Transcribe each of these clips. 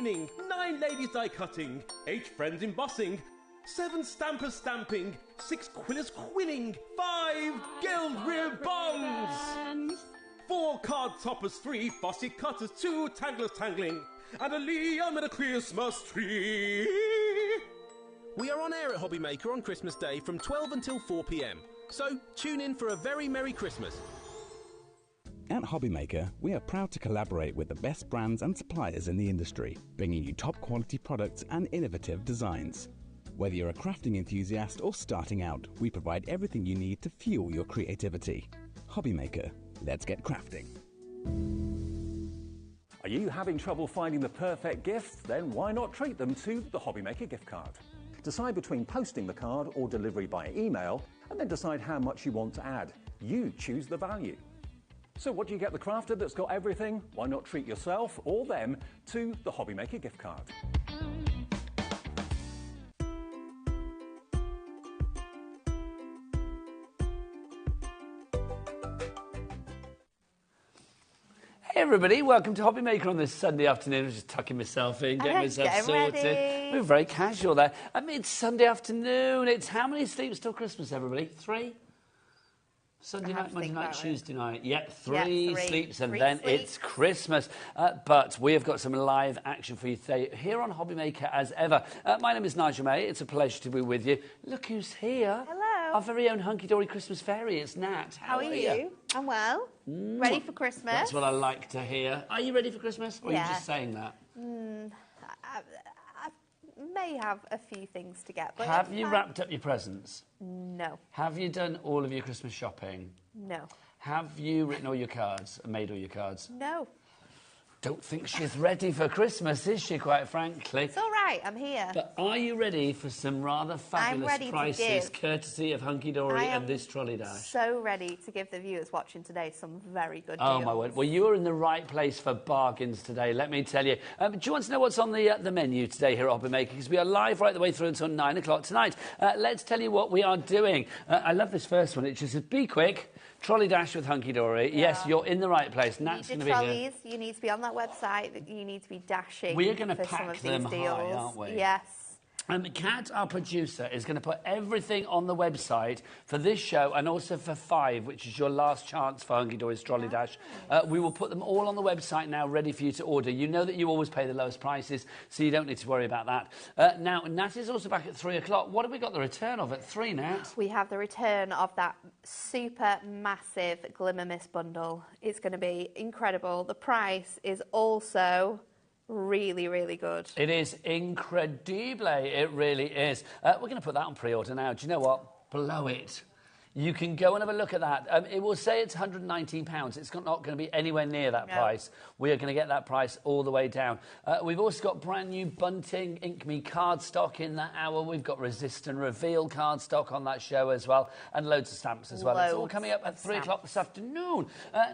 spinning, 9 ladies die cutting, 8 friends embossing, 7 stampers stamping, 6 quillers quilling, 5 gild ribbons, 4 card toppers, 3 fussy cutters, 2 tanglers tangling, and a Liam in a Christmas tree. We are on air at HobbyMaker on Christmas Day from 12 until 4 p.m. So tune in for a very Merry Christmas. At HobbyMaker, we are proud to collaborate with the best brands and suppliers in the industry, bringing you top quality products and innovative designs. Whether you're a crafting enthusiast or starting out, we provide everything you need to fuel your creativity. HobbyMaker, let's get crafting. Are you having trouble finding the perfect gift? Then why not treat them to the HobbyMaker gift card? Decide between posting the card or delivery by email, and then decide how much you want to add. You choose the value. So what do you get the crafter that's got everything? Why not treat yourself or them to the HobbyMaker gift card? Hey everybody, welcome to HobbyMaker on this Sunday afternoon. I'm just tucking myself in, getting myself sorted. Ready. We're very casual there. I mean, it's Sunday afternoon. It's how many sleeps till Christmas, everybody? 3? Sunday night, Monday night, Tuesday night. Yep, 3 sleeps and then it's Christmas. But we have got some live action for you today here on HobbyMaker as ever. My name is Nigel May. It's a pleasure to be with you. Look who's here. Hello. Our very own hunky-dory Christmas fairy. It's Nat. How are you? I'm well. Ready for Christmas? That's what I like to hear. Are you ready for Christmas? Or are you just saying that? I may have a few things to get. But have you wrapped up your presents? No. Have you done all of your Christmas shopping? No. Have you written all your cards and made all your cards? No. Don't think she's ready for Christmas, is she, quite frankly? It's all right, I'm here. But are you ready for some rather fabulous prices, courtesy of Hunky Dory and this trolley dash? So ready to give the viewers watching today some very good Oh, deals. my word. Well, you are in the right place for bargains today, let me tell you. Do you want to know what's on the menu today here at HobbyMaker? Because we are live right the way through until 9 o'clock tonight. Let's tell you what we are doing. I love this first one. It just says, be quick. Trolley dash with Hunky Dory. Yeah. Yes, you're in the right place. Nat's going to be here. You need to be on that website. You need to be dashing. We are going to pack pack them high, aren't we? Yes. Kat, our producer, is going to put everything on the website for this show and also for 5, which is your last chance for Hunky Dory's Trolley Dash. We will put them all on the website now, ready for you to order. You know that you always pay the lowest prices, so you don't need to worry about that. Now, Nat is also back at 3 o'clock. What have we got the return of at 3, Nat? We have the return of that super massive Glimmer Mist bundle. It's going to be incredible. The price is also really, really good. It is incredible. It really is. We're going to put that on pre-order now. Do you know what? Blow it. You can go and have a look at that. It will say it's £119. It's not going to be anywhere near that price. We are going to get that price all the way down. We've also got brand new Bunting Ink Me cardstock in that hour. We've got Resist and Reveal cardstock on that show as well, and loads of stamps as well. It's all coming up at 3 o'clock this afternoon.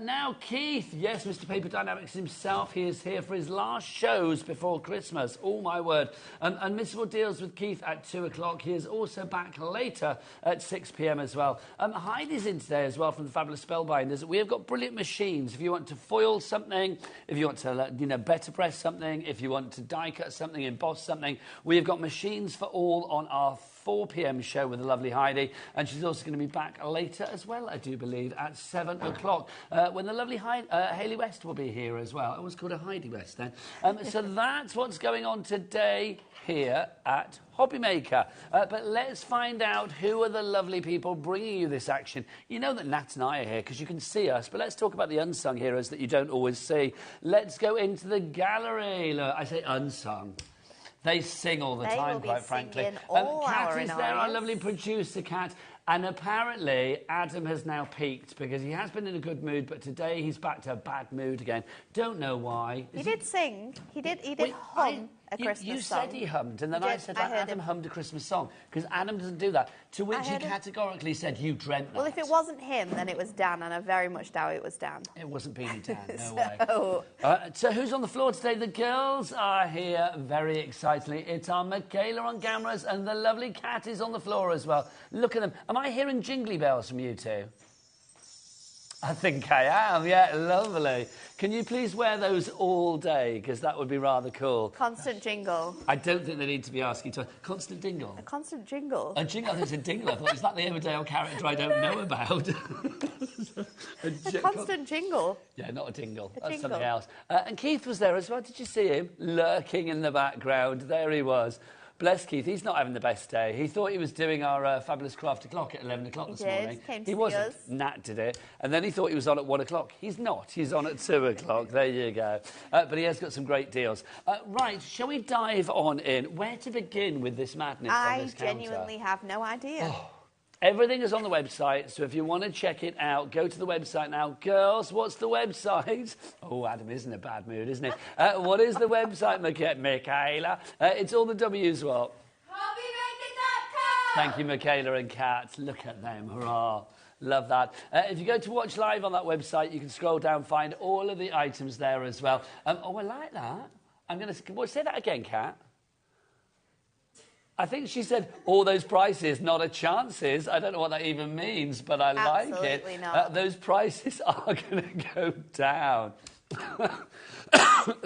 Now, Keith, yes, Mr. Paper Dynamics himself, he is here for his last shows before Christmas. Oh, my word. Unmissable Deals with Keith at 2 o'clock. He is also back later at 6 p.m. as well. Heidi's in today as well from the Fabulous Spellbinders. We have got brilliant machines. If you want to foil something, if you want to, better press something, if you want to die cut something, emboss something, we have got machines for all on our 4 p.m. show with the lovely Heidi. And she's also going to be back later as well, I do believe, at 7 o'clock, when the lovely Hayley West will be here as well. I was called a Heidi West then. So that's what's going on today here at HobbyMaker. But let's find out who are the lovely people bringing you this action. You know that Nat and I are here because you can see us, but let's talk about the unsung heroes that you don't always see. Let's go into the gallery. Look, I say unsung. They sing all the time, quite frankly. Kat is there, our lovely producer, Kat. And apparently, Adam has now peaked because he has been in a good mood, but today he's back to a bad mood again. Don't know why. He did sing. He did hum a Christmas song. You said he hummed, and then I said that Adam hummed a Christmas song, because Adam doesn't do that. To which he categorically said, you dreamt that. Well, if it wasn't him, then it was Dan, and I very much doubt it was Dan. It wasn't Beanie Dan, no way. So who's on the floor today? The girls are here very excitedly. It's our Michaela on cameras, and the lovely Kat is on the floor as well. Look at them. Am I hearing jingly bells from you two? I think I am, yeah, lovely. Can you please wear those all day? Because that would be rather cool. Constant jingle. I don't think they need to be asking to... Constant dingle? A constant jingle. A jingle, I think it's a dingle. I thought, is that the Emmerdale character I don't know about? A constant jingle. Yeah, not a dingle. That's jingle. something else. And Keith was there as well. Did you see him? Lurking in the background. There he was. Bless Keith, he's not having the best day. He thought he was doing our fabulous craft o'clock at 11 o'clock this morning. He wasn't. Nat did it. And then he thought he was on at 1 o'clock. He's not. He's on at 2 o'clock. There you go. But he has got some great deals. Right, shall we dive on in? Where to begin with this madness on this counter? I genuinely have no idea. Oh. Everything is on the website, so if you want to check it out, go to the website now. Girls, what's the website? Oh, Adam is in a bad mood, isn't he? What is the website, Michaela? It's all the W's, what? HobbyMaker.com! Thank you, Michaela and Kat. Look at them, hurrah. Love that. If you go to watch live on that website, you can scroll down, find all of the items there as well. Oh, I like that. I'm going to... say that again, Kat. I think she said, all those prices, not a chances. I don't know what that even means, but I like it. Absolutely not. Those prices are going to go down.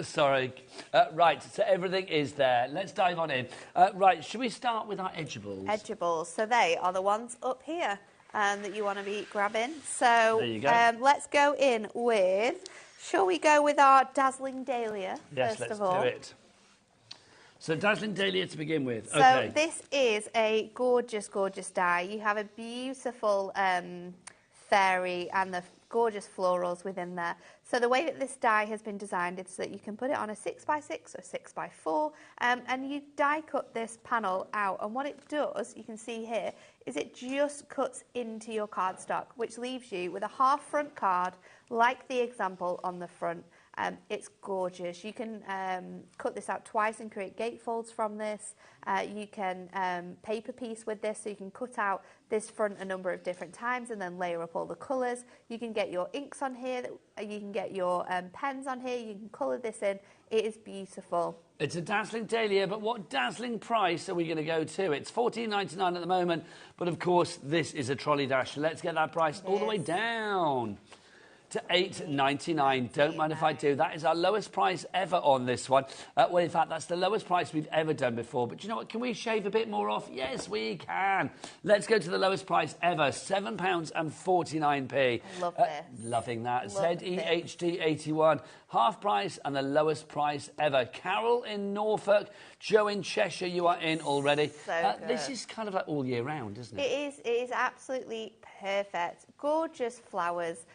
Sorry. Right, so everything is there. Let's dive on in. Right, should we start with our edgeables? Edgeables. So they are the ones up here that you want to be grabbing. So there you go. Let's go in with... Shall we go with our Dazzling Dahlia, yes, first of all? Yes, let's do it. So Dazzling Dahlia to begin with. So okay. This is a gorgeous, gorgeous die. You have a beautiful fairy and the gorgeous florals within there. So the way that this die has been designed is that you can put it on a 6x6 or 6x4 and you die cut this panel out. And what it does, you can see here, is it just cuts into your cardstock, which leaves you with a half front card like the example on the front. It's gorgeous. You can cut this out twice and create gatefolds from this. You can paper piece with this, so you can cut out this front a number of different times and then layer up all the colours. You can get your inks on here. You can get your pens on here. You can colour this in. It is beautiful. It's a Dazzling Dahlia, but what dazzling price are we going to go to? It's $14.99 at the moment, but of course this is a trolley dash. Let's get that price all the way down to $8.99. Don't mind if I do. That is our lowest price ever on this one. Well, in fact, that's the lowest price we've ever done before. But you know what? Can we shave a bit more off? Yes, we can. Let's go to the lowest price ever, £7.49. Love this. Loving that. Love ZEHD 81. Half price and the lowest price ever. Carol in Norfolk. Joe in Cheshire, you are in already. So good. This is kind of like all year round, isn't it? It is absolutely perfect. Gorgeous flowers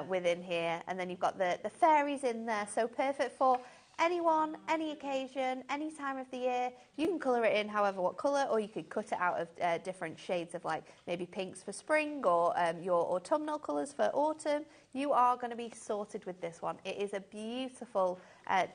within here, and then you've got the fairies in there, so perfect for anyone, any occasion, any time of the year. You can colour it in however what colour, or you could cut it out of different shades of like maybe pinks for spring or your autumnal colours for autumn. You are going to be sorted with this one. It is a beautiful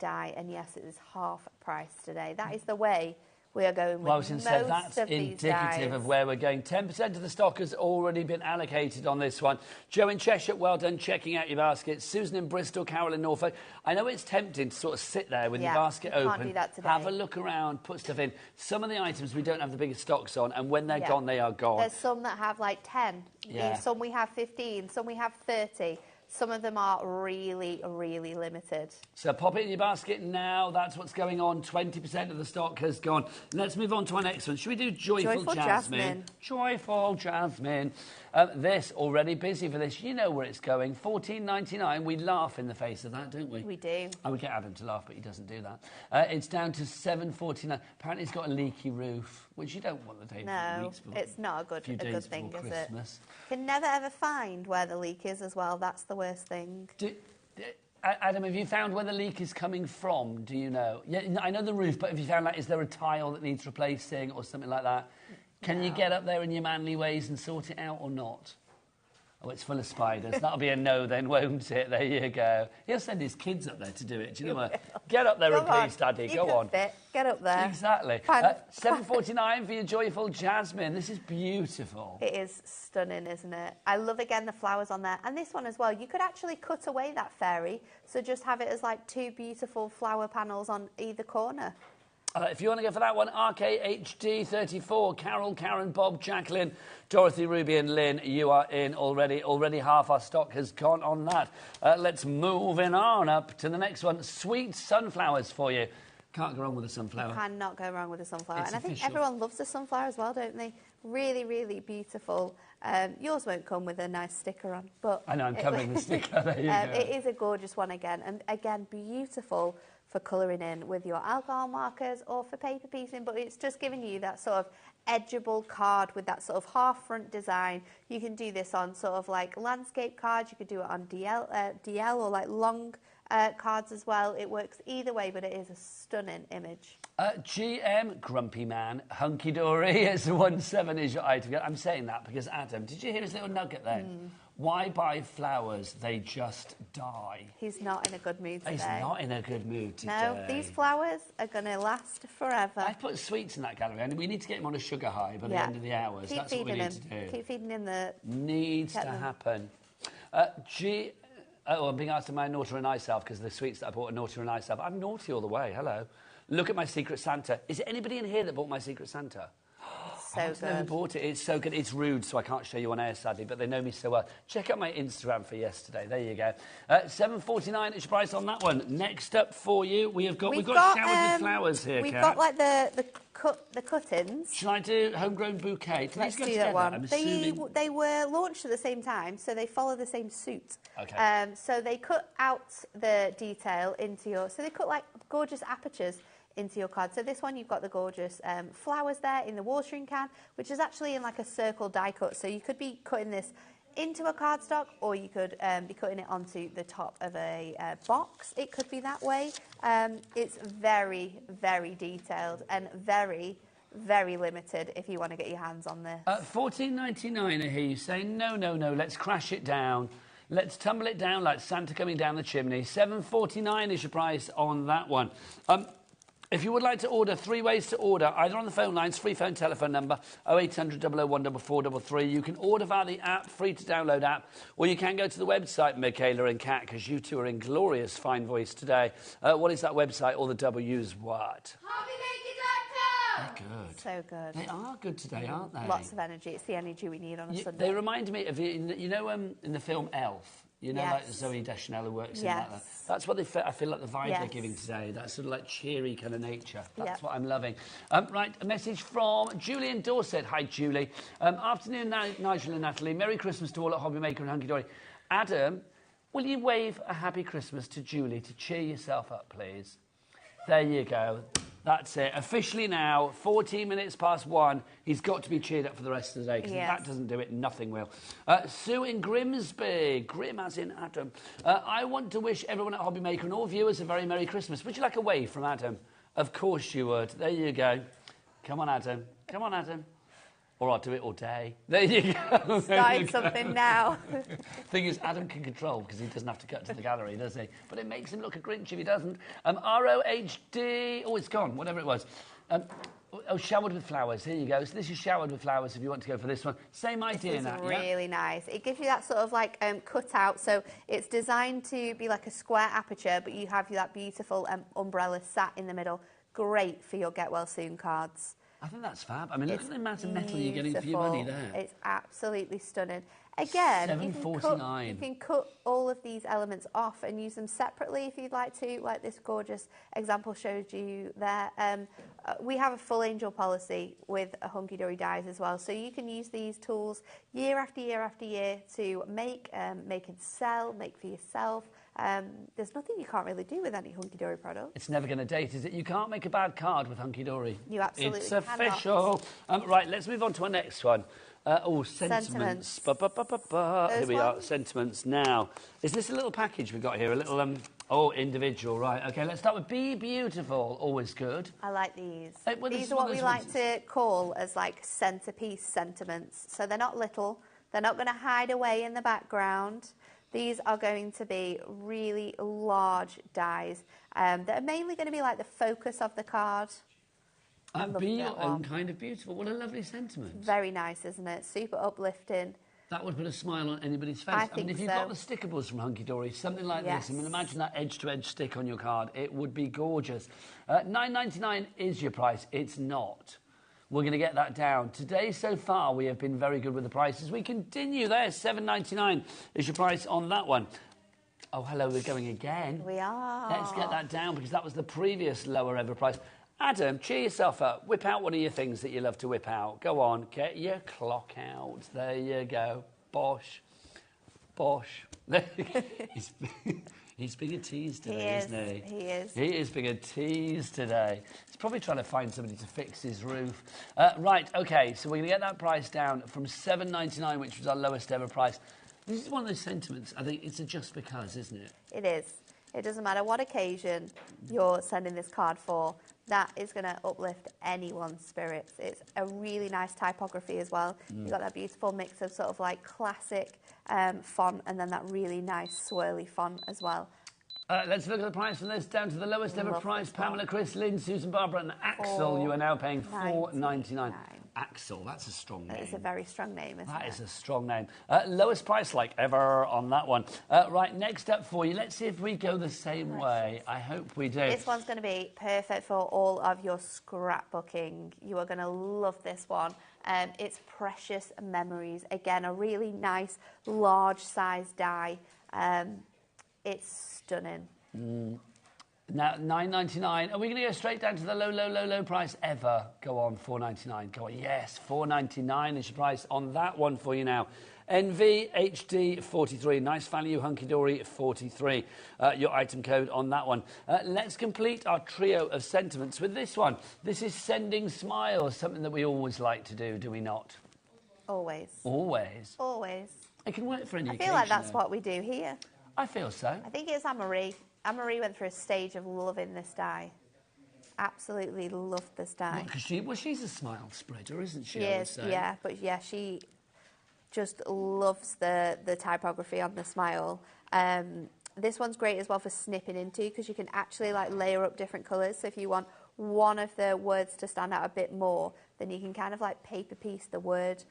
die, and yes, it is half price today. That is the way we are going with well, I was going to say, that's dies. indicative of where we're going. 10% of the stock has already been allocated on this one. Joe in Cheshire, well done checking out your basket. Susan in Bristol, Carol in Norfolk. I know it's tempting to sort of sit there with your basket open. Can't do that today. Have a look around, put stuff in. Some of the items we don't have the biggest stocks on, and when they're gone, they are gone. There's some that have like 10. Yeah. Some we have 15. Some we have 30. Some of them are really, really limited. So pop it in your basket now. That's what's going on. 20% of the stock has gone. Let's move on to our next one. Should we do Joyful Jasmine? Joyful Jasmine. This, already busy for this. You know where it's going. $14.99. We laugh in the face of that, don't we? We do. And we get Adam to laugh, but he doesn't do that. It's down to $7.49. Apparently it's got a leaky roof, which you don't want the day No, before. it's not a good thing, is it? Christmas. Can never ever find where the leak is as well. That's the worst thing. Adam, have you found where the leak is coming from? Do you know? Yeah, I know the roof, but have you found, like, is there a tile that needs replacing or something like that? Can you get up there in your manly ways and sort it out or not? Oh, it's full of spiders. That'll be a no then, won't it? There you go. He'll send his kids up there to do it. Do you know what? Get up there and please, Daddy. Go on. Get up there. Exactly. $7.49 for your Joyful Jasmine. This is beautiful. It is stunning, isn't it? I love, again, the flowers on there. And this one as well. You could actually cut away that fairy, so just have it as like two beautiful flower panels on either corner. If you want to go for that one, RKHD34, Carol, Karen, Bob, Jacqueline, Dorothy, Ruby and Lynn, you are in already. Already half our stock has gone on that. Let's move on up to the next one. Sweet sunflowers for you. Can't go wrong with a sunflower. You cannot go wrong with a sunflower. It's and I think official. everyone loves a sunflower as well, don't they? Really, really beautiful. Yours won't come with a nice sticker on, but... I know, I'm covering the sticker. There you go. It is a gorgeous one again. And again, beautiful for colouring in with your alcohol markers or for paper piecing, but it's just giving you that sort of edgeable card with that sort of half front design. You can do this on sort of like landscape cards. You could do it on DL or like long cards as well. It works either way, but it is a stunning image. GM, Grumpy Man, Hunky Dory is 17 is your item. I'm saying that because, Adam, did you hear his little nugget then? Why buy flowers? They just die. He's not in a good mood today. He's not in a good mood today. No, these flowers are going to last forever. I put sweets in that gallery, and we need to get him on a sugar high by the end of the hours. Keep That's what we feeding need him. to do. Keep feeding him the... Needs to happen. Oh, I'm being asked to my naughty or nice elf because the sweets that I bought are naughty or nice elf. I'm naughty all the way. Hello. Look at my Secret Santa. Is there anybody in here that bought my Secret Santa? So I've never bought it. It's so good. It's rude, so I can't show you on air, sadly, but they know me so well. Check out my Instagram for yesterday. There you go. $7.49 is your price on that one. Next up for you, we've got showered with flowers here, We've Kat. got like the cut-ins. Shall I do homegrown bouquet? Let's do that one. They were launched at the same time, so they follow the same suit. Okay. So they cut out the detail into your... So they cut like gorgeous apertures into your card. So this one, you've got the gorgeous flowers there in the watering can, which is actually in like a circle die cut. So you could be cutting this into a cardstock, or you could be cutting it onto the top of a box. It could be that way. It's very, very detailed and very, very limited if you want to get your hands on this. $14.99, I hear you say, no, let's crash it down. Let's tumble it down like Santa coming down the chimney. $7.49 is your price on that one. If you would like to order, 3 ways to order, either on the phone lines, free phone telephone number, 0800 001 4433. You can order via the app, free to download app, or you can go to the website, Michaela and Kat, because you two are in glorious fine voice today. What is that website? All the W's what? HobbyMaker.com. They're good. So good. They are good today, aren't they? Lots of energy. It's the energy we need on a Sunday. They remind me of, you know, in the film Elf. You know, like Zoe Deschanel who works in like that. That's what I feel like the vibe they're giving today. That sort of like cheery kind of nature. That's what I'm loving. Right, a message from Julie in Dorset. Hi, Julie. Afternoon, Nigel and Natalie. Merry Christmas to all at HobbyMaker and Hunky Dory. Adam, will you wave a happy Christmas to Julie to cheer yourself up, please? There you go. That's it. Officially now, 14 minutes past 1. He's got to be cheered up for the rest of the day, because if that doesn't do it, nothing will. Sue in Grimsby. Grim as in Adam. I want to wish everyone at HobbyMaker and all viewers a very Merry Christmas. Would you like a wave from Adam? Of course you would. There you go. Come on, Adam. Come on, Adam. Or I'll do it all day. There you go. Starting something now. Thing is, Adam can control because he doesn't have to cut to the gallery, does he? But it makes him look a Grinch if he doesn't. ROHD. Oh, it's gone. Whatever it was. Showered with flowers. Here you go. So this is showered with flowers if you want to go for this one. Same idea now. It's really nice. It gives you that sort of like cutout. So it's designed to be like a square aperture, but you have that beautiful umbrella sat in the middle. Great for your get well soon cards. I think that's fab. I mean, look at the amount of metal you're getting for your money there. It's absolutely stunning. Again, $7.49. You can cut all of these elements off and use them separately if you'd like to, like this gorgeous example showed you there. We have a full angel policy with a Hunky Dory dies as well, so you can use these tools year after year after year to make and sell, make for yourself. There's nothing you can't really do with any Hunky Dory product. It's never going to date, is it? You can't make a bad card with Hunky Dory. You absolutely It's cannot. official. Right, let's move on to our next one. Sentiments. Here we are, sentiments now. Is this a little package we've got here? A little, individual, right. Okay, let's start with Be Beautiful. Always good. I like these. Well, these are what we like to call as like centerpiece sentiments. So they're not little. They're not going to hide away in the background. These are going to be really large dies that are mainly going to be like the focus of the card. Be your own kind of beautiful. What a lovely sentiment. Very nice, isn't it? Super uplifting. That would put a smile on anybody's face. I mean, if you've got the stickables from Hunky Dory, something like this, I mean, imagine that edge-to-edge stick on your card. It would be gorgeous. $9.99 is your price. It's not. We're going to get that down. Today, so far, we have been very good with the prices. We continue there. $7.99 is your price on that one. Oh, hello, we're going again. We are. Let's get that down because that was the previous lower ever price. Adam, cheer yourself up. Whip out one of your things that you love to whip out. Go on, get your clock out. There you go. Bosh. Bosh. He's being a tease today, isn't he? He is. He is being a tease today. He's probably trying to find somebody to fix his roof. Right, OK, so we're going to get that price down from $7.99, which was our lowest ever price. This is one of those sentiments. I think it's a just because, isn't it? It is. It doesn't matter what occasion you're sending this card for. That is going to uplift anyone's spirits. It's a really nice typography as well. You've got that beautiful mix of sort of like classic font and then that really nice swirly font as well. Let's look at the price from this down to the lowest ever price. Pamela, Chris, Lynn, Susan, Barbara and Axel. You are now paying $4.99. Axel, that's a strong name. That is a very strong name, isn't it? That is a strong name. Lowest price like ever on that one. Right, next up for you. Let's see if we go the same way. I hope we do. This one's going to be perfect for all of your scrapbooking. You are going to love this one. It's Precious Memories. Again, a really nice, large size die. It's stunning. Now, $9.99. Are we going to go straight down to the low price ever? Go on, $4.99. Go on, yes, $4.99 is your price on that one for you now. NVHD 43, nice value, Hunky Dory 43, your item code on that one. Let's complete our trio of sentiments with this one. This is Sending Smiles, something that we always like to do we not? Always. Always? Always. It can work for any occasion. I feel like that's what we do here. I feel so. I think it's Anne-Marie. Anne-Marie went through a stage of loving this die. Absolutely loved this die. Well, she's a smile spreader, isn't she? Yes, yeah, but yeah, she just loves the typography on the smile. This one's great as well for snipping into because you can actually like layer up different colours. So if you want one of the words to stand out a bit more, then you can kind of like paper piece the word,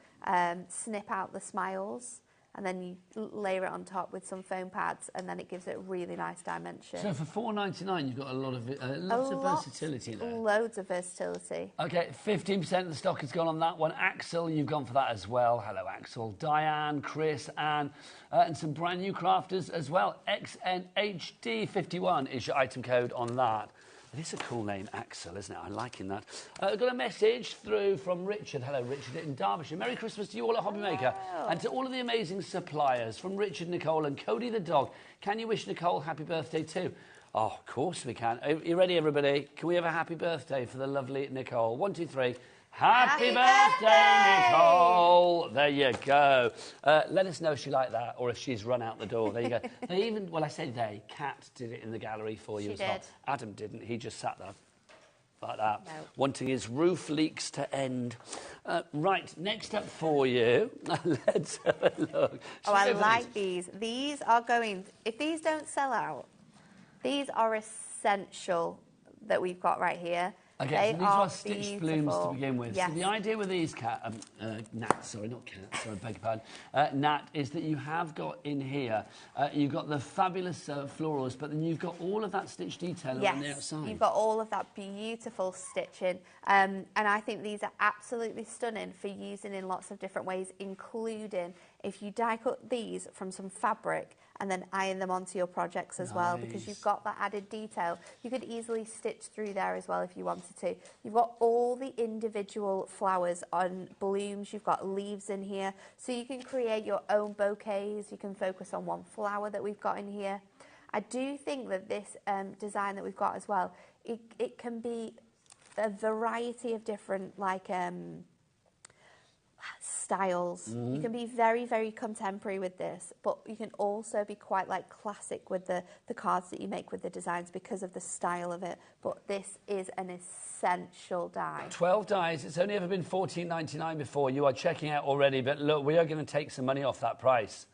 snip out the smiles, and then you layer it on top with some foam pads, and then it gives it a really nice dimension. So for $4.99, you've got a lot of lots of versatility there. Loads of versatility. OK, 15% of the stock has gone on that one. Axel, you've gone for that as well. Hello, Axel. Diane, Chris, Anne, and some brand new crafters as well. XNHD51 is your item code on that. It is a cool name, Axel, isn't it? I'm liking that. I've got a message through from Richard. Hello, Richard in Derbyshire. Merry Christmas to you all at HobbyMaker. And to all of the amazing suppliers from Richard, Nicole and Cody the dog. Can you wish Nicole happy birthday too? Oh, of course we can. Are you ready, everybody? Can we have a happy birthday for the lovely Nicole? 1, 2, 3. Happy birthday, Nicole! There you go. Let us know if she liked that or if she's run out the door. There you go. They even, well, I say they, Kat did it in the gallery for you as well. Adam didn't. He just sat there like that, wanting his roof leaks to end. Right, next up for you, let's have a look. I like these. These are going, if these don't sell out, these are essential that we've got right here. Okay, so these are stitched blooms to begin with. Yes. So the idea with these Nat, sorry, not cat, sorry, beg your pardon, Nat, is that you have got in here, you've got the fabulous florals, but then you've got all of that stitch detail on the outside. You've got all of that beautiful stitching, and I think these are absolutely stunning for using in lots of different ways, including if you die cut these from some fabric and then iron them onto your projects as well, because you've got that added detail. You could easily stitch through there as well if you wanted to. You've got all the individual flowers on blooms. You've got leaves in here. So you can create your own bouquets. You can focus on one flower that we've got in here. I do think that this design that we've got as well, it can be a variety of different, like, styles. You can be very, very contemporary with this, but you can also be quite like classic with the cards that you make with the designs because of the style of it. But this is an essential die. 12 dies. It's only ever been $14.99 before. You are checking out already, but look, we are going to take some money off that price.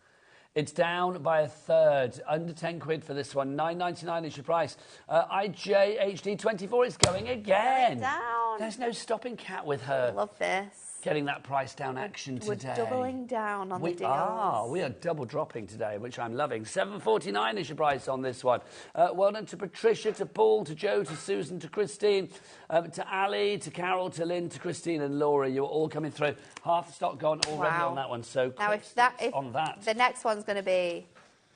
It's down by a third, under 10 quid for this one. $9.99 is your price. IJHD24 is going again. Down. on. There's no stopping Kat with her. Love this. Getting that price down action today. We're doubling down on the deals. We are double dropping today, which I'm loving. $7.49 is your price on this one. Well done to Patricia, to Paul, to Joe, to Susan, to Christine, to Ali, to Carol, to Lynn, to Christine and Laura. You're all coming through. Half the stock gone already on that one. So now, if on that. The next one's going to be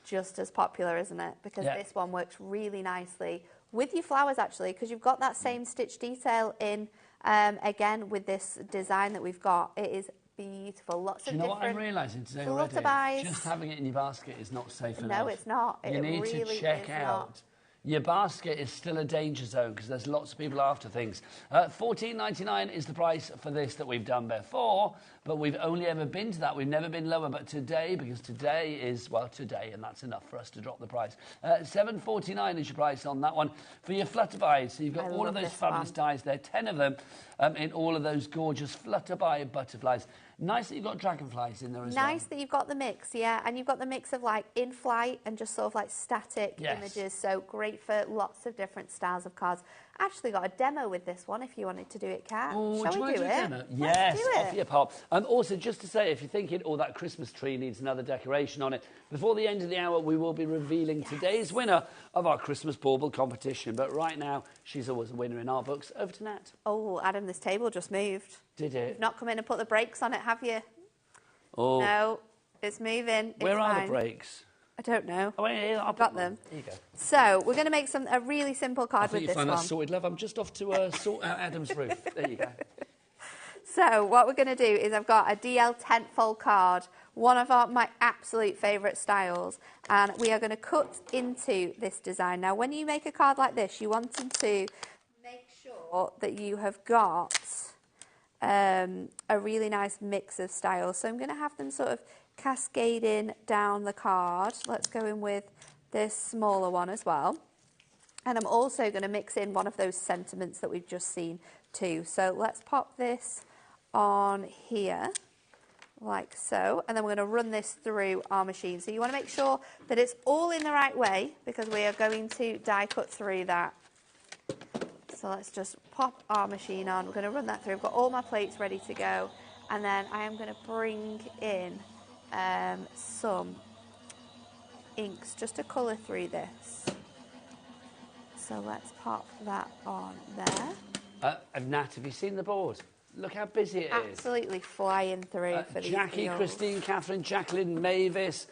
just as popular, isn't it? Because this one works really nicely with your flowers, actually, because you've got that same stitch detail in. Again, with this design that we've got, it is beautiful. Lots of different. Do you know what I'm realising today already? Just having it in your basket is not safe enough. No, it's not. You need to check out. Your basket is still a danger zone because there's lots of people after things. $14.99 is the price for this that we've done before, but we've only ever been to that. We've never been lower, but today, because today is, well, today, and that's enough for us to drop the price. $7.49 is your price on that one. For your flutterby, so you've got all of those fabulous dies there, 10 of them, in all of those gorgeous flutterby butterflies. Nice that you've got dragonflies in there as well. Nice that you've got the mix, yeah. And you've got the mix of like in flight and just sort of like static images. So great for lots of different styles of cards. Actually got a demo with this one if you wanted to do it, Kat. Shall we do it? Demo? Yes, off your pop. Also, just to say, if you're thinking, oh, that Christmas tree needs another decoration on it, before the end of the hour, we will be revealing today's winner of our Christmas bauble competition. But right now, she's always a winner in our books. Over to Nat. Oh, Adam, this table just moved. Did it? You've not come in and put the brakes on it, have you? Oh. No, it's moving. Where are the brakes? I don't know. Oh, yeah, I've got them. There you go. So we're going to make a really simple card with this one. I find that sorted, love. I'm just off to sort out Adam's roof. There you go. So what we're going to do is I've got a DL tentfold card, one of my absolute favourite styles, and we are going to cut into this design. Now, when you make a card like this, you want to make sure that you have got a really nice mix of styles. So I'm going to have them sort of cascading down the card. Let's go in with this smaller one as well. And I'm also going to mix in one of those sentiments that we've just seen too. So let's pop this on here like so, and then we're going to run this through our machine. So you want to make sure that it's all in the right way because we are going to die cut through that. So let's just pop our machine on. We're going to run that through. I've got all my plates ready to go, and then I am going to bring in some inks just to colour through this. So let's pop that on there. Nat, have you seen the board? Look how busy it is. Absolutely flying through for these Jackie, deals. Christine, Catherine, Jacqueline, Mavis,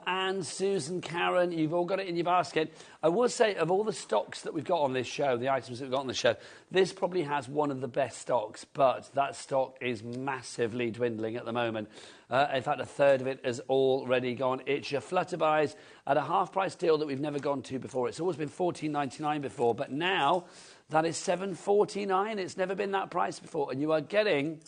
Anne, Susan, Karen, you've all got it in your basket. I will say, of all the stocks that we've got on this show, the items that we've got on the show, this probably has one of the best stocks, but that stock is massively dwindling at the moment. In fact, a third of it has already gone. It's your flutterbys at a half-price deal that we've never gone to before. It's always been $14.99 before, but now that is $7.49. It's never been that price before, and you are getting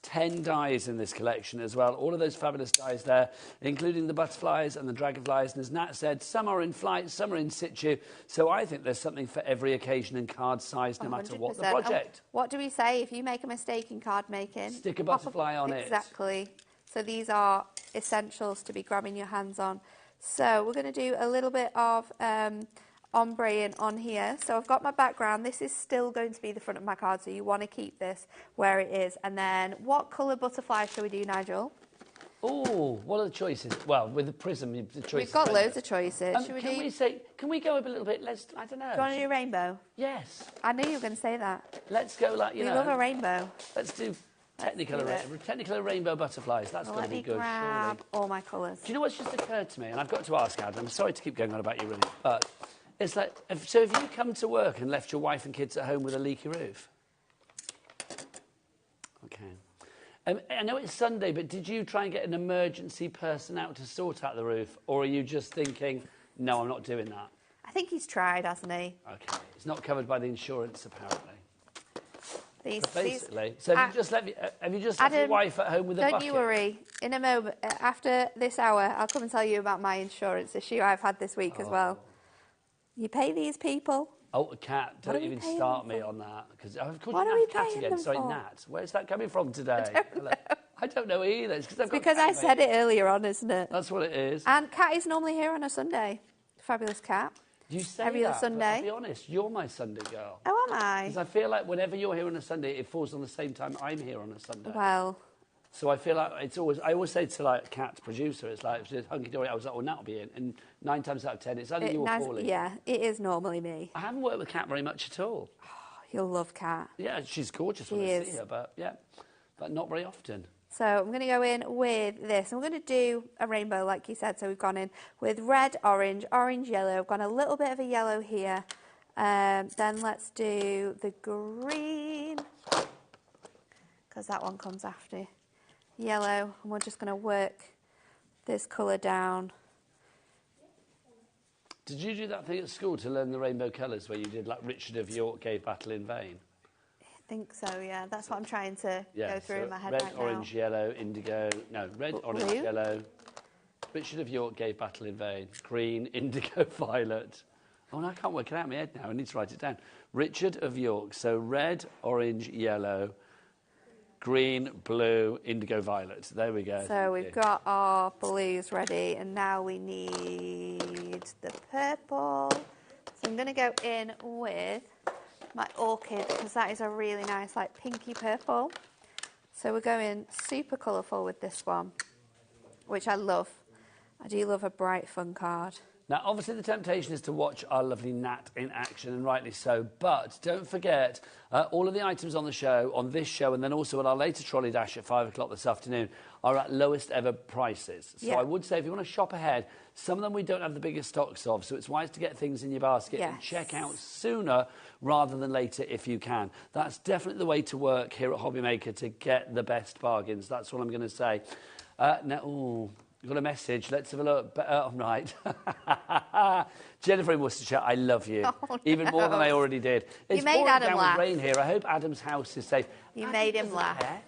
10 dies in this collection as well. All of those fabulous dies there, including the butterflies and the dragonflies. And as Nat said, some are in flight, some are in situ. So I think there's something for every occasion and card size, no matter what the project. What do we say if you make a mistake in card making? Stick a butterfly on it. Exactly. So these are essentials to be grabbing your hands on. So we're going to do a little bit of ombre on here. So I've got my background. This is still going to be the front of my card, so you want to keep this where it is. And then what colour butterfly shall we do, Nigel? Oh, what are the choices? Well, with the prism, the choices. We've got loads of choices. Can we go up a little bit? I don't know. Do you want to do rainbow? Yes. I knew you were going to say that. Let's go like, you know. We love a rainbow. Let's do technical rainbow butterflies. That's going to be good, grab surely. all my colours. Do you know what's just occurred to me? And I've got to ask Adam. I'm sorry to keep going on about you, really, but it's like, if you come to work and left your wife and kids at home with a leaky roof? Okay. I know it's Sunday, but did you try and get an emergency person out to sort out the roof? Or are you just thinking, no, I'm not doing that? I think he's tried, hasn't he? Okay. It's not covered by the insurance, apparently. Basically. So have you just left your wife at home with a bucket? Don't you worry. In a moment, after this hour, I'll come and tell you about my insurance issue I've had this week as well. You pay these people. Oh, Kat, don't even start me on that. Because I've called you Kat again. Sorry, Nat. Where's that coming from today? I don't know either. It's because I said it earlier on, isn't it? That's what it is. And Kat is normally here on a Sunday. Fabulous Kat. You say every other that, Sunday. But I'll be honest, you're my Sunday girl. Oh, am I? Because I feel like whenever you're here on a Sunday, it falls on the same time I'm here on a Sunday. Well... So I feel like it's always... I always say to, like, Kat's producer, it's like, if it's Hunky Dory, I was like, well, Nat will be in. And 9 times out of 10, it's either you or Pauline. Yeah, it is normally me. I haven't worked with Kat very much at all. You'll love Kat. Yeah, she's gorgeous when I see her, but, yeah, but not very often. So I'm going to go in with this. I'm going to do a rainbow, like you said. So we've gone in with red, orange, orange, yellow. I've gone a little bit of a yellow here. Then let's do the green, because that one comes after yellow. And we're just going to work this colour down. Did you do that thing at school to learn the rainbow colours where you did, like, Richard of York gave battle in vain? I think so, yeah. That's what I'm trying to go through so in my head red, right now. orange, yellow, indigo. No, red, orange, Blue. yellow. Richard of York gave battle in vain. Green, indigo, violet. Oh, no, I can't work it out in my head now. I need to write it down. Richard of York. So red, orange, yellow, green, blue, indigo, violet. There we go. So we've got our blues ready, and now we need the purple. So I'm going to go in with my orchid, because that is a really nice, like, pinky purple. So we're going super colourful with this one, which I love. I do love a bright, fun card. Now, obviously, the temptation is to watch our lovely Nat in action, and rightly so. But don't forget, all of the items on the show, on this show, and then also at our later trolley dash at 5 o'clock this afternoon, are at lowest ever prices. So I would say, if you want to shop ahead, some of them we don't have the biggest stocks of, so it's wise to get things in your basket and check out sooner rather than later if you can. That's definitely the way to work here at HobbyMaker to get the best bargains. That's what I'm going to say. Now, you've got a message. Let's have a look. Right. Jennifer in Worcestershire, I love you. Oh, even more than I already did. It's made pouring Adam down laugh. with rain here. I hope Adam's house is safe. You made him laugh. Care.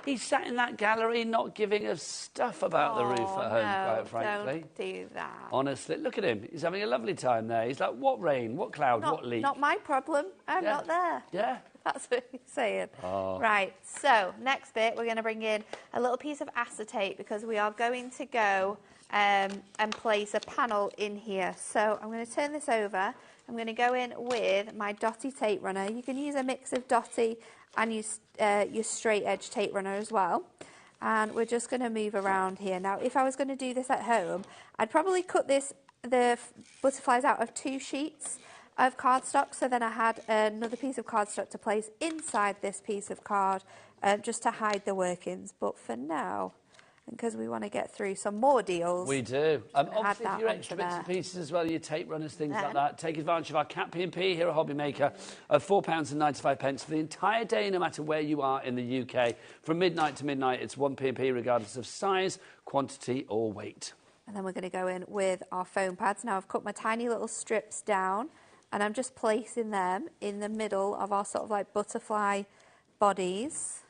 He's sat in that gallery not giving us stuff about the roof at home, quite frankly. Don't do that. Honestly, look at him. He's having a lovely time there. He's like, what rain, what cloud, what leak? Not my problem. I'm not there. Yeah. That's what he's saying. Oh. Right, so next bit, we're going to bring in a little piece of acetate, because we are going to go and place a panel in here. So I'm going to turn this over. I'm going to go in with my dotty tape runner. You can use a mix of dotty and use your straight edge tape runner as well. And we're just going to move around here. Now, if I was going to do this at home, I'd probably cut the butterflies out of 2 sheets of cardstock, so then I had another piece of cardstock to place inside this piece of card, just to hide the workings. But for now, because we want to get through some more deals. We do. Obviously, that your onto extra bits there. and pieces as well, your tape runners, things like that. Take advantage of our Cat P&P here at HobbyMaker of £4.95 for the entire day, no matter where you are in the UK. From midnight to midnight, it's 1 P&P regardless of size, quantity or weight. And then we're going to go in with our foam pads. Now, I've cut my tiny little strips down, and I'm just placing them in the middle of our sort of like butterfly bodies.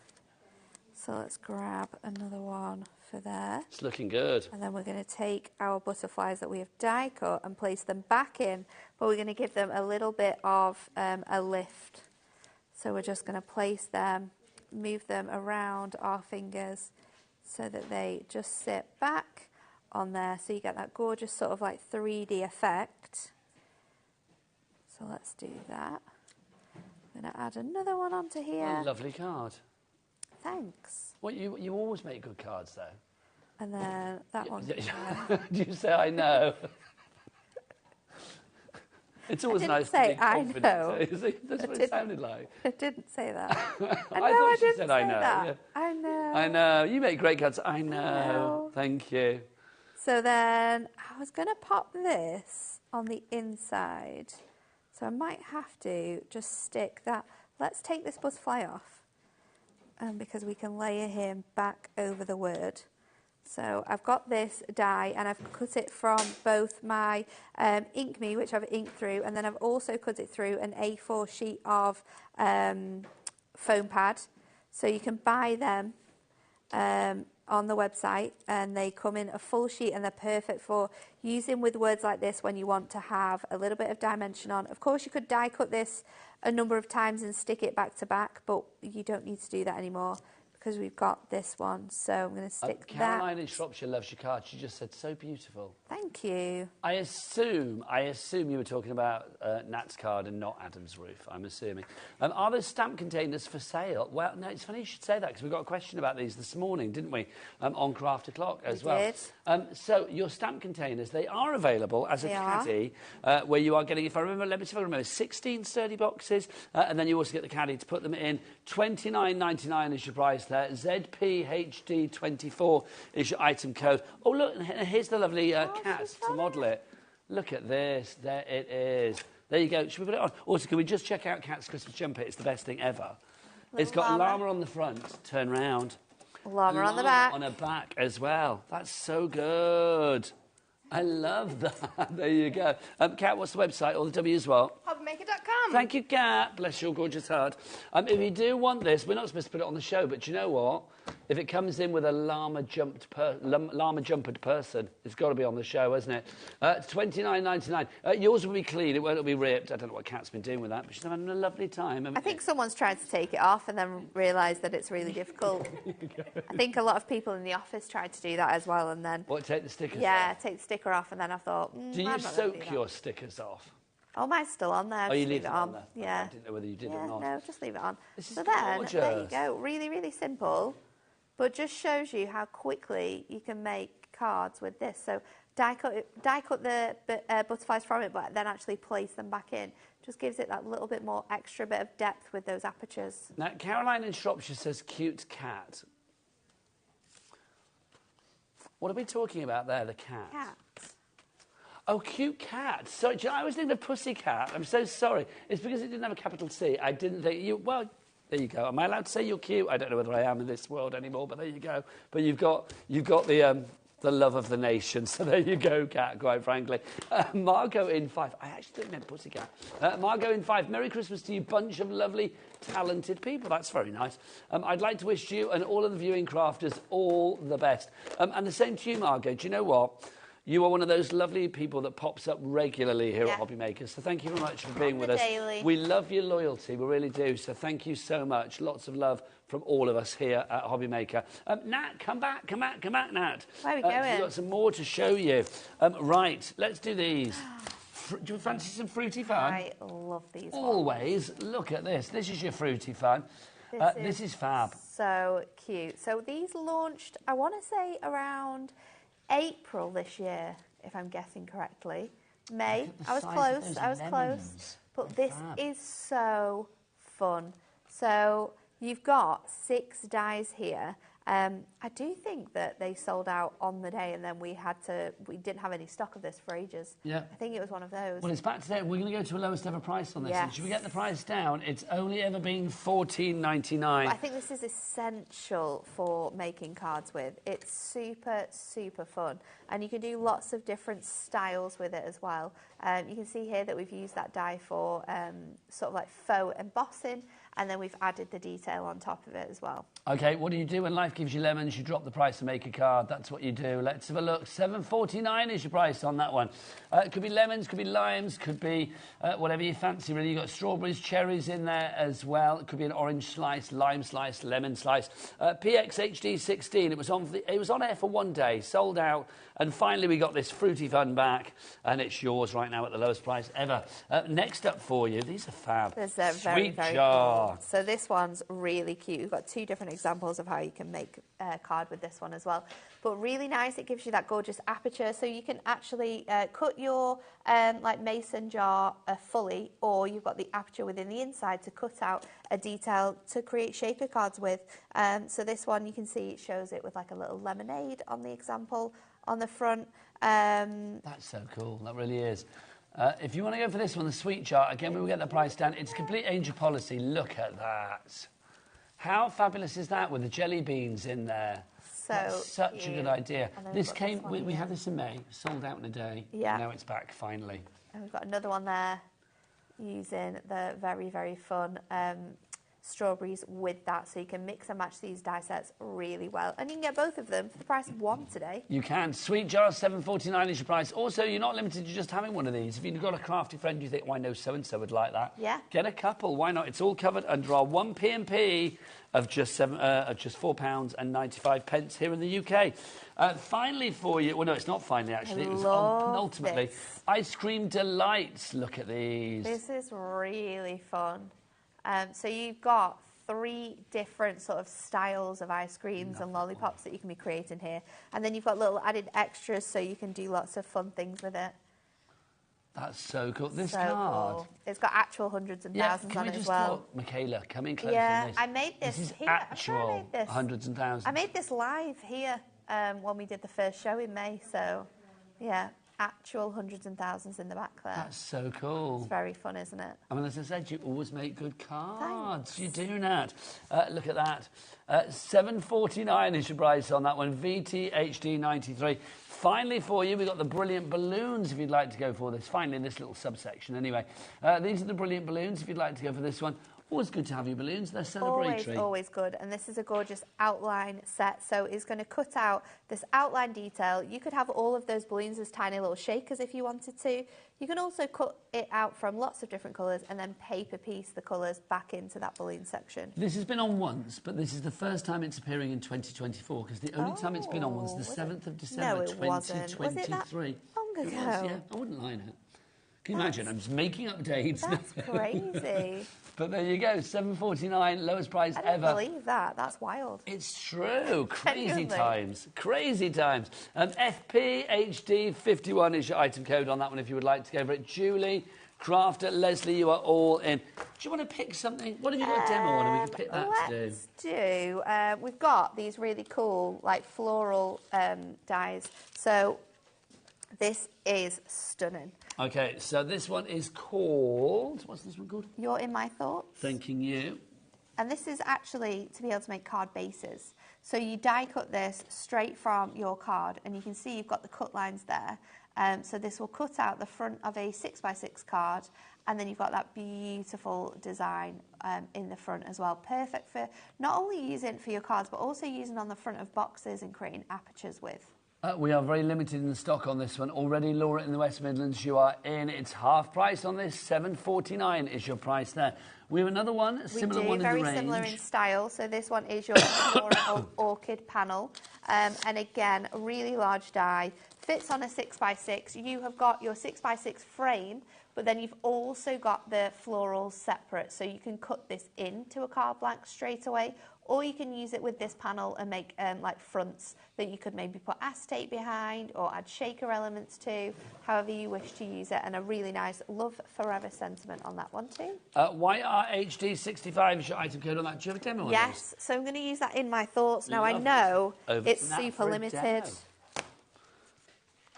So let's grab another one for there. It's looking good. And then we're going to take our butterflies that we have die cut and place them back in, but we're going to give them a little bit of a lift. So we're just going to place them, move them around our fingers so that they just sit back on there. So you get that gorgeous sort of like 3D effect. So let's do that. I'm going to add another one onto here. What a lovely card. Thanks. Well, you always make good cards, though. And then that one. Do you say I know? It's always nice to be confident. Know. That's what it sounded like. I didn't say that. I thought she said I know. Yeah. I know. I know. You make great cards. I know. Thank you. So then I was going to pop this on the inside. So I might have to just stick that. Let's take this butterfly off. Because we can layer him back over the word. So I've got this die, and I've cut it from both my Ink Me, which I've inked through, and then I've also cut it through an A4 sheet of foam pad. So you can buy them on the website, and they come in a full sheet, and they're perfect for using with words like this when you want to have a little bit of dimension on. Of course, you could die cut this a number of times and stick it back to back, but you don't need to do that anymore because we've got this one. So I'm going to stick Caroline that. in Shropshire loves your card. She just said, so beautiful. Thank you. I assume you were talking about Nat's card and not Adam's roof, I'm assuming. Are there stamp containers for sale? Well, no, it's funny you should say that, because we got a question about these this morning, didn't we, on Craft O'Clock as well. Did. So your stamp containers, they are available as a caddy, where you are getting, if I remember, let me see if I remember, 16 sturdy boxes, and then you also get the caddy to put them in. $29.99 is your price there. ZPHD24 is your item code. Oh, look, and here's the lovely cat to model it. Look at this. There it is. There you go. Should we put it on? Also, can we just check out Cat's Christmas jumper? It's the best thing ever. It's got llama on the front. Turn round. Llama on the back. On her back as well. That's so good. I love that. There you go. Kat, what's the website? Or the W as well? HobbyMaker.com. Thank you, Kat. Bless your gorgeous heart. If you do want this, we're not supposed to put it on the show, but you know what? If it comes in with a llama-jumpered person, it's got to be on the show, hasn't it? It's $29.99. Yours will be clean. It won't be ripped. I don't know what Kat's been doing with that, but she's having a lovely time. I think someone's tried to take it off and then realised that it's really difficult. I think a lot of people in the office tried to do that as well, and then... What, take the stickers off? Yeah, take the sticker off, and then I thought, do you soak your stickers off? Oh, mine's still on there. Oh, you leave it on there? Yeah. I didn't know whether you did or not. No, just leave it on. This is so then, gorgeous. there you go. Really, really simple, but just shows you how quickly you can make cards with this. So die cut the butterflies from it, but then actually place them back in. Just gives it that little bit more extra bit of depth with those apertures. Now, Caroline in Shropshire says cute cat. What are we talking about there, the cat? Cat. Oh, cute cat. Sorry, I was thinking of Pussycat. I'm so sorry. It's because it didn't have a capital C. I didn't think you... Well, there you go. Am I allowed to say you're cute? I don't know whether I am in this world anymore, but there you go. But you've got the love of the nation. So there you go, Cat, quite frankly. Margot in 5. I actually didn't mean Pussycat. Margot in 5. Merry Christmas to you, bunch of lovely, talented people. That's very nice. I'd like to wish you and all of the viewing crafters all the best. And the same to you, Margot. Do you know what? You are one of those lovely people that pops up regularly here at HobbyMaker. So thank you very much for being with us. We love your loyalty, we really do. So thank you so much. Lots of love from all of us here at HobbyMaker. Nat, come back, Nat. Where are we going? We've got some more to show you. Right, let's do these. Do you fancy some fruity fun? I love these Always. ones. Look at this. This is your fruity fun. This is fab. So cute. So these launched, I want to say, around April this year, if I'm guessing correctly. May. I was close. But this is so fun. So you've got 6 dies here. I do think that they sold out on the day, and then we didn't have any stock of this for ages. Yeah. I think it was one of those. Well, it's back today. We're going to go to a lowest ever price on this. Yes. And should we get the price down? It's only ever been $14.99. I think this is essential for making cards with. It's super, super fun. And you can do lots of different styles with it as well. You can see here that we've used that die for sort of like faux embossing, and then we've added the detail on top of it as well. OK, what do you do when life gives you lemons? You drop the price to make a card. That's what you do. Let's have a look. $7.49 is your price on that one. It could be lemons, could be limes, could be whatever you fancy, really. You've got strawberries, cherries in there as well. It could be an orange slice, lime slice, lemon slice. PXHD16, it was on air for one day, sold out. And finally, we got this fruity fun back, and it's yours right now at the lowest price ever. Next up for you, these are fab. There's a very, very cool. So this one's really cute. We've got 2 different examples of how you can make a card with this one as well. But really nice. It gives you that gorgeous aperture, so you can actually cut your like mason jar fully, or you've got the aperture within the inside to cut out a detail to create shaker cards with. So this one, you can see it shows it with like a little lemonade on the example on the front. That's so cool. That really is. If you want to go for this one, the sweet jar, again, we will get the price down. It's complete angel policy. Look at that. How fabulous is that with the jelly beans in there? That's such a good idea. This came, we had this in May, sold out in a day. Yeah. Now it's back, finally. And we've got another one there using the very, very fun strawberries with that, so you can mix and match these die sets really well. And you can get both of them for the price of one today. You can. Sweet jar, $7.49 is your price. Also, you're not limited to just having one of these. If you've got a crafty friend you think, oh, I know so-and-so would like that, yeah, get a couple. Why not? It's all covered under our 1 P&P of just £4.95 here in the UK. Finally for you, well, no, it's not finally, actually. It was ultimately. Ice Cream Delights. Look at these. This is really fun. So you've got 3 different sort of styles of ice creams and lollipops that you can be creating here. And then you've got little added extras so you can do lots of fun things with it. That's so cool. This so card. Cool. It's got actual hundreds and thousands on it as well. Talk? Michaela, come in close yeah, on this. I made this, this is here. Actual hundreds and thousands. I made this live here when we did the first show in May. So, yeah, actual hundreds and thousands in the back there. That's so cool. It's very fun, isn't it? I mean, as I said, you always make good cards. Thanks. You do that. Look at that. $7.49 is your price on that one. VTHD 93. Finally for you, we've got the brilliant balloons if you'd like to go for this. Finally, in this little subsection anyway. These are the brilliant balloons if you'd like to go for this one. Always good to have your balloons. They're celebratory. Always good. And this is a gorgeous outline set. So it's going to cut out this outline detail. You could have all of those balloons as tiny little shakers if you wanted to. You can also cut it out from lots of different colours and then paper piece the colours back into that balloon section. This has been on once, but this is the first time it's appearing in 2024 because the only time it's been on was the 7th of December 2023. Was it that long ago? It was, yeah. I wouldn't lie now. Can you imagine? I'm just making up dates. That's crazy. But there you go, $7.49, lowest price ever. I don't believe that. That's wild. It's true. Crazy times. Crazy times. FPHD 51 is your item code on that one if you would like to go for it. Julie, Crafter, Leslie, you are all in. Do you want to pick something? What have you got a demo on and we can pick that to do? Let's do. We've got these really cool, like, floral dies. So this is stunning. Okay, so this one is called... What's this one called? You're in My Thoughts. Thanking you. And this is actually to be able to make card bases. So you die cut this straight from your card, and you can see you've got the cut lines there. So this will cut out the front of a 6x6 card, and then you've got that beautiful design in the front as well. Perfect for not only using for your cards, but also using on the front of boxes and creating apertures with. We are very limited in the stock on this one. Already, Laura, in the West Midlands, you are in. It's half price on this. $7.49 is your price there. We have another one, a similar one in the range. Very similar in style. So this one is your Floral Orchid panel. And again, a really large die. Fits on a 6x6. You have got your 6x6 frame, but then you've also got the florals separate. So you can cut this into a card blank straight away, or you can use it with this panel and make like fronts that you could maybe put acetate behind or add shaker elements to, however you wish to use it. And a really nice Love Forever sentiment on that one too. YRHD65 is your item code on that. Do you have a demo on Yes, so I'm going to use that in My Thoughts. Now I know it's super limited.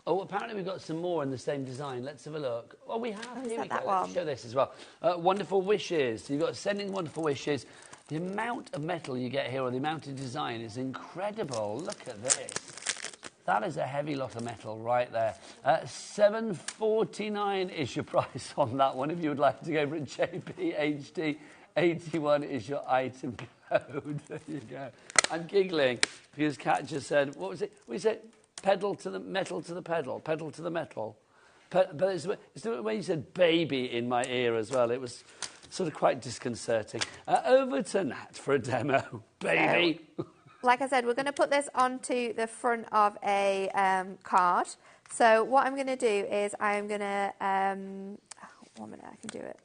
Oh, apparently we've got some more in the same design. Let's have a look. Oh, we have. Here we go. That Let's show this as well. Wonderful Wishes. So you've got Sending Wonderful Wishes. The amount of metal you get here, or the amount of design, is incredible. Look at this. That is a heavy lot of metal right there. $7.49 is your price on that one. If you would like to go for it, JPHD 81 is your item code. There you go. I'm giggling because Kat just said, what was it? We said pedal to the metal to the pedal, pedal to the metal. But it's the way you said baby in my ear as well. It was sort of quite disconcerting. Over to Nat for a demo, baby. Like I said, we're going to put this onto the front of a card. So what I'm going to do is I'm going to... 1 minute, I can do it.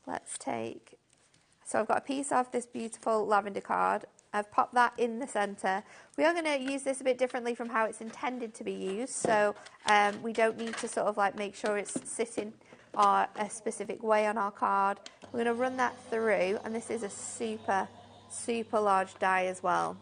Let's take... So I've got a piece of this beautiful lavender card. I've popped that in the centre. We are going to use this a bit differently from how it's intended to be used. So we don't need to sort of like make sure it's sitting a specific way on our card. We're going to run that through, and this is a super, super large die as well.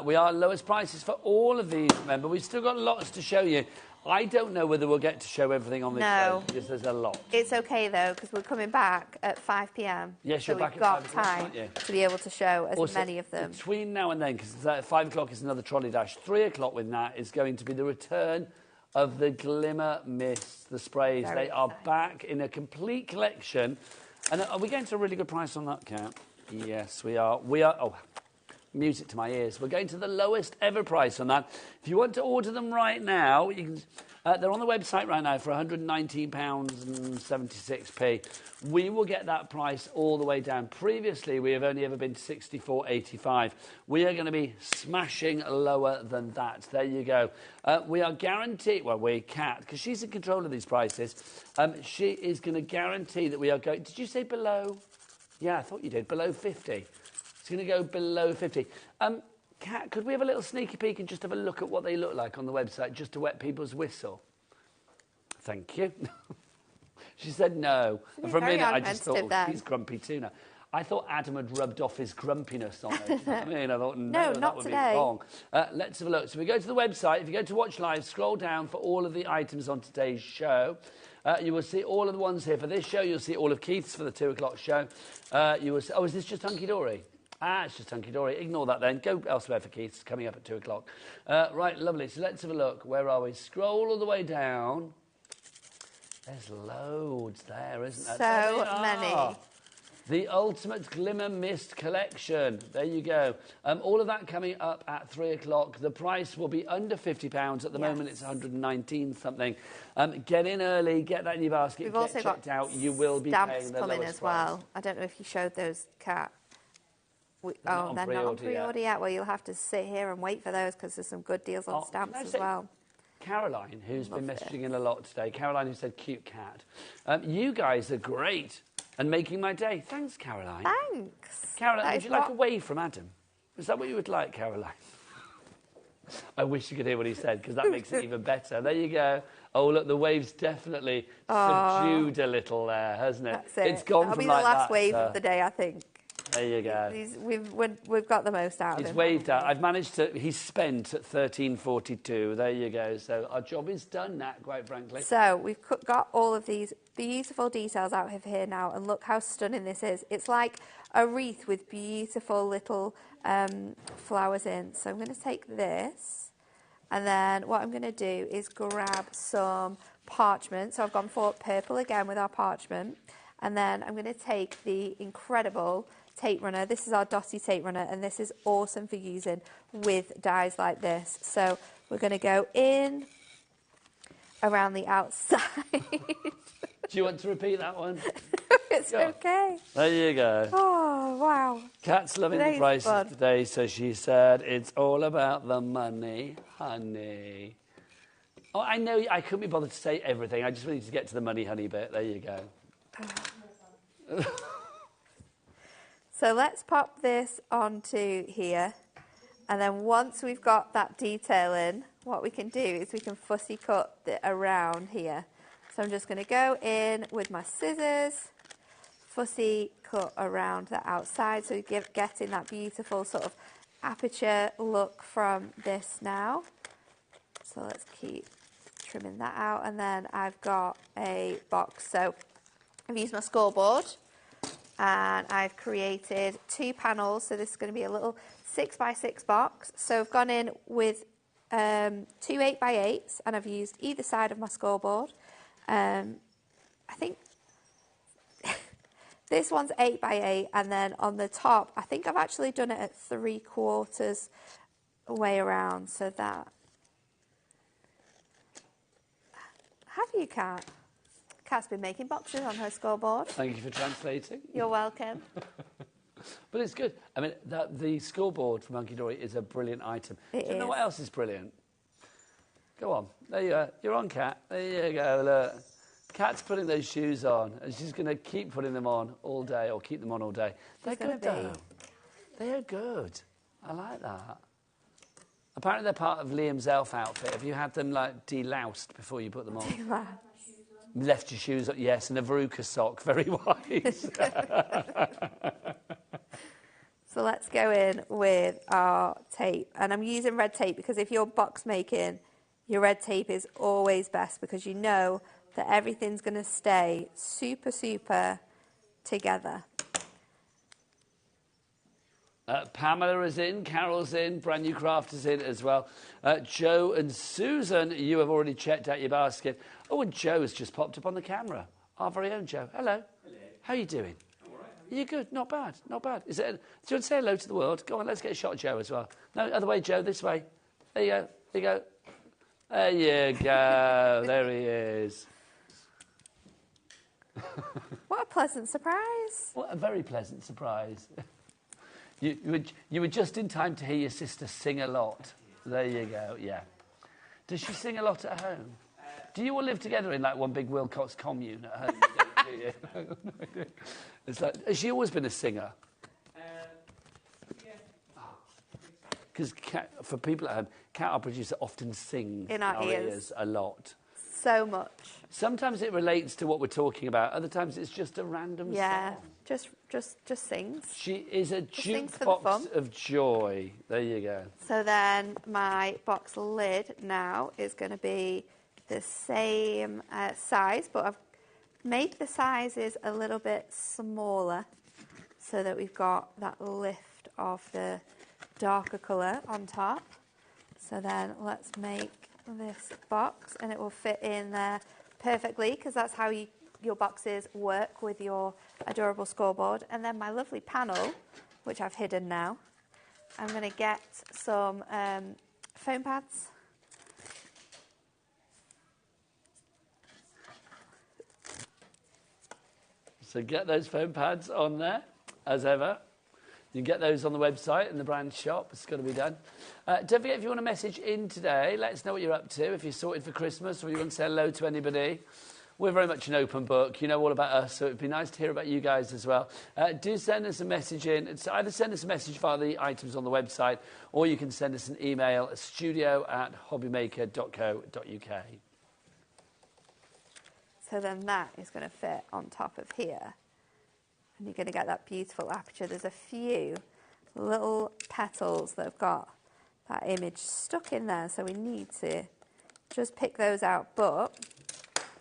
We are lowest prices for all of these, remember. We've still got lots to show you. I don't know whether we'll get to show everything on this show, because there's a lot. It's okay, though, because we're coming back at 5 p.m. Yes, you're back at 5 o'clock, aren't you? So we've got time to be able to show as many of them. Between now and then, because 5 o'clock is another trolley dash, 3 o'clock with Nat is going to be the return of the Glimmer Mist, the sprays. They are back in a complete collection. And are we going to a really good price on that, Cat? Yes, we are. We are. Oh, music to my ears. We're going to the lowest ever price on that. If you want to order them right now, you can, they're on the website right now for £119.76. We will get that price all the way down. Previously, we have only ever been £64.85. We are going to be smashing lower than that. There you go. We are guaranteed, well, we Cat, because she's in control of these prices, she is going to guarantee that we are going, did you say below? Yeah, I thought you did, below 50. It's going to go below 50. Kat, could we have a little sneaky peek and just have a look at what they look like on the website, just to wet people's whistle? Thank you. She said no. And for a minute, I just thought, oh, she's grumpy too now. I thought Adam had rubbed off his grumpiness on it. I mean, I thought, no, that would be wrong. Let's have a look. So we go to the website. If you go to Watch Live, scroll down for all of the items on today's show. You will see all of the ones here for this show. You'll see all of Keith's for the 2 o'clock show. You will see, oh, is this just Hunky Dory? Ah, it's just Hunky Dory. Ignore that then. Go elsewhere for Keith's, coming up at 2 o'clock. Right, lovely. So let's have a look. Where are we? Scroll all the way down. There's loads there, isn't there? So many. The Ultimate Glimmer Mist Collection. There you go. All of that coming up at 3 o'clock. The price will be under £50. At the moment, it's 119 something. Get in early, get that in your basket, We've also got out. You will be paying the coming lowest as well. price. I don't know if you showed those, Kat. They're not on pre-order yet. Well, you'll have to sit here and wait for those because there's some good deals on stamps as well. Caroline, who's been messaging in a lot today. Caroline, who said, cute cat. You guys are great and making my day. Thanks, Caroline. Thanks. Caroline, would you like a wave from Adam? Is that what you would like, Caroline? I wish you could hear what he said, because that makes it even better. There you go. Oh, look, the wave's definitely subdued a little there, hasn't it? That's it. It's gone That'll from be like the last that, wave of the day, I think. There you go. We've got the most out of him. He's waved out. I've managed to... He's spent at 13:42. There you go. So our job is done, Nat, quite frankly. So we've got all of these beautiful details out of here now, and look how stunning this is. It's like a wreath with beautiful little flowers in. So I'm going to take this, and then what I'm going to do is grab some parchment. So I've gone for purple again with our parchment, and then I'm going to take the incredible tape runner. This is our dotty tape runner, and this is awesome for using with dies like this. So we're going to go in around the outside. Do you want to repeat that one? It's okay. There you go. Oh, wow. Kat's loving the prices today, so she said, it's all about the money, honey. Oh, I know, I couldn't be bothered to say everything. I just wanted to get to the money, honey bit. There you go. So let's pop this onto here, and then once we've got that detail in, what we can do is we can fussy cut it around here. So I'm just going to go in with my scissors, fussy cut around the outside, so you're getting that beautiful sort of aperture look from this now. So let's keep trimming that out, and then I've got a box. So I've used my scoreboard, and I've created 2 panels. So this is going to be a little 6x6 box. So I've gone in with 2 8x8s, and I've used either side of my scoreboard. I think this one's 8x8, and then on the top, I think I've actually done it at 3/4 way around, so that. Have you, Kat? Kat's been making boxes on her scoreboard. Thank you for translating. You're welcome. But it's good. I mean, the scoreboard from Hunky Dory is a brilliant item. Do you know what else is brilliant? Go on. There you are. You're on, Kat. There you go. Look. Kat's putting those shoes on, and she's going to keep putting them on all day, or keep them on all day. They're good, though. They are good. I like that. Apparently, they're part of Liam's elf outfit. Have you had them, like, deloused before you put them on? Left your shoes on, yes, and a Veruca sock. Very wise. So let's go in with our tape. And I'm using red tape because if you're box making, your red tape is always best, because you know that everything's going to stay super, super together. Pamela is in, Carol's in, Brand New Craft is in as well. Joe and Susan, you have already checked out your basket. Oh, and Joe has just popped up on the camera. Our very own Joe. Hello. Hello. How are you doing? All right. You good? Not bad, not bad. Do you want to say hello to the world? Go on, let's get a shot of Joe as well. No, other way, Joe, this way. There you go, there you go. There you go, there he is. What a pleasant surprise. What a very pleasant surprise. You were just in time to hear your sister sing a lot. There you go, yeah. Does she sing a lot at home? Do you all live together in like one big Wilcox commune at home? It's like, has she always been a singer? Because for people at home, our producer often sings in our ears a lot. So much. Sometimes it relates to what we're talking about. Other times it's just a random song. Just sings. She is a jukebox of joy. There you go. So then my box lid now is going to be the same size, but I've made the sizes a little bit smaller so that we've got that lift of the darker colour on top. So then let's make this box, and it will fit in there perfectly because that's how your boxes work with your adorable scoreboard. And then my lovely panel, which I've hidden now, I'm going to get some foam pads. So get those foam pads on there, as ever. You can get those on the website in the brand shop. It's got to be done. Don't forget, if you want to message in today, let us know what you're up to. If you're sorted for Christmas or you want to say hello to anybody, we're very much an open book. You know all about us, so it'd be nice to hear about you guys as well. Do send us a message in. It's either send us a message via the items on the website, or you can send us an email at studio@hobbymaker.co.uk. So then that is going to fit on top of here. And you're going to get that beautiful aperture. There's a few little petals that have got that image stuck in there, so we need to just pick those out, but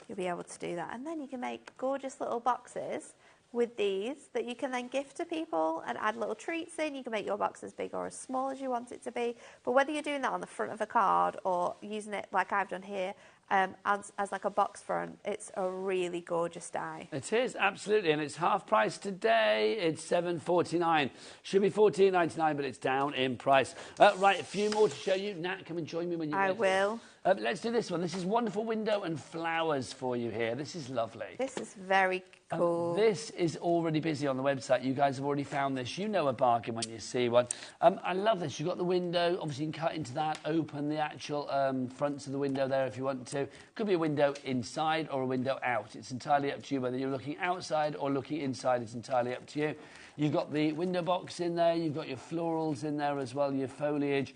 you'll be able to do that. And then you can make gorgeous little boxes with these that you can then gift to people and add little treats in. You can make your box as big or as small as you want it to be. But whether you're doing that on the front of a card or using it like I've done here, as like a box front, it's a really gorgeous die. It is, absolutely, and it's half price today. It's $7.49. Should be $14.99, but it's down in price. Right, a few more to show you. Nat, come and join me when you're ready. I will. Let's do this one. This is wonderful window and flowers for you here. This is lovely. This is very cool. This is already busy on the website. You guys have already found this. You know a bargain when you see one. I love this. You've got the window. Obviously, you can cut into that, open the actual fronts of the window there if you want to. Could be a window inside or a window out. It's entirely up to you whether you're looking outside or looking inside. It's entirely up to you. You've got the window box in there. You've got your florals in there as well, your foliage.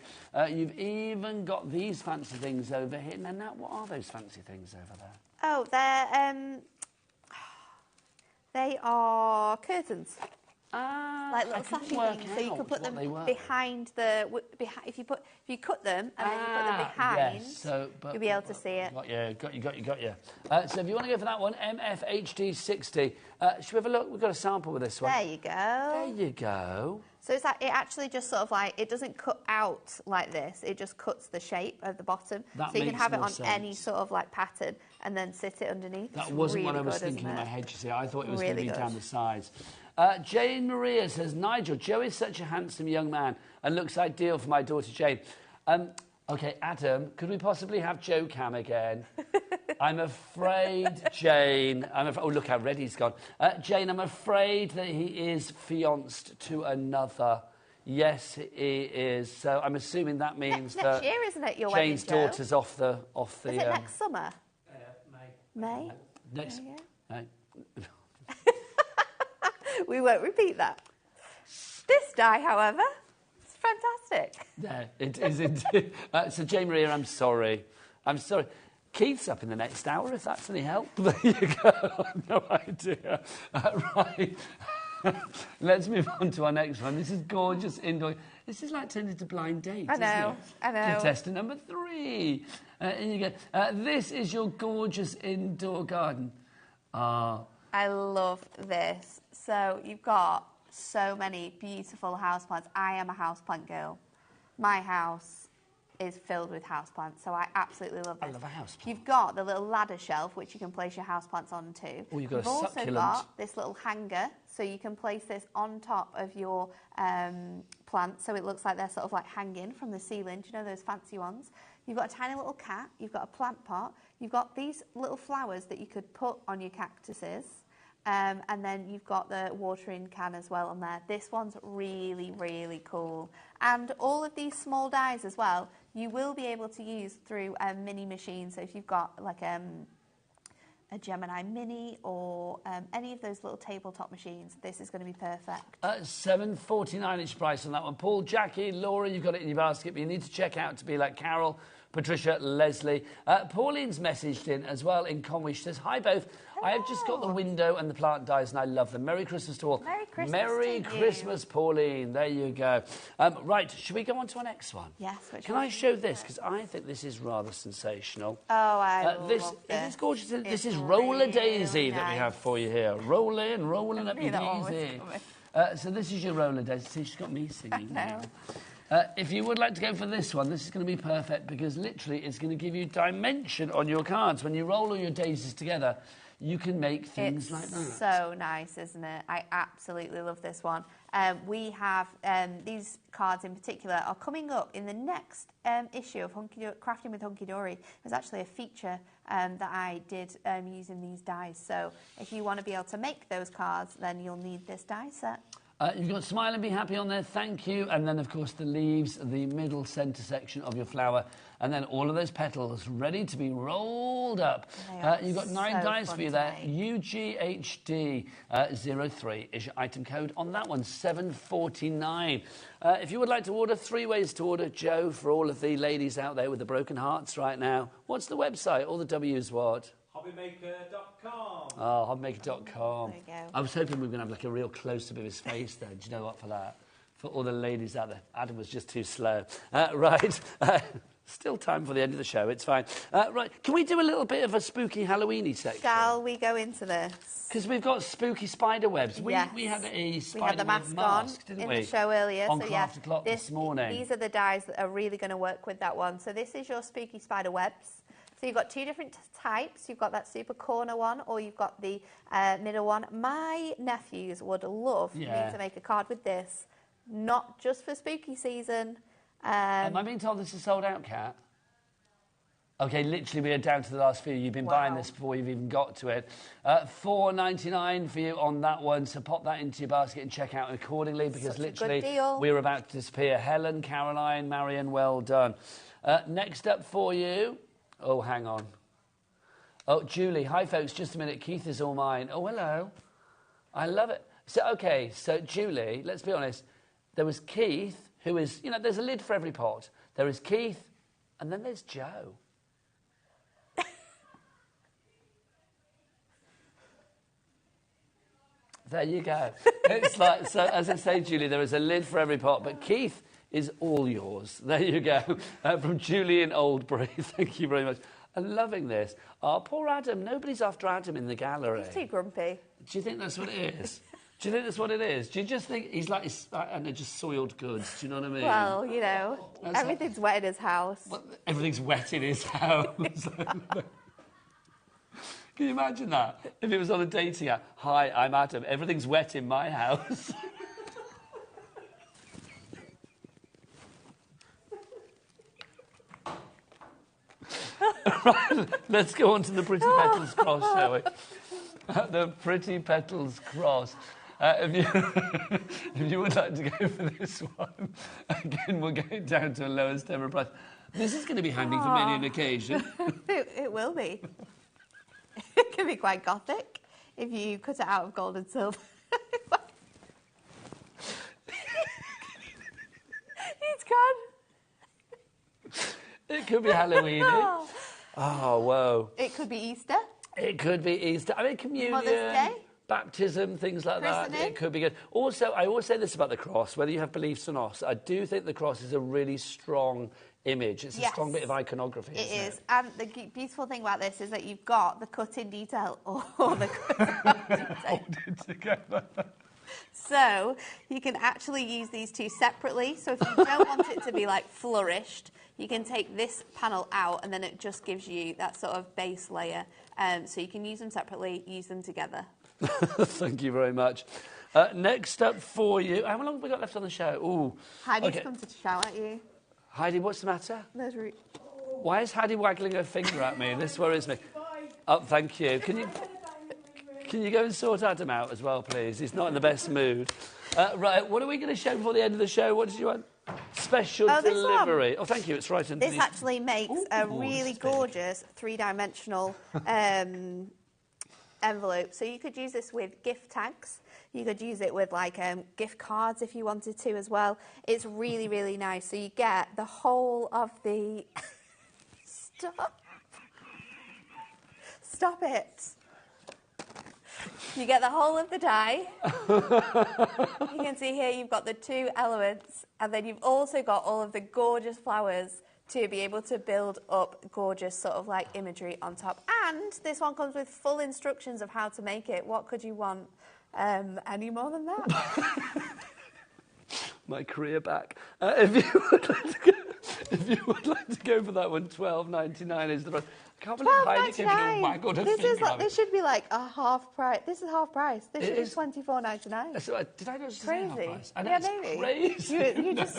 You've even got these fancy things over here. Now, Nat, what are those fancy things over there? Oh, they are curtains. Like little sassy things, so you can put them behind the. If you cut them and then you put them behind, yes, you'll be able to see it. Got you. So if you want to go for that one, MFHD60. Should we have a look? We've got a sample with this one. There you go. There you go. So it's like, it actually just sort of like, it doesn't cut out like this. It just cuts the shape of the bottom. That so you can have it on sense. any sort of like pattern and then sit it underneath. That it's wasn't really what I was good, thinking in my head, you see. I thought it was really going to be good. down the sides. Jane Maria says, Nigel, Joe is such a handsome young man and looks ideal for my daughter Jane. OK, Adam, could we possibly have Joe Cam again? I'm afraid, Jane... oh, look how red he's gone. Jane, I'm afraid that he is fianced to another. Yes, he is. So I'm assuming that means that... Next year, isn't it, your Jane's wedding, Joe? daughter's off the... Is it next summer? May. Next... No. We won't repeat that. This die, however, is fantastic. Yeah, it is indeed. So, Jane Maria, I'm sorry. Keith's up in the next hour, if that's any help. There you go. No idea. Right. Let's move on to our next one. This is gorgeous indoor. This is like turning into blind dates, I know. Contestant number 3. And you go. This is your gorgeous indoor garden. I love this. So you've got so many beautiful houseplants. I am a houseplant girl. My house is filled with houseplants, so I absolutely love this. I love a houseplant. You've got the little ladder shelf, which you can place your houseplants onto. Oh, you've got You've a also succulent. got this little hanger, so you can place this on top of your plants, so it looks like they're sort of like hanging from the ceiling. Do you know those fancy ones? You've got a tiny little cat, you've got a plant pot, you've got these little flowers that you could put on your cactuses. And then you've got the watering can as well on there. This one's really, really cool. And all of these small dies as well, you will be able to use through a mini machine. So if you've got like a Gemini Mini or any of those little tabletop machines, this is going to be perfect. $7.49 each price on that one. Paul, Jackie, Laura, you've got it in your basket, but you need to check out to be like Carol, Patricia, Leslie. Pauline's messaged in as well in Conway. She says, hi both. I have just got the window and the plant dies and I love them. Merry Christmas to all. Merry Christmas Merry to Christmas, Pauline. There you go. Right, should we go on to our next one? Yes. Can I show this? Because I think this is rather sensational. Oh, I love this. this. Isn't this gorgeous? This is really Roller Daisy that we nice. have for you here. Roll in, rolling up your that one was daisy. coming. So this is your Roller Daisy. See, she's got me singing know. now. If you would like to go for this one, this is going to be perfect because literally it's going to give you dimension on your cards. When you roll all your daisies together, you can make things like that. It's so nice, isn't it? I absolutely love this one. We have these cards in particular are coming up in the next issue of Crafting with Hunky Dory. There's actually a feature that I did using these dies. So if you want to be able to make those cards, then you'll need this die set. You've got Smile and Be Happy on there, thank you. And then, of course, the leaves, the middle centre section of your flower. And then all of those petals ready to be rolled up. You've got 9 dies for you there. UGHD 03 is your item code on that one, $7.49. If you would like to order, 3 ways to order, Joe, for all of the ladies out there with the broken hearts right now. What's the website? All the W's what? HobbyMaker.com. Oh, HobbyMaker.com. There you go. I was hoping we were going to have like a real close-up of his face there. Do you know what, for that? For all the ladies out there. Adam was just too slow. Right. Still time for the end of the show. It's fine. Right. Can we do a little bit of a spooky Halloween-y section? Shall we go into this? Because we've got spooky spider webs. Yes. We had a spider We had the web mask didn't in we? the show earlier. On so Craft O'Clock this morning. These are the dies that are really going to work with that one. So this is your spooky spider webs. So you've got 2 different types. You've got that super corner one, or you've got the middle one. My nephews would love me to make a card with this, not just for spooky season. Am I being told this is sold out, Kat? Okay, literally we are down to the last few. You've been buying this before you've even got to it. $4.99 for you on that one, so pop that into your basket and check out accordingly because Such a good literally deal. we're about to disappear. Helen, Caroline, Marion, well done. Next up for you... Oh, hang on. Oh, Julie. Hi, folks. Just a minute. Keith is all mine. Oh, hello. I love it. So, okay. So, Julie, let's be honest. There was Keith, who is, you know, there's a lid for every pot. There is Keith, and then there's Joe. There you go. It's like, so, as I say, Julie, there is a lid for every pot, but Keith is all yours. There you go. From Julie in Oldbury. Thank you very much. I'm loving this. Oh, poor Adam. Nobody's after Adam in the gallery. He's too grumpy. Do you think that's what it is? Do you think that's what it is? Do you just think he's like, I don't know, just soiled goods? Do you know what I mean? Well, you know, everything's wet in his house. Well, everything's wet in his house. Can you imagine that? If it was on a dating app. Hi, I'm Adam. Everything's wet in my house. Right, let's go on to the Pretty Petals Cross, shall we? The Pretty Petals Cross. If you would like to go for this one, again, we'll get it down to a lowest ever price. This is going to be handy for many an occasion. It will be. It can be quite gothic if you cut it out of gold and silver. It's gone. It could be Halloween. Oh, whoa. It could be Easter. It could be Easter. I mean, communion, Mother's Day. baptism, things like that. Christening. It could be good. Also, I always say this about the cross, whether you have beliefs or not, I do think the cross is a really strong image. It's a strong bit of iconography, It isn't is. And the beautiful thing about this is that you've got the cut-in detail or the cut-out detail. Hold it together. So you can actually use these two separately. So if you don't want it to be like flourished, you can take this panel out and then it just gives you that sort of base layer. So you can use them separately, use them together. Thank you very much. Next up for you, how long have we got left on the show? Ooh. Heidi's come to shout at you. Heidi, what's the matter? There's Why is Heidi waggling her finger at me? This worries me. Oh, thank you. Can you go and sort Adam out as well, please? He's not in the best mood. Right, what are we going to show before the end of the show? What did you want? Special delivery. Oh, thank you. It's right underneath. This actually makes a really gorgeous three-dimensional envelope. So you could use this with gift tags. You could use it with like gift cards if you wanted to as well. It's really, really nice. So you get the whole of the... Stop it. You get the whole of the die. You can see here you've got the two elements, and then you've also got all of the gorgeous flowers to be able to build up gorgeous sort of like imagery on top. And this one comes with full instructions of how to make it. What could you want any more than that? My career back. If you would like to go for that one, $12.99 is the price. I can't believe Heidi gave me a waggled finger. This should be like a half price. This is half price. This should be $24.99. So, did I not just crazy. say half price? I know, yeah, it's maybe. crazy. Who knows?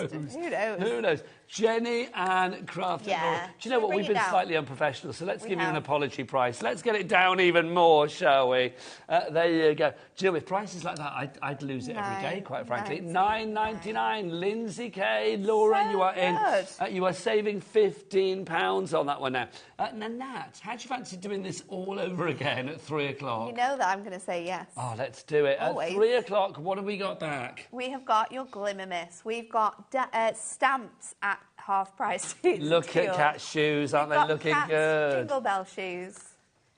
Who knows? Jenny and Craft. Yeah. Do you know what? We've been down. slightly unprofessional, so let's give you an apology price. Let's get it down even more, shall we? There you go. Do you know, with prices like that, I'd lose it every day, quite frankly. $9.99. Lindsay K, Laura, So you are good. in. You are saving £15 on that one now. Nanette, how do you fancy doing this all over again at 3 o'clock? You know that I'm going to say yes. Oh, let's do it. Always. At 3 o'clock, what have we got back? We have got your Glimmer Miss. We've got stamps at half price. Look at Kat's shoes, aren't they looking Kat's good? Jingle Bell shoes.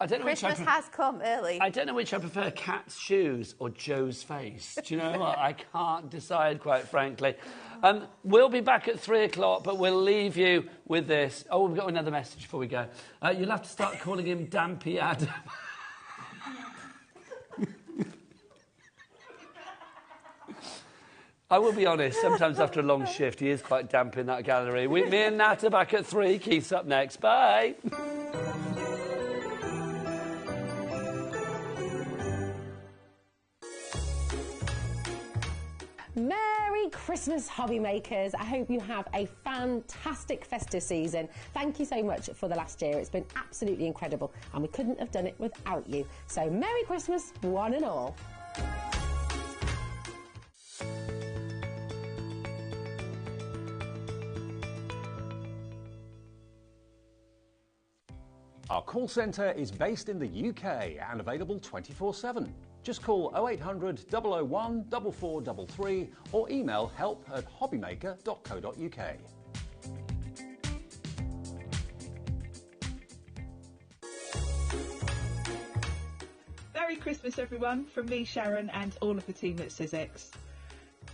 I don't know Christmas has come early. I don't know which I prefer, Kat's shoes or Joe's face. Do you know what? I can't decide, quite frankly. We'll be back at 3 o'clock, but we'll leave you with this. Oh, we've got another message before we go. You'll have to start calling him Dampy Adam. I will be honest, sometimes after a long shift, he is quite damp in that gallery. Me and Nat are back at 3. Keith's up next. Bye. Merry Christmas, hobby makers. I hope you have a fantastic festive season. Thank you so much for the last year. It's been absolutely incredible and we couldn't have done it without you. So Merry Christmas, one and all. Our call centre is based in the UK and available 24/7. Just call 0800 001 4433 or email help@hobbymaker.co.uk. Merry Christmas everyone from me, Sharon, and all of the team at Sizzix.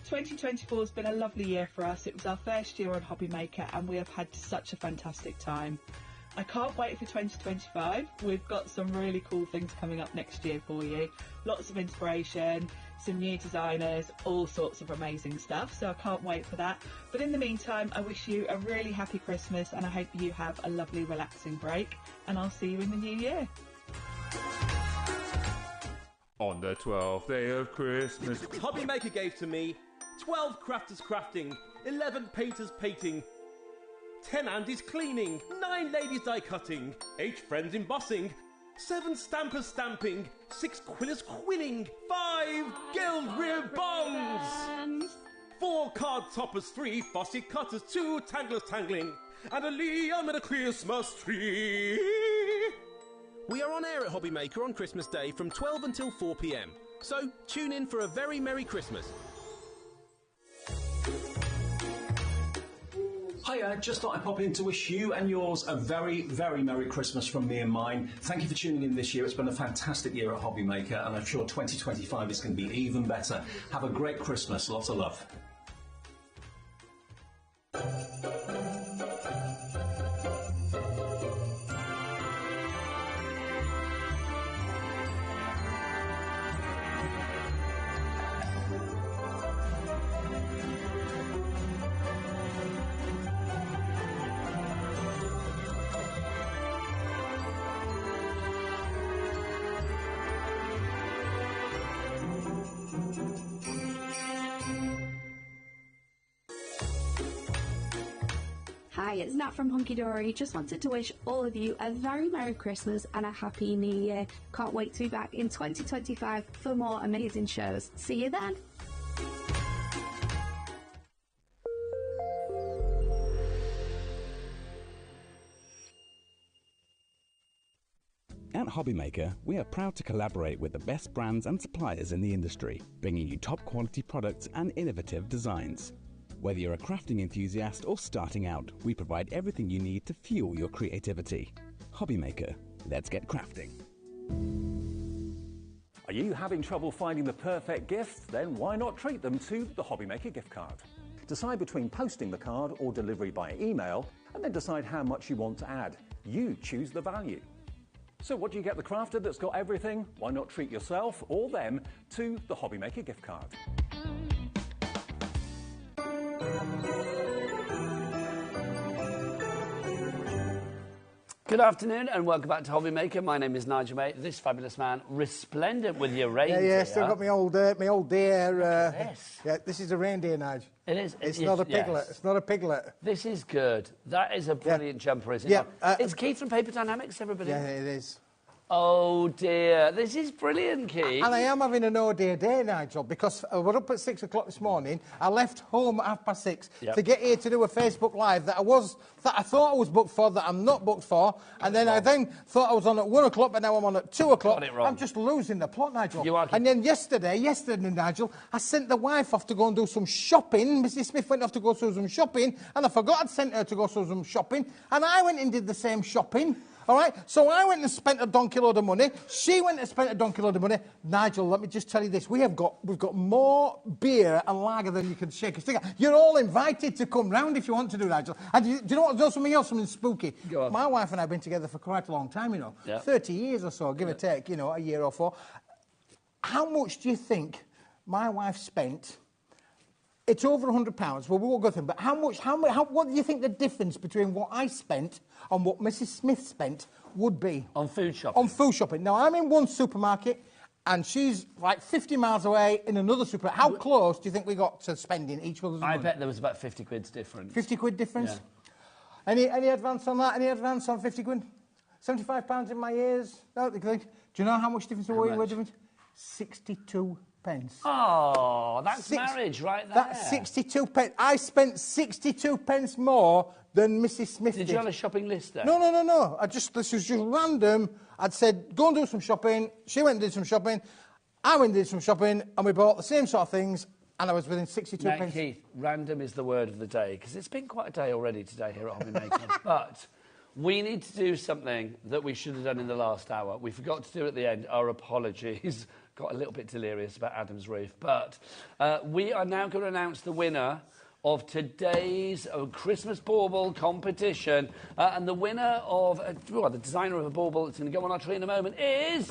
2024 has been a lovely year for us. It was our first year on HobbyMaker and we have had such a fantastic time. I can't wait for 2025. We've got some really cool things coming up next year for you. Lots of inspiration, some new designers, all sorts of amazing stuff. So I can't wait for that. But in the meantime, I wish you a really happy Christmas and I hope you have a lovely relaxing break. And I'll see you in the new year. On the 12th day of Christmas, HobbyMaker gave to me 12 crafters crafting, 11 painters painting, 10 Andys cleaning, 9 ladies die cutting, 8 friends embossing, 7 stampers stamping, 6 quillers quilling, 5 guild ribbons, 4 card toppers, 3 fussy cutters, 2 tanglers tangling, and a Liam and a Christmas tree. We are on air at HobbyMaker on Christmas Day from 12 until 4 p.m. So tune in for a very Merry Christmas. Hiya, just thought I'd pop in to wish you and yours a very, very Merry Christmas from me and mine. Thank you for tuning in this year. It's been a fantastic year at HobbyMaker and I'm sure 2025 is going to be even better. Have a great Christmas. Lots of love. it's Nat from Hunky Dory. Just wanted to wish all of you a very Merry Christmas and a Happy New Year. Can't wait to be back in 2025 for more amazing shows. See you then. At HobbyMaker, we are proud to collaborate with the best brands and suppliers in the industry, bringing you top quality products and innovative designs. Whether you're a crafting enthusiast or starting out, we provide everything you need to fuel your creativity. HobbyMaker, let's get crafting. Are you having trouble finding the perfect gift? Then why not treat them to the HobbyMaker gift card? Decide between posting the card or delivery by email, and then decide how much you want to add. You choose the value. So what do you get the crafter that's got everything? Why not treat yourself or them to the HobbyMaker gift card? Good afternoon and welcome back to HobbyMaker. My name is Nigel, mate. This fabulous man, resplendent with your reindeer. Yeah, still got my old deer. This. Yeah, this is a reindeer, Nigel. It is. It's not a piglet. Yes. It's not a piglet. This is good. That is a brilliant jumper, isn't it? Yeah. It's Keith from Paper Dynamics, everybody. Yeah, it is. Oh dear, this is brilliant, Keith. And I am having a no-day day, Nigel, because we're up at 6 o'clock this morning. I left home at 6:30 to get here to do a Facebook Live that I thought I was booked for, that I'm not booked for, and then I thought I was on at 1 o'clock, but now I'm on at 2 o'clock. Got it wrong. I'm just losing the plot, Nigel. You are. And then yesterday, Nigel, I sent the wife off to go and do some shopping. Mrs. Smith went off to go do some shopping, and I forgot I'd sent her to go do some shopping, and I went and did the same shopping. All right, so I went and spent a donkey load of money. She went and spent a donkey load of money. Nigel, let me just tell you this: we've got more beer and lager than you can shake a stick at. You're all invited to come round if you want to do, Nigel. And do you know what? There's something else, something spooky. Go on. My wife and I have been together for quite a long time, 30 years or so, give or take, a year or four. How much do you think my wife spent? It's over £100. Well, we won't go through, but what do you think the difference between what I spent and what Mrs. Smith spent would be? On food shopping. On food shopping. Now, I'm in one supermarket, and she's like 50 miles away in another supermarket. How close do you think we got to spending each other's money? I bet there was about 50 quid's difference. 50 quid difference? Yeah. Any advance on that? Any advance on 50 quid? £75 in my ears? No, do you know how much difference there was? 62 pence. Oh, that's marriage right there. That's 62 pence. I spent 62 pence more than Mrs. Smith did. Did you have a shopping list there? No. This was just random. I'd said, go and do some shopping. She went and did some shopping. I went and did some shopping, and we bought the same sort of things, and I was within 62 pence. Keith, random is the word of the day, because it's been quite a day already today here at HobbyMaker. But we need to do something that we should have done in the last hour. We forgot to do it at the end. Our apologies. Got a little bit delirious about Adam's roof. But we are now going to announce the winner of today's Christmas bauble competition. And the winner of, the designer of a bauble that's going to go on our tree in a moment is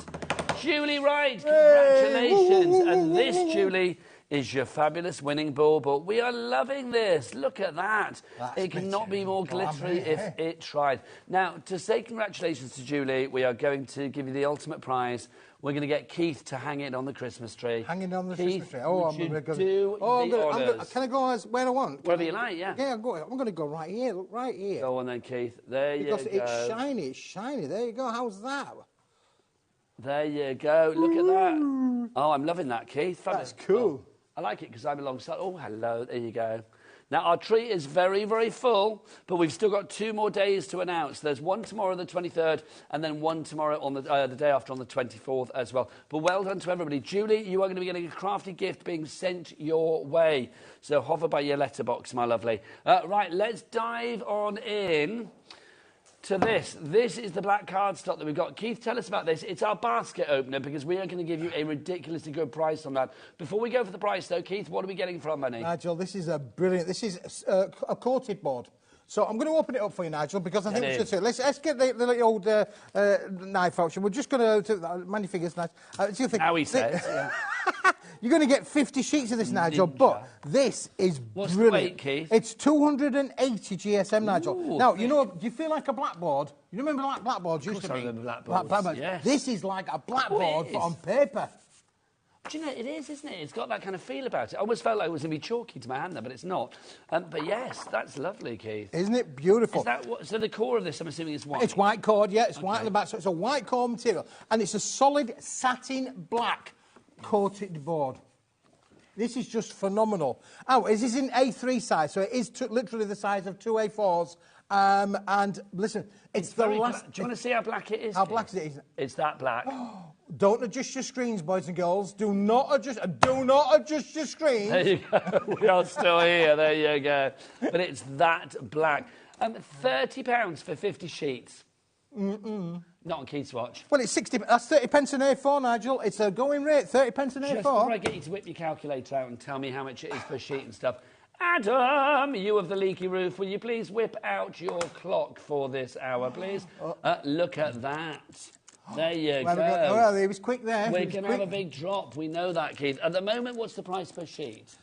Julie Wright. Congratulations. And this, Julie, is your fabulous winning bauble. We are loving this. Look at that. It cannot be more glittery if it tried. Now, to say congratulations to Julie, we are going to give you the ultimate prize. We're going to get Keith to hang it on the Christmas tree. Hanging on the Keith, Christmas tree. Oh, I'm going to do the honours. Can I go where I want? Wherever you like, yeah. Yeah, I'm going to go right here. Look, right here. Go on then, Keith. There you go. Because it's shiny. It's shiny. There you go. How's that? There you go. Look at that. Oh, I'm loving that, Keith. That's cool. I like it because I'm alongside. Oh, hello. There you go. Now, our tree is very, very full, but we've still got 2 more days to announce. There's one tomorrow, the 23rd, and then one tomorrow on the day after on the 24th as well. But well done to everybody. Julie, you are going to be getting a crafty gift being sent your way. So hover by your letterbox, my lovely. Right, let's dive on in to this. This is the black cardstock that we've got. Keith, tell us about this. It's our basket opener because we are going to give you a ridiculously good price on that. Before we go for the price, though, Keith, what are we getting for our money? Nigel, this is a brilliant... This is a coated board. So I'm going to open it up for you, Nigel, because I think we should say... Let's get the old knife out. We're just going to... mind your fingers, Nigel. Now he says, yeah. You're going to get 50 sheets of this, Nigel, but this is brilliant. What's the weight, Keith? It's 280 GSM, Nigel. Ooh, now, you know, do you feel like a blackboard? You remember like blackboards used to be? I remember blackboards, yes. This is like a blackboard, but on paper. Do you know, it is, isn't it? It's got that kind of feel about it. I almost felt like it was going to be chalky to my hand there, but it's not. But yes, that's lovely, Keith. Isn't it beautiful? Is that what, so the core of this, I'm assuming, is white? It's white cord, yeah. It's white on the back, so it's a white core material. And it's a solid satin black coated board. This is just phenomenal. Oh, this is in A3 size, so it is literally the size of 2 A4s. And listen, it's the last... Do you want to see how black it is? How black is it? It's that black. Don't adjust your screens, boys and girls. Do not adjust your screens. There you go. We are still here. There you go. But it's that black. £30 for 50 sheets. Not on Keith's watch. Well, it's 60. That's 30 pence an A4, Nigel. It's a going rate. 30 pence an A4. Just before I get you to whip your calculator out and tell me how much it is per sheet and stuff. Adam, you of the leaky roof, will you please whip out your clock for this hour, please? Look at that. There you go. Well, he was quick there. We're going to have a big drop. We know that, Keith. At the moment, what's the price per sheet?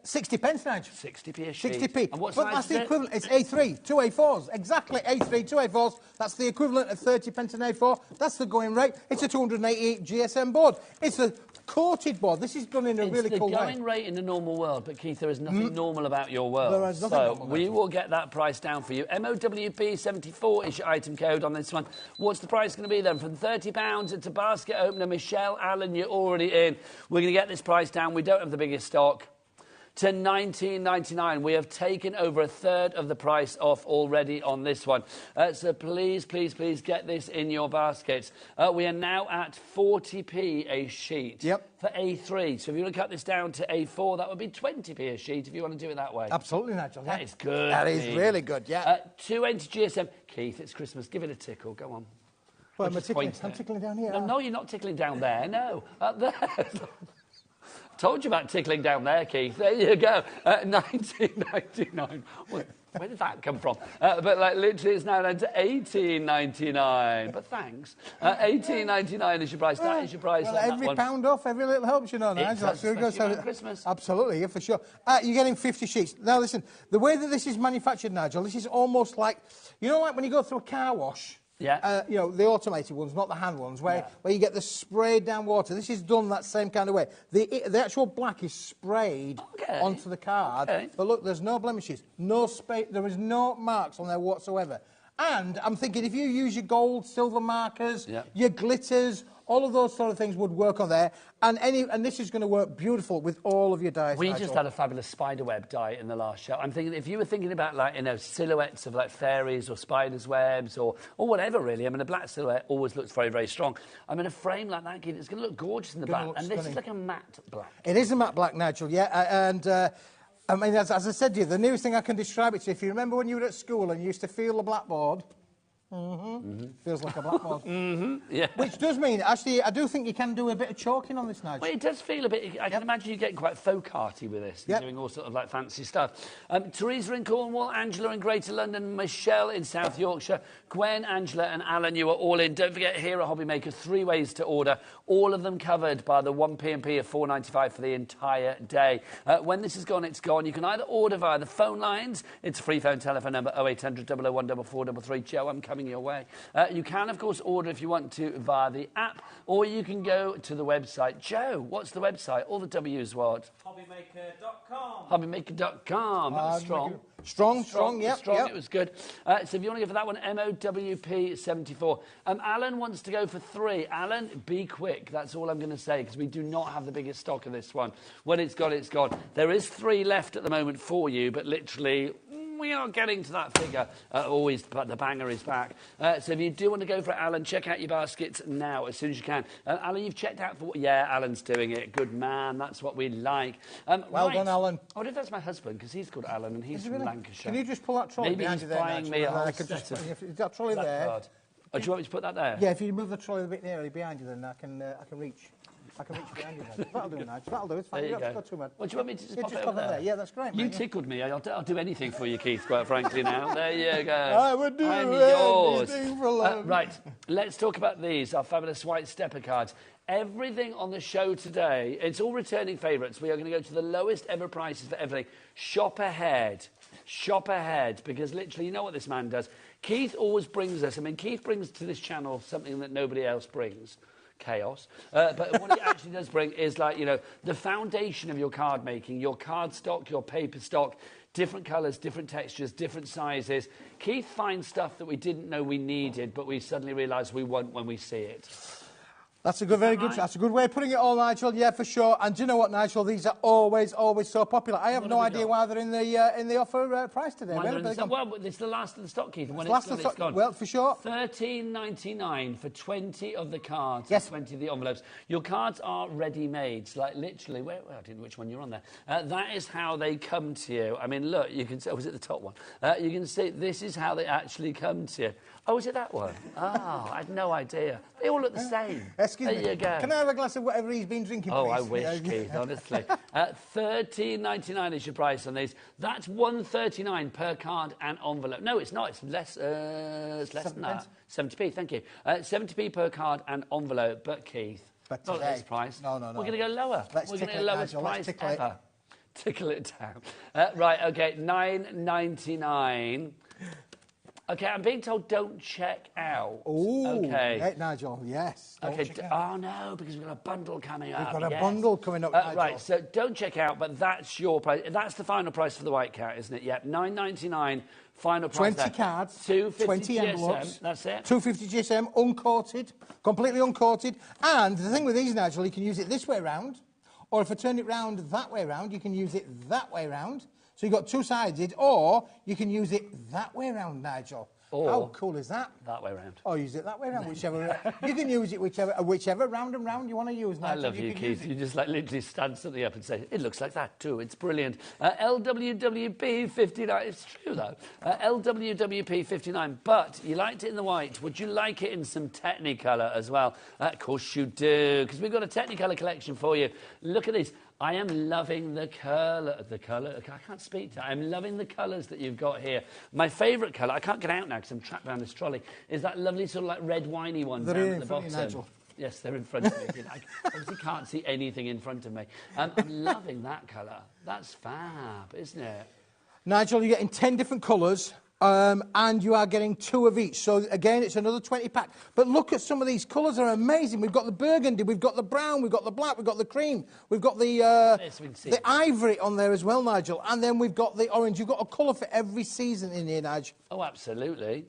60 pence, Nigel. 60p a sheet. 60p. And what but size that's is the it? equivalent. It's A3, 2 A4s. Exactly, A3, 2 A4s. That's the equivalent of 30 pence an A4. That's the going rate. It's a 288 GSM board. It's a coated board. This is done in a really cool way. It's the going rate in the normal world, but Keith, there is nothing normal about your world. There is nothing normal. So we will get that price down for you. MOWP74 is your item code on this one. What's the price going to be then? From £30, it's a basket opener. Michelle, Allen, you're already in. We're going to get this price down. We don't have the biggest stock. To $19.99. We have taken over a third of the price off already on this one. So please, please, please get this in your baskets. We are now at 40p a sheet for A3. So if you want to cut this down to A4, that would be 20p a sheet if you want to do it that way. Absolutely, Nigel. That is good. That is really good, yeah. 280 GSM. Keith, it's Christmas. Give it a tickle. Go on. Well, I'm tickling down here. No, you're not tickling down there. No, up there. Told you about tickling down there, Keith. There you go. 19.99. Where did that come from? But like literally, it's now down to 18.99. But thanks. 18.99 is your price. That is your price. Well, on every that one. £1 off, every little helps, you know. Christmas. Absolutely, yeah, for sure. You're getting 50 sheets. Now, listen, the way that this is manufactured, Nigel, this is almost like, you know, like when you go through a car wash. Yeah. You know, the automated ones, not the hand ones, where you get the sprayed down water. This is done that same kind of way. The actual black is sprayed onto the card. But look, there's no blemishes, there is no marks on there whatsoever. And I'm thinking, if you use your gold, silver markers, your glitters, all of those sort of things would work on there. And this is going to work beautiful with all of your dies. We just had a fabulous spiderweb die in the last show. I'm thinking, if you were thinking about, like, you know, silhouettes of, like, fairies or spiders' webs or whatever, really. I mean, a black silhouette always looks very, very strong. I mean, a frame like that, it's going to look gorgeous in the back. And this is like a matte black. It is a matte black, Nigel, yeah. And I mean, as I said to you, the nearest thing I can describe it to you, if you remember when you were at school and you used to feel the blackboard, feels like a blackboard. Yeah. Which does mean, actually, I do think you can do a bit of chalking on this, Nigel. Well, it does feel a bit... I can imagine you getting quite folk-arty with this, and doing all sort of, like, fancy stuff. Teresa in Cornwall, Angela in Greater London, Michelle in South Yorkshire, Gwen, Angela and Alan, you are all in. Don't forget, here at HobbyMaker, 3 ways to order, all of them covered by the 1 P&P of £4.95 for the entire day. When this is gone, it's gone. You can either order via the phone lines. It's a free phone telephone number, 0800 001 4433. Joe, I'm coming your way. You can, of course, order if you want to via the app, or you can go to the website. Joe, what's the website? All the W's what? HobbyMaker.com. HobbyMaker.com. That's strong. Strong, yeah. It was good. So if you want to go for that one, MOWP74. Alan wants to go for 3. Alan, be quick. That's all I'm going to say, because we do not have the biggest stock of this one. When it's gone, it's gone. There is 3 left at the moment for you, but literally... we are getting to that figure. Always, but the banger is back. So if you do want to go for it, Alan, check out your baskets now as soon as you can. Alan, you've checked out for... Yeah, Alan's doing it. Good man. That's what we like. Well done, Alan. I wonder if that's my husband, because he's called Alan and he's from Lancashire. Can you just pull that trolley behind you there? Maybe he's buying me a whole set of... Is that trolley there? Card. Oh, do you want me to put that there? Yeah, if you move the trolley a bit nearer behind you, then I can reach. I can reach behind you then. That'll do, Nigel. That'll do. It's fine. There you go. Not too bad. Well, do you want me to just pop it over there? Yeah, that's great, You mate. tickled me. I'll do anything for you, Keith, quite frankly, now. There you go. I would do anything for love. Right, let's talk about these, our fabulous white stepper cards. Everything on the show today, it's all returning favourites. We are going to go to the lowest ever prices for everything. Shop ahead. Shop ahead, because literally, you know what this man does. Keith always brings us, I mean, Keith brings to this channel something that nobody else brings. chaos. But what it actually does bring is, like, you know, the foundation of your card making, your card stock, your paper stock, different colours, different textures, different sizes. Keith finds stuff that we didn't know we needed, but we suddenly realise we want when we see it. That's a good, very good. That's a good way of putting it all, Nigel. Yeah, for sure. And do you know what, Nigel? These are always so popular. I have no idea why they're in the offer price today. Well, it's the last of the stock, Keith. And when it's gone. Well, for sure. $13.99 for 20 of the cards. Yes. 20 of the envelopes. Your cards are ready-made. Like literally, I don't know which one you're on there. That is how they come to you. I mean, look, you can see. Oh, was it the top one? You can see this is how they actually come to you. Oh, is it that one? Oh, I had no idea. They all look the same. Excuse me. There you go. Can I have a glass of whatever he's been drinking, please? Oh, I wish, Keith, honestly. $13.99 is your price on these. That's $1.39 per card and envelope. No, it's not. It's less than that. 70p, thank you. 70p per card and envelope. But, Keith, not at this price. No. We're going to go lower. We're going to get the lowest price ever. Tickle it down. Right, OK, $9.99. OK, I'm being told don't check out. Ooh, OK. Hey, Nigel, yes. OK, oh, no, because we've got a bundle coming up. We've got a bundle coming up, Nigel. Right, so don't check out, but that's your price. That's the final price for the white cat, isn't it? Yep, $9.99, final price 20 cards, 250 20 GSM, envelopes. that's it. 250 GSM, uncoated, completely uncoated. And the thing with these, Nigel, you can use it this way round, or if I turn it round that way round, you can use it that way round. So you've got two-sided, or you can use it that way round, Nigel. Or how cool is that? That way round. Or use it that way round, whichever. You can use it whichever round and round you want to use, Nigel. I love you, Keith. You just like literally stand something up and say, it looks like that too. It's brilliant. LWWP 59. It's true, though. LWWP 59. But you liked it in the white. Would you like it in some Technicolor as well? Of course you do, because we've got a Technicolor collection for you. Look at this. I am loving the colour. I can't speak to it. I'm loving the colours that you've got here. My favourite colour, I can't get out now because I'm trapped behind this trolley, is that lovely sort of like red winey one down at the bottom. Nigel. Yes, they're in front of me. I obviously can't see anything in front of me. I'm loving that colour. That's fab, isn't it? Nigel, you're getting 10 different colours. And you are getting 2 of each. So, again, it's another 20 pack. But look at some of these colours. They're amazing. We've got the burgundy, we've got the brown, we've got the black, we've got the cream, we've got the ivory on there as well, Nigel. And then we've got the orange. You've got a colour for every season in here, Nigel. Oh, absolutely.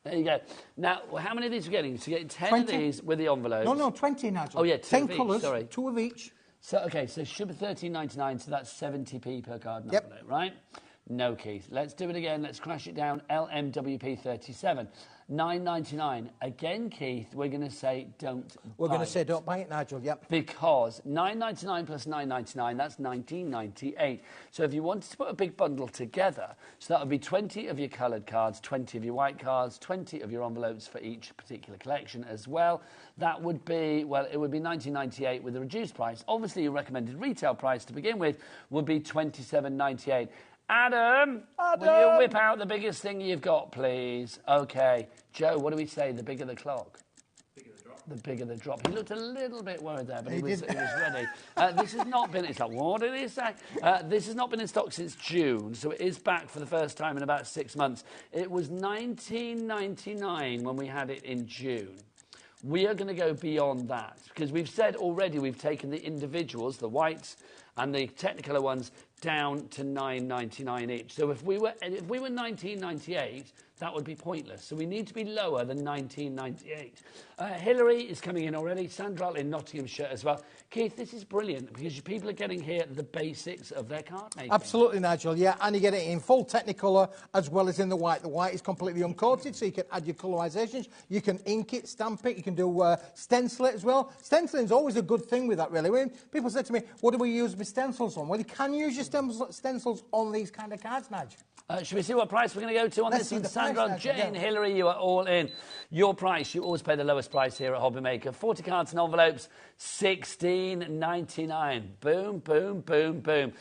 There you go. Now, how many of these are you getting? So you're getting 10 20? of these with the envelopes. No, 20, Nigel. Oh, yeah, 10 colours, sorry. 2 of each. So, OK, so should be $13.99, so that's 70p per card and envelope, right? No, Keith. Let's do it again. Let's crash it down. LMWP 37. $9.99. Again, Keith, we're going to say don't We're going to say don't buy it, Nigel, yep. Because $9.99 plus $9.99, that's $19.98. So if you wanted to put a big bundle together, so that would be 20 of your coloured cards, 20 of your white cards, 20 of your envelopes for each particular collection as well. That would be, well, it would be $19.98 with a reduced price. Obviously, your recommended retail price to begin with would be $27.98. Adam, will you whip out the biggest thing you've got, please? OK. Joe, what do we say? The bigger the clock? The bigger the drop. He looked a little bit worried there, but he was ready. This has not been... It's like, what did he say? This has not been in stock since June, so it is back for the first time in about 6 months. It was $19.99 when we had it in June. We are going to go beyond that, because we've said already we've taken the individuals, the whites and the Technicolor ones, down to $9.99 each. So if we were $19.98, that would be pointless. So we need to be lower than $19.98. Hillary is coming in already. Sandra in Nottinghamshire as well. Keith, this is brilliant because people are getting here the basics of their card making. Absolutely, Nigel, yeah. And you get it in full Technicolor as well as in the white. The white is completely uncoated, so you can add your colorisations. You can ink it, stamp it. You can do stencil it as well. Stenciling is always a good thing with that, really. When people say to me, what do we use with stencils on? Well, you can use your stencils on these kind of cards, Nigel. Should we see what price we're going to go to on this one? Sandra, Jane, Hillary, you are all in. Your price, you always pay the lowest price here at HobbyMaker. 40 cards and envelopes, $16.99. Boom, boom, boom, boom.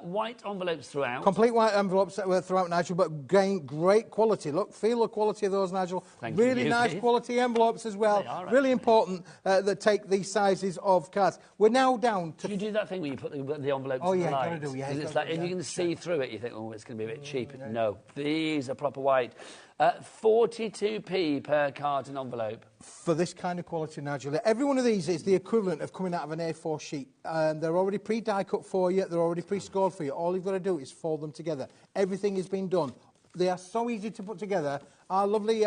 White envelopes throughout. Complete white envelopes throughout, Nigel, but again, great quality. Look, feel the quality of those, Nigel. Really nice quality envelopes as well. Really important that take these sizes of cards. We're now down to... Do you do that thing where you put the envelopes in the light? Oh, yeah, got to do, yeah. It's like, and you can see through it, you think, oh, it's going to be a bit cheap. cheap. No, these are proper white. 42p per card and envelope. For this kind of quality, Nigel. Every one of these is the equivalent of coming out of an A4 sheet. They're already pre-die cut for you. They're already pre-scored for you. All you've got to do is fold them together. Everything has been done. They are so easy to put together. Our lovely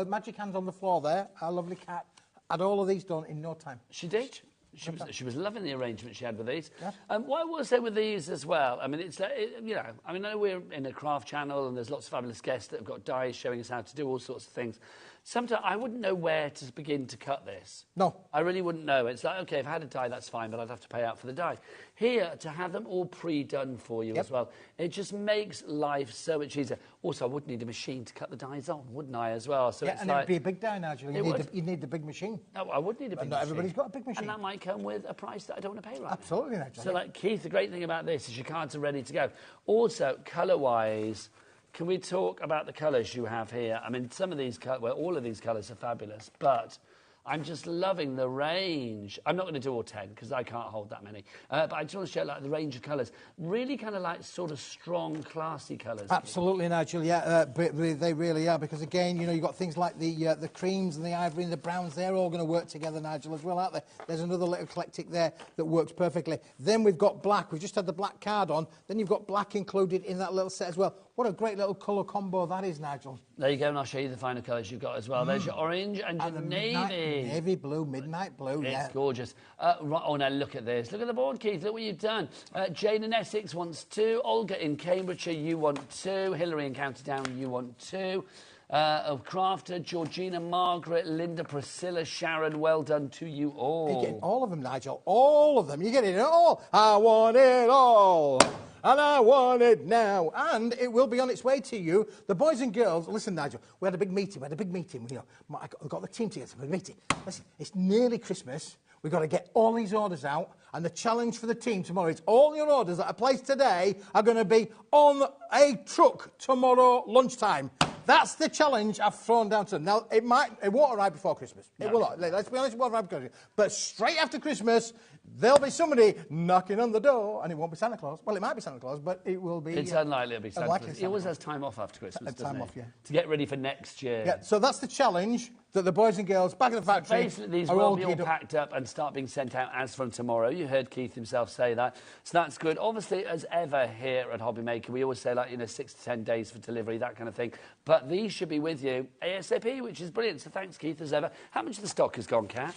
magic hands on the floor there, our lovely cat, had all of these done in no time. She did. She was loving the arrangement she had with these. Yeah. What I will say with these as well, I mean, it's you know, I mean, I know we're in a craft channel and there's lots of fabulous guests that have got dies showing us how to do all sorts of things. Sometimes I wouldn't know where to begin to cut this. No. I really wouldn't know. It's like, OK, if I had a die, that's fine, but I'd have to pay out for the die. Here, to have them all pre-done for you as well, it just makes life so much easier. Also, I would need a machine to cut the dies on, wouldn't I, as well? So yeah, it's and like, it'd be a big die, Nigel. You need the big machine. No, I would need a big machine. Not everybody's got a big machine. And that might come with a price that I don't want to pay right Absolutely, now. Nigel. So, like, Keith, the great thing about this is your cards are ready to go. Also, colour-wise, can we talk about the colours you have here? I mean, some of these, well, all of these colours are fabulous, but I'm just loving the range. I'm not going to do all 10 because I can't hold that many. But I just want to show like the range of colours. Really kind of like sort of strong, classy colours. Absolutely, Nigel. Yeah, but they really are because again, you know, you've got things like the creams and the ivory and the browns. They're all going to work together, Nigel, as well, aren't they? There's another little eclectic there that works perfectly. Then we've got black. We've just had the black card on. Then you've got black included in that little set as well. What a great little colour combo that is, Nigel. There you go, and I'll show you the final colours you've got as well. There's your orange and your navy. Navy blue, midnight blue, It's gorgeous. Right, oh, now look at this. Look at the board, Keith. Look what you've done. Jane in Essex wants 2. Olga in Cambridgeshire, you want 2. Hillary in County Down, you want 2. Of Crafter, Georgina, Margaret, Linda, Priscilla, Sharon, well done to you all. You're getting all of them, Nigel. All of them. You're getting it all. I want it all. And I want it now. And it will be on its way to you. The boys and girls, listen, Nigel, we had a big meeting. You know, I got the team together for a meeting. Listen, it's nearly Christmas. We've got to get all these orders out. And the challenge for the team tomorrow is all your orders that are placed today are going to be on a truck tomorrow lunchtime. That's the challenge I've thrown down to them. Now, it won't arrive before Christmas. No. It will not. Let's be honest, it won't arrive before Christmas. But straight after Christmas, there'll be somebody knocking on the door, and it won't be Santa Claus. Well, it might be Santa Claus, but it will be... It's unlikely it'll be Santa Claus. He always has time off after Christmas, doesn't he? To get ready for next year. Yeah, so that's the challenge that the boys and girls back at the factory basically, these will be all packed up and start being sent out as from tomorrow. You heard Keith himself say that. So that's good. Obviously, as ever here at HobbyMaker, we always say, like, you know, 6 to 10 days for delivery, that kind of thing. But these should be with you ASAP, which is brilliant. So thanks, Keith, as ever. How much of the stock has gone, Kat?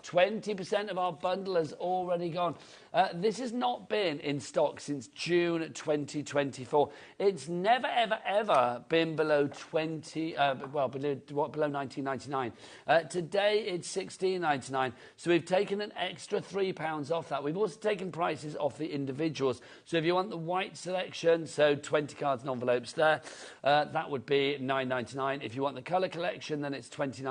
20% of our bundle has already gone. This has not been in stock since June 2024. It's never, ever, ever been below below 19.99. Today it's 16.99. So we've taken an extra £3 off that. We've also taken prices off the individuals. So if you want the white selection, so 20 cards and envelopes there, that would be £9.99. If you want the colour collection, then it's 20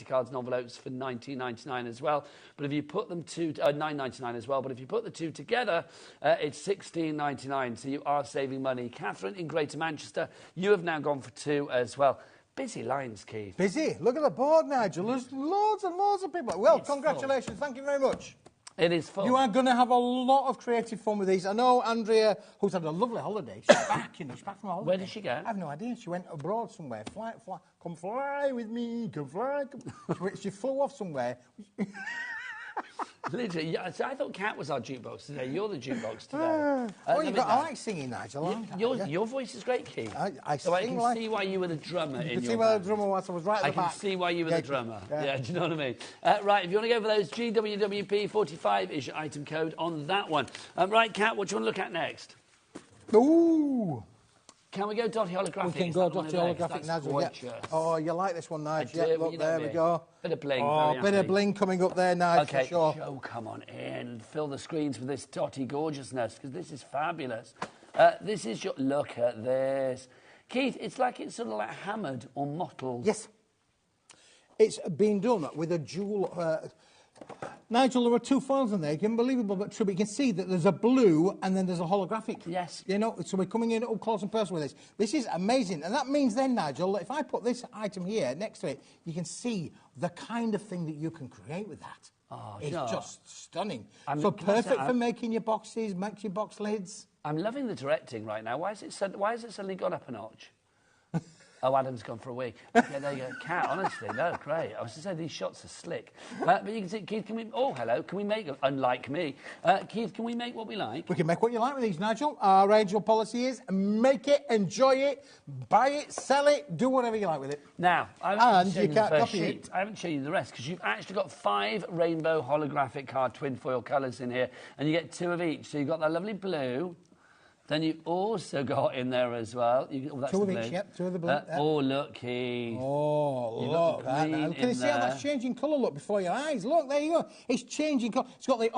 cards and envelopes for £19.99 as well. But if you put them to £9.99 as well. But if you put the two together, it's £16.99. So you are saving money. Catherine in Greater Manchester, you have now gone for 2 as well. Busy lines, Keith. Busy. Look at the board, Nigel. There's loads and loads of people. Well, congratulations. Thank you very much. It is fun. You are going to have a lot of creative fun with these. I know Andrea, who's had a lovely holiday, she's back, you know, she's back from a holiday. Where did she go? I have no idea. She went abroad somewhere. Fly, come fly with me, come fly. She flew off somewhere. Literally, so I thought Kat was our jukebox today. You're the jukebox today. I like singing, Nigel. Your voice is great, Keith. I can see why you were the drummer in your band. see why the drummer was. I was right at the back. I can see why you were the drummer. Yeah, do you know what I mean? Right, if you want to go for those, GWWP45 is your item code on that one. Right, Kat, what do you want to look at next? Ooh. Can we go dotty holographic? We can go dotty holographic, Nigel. Yeah. Oh, you like this one, Nigel? Yeah, look, there we go. Bit of bling. Oh, bit of bling coming up there, Nigel, okay, for sure. Joe, come on in. Fill the screens with this dotty gorgeousness, because this is fabulous. This is your... Look at this. Keith, it's like it's sort of like hammered or mottled. Yes. It's been done with a jewel... Nigel, there are 2 foils in there. Unbelievable, but true. But you can see that there's a blue and then there's a holographic. Yes. You know, so we're coming in up close and personal with this. This is amazing. And that means then, Nigel, if I put this item here next to it, you can see the kind of thing that you can create with that. Oh, it's just stunning. So perfect for making your boxes, make your box lids. I'm loving the directing right now. Why has it suddenly gone up a notch? Oh, Adam's gone for a week. Okay, there you go. Cat, honestly, no, great. I was to say these shots are slick. But you can see, Keith, can we... Oh, hello. Can we make... Unlike me. Keith, can we make what we like? We can make what you like with these, Nigel. Our angel policy is make it, enjoy it, buy it, sell it, do whatever you like with it. Now, I haven't shown you the first sheet. I haven't shown you the rest, because you've actually got 5 rainbow holographic card twin foil colours in here, and you get 2 of each. So you've got that lovely blue... Then you also got in there as well. That's 2 of each, yep, 2 of the blue. Oh, look, Keith. Oh, look at that. Can you see how that's changing colour, look, before your eyes? Look, there you go. It's changing colour. It's got the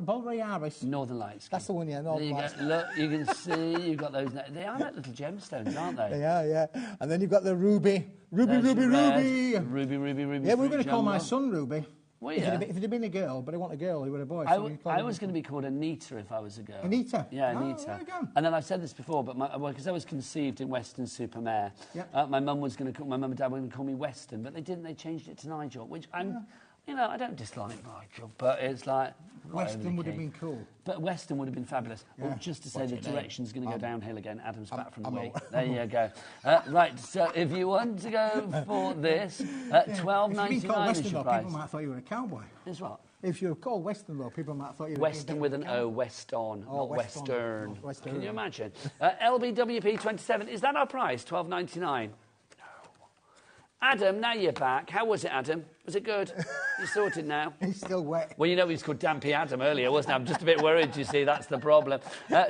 Borealis. Northern Lights. That's the one, yeah, Northern Lights. Look, you can see you've got those. They are like little gemstones, aren't they? They are, yeah. And then you've got the ruby. Ruby. Ruby. Yeah, we're going to call my son Ruby. Well, yeah. If it had been a girl, but I want a girl, he would a boy. I was going to be called Anita if I was a girl. Anita? Yeah, Anita. There you go. And then I've said this before, but because I was conceived in Weston-super-Mare, my mum and dad were going to call me Weston, but they didn't. They changed it to Nigel, which you know, I don't dislike Nigel, but it's like... Weston would have been cool. But Weston would have been fabulous. Yeah. Well, just to say the direction's going to go downhill again. Adam's back from the week. There you go. Right, so if you want to go for this, $12.99 is your price. People might have thought you were a cowboy. Is what? If you were called Weston, though, people might have thought you were... Western with an O, Weston, not Western. Can you imagine? LBWP 27, is that our price, $12.99? Adam, now you're back. How was it, Adam? Was it good? You're sorted now? He's still wet. Well, you know he was called Dampy Adam earlier, wasn't he? I'm just a bit worried, you see. That's the problem.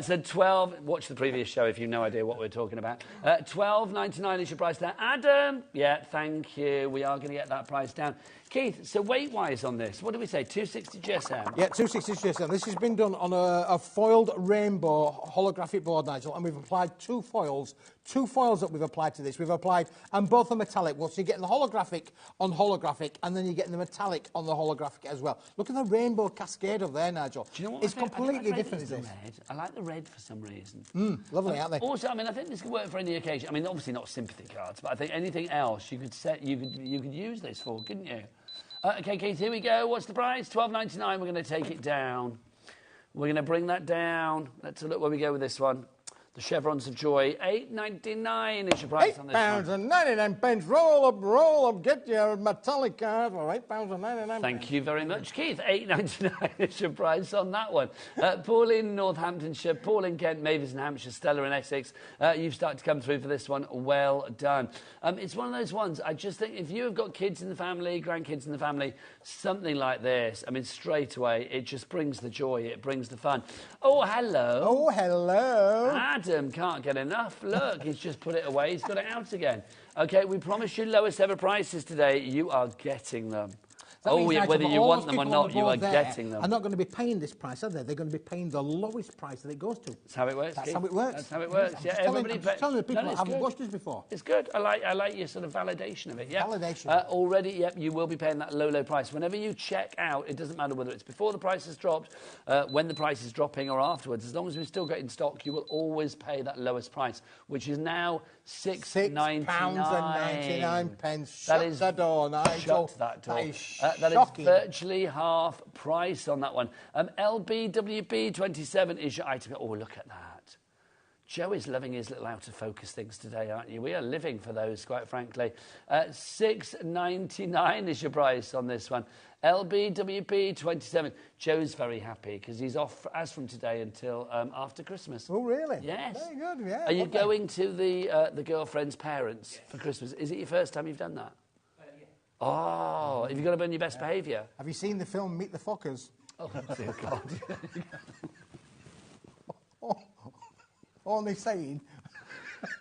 So 12... Watch the previous show if you've no idea what we're talking about. $12.99 is your price there. Adam! Yeah, thank you. We are going to get that price down. Keith, so weight-wise on this, what do we say? 260 GSM? Yeah, 260 GSM. This has been done on a foiled rainbow holographic board, Nigel, and we've applied 2 foils. 2 foils that we've applied to this. We've applied, and both are metallic. Well, so you're getting the holographic on holographic, and then you're getting the metallic on the holographic as well. Look at the rainbow cascade up there, Nigel. Do you know what? It's completely different, is this? Red. I like the red for some reason. Lovely, aren't they? Also, I mean, I think this could work for any occasion. I mean, obviously not sympathy cards, but I think anything else you could use this for, couldn't you? OK, Keith, here we go. What's the price? $12.99. We're going to take it down. We're going to bring that down. Let's look where we go with this one. The chevrons of joy. $8.99 is your price on this one. £8.99. Roll up. Get your metallic card for £8.99. Thank you very much, Keith. $8.99 is your price on that one. Pauline in Northamptonshire, Paul in Kent, Mavis in Hampshire, Stella in Essex. You've started to come through for this one. Well done. It's one of those ones, I just think if you have got kids in the family, grandkids in the family, something like this, I mean, straight away, it just brings the joy, it brings the fun. Oh, hello. Oh, hello. Adam can't get enough. Look, he's just put it away. He's got it out again. OK, we promised you lowest ever prices today. You are getting them. Oh, yeah, whether you want them or not, you are getting them. I'm not going to be paying this price, are they? They're going to be paying the lowest price that it goes to. That's how it works. That's how it works. That's how it works. Yeah, everybody. I'm just telling the people that haven't watched this before. It's good. I like your sort of validation of it. Yeah. Validation. Already, yep, you will be paying that low price. Whenever you check out, it doesn't matter whether it's before the price has dropped, when the price is dropping, or afterwards. As long as we've still got it in stock, you will always pay that lowest price, which is now £6.99. £6.99. Shut the door, Nigel. Shut that door. That is that shocking. is virtually half price on that one. LBWP 27 is your item. Oh, look at that. Joe is loving his little out-of-focus things today, aren't you? We are living for those, quite frankly. $6.99 is your price on this one. LBWP 27. Joe's very happy because he's off as from today until after Christmas. Oh, really? Yes. Very good, yeah. Are you going to the girlfriend's parents for Christmas? Is it your first time you've done that? Yeah. Oh, have you got to be on your best behaviour? Have you seen the film Meet the Fockers? Oh, dear God. Only saying.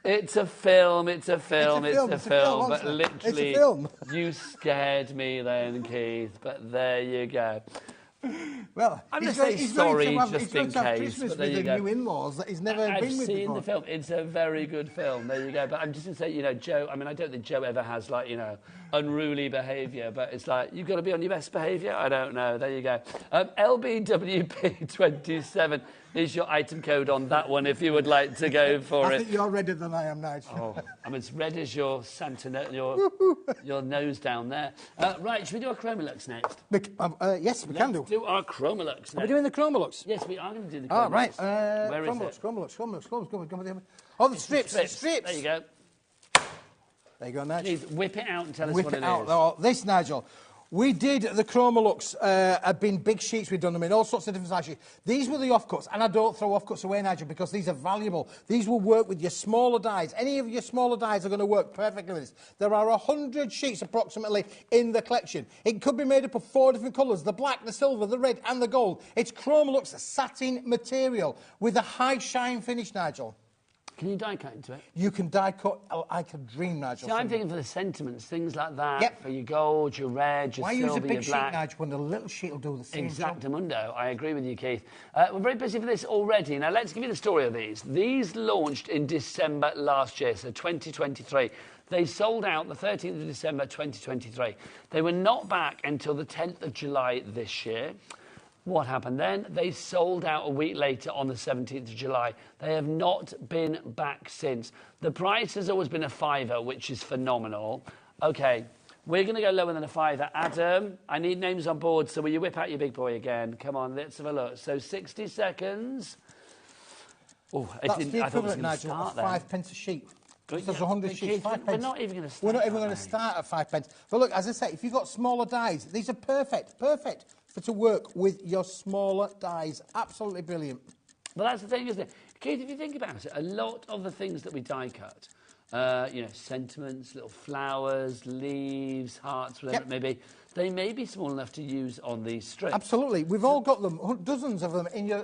It's a film, but literally, it's a film. You scared me then, Keith, but there you go. Well, I'm going to say sorry just in case. Christmas with the new in-laws that he's never been with before. I've seen the film. It's a very good film. There you go. But I'm just going to say, you know, Joe, I mean, I don't think Joe ever has, like, you know, unruly behaviour, but it's like, you've got to be on your best behaviour? I don't know. There you go. LBWP 27. is your item code on that one if you would like to go for it. I think you're redder than I am, Nigel. Oh, I'm as red as your Santa, your nose down there. Right, should we do our Chromolux next? Yes, we can do. Let's do our Chromolux next. Are we doing the Chromolux? Yes, we are going to do the Oh, Chromolux. right. Where is it? Chromolux. Oh, the strips. There you go. There you go, Nigel. Please whip it out and tell us Whip what it it out. is. Oh, this, Nigel. We did the Chromolux, have been big sheets, we've done them in all sorts of different size sheets. These were the offcuts, and I don't throw offcuts away, Nigel, because these are valuable. These will work with your smaller dies. Any of your smaller dies are going to work perfectly with this. There are 100 sheets approximately in the collection. It could be made up of 4 different colours, the black, the silver, the red and the gold. It's Chromolux satin material with a high shine finish, Nigel. Can you die cut into it? You can die cut like a dream, Nigel. See, I'm thinking for the sentiments, things like that, Yep. for your gold, your red, your Why silver, use a big your sheet, black. Nigel, when a little sheet will do the same job? Exactamundo. I agree with you, Keith. We're very busy for this already. Now, let's give you the story of these. These launched in December last year, so 2023. They sold out the 13th of December 2023. They were not back until the 10th of July this year. What happened then? They sold out a week later on the 17th of July. They have not been back since. The price has always been a £5, which is phenomenal. OK, we're going to go lower than a £5. Adam, I need names on board, so will you whip out your big boy again? Come on, let's have a look. So 60 seconds. Oh, That's the equivalent, Nigel, of 5 pence a sheet. There's 100 sheets, 5 pence. We're not even going to start. We're not even going to start at 5 pence. But look, as I say, if you've got smaller dies, these are perfect for to work with your smaller dies. Absolutely brilliant. Well, that's the thing, isn't it? Keith, if you think about it, a lot of the things that we die cut, you know, sentiments, little flowers, leaves, hearts, whatever it may be, they may be small enough to use on these strips. Absolutely. We've all got them, dozens of them in your,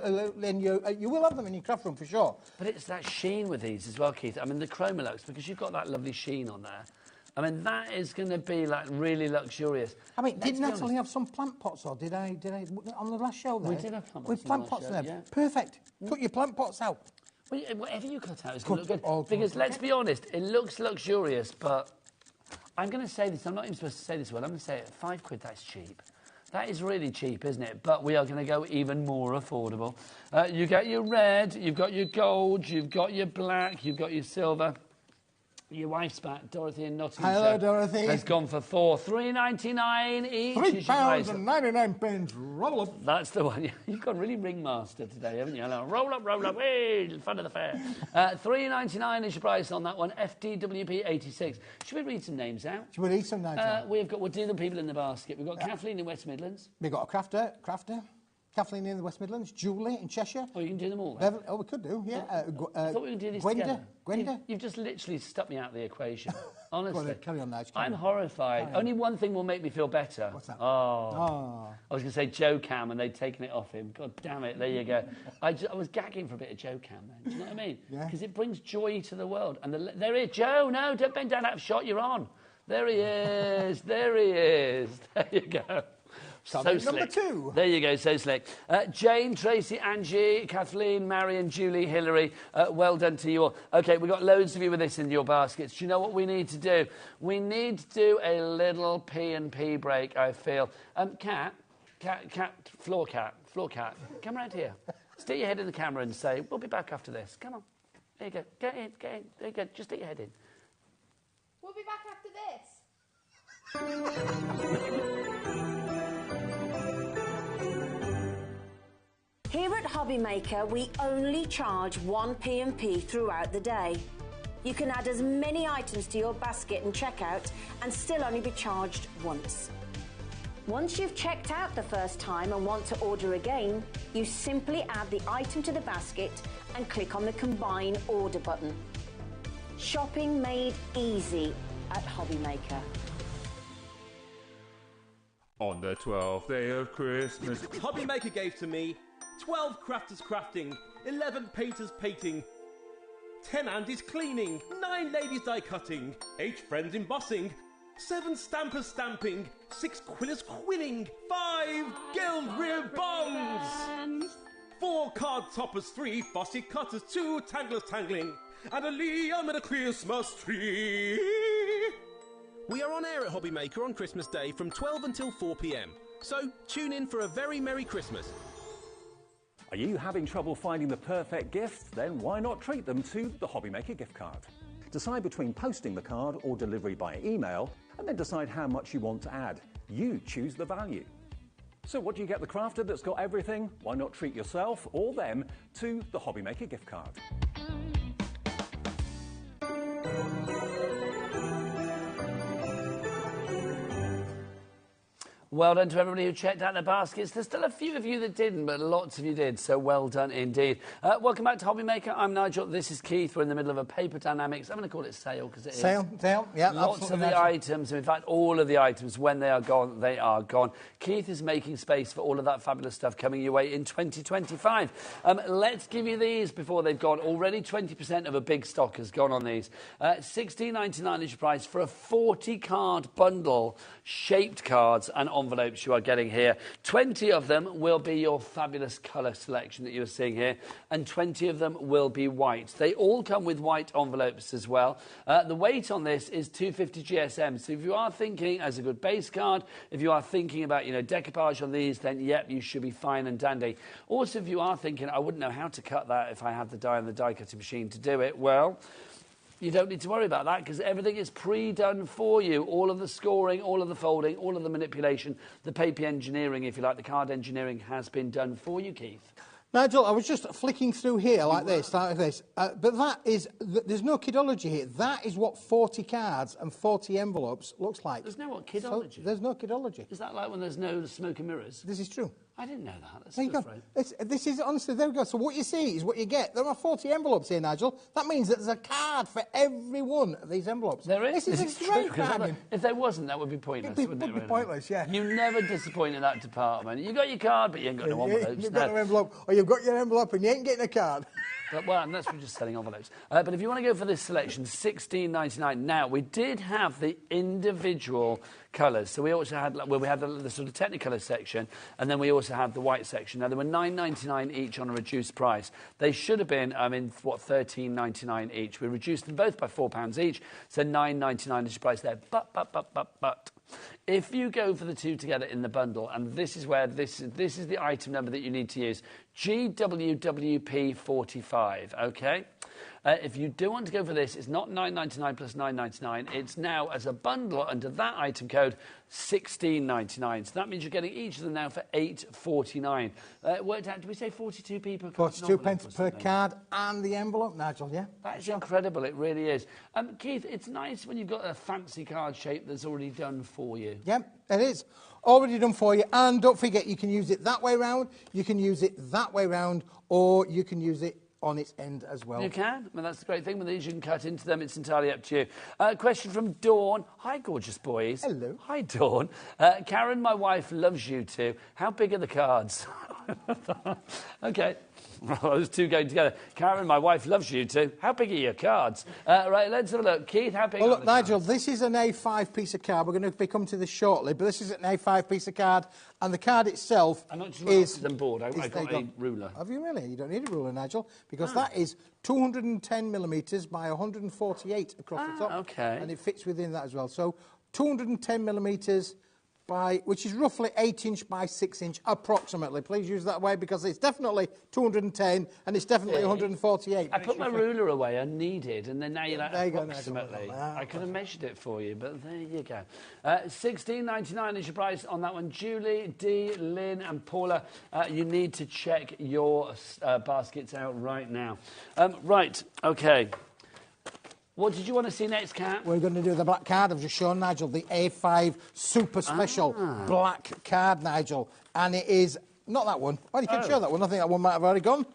you will have them in your craft room for sure. But it's that sheen with these as well, Keith. I mean, the Chromolux, because you've got that lovely sheen on there. I mean, that is going to be, like, really luxurious. I mean, did Natalie have some plant pots, or did I, on the last show there? We did have plant pots. With plant pots in there. Yeah. Perfect. Cut your plant pots out. Well, whatever you cut out is going to look good. Because, let's be honest, it looks luxurious, but I'm going to say this. I'm not even supposed to say this word. I'm going to say it. £5, that's cheap. That is really cheap, isn't it? But we are going to go even more affordable. You get your red, you've got your gold, you've got your black, you've got your silver. Your wife's back, Dorothy in Nottinghamshire. Hello, Dorothy. Has gone for £3.99 each. £3.99. Roll up. That's the one. You've gone really ringmaster today, haven't you? Roll up, hey, fun of the fair. £3.99 is your price on that one. FDWP 86. Should we read some names out? Should we read some names out? We'll do the people in the basket. We've got Kathleen in West Midlands. We've got a crafter. Kathleen in the West Midlands, Julie in Cheshire. Oh, you can do them all, then? Oh, we could do, yeah. I thought we could do this together. Gwenda? You've just literally stuck me out of the equation. Honestly. Go on, carry on, Nigel. I'm horrified. Only one thing will make me feel better. What's that? Oh. I was going to say Joe Cam, and they'd taken it off him. God damn it, there you go. I was gagging for a bit of Joe Cam then. Do you know what I mean? Yeah. Because it brings joy to the world. And there he is. Joe, no, don't bend down out of shot, you're on. There he is. There he is. There you go. So slick. Number 2. There you go, so slick. Jane, Tracy, Angie, Kathleen, Marion, Julie, Hilary, well done to you all. OK, we've got loads of you with this in your baskets. Do you know what we need to do? We need to do a little P&P break, I feel. Cat, floor cat, come around here. Stick your head in the camera and say, we'll be back after this. Come on. There you go. Get in. There you go. Just stick your head in. We'll be back after this. Here at HobbyMaker, we only charge one P&P throughout the day. You can add as many items to your basket and checkout and still only be charged once. Once you've checked out the first time and want to order again, you simply add the item to the basket and click on the Combine Order button. Shopping made easy at HobbyMaker. On the 12th day of Christmas, HobbyMaker gave to me 12 crafters crafting, 11 painters painting, 10 Andys cleaning, 9 ladies die cutting, 8 friends embossing, 7 stampers stamping, 6 quillers quilling, 5 gild ribbons, 4 card toppers, 3 fussy cutters, 2 tanglers tangling, and a Liam in a Christmas tree. We are on air at HobbyMaker on Christmas Day from 12 until 4 p.m. So tune in for a very Merry Christmas. Are you having trouble finding the perfect gift? Then why not treat them to the HobbyMaker gift card? Decide between posting the card or delivery by email, and then decide how much you want to add. You choose the value. So what do you get the crafter that's got everything? Why not treat yourself or them to the HobbyMaker gift card? Well done to everybody who checked out their baskets. There's still a few of you that didn't, but lots of you did, so well done indeed. Welcome back to HobbyMaker. I'm Nigel. This is Keith. We're in the middle of a paper dynamics. I'm going to call it sale because it is. Sale, yeah. Lots of the items, in fact, all of the items, when they are gone, they are gone. Keith is making space for all of that fabulous stuff coming your way in 2025. Let's give you these before they've gone. Already 20% of a big stock has gone on these. $16.99 is your price for a 40-card bundle, shaped cards and envelopes you are getting here. 20 of them will be your fabulous colour selection that you're seeing here, and 20 of them will be white. They all come with white envelopes as well. The weight on this is 250 GSM, so if you are thinking as a good base card, if you are thinking about, decoupage on these, then yep, you should be fine and dandy. Also, if you are thinking, I wouldn't know how to cut that if I had the die and the die cutting machine to do it, well, you don't need to worry about that because everything is pre-done for you. All of the scoring, all of the folding, all of the manipulation, the paper engineering, if you like, the card engineering has been done for you, Keith. Nigel, I was just flicking through here like this, but that is, there's no kidology here. That is what 40 cards and 40 envelopes looks like. There's no what, kidology? So, there's no kidology. Is that like when there's no smoke and mirrors? This is true. I didn't know that. That's there you go. This is, honestly, there we go. So what you see is what you get. There are 40 envelopes here, Nigel. That means that there's a card for every one of these envelopes. There is. This is great. If there wasn't, that would be pointless, wouldn't it? It would be pointless, yeah. You never disappoint in that department. You got your card, but you ain't got no envelopes. You've got no envelope, or you've got your envelope and you ain't getting a card. But, well, unless we're just selling envelopes. But if you want to go for this selection, $16.99. Now, we did have the individual colours. So we also had, we had the sort of Technicolor section, and then we also had the white section. Now, they were $9.99 each on a reduced price. They should have been, $13.99 each. We reduced them both by £4 each, so $9.99 is your price there. But if you go for the two together in the bundle, and this is where this is the item number that you need to use, GWWP45, okay? If you do want to go for this, it's not $9.99 plus $9.99. It's now, as a bundle under that item code, $16.99. So that means you're getting each of them now for $8.49. Worked out, did we say 42p per card? 42 pence per card and the envelope, Nigel, yeah? That is incredible, it really is. Keith, it's nice when you've got a fancy card shape that's already done for you. Yep, it is. Already done for you. And don't forget, you can use it that way round, you can use it that way round, or you can use it on its end as well. You can. Well, that's the great thing with these. You can cut into them. It's entirely up to you. Question from Dawn. Hi, gorgeous boys. Hello. Hi, Dawn. Karen, my wife, loves you too. How big are the cards? OK. Well, those two going together. Karen, my wife, loves you too. How big are your cards? Right, let's have a look. Keith, how big are the Nigel, cards? this is an A5 piece of card. We're going to be coming to this shortly, but this is an A5 piece of card, and the card itself I'm not is... on board. I got a ruler. Have you really? You don't need a ruler, Nigel, because that is 210 millimetres by 148 across the top. OK. And it fits within that as well. So 210 millimetres by, which is roughly 8-inch by 6-inch, approximately. Please use that way because it's definitely 210 and it's definitely 148. I put my ruler away unneeded, and then now you're like, there you approximately. Go, I could have measured it for you, but there you go. $16.99 is your price on that one. Julie, Dee, Lynn and Paula, you need to check your baskets out right now. Right, OK. What did you want to see next, Kat? We're going to do the black card. I've just shown Nigel the A5 Super Special black card, Nigel. And it is not that one. Well, you can show that one. I think that one might have already gone.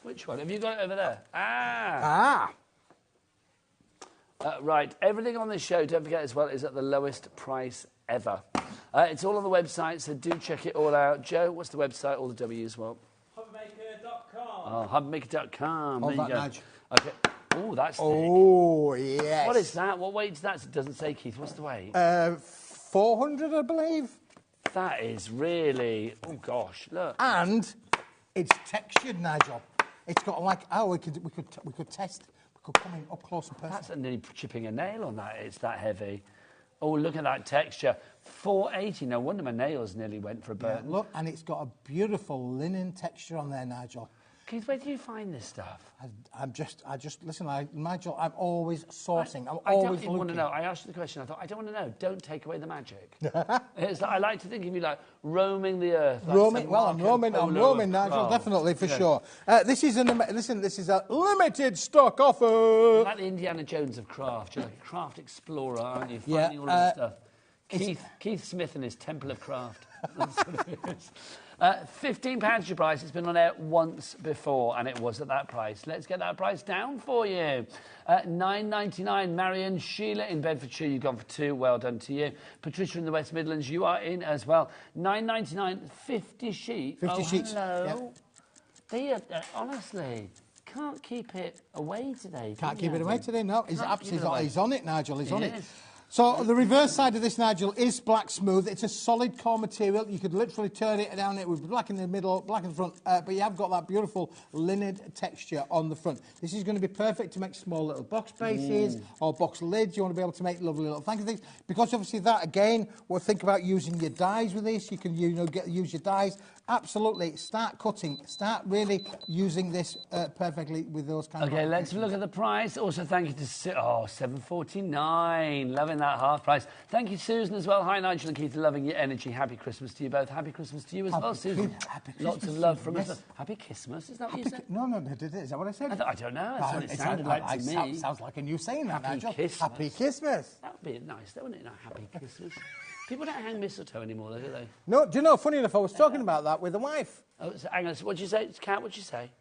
Which one? Have you got it over there? Right. Everything on this show, don't forget as well, is at the lowest price ever. It's all on the website, so do check it all out. Joe, what's the website? All the W's, well? HobbyMaker.com. Oh, HobbyMaker.com. There you go. Nigel. OK. Oh, that's thick. Oh, yes. What is that? What weight is that? It doesn't say, Keith. What's the weight? 400, I believe. That is really... Oh, gosh, look. And it's textured, Nigel. It's got like... Oh, we could test. We could come in up close and personal. That's nearly chipping a nail on that. It's that heavy. Oh, look at that texture. £4.80. No wonder my nails nearly went for a burn. Yeah, look, and it's got a beautiful linen texture on there, Nigel. Keith, where do you find this stuff? Listen, Nigel, I'm always sourcing. I don't even want to know. I asked you the question. I thought, I don't want to know. Don't take away the magic. It's like, I like to think of you like roaming the earth. Like I'm roaming, Nigel, definitely, for sure. This is this is a limited stock offer. You're like the Indiana Jones of craft. You're like a craft explorer, aren't you? Finding all of the stuff. Keith Smith and his Temple of Craft. That's what it is. £15 your price. It's been on air once before, and it was at that price. Let's get that price down for you. £9.99. Marion, Sheila in Bedfordshire, you've gone for 2. Well done to you. Patricia in the West Midlands, you are in as well. £9.99. 50 sheets. 50 sheets. Hello. Yeah. Honestly, can't keep it away today. Can't keep it away today. No, he's on it, Nigel. He's on it. So the reverse side of this, Nigel, is black smooth. It's a solid core material. You could literally turn it down. It would be black in the middle, black in the front, but you have got that beautiful linen texture on the front. This is going to be perfect to make small little box bases or box lids. You want to be able to make lovely little thank you things. Because obviously that, again, we'll think about using your dies with this. You can use your dies. Absolutely. Start cutting. Start really using this perfectly with those kind of... Okay, let's look at the price. Also, thank you to... $7.49. Loving that half price. Thank you, Susan, as well. Hi, Nigel and Keith. Loving your energy. Happy Christmas to you both. Happy Christmas to you as well, Susan. Lots of love from us. Happy Christmas. Is that what you said? No. Is that what I said? I don't know. That's what it sounded like to me. Sounds like a new saying, that, Nigel. Christmas. Happy Christmas. That would be nice, though, wouldn't it? Happy Christmas. People don't hang mistletoe anymore, though, do they? No, do you know, funny enough, I was talking about that with the wife. Oh, so hang on, what'd you say? It's Cat, what'd you say?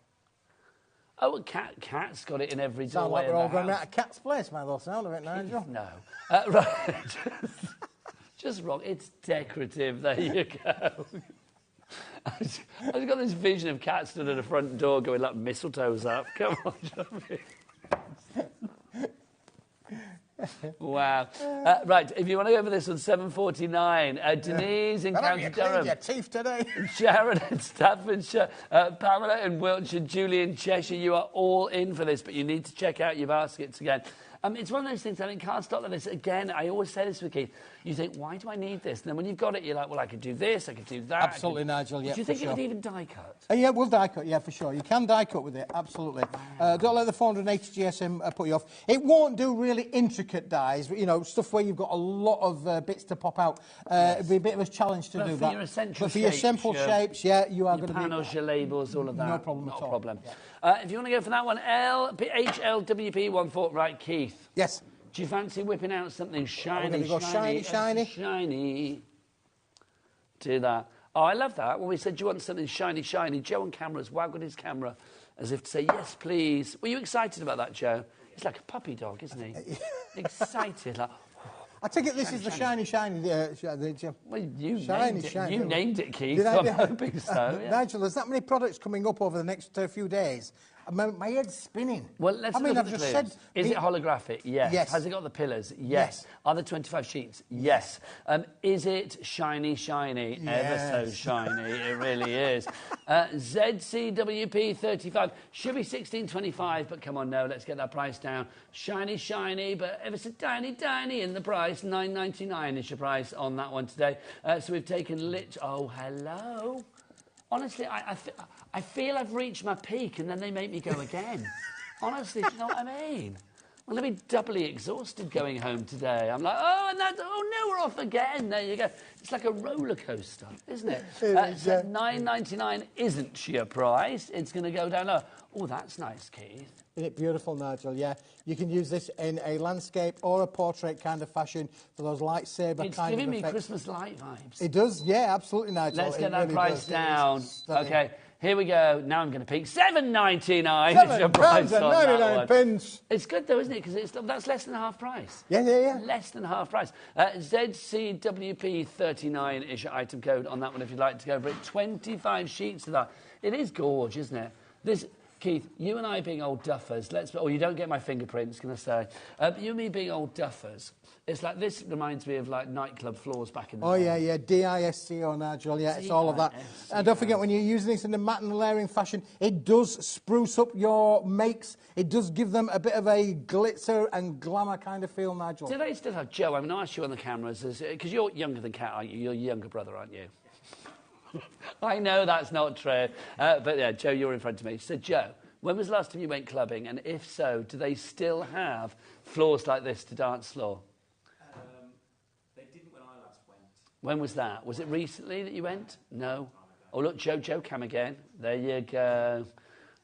Oh, Cat's got it in every doorway. Sound like we're all going out of Cat's place, by the sound of it, Nigel. No. Right. Just wrong. It's decorative. There you go. I've got this vision of Cat stood at the front door going like mistletoe's up. Come on, Johnny. Wow. Right, if you want to go for this one, $7.49. Denise in County Durham. Your teeth today. Sharon in Staffordshire. Pamela in Wiltshire. Julie in Cheshire. You are all in for this, but you need to check out your baskets again. It's one of those things, I think, cardstock like this. Again, I always say this with Keith. You think, why do I need this? And then when you've got it, you're like, well, I could do this, I could do that. Absolutely, Nigel, yeah, do you think it would even die cut? Yeah, we'll die cut, yeah, for sure. You can die cut with it, absolutely. Don't let the 480 GSM put you off. It won't do really intricate dies, you know, stuff where you've got a lot of bits to pop out. It'd be a bit of a challenge to do that. But for your simple shapes, yeah, you are going to be... panels, your labels, all of that. No problem at all. Not a problem. Yeah. If you want to go for that one, HLWP14, right, Keith? Yes. Do you fancy whipping out something shiny, shiny? Do that. Oh, I love that. When we said, do you want something shiny? Joe on camera has waggled his camera as if to say, yes, please. Were you excited about that, Joe? He's like a puppy dog, isn't he? Excited, like... I take it this is the shiny. Well, you shiny. You named it, Keith, so I'm hoping so. Yeah. Nigel, there's that many products coming up over the next few days. My head's spinning. Well, let's look at the clues. Is it holographic? Yes. Has it got the pillars? Yes. Are there 25 sheets? Yes. Is it shiny? Yes. Ever so shiny. It really is. ZCWP 35. Should be 16.25, but come on, no, let's get that price down. Shiny, but ever so tiny in the price. $9.99 is your price on that one today. So we've taken Oh, hello. Honestly, I feel I've reached my peak and then they make me go again. Honestly, do you know what I mean? Well, I'll be doubly exhausted going home today. I'm like, oh no, we're off again. There you go. It's like a roller coaster, isn't it? So $9.99 isn't sheer price. It's going to go down low. Oh, that's nice, Keith. Isn't it beautiful, Nigel? Yeah. You can use this in a landscape or a portrait kind of fashion for those lightsaber kind of effects. It's giving me Christmas light vibes. It does, yeah, absolutely, Nigel. Let's get that price down. Okay, here we go. Now I'm going to peak. $7.99 is your price on that one. Pence. It's good, though, isn't it? Because that's less than half price. Yeah. Less than half price. ZCWP39 is your item code on that one if you'd like to go for it. 25 sheets of that. It is gorgeous, isn't it? Keith, you and I being old duffers, or you don't get my fingerprints, can I say? You and me being old duffers, it's like, this reminds me of like nightclub floors back in the day. Yeah, DISCO, Nigel, yeah, it's all of that. And don't forget, when you're using this in a matte and layering fashion, it does spruce up your makes. It does give them a bit of a glitzer and glamour kind of feel, Nigel. Do they still have, Joe, I'm going to ask you on the cameras, because you're younger than Kat, aren't you? You're your younger brother, aren't you? I know that's not true. But yeah, Joe, you're in front of me. So, Joe, when was the last time you went clubbing? And if so, do they still have floors like this to dance floor? They didn't when I last went. When was that? Was it recently that you went? No? Oh, look, Joe, come again. There you go.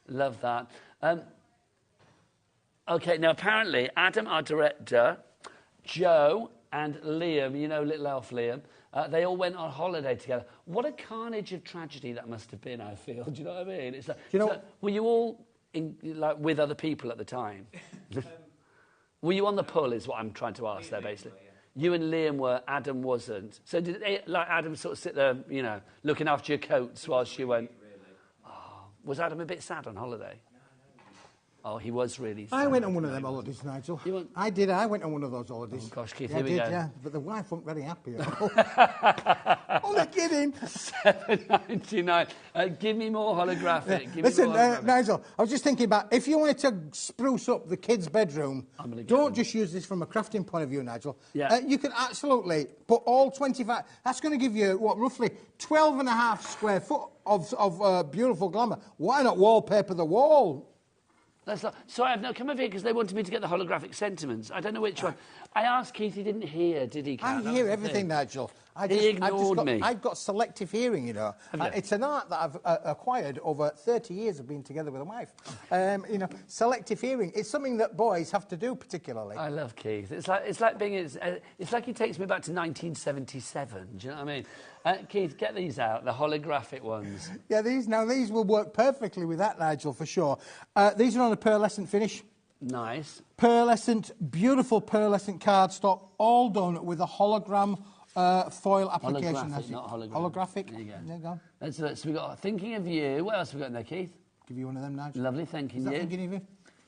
Love that. OK, now, apparently, Adam, our director, Joe and Liam, you know little elf Liam, they all went on holiday together. What a carnage of tragedy that must have been, I feel. Do you know what I mean? It's like, were you all with other people at the time? Were you on the pull, is what I'm trying to ask there, basically. You and Liam were, Adam wasn't. So did Adam sort of sit there, you know, looking after your coats whilst you went? Oh, was Adam a bit sad on holiday? Oh, he was really sad. I went on one of them holidays, Nigel. I did. I went on one of those holidays. Oh, gosh, Keith, yeah, here we go. Yeah, but the wife wasn't very happy at all. Only kidding. $7.99. Give me more holographic. Yeah. Listen, Nigel, I was just thinking about, if you wanted to spruce up the kids' bedroom, don't just use this from a crafting point of view, Nigel. Yeah. You can absolutely put all 25... That's going to give you, what, roughly 12.5 square foot of beautiful glamour. Why not wallpaper the wall? Sorry, I've not come over here because they wanted me to get the holographic sentiments. I don't know which one. I asked Keith, he didn't hear, did he, Kat? I hear everything, Nigel. He ignored me. I've got selective hearing, you know. It's an art that I've acquired over 30 years of being together with a wife. You know, selective hearing. It's something that boys have to do particularly. I love Keith. It's like being... It's like he takes me back to 1977. Do you know what I mean? Keith, get these out, the holographic ones. Yeah, these will work perfectly with that, Nigel, for sure. These are on a pearlescent finish. Nice. Pearlescent, beautiful pearlescent cardstock, all done with a hologram foil application. Holographic, not hologram. Holographic. There you go. There you go. So we've got Thinking of You. What else have we got in there, Keith? Give you one of them, Nigel. Lovely, thanking you. Thinking of You?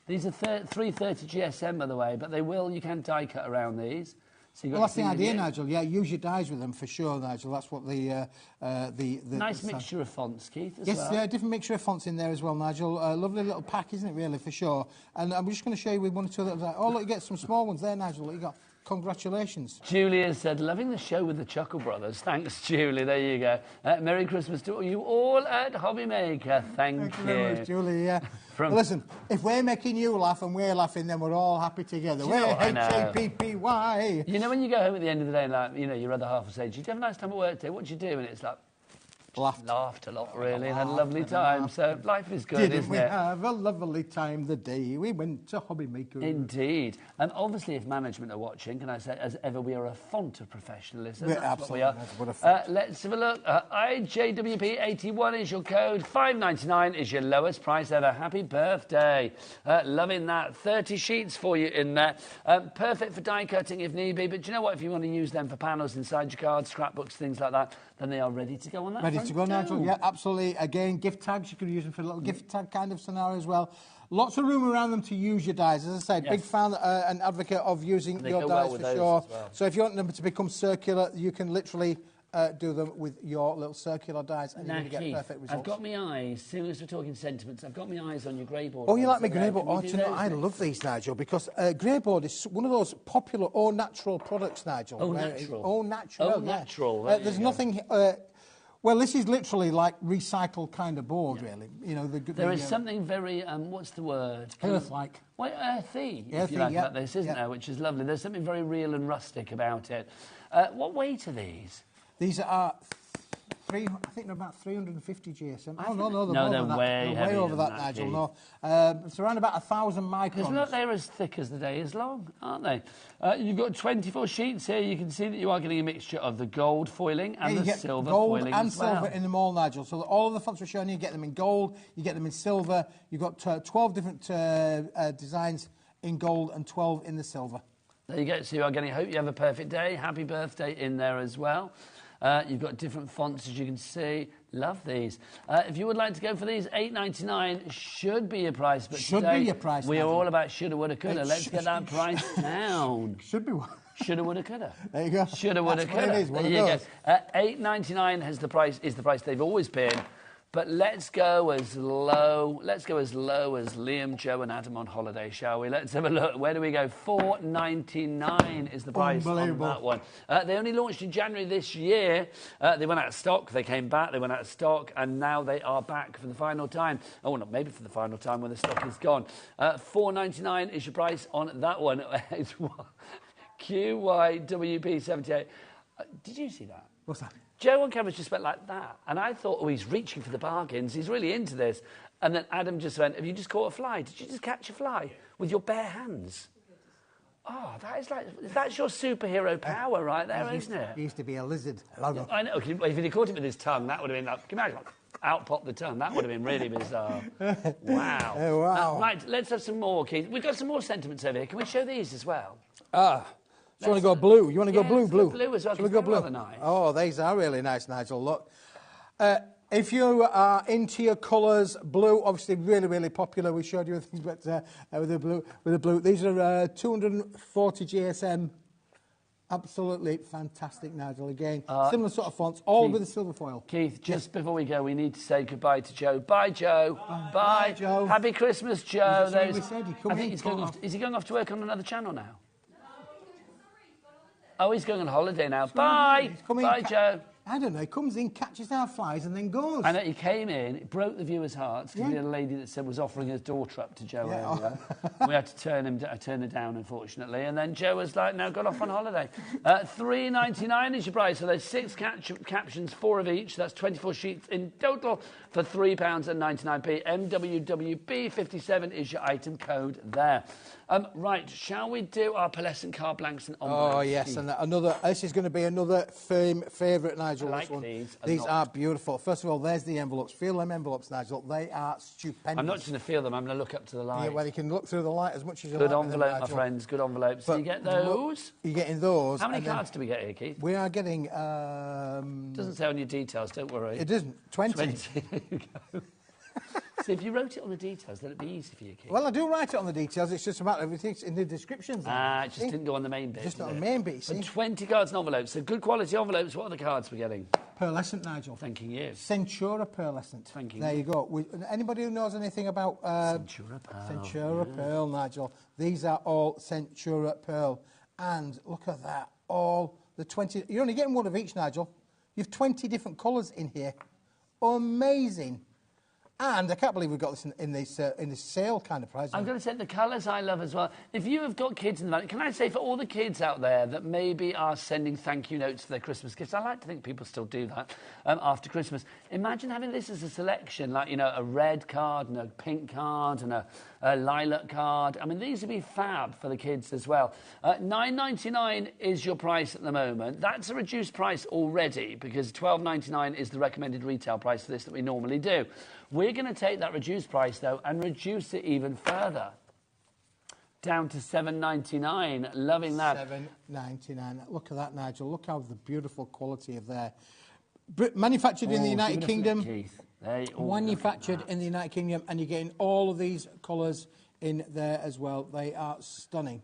These are 330 GSM, by the way, but you can die cut around these. So well, that's the idea, Nigel. Yeah, use your dies with them for sure, Nigel. That's what the nice mixture of fonts, Keith. As yes, well. Yeah, different mixture of fonts in there as well, Nigel. Lovely little pack, isn't it? Really, for sure. And I'm just going to show you with one or two little. Oh, look, you get some small ones there, Nigel. Look, you got. Congratulations. Julia said, loving the show with the Chuckle Brothers. Thanks, Julie. There you go. Merry Christmas to you all at HobbyMaker. Thank you. Very much, Julie, yeah. Listen, if we're making you laugh and we're laughing, then we're all happy together. We're Happy. You know, when you go home at the end of the day and, like, you know, your other half will say, did you have a nice time at work today? What did you do? And it's like, laughed a lot, really, and had a lovely time. So life is good, isn't it? We have a lovely time the day we went to HobbyMaker. Indeed. And obviously, if management are watching, can I say, as ever, we are a font of professionalism. Yeah, absolutely. What we are. Let's have a look. IJWP81 is your code. $5.99 is your lowest price ever. Happy birthday. Loving that. 30 sheets for you in there. Perfect for die cutting if need be. But do you know what? If you want to use them for panels inside your cards, scrapbooks, things like that, then they are ready to go on that. Ready to go, Nigel? Yeah, absolutely. Again, gift tags, you could use them for a little gift tag kind of scenario as well. Lots of room around them to use your dies. As I said, big fan and advocate of using your dies for sure. Well. So if you want them to become circular, you can literally do them with your little circular dies and you're going to get perfect results. I've got my eyes, as soon as we're talking sentiments, I've got my eyes on your grey board. Oh, you like my grey board? Oh, you know, I love these, Nigel, because grey board is one of those popular all-natural products, Nigel. All-natural? All-natural, All-natural. There's nothing... well, this is literally like recycled kind of board, really. You know, there is something very, what's the word? Earth-like. Well, earthy, if you like, about this, isn't there? Which is lovely. There's something very real and rustic about it. What weight are these? These are, I think they're about 350 GSM. Oh, no, they're way over that, Nigel. No, it's around about 1,000 microns. Because look, they're as thick as the day is long, aren't they? You've got 24 sheets here. You can see that you are getting a mixture of the gold foiling and the silver foiling and as well. silver in them all, Nigel. So all of the fonts we're showing you get them in gold, you get them in silver. You've got 12 different designs in gold and 12 in the silver. There you go. So you are getting, hope you have a perfect day. Happy birthday in there as well. You've got different fonts, as you can see. Love these. If you would like to go for these, $8.99 should be your price. But should today, be your price. we are all about shoulda, woulda, coulda. Let's get that price down. Should be what? Shoulda, woulda, coulda. There you go. Shoulda, woulda, coulda. It is, there you go. $8.99 is the price they've always been. But let's go as low. Let's go as low as Liam, Joe, and Adam on holiday, shall we? Let's have a look. Where do we go? $4.99 is the price on that one. They only launched in January this year. They went out of stock. They came back. They went out of stock, and now they are back for the final time. Oh, not maybe for the final time when the stock is gone. $4.99 is your price on that one. QYWP78. Did you see that? What's that? Joe on camera just went like that. And I thought, oh, he's reaching for the bargains. He's really into this. And then Adam just went, have you just caught a fly? Did you just catch a fly with your bare hands? Oh, that's your superhero power right there, isn't it? He used to be a lizard. I know. If he'd caught it with his tongue, that would have been like, can you imagine, like, out popped the tongue. That would have been really bizarre. Wow. Oh, wow. Right, let's have some more, Keith. We've got some more sentiments over here. Can we show these as well? You want to go blue? You want to go blue? Blue as well. Shall we go blue? Nice. Oh, these are really nice, Nigel. Look. If you are into your colours, blue, obviously really, really popular. We showed you things with the blue. These are 240 GSM. Absolutely fantastic, Nigel. Again, similar sort of fonts, all with a silver foil. Keith, just before we go, we need to say goodbye to Joe. Bye, Joe. Bye, Joe. Happy Christmas, Joe. Is he going off to work on another channel now? Oh, he's going on holiday now. Bye. Bye, Joe. I don't know. He comes in, catches our flies, and then goes. I know. He came in, it broke the viewers' hearts because we had a lady that said was offering his daughter up to Joe earlier. We had to turn her down, unfortunately. And then Joe was like, now got off on holiday. $3.99 is your price. So there's 6 captions, 4 of each. That's 24 sheets in total for £3.99. MWWB57 is your item code there. Right, shall we do our pearlescent card blanks and envelopes? Oh, yes, and this is going to be another favourite, Nigel. I like this one. These. These are beautiful. First of all, there's the envelopes. Feel them envelopes, Nigel. They are stupendous. I'm not just going to feel them, I'm going to look up to the light. Yeah, well, you can look through the light as much as you like. Good envelope, my friends, good envelopes. So you get those? You're getting those. How many cards do we get here, Keith? We are getting... doesn't say on your details, don't worry. It doesn't. 20. There you go. So if you wrote it on the details, then it'd be easy for you, Keith. Well, I do write it on the details. It's just about everything in the descriptions. It just didn't go on the main bit. Just not on the main bit, see? 20 cards and envelopes. So good quality envelopes. What are the cards we're getting? Pearlescent, Nigel. Thanking you. Centura pearlescent. Thanking you. There you go. Anybody who knows anything about... Centura Pearl. Centura Pearl, Nigel. These are all Centura Pearl. And look at that. All the 20... You're only getting one of each, Nigel. You've 20 different colours in here. Amazing. And I can't believe we've got this in this sale kind of price. I'm going to say the colours I love as well. If you have got kids in the family, can I say for all the kids out there that maybe are sending thank you notes for their Christmas gifts, I like to think people still do that after Christmas. Imagine having this as a selection, like, you know, a red card and a pink card and a lilac card. I mean, these would be fab for the kids as well. $9.99 is your price at the moment. That's a reduced price already because $12.99 is the recommended retail price for this that we normally do. We're going to take that reduced price, though, and reduce it even further. Down to $7.99. Loving that. $7.99. Look at that, Nigel. Look how the beautiful quality of there. Manufactured in the United Kingdom. Manufactured in the United Kingdom, and you're getting all of these colours in there as well. They are stunning.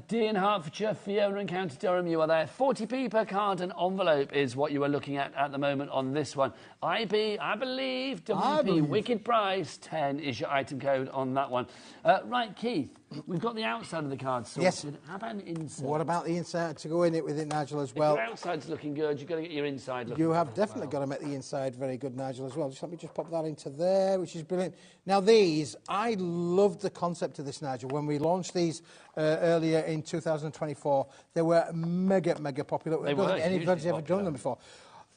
Dee in Hertfordshire, Fiona in County Durham, you are there. 40p per card and envelope is what you are looking at the moment on this one. IB, I believe, WP, wicked price, 10 is your item code on that one. Right, Keith, we've got the outside of the card sorted. Yes. How about an inside? What about the inside to go in it with it, Nigel, as well? If your outside's looking good, you've got to get your inside looking good. You have definitely got to make the inside very good, Nigel, as well. Let me just pop that into there, which is brilliant. Now, these, I loved the concept of this, Nigel. When we launched these earlier in 2024, they were mega, mega popular. I don't think anybody's ever done them before.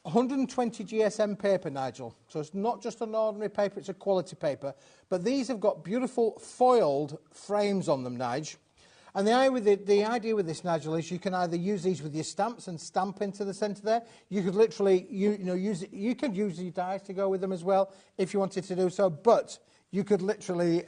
120 GSM paper, Nigel. So it's not just an ordinary paper, it's a quality paper. But these have got beautiful foiled frames on them, Nigel. And the idea with this, Nigel, is you can either use these with your stamps and stamp into the centre there. You could literally, use it. You could use your dies to go with them as well if you wanted to do so. But you could literally,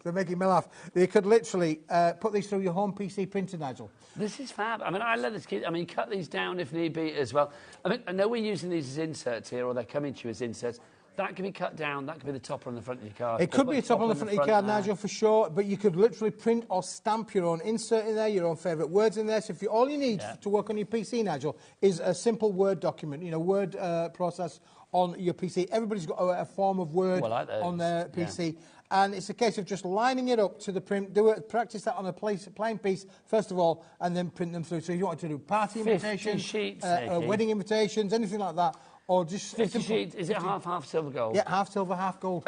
They're making me laugh. You could literally put these through your home PC printer, Nigel. This is fab. I mean, I love this. I mean, cut these down if need be as well. I mean, I know we're using these as inserts here, or they're coming to you as inserts. That can be cut down. That could be the topper on the front of your card. It could be a topper on the front of your card, Nigel, for sure. But you could literally print or stamp your own insert in there, your own favourite words in there. So all you need to work on your PC, Nigel, is a simple Word document. You know, Word process on your PC. Everybody's got a form of Word on their PC. And it's a case of just lining it up to the print. Practice that on a plain piece, first of all, and then print them through. So you want to do party invitations, sheets, wedding invitations, anything like that. Or just 50 sheets. Is it half silver gold? Yeah, half silver, half gold.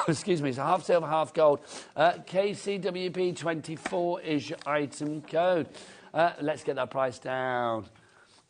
Excuse me, it's a half silver, half gold. KCWP24 is your item code. Let's get that price down.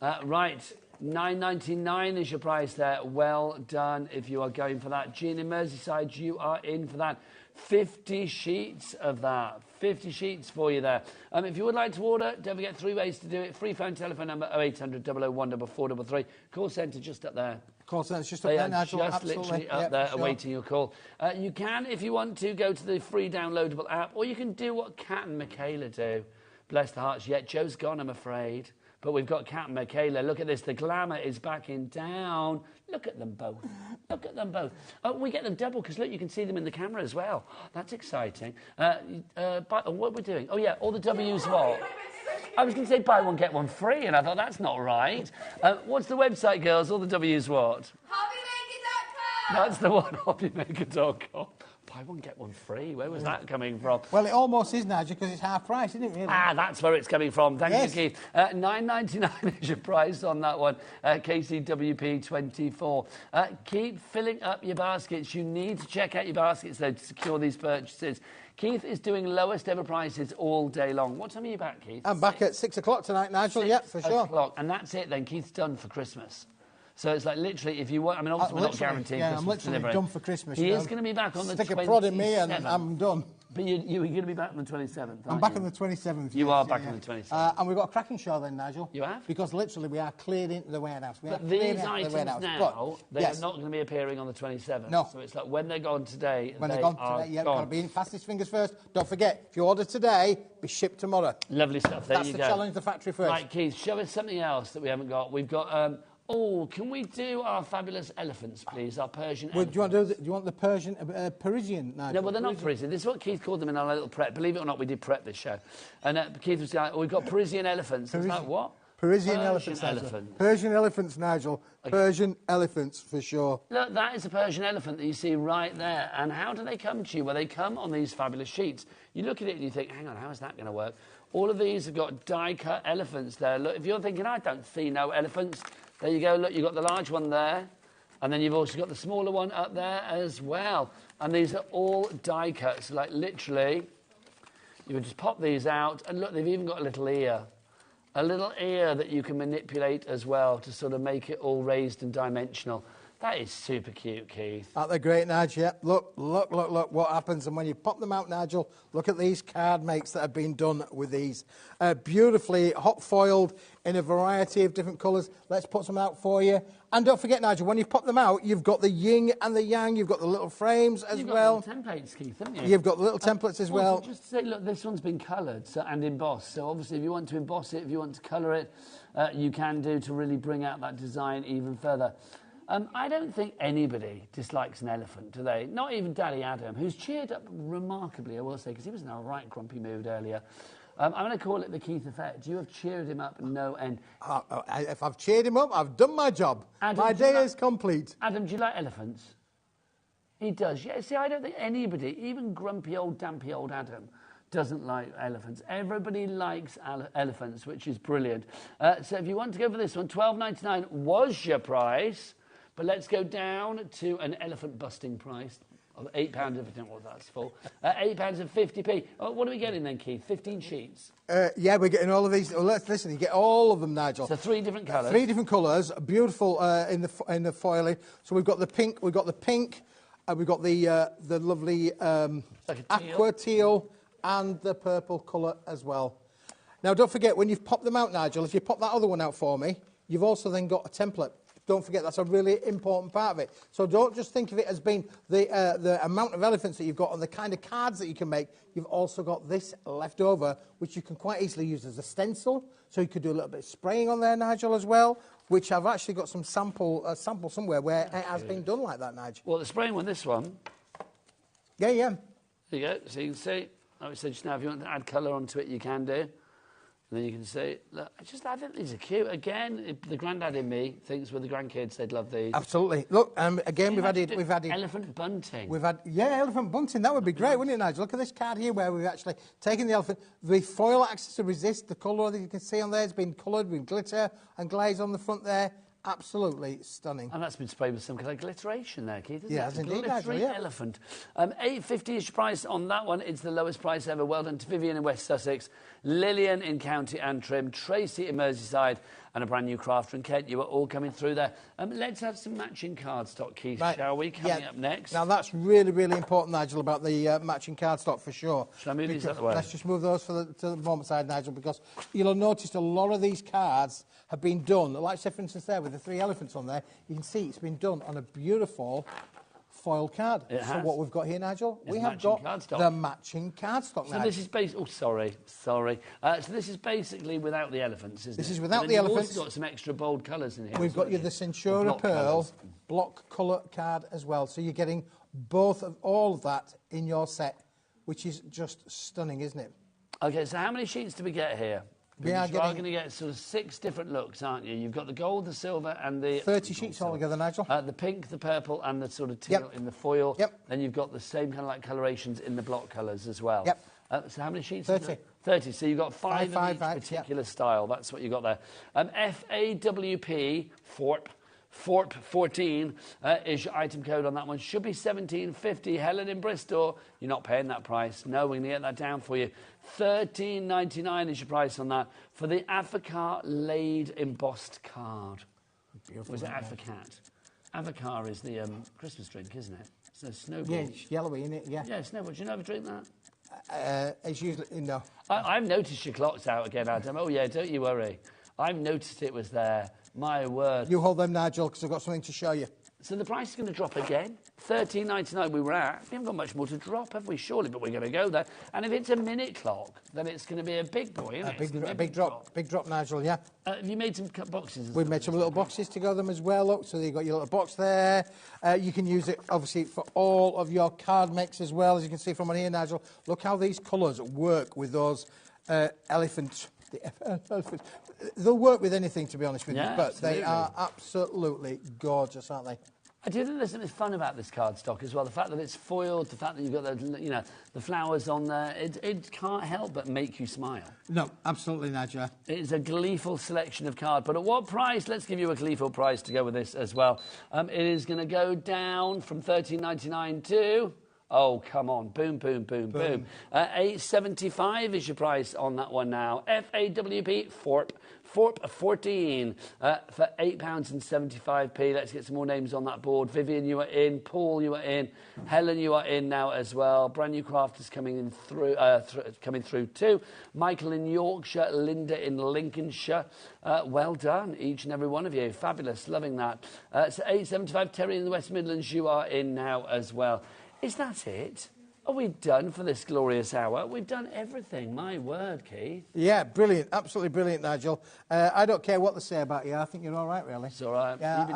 Right, $9.99 is your price there. Well done if you are going for that. Jean in Merseyside, you are in for that. 50 sheets of that. 50 sheets for you there. If you would like to order, don't forget 3 ways to do it. Free phone telephone number 0800 001 433. Call centre just up there. Call centre's just up there, Nigel. Just literally up there awaiting your call. You can, if you want to, go to the free downloadable app, or you can do what Kat and Michaela do. Bless their hearts. Yet Joe's gone, I'm afraid. But we've got Kat and Michaela. Look at this. The glamour is backing down. Look at them both. Look at them both. Oh, we get them double because, look, you can see them in the camera as well. That's exciting. What we're doing? Oh, yeah, all the W's what? I was going to say buy one, get one free, and I thought that's not right. What's the website, girls? All the W's what? HobbyMaker.com. That's the one, HobbyMaker.com. Buy one, get one free. Where was that coming from? Well, it almost is, Nigel, because it's half price, isn't it, really? That's where it's coming from. Thank you, Keith. $9.99 is your price on that one. KCWP24. Keep filling up your baskets. You need to check out your baskets, though, to secure these purchases. Keith is doing lowest ever prices all day long. What time are you back, Keith? I'm back at 6 o'clock tonight, Nigel. Yep, for sure. 6 o'clock. And that's it then. Keith's done for Christmas. So it's like literally, if you want, I mean, obviously we're not guaranteeing Christmas I'm literally delivery. done for Christmas. He is going to be back on the 27th. Stick a prod in me and I'm done. But you're going to be back on the 27th, I'm back on the 27th. You are back on the 27th. And we've got a cracking show then, Nigel. You have? Because literally we are cleared into the warehouse. But these items now, they are not going to be appearing on the 27th. No. So it's like when they're gone today, when they're gone today, yeah, got to be in fastest fingers first. Don't forget, if you order today, be shipped tomorrow. Lovely stuff. There That's you the go. challenge, the factory first. Right, Keith, show us something else that we haven't got. We've got... can we do our fabulous elephants, please? Our Persian elephants. Do you want the Persian, Parisian? No, well, they're not Parisian. This is what Keith called them in our little prep. Believe it or not, we did prep this show. And Keith was like, we've got Parisian elephants. It's like, what? Persian elephants, Persian elephants, Nigel. Okay. Persian elephants, for sure. Look, that is a Persian elephant that you see right there. And how do they come to you? Well, they come on these fabulous sheets. You look at it and you think, hang on, how is that going to work? All of these have got die-cut elephants there. Look, if you're thinking, I don't see no elephants, there you go. Look, you've got the large one there. And then you've also got the smaller one up there as well. And these are all die-cuts. Like, literally, you would just pop these out. And look, they've even got a little ear. A little ear that you can manipulate as well to sort of make it all raised and dimensional. That is super cute, Keith. Aren't they great, Nigel? Yep. Look what happens. And when you pop them out, Nigel, look at these card makes that have been done with these. Beautifully hot foiled in a variety of different colours. Let's put some out for you. And don't forget, Nigel, when you pop them out, you've got the yin and the yang. You've got the little frames as well. You've got little templates, Keith, haven't you? You've got little templates as well. Just to say, look, this one's been coloured and embossed. So obviously, if you want to emboss it, if you want to colour it, you can do to really bring out that design even further. I don't think anybody dislikes an elephant, do they? Not even Daddy Adam, who's cheered up remarkably, I will say, because he was in a right grumpy mood earlier. I'm going to call it the Keith effect. You have cheered him up no end. If I've cheered him up, I've done my job. Adam, my day is complete. Adam, do you like elephants? He does. Yeah, see, I don't think anybody, even grumpy old, dampy old Adam, doesn't like elephants. Everybody likes elephants, which is brilliant. So if you want to go for this one, $12.99 was your price. But let's go down to an elephant busting price of £8, if I don't know what that's for. £8.50p. What are we getting then, Keith? 15 sheets? Yeah, we're getting all of these. Well, listen, you get all of them, Nigel. So 3 different colours? 3 different colours, beautiful in the foiling. So we've got the pink, we've got the lovely like aqua teal and the purple colour as well. Now, don't forget, when you've popped them out, Nigel, if you pop that other one out for me, you've also then got a template Don't forget, that's a really important part of it. So don't just think of it as being the amount of elephants that you've got and the kind of cards that you can make. You've also got this left over, which you can quite easily use as a stencil. So you could do a little bit of spraying on there, Nigel, as well, which I've actually got some sample somewhere where it has been done like that, Nigel. Well, the spraying one, this one. Yeah, yeah. There you go. So you can see, like I said just now, if you want to add colour onto it, you can do. And then you can see, look, I think these are cute. Again, the granddad in me thinks with the grandkids they'd love these. Absolutely. Look, again, we've added elephant bunting. Elephant bunting. That would be great, wouldn't it, Nigel? Look at this card here where we've actually taken the elephant. The foil acts to resist. The colour that you can see on there has been coloured with glitter and glaze on the front there. Absolutely stunning. And that's been sprayed with some kind of glitteration there, Keith, isn't it? Yes, indeed, Glittery yeah. elephant. $8.50 is your price on that one. It's the lowest price ever. Well done to Vivian in West Sussex, Lillian in County Antrim, Tracy in Merseyside, and a brand new crafter in Kent. You are all coming through there. Let's have some matching cardstock, Keith, shall we? Coming up next. Now, that's really, really important, Nigel, about the matching cardstock for sure. Shall I move these out of the way? Let's just move those to the moment side, Nigel, because you'll have noticed a lot of these cards have been done, like, say, for instance, there with the 3 elephants on there, you can see it's been done on a beautiful foil card. So what we've got here, Nigel, we have got the matching cardstock. So this is basically, So this is basically without the elephants, isn't it? This is without the elephants. We've also got some extra bold colours in here. We've got you the Censura Pearl block colour card as well. So you're getting all of that in your set, which is just stunning, isn't it? OK, so how many sheets do we get here? You are going to get sort of 6 different looks, aren't you? You've got the gold, the silver, and the... 30 sheets altogether, Nigel. The pink, the purple, and the sort of teal in the foil. Then you've got the same kind of like colorations in the block colours as well. So how many sheets? 30. 30. So you've got 5 of each particular style. That's what you've got there. FAWP, FORP 14 is your item code on that one. Should be $17.50. Helen in Bristol, you're not paying that price. No, we're going to get that down for you. $13.99 is your price on that for the Avocar laid embossed card. Beautiful. Was it Avocat? Avocar is the Christmas drink, isn't it? It's a snowball. Yeah, it's yellowy, isn't it? Yeah. Yeah, snowball. Do you never drink that? It's usually no. I've noticed your clock's out again, Adam. Oh yeah, don't you worry. I've noticed it was there. My word. You hold them, Nigel, because I've got something to show you. So the price is going to drop again. $13.99 we were at. We haven't got much more to drop, have we? Surely, but we're going to go there. And if it's a minute clock, then it's going to be a big boy, isn't it? A big drop. Big drop, Nigel, yeah. Have you made some boxes? We've made some little boxes to go with them as well. Look, so you've got your little box there. You can use it, obviously, for all of your card mix as well. As you can see from on here, Nigel, look how these colours work with those elephants. They'll work with anything, to be honest with you, but absolutely. They are absolutely gorgeous, aren't they? I do think there's something fun about this cardstock as well. The fact that it's foiled, the fact that you've got the flowers on there, it can't help but make you smile. No, absolutely, Nigel. It is a gleeful selection of card, but at what price? Let's give you a gleeful price to go with this as well. It is going to go down from $13.99 to... Oh, come on. Boom, boom, boom, boom. $8.75 is your price on that one now. FAWP, FORP 14 for £8.75. Let's get some more names on that board. Vivian, you are in. Paul, you are in. Helen, you are in now as well. Brand new crafters coming through too. Michael in Yorkshire, Linda in Lincolnshire. Well done, each and every one of you. Fabulous, loving that. So $8.75. Terry in the West Midlands, you are in now as well. Is that it? Are we done for this glorious hour? We've done everything. My word, Keith. Yeah, brilliant. Absolutely brilliant, Nigel. I don't care what they say about you. I think you're all right, really. It's all right. Yeah,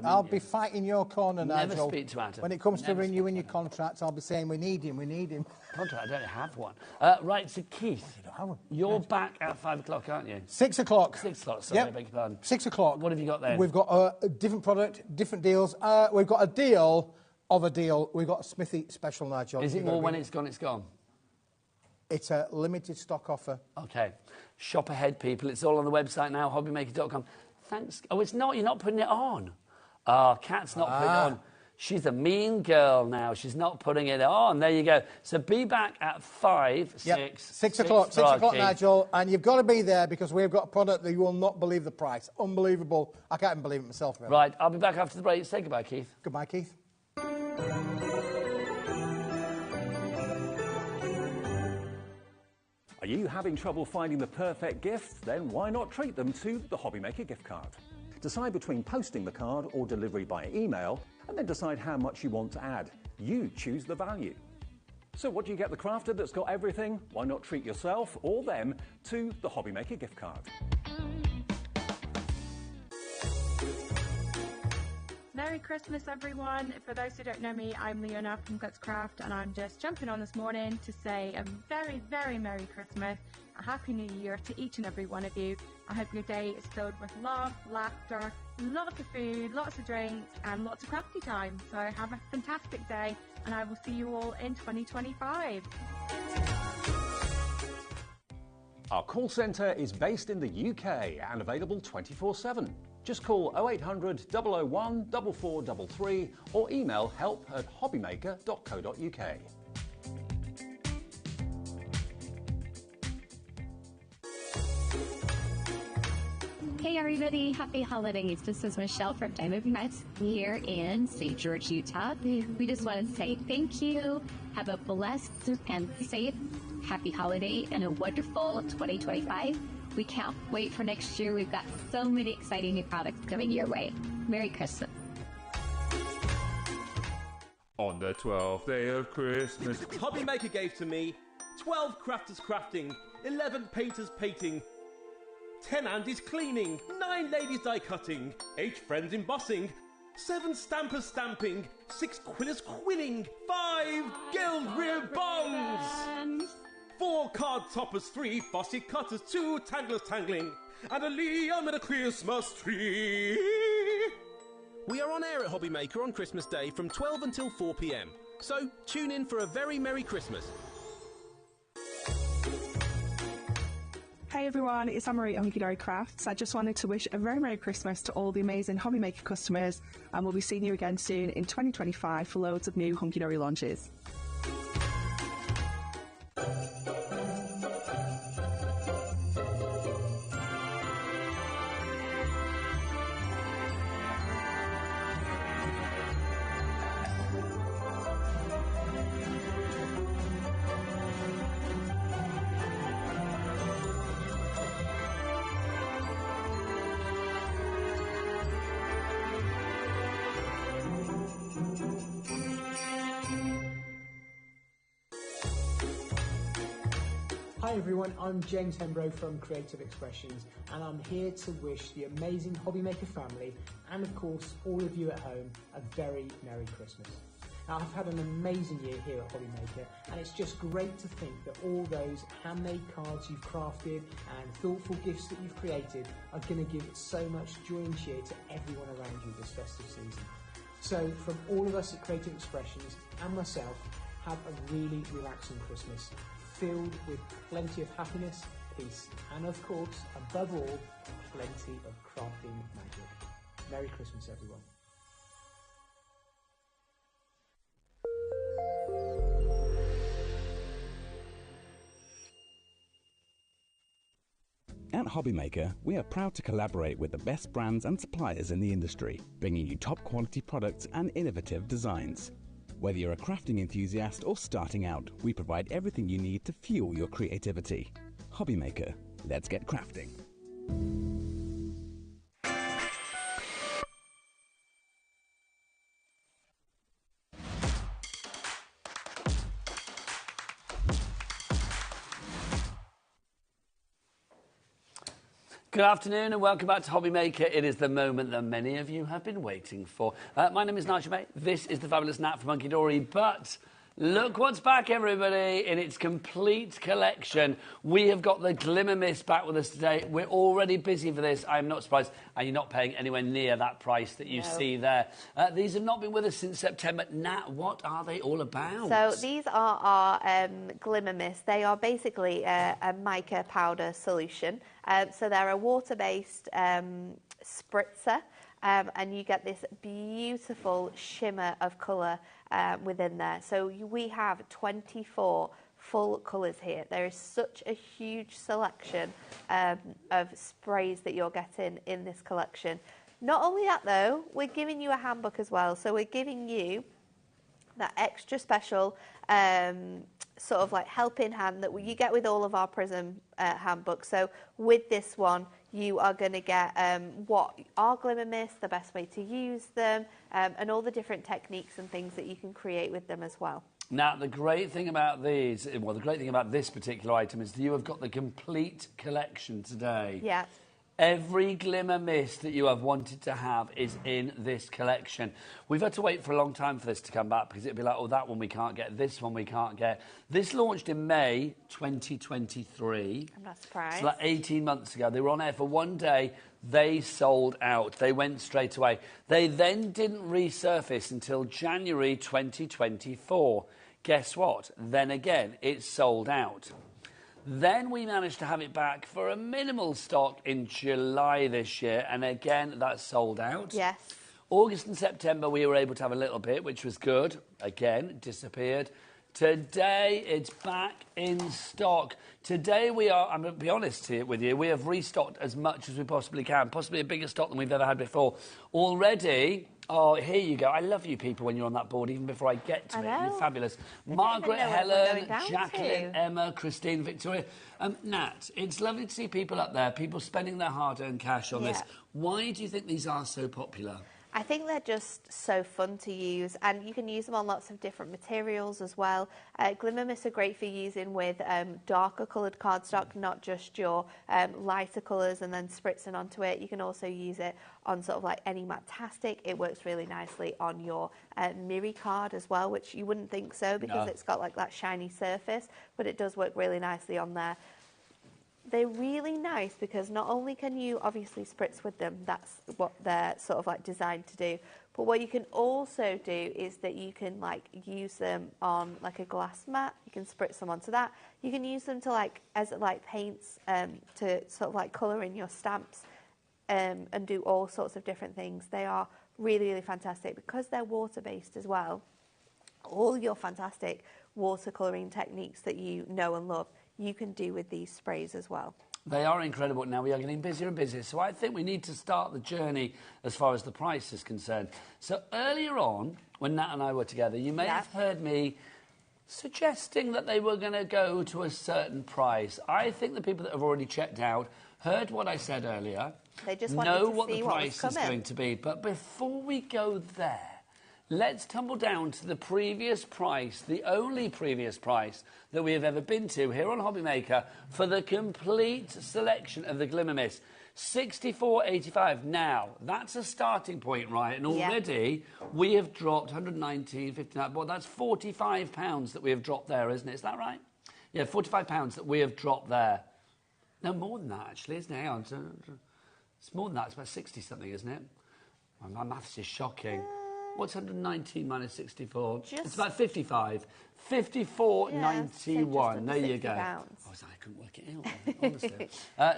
I'll be fighting your corner, Nigel. Never speak to Adam. When it comes to renewing your contracts, I'll be saying we need him, we need him. Contract? I don't have one. Right, so Keith, you're back at 5 o'clock, aren't you? 6 o'clock. 6 o'clock, sorry, I beg your pardon. 6 o'clock. What have you got then? We've got a different product, different deals. We've got a deal of a deal. We've got a Smithy special, Nigel. Is it more when it's gone, it's gone? It's a limited stock offer. OK. Shop ahead, people. It's all on the website now, hobbymaker.com. Thanks. Oh, it's not. You're not putting it on. Oh, Kat's not putting it on. She's a mean girl now. She's not putting it on. There you go. So be back at 5, 6. 6 o'clock. 6 o'clock, Nigel. And you've got to be there because we've got a product that you will not believe the price. Unbelievable. I can't even believe it myself, really. Right. I'll be back after the break. Say goodbye, Keith. Goodbye, Keith. Are you having trouble finding the perfect gift? Then why not treat them to the HobbyMaker gift card? Decide between posting the card or delivery by email, and then decide how much you want to add. You choose the value. So what do you get the crafter that's got everything? Why not treat yourself or them to the HobbyMaker gift card? Merry Christmas, everyone. For those who don't know me, I'm Leona from Guts Craft, and I'm just jumping on this morning to say a very, very Merry Christmas, a Happy New Year to each and every one of you. I hope your day is filled with love, laughter, lots of food, lots of drinks, and lots of crafty time. So have a fantastic day, and I will see you all in 2025. Our call centre is based in the UK and available 24/7. Just call 0800 001 4433 or email help@hobbymaker.co.uk. Hey everybody, happy holidays. This is Michelle from Diamond Mets here in St. George, Utah. We just want to say thank you. Have a blessed and safe, happy holiday and a wonderful 2025. We can't wait for next year. We've got so many exciting new products coming your way. Merry Christmas. On the 12th day of Christmas, HobbyMaker gave to me 12 crafters crafting, 11 painters painting, 10 Andys cleaning, 9 ladies die cutting, 8 friends embossing, 7 stampers stamping, 6 quillers quilling, 5 gild ribbons, 4 card toppers, 3 fussy cutters, 2 tanglers tangling, and a Liam in a Christmas tree. We are on air at HobbyMaker on Christmas Day from 12 until 4 p.m. So tune in for a very Merry Christmas. Hey everyone, it's Anne-Marie at Hunky Dory Crafts. I just wanted to wish a very Merry Christmas to all the amazing HobbyMaker customers, and we'll be seeing you again soon in 2025 for loads of new Hunky Dory launches. Hi everyone, I'm James Hembrow from Creative Expressions, and I'm here to wish the amazing HobbyMaker family, and of course all of you at home, a very Merry Christmas. Now, I've had an amazing year here at HobbyMaker, and it's just great to think that all those handmade cards you've crafted and thoughtful gifts that you've created are going to give so much joy and cheer to everyone around you this festive season. So from all of us at Creative Expressions and myself, have a really relaxing Christmas, filled with plenty of happiness, peace, and of course, above all, plenty of crafting magic. Merry Christmas, everyone. At HobbyMaker, we are proud to collaborate with the best brands and suppliers in the industry, bringing you top quality products and innovative designs. Whether you're a crafting enthusiast or starting out, we provide everything you need to fuel your creativity. HobbyMaker, let's get crafting. Good afternoon and welcome back to HobbyMaker. It is the moment that many of you have been waiting for. My name is Nigel May. This is the fabulous Nat from Hunky Dory, but look what's back, everybody, in its complete collection. We have got the Glimmer Mist back with us today. We're already busy for this. I'm not surprised. And you're not paying anywhere near that price that you see there. These have not been with us since September. Nat, what are they all about? So these are our Glimmer Mist. They are basically a mica powder solution. So they're a water-based spritzer, and you get this beautiful shimmer of colour within there. So we have 24 full colours here. There is such a huge selection of sprays that you're getting in this collection. Not only that though, we're giving you a handbook as well. So we're giving you that extra special sort of like helping hand that you get with all of our Prism handbooks. So with this one, you are going to get what are glimmer mists, the best way to use them, and all the different techniques and things that you can create with them as well. Now, the great thing about these, well, the great thing about this particular item is that you have got the complete collection today. Yeah. Every glimmer mist that you have wanted to have is in this collection. We've had to wait for a long time for this to come back because it'd be like, oh, that one we can't get, this one we can't get. This launched in May 2023. I'm not surprised. So like 18 months ago. They were on air for one day. They sold out. They went straight away. They then didn't resurface until January 2024. Guess what? Then again, it sold out. Then we managed to have it back for a minimal stock in July this year, and again, that sold out. Yes. August and September, we were able to have a little bit, which was good. Again, disappeared. Today, it's back in stock. Today, we are, I'm going to be honest here with you, we have restocked as much as we possibly can, possibly a bigger stock than we've ever had before. Already, oh, here you go. I love you people when you're on that board, even before I get to it. You're fabulous. Margaret, Helen, Jacqueline, Emma, Christine, Victoria. Nat, it's lovely to see people up there, people spending their hard-earned cash on this. Why do you think these are so popular? I think they're just so fun to use, and you can use them on lots of different materials as well. Glimmer mists are great for using with darker coloured cardstock, not just your lighter colours and then spritzing onto it. You can also use it on sort of like any matte-tastic. It works really nicely on your Miri card as well, which you wouldn't think so because it's got like that shiny surface, but it does work really nicely on there. They're really nice because not only can you obviously spritz with them, that's what they're sort of like designed to do, but what you can also do is that you can like use them on like a glass mat. You can spritz them onto that. You can use them to like as like paints to sort of like colour in your stamps and do all sorts of different things. They are really, really fantastic because they're water-based as well. All your fantastic watercolouring techniques that you know and love, you can do with these sprays as well. They are incredible. Now we are getting busier and busier, so I think we need to start the journey as far as the price is concerned. So earlier on, when Nat and I were together, you may have heard me suggesting that they were going to go to a certain price. I think the people that have already checked out heard what I said earlier, they just know what the price is going to be. But before we go there, let's tumble down to the previous price, the only previous price that we have ever been to here on HobbyMaker for the complete selection of the Glimmer Mist. $64.85. Now, that's a starting point, right? And already we have dropped $119.59. Well, that's £45 that we have dropped there, isn't it? Is that right? Yeah, £45 that we have dropped there. No, more than that, actually, isn't it? Hang on. It's more than that. It's about 60-something, isn't it? My maths is shocking. What's 119 minus 64? It's about 55. 54.91. There you go. I couldn't work it out, honestly.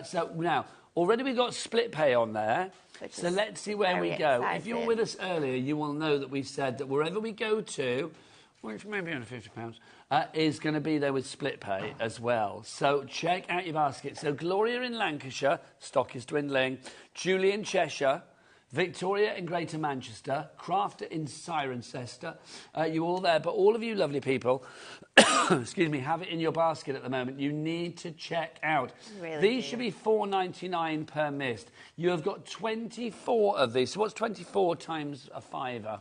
So now, already we've got split pay on there. So let's see where we go. Exciting. If you were with us earlier, you will know that we said that wherever we go to, which may be under £50, is going to be there with split pay as well. So check out your basket. So Gloria in Lancashire, stock is dwindling. Julie in Cheshire. Victoria in Greater Manchester, Crafter in Cirencester, you all there, but all of you lovely people, excuse me, have it in your basket at the moment. You need to check out. These should be $4.99 per mist. You have got 24 of these. So what's 24 times a fiver?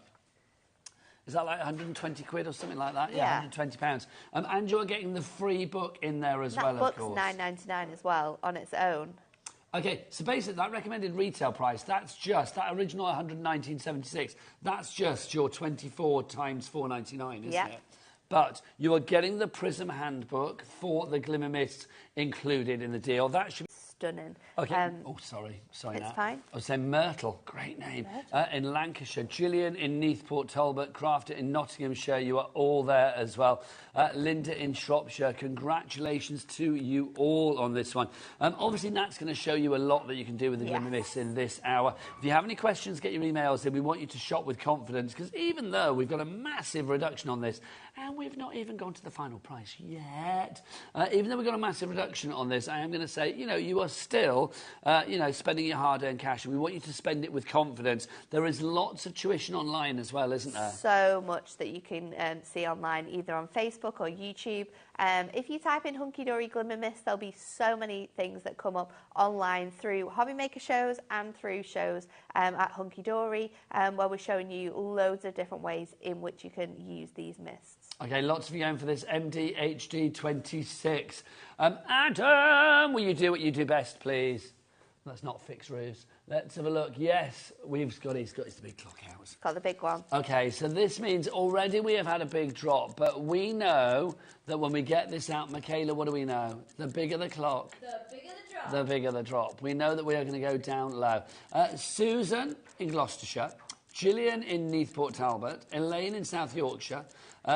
Is that like 120 quid or something like that? Yeah, £120. And you're getting the free book in there as well, of course. That book's $9.99 as well on its own. Okay, so basically that recommended retail price, that's just, that original $119.76, that's just your 24 times $4.99, isn't it? But you are getting the Prism handbook for the Glimmer Mists included in the deal. That should be stunning. Okay. Sorry, it's Nat. fine. I was saying Myrtle, great name. In Lancashire, Gillian in Neathport Talbot, Crafter in Nottinghamshire, you are all there as well. Linda in Shropshire, congratulations to you all on this one. Obviously, Nat's going to show you a lot that you can do with the Glimmer Mists in this hour. If you have any questions, get your emails in. We want you to shop with confidence, because even though we've got a massive reduction on this, and we've not even gone to the final price yet, even though we've got a massive reduction on this, I am going to say, you know, you are still, you know, spending your hard-earned cash, and we want you to spend it with confidence. There is lots of tuition online as well, isn't there? So much that you can see online, either on Facebook or YouTube. If you type in Hunky Dory Glimmer Mist, there'll be so many things that come up online through HobbyMaker shows and through shows at Hunky Dory, where we're showing you loads of different ways in which you can use these mists. Okay, lots of you going for this MDHD26. Adam, will you do what you do best, please? Let's not fix roofs. Let's have a look. Yes, he's got his big clock out. Got the big one. Okay, so this means already we have had a big drop, but we know that when we get this out, Michaela, what do we know? The bigger the clock, the bigger the drop. The bigger the drop. We know that we are going to go down low. Susan in Gloucestershire, Gillian in Neathport Talbot, Elaine in South Yorkshire,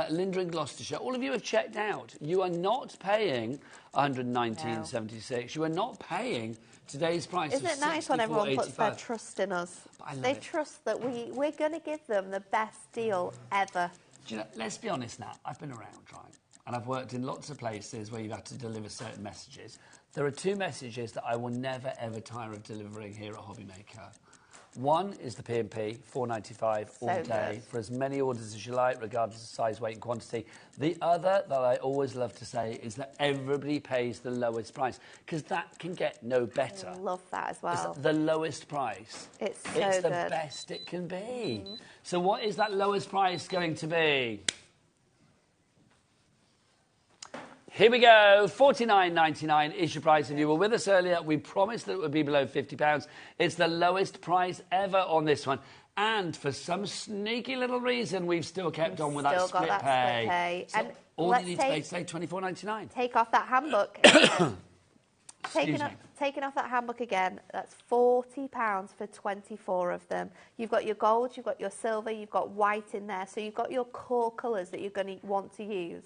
Linda in Gloucestershire. All of you have checked out. You are not paying 119.76. You are not paying today's price. Isn't it nice when everyone puts their trust in us? They it. trust that we're going to give them the best deal ever. Do you know, let's be honest now. I've been around, right? And I've worked in lots of places where you've had to deliver certain messages. There are two messages that I will never, ever tire of delivering here at HobbyMaker. One is the P&P, $4.95 all day, for as many orders as you like, regardless of size, weight and quantity. The other that I always love to say is that everybody pays the lowest price, because that can get no better. I love that as well. It's the lowest price. It's the best it can be. So what is that lowest price going to be? Here we go, $49.99 is your price. If you were with us earlier, we promised that it would be below £50. It's the lowest price ever on this one. And for some sneaky little reason, we've still kept on with that split pay. So and all you need to pay is say $24.99. Take off that handbook. Taking off that handbook again, that's £40 for 24 of them. You've got your gold, you've got your silver, you've got white in there. So you've got your core colours that you're going to want to use.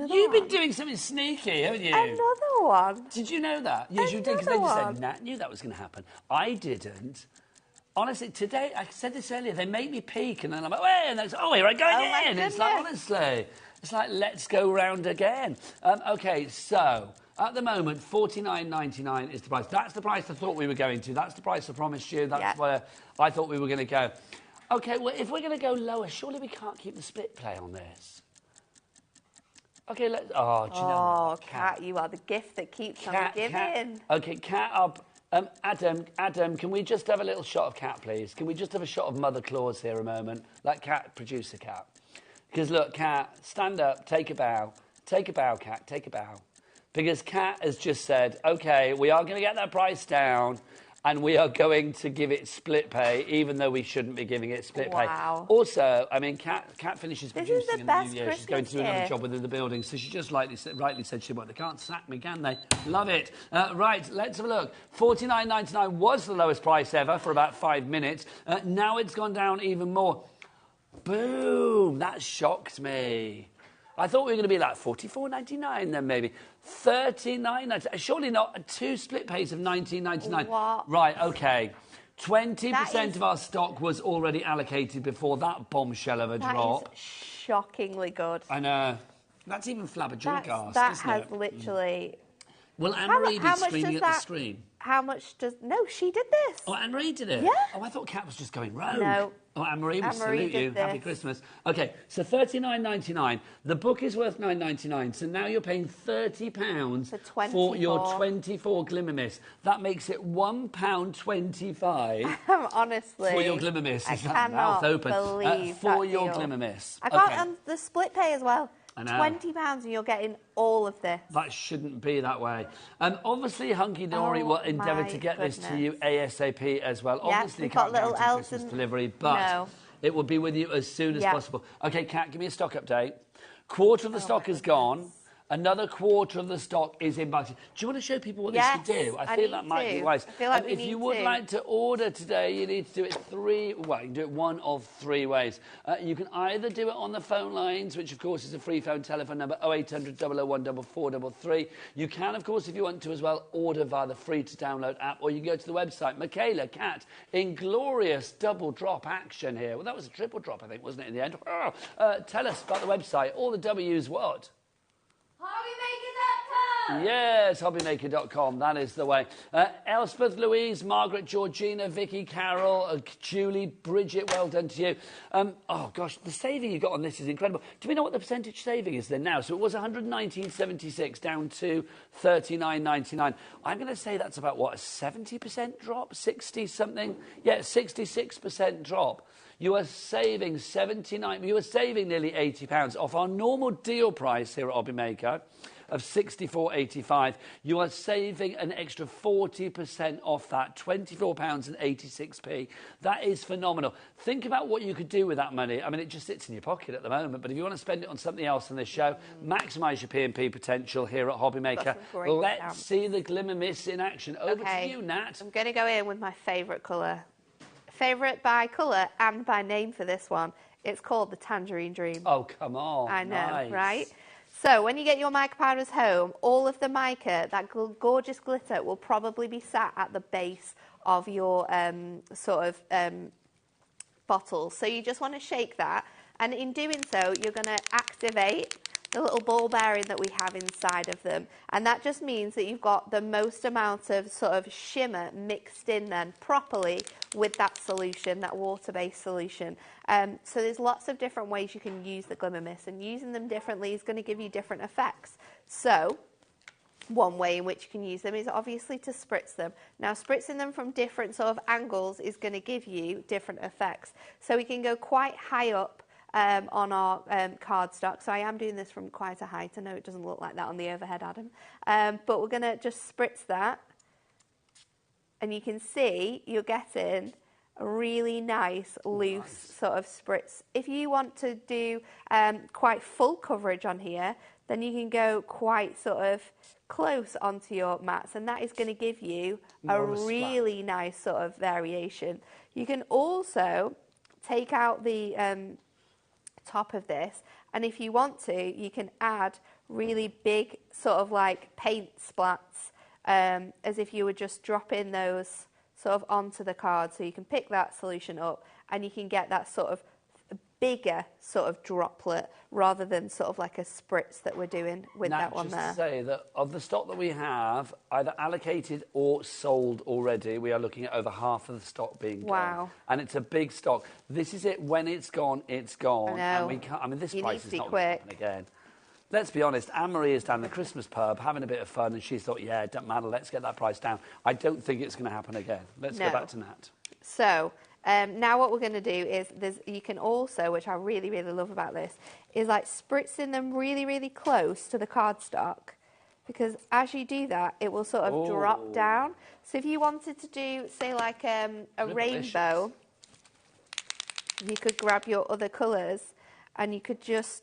You've been doing something sneaky, haven't you? Another one. Did you know that? Yes, you did, because they just said, Nat knew that was going to happen. I didn't. Honestly, today, I said this earlier, they make me peek, and then I'm like, wait, and it's, oh, here I go again. It's like, honestly, it's like, let's go round again. OK, so, at the moment, $49.99 is the price. That's the price I thought we were going to. That's the price I promised you. That's where I thought we were going to go. OK, well, if we're going to go lower, surely we can't keep the split play on this. OK, let's... Oh, do you know what? Kat, you are the gift that keeps on giving. OK, Kat, Adam, can we just have a little shot of Kat, please? Can we just have a shot of Mother Claus here a moment? Like Kat, producer Kat. Because, look, Kat, stand up, take a bow. Take a bow, Kat, take a bow. Because Kat has just said, OK, we are going to get that price down, and we are going to give it split pay, even though we shouldn't be giving it split pay. Also, I mean, Kat finishes producing in the new year. She's going to do another job within the building, so she just rightly said she won't. They can't sack me, can they? Love it. Right, let's have a look. $49.99 was the lowest price ever for about 5 minutes. Now it's gone down even more. Boom! That shocked me. I thought we were going to be like $44.99 then maybe. $39.99. Surely not 2 split pays of $19.99. What? Right, OK. 20% of our stock was already allocated before that bombshell of a drop. That is shockingly good. I know. That's even flabbergasted, That isn't has it? literally... Will Anne-Marie be screaming at the screen? How much does... No, she did this. Oh, Anne-Marie did it? Yeah. Oh, I thought Kat was just going rogue. No. Oh, Anne-Marie, we salute you. Happy Christmas. OK, so $39.99. The book is worth $9.99, so now you're paying £30 for your 24 Glimmer Mist. That makes it £1.25 honestly, for your Glimmer Mist. I cannot believe for that your deal. Glimmer Mist. I can't, and the split pay as well. I know. £20 and you're getting all of this. That shouldn't be that way. Obviously, Hunky Dory will endeavour to get this to you ASAP as well. Yeah, Obviously, we've can't got little guarantee elves Christmas delivery, but it will be with you as soon as possible. OK, Kat, give me a stock update. Quarter of the stock is gone. Another quarter of the stock is in boxes. Do you want to show people what this could do? I feel that might be wise. I feel like if you would like to order today, you need to do it you can do it one of 3 ways. You can either do it on the phone lines, which of course is a free phone telephone number 0800 001 4433. You can, of course, if you want to as well, order via the free to download app, or you can go to the website. Michaela, Kat, in glorious double drop action here. Well, that was a triple drop, I think, wasn't it, in the end? Tell us about the website. All the W's what? HobbyMaker.com! Yes, hobbymaker.com, that is the way. Elspeth, Louise, Margaret, Georgina, Vicky, Carol, Julie, Bridget, well done to you. Oh, gosh, the saving you got on this is incredible. Do we know what the percentage saving is then now? So it was 119.76 down to 39.99. I'm going to say that's about, what, a 70% drop? 60-something? Yeah, 66% drop. You are saving you are saving nearly £80 off our normal deal price here at HobbyMaker of £64.85. You are saving an extra 40% off that, £24.86. That is phenomenal. Think about what you could do with that money. I mean, it just sits in your pocket at the moment, but if you want to spend it on something else in this show, maximise your P&P potential here at HobbyMaker. Let's see the Glimmer Mist in action. Over to you, Nat. I'm going to go in with my favourite colour. Favourite by colour and by name for this one. It's called the Tangerine Dream. Oh, come on. I know, nice. right? So when you get your mica powders home, all of the mica, that gorgeous glitter, will probably be sat at the base of your bottle. So you just want to shake that, and in doing so, you're going to activate the little ball bearing that we have inside of them, and that just means that you've got the most amount of sort of shimmer mixed in then properly with that solution, that water-based solution. So there's lots of different ways you can use the Glimmer Mist, and using them differently is going to give you different effects. So one way in which you can use them is obviously to spritz them. Now, spritzing them from different sort of angles is going to give you different effects. So we can go quite high up on our cardstock. So I am doing this from quite a height. I know it doesn't look like that on the overhead, Adam. But we're going to just spritz that. And you can see you're getting a really nice, loose sort of spritz. If you want to do quite full coverage on here, then you can go quite sort of close onto your mats, and that is going to give you a really nice sort of variation. You can also take out the top of this, and if you want to, you can add really big sort of like paint splats, as if you were just dropping those sort of onto the card. So you can pick that solution up and you can get that sort of bigger sort of droplet rather than sort of like a spritz that we're doing with that one there. Just to say that of the stock that we have either allocated or sold already, we are looking at over half of the stock being gone. And it's a big stock. This is it. When it's gone, it's gone. I know. And we can't, I mean, this You price need is to not be going to quick. happen again. Let's be honest, Anne-Marie is down the Christmas pub having a bit of fun, and she thought, yeah, it doesn't matter, let's get that price down. I don't think it's going to happen again. Let's go back to Nat. So now what we're going to do is you can also, which I really, really love about this, is like spritzing them really, really close to the cardstock, because as you do that, it will sort of drop down. So if you wanted to do, say, like a rainbow, you could grab your other colours and you could just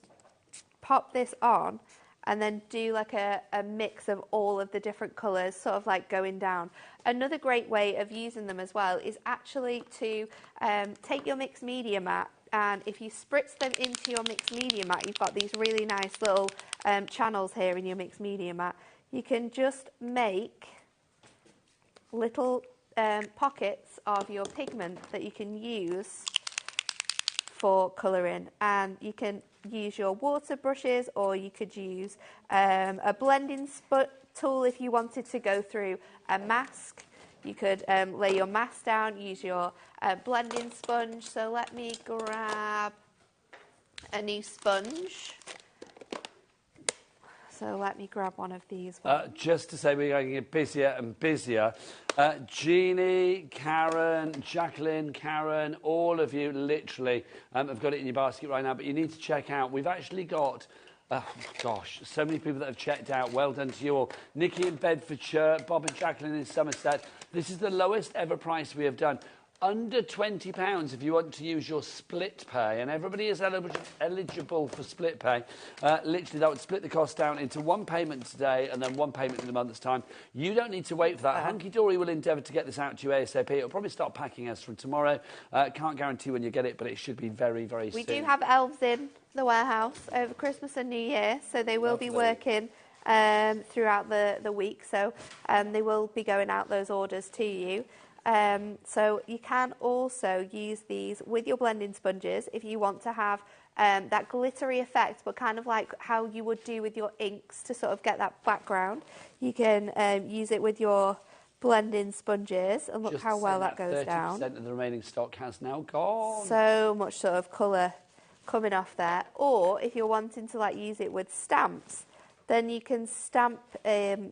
pop this on and then do like a mix of all of the different colours sort of like going down. Another great way of using them as well is actually to take your mixed media mat, and if you spritz them into your mixed media mat, you've got these really nice little channels here in your mixed media mat. You can just make little pockets of your pigment that you can use for colouring, and you can use your water brushes, or you could use a blending tool if you wanted to go through a mask. You could lay your mask down, use your blending sponge. So let me grab a new sponge. So let me grab one of these ones. Just to say, we're going to get busier and busier. Jeannie, Karen, Jacqueline, Karen, all of you literally have got it in your basket right now, but you need to check out. We've actually got, gosh, so many people that have checked out. Well done to you all. Nikki in Bedfordshire, Bob and Jacqueline in Somerset. This is the lowest ever price we have done. Under £20 if you want to use your split pay, and everybody is eligible for split pay. Literally, that would split the cost down into one payment today and then one payment in a month's time. You don't need to wait for that. Hunky Dory will endeavour to get this out to you ASAP. It'll probably start packing us from tomorrow. Can't guarantee when you get it, but it should be very, very soon. We do have elves in the warehouse over Christmas and New Year, so they will be working throughout the week. So they will be going out those orders to you. So you can also use these with your blending sponges if you want to have that glittery effect, but kind of like how you would do with your inks to sort of get that background. You can use it with your blending sponges, and look Just how well that goes 30% down. of the remaining stock has now gone. So much sort of colour coming off there. Or if you're wanting to like use it with stamps, then you can stamp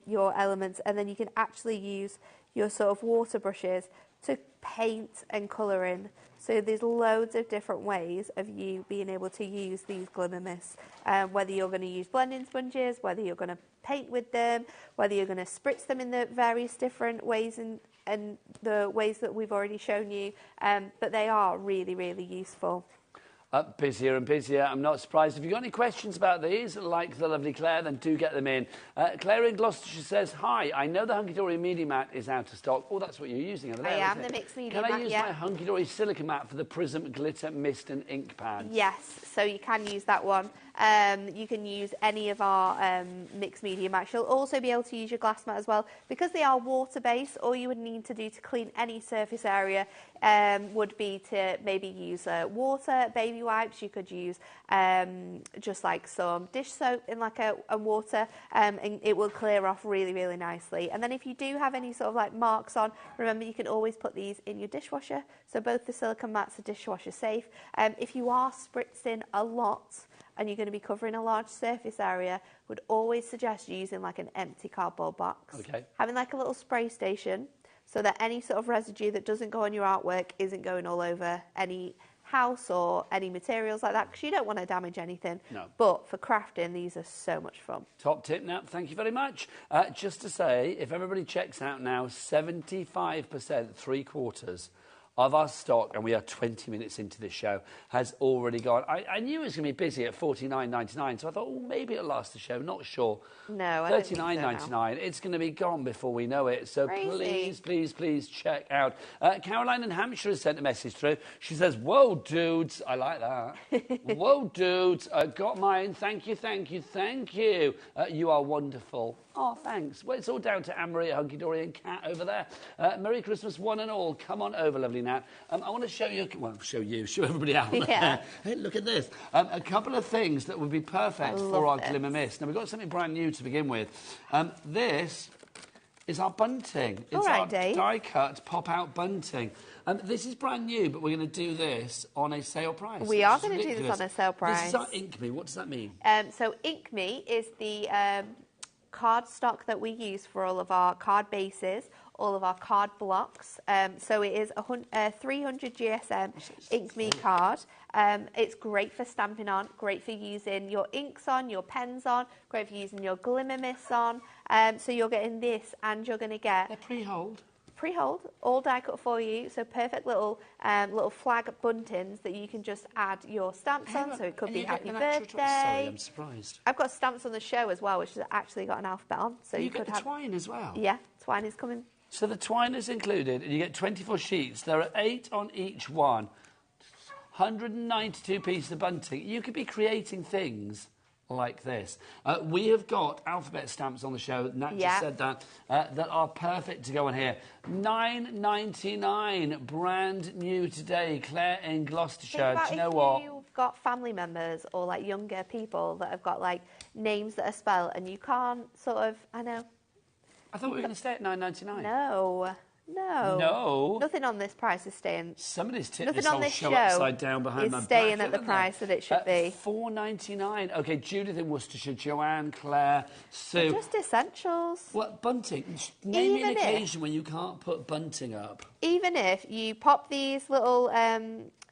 your elements, and then you can actually use your sort of water brushes to paint and colour in. So there's loads of different ways of you being able to use these glimmer mists, whether you're going to use blending sponges, whether you're going to paint with them, whether you're going to spritz them in the various different ways and the ways that we've already shown you, but they are really, really useful. Busier and busier. I'm not surprised. If you've got any questions about these, like the lovely Claire, then do get them in. Claire in Gloucestershire says, hi, I know the Hunky Dory Media Mat is out of stock. Oh, that's what you're using over there. I am, the mixed media mat. Can I use yeah. my Hunky Dory Silica Mat for the Prism Glitter Mist and Ink Pads? Yes, so you can use that one. You can use any of our mixed media mats. You'll also be able to use your glass mat as well. Because they are water-based, all you would need to do to clean any surface area would be to maybe use water, baby wipes. You could use just like some dish soap in like a water, and it will clear off really, really nicely. And then if you do have any sort of like marks on, remember you can always put these in your dishwasher. So both the silicone mats are dishwasher safe. If you are spritzing a lot, and you're going to be covering a large surface area, would always suggest using like an empty cardboard box. Okay. Having like a little spray station so that any sort of residue that doesn't go on your artwork isn't going all over any house or any materials like that, because you don't want to damage anything. No. But for crafting, these are so much fun. Top tip, Nat. Thank you very much. Just to say, if everybody checks out now, 75%, 3/4 of our stock, and we are 20 minutes into this show, has already gone. I knew it was going to be busy at $49.99, so I thought, oh, maybe it'll last the show. Not sure. No, I don't think so $39.99. now. It's going to be gone before we know it. So Crazy. please, please, please check out. Caroline in Hampshire has sent a message through. She says, whoa, dudes. I like that. Whoa, dudes. Got mine. Thank you, thank you, thank you. You are wonderful. Oh, thanks. Well, it's all down to Anne-Marie, Hunky Dory and Kat over there. Merry Christmas, one and all. Come on over, lovely Nat. I want to show you, well, show everybody out. Yeah. Hey, look at this. A couple of things that would be perfect for our Glimmer Mist. Now, we've got something brand new to begin with. This is our bunting. It's our die-cut pop-out bunting. This is brand new, but we're going to do this on a sale price. We are going to do this on a sale price. This is our Ink Me. What does that mean? So Ink Me is the cardstock that we use for all of our card bases, all of our card blocks. So it is a 300 GSM Ink Me card. It's great for stamping on, great for using your inks on, your pens on, great for using your glimmer mists on. So you're getting this, and you're going to get... They're pre-hold. Pre-hold, all die cut for you. So perfect little little flag buntings that you can just add your stamps on. So it could be happy birthday. Sorry, I'm surprised. I've got stamps on the show as well, which has actually got an alphabet on. So you could get the twine as well. Yeah, twine is coming. So the twine is included, and you get 24 sheets. There are 8 on each one. 192 pieces of bunting. You could be creating things like this. We have got alphabet stamps on the show, Nat just said that are perfect to go on here. $9.99, brand new today. Claire in Gloucestershire. Do you know what? If you've got family members or like younger people that have got like names that are spelled and you can't sort of, I know. I thought we were going to stay at $9.99. No. No. Nothing on this price is staying. Somebody's tipped Nothing this on whole this show show upside down behind my back. is staying at the price that it should be. $4.99. Okay, Judith in Worcestershire, Joanne, Claire, Sue. They're just essentials. What, bunting? Name me an occasion when you can't put bunting up. Even if you pop these little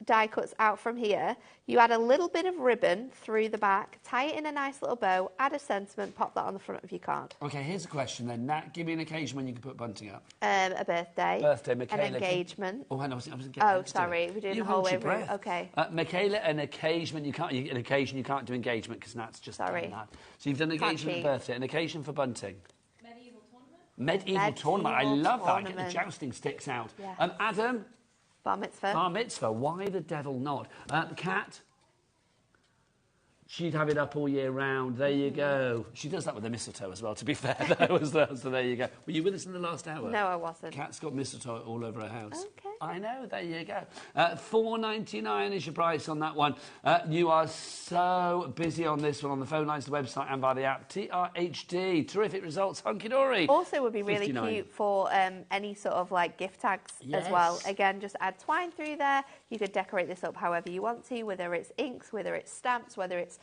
die cuts out from here, you add a little bit of ribbon through the back, tie it in a nice little bow, add a sentiment, pop that on the front of your card. Okay, here's a question then. Nat, give me an occasion when you can put bunting up. A birthday. Michaela. An engagement. Oh, I know. I was getting sorry. We're doing the whole way through. Okay. Michaela, an occasion you can't do engagement because Nat's just done that. So you've done engagement and birthday. An occasion for bunting. Medieval tournament. I love that. Get the jousting sticks out. Yeah. Adam. Bar mitzvah. Bar mitzvah. Why the devil not? Kat. She'd have it up all year round. There you go. She does that with the mistletoe as well, to be fair, though, as well. So there you go. Were you with us in the last hour? No, I wasn't. Kat's got mistletoe all over her house. Okay. I know, there you go. $4.99 is your price on that one. You are so busy on this one, on the phone lines, the website and via the app. TRHD, terrific results, hunky dory. Also would be really 59. cute for any sort of like gift tags as well. Again, just add twine through there. You could decorate this up however you want to, whether it's inks, whether it's stamps, whether it's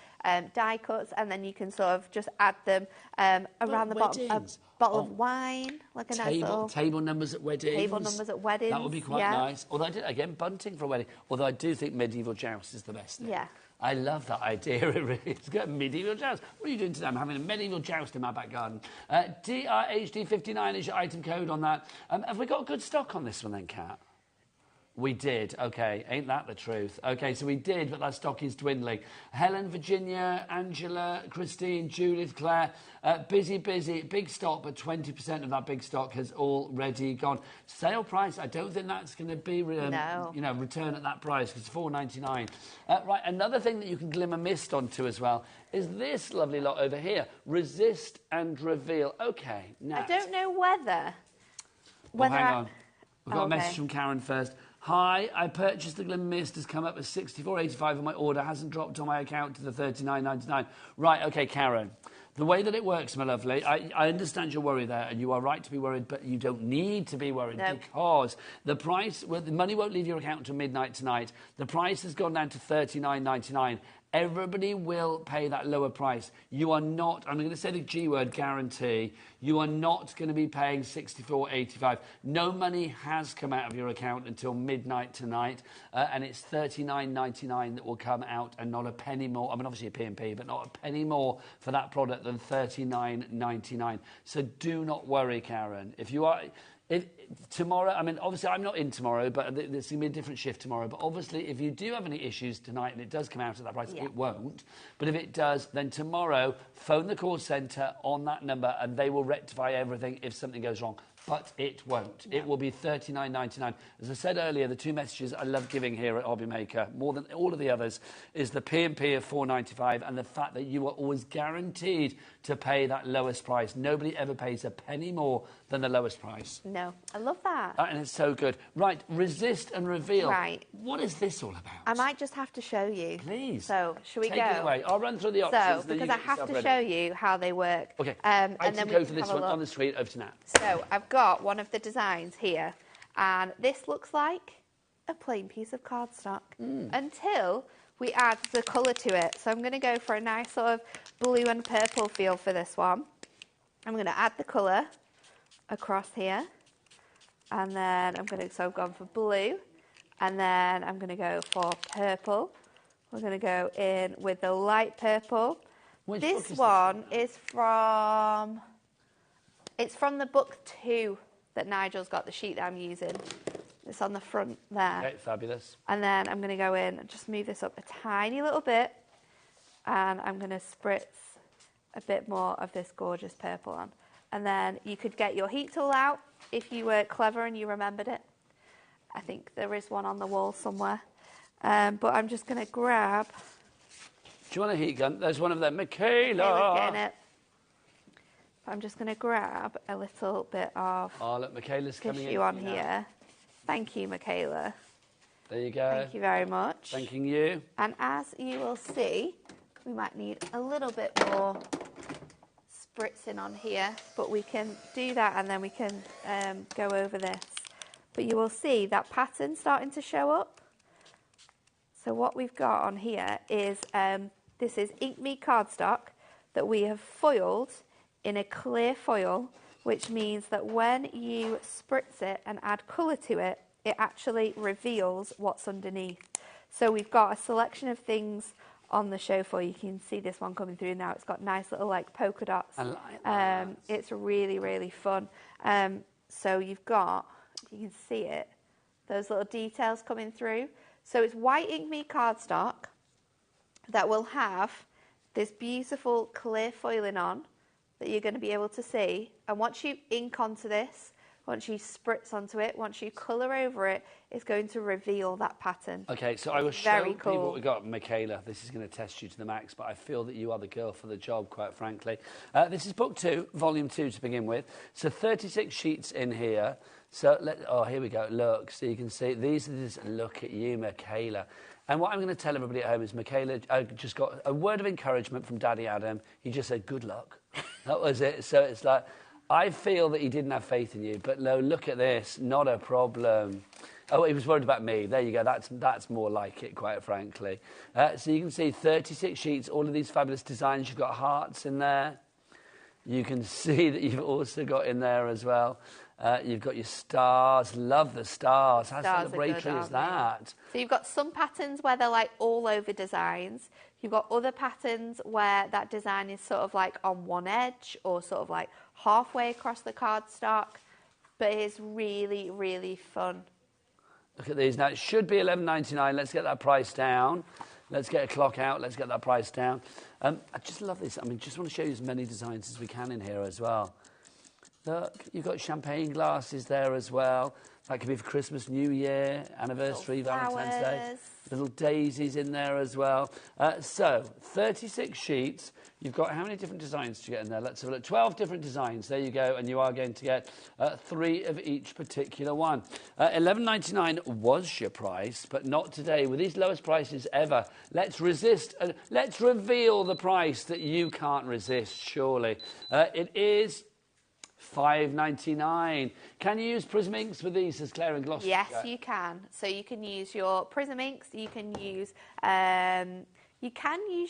die cuts, and then you can sort of just add them around the bottom. A bottle of wine, like a nice little... Table numbers at weddings. Table numbers at weddings. That would be quite nice. Although I did, again, bunting for a wedding. Although I do think medieval joust is the best thing. Yeah. I love that idea, it really is. Got a medieval joust. What are you doing today? I'm having a medieval joust in my back garden. DRHD59 is your item code on that. Have we got good stock on this one then, Kat? We did, OK. Ain't that the truth? OK, so we did, but that stock is dwindling. Helen, Virginia, Angela, Christine, Judith, Claire, busy, big stock, but 20% of that big stock has already gone. Sale price, I don't think that's going to be, return at that price, because it's $4.99. Right, another thing that you can glimmer mist onto as well is this lovely lot over here. Resist and reveal. OK, now... I don't know whether... Well, hang on. We've got a message from Karen first. Hi, I purchased the Glimmer Mist. Has come up as $64.85 on my order. Hasn't dropped on my account to the $39.99. Right, OK, Karen. The way that it works, my lovely, I understand your worry there, and you are right to be worried, but you don't need to be worried because the price, well, the money won't leave your account until midnight tonight. The price has gone down to $39.99. Everybody will pay that lower price. You are not, I'm going to say the G word, guarantee, you are not going to be paying $64.85. No money has come out of your account until midnight tonight, and it's $39.99 that will come out and not a penny more. I mean, obviously a P&P, but not a penny more for that product than $39.99. So do not worry, Karen. If you are... tomorrow, I mean, obviously I'm not in tomorrow, but there's going to be a different shift tomorrow. But obviously, if you do have any issues tonight and it does come out at that price, it won't. But if it does, then tomorrow, phone the call centre on that number and they will rectify everything if something goes wrong. But it won't. It will be $39.99. As I said earlier, the two messages I love giving here at HobbyMaker, more than all of the others, is the P&P of $4.95 and the fact that you are always guaranteed to pay that lowest price. Nobody ever pays a penny more than the lowest price. No, I love that. And it's so good. Right, resist and reveal. Right. What is this all about? I might just have to show you. Please. So, shall we go? Take it away. I'll run through the options. So, because I have to show you how they work. OK, and I then can go for this one on the screen. Over to Nat. So, I've got one of the designs here, and this looks like a plain piece of cardstock until we add the colour to it. So I'm going to go for a nice sort of blue and purple feel for this one. I'm going to add the colour across here, and then so I've gone for blue, and then I'm going to go for purple. We're going to go in with the light purple. This one is from... It's from the book 2 that Nigel's got, the sheet that I'm using. It's on the front there. Okay, fabulous. And then I'm going to go in and just move this up a tiny little bit. And I'm going to spritz a bit more of this gorgeous purple on. And then you could get your heat tool out if you were clever and you remembered it. I think there is one on the wall somewhere. But I'm just going to grab... Do you want a heat gun? There's one of them. Michaela! Michaela's getting it. I'm just going to grab a little bit of look, Michaela's coming tissue on here. Thank you, Michaela. There you go. Thank you very much. Thanking you. And as you will see, we might need a little bit more spritzing on here, but we can do that and then we can go over this. But you will see that pattern starting to show up. So what we've got on here is, this is Ink Me cardstock that we have foiled in a clear foil, which means that when you spritz it and add colour to it, it actually reveals what's underneath. So we've got a selection of things on the show for you. You can see this one coming through now. It's got nice little like polka dots. I like that. It's really, really fun. So you've got, you can see it, those little details coming through. So it's white Ink Me cardstock that will have this beautiful clear foiling on that you're going to be able to see. And once you ink onto this, once you spritz onto it, once you colour over it, it's going to reveal that pattern. Okay, so I will show Very people cool. what we got. Michaela, this is going to test you to the max, but I feel that you are the girl for the job, quite frankly. This is book 2, volume 2 to begin with. So 36 sheets in here. So, here we go. Look, so you can see, these are just, look at you, Michaela. And what I'm going to tell everybody at home is Michaela just got a word of encouragement from Daddy Adam. He just said, good luck. That was it. So it's like, I feel that he didn't have faith in you, but no, look at this, not a problem. Oh, he was worried about me. There you go. That's more like it, quite frankly. So you can see 36 sheets, all of these fabulous designs. You've got hearts in there. You can see that you've also got in there as well. You've got your stars. Love the stars. How celebratory is that? So you've got some patterns where they're like all over designs. You've got other patterns where that design is sort of like on one edge or sort of like halfway across the cardstock. But it's really, really fun. Look at these. Now, it should be $11.99. Let's get that price down. Let's get a clock out. Let's get that price down. I just love this. I mean, just want to show you as many designs as we can in here as well. Look, you've got champagne glasses there as well. That could be for Christmas, New Year, anniversary, Valentine's Day. Little daisies in there as well. So, 36 sheets. You've got how many different designs to get in there? Let's have a look. 12 different designs. There you go. And you are going to get 3 of each particular one. $11.99 was your price, but not today. With these lowest prices ever, let's resist. Let's reveal the price that you can't resist, surely. It is $5.99. Can you use Prism inks with these, as Claire and Gloss? Yes, you can. So you can use your Prism inks. You can use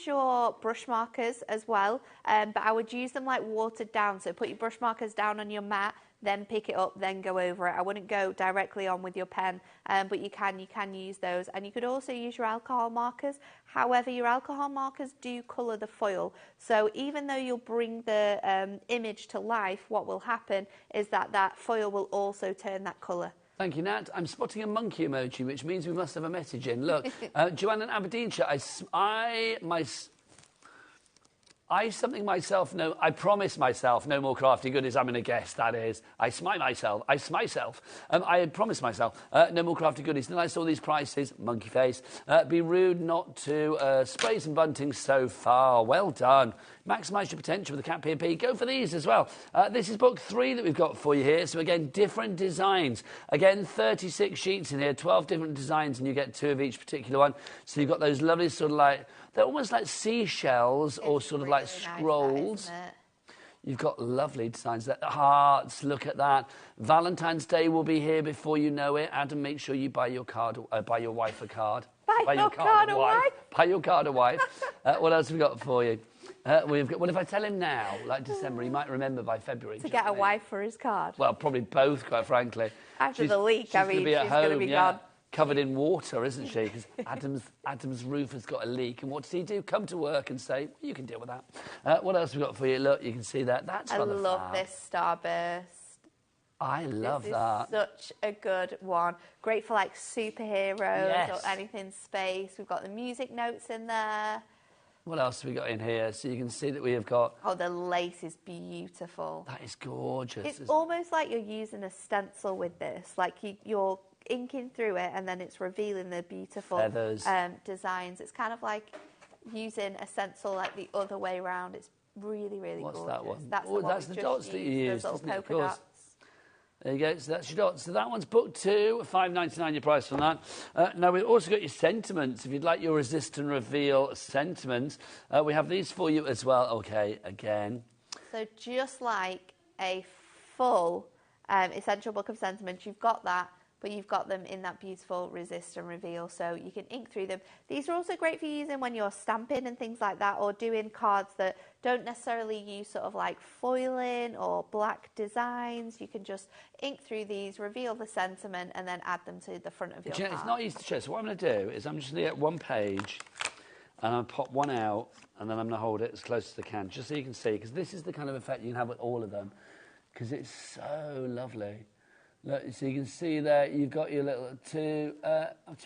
your brush markers as well, but I would use them like watered down. So put your brush markers down on your mat, then pick it up, then go over it. I wouldn't go directly on with your pen, but you can use those. And you could also use your alcohol markers. However, your alcohol markers do colour the foil. So even though you'll bring the image to life, what will happen is that foil will also turn that colour. Thank you, Nat. I'm spotting a monkey emoji, which means we must have a message in. Look, Joanne in Aberdeenshire, I promise myself no more crafty goodies. I'm going to guess that is. I promised myself no more crafty goodies. Then I saw these prices, monkey face. Be rude not to sprays and buntings so far. Well done. Maximise your potential with the Cat P&P. Go for these as well. This is book 3 that we've got for you here. So again, different designs. Again, 36 sheets in here, 12 different designs, and you get 2 of each particular one. So you've got those lovely sort of like, they're almost like seashells or sort of like scrolls. Nice, You've got lovely designs there. Hearts, look at that. Valentine's Day will be here before you know it. Adam, make sure you buy your wife a card. Buy your card a wife. Buy your card a wife. What else have we got for you? Well, if I tell him now, like December, he might remember by February. To get a wife for his card. Well, probably both, quite frankly. After the leak, she's going to be gone. Covered in water, isn't she? Because Adam's roof has got a leak. And what does he do? Come to work and say, well, you can deal with that. What else have we got for you? Look, you can see that. That's I love this starburst. I love that. Such a good one. Great for like superheroes or anything space. We've got the music notes in there. What else have we got in here? So you can see that we have got... Oh, the lace is beautiful. That is gorgeous. It's almost like you're using a stencil with this. Like you're inking through it and then it's revealing the beautiful designs. It's kind of like using a stencil like the other way around. It's really, really gorgeous. What's that one? That's the dots that you use, those isn't it? little polka dots. There you go, so that's your dots. So that one's book 2, $5.99 your price on that. Now, we've also got your sentiments. If you'd like your resist and reveal sentiments, we have these for you as well. Okay, again. So just like a full essential book of sentiments, you've got that, but you've got them in that beautiful resist and reveal, so you can ink through them. These are also great for using when you're stamping and things like that, or doing cards that don't necessarily use sort of like foiling or black designs. You can just ink through these, reveal the sentiment, and then add them to the front of your card. It's not easy to show. So what I'm going to do is I'm just going to get one page, and I'm going to pop one out, and then I'm going to hold it as close as I can, just so you can see, because this is the kind of effect you can have with all of them, because it's so lovely. Look, so you can see there, you've got your little to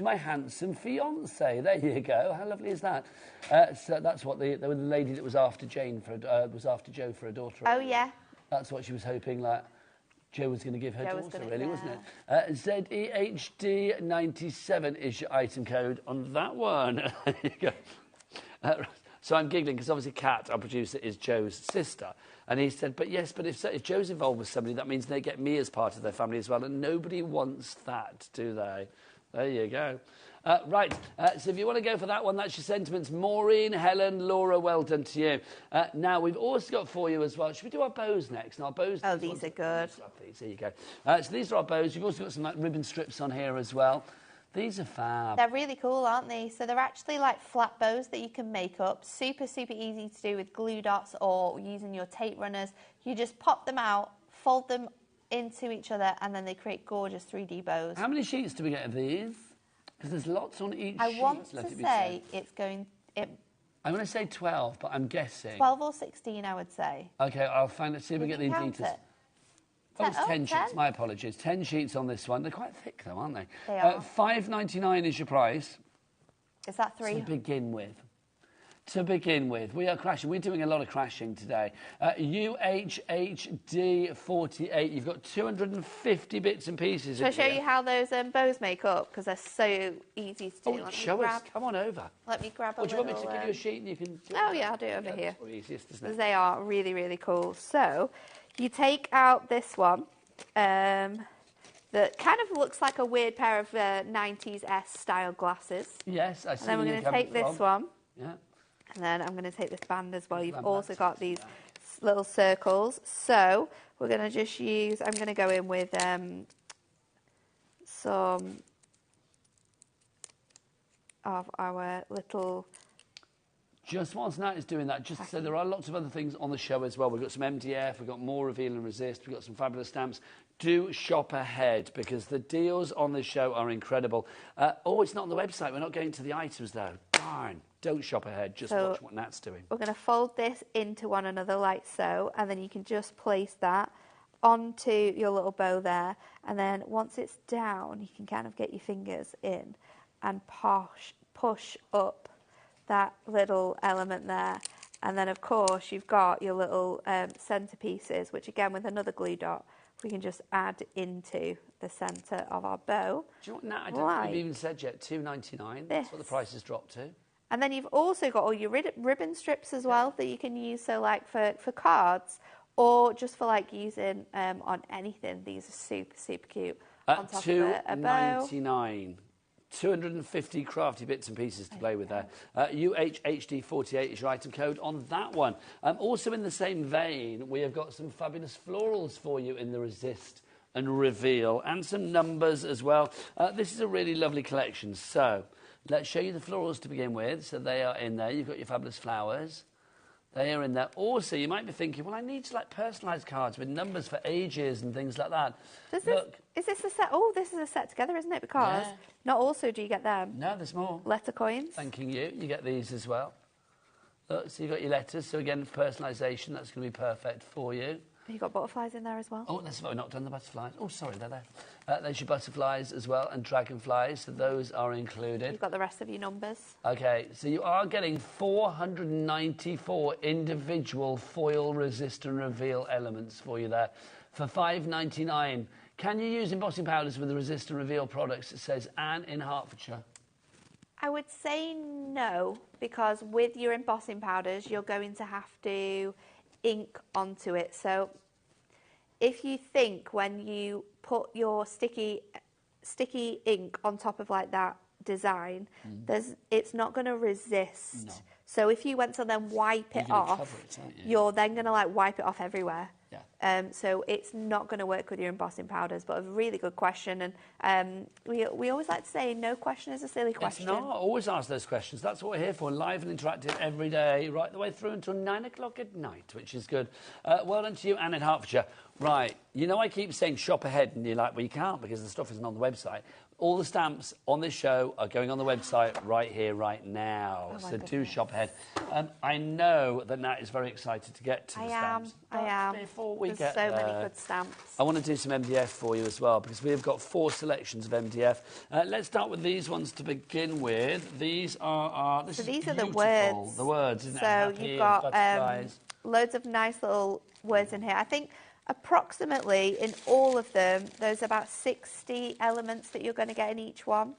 my handsome fiance. There you go. How lovely is that? So that's what the lady that was after Joe for a daughter. Oh yeah. That's what she was hoping. Like, Jo was going to give her Jo was daughter, gonna- really, yeah. wasn't it? ZEHD97 is your item code on that one. There you go. So I'm giggling because obviously Kat, our producer, is Jo's sister. And he said, but yes, but if Jo's involved with somebody, that means they get me as part of their family as well. And nobody wants that, do they? There you go. Right, so if you want to go for that one, that's your sentiments. Maureen, Helen, Laura, well done to you. Now, we've also got for you as well. Should we do our bows next? Now, our bows... Oh, these are good. There you go. So these are our bows. You've also got some like ribbon strips on here as well. These are fab. They're really cool, aren't they? So they're actually like flat bows that you can make up. Super, super easy to do with glue dots or using your tape runners. You just pop them out, fold them into each other, and then they create gorgeous 3D bows. How many sheets do we get of these? Because there's lots on each sheet. I want to say it's going... I'm going to say 12, but I'm guessing. 12 or 16, I would say. OK, I'll find it. See if we get these count details. it? Oh, it's 10 10? sheets. My apologies. 10 sheets on this one. They're quite thick, though, aren't they? They are. $5.99 is your price. Is that 3? To begin with. To begin with, we are crashing. We're doing a lot of crashing today. UHHD48. You've got 250 bits and pieces. Shall I show you how those bows make up? Because they're so easy to do. Oh, show us. Come on over. Let me grab a Or do you want me little, to give you a sheet and you can... Oh, yeah, I'll do it over here. That's probably easiest, isn't Because it? they are really, really cool. So, you take out this one that kind of looks like a weird pair of 90s style glasses. Yes, I see. And then we're going to take this one. Yeah. And then I'm going to take this band as well. You've also got these little circles. So we're going to just use, I'm going to go in with some of our little... Just whilst Nat is doing that, just to say there are lots of other things on the show as well. We've got some MDF, we've got more Reveal and Resist, we've got some fabulous stamps. Do shop ahead because the deals on this show are incredible. Oh, it's not on the website. We're not going to the items though. Darn. Don't shop ahead. Just watch what Nat's doing. We're going to fold this into one another like so, and then you can just place that onto your little bow there. And then once it's down, you can kind of get your fingers in and push up that little element there. And then, of course, you've got your little centerpieces, which, again, with another glue dot, we can just add into the centre of our bow. Do you know what, Nat? I don't think we've even said yet. $2.99. That's what the price has dropped to. And then you've also got all your ribbon strips as well that you can use, so like for cards or just for like using on anything. These are super, super cute. On top of a bow. $2.99. 250 crafty bits and pieces to play with there. UHHD48 is your item code on that one. Also in the same vein, we have got some fabulous florals for you in the Resist and Reveal and some numbers as well. This is a really lovely collection. So let's show you the florals to begin with. So they are in there. You've got your fabulous flowers. They are in there. Also, you might be thinking, well, I need to like personalise cards with numbers for ages and things like that. Look, is this a set? Oh, this is a set together, isn't it? Because not also do you get them. No, there's more. Letter coins. Thanking you. You get these as well. Look, so you've got your letters. So again, personalisation, that's going to be perfect for you. You've got butterflies in there as well. Oh, that's what we've not done, the butterflies. Oh, sorry, they're there. There's your butterflies as well and dragonflies, so those are included. You've got the rest of your numbers. OK, so you are getting 494 individual foil resist and reveal elements for you there for $5.99. Can you use embossing powders with the resist and reveal products? It says Anne in Hertfordshire. I would say no, because with your embossing powders, you're going to have to ink onto it. So if you think when you put your sticky ink on top of like that design, it's not going to resist. No. So if you went to then wipe it off, you're then going to like wipe it off everywhere. Yeah. So it's not going to work with your embossing powders, but a really good question. And we always like to say no question is a silly question. It's not. Always ask those questions. That's what we're here for. Live and interactive every day, right the way through until 9 o'clock at night, which is good. Well done to you, Anne in Hertfordshire. Right. You know I keep saying shop ahead, and you're like, well, you can't because the stuff isn't on the website. All the stamps on this show are going on the website right here, right now. So do shop ahead. I know that Nat is very excited to get to the stamps. I am. Before we There's get so there, many good stamps. I want to do some MDF for you as well because we have got 4 selections of MDF. Let's start with these ones to begin with. These are this so is these are beautiful. the words. The words, isn't it? So Happy you've got butterflies. loads of nice little words in here. I think Approximately in all of them, there's about 60 elements that you're going to get in each one.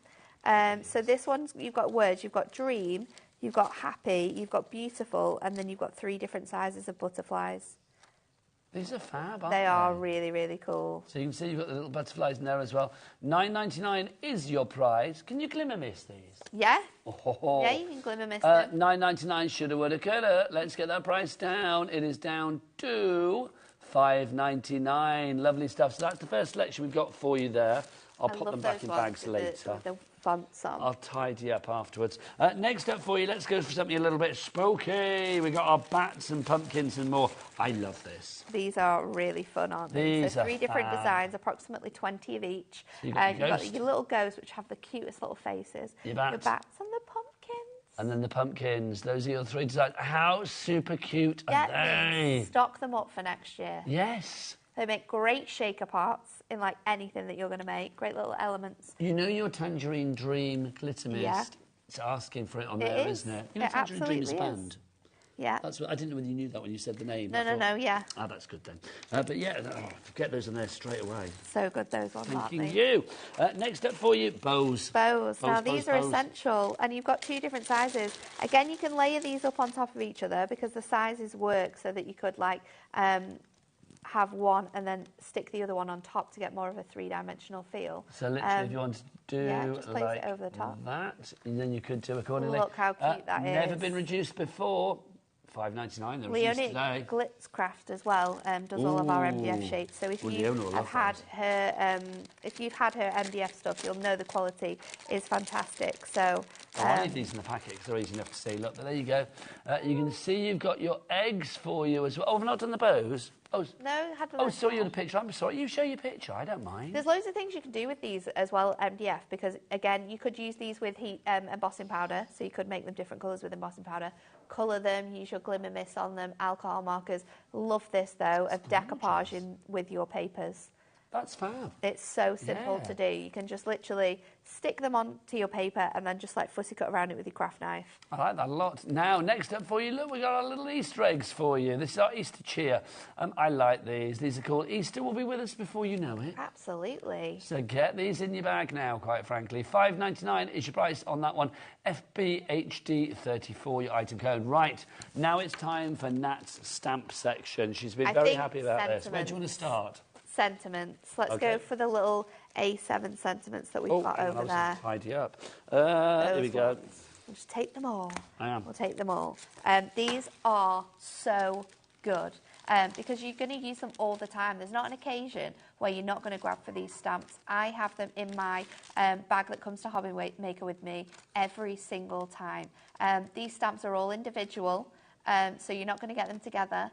So this one, you've got words, you've got dream, you've got happy, you've got beautiful, and then you've got 3 different sizes of butterflies. These are fab, aren't they? They are really, really cool. So you can see you've got the little butterflies in there as well. $9.99 is your prize. Can you glimmer mist these? Yeah. Oh. Yeah, you can glimmer mist them. $9.99, shoulda, woulda, coulda. Let's get that price down. It is down to $5.99. Lovely stuff. So that's the first selection we've got for you there. I'll pop them back in bags later. The fonts on. I'll tidy up afterwards. Next up for you, let's go for something a little bit spooky. We've got our bats and pumpkins and more. I love this. These are really fun, aren't they? These so are 3 different fab. designs, approximately 20 of each. So you've got you've got your little ghosts, which have the cutest little faces. Your bats. Your bats and the pumpkins. And then the pumpkins. Those are your 3 designs. How super cute are they? Stock them up for next year. Yes. They make great shaker parts in like anything that you're going to make. Great little elements. You know your Tangerine Dream glitter mist? Yeah. It's asking for it on It there, is. isn't it? You know It Tangerine Dream is a absolutely is. band? Yeah. That's what, I didn't know whether you knew that when you said the name. No, yeah. Ah, that's good then. But yeah, get those on there straight away. So good, those ones, aren't Thank they? you. Next up for you, bows. Bows. Now, these are essential, and you've got 2 different sizes. Again, you can layer these up on top of each other because the sizes work so that you could, like, have one and then stick the other one on top to get more of a 3-dimensional feel. So literally, if you want to do just place like it over the top. that, and then you could do accordingly. Look how cute that is. Never been reduced before. $5.99. They're reduced today. Glitzcraft as well does all of our MDF shapes. So if you have had her, if you've had her MDF stuff, you'll know the quality is fantastic. So I leave these in the packet because they're easy enough to see. Look, but there you go. You can see you've got your eggs for you as well. Oh, I've not done the bows. No, saw you in the picture. I'm sorry. You show your picture. I don't mind. There's loads of things you can do with these as well, MDF, because, again, you could use these with heat embossing powder, so you could make them different colours with embossing powder, colour them, use your glimmer mist on them, alcohol markers. Love this, though, of decoupaging with your papers. That's fab. It's so simple to do. You can just literally stick them onto your paper and then just like fussy cut around it with your craft knife. I like that a lot. Now, next up for you, look, we've got our little Easter eggs for you. This is our Easter cheer. I like these. These are called Easter will be with us before you know it. Absolutely. So get these in your bag now, quite frankly. $5.99 is your price on that one. FBHD34, your item code. Right, now it's time for Nat's stamp section. She's been very happy about this. Where do you want to start? Sentiments. Let's go for the little A7 sentiments that we've got over there. Tidy up. There we go. We'll just take them all. I am. We'll take them all. These are so good because you're going to use them all the time. There's not an occasion where you're not going to grab for these stamps. I have them in my bag that comes to HobbyMaker with me every single time. These stamps are all individual, so you're not going to get them together.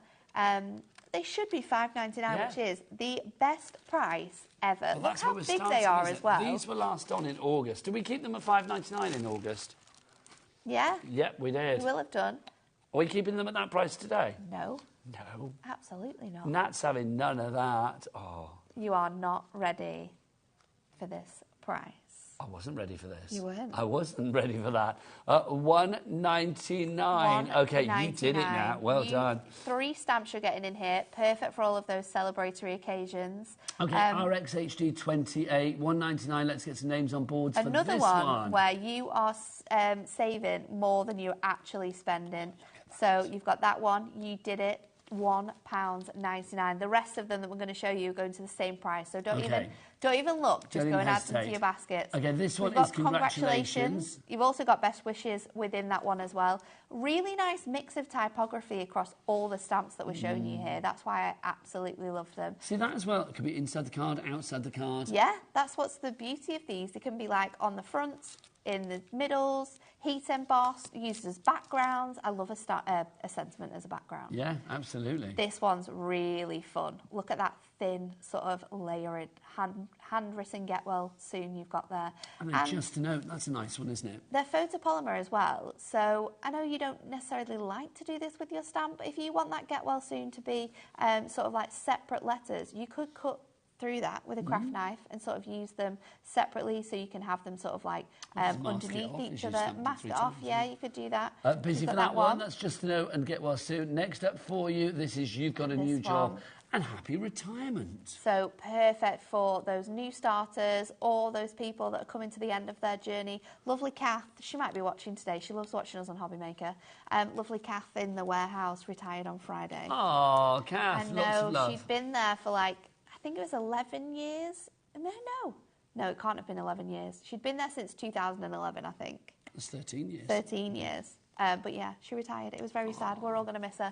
They should be $5.99, which is the best price ever. Look how big they are as well. These were last on in August. Did we keep them at $5.99 in August? Yeah. Yep, we did. We will have done. Are we keeping them at that price today? No. No. Absolutely not. Nat's having none of that. Oh. You are not ready for this price. I wasn't ready for this. You weren't. I wasn't ready for that. $1.99. Okay, you did it, Nat. Well done. 3 stamps you're getting in here. Perfect for all of those celebratory occasions. Okay, RXHD28, $1.99. Let's get some names on board for another this one where you are saving more than you're actually spending. So you've got that one. You did it. £1.99. The rest of them that we're going to show you are going to the same price. So don't even look. Just go and add them to your baskets. Okay, this one is congratulations. You've also got best wishes within that one as well. Really nice mix of typography across all the stamps that we're showing you here. That's why I absolutely love them. See that as well? It could be inside the card, outside the card. Yeah, that's what's the beauty of these. They can be like on the fronts, in the middles, heat embossed, used as backgrounds. I love a sentiment as a background. Yeah, absolutely. This one's really fun. Look at that thin sort of layering, handwritten get well soon you've got there. And just to note, that's a nice one, isn't it? They're photopolymer as well. So I know you don't necessarily like to do this with your stamp, but if you want that get well soon to be sort of like separate letters, you could cut through that with a craft knife and sort of use them separately so you can have them sort of like underneath each other. Mask it off, yeah, you could do that. Busy for that one. That's just to know and get well soon. Next up for you, you've got a new job. And happy retirement. So perfect for those new starters, or those people that are coming to the end of their journey. Lovely Kath, she might be watching today. She loves watching us on HobbyMaker. Lovely Kath in the warehouse, retired on Friday. Oh, Kath, I lots of know, love. she'd been there for like, I think it was 11 years. No, it can't have been 11 years. She'd been there since 2011, I think. That's 13 years. 13 years. But yeah, she retired. It was very sad. We're all going to miss her.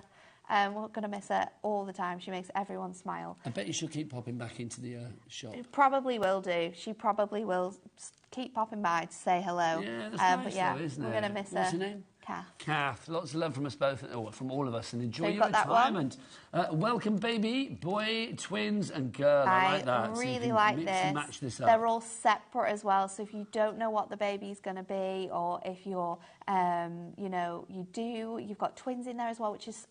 We're going to miss her all the time. She makes everyone smile. I bet you she'll keep popping back into the shop. She probably will do. She probably will keep popping by to say hello. Yeah, that's nice but yeah, though, isn't we're it? going to miss What's her. her name? Kath. Kath, lots of love from us both, or from all of us, and enjoy So you've your got that one? retirement. Welcome, baby, boy, twins, and girl. I like that. I So you really can like mix this. and match this up. They're all separate as well. So if you don't know what the baby's going to be, or if you're, you've got twins in there as well, which is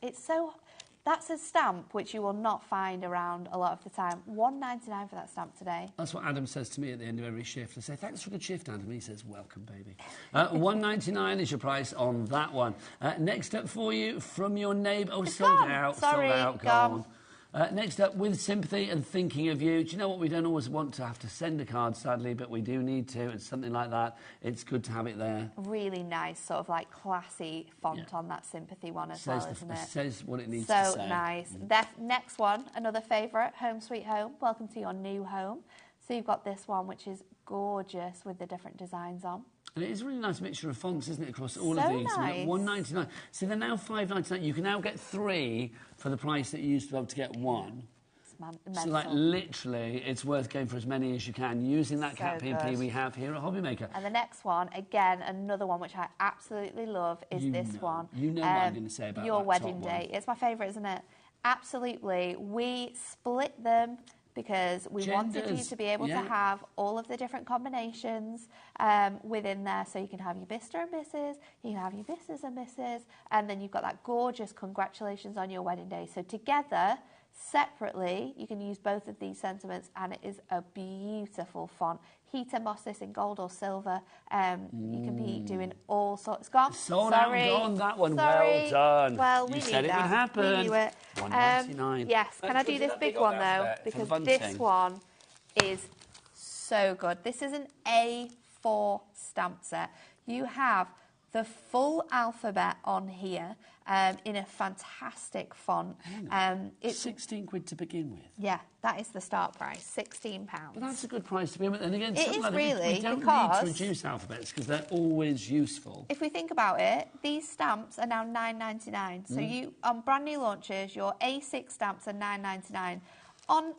That's a stamp which you will not find around a lot of the time. $1.99 for that stamp today. That's what Adam says to me at the end of every shift. I say, thanks for a good shift, Adam. He says, welcome, baby. $1.99 is your price on that one. Next up for you, from your neighbour. Oh, sold out. Sorry, sold out. gone. Next up, with sympathy and thinking of you. Do you know what? We don't always want to have to send a card, sadly, but we do need to. It's something like that. It's good to have it there. Really nice, sort of like classy font on that sympathy one as well, isn't it? Says what it needs to say. So nice. Next one, another favourite, Home Sweet Home. Welcome to your new home. So you've got this one, which is gorgeous with the different designs on. And it is a really nice mixture of fonts, isn't it, across all of So these? nice. $1.99. So they're now $5.99. You can now get 3 for the price that you used to be able to get 1. It's So, like, literally, it's worth going for as many as you can using that So cat P&P good. we have here at HobbyMaker. And the next one, again, another one which I absolutely love is this one. You know what I'm going to say about Your that wedding top one. day. It's my favourite, isn't it? Absolutely. We split them because we wanted you Genders, to be able yeah. to have all of the different combinations within there. So you can have your Mr. and Mrs., you can have your Mrs. and Mrs., and then you've got that gorgeous congratulations on your wedding day. So together, separately, you can use both of these sentiments, and it is a beautiful font. Heat emboss this in gold or silver. You can be doing all sorts. Gone. Sold out and gone, that one. Sorry. Well done. Well, we You knew said it that. would happen. We knew it. $1.99. Yes. Can I do this big one though? Because this one is so good. This is an A4 stamp set. You have the full alphabet on here in a fantastic font. It's 16 quid to begin with. Yeah, that is the start price, £16. But that's a good price to begin with. And again, It something is like that, really, we don't need because to reduce alphabets because they're always useful. if we think about it, these stamps are now $9.99. So you, on brand new launches, your A6 stamps are $9.99.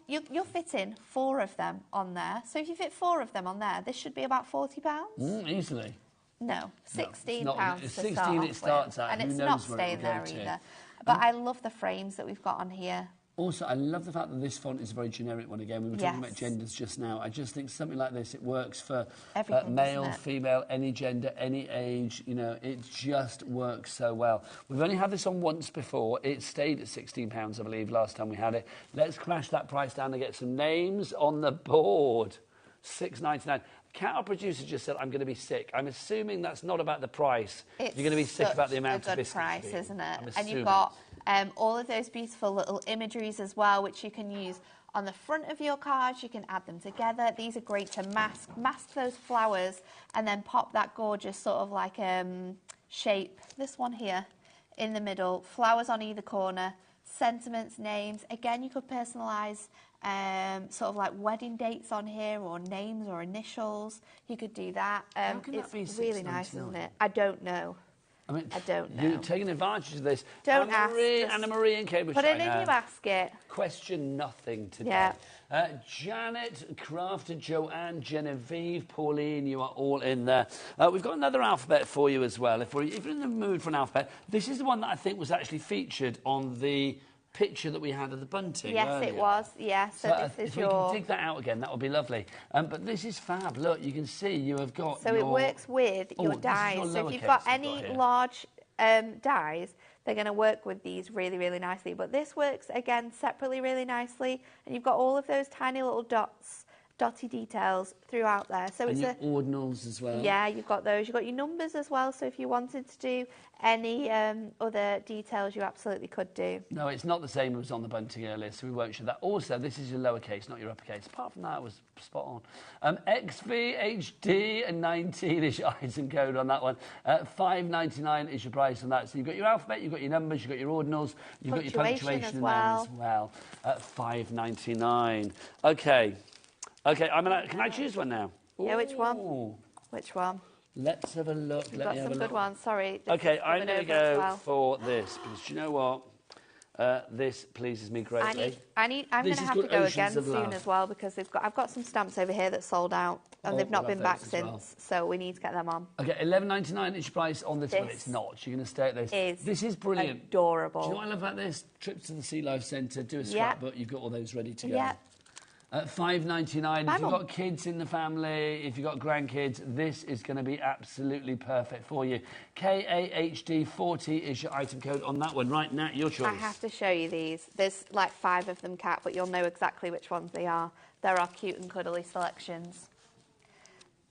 You're fitting 4 of them on there. So if you fit 4 of them on there, this should be about £40. Easily. No, £16 not- to 16 start it off starts with. at. And Who it's knows not where it staying will go there to. either. But I love the frames that we've got on here. Also, I love the fact that this font is a very generic one again. We were talking about genders just now. I just think something like this, it works for Everything, male, doesn't it? female, any gender, any age. You know, it just works so well. We've only had this on once before. It stayed at £16, I believe, last time we had it. Let's crash that price down and get some names on the board. $6.99. Kat, our producer, just said, I'm going to be sick. I'm assuming that's not about the price. It's You're going to be sick about the amount a of good biscuits. price, you're eating. isn't it? I'm And assuming. you've got all of those beautiful little imageries as well, which you can use on the front of your cards. You can add them together. These are great to mask those flowers, and then pop that gorgeous sort of like shape. This one here in the middle, flowers on either corner, sentiments, names. Again, you could personalise sort of like wedding dates on here, or names or initials. You could do that. How can it's that be really nice, isn't $6.99? it? I don't know. I mean, I don't know. You're taking advantage of this. Don't ask. Just Anna-Marie in Cambridge. put it in your basket. Question nothing today. Yeah. Janet, Crafter, Joanne, Genevieve, Pauline, you are all in there. We've got another alphabet for you as well. If you're in the mood for an alphabet, this is the one that I think was actually featured on the picture that we had of the bunting Yes, earlier. it was. Yeah, so this is if we can dig that out again, that would be lovely. But this is fab. Look, you can see you have got So it works with your this is dies. your So if you've lowercase got you've any here. large dies, they're going to work with these really, really nicely. But this works, again, separately really nicely. And you've got all of those tiny little dots dotty details throughout there. So and it's your ordinals as well. Yeah, you've got those. You've got your numbers as well. So if you wanted to do any other details, you absolutely could do. No, it's not the same as on the bunting earlier, so we won't show that. Also, this is your lowercase, not your uppercase. Apart from that, it was spot on. XVHD and 19 is your item code on that one. $5.99 is your price on that. So you've got your alphabet, you've got your numbers, you've got your ordinals, you've got your punctuation in there as well. $5.99. Okay. Okay, can I choose one now? Yeah, which one? Which one? Let's have a look. You've got some good ones, sorry. Okay, I'm going to go for this, because do you know what? This pleases me greatly. I'm going to have to go again soon as well, because I've got some stamps over here that sold out, and they've not been back since, so we need to get them on. Okay, $11.99 is your price on this one. It's not. You're going to stay at this. This is brilliant. Adorable. Do you know what I love about this? Trips to the Sea Life Centre, do a scrapbook, you've got all those ready to go. Yeah. $5.99. If you've got kids in the family, if you've got grandkids, this is going to be absolutely perfect for you. KAHD40 is your item code on that one. Right, Nat, your choice. I have to show you these. There's like 5 of them, Kat, but you'll know exactly which ones they are. There are cute and cuddly selections.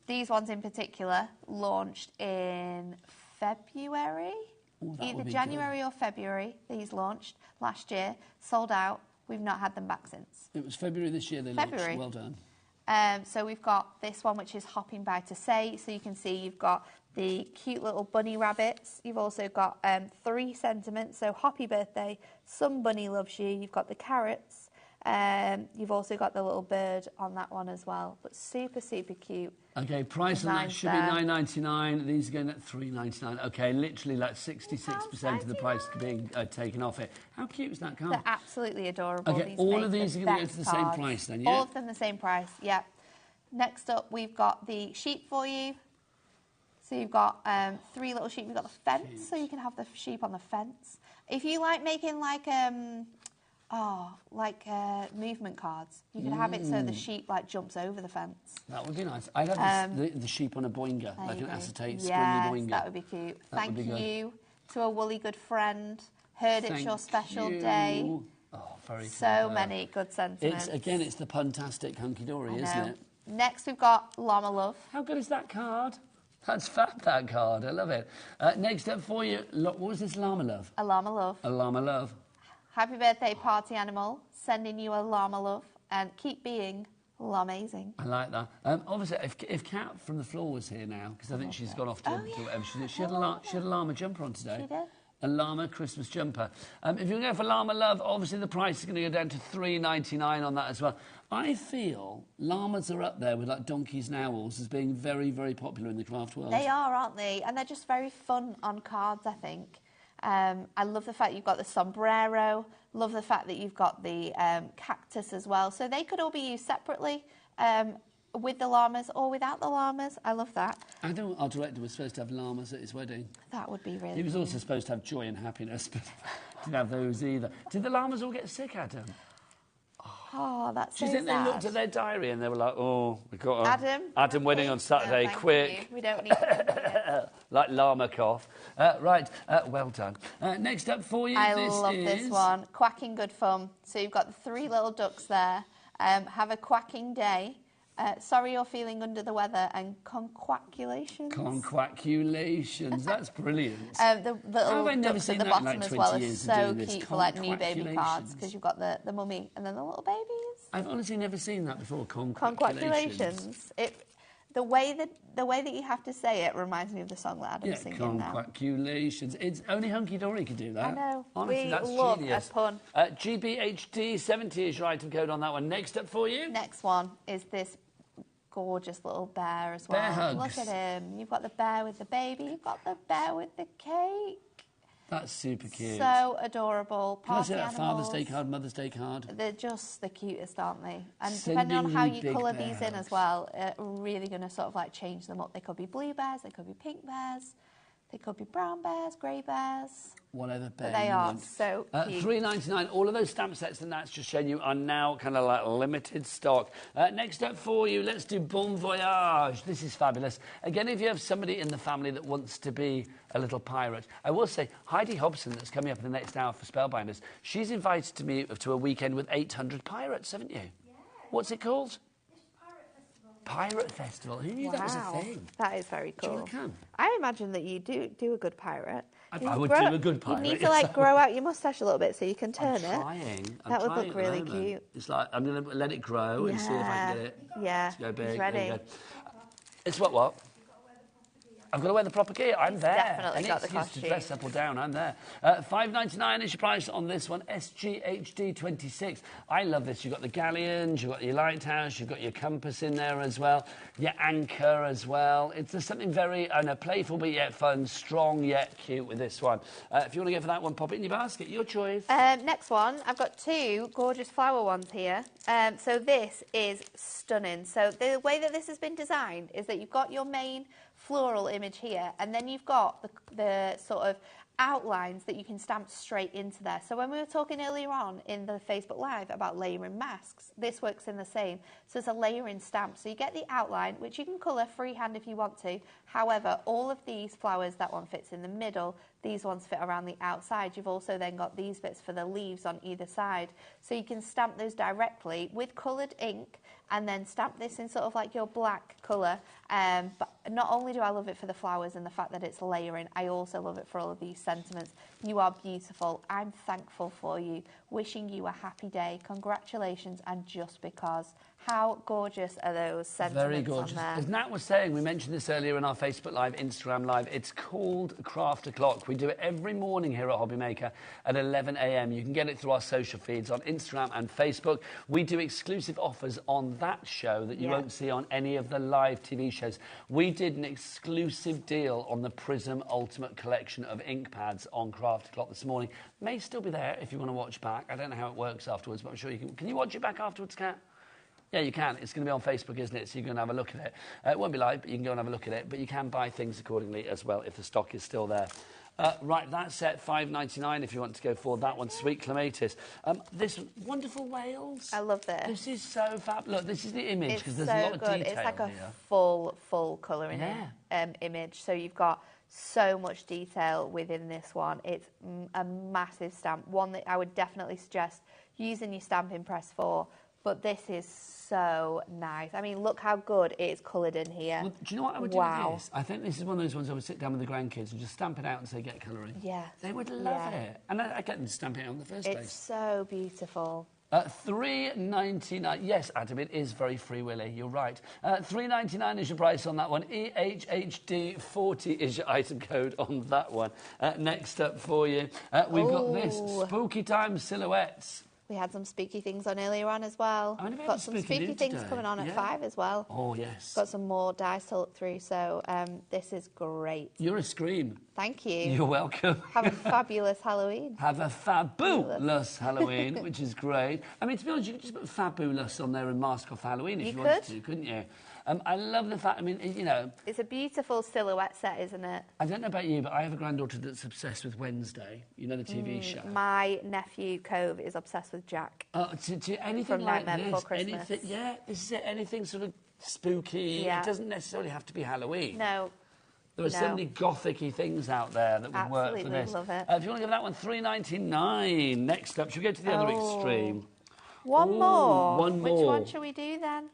These ones in particular launched in February. Ooh, either January or February. These launched last year, sold out. We've not had them back since. It was February this year they launched. Well done. So we've got this one, which is Hopping by to Say. So you can see you've got the cute little bunny rabbits. You've also got 3 sentiments. So happy birthday, some bunny loves you. You've got the carrots. You've also got the little bird on that one as well. But super, super cute. Okay, price on that should be $9.99. These are going at $3.99. Okay, literally like 66% of the price being taken off it. How cute is that card? They're absolutely adorable. Okay, all of these are going to go to the same price then, yeah? All of them the same price, yeah. Next up, we've got the sheep for you. So you've got 3 little sheep. You've got the fence, so you can have the sheep on the fence. If you like making like movement cards, you can have it so the sheep like jumps over the fence. That would be nice. I'd have the sheep on a boinger, like an acetate springy boinger. That would be cute. Thank you to a woolly good friend. Heard it's your special day. Oh, very good. So many good sentiments. It's the puntastic Hunky Dory, isn't it? Next, we've got Llama Love. How good is that card? That's fab, that card. I love it. Next up for you, what was this, Llama Love? A Llama Love. A Llama Love. Happy birthday, party animal. Sending you a Llama Love. And keep being amazing. I like that. Obviously, if Kat from the floor was here now, because I think she's gone off to whatever she did, she had a llama jumper on today. She did. A llama Christmas jumper. If you're going for Llama Love, obviously the price is going to go down to $3.99 on that as well. I feel llamas are up there with like donkeys and owls as being very, very popular in the craft world. They are, aren't they? And they're just very fun on cards, I think. I love the fact you've got the sombrero. Love the fact that you've got the cactus as well. So they could all be used separately with the llamas or without the llamas. I love that. Adam, our director, was supposed to have llamas at his wedding. That would be really He was also supposed to have joy and happiness, but didn't have those either. Did the llamas all get sick, Adam? Oh, that's so sad. Do you think they looked at their diary and they were like, oh, we've got Adam wedding on Saturday, quick. We don't need to like llama cough. Right, well done. Next up for you, I love this one. Quacking Good Fun. So you've got the 3 little ducks there. Have a quacking day. Sorry you're feeling under the weather, and conquaculations. Conquaculations, that's brilliant. The little ducks at the bottom like as well is so cute for like new baby cards, because you've got the mummy and then the little babies. I've honestly never seen that before. Conquaculations. The way that you have to say it reminds me of the song that Adam's singing now. Conquaculations. It's only Hunky Dory could do that. I know. Honestly, that's love genius. a pun. GBHD70 is your item code on that one. Next up for you. Next one is this gorgeous little bear as well. Bear hugs. Look at him. You've got the bear with the baby. You've got the bear with the cake. That's super cute. So adorable. Can I say that Father's Day card, Mother's Day card? They're just the cutest, aren't they? And depending on how you colour these in as well, really going to sort of like change them up. They could be blue bears, they could be pink bears, they could be brown bears, grey bears. Whatever bear they you are want. so cute. $3.99. All of those stamp sets and that's just shown you are now kind of like limited stock. Next up for you, let's do Bon Voyage. This is fabulous. Again, if you have somebody in the family that wants to be a little pirate, I will say Heidi Hobson, that's coming up in the next hour for Spellbinders, she's invited me to a weekend with 800 pirates, haven't you? Yeah. What's it called? pirate festival. Who knew that was a thing? That is very cool. Do you want to come? I imagine that you do a good pirate. I would do a good pirate. You need to like grow out your moustache a little bit so you can turn I'm trying. That would look really cute. It's like I'm going to let it grow and see if I can get it to go big. It's ready. There you go. It's what? I've got to wear the proper gear. I'm there. Definitely Any got the excuse costume. to dress up or down, I'm there. $5.99 is your price on this one. SGHD 26. I love this. You've got the galleons, you've got your lighthouse, you've got your compass in there as well, your anchor as well. It's just something very playful but yet fun, strong yet cute with this one. If you want to go for that one, pop it in your basket. Your choice. Next one, I've got two gorgeous flower ones here. So this is stunning. So the way that this has been designed is that you've got your main floral image here, and then you've got the sort of outlines that you can stamp straight into there. So when we were talking earlier on in the Facebook Live about layering masks, this works in the same. So it's a layering stamp. So you get the outline, which you can colour freehand if you want to. However, all of these flowers, that one fits in the middle, these ones fit around the outside. You've also then got these bits for the leaves on either side. So you can stamp those directly with coloured ink and then stamp this in sort of like your black colour. But not only do I love it for the flowers and the fact that it's layering, I also love it for all of these sentiments. You are beautiful. I'm thankful for you. Wishing you a happy day. Congratulations, and just because. How gorgeous are those sentiments Very gorgeous. on there? As Nat was saying, we mentioned this earlier in our Facebook Live, Instagram Live, it's called Craft O'Clock. We do it every morning here at HobbyMaker at 11 a.m. You can get it through our social feeds on Instagram and Facebook. We do exclusive offers on that show that you won't see on any of the live TV shows. We did an exclusive deal on the Prism Ultimate Collection of ink pads on Craft O'Clock this morning. May still be there if you want to watch back. I don't know how it works afterwards, but I'm sure you can. Can you watch it back afterwards, Kat? Yeah, you can. It's going to be on Facebook, isn't it? So you can have a look at it. It won't be live, but you can go and have a look at it. But you can buy things accordingly as well if the stock is still there. Right, that's set $5.99 if you want to go for that one. Sweet clematitis. This wonderful Wales. I love this. This is so fab. Look, this is the image because there's so a lot of good. detail It's like a here. full colouring image. So you've got so much detail within this one. It's a massive stamp. One that I would definitely suggest using your stamping press for. But this is so nice. I mean, look how good it is coloured in here. Well, do you know what I would do with this? I think this is one of those ones I would sit down with the grandkids and just stamp it out and say, get colouring. Yeah. They would love it. And I get them to stamp it out in the first place. It's so beautiful. $3.99. Yes, Adam, it is very Free Willy. You're right. $3.99 is your price on that one. EHHD40 is your item code on that one. Next up for you, we've got this Spooky Time Silhouettes. We had some spooky things on earlier on as well. Got some spooky things coming on at 5 as well. Oh, yes. Got some more dice to look through, so this is great. You're a scream. Thank you. You're welcome. Have a fabulous Halloween. Have a fabulous Halloween, which is great. I mean, to be honest, you could just put fabulous on there and mask off Halloween if you wanted to, couldn't you? I love the fact, I mean, you know... It's a beautiful silhouette set, isn't it? I don't know about you, but I have a granddaughter that's obsessed with Wednesday. You know, the TV show. My nephew, Cove, is obsessed with Jack. To anything From like Nightmare this, Before Christmas. this is it. Anything sort of spooky. Yeah. It doesn't necessarily have to be Halloween. No. There are so many gothic-y things out there that would work for this. Love it. If you want to give that one $3.99. Next up, should we go to the other extreme? One more. One more. Which one shall we do then?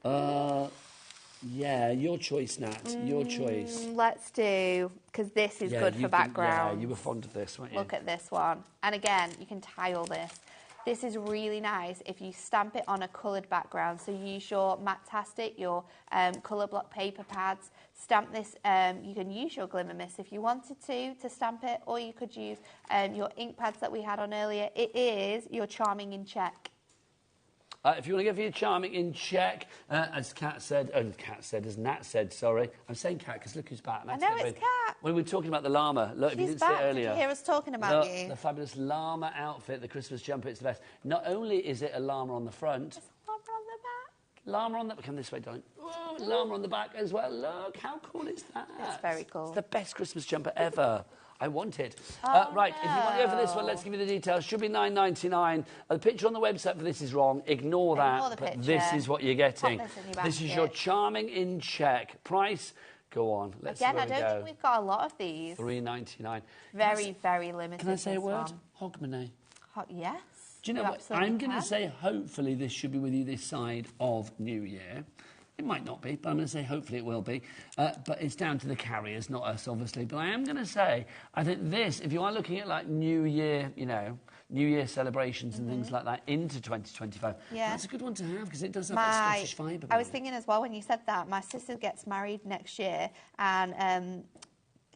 Yeah, your choice, Nat. Your choice. Let's do, because this is good for background. Yeah, you were fond of this, weren't you? Look at this one. And again, you can tile this. This is really nice if you stamp it on a coloured background. So use your Matte-tastic, your colour block paper pads. Stamp this. You can use your Glimmer Mist if you wanted to stamp it, or you could use your ink pads that we had on earlier. It is your Charming in Check. If you want to go for your Charming in check, as Nat said, sorry. I'm saying Cat because look who's back. I know it's Cat. When we were talking about the llama, look, if you didn't see it earlier. Did you hear us talking about you? The fabulous llama outfit, the Christmas jumper, it's the best. Not only is it a llama on the front. There's a llama on the back. Llama on the... Come this way, darling. Oh, llama on the back as well. Look, how cool is that? That's very cool. It's the best Christmas jumper ever. I want it. Oh, right, if you want to go for this one, let's give you the details. Should be $9.99. The picture on the website for this is wrong. Ignore that. But this is what you're getting. This is your Charming in check. Price, go on. Let's see where I don't think we've got a lot of these. $3.99. Very limited. Can I say a word? Hogmanay. Yes. Do you know what? I'm going to say hopefully this should be with you this side of New Year. It might not be, but I'm going to say hopefully it will be. But it's down to the carriers, not us, obviously. But I am going to say, I think this, if you are looking at like New Year, you know, New Year celebrations and things like that into 2025, that's a good one to have because it does have that Scottish vibe. I was thinking as well when you said that, my sister gets married next year and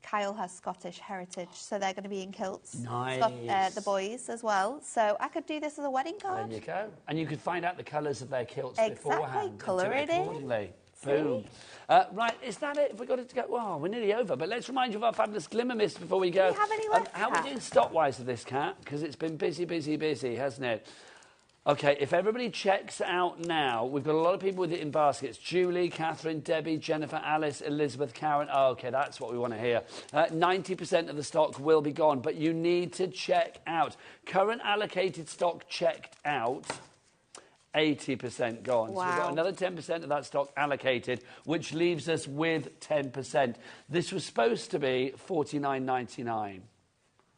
Kyle has Scottish heritage, so they're going to be in kilts. Nice. The boys as well. So I could do this as a wedding card. There you go. And you could find out the colours of their kilts Exactly. beforehand. Colour it in. Accordingly. Boom. Right, is that it? Have we got it to go? Well, we're nearly over, but let's remind you of our fabulous glimmer mist before we go. Do you have any left, how are we doing stock-wise with this, Kat? Because it's been busy, hasn't it? OK, if everybody checks out now, we've got a lot of people with it in baskets. Julie, Catherine, Debbie, Jennifer, Alice, Elizabeth, Karen. Oh, OK, that's what we want to hear. 90% of the stock will be gone, but you need to check out. Current allocated stock checked out. 80% gone. Wow. So we've got another 10% of that stock allocated, which leaves us with 10%. This was supposed to be $49.99.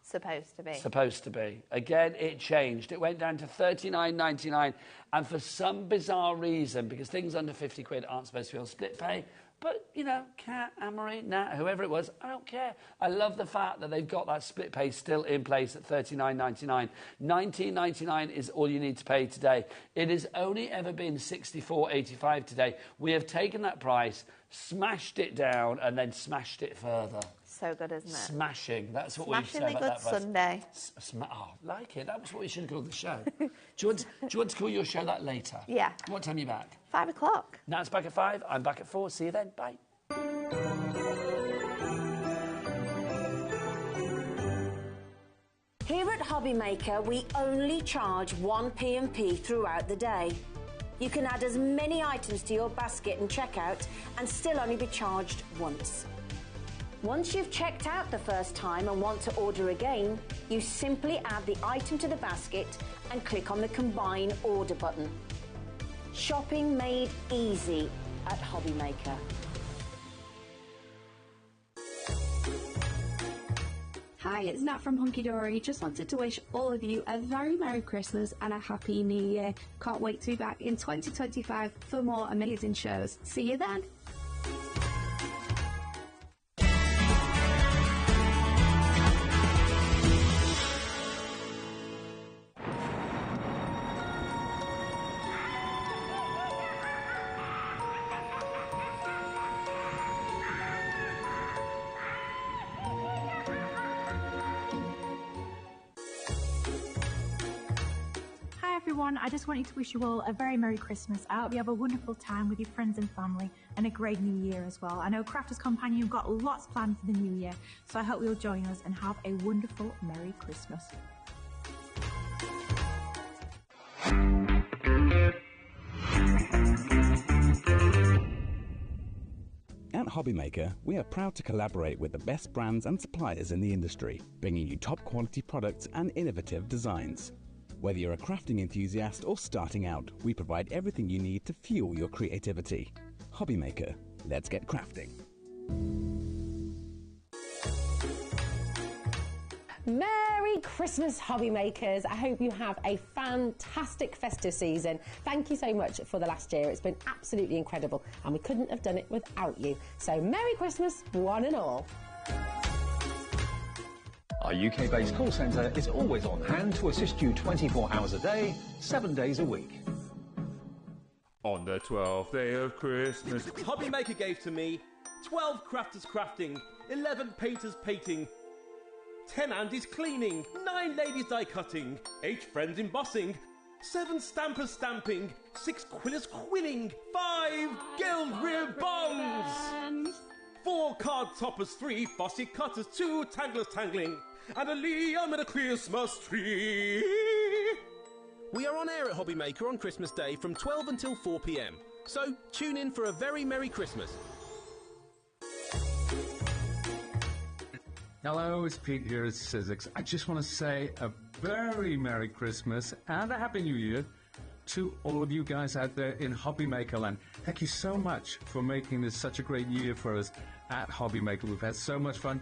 Supposed to be. Again, it changed. It went down to $39.99. And for some bizarre reason, because things under 50 quid aren't supposed to be on split pay, but, you know, Kat, Anne-Marie, Nat, whoever it was, I don't care. I love the fact that they've got that split pay still in place at $39.99. $19.99 is all you need to pay today. It has only ever been $64.85 today. We have taken that price, smashed it down, and then smashed it further. So good, isn't it? Smashing. That's what we say about good that price. Sunday. Like it. That was what we should have called the show. do you want to call your show that later? Yeah. What time are you back? 5 o'clock. Nat's back at 5. I'm back at 4. See you then. Bye. Here at HobbyMaker, we only charge 1 P&P throughout the day. You can add as many items to your basket and checkout and still only be charged once. Once you've checked out the first time and want to order again, you simply add the item to the basket and click on the Combine Order button. Shopping made easy at HobbyMaker. Hi, it's Nat from Hunky Dory. Just wanted to wish all of you a very Merry Christmas and a Happy New Year. Can't wait to be back in 2025 for more amazing shows. See you then. I just wanted to wish you all a very Merry Christmas. I hope you have a wonderful time with your friends and family and a great New Year as well. I know Crafters Companion have got lots planned for the New Year, so I hope you'll join us and have a wonderful Merry Christmas. At HobbyMaker, we are proud to collaborate with the best brands and suppliers in the industry, bringing you top quality products and innovative designs. Whether you're a crafting enthusiast or starting out, we provide everything you need to fuel your creativity. HobbyMaker, let's get crafting. Merry Christmas, HobbyMakers. I hope you have a fantastic festive season. Thank you so much for the last year. It's been absolutely incredible and we couldn't have done it without you. So Merry Christmas, one and all. Our UK-based call centre is always on hand to assist you 24 hours a day, 7 days a week. On the 12th day of Christmas, HobbyMaker gave to me 12 crafters crafting, 11 painters painting, 10 Andys cleaning, 9 ladies die cutting, 8 friends embossing, 7 stampers stamping, 6 quillers quilling, 5 guild ribbons, 4 card toppers, 3 fussy cutters, 2 tanglers tangling, and a Liam in a Christmas tree. We are on air at HobbyMaker on Christmas Day from 12 until 4 p.m. So tune in for a very Merry Christmas. Hello, it's Pete here at Sizzix. I just want to say a very Merry Christmas and a Happy New Year to all of you guys out there in HobbyMaker land. Thank you so much for making this such a great year for us at HobbyMaker. We've had so much fun.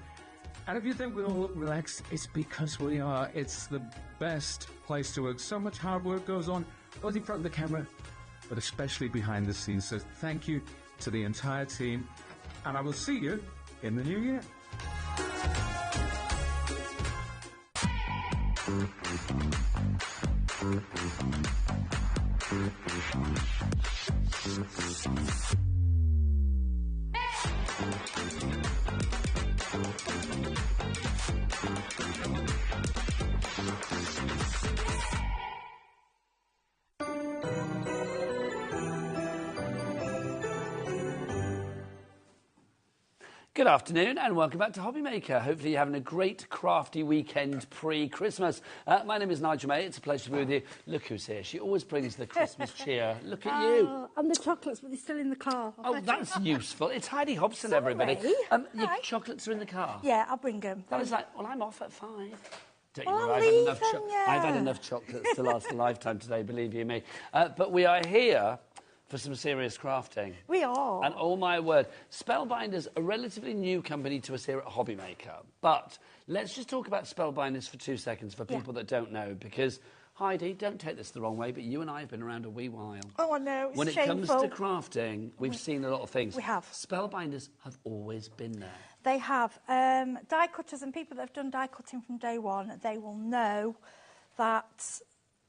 And if you think we all look relaxed, it's because we are. It's the best place to work. So much hard work goes on, both in front of the camera but especially behind the scenes. So thank you to the entire team, and I will see you in the new year. Good afternoon and welcome back to HobbyMaker. Hopefully you're having a great crafty weekend pre-Christmas. My name is Nigel May. It's a pleasure to be with you. Look who's here. She always brings the Christmas cheer. Look at you. And the chocolates, but they're still in the car. Oh, that's useful. It's Heidi Hobson, everybody. Your chocolates are in the car? Yeah, I'll bring them. I was like, well, I'm off at 5. Don't you Well, worry, leave them, I've had enough chocolates to last a lifetime today, believe you me. But we are here for some serious crafting. We are. And oh my word, Spellbinders, a relatively new company to us here at HobbyMaker. But let's just talk about Spellbinders for 2 seconds for people that don't know, because Heidi, don't take this the wrong way, but you and I have been around a wee while. Oh, I know, it's When it shameful. comes to crafting, we've seen a lot of things. We have. Spellbinders have always been there. They have. Die cutters and people that have done die cutting from day one, they will know that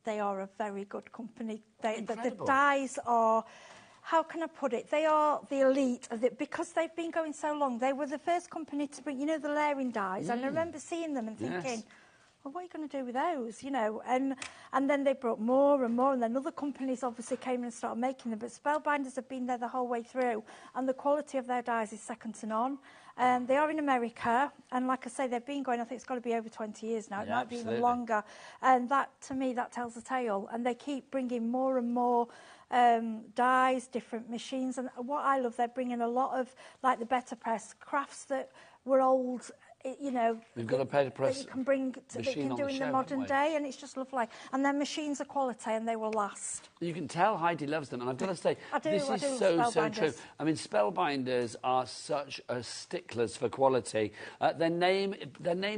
they are a very good company. The dies are, how can I put it? They are the elite of it because they've been going so long. They were the first company to bring, you know, the layering dies. And I remember seeing them and thinking, well, what are you going to do with those, you know? And then they brought more and more, and then other companies obviously came and started making them. But Spellbinders have been there the whole way through, and the quality of their dies is second to none. They are in America, and like I say, they've been going, I think it's got to be over 20 years now. It might be even longer. And that, to me, that tells a tale. And they keep bringing more and more dies, different machines. And what I love, they're bringing a lot of, like the Better Press, crafts that were old, you know, We've got a Better Press that you can bring to, that you can do in the modern day, and it's just lovely. And their machines are quality, and they will last. You can tell Heidi loves them, and I've got to say, this I is do so true. I mean, Spellbinders are such sticklers for quality. Their name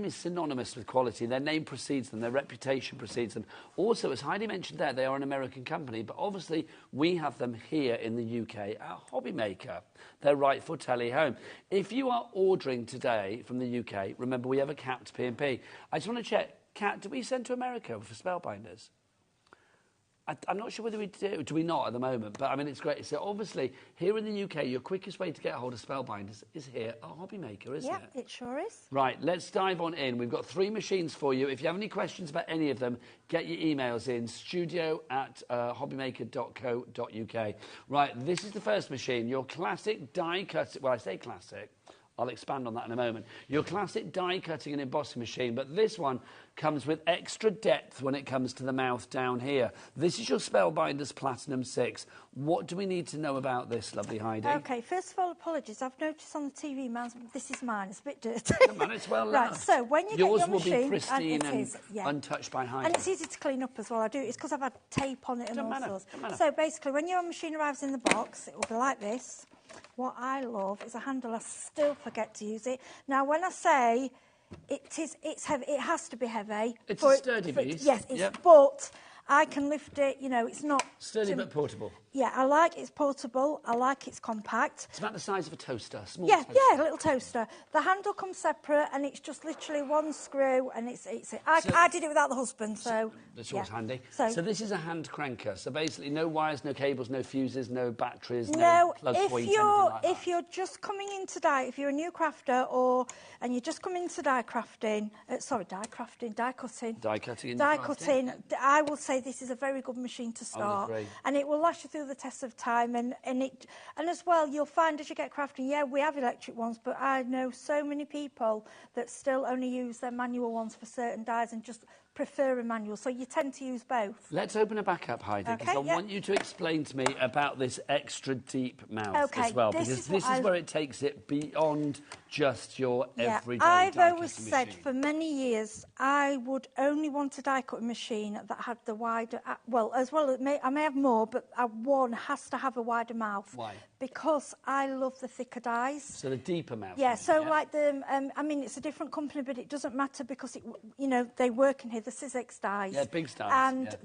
is synonymous with quality. Their name precedes them. Their reputation precedes them. Also, as Heidi mentioned there, they are an American company, but obviously we have them here in the UK at HobbyMaker. They're right for telly home. If you are ordering today from the UK, remember we have a capped P&P. I just want to check, Kat, do we send to America for Spellbinders? I'm not sure whether we do. Do we not at the moment? But I mean, it's great. So obviously, here in the UK, your quickest way to get a hold of Spellbinders is here at HobbyMaker, isn't it? Yeah, it sure is. Right, let's dive on in. We've got 3 machines for you. If you have any questions about any of them, get your emails in, studio@hobbymaker.co.uk. Right, this is the first machine, your classic die cut. Well, I say classic. I'll expand on that in a moment. Your classic die cutting and embossing machine, but this one comes with extra depth when it comes to the mouth down here. This is your Spellbinders Platinum 6. What do we need to know about this, lovely Heidi? OK, first of all, apologies. I've noticed on the TV, this is mine. It's a bit dirty. Come on, it's well Right, loved. so when you Yours get your machine... will be pristine and yeah. untouched by Heidi. And it's easy to clean up as well. I do. It's because I've had tape on it and all sorts. Don't matter. So basically, when your machine arrives in the box, it will be like this. What I love is a handle. I still forget to use it. Now, when I say it's heavy, it has to be heavy. It's a sturdy beast. Yes, but I can lift it. You know, it's not sturdy but portable. Yeah, I like it's portable. I like it's compact. It's about the size of a toaster, small yeah, toaster. Yeah, a little toaster. The handle comes separate, and it's just literally one screw, and I did it without the husband, so that's always handy. So this is a hand cranker. So basically, no wires, no cables, no fuses, no batteries, no plug points, if you're just coming into die, if you're a new crafter and you're just coming into die cutting, I will say this is a very good machine to start, and it will last you through the test of time, and as well you'll find as you get crafting, we have electric ones, but I know so many people that still only use their manual ones for certain dies and just prefer a manual, so you tend to use both. Let's open it back up, Heidi, because I want you to explain to me about this extra deep mouth as well, because this is where it takes it beyond just your everyday I've die always cutting said machine. for many years I would only want a die cutting machine that had the wider, I may have more, but one has to have a wider mouth. Why? Because I love the thicker dies. So the deeper mouth. Yeah, like the, I mean, it's a different company, but it doesn't matter because they work in here. the Sizzix dies. Yeah, big dies. And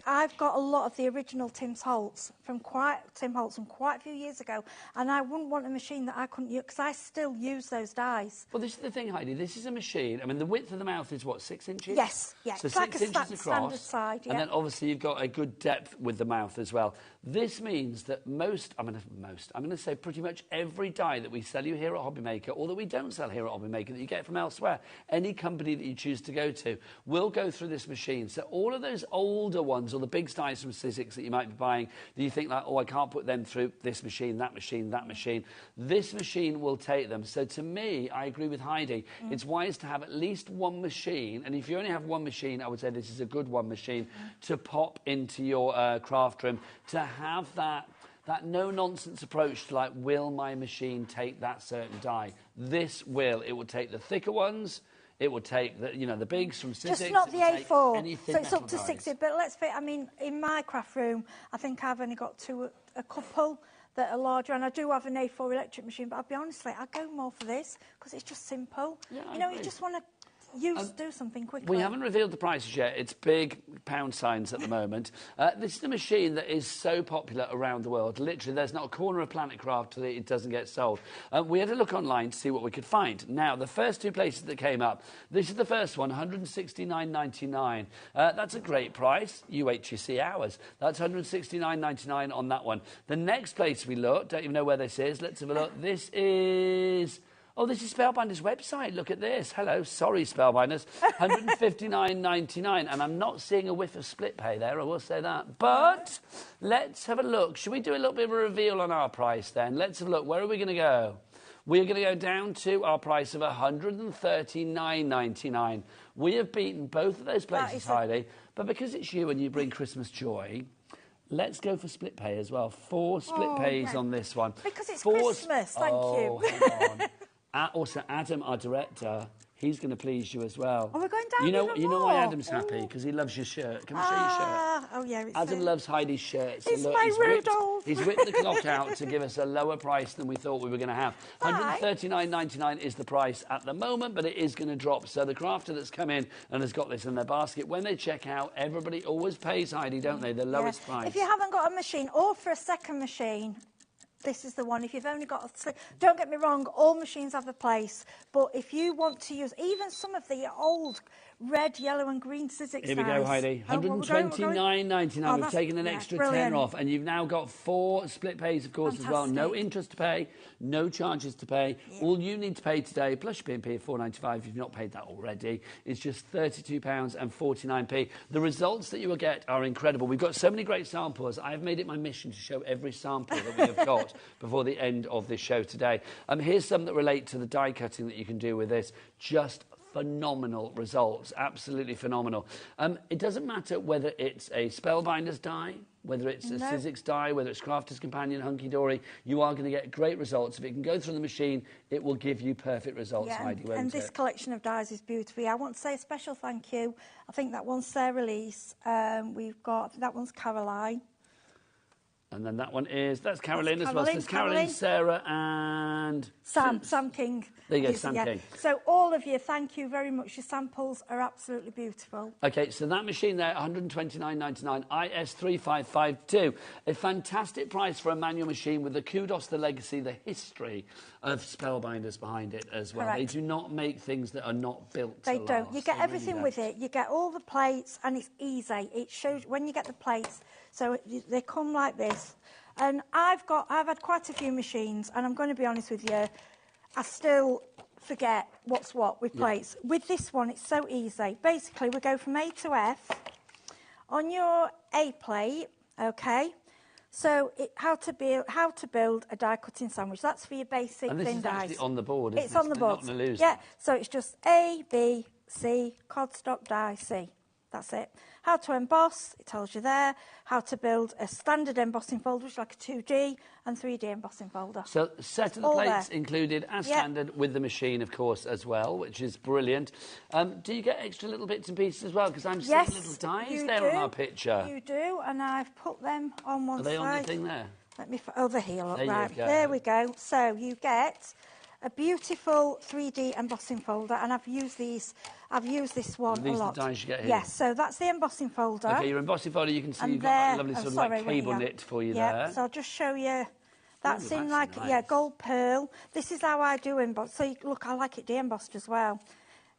I've got a lot of the original Tim Holtz from quite a few years ago, and I wouldn't want a machine that I couldn't use, because I still use those dies. Well, this is the thing, Heidi. This is a machine. I mean, the width of the mouth is what, 6 inches? Yes, yeah. So it's 6 like a inches across. standard side, yeah. And then obviously you've got a good depth with the mouth as well. This means that I'm going to say pretty much every die that we sell you here at HobbyMaker, or that we don't sell here at HobbyMaker, that you get from elsewhere, any company that you choose to go to, will go through this machine. So all of those older ones, or the big dies from Sizzix that you might be buying, that you think like, oh, I can't put them through this machine, that machine, that machine, this machine will take them. So to me, I agree with Heidi. It's wise to have at least one machine, and if you only have one machine, I would say this is a good one machine to pop into your craft room, to have that no-nonsense approach to, like, will my machine take that certain die? This will. It will take the thicker ones. It will take the bigs from Sizzix. Just not the A4. So it's up to dies. 60. But let's face, I mean, in my craft room, I think I've only got a couple that are larger, and I do have an A4 electric machine. But I'll be honest, I go more for this because it's just simple. Yeah, you just want to do something quickly. We haven't revealed the prices yet. It's big pound signs at the moment. This is a machine that is so popular around the world. Literally, there's not a corner of Planet Craft that it doesn't get sold. We had to look online to see what we could find. Now, the first two places that came up, this is the first one, $169.99. That's a great price. You wait till you see ours. That's $169.99 on that one. The next place we looked, don't even know where this is. Let's have a look. This is... Oh, this is Spellbinder's website. Look at this. Hello. Sorry, Spellbinders. $159.99. And I'm not seeing a whiff of split pay there, I will say that. But let's have a look. Should we do a little bit of a reveal on our price then? Let's have a look. Where are we going to go? We're going to go down to our price of $139.99. We have beaten both of those places, Heidi. But because it's you and you bring Christmas joy... Let's go for split pay as well. 4 split pays on this one. Because it's Christmas, thank you. Hang on. Also, Adam, our director, he's going to please you as well. Oh, we're going down You know why Adam's happy? Because he loves your shirt. Can we show your shirt? Oh, yeah. Adam loves Heidi's shirts. It's my Rudolph. He's whipped the clock out to give us a lower price than we thought we were going to have. $139.99 is the price at the moment, but it is going to drop. So the crafter that's come in and has got this in their basket, when they check out, everybody always pays, Heidi, don't they? The lowest price. If you haven't got a machine, or for a second machine, this is the one. If you've only got don't get me wrong, all machines have a place, but if you want to use even some of the old red, yellow and green Sizzix Here we go, Heidi. $129.99. We've taken an extra brilliant. 10 off, and you've now got 4 split pays, of course, as well. No interest to pay, no charges to pay. All you need to pay today, plus your P&P of $4.95, if you've not paid that already, is just £32.49. The results that you will get are incredible. We've got so many great samples. I've made it my mission to show every sample that we have got before the end of this show today. Here's some that relate to the die cutting that you can do with this. Just phenomenal results, absolutely phenomenal. It doesn't matter whether it's a Spellbinder's die, whether it's a Sizzix die, whether it's Crafter's Companion, Hunky Dory, you are going to get great results. If it can go through the machine, it will give you perfect results, Heidi, won't and this collection of dies is beautiful. I want to say a special thank you. I think that one's Sarah Lease. We've got, that one's Caroline. And then that one that's Caroline as well. So it's Caroline, Sarah and... Sam King. There you go, Sam King. So all of you, thank you very much. Your samples are absolutely beautiful. OK, so that machine there, $129.99, IS3552. A fantastic price for a manual machine with the kudos, the legacy, the history of Spellbinders behind it as well. Correct. They do not make things that are not built to They don't. last. You get everything with it. You get all the plates and it's easy. It shows when you get the plates. So they come like this. And I've had quite a few machines, and I'm going to be honest with you, I still forget what's what with plates. With this one, it's so easy. Basically, we go from A to F. On your A plate, okay, so how to build a die cutting sandwich. That's for your basic thin dies. And this is actually on the board, isn't it? It's on the board. Not lose yeah, so it's just A, B, C, cardstock die, C. That's it. How to emboss, it tells you there. How to build a standard embossing folder, which is like a 2D and 3D embossing folder. So set of the plates included as standard with the machine, of course, as well, which is brilliant. Do you get extra little bits and pieces as well? Because I'm seeing little dies there on our picture. You do, and I've put them on one side. Are they on the thing there? Let me... Oh, the heel, there right. You go. There we go. So you get a beautiful 3D embossing folder, and I've used this one a lot. These are the dies you get here? Yes, so that's the embossing folder. Okay, your embossing folder, you can see you've got that lovely sort of like cable knit for you there. So I'll just show you. That's in like, nice. yeah, gold pearl. This is how I do emboss. So look, I like it de-embossed as well.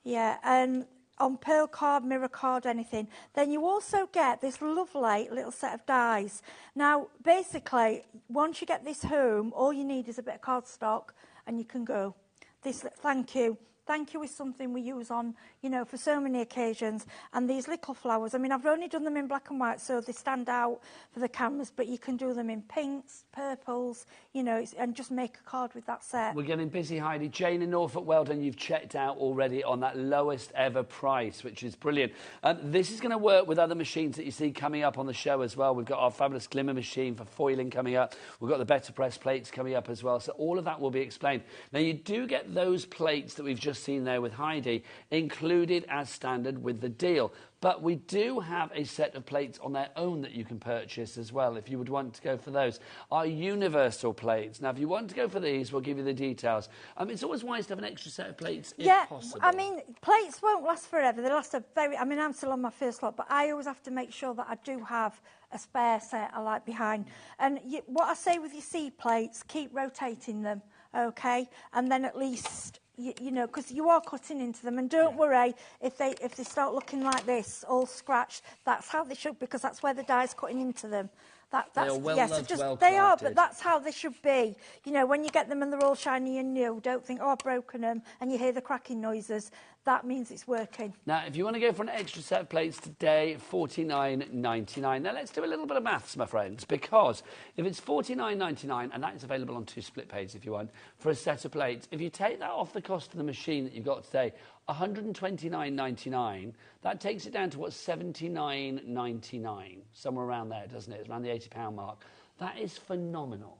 Yeah, and on pearl card, mirror card, anything. Then you also get this lovely little set of dies. Now, basically, once you get this home, all you need is a bit of cardstock and you can go. This, thank you. Thank you is something we use on, you know, for so many occasions. And these little flowers, I mean, I've only done them in black and white, so they stand out for the cameras, but you can do them in pinks, purples, you know, and just make a card with that set. We're getting busy, Heidi. Jane in Norfolk, well done. You've checked out already on that lowest ever price, which is brilliant. This is going to work with other machines that you see coming up on the show as well. We've got our fabulous glimmer machine for foiling coming up. We've got the better press plates coming up as well. So all of that will be explained. Now, you do get those plates that we've just seen there with Heidi included as standard with the deal. But we do have a set of plates on their own that you can purchase as well if you would want to go for those. Our universal plates. Now, if you want to go for these, we'll give you the details. It's always wise to have an extra set of plates if possible. I mean, plates won't last forever. They last a very... I mean, I'm still on my first lot, but I always have to make sure that I do have a spare set I like behind. And what I say with your seed plates, keep rotating them, okay? And then at least... You know, because you are cutting into them, and don't worry if they start looking like this, all scratched. That's how they should, because that's where the die's cutting into them. That's they are well loved, well they are, crafted. but that's how they should be. You know, when you get them and they're all shiny and new, don't think, oh, I've broken them, and you hear the cracking noises. That means it's working. Now, if you want to go for an extra set of plates today, $49.99. Now, let's do a little bit of maths, my friends, because if it's $49.99, and that is available on 2 split pays if you want, for a set of plates, if you take that off the cost of the machine that you've got today, $129.99, that takes it down to, what, $79.99, somewhere around there, doesn't it? It's around the £80 mark. That is phenomenal.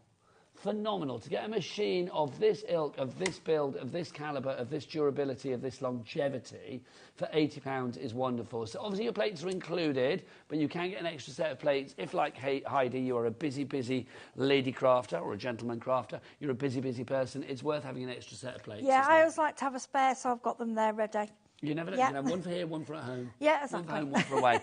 Phenomenal to get a machine of this ilk, of this build, of this calibre, of this durability, of this longevity for £80 is wonderful. So obviously your plates are included, but you can get an extra set of plates if, like Heidi, you are a busy lady crafter or a gentleman crafter, you're a busy person, it's worth having an extra set of plates. Yeah, I always like to have a spare, so I've got them there ready. You never know. You can have one for here, one for at home. Yeah, exactly. One for home, one for away.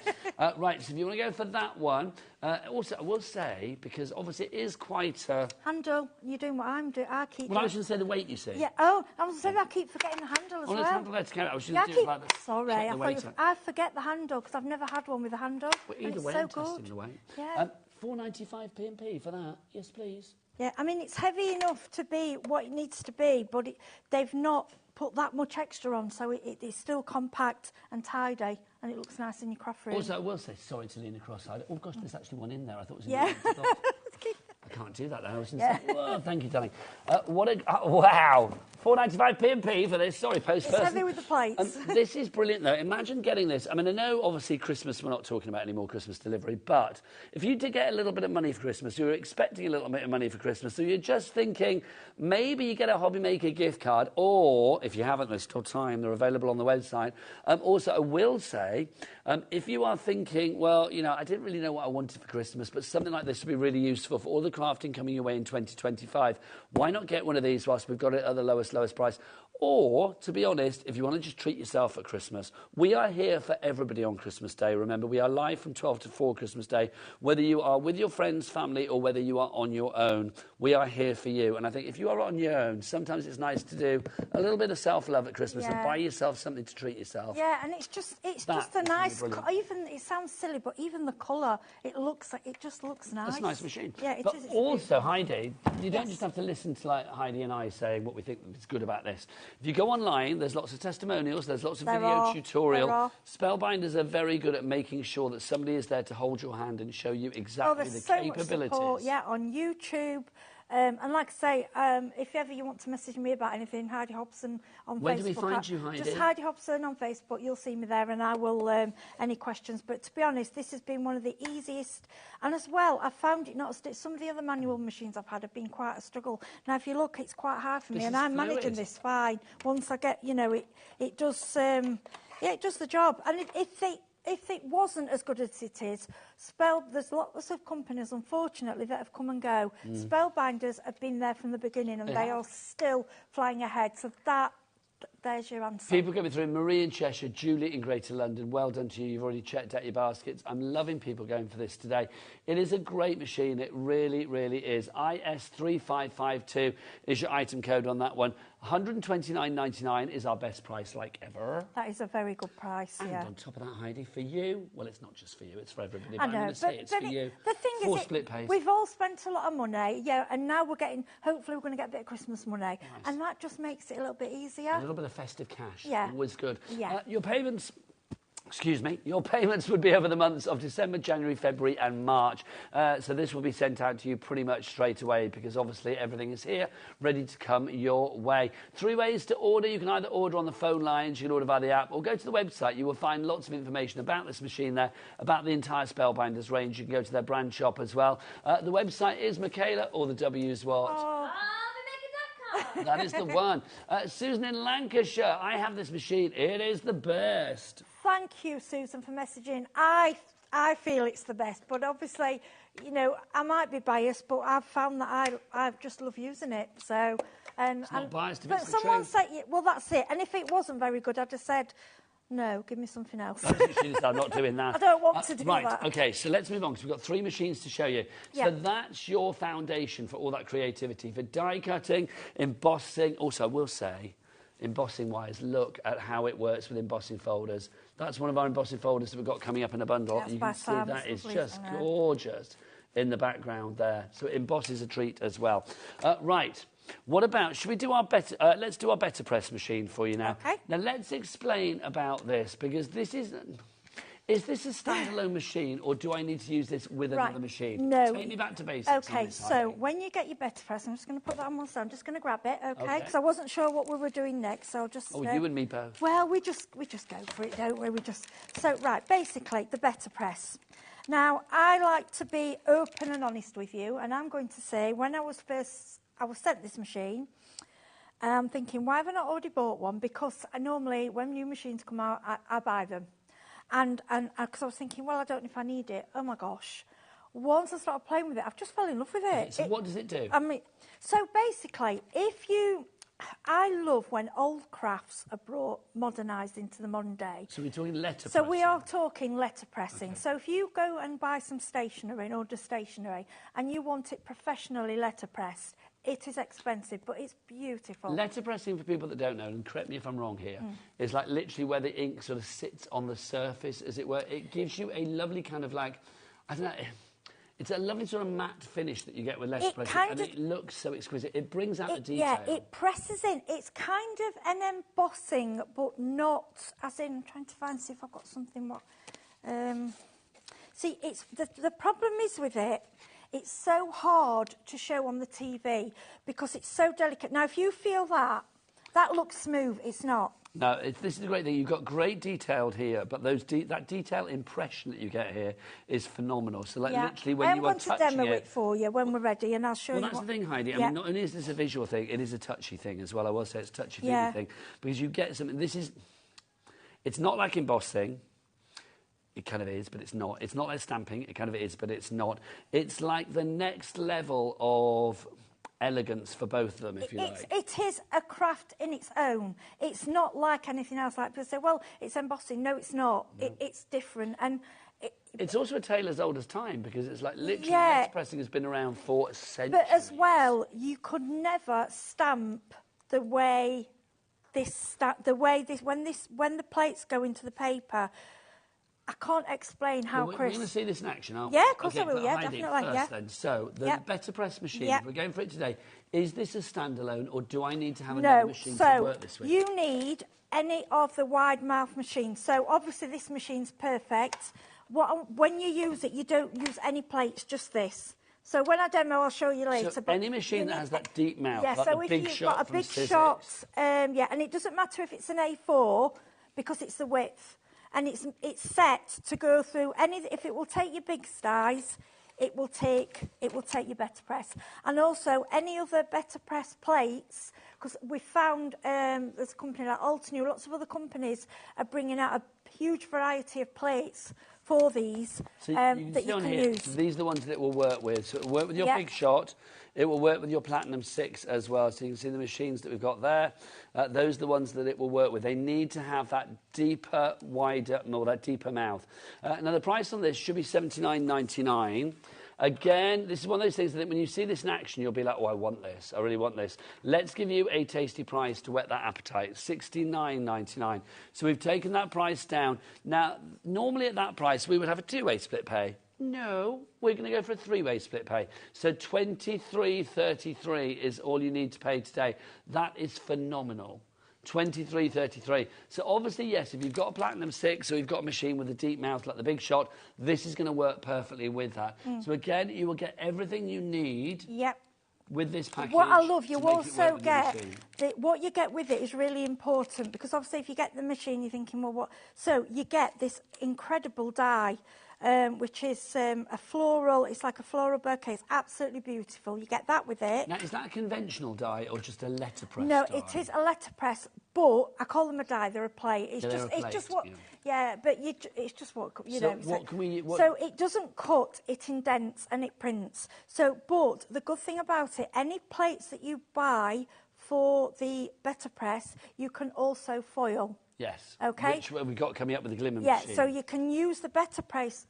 Right, so if you want to go for that one, also I will say, because obviously it is quite... handle, you're doing what I'm doing. I keep... Well, I was going to say the weight, you see. Yeah, oh, I was going to say I keep forgetting the handle as well. Handle there to carry. I was just doing like this. Sorry, I forget the handle, because I've never had one with a handle. Well, either way, I'm testing the weight. Yeah. £4.95 P&P for that. Yes, please. Yeah, I mean, it's heavy enough to be what it needs to be, but they've not put that much extra on, so it's still compact and tidy, and it looks nice in your craft room. Also, I will say, sorry to lean across-eyed. Oh, gosh, there's actually one in there. I thought it was in the I can't do that, though. I was whoa, thank you, darling. Wow. £4.95 P&P for this. Sorry, post person. It's heavy with the plates. This is brilliant, though. Imagine getting this. I mean, I know, obviously, Christmas, we're not talking about any more Christmas delivery, but if you did get a little bit of money for Christmas, you were expecting a little bit of money for Christmas, so you're just thinking maybe you get a HobbyMaker gift card, or, if you haven't, there's still time, they're available on the website. Also, I will say, if you are thinking, well, you know, I didn't really know what I wanted for Christmas, but something like this would be really useful for all the crafting coming your way in 2025, why not get one of these whilst we've got it at the lowest price? Or, to be honest, if you want to just treat yourself at Christmas, we are here for everybody on Christmas Day. Remember, we are live from 12 to 4 Christmas Day. Whether you are with your friends, family, or whether you are on your own, we are here for you. And I think if you are on your own, sometimes it's nice to do a little bit of self-love at Christmas and buy yourself something to treat yourself. Yeah, and it's just a nice, even, it sounds silly, but even the colour, it just looks nice. It's a nice machine. Yeah, it but is. Also, Heidi, you don't just have to listen to like Heidi and I saying what we think is good about this. If you go online, there's lots of testimonials, there's lots of video tutorial. Spellbinders are very good at making sure that somebody is there to hold your hand and show you exactly the capabilities. Much support, yeah, on YouTube. And like I say, if ever you want to message me about anything, Heidi Hobson on Facebook. Where do we find you, Heidi? Just Heidi Hobson on Facebook. You'll see me there, and I will, any questions. But to be honest, this has been one of the easiest. And as well, I've found it not as some of the other manual machines I've had have been quite a struggle. Now, if you look, it's quite hard for me, and I'm managing this fine. Once I get, you know, it does, it does the job. And if it wasn't as good as it is, there's lots of companies, unfortunately, that have come and go. Spellbinders have been there from the beginning, and they are still flying ahead. So there's your answer. People coming through. Marie in Cheshire, Julie in Greater London. Well done to you. You've already checked out your baskets. I'm loving people going for this today. It is a great machine. It really, really is. IS3552 is your item code on that one. £129.99 is our best price like ever. That is a very good price, and yeah. on top of that, Heidi, for you, well, it's not just for you, it's for everybody. I I'm know, going to say it's for you. The thing Four is, split pays. we've all spent a lot of money, yeah, and now hopefully we're going to get a bit of Christmas money. Nice. And that just makes it a little bit easier. A little bit of festive cash. Yeah. Always good. Yeah. Your payments... Excuse me, your payments would be over the months of December, January, February and March. So this will be sent out to you pretty much straight away because obviously everything is here, ready to come your way. 3 ways to order. You can either order on the phone lines, you can order via the app, or go to the website. You will find lots of information about this machine there, about the entire Spellbinders range. You can go to their brand shop as well. The website is Michaela, or the W is what? That is the one. Susan in Lancashire, I have this machine. It is the best. Thank you, Susan, for messaging. I feel it's the best, but obviously, you know, I might be biased, but I've found that I just love using it. So, it's not biased if but it's the someone truth. said, well, that's it. And if it wasn't very good, I'd have said, no, give me something else. I'm not doing that. I don't want to do right, that. OK, so let's move on because we've got 3 machines to show you. Yeah. So that's your foundation for all that creativity, for die cutting, embossing. Also, I will say, embossing-wise, look at how it works with embossing folders. That's one of our embossing folders that we've got coming up in a bundle. That's you can see that is just isn't it? gorgeous in the background there. So it embosses a treat as well. Right. What about, should we do our better, let's do our better press machine for you now. Okay. Now let's explain about this, because this is this a standalone machine, or do I need to use this with another machine? No. Take me back to basics. Okay, so when you get your better press, I'm just going to put that on one side. I'm just going to grab it, okay? Because I wasn't sure what we were doing next, so I'll just... Oh, you and me both. Well, we just go for it, don't we? So, right, basically, the better press. Now, I like to be open and honest with you, and I'm going to say, when I was sent this machine, and I'm thinking, why have I not already bought one? Because normally, when new machines come out, I buy them. And because I was thinking, well, I don't know if I need it. Oh, my gosh. Once I started playing with it, I've just fell in love with it. Okay, so what does it do? I mean, so basically, I love when old crafts are brought, modernised into the modern day. So we're talking letterpressing? So we are talking letterpressing. Okay. So if you go and buy some stationery and order stationery and you want it professionally letterpressed, it is expensive, but it's beautiful. Letterpressing, for people that don't know, and correct me if I'm wrong here, is like literally where the ink sort of sits on the surface, as it were. It gives you a lovely kind of like, I don't know, it's a lovely sort of matte finish that you get with letterpressing, and it looks so exquisite. It brings out the detail. Yeah, it presses in. It's kind of an embossing, but not, as in, I'm trying to find, see if I've got something more. See, it's the problem is with it, it's so hard to show on the TV because it's so delicate. Now, if you feel that looks smooth, it's not. No, this is the great thing. You've got great detail here, but that detail impression that you get here is phenomenal. So, like, literally, when you are touching it... I'm going to demo it for you when we're ready, and I'll show you. Well, that's the thing, Heidi. I mean, not only is this a visual thing, it is a touchy thing as well. I will say it's a touchy-feely thing. Because you get something... It's not like embossing. It kind of is, but it's not. It's not like stamping. It kind of is, but it's not. It's like the next level of elegance for both of them, if you like. It is a craft in its own. It's not like anything else. Like people say, well, it's embossing. No, it's not. No. It's different. And it's also a tale as old as time, because it's like literally letterpressing has been around for centuries. But as well, you could never stamp the way when the plates go into the paper. I can't explain how We're going to see this in action, aren't we? Yeah, of course I will, Heidi, definitely. First, then, so the better press machine, we're going for it today. Is this a standalone, or do I need to have another machine to work this with? You need any of the wide mouth machines. So obviously this machine's perfect. When you use it, you don't use any plates, just this. So when I demo, I'll show you later. So any machine that has that deep mouth, like so a big shot got a big from shot, and it doesn't matter if it's an A4 because it's the width. And it's set to go through if it will take your big styes, it will take your better press. And also any other better press plates because we found there's a company like Altenew, lots of other companies are bringing out a huge variety of plates for these so that you can use. So these are the ones that it will work with. So it will work with your Big Shot. It will work with your Platinum 6 as well. So you can see the machines that we've got there. Those are the ones that it will work with. They need to have that deeper, wider, or that deeper mouth. Now, the price on this should be $79.99. Again, this is one of those things that when you see this in action, you'll be like, oh, I want this. I really want this. Let's give you a tasty price to whet that appetite, $69.99. So we've taken that price down. Now, normally at that price, we would have a two-way split pay. No, we're going to go for a three-way split pay. So $23.33 is all you need to pay today. That is phenomenal. $23.33. So obviously, yes, if you've got a Platinum 6 or you've got a machine with a deep mouth like the Big Shot, this is going to work perfectly with that. So again, you will get everything you need. With this package. What I love, you also get what you get with it is really important, because obviously if you get the machine, you're thinking, well, what? So you get this incredible die. Which is a floral, it's like a floral bouquet. It's absolutely beautiful. You get that with it. Now, is that a conventional die or just a letterpress No, die? it is a letterpress, but I call them a die. They're a plate. It's just what, but it's just what, you know. What can we... So it doesn't cut, it indents and it prints. So, but the good thing about it, any plates that you buy for the better press, you can also foil. Yes. Okay. Which we've got coming up with the glimmer machine. Yeah, so you can use the better press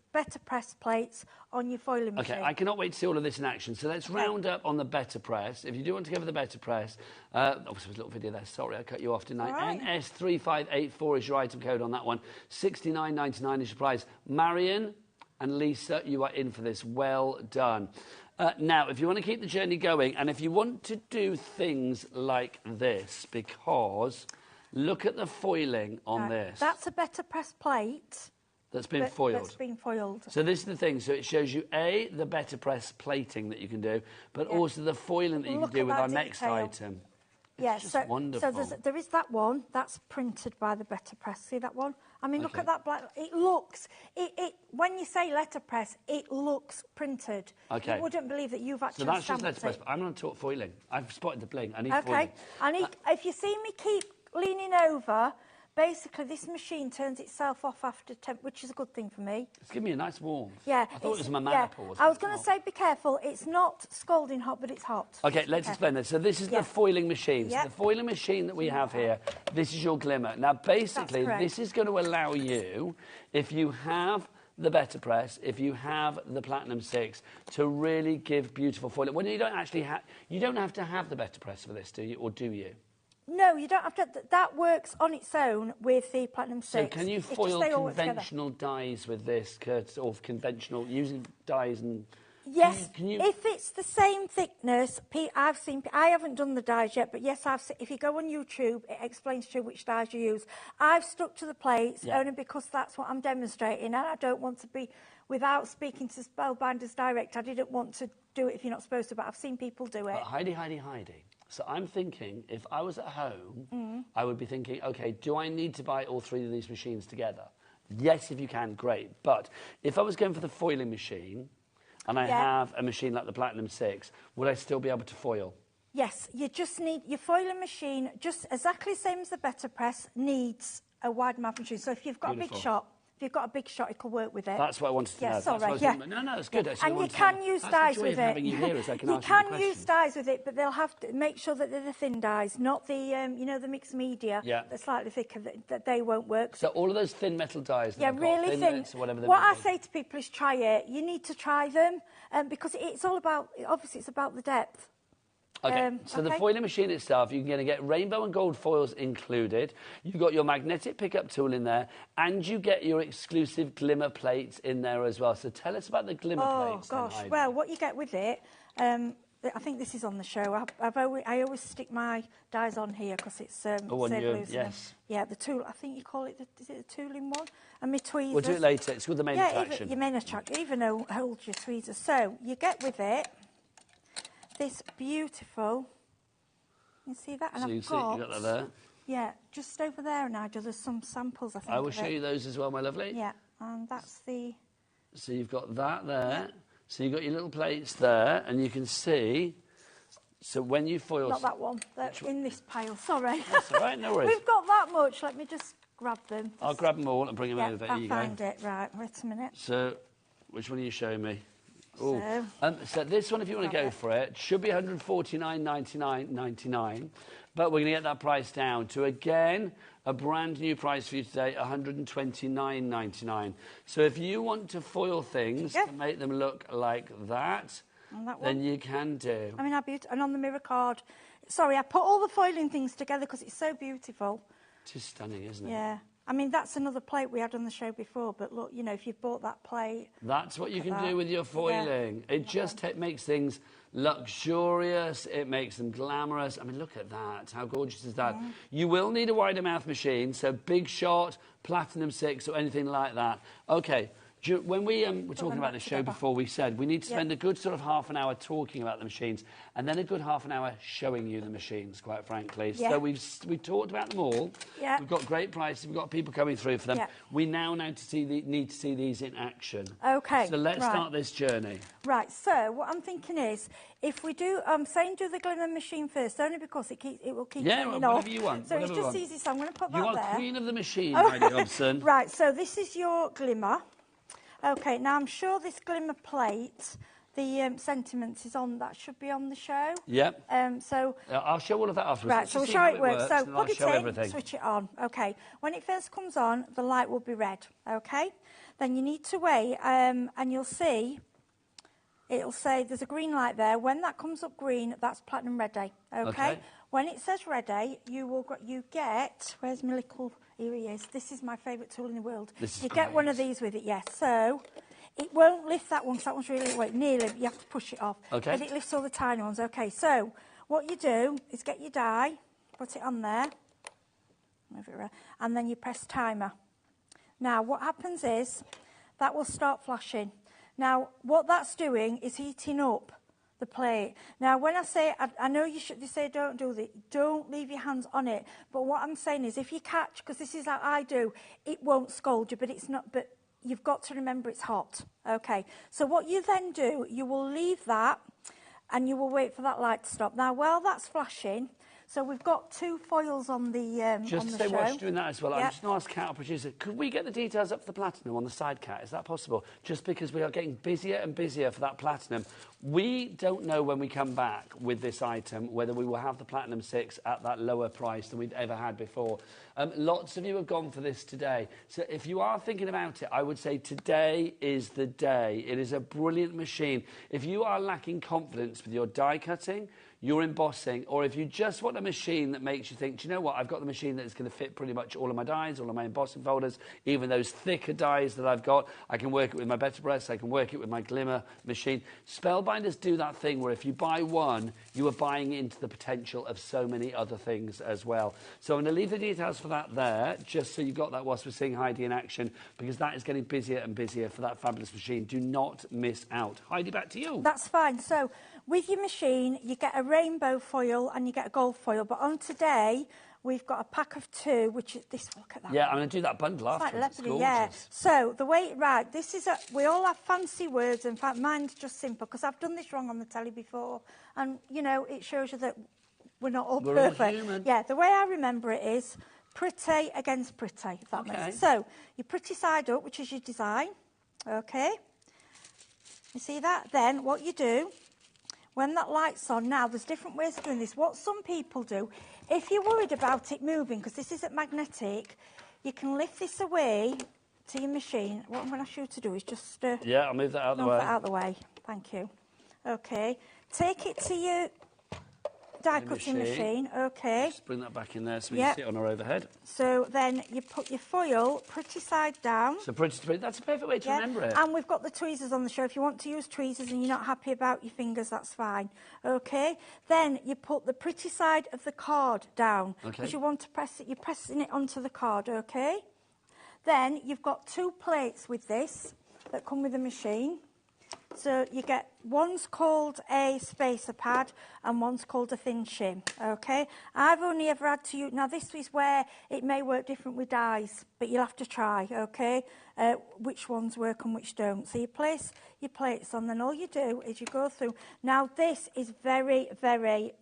plates on your foiling machine. Okay, I cannot wait to see all of this in action. So let's round up on the better press. If you do want to go for the better press, obviously there's a little video there. Sorry, I cut you off tonight. Right. NS3584 is your item code on that one. $69.99 is your price. Marion and Lisa, you are in for this. Well done. Now, if you want to keep the journey going, and if you want to do things like this, because... Look at the foiling on this. That's a better press plate. That's been foiled. That's been foiled. So this is the thing. So it shows you, A, the better press plating that you can do, but also the foiling that you can do with our next item. It's just wonderful. So there is that one. That's printed by the better press. See that one? I mean, look at that black. It looks... when you say letterpress, it looks printed. Okay. You wouldn't believe that you've actually stamped it. So stamped that's just letterpress. I'm going to talk foiling. I've spotted the bling. I need foiling. Okay. If you see me keep leaning over, basically this machine turns itself off after temp, which is a good thing for me. It's giving me a nice warmth. Yeah. I thought it was my menopause. I was going to say be careful. It's not scalding hot, but it's hot. Okay, let's explain this. So this is the foiling machine. So the foiling machine that we have here, this is your glimmer. Now, basically, this is going to allow you, if you have the better press, if you have the Platinum 6, to really give beautiful foiling. When you don't actually you don't have to have the better press for this, do you? Or do you? No, you don't have to. That works on its own with the Platinum 6. So can you foil conventional dies with this, Kurt, or conventional, using dies and... Yes, if it's the same thickness, I haven't done the dies yet, but yes, if you go on YouTube, it explains to you which dies you use. I've stuck to the plates only because that's what I'm demonstrating, and I don't want to be, without speaking to Spellbinders Direct, I didn't want to do it if you're not supposed to, but I've seen people do it. But Heidi. So I'm thinking, if I was at home, I would be thinking, OK, do I need to buy all three of these machines together? Yes, if you can, great. But if I was going for the foiling machine, and I have a machine like the Platinum 6, would I still be able to foil? Yes, you just need your foiling machine, just exactly the same as the better press, needs a wide mouth machine. So if you've got a big shot, it could work with it. That's what I wanted to know. Sorry, No, it's good. And you can use dies with it. You can use dies with it, but they'll have to make sure that they're the thin dies, not the, the mixed media. They're slightly thicker, that they won't work. So all of those thin metal dies that I've really got, thin. Whatever what I say to people is try it. You need to try them, because it's all about, obviously it's about the depth. Okay, so the foiling machine itself, you're going to get rainbow and gold foils included. You've got your magnetic pickup tool in there, and you get your exclusive glimmer plates in there as well. So tell us about the glimmer plates. Oh, gosh. Well, what you get with it, I think this is on the show. I always stick my dies on here because it's Yeah, the tool. I think you call it. Is it the tooling one? And my tweezers. We'll do it later. It's called the main attraction. Your main attraction. Even hold your tweezers. So you get with it this beautiful. You see that? And you got that there. Yeah, just over there, Nigel. There's some samples. I think. I will show you those as well, my lovely. Yeah, and that's the. So you've got that there. So you've got your little plates there, and you can see. So when you foil... Not that one. They're in this pile. Sorry. That's all right, no worries. We've got that much. Let me just grab them. I'll grab them all and bring them over. I'll find it. Right, wait a minute. So, which one are you showing me? So, so this one, if you want to go for it, should be $149.99, but we're going to get that price down to, again, a brand new price for you today, $129.99. So if you want to foil things to make them look like that, then you can do. I mean, how beautiful. And on the mirror card, sorry, I put all the foiling things together because it's so beautiful. It is stunning, isn't it? Yeah. I mean, that's another plate we had on the show before, but look, you know, if you've bought that plate... That's what you can do with your foiling. Yeah. It just makes things luxurious, it makes them glamorous. I mean, look at that. How gorgeous is that? Yeah. You will need a wider mouth machine, so Big Shot, Platinum 6 or anything like that. OK. When we were talking about the show before, we said we need to spend a good sort of half an hour talking about the machines and then a good half an hour showing you the machines, quite frankly. Yeah. So we've talked about them all. Yeah. We've got great prices. We've got people coming through for them. Yeah. We now need to see these in action. OK. So let's start this journey. Right. So what I'm thinking is, if we do, I'm saying do the glimmer machine first, only because it will keep turning off. Whatever you want. So it's just easy. So I'm going to put that there. You are queen of the machine, Heidi Hobson. Right. So this is your glimmer. OK, now I'm sure this glimmer plate, the sentiments is on, that should be on the show. Yep. So I'll show all of that afterwards. Right, so we'll show how it works. So plug it in, switch it on. OK, when it first comes on, the light will be red. OK, then you need to wait and you'll see, it'll say there's a green light there. When that comes up green, that's platinum ready. OK. When it says ready, you get, where's my little... Here he is. This is my favourite tool in the world. You get one of these with it, yes. So it won't lift that one because that one's really weight. Nearly, you have to push it off. Okay. But it lifts all the tiny ones. Okay, so what you do is get your die, put it on there, move it around, and then you press timer. Now, what happens is that will start flashing. Now, what that's doing is heating up the plate. Now, when I say, I know they say don't leave your hands on it, but what I'm saying is if you catch, because this is how I do, it won't scald you, but it's not, but you've got to remember it's hot. Okay, so what you then do, you will leave that and you will wait for that light to stop. Now, while that's flashing, so we've got two foils on the Just on to the say show. whilst you're doing that as well, I'm just going to ask Cat, our producer, could we get the details up for the platinum on the side, Cat? Is that possible? Just because we are getting busier and busier for that platinum. We don't know when we come back with this item whether we will have the Platinum 6 at that lower price than we'd ever had before. Lots of you have gone for this today. So if you are thinking about it, I would say today is the day. It is a brilliant machine. If you are lacking confidence with your die cutting, your embossing, or if you just want a machine that makes you think, do you know what, I've got the machine that's going to fit pretty much all of my dies, all of my embossing folders, even those thicker dies that I've got. I can work it with my Better Press, I can work it with my Glimmer machine. Spellbinders do that thing where if you buy one, you are buying into the potential of so many other things as well. So I'm going to leave the details for that there, just so you've got that whilst we're seeing Heidi in action, because that is getting busier and busier for that fabulous machine. Do not miss out. Heidi, back to you. That's fine. So with your machine, you get a rainbow foil and you get a gold foil. But on today, we've got a pack of two, which is this. Look at that. Yeah, I'm going to do that bundle after. It's like yeah. So the way, right, this is we all have fancy words. In fact, mine's just simple because I've done this wrong on the telly before. And, you know, it shows you that we're not all perfect. All human. Yeah, the way I remember it is pretty against pretty, if that makes sense. So your pretty side up, which is your design. OK. You see that? Then what you do, when that light's on, now there's different ways of doing this. What some people do, if you're worried about it moving, because this isn't magnetic, you can lift this away to your machine. What I'm going to ask you to do is just... yeah, I'll move that out of the way. Move that out of the way. Thank you. OK. Take it to your die cutting machine. OK. Just bring that back in there so we can see it on our overhead. So then you put your foil pretty side down. So pretty to pretty. That's a perfect way to remember it. And we've got the tweezers on the show. If you want to use tweezers and you're not happy about your fingers, that's fine. OK. Then you put the pretty side of the card down. Because you want to press it. You're pressing it onto the card. OK. Then you've got two plates with this that come with the machine. So you get, one's called a spacer pad and one's called a thin shim, okay? I've only ever had to use, now this is where it may work different with dies, but you'll have to try, okay? Which ones work and which don't. So you place your plates on, then all you do is you go through. Now this is very, very,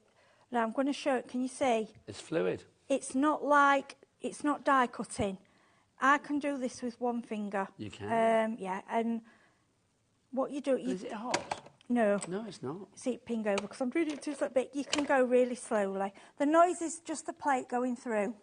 now I'm going to show it, can you see? It's fluid. It's not like, it's not die cutting. I can do this with one finger. You can? Yeah, and what you do... Is it hot? No. No, it's not. See it ping over, because I'm doing it too slow, but you can go really slowly. The noise is just the plate going through.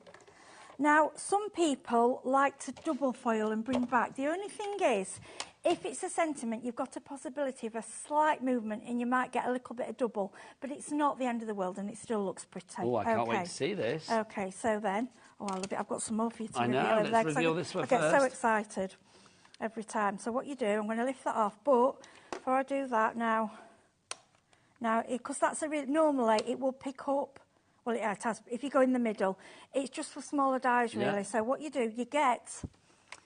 Now, some people like to double foil and bring back. The only thing is, if it's a sentiment, you've got a possibility of a slight movement and you might get a little bit of double, but it's not the end of the world and it still looks pretty. Oh, I can't wait to see this. Okay, so then... Oh, I love it. I've got some more for you to reveal. I know, let's reveal this one first. I get so excited every time. So what you do, I'm going to lift that off, but before I do that now, because that's a real... Normally, it will pick up... Well, it has. If you go in the middle, it's just for smaller dies, really. Yeah. So what you do, you get...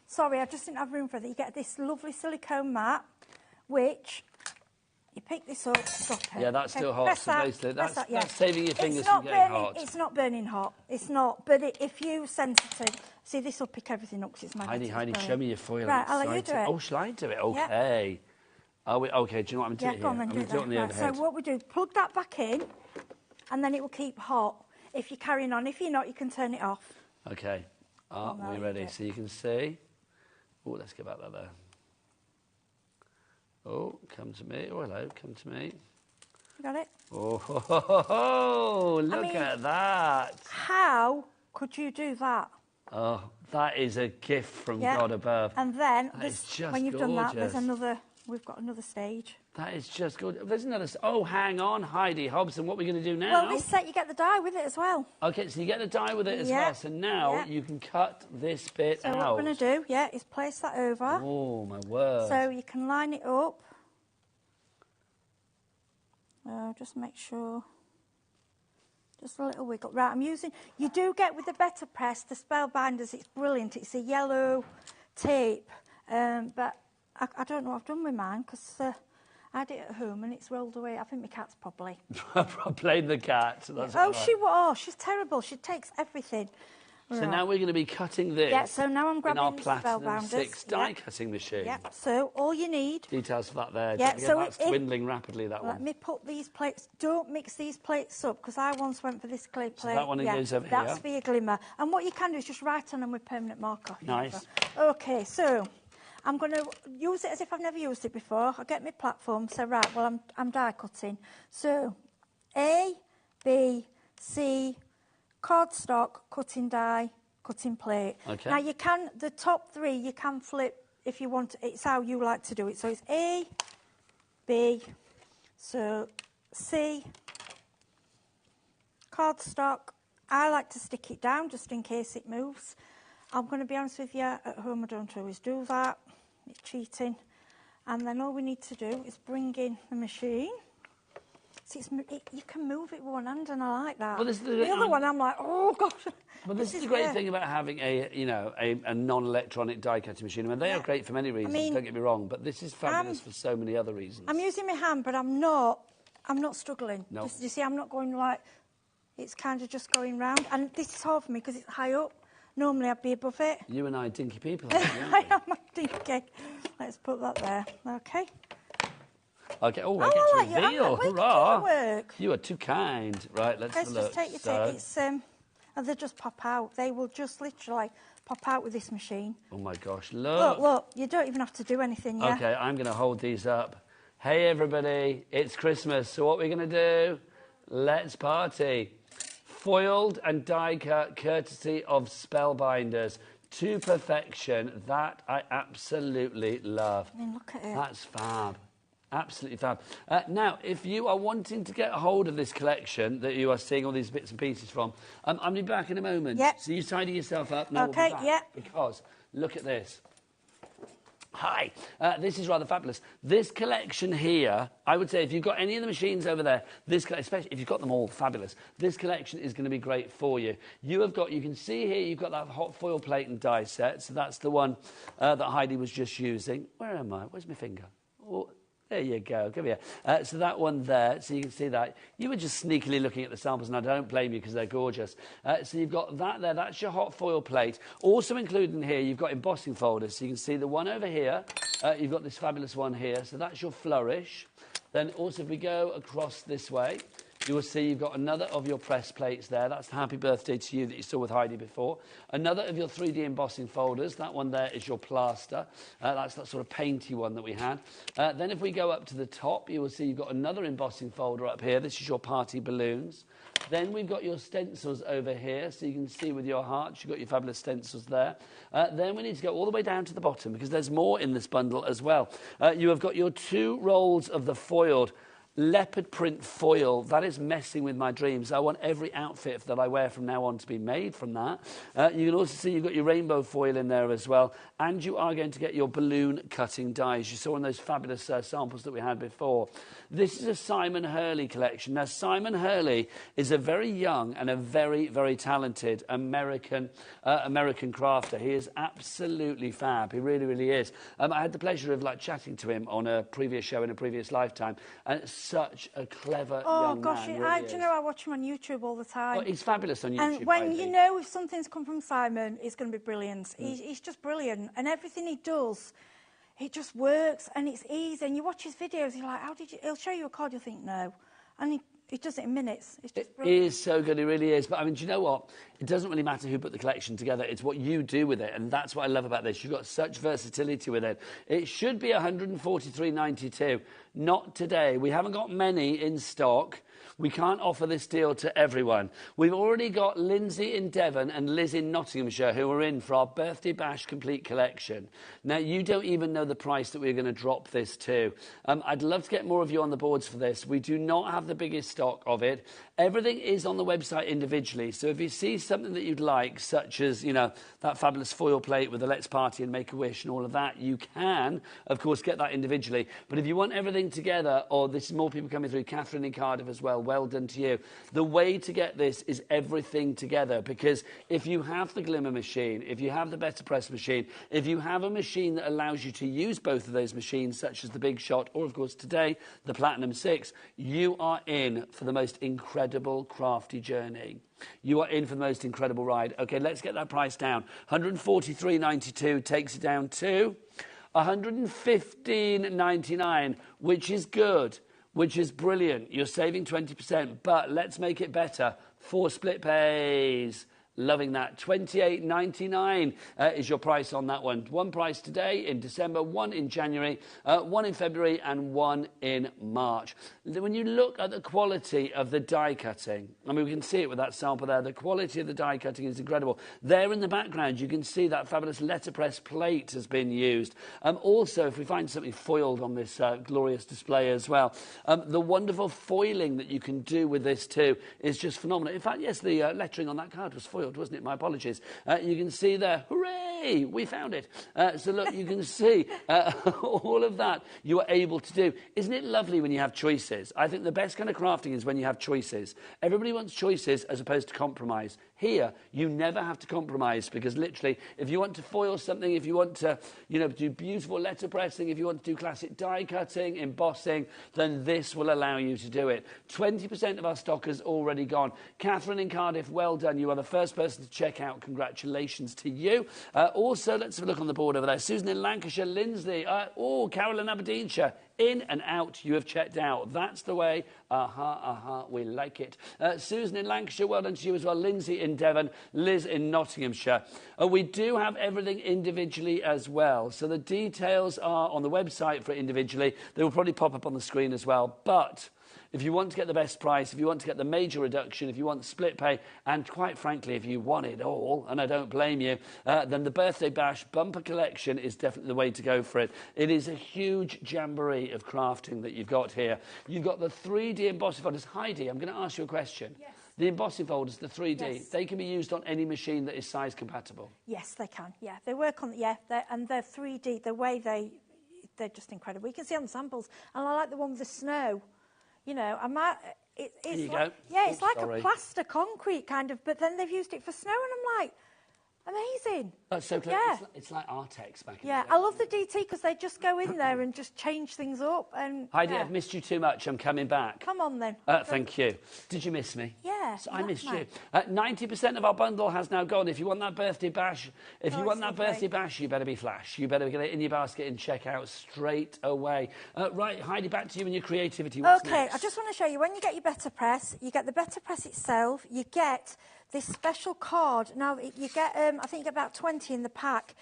Sorry, I just didn't have room for that. You get this lovely silicone mat, which you pick this up, drop it. Yeah, that's still hot. Press so that, basically, that's saving your fingers from getting hot. It's not burning hot. It's not. But if you sensitive, see, this will pick everything up because it's magnetic. Heidi, show me your foil. Right, I'll let you do it. Oh, shall I do it? Okay. Yep. Are we, okay, do you know what I'm doing here? Go on, then, I'm going to do it on the overhead. So what we do, plug that back in, and then it will keep hot. If you're carrying on, if you're not, you can turn it off. Okay. Are we ready? So you can see. Oh, let's get back there. Oh, come to me. Oh, hello, come to me. You got it? Oh, look at that. How could you do that? Oh, that is a gift from God above. And then, when you've done that, there's another, we've got another stage. That is just good. There's another... Oh, hang on, Heidi Hobson, what are we going to do now? Well, this set, you get the die with it as well. OK, so you get the die with it as well. So now you can cut this bit out. So what we're going to do, is place that over. Oh, my word. So you can line it up. Just make sure. Just a little wiggle. Right, I'm using... You do get with the Better Press, the Spellbinders, it's brilliant. It's a yellow tape. But I don't know what I've done with mine, because... I had it at home and it's rolled away. I think my cat's probably... Played the cat. That's she's terrible. She takes everything. So now we're going to be cutting this. Yeah, so now I'm grabbing in our Platinum 6 die cutting machine. Yeah, so all you need... Details for that there. Yeah, so that's dwindling rapidly, that one. Let me put these plates... Don't mix these plates up, because I once went for this clay plate. So that one goes over here. That's for your glimmer. And what you can do is just write on them with permanent marker. Nice. OK, so... I'm going to use it as if I've never used it before. I'll get my platform. So, right, well, I'm die cutting. So, A, B, C, cardstock, cutting die, cutting plate. Okay. Now, you can, the top three, you can flip if you want. It's how you like to do it. So, it's A, B, so C, cardstock. I like to stick it down just in case it moves. I'm going to be honest with you, at home I don't always do that. It's cheating. And then all we need to do is bring in the machine. See, you can move it with one hand, and I like that. Well, the other one, I'm like, oh, gosh. Well, this is the great thing about having a non-electronic die-cutting machine. I mean, they are great for many reasons, don't get me wrong, but this is fabulous for so many other reasons. I'm using my hand, but I'm not struggling. No. You see, I'm not going like, it's kind of just going round. And this is hard for me because it's high up. Normally I'd be above it. You and I, dinky people, aren't you? I am a dinky. Let's put that there. OK. OK. Oh, I get to reveal. Hurrah. Work. You are too kind. Right, let's have a look. Just take your tape. It's, and they just pop out. They will just literally pop out with this machine. Oh, my gosh. Look. Look. You don't even have to do anything, yeah? OK, I'm going to hold these up. Hey, everybody. It's Christmas. So what we're going to do, let's party. Foiled and die-cut, courtesy of Spellbinders. To perfection. That I absolutely love. I mean, look at it. That's fab. Absolutely fab. Now, if you are wanting to get a hold of this collection that you are seeing all these bits and pieces from, I'm going to be back in a moment. Yep. So you tidy yourself up. Now OK, we'll be back yeah. Because, look at this. Hi, this is rather fabulous. This collection here, I would say if you've got any of the machines over there, especially if you've got them all, fabulous. This collection is going to be great for you. You can see here, you've got that hot foil plate and die set. So that's the one that Heidi was just using. Where am I? Where's my finger? Oh, There you go. Come here. So that one there, so you can see that. You were just sneakily looking at the samples, and I don't blame you because they're gorgeous. So you've got that there. That's your hot foil plate. Also included in here, you've got embossing folders. So you can see the one over here. You've got this fabulous one here. So that's your flourish. Then also if we go across this way, you will see you've got another of your press plates there. That's the happy birthday to you that you saw with Heidi before. Another of your 3D embossing folders. That one there is your plaster. That's that sort of painty one that we had. Then if we go up to the top, you will see you've got another embossing folder up here. This is your party balloons. Then we've got your stencils over here. So you can see with your hearts, you've got your fabulous stencils there. Then we need to go all the way down to the bottom because there's more in this bundle as well. You have got your 2 rolls of the foiled leopard print foil. That is messing with my dreams. I want every outfit that I wear from now on to be made from that. You can also see you've got your rainbow foil in there as well, and you are going to get your balloon cutting dies. You saw in those fabulous samples that we had before. This is a Simon Hurley collection. Now, Simon Hurley is a very young and a very, very talented American crafter. He is absolutely fab. He really, really is. I had the pleasure of chatting to him on a previous show in a previous lifetime, and it's such a clever young man. Really do you know, I watch him on YouTube all the time. Oh, he's fabulous on YouTube. And when you know if something's come from Simon, it's going to be brilliant. He's just brilliant, and everything he does, it just works, and it's easy. And you watch his videos, you're like, how did you? He'll show you a card, you'll think no, and he does it in minutes. It's just brilliant. He is so good, he really is. But I mean, do you know what? It doesn't really matter who put the collection together. It's what you do with it, and that's what I love about this. You've got such versatility with it. It should be $143.92. Not today. We haven't got many in stock. We can't offer this deal to everyone. We've already got Lindsay in Devon and Liz in Nottinghamshire who are in for our Birthday Bash Complete Collection. Now, you don't even know the price that we're going to drop this to. I'd love to get more of you on the boards for this. We do not have the biggest stock of it. Everything is on the website individually. So if you see something that you'd like, such as, you know, that fabulous foil plate with the Let's Party and Make a Wish and all of that, you can, of course, get that individually. But if you want everything together, or this is more people coming through, Catherine in Cardiff as well, well done to you. The way to get this is everything together, because if you have the glimmer machine, if you have the better press machine, if you have a machine that allows you to use both of those machines, such as the Big Shot, or of course today, the Platinum 6, you are in for the most incredible crafty journey. You are in for the most incredible ride. Okay, let's get that price down. $143.92 takes it down to $115.99, which is good, which is brilliant. You're saving 20%, but let's make it better. 4 split pays. Loving that. $28.99 is your price on that one. One price today in December, one in January, one in February, and one in March. When you look at the quality of the die cutting, I mean, we can see it with that sample there. The quality of the die cutting is incredible. There in the background, you can see that fabulous letterpress plate has been used. Also, if we find something foiled on this glorious display as well, the wonderful foiling that you can do with this too is just phenomenal. In fact, yes, the lettering on that card was foiled, wasn't it? My apologies. You can see there, hooray, we found it. So look, you can see all of that you are able to do. Isn't it lovely when you have choices? I think the best kind of crafting is when you have choices. Everybody wants choices as opposed to compromise. Here, you never have to compromise, because literally, if you want to foil something, if you want to, you know, do beautiful letter pressing, if you want to do classic die cutting, embossing, then this will allow you to do it. 20% of our stock is already gone. Catherine in Cardiff, well done. You are the first person to check out. Congratulations to you. Also, let's have a look on the board over there. Susan in Lancashire, Lindsay, Carol in Aberdeenshire. In and out, you have checked out. That's the way. We like it. Susan in Lancashire, well done to you as well. Lindsay in Devon, Liz in Nottinghamshire. We do have everything individually as well. So the details are on the website for individually. They will probably pop up on the screen as well. But if you want to get the best price, if you want to get the major reduction, if you want split pay, and quite frankly, if you want it all, and I don't blame you, then the Birthday Bash Bumper Collection is definitely the way to go for it. It is a huge jamboree of crafting that you've got here. You've got the 3D embossing folders. Heidi, I'm going to ask you a question. Yes. The embossing folders, the 3D, yes, they can be used on any machine that is size compatible? Yes, they can, yeah. They work on, and they're 3D, the way they're just incredible. You can see on the samples, and I like the one with the snow. You know, it's like, a plaster concrete kind of, but then they've used it for snow, and I'm like, Amazing. That's so clever. Yeah. It's like Artex back in Yeah, the day. I love the DT because they just go in there and just change things up. And Heidi, yeah. I've missed you too much. I'm coming back. Come on then. Thank you. Did you miss me? Yeah. So I missed you. 90% of our bundle has now gone. If you want that birthday bash, you better be flash. You better get it in your basket and check out straight away. Right, Heidi, back to you and your creativity. What's next? I just want to show you, when you get your Better Press, you get the Better Press itself, you get this special card. Now, you get, I think you get about 20 in the pack.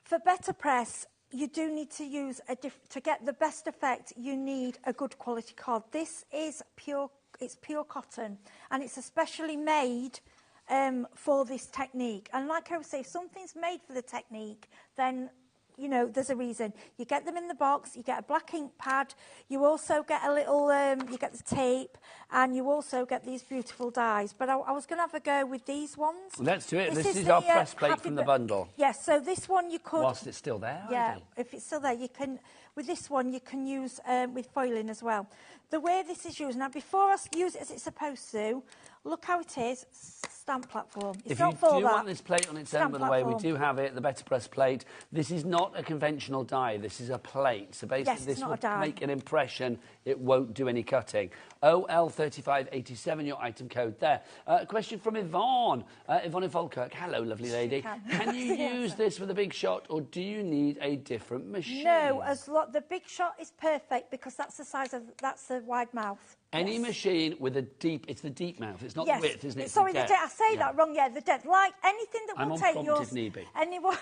For Better Press, you do need to use to get the best effect, you need a good quality card. This is pure cotton, and it's especially made for this technique. And like I would say, if something's made for the technique, then you know, there's a reason. You get them in the box, you get a black ink pad, you also get a little, you get the tape, and you also get these beautiful dies. But I was going to have a go with these ones. Let's do it. This is our press plate from the bundle. Yes, so this one you could... Whilst it's still there, yeah, if it's still there, you can... With this one, you can use with foiling as well. The way this is used... Now, before I use it as it's supposed to, look how it is. Stamp platform. It's if not you for do that. want this plate on its own, by the way, we do have it, the Better Press plate. This is not a conventional die. This is a plate. So basically, this will make an impression. It won't do any cutting. OL3587, your item code there. Question from Yvonne. Yvonne in Falkirk. Hello, lovely lady. Can you use this with a big shot, or do you need a different machine? No, the big shot is perfect because that's the size of, that's the wide mouth. Any machine with a deep, it's the deep mouth. It's not the width, isn't it? Sorry, I say that wrong. Yeah, the depth. Like anything that will take yours. Anyone.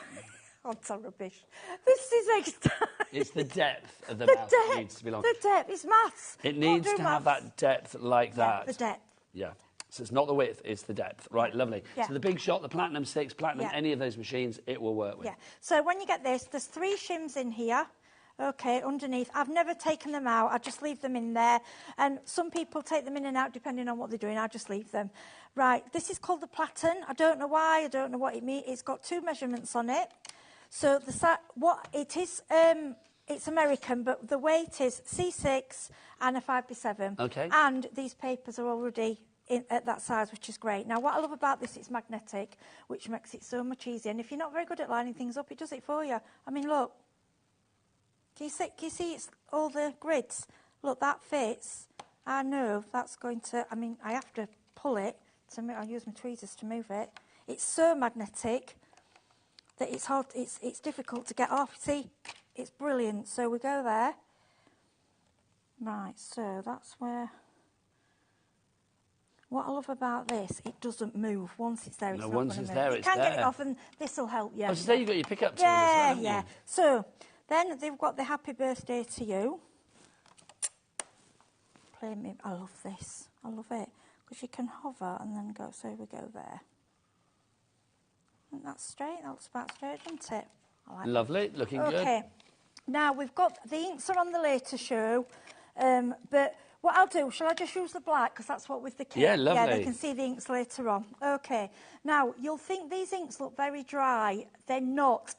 Oh, it's rubbish. This is extra. It's the depth of the mouth that needs to be long. The depth. It's maths. It needs to have that depth like that. The depth. Yeah. So it's not the width, it's the depth. Right, lovely. Yeah. So the Big Shot, the Platinum 6, Platinum, any of those machines, it will work with. Yeah. So when you get this, there's 3 shims in here. Okay, underneath. I've never taken them out. I just leave them in there. And some people take them in and out depending on what they're doing. I just leave them. Right, this is called the Platen. I don't know why. I don't know what it means. It's got 2 measurements on it. So what it is, it's American, but the weight is C6 and a 5x7. Okay. And these papers are already at that size, which is great. Now, what I love about this, it's magnetic, which makes it so much easier. And if you're not very good at lining things up, it does it for you. I mean, look. Can you see it's all the grids? Look, that fits. I know that's going to... I mean, I have to pull it. I'll use my tweezers to move it. It's so magnetic that it's hard. It's difficult to get off. See, it's brilliant. So we go there. Right, so that's where... What I love about this, it doesn't move. Once it's there, it's not going to move. Once it's there, you can get it off, and this will help you. I was saying you've got your pickup tool as well, haven't you? So... Then they've got the happy birthday to you. I love this. I love it. Because you can hover and then go, so we go there. And that's straight. That looks about straight, doesn't it? I like Lovely. that. Looking good. Okay. Now, we've got, the inks are on the later show. But what I'll do, shall I just use the black? Because that's what with the kit. Yeah, lovely. Yeah, they can see the inks later on. Okay. Now, you'll think these inks look very dry. They're not.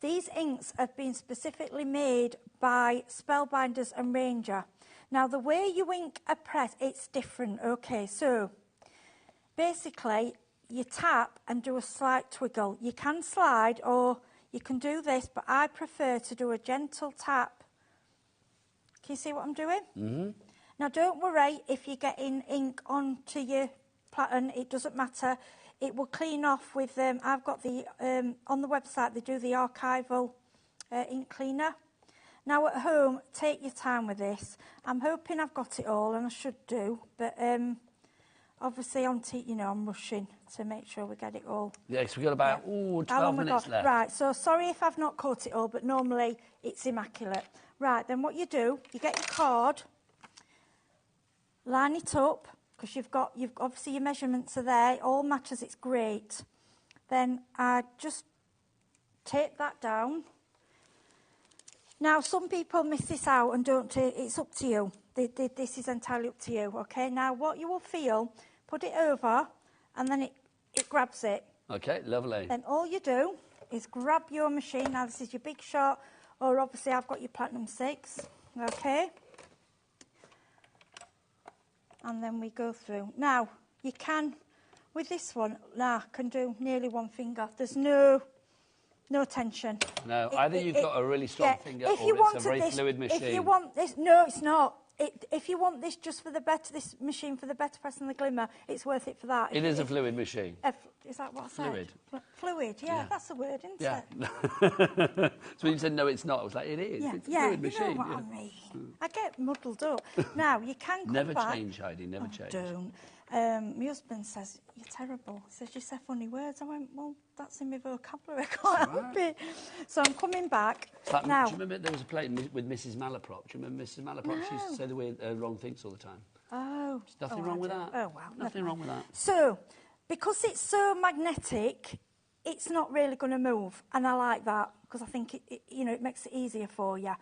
These inks have been specifically made by Spellbinders and Ranger. Now, the way you ink a press, it's different. Okay, so basically, you tap and do a slight twiggle. You can slide or you can do this, but I prefer to do a gentle tap. Can you see what I'm doing? Mm-hmm. Now, don't worry if you're getting ink onto your pattern. It doesn't matter. It will clean off with, I've got the, on the website, they do the archival ink cleaner. Now at home, take your time with this. I'm hoping I've got it all, and I should do, but obviously I'm rushing to make sure we get it all. Yeah, so we've got about 12 minutes left. Right, so sorry if I've not caught it all, but normally it's immaculate. Right, then what you do, you get your card, line it up, because you've obviously your measurements are there, it all matches, it's great. Then I just tape that down. Now, some people miss this out and don't take, it's up to you. This is entirely up to you, okay? Now, what you will feel, put it over, and then it grabs it. Okay, lovely. Then all you do is grab your machine. Now, this is your Big Shot, or obviously I've got your Platinum 6, okay? And then we go through. Now, you can, With this one, now I can do nearly one finger. There's no tension. No, either you've got a really strong finger or it's a very fluid machine. If you want this, no, it's not. If you want this just for this machine for the better press and the glimmer, it's worth it for that. It is a fluid machine. Is that what I said? Fluid. Fluid, yeah, that's a word, isn't it? So when you said no, it's not, I was like, it is. It's a fluid machine. You know what I mean. I get muddled up. Now, you can come never back. Change, Heidi, never change. Don't. My husband says, you're terrible. He says, you say funny words. I went, well, that's in my vocabulary. I can't help it. So I'm coming back. Like, now, do you remember there was a play with Mrs. Malaprop? Do you remember Mrs. Malaprop? She used to say the weird, wrong things all the time. Oh. There's nothing wrong with that. Oh, well. Nothing wrong with that. So, because it's so magnetic, it's not really going to move. And I like that because I think, it makes it easier for you.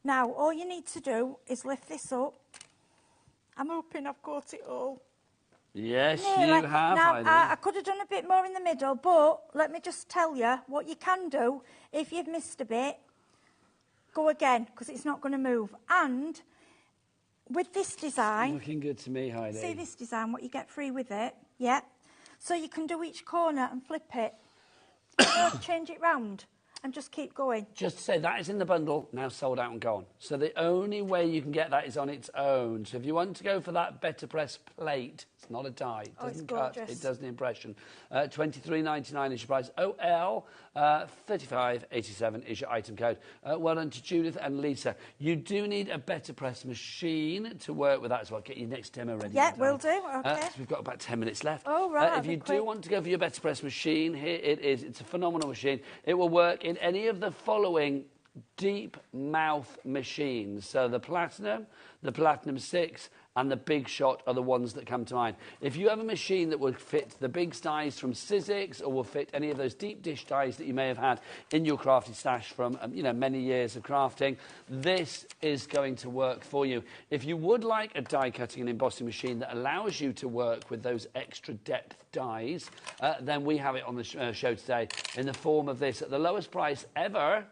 Now, all you need to do is lift this up. I'm hoping I've got it all. Yes, you have, now, Heidi. I could have done a bit more in the middle, but let me just tell you what you can do. If you've missed a bit, go again, because it's not going to move. And with this design... Looking good to me, Heidi. See this design, what you get free with it? Yeah. So you can do each corner and flip it. Change it round. And just keep going. Just to say, that is in the bundle, now sold out and gone. So the only way you can get that is on its own. So if you want to go for that better press plate, it's not a die. It doesn't cut, it does the impression. $23.99 is your price. OL 3587 is your item code. Well done to Judith and Lisa. You do need a better press machine to work with that as well. Get your next demo ready. Yeah, will do. Okay. So we've got about 10 minutes left. Oh, right. If you do want to go for your better press machine, here it is. It's a phenomenal machine. It will work in any of the following deep mouth machines. So the Platinum 6 and the Big Shot are the ones that come to mind. If you have a machine that would fit the big dies from Sizzix or will fit any of those deep dish dies that you may have had in your crafty stash from many years of crafting, this is going to work for you. If you would like a die cutting and embossing machine that allows you to work with those extra depth dies, then we have it on the show today in the form of this at the lowest price ever.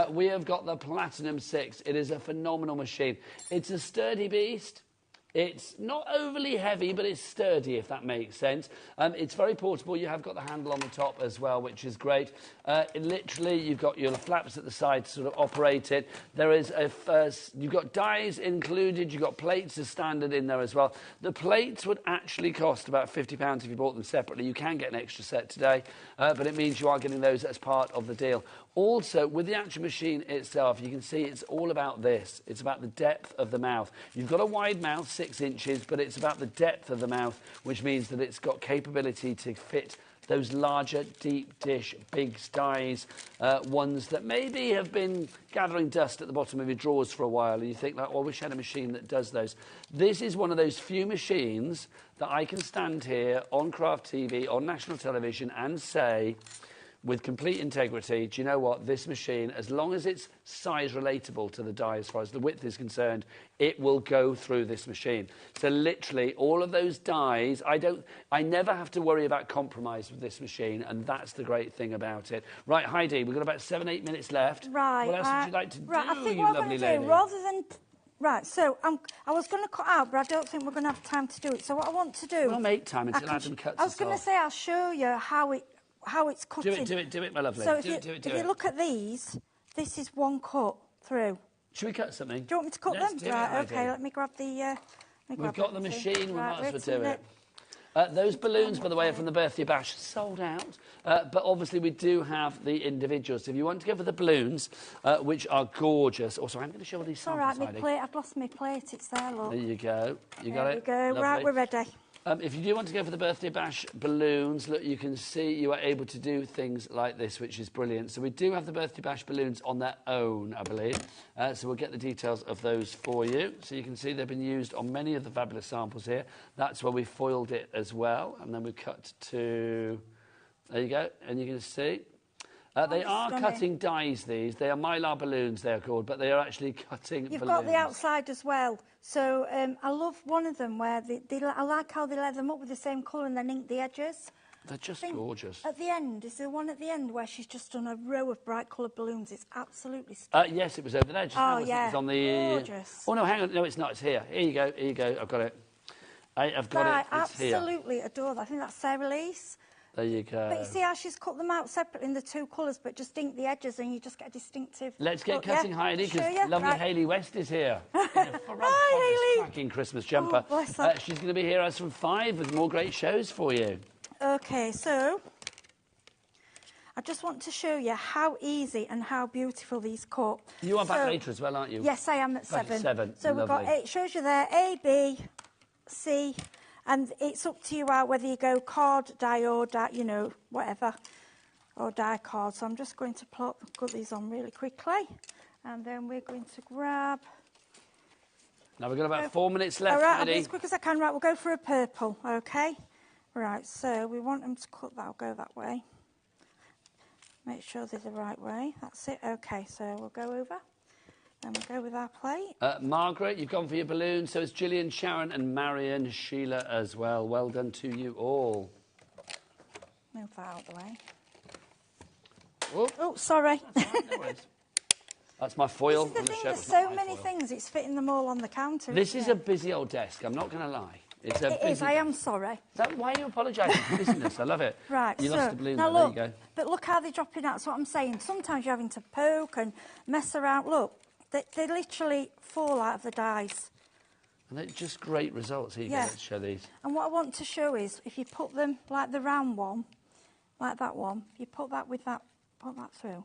We have got the Platinum 6. It is a phenomenal machine. It's a sturdy beast. It's not overly heavy, but it's sturdy, if that makes sense. It's very portable. You have got the handle on the top as well, which is great. Literally, you've got your flaps at the side to sort of operate it. There is you've got dies included. You've got plates as standard in there as well. The plates would actually cost about £50 if you bought them separately. You can get an extra set today, but it means you are getting those as part of the deal. Also, with the actual machine itself, you can see it's all about this. It's about the depth of the mouth. You've got a wide mouth, 6 inches, but it's about the depth of the mouth, which means that it's got capability to fit those larger, deep dish, big dies, ones that maybe have been gathering dust at the bottom of your drawers for a while, and you think, like, oh, I wish I had a machine that does those. This is one of those few machines that I can stand here on Craft TV, on national television, and say, with complete integrity, do you know what? This machine, as long as it's size relatable to the die as far as the width is concerned, it will go through this machine. So literally, all of those dies, I never have to worry about compromise with this machine, and that's the great thing about it. Right, Heidi, we've got about 7-8 minutes left. Right. What else would you like to do, I think you what lovely I'm going to lady? do, rather than... Right, so I was going to cut out, but I don't think we're going to have time to do it. So what I want to do... We'll make time until Adam cuts I was going to say, I'll show you how it's cutting. Do it, my lovely. So if you look at these, this is one cut through. Should we cut something? Do you want me to cut Let's them? Right, okay, let me grab the... We've got the machine, we might as well do it. it. Those balloons, by the way, are from the birthday bash, sold out. But obviously we do have the individuals. So if you want to go for the balloons, which are gorgeous. Also, I'm going to show all these samples, Heidi. I've lost my plate. It's there, look. There you go. You got it? There we go. Lovely. Right, we're ready. If you do want to go for the birthday bash balloons, look, you can see you are able to do things like this, which is brilliant. So we do have the birthday bash balloons on their own, I believe. So we'll get the details of those for you. So you can see they've been used on many of the fabulous samples here. That's where we foiled it as well. And then we cut to... There you go. And you can see... they are cutting dies, these. They are Mylar balloons, they're called, but they are actually cutting balloons. You've got the outside as well. So I love one of them where I like how they let them up with the same colour and then ink the edges. They're just gorgeous. At the end, is there one at the end where she's just done a row of bright coloured balloons? It's absolutely stunning. Yes, it was over there. Just now, yeah, it was on the... gorgeous. Oh, no, hang on. No, it's not. It's here. Here you go. I've got it. I have got I it. It's here. absolutely adore that. I think that's Sarah Lee's. There you go. But you see how she's cut them out separately in the two colours, but just ink the edges and you just get a distinctive... Let's get look, cutting, yeah. Heidi, Sure, because yeah, lovely right. Hayley West is here. Hi, Hayley. Cracking Christmas jumper. Oh, bless her. She's going to be here as from 5 with more great shows for you. OK, so I just want to show you how easy and how beautiful these cut. You are back later as well, aren't you? Yes, I am at Back 7. at 7. So we've got, it shows you there, A, B, C, and it's up to you whether you go card, die or die, you know, whatever, or die card. So I'm just going to put these on really quickly, and then we're going to grab... Now we've got about 4 minutes left, All right, I'll Heidi. be as quick as I can. Right, we'll go for a purple, OK? Right, so we want them to cut that. I'll go that way. Make sure they're the right way. That's it. OK, so we'll go over. Then we'll go with our plate. Margaret, you've gone for your balloon. So it's Gillian, Sharon and Marion, Sheila as well. Well done to you all. Move that out of the way. Oh, oh sorry. No worries. That's my foil. This is the thing, there's so many things, it's fitting them all on the counter. This is a busy old desk, I'm not going to lie. It's a It is, I am sorry. Why are you apologising for busyness? I love it. Right, you so, lost the balloon now there, look, there you go. but look how they're dropping out. That's what I'm saying. Sometimes you're having to poke and mess around. Look, they literally fall out of the dies. And they're just great results. Here you go, let's show these. And what I want to show is, if you put them like the round one, like that one, if you put that with that, put that through,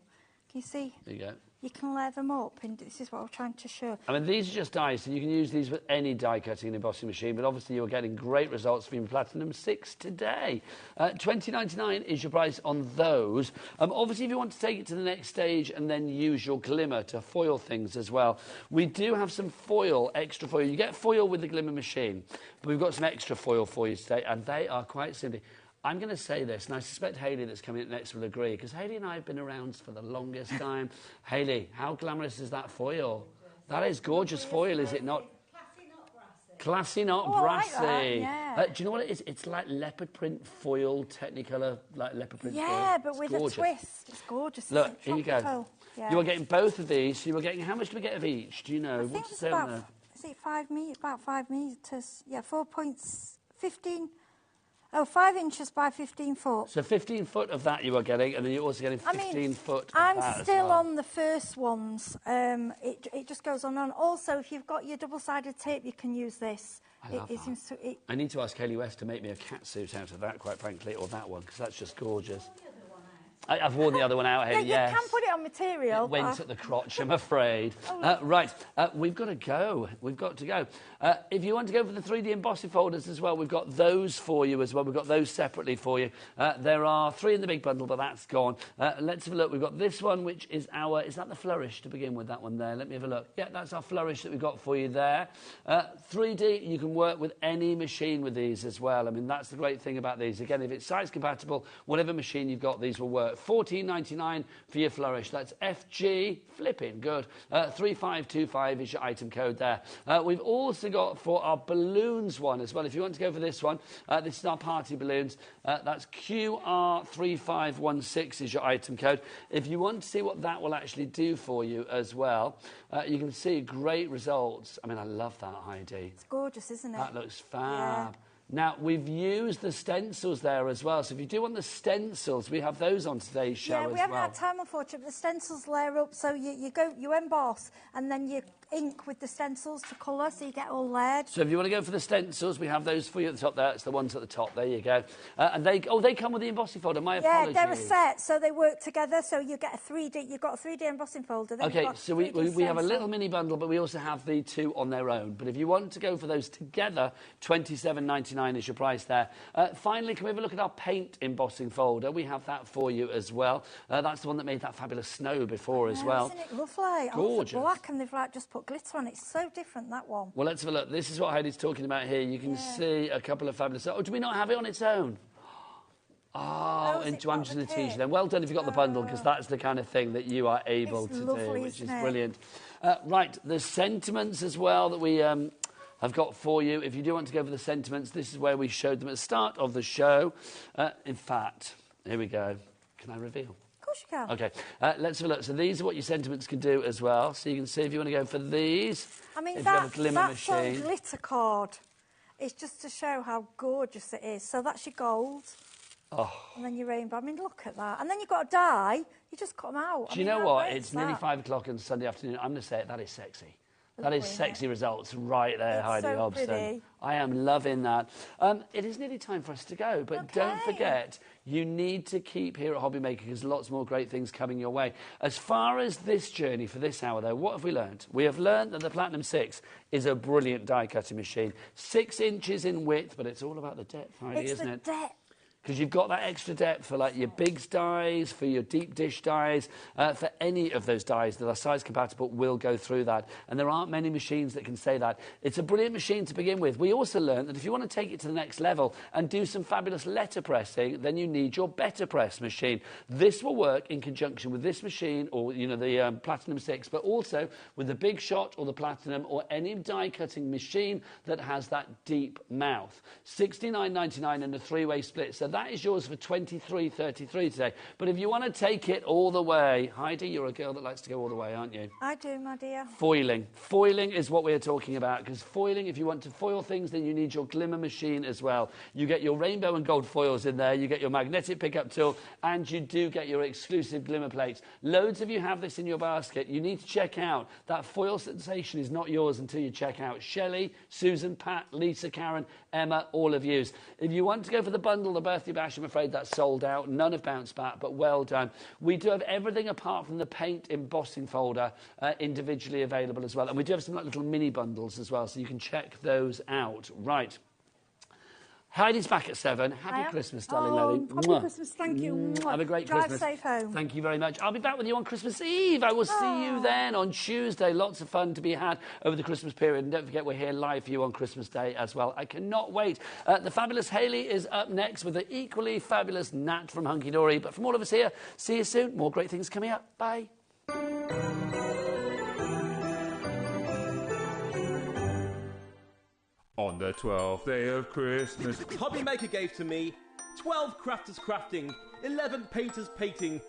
can you see? There you go. You can layer them up, and this is what I'm trying to show. I mean, these are just dies, so you can use these with any die cutting and embossing machine, but obviously you're getting great results from your Platinum 6 today. $20.99 is your price on those. Obviously, if you want to take it to the next stage and then use your glimmer to foil things as well, we do have some foil, extra foil. You get foil with the glimmer machine, but we've got some extra foil for you today, and they are quite simply... I'm going to say this, and I suspect Hayley that's coming up next will agree, because Hayley and I have been around for the longest time. Hayley, how glamorous is that foil? That is gorgeous foil, is it not? Classy, not brassy. I like that, yeah. Do you know what it is? It's like leopard print foil, Technicolor, like leopard print foil. Yeah, but it's with gorgeous. a twist. It's gorgeous. Look, here you go. Tropical. Yeah. You are getting both of these. So you are getting, how much do we get of each? Do you know? I think What's it's it about, on there? is it 5 meters? About 5 meters. Yeah, 4.15. Oh, 5 inches by 15 foot. So 15 foot of that you are getting, and then you're also getting 15 foot of I'm that still as well. on the first ones. It just goes on and on. Also, if you've got your double-sided tape, you can use this. I love that. I need to ask Hayley West to make me a cat suit out of that, quite frankly, or that one, because that's just gorgeous. I've worn the other one out, Hayley, yeah, you can put it on material. It went at the crotch, I'm afraid. Right, we've got to go. We've got to go. If you want to go for the 3D embossing folders as well, we've got those for you as well. We've got those separately for you. There are 3 in the big bundle, but that's gone. Let's have a look. We've got this one, which is our... Is that the flourish to begin with, that one there? Let me have a look. Yeah, that's our flourish that we've got for you there. 3D, you can work with any machine with these as well. I mean, that's the great thing about these. Again, if it's size compatible, whatever machine you've got, these will work. $14.99 for your flourish. That's FG, flipping good. 3525 is your item code there. We've also got for our balloons one as well. If you want to go for this one, this is our party balloons. That's QR3516 is your item code. If you want to see what that will actually do for you as well, you can see great results. I mean, I love that, Heidi. It's gorgeous, isn't it? That looks fab. Yeah. Now, we've used the stencils there as well, so if you do want the stencils, we have those on today's show as well. Yeah, we haven't had time, unfortunately, but the stencils layer up, so you emboss, and then you ink with the stencils to colour, so you get all layered. So if you want to go for the stencils, we have those for you at the top there. It's the ones at the top. There you go. And they come with the embossing folder. My apologies. Yeah, they're a set, so they work together, so you get a 3D, you've got a 3D embossing folder. Then OK, so we have a little mini bundle, but we also have the 2 on their own. But if you want to go for those together, $27.99 is your price there. Finally, can we have a look at our paint embossing folder? We have that for you as well. That's the one that made that fabulous snow before as well. Isn't it lovely? Gorgeous. Oh, black, and they've just put glitter on it. It's so different, that one. Well, let's have a look. This is what Heidi's talking about here. You can see a couple of fabulous... Oh, do we not have it on its own? Oh, into I'm just in the teacher then. Well done if you got the bundle, because that's the kind of thing that you are able to do, which is brilliant. Right, the sentiments as well that we have got for you. If you do want to go for the sentiments, this is where we showed them at the start of the show. In fact, here we go. Can I reveal? Of course you can. OK, let's have a look. So these are what your sentiments can do as well. So you can see if you want to go for these. I mean, if you have a glimmer that's machine. on glitter card. It's just to show how gorgeous it is. So that's your gold. Oh. And then your rainbow. I mean, look at that. And then you've got a dye. You just cut them out. Do you know what? It's nearly 5 o'clock on Sunday afternoon. I'm going to say it. That is sexy. That is sexy results right there, It's Heidi so Hobson. pretty. I am loving that. It is nearly time for us to go, but don't forget, you need to keep here at HobbyMaker because lots more great things coming your way. As far as this journey for this hour, though, what have we learned? We have learned that the Platinum 6 is a brilliant die-cutting machine. 6 inches in width, but it's all about the depth, Heidi, isn't it? It's the depth. Because you've got that extra depth for like your big dies, for your deep dish dies, for any of those dies that are size compatible will go through that. And there aren't many machines that can say that. It's a brilliant machine to begin with. We also learned that if you want to take it to the next level and do some fabulous letter pressing, then you need your Better Press machine. This will work in conjunction with this machine or, you know, the Platinum 6, but also with the Big Shot or the Platinum or any die cutting machine that has that deep mouth. $69.99 in a 3-way split. So that is yours for $23.33 today. But if you want to take it all the way, Heidi, you're a girl that likes to go all the way, aren't you? I do, my dear. Foiling. Foiling is what we're talking about, because foiling, if you want to foil things, then you need your glimmer machine as well. You get your rainbow and gold foils in there, you get your magnetic pickup tool, and you do get your exclusive glimmer plates. Loads of you have this in your basket. You need to check out. That foil sensation is not yours until you check out Shelley, Susan, Pat, Lisa, Karen, Emma, all of yous. If you want to go for the bundle, the birthday bash, I'm afraid that's sold out. None have bounced back, but well done. We do have everything apart from the paint embossing folder individually available as well. And we do have some like little mini bundles as well, so you can check those out. Right. Heidi's back at 7. Happy Christmas, darling lady. Happy Christmas, thank you. Have a great Christmas. Drive safe home. Thank you very much. I'll be back with you on Christmas Eve. I will see you then on Tuesday. Lots of fun to be had over the Christmas period. And don't forget, we're here live for you on Christmas Day as well. I cannot wait. The fabulous Hayley is up next with the equally fabulous Nat from Hunky Dory. But from all of us here, see you soon. More great things coming up. Bye. On the 12th day of Christmas, HobbyMaker gave to me 12 crafters crafting, 11 painters painting,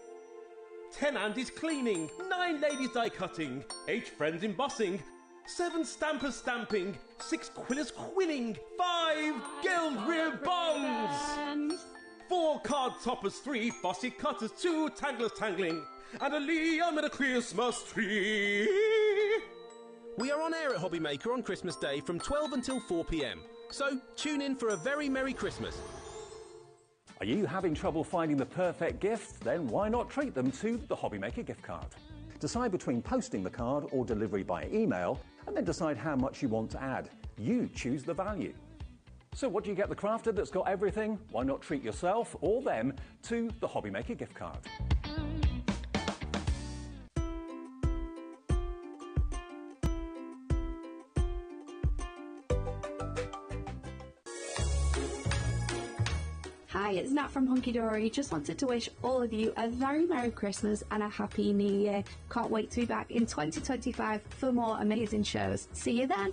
10 Andys cleaning, 9 ladies die cutting, 8 friends embossing, 7 stampers stamping, 6 quillers quilling, 5 guild ribbons, 4 card toppers, 3 fussy cutters, 2 tanglers tangling, and a Liam in a Christmas tree. We are on air at HobbyMaker on Christmas Day from 12 until 4 p.m. So tune in for a very Merry Christmas. Are you having trouble finding the perfect gift? Then why not treat them to the HobbyMaker gift card? Decide between posting the card or delivery by email, and then decide how much you want to add. You choose the value. So what do you get the crafter that's got everything? Why not treat yourself or them to the HobbyMaker gift card? Hi, it's Nat from Hunky Dory. Just wanted to wish all of you a very Merry Christmas and a Happy New Year. Can't wait to be back in 2025 for more amazing shows. See you then.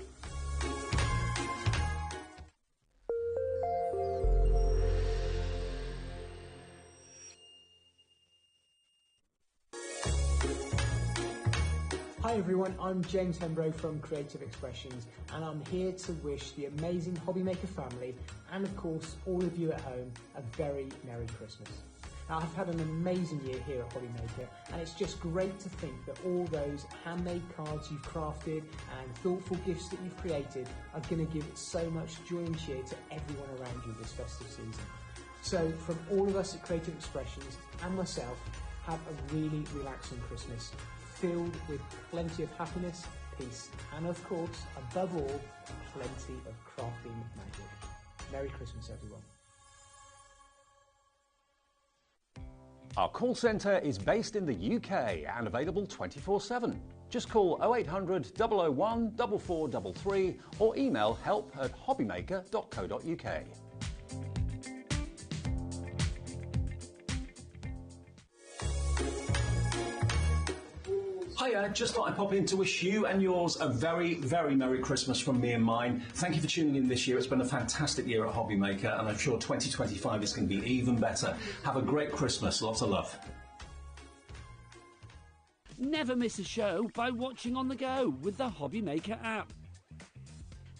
Hi everyone, I'm James Hembrow from Creative Expressions, and I'm here to wish the amazing HobbyMaker family and of course all of you at home a very Merry Christmas. Now, I've had an amazing year here at HobbyMaker, and it's just great to think that all those handmade cards you've crafted and thoughtful gifts that you've created are going to give so much joy and cheer to everyone around you this festive season. So from all of us at Creative Expressions and myself, have a really relaxing Christmas, filled with plenty of happiness, peace, and of course, above all, plenty of crafting magic. Merry Christmas, everyone. Our call centre is based in the UK and available 24/7. Just call 0800 001 4433 or email help@hobbymaker.co.uk. Hiya, just thought I'd pop in to wish you and yours a very, very Merry Christmas from me and mine. Thank you for tuning in this year. It's been a fantastic year at HobbyMaker, and I'm sure 2025 is going to be even better. Have a great Christmas. Lots of love. Never miss a show by watching on the go with the HobbyMaker app.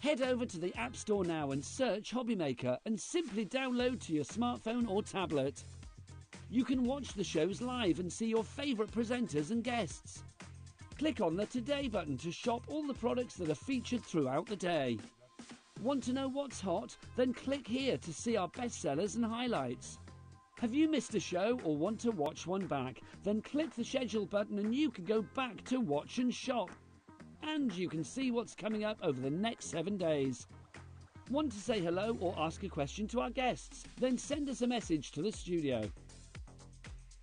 Head over to the App Store now and search HobbyMaker and simply download to your smartphone or tablet. You can watch the shows live and see your favourite presenters and guests. Click on the Today button to shop all the products that are featured throughout the day. Want to know what's hot? Then click here to see our bestsellers and highlights. Have you missed a show or want to watch one back? Then click the schedule button and you can go back to watch and shop. And you can see what's coming up over the next 7 days. Want to say hello or ask a question to our guests? Then send us a message to the studio.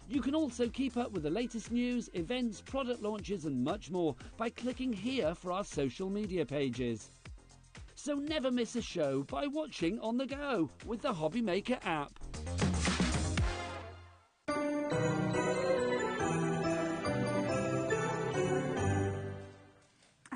You can also keep up with the latest news, events, product launches and much more by clicking here for our social media pages. So never miss a show by watching on the go with the HobbyMaker app.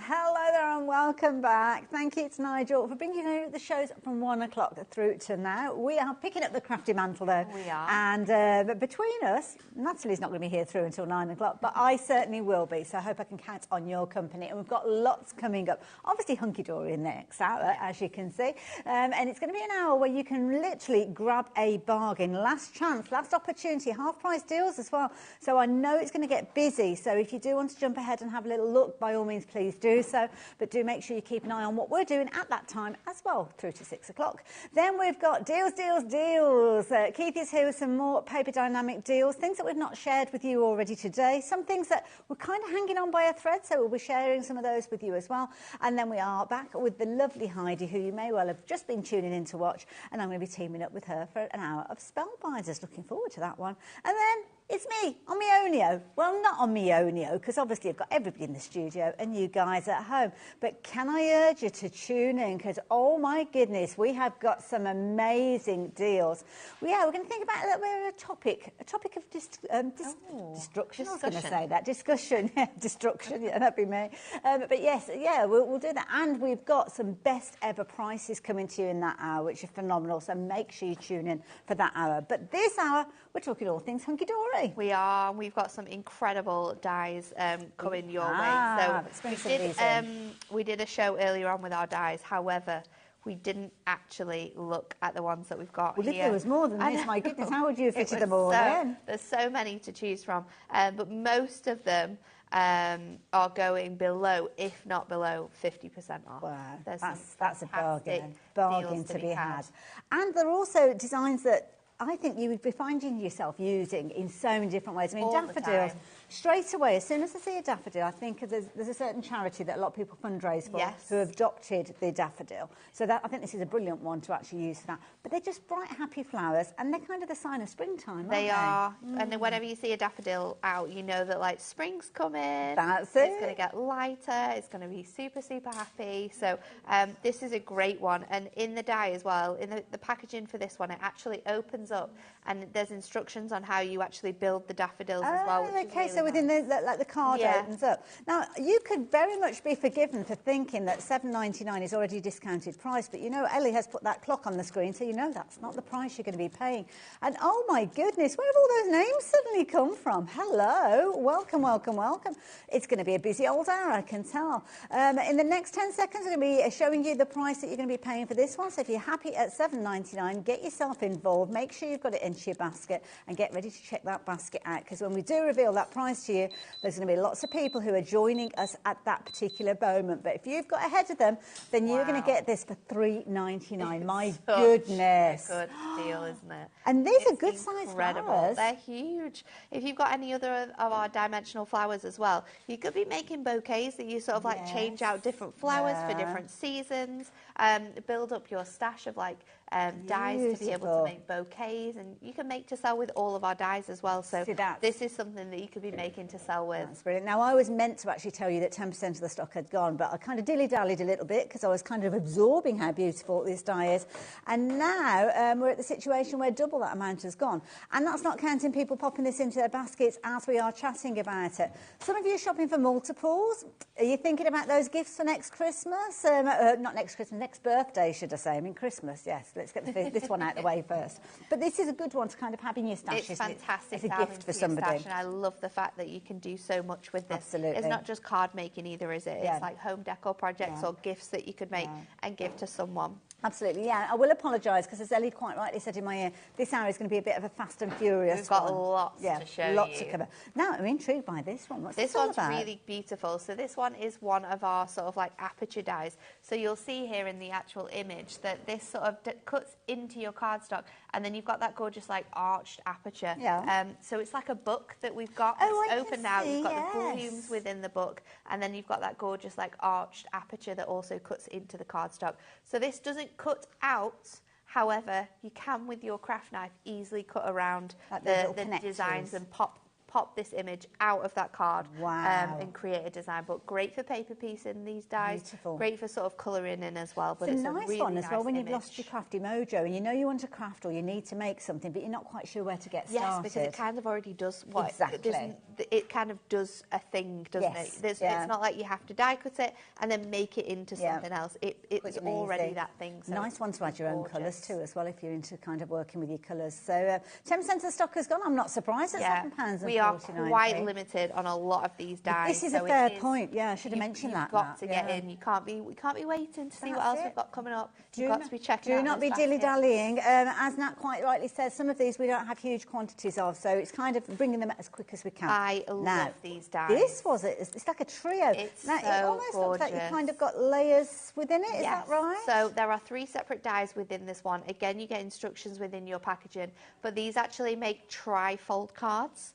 Hello there and welcome back. Thank you to Nigel for bringing you the shows from 1 o'clock through to now. We are picking up the crafty mantle though. We are. And but between us, Natalie's not going to be here through until 9 o'clock, but I certainly will be. So I hope I can count on your company. And we've got lots coming up. Obviously Hunky Dory in the next hour, as you can see. And it's going to be an hour where you can literally grab a bargain. Last chance, last opportunity, half price deals as well. So I know it's going to get busy. So if you do want to jump ahead and have a little look, by all means, please do so, but do make sure you keep an eye on what we're doing at that time as well through to 6 o'clock. Then we've got deals. Keith is here with some more paper dynamic deals, things that we've not shared with you already today, some things that we're kind of hanging on by a thread, so we'll be sharing some of those with you as well. And then we are back with the lovely Heidi, who you may well have just been tuning in to watch, and I'm going to be teaming up with her for an hour of Spellbinders. Looking forward to that one. And then it's me on my ownio. Well, not on my ownio, because obviously I've got everybody in the studio and you guys at home. But can I urge you to tune in, because, oh my goodness, we have got some amazing deals. We're going to think about a little bit of a topic of destruction. I was going to say that. Discussion. Destruction. Yeah, that'd be me. But yes, yeah, we'll do that. And we've got some best ever prices coming to you in that hour, which are phenomenal. So make sure you tune in for that hour. But this hour, we're talking all things Hunky Dory. We are. We've got some incredible dies coming your way. So we did a show earlier on with our dies. However, we didn't actually look at the ones that we've got here. Well, if there was more than this, my goodness, how would you have fitted them all in? There's so many to choose from, but most of them are going below, if not below, 50% off. Wow, that's a bargain to be had. And there are also designs that I think you would be finding yourself using in so many different ways. I mean, daffodils, straight away, as soon as I see a daffodil, I think there's a certain charity that a lot of people fundraise for who have adopted the daffodil. So I think this is a brilliant one to actually use for that. But they're just bright, happy flowers, and they're kind of the sign of springtime, aren't they? They are. And then whenever you see a daffodil out, you know that, like, spring's coming. That's it. It's going to get lighter. It's going to be super, super happy. So this is a great one. And in the die as well, in the packaging for this one, it actually opens up and there's instructions on how you actually build the daffodils as well. Okay, so within the card opens up. Now, you could very much be forgiven for thinking that $7.99 is already a discounted price, but you know, Ellie has put that clock on the screen, so you know that's not the price you're going to be paying. And oh my goodness, where have all those names suddenly come from? Hello, welcome, welcome, welcome. It's going to be a busy old hour, I can tell. In the next 10 seconds, we're going to be showing you the price that you're going to be paying for this one. So if you're happy at $7.99, get yourself involved, make sure you've got it into your basket and get ready to check that basket out, because when we do reveal that price to you, there's going to be lots of people who are joining us at that particular moment. But if you've got ahead of them, then you're going to get this for $3.99. My goodness. A good deal, isn't it? And these are good sized flowers. They're huge. If you've got any other of our dimensional flowers as well, you could be making bouquets that you sort of like change out different flowers for different seasons, build up your stash of like dies to be able to make bouquets, and you can make to sell with all of our dies as well. So this is something that you could be making to sell with. That's brilliant. Now, I was meant to actually tell you that 10% of the stock had gone, but I kind of dilly-dallied a little bit because I was kind of absorbing how beautiful this die is. And now we're at the situation where double that amount has gone. And that's not counting people popping this into their baskets as we are chatting about it. Some of you are shopping for multiples. Are you thinking about those gifts for next Christmas? Not next Christmas, next birthday, should I say. I mean, Christmas, yes. let's get this one out of the way first. But this is a good one to kind of have in your stash, It's fantastic as a to have gift into for your somebody. stash, and I love the fact that you can do so much with this. Absolutely. It's not just card making either, is it? Yeah. It's like home decor projects or gifts that you could make and give to someone. Absolutely, yeah. I will apologise because, as Ellie quite rightly said in my ear, this hour is going to be a bit of a fast and furious. We've got one. lots to show lots you. to cover. Now, I'm intrigued by this one. What's This all one's about? really beautiful. So this one is one of our sort of like aperture dies. So you'll see here in the actual image that this sort of cuts into your cardstock, and then you've got that gorgeous like arched aperture. Yeah. So it's like a book that we've got. Oh, it's I open can now. see, You've got yes. the volumes within the book, and then you've got that gorgeous like arched aperture that also cuts into the cardstock. So this doesn't cut out. However, you can, with your craft knife, easily cut around the designs and pop this image out of that card and create a design. But great for paper piecing these dies. Beautiful. Great for sort of colouring in as well. But it's it's a nice really one as well nice when image. you've lost your crafty mojo and you know you want to craft or you need to make something, but you're not quite sure where to get started. Yes, because it kind of already does what Exactly. it kind of does a thing, doesn't it? It's not like you have to die cut it and then make it into something else. It's already that thing. So nice one to add your own colours too as well if you're into kind of working with your colours. So 10% of the stock has gone. I'm not surprised at £7.49. We are quite limited on a lot of these dies. This is a fair point. Yeah, I should have mentioned that. You've got to get in. We can't be waiting to see what else we've got coming up. You've got to be checking out. Do not be dilly-dallying. As Nat quite rightly says, some of these we don't have huge quantities of, so it's kind of bringing them as quick as we can. I love these dies. This it's like a trio. It's now, so it almost looks like you've kind of got layers within it. Is that right? So there are 3 separate dies within this one. Again, you get instructions within your packaging, but these actually make tri-fold cards.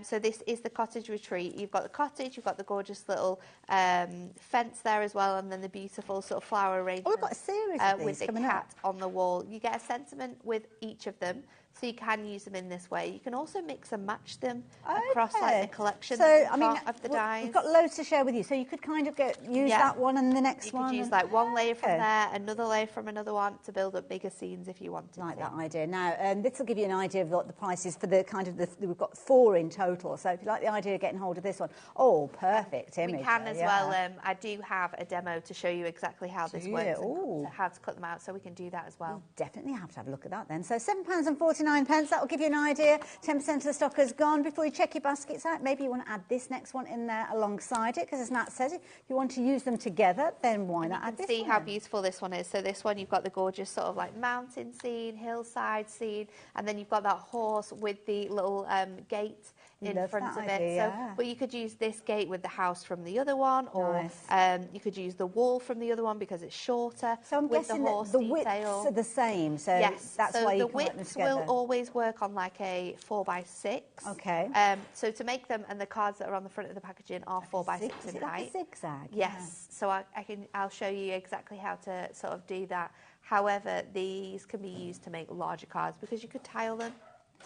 So this is the cottage retreat. You've got the cottage, you've got the gorgeous little fence there as well, and then the beautiful sort of flower arrangement. Oh, we've got a series of these with the coming cat on the wall. You get a sentiment with each of them, so you can use them in this way. You can also mix and match them across like the collection of the dies. We've got loads to share with you, so you could kind of use that one and the next one. You could use like one layer from there, another layer from another one to build up bigger scenes if you wanted. Like that idea. Now, this will give you an idea of what the price is for the kind of we've got 4 in total. So if you like the idea of getting hold of this one, perfect image. We can as well. I do have a demo to show you exactly how this works and how to cut them out, so we can do that as well. Definitely have to have a look at that then. So £7.49. That will give you an idea. 10% of the stock has gone. Before you check your baskets out, maybe you want to add this next one in there alongside it, because as Nat says, if you want to use them together, then why not add this one? See how beautiful this one is. So this one, you've got the gorgeous sort of like mountain scene, hillside scene, and then you've got that horse with the little gate in front of it. But you could use this gate with the house from the other one, or you could use the wall from the other one because it's shorter. So I'm guessing that the widths are the same. So that's why you can work them together. The widths will always work on like a 4x6. Okay. So to make them, and the cards that are on the front of the packaging are 4x6 in height. Like a zigzag. Yes. So I'll show you exactly how to sort of do that. However, these can be used to make larger cards because you could tile them.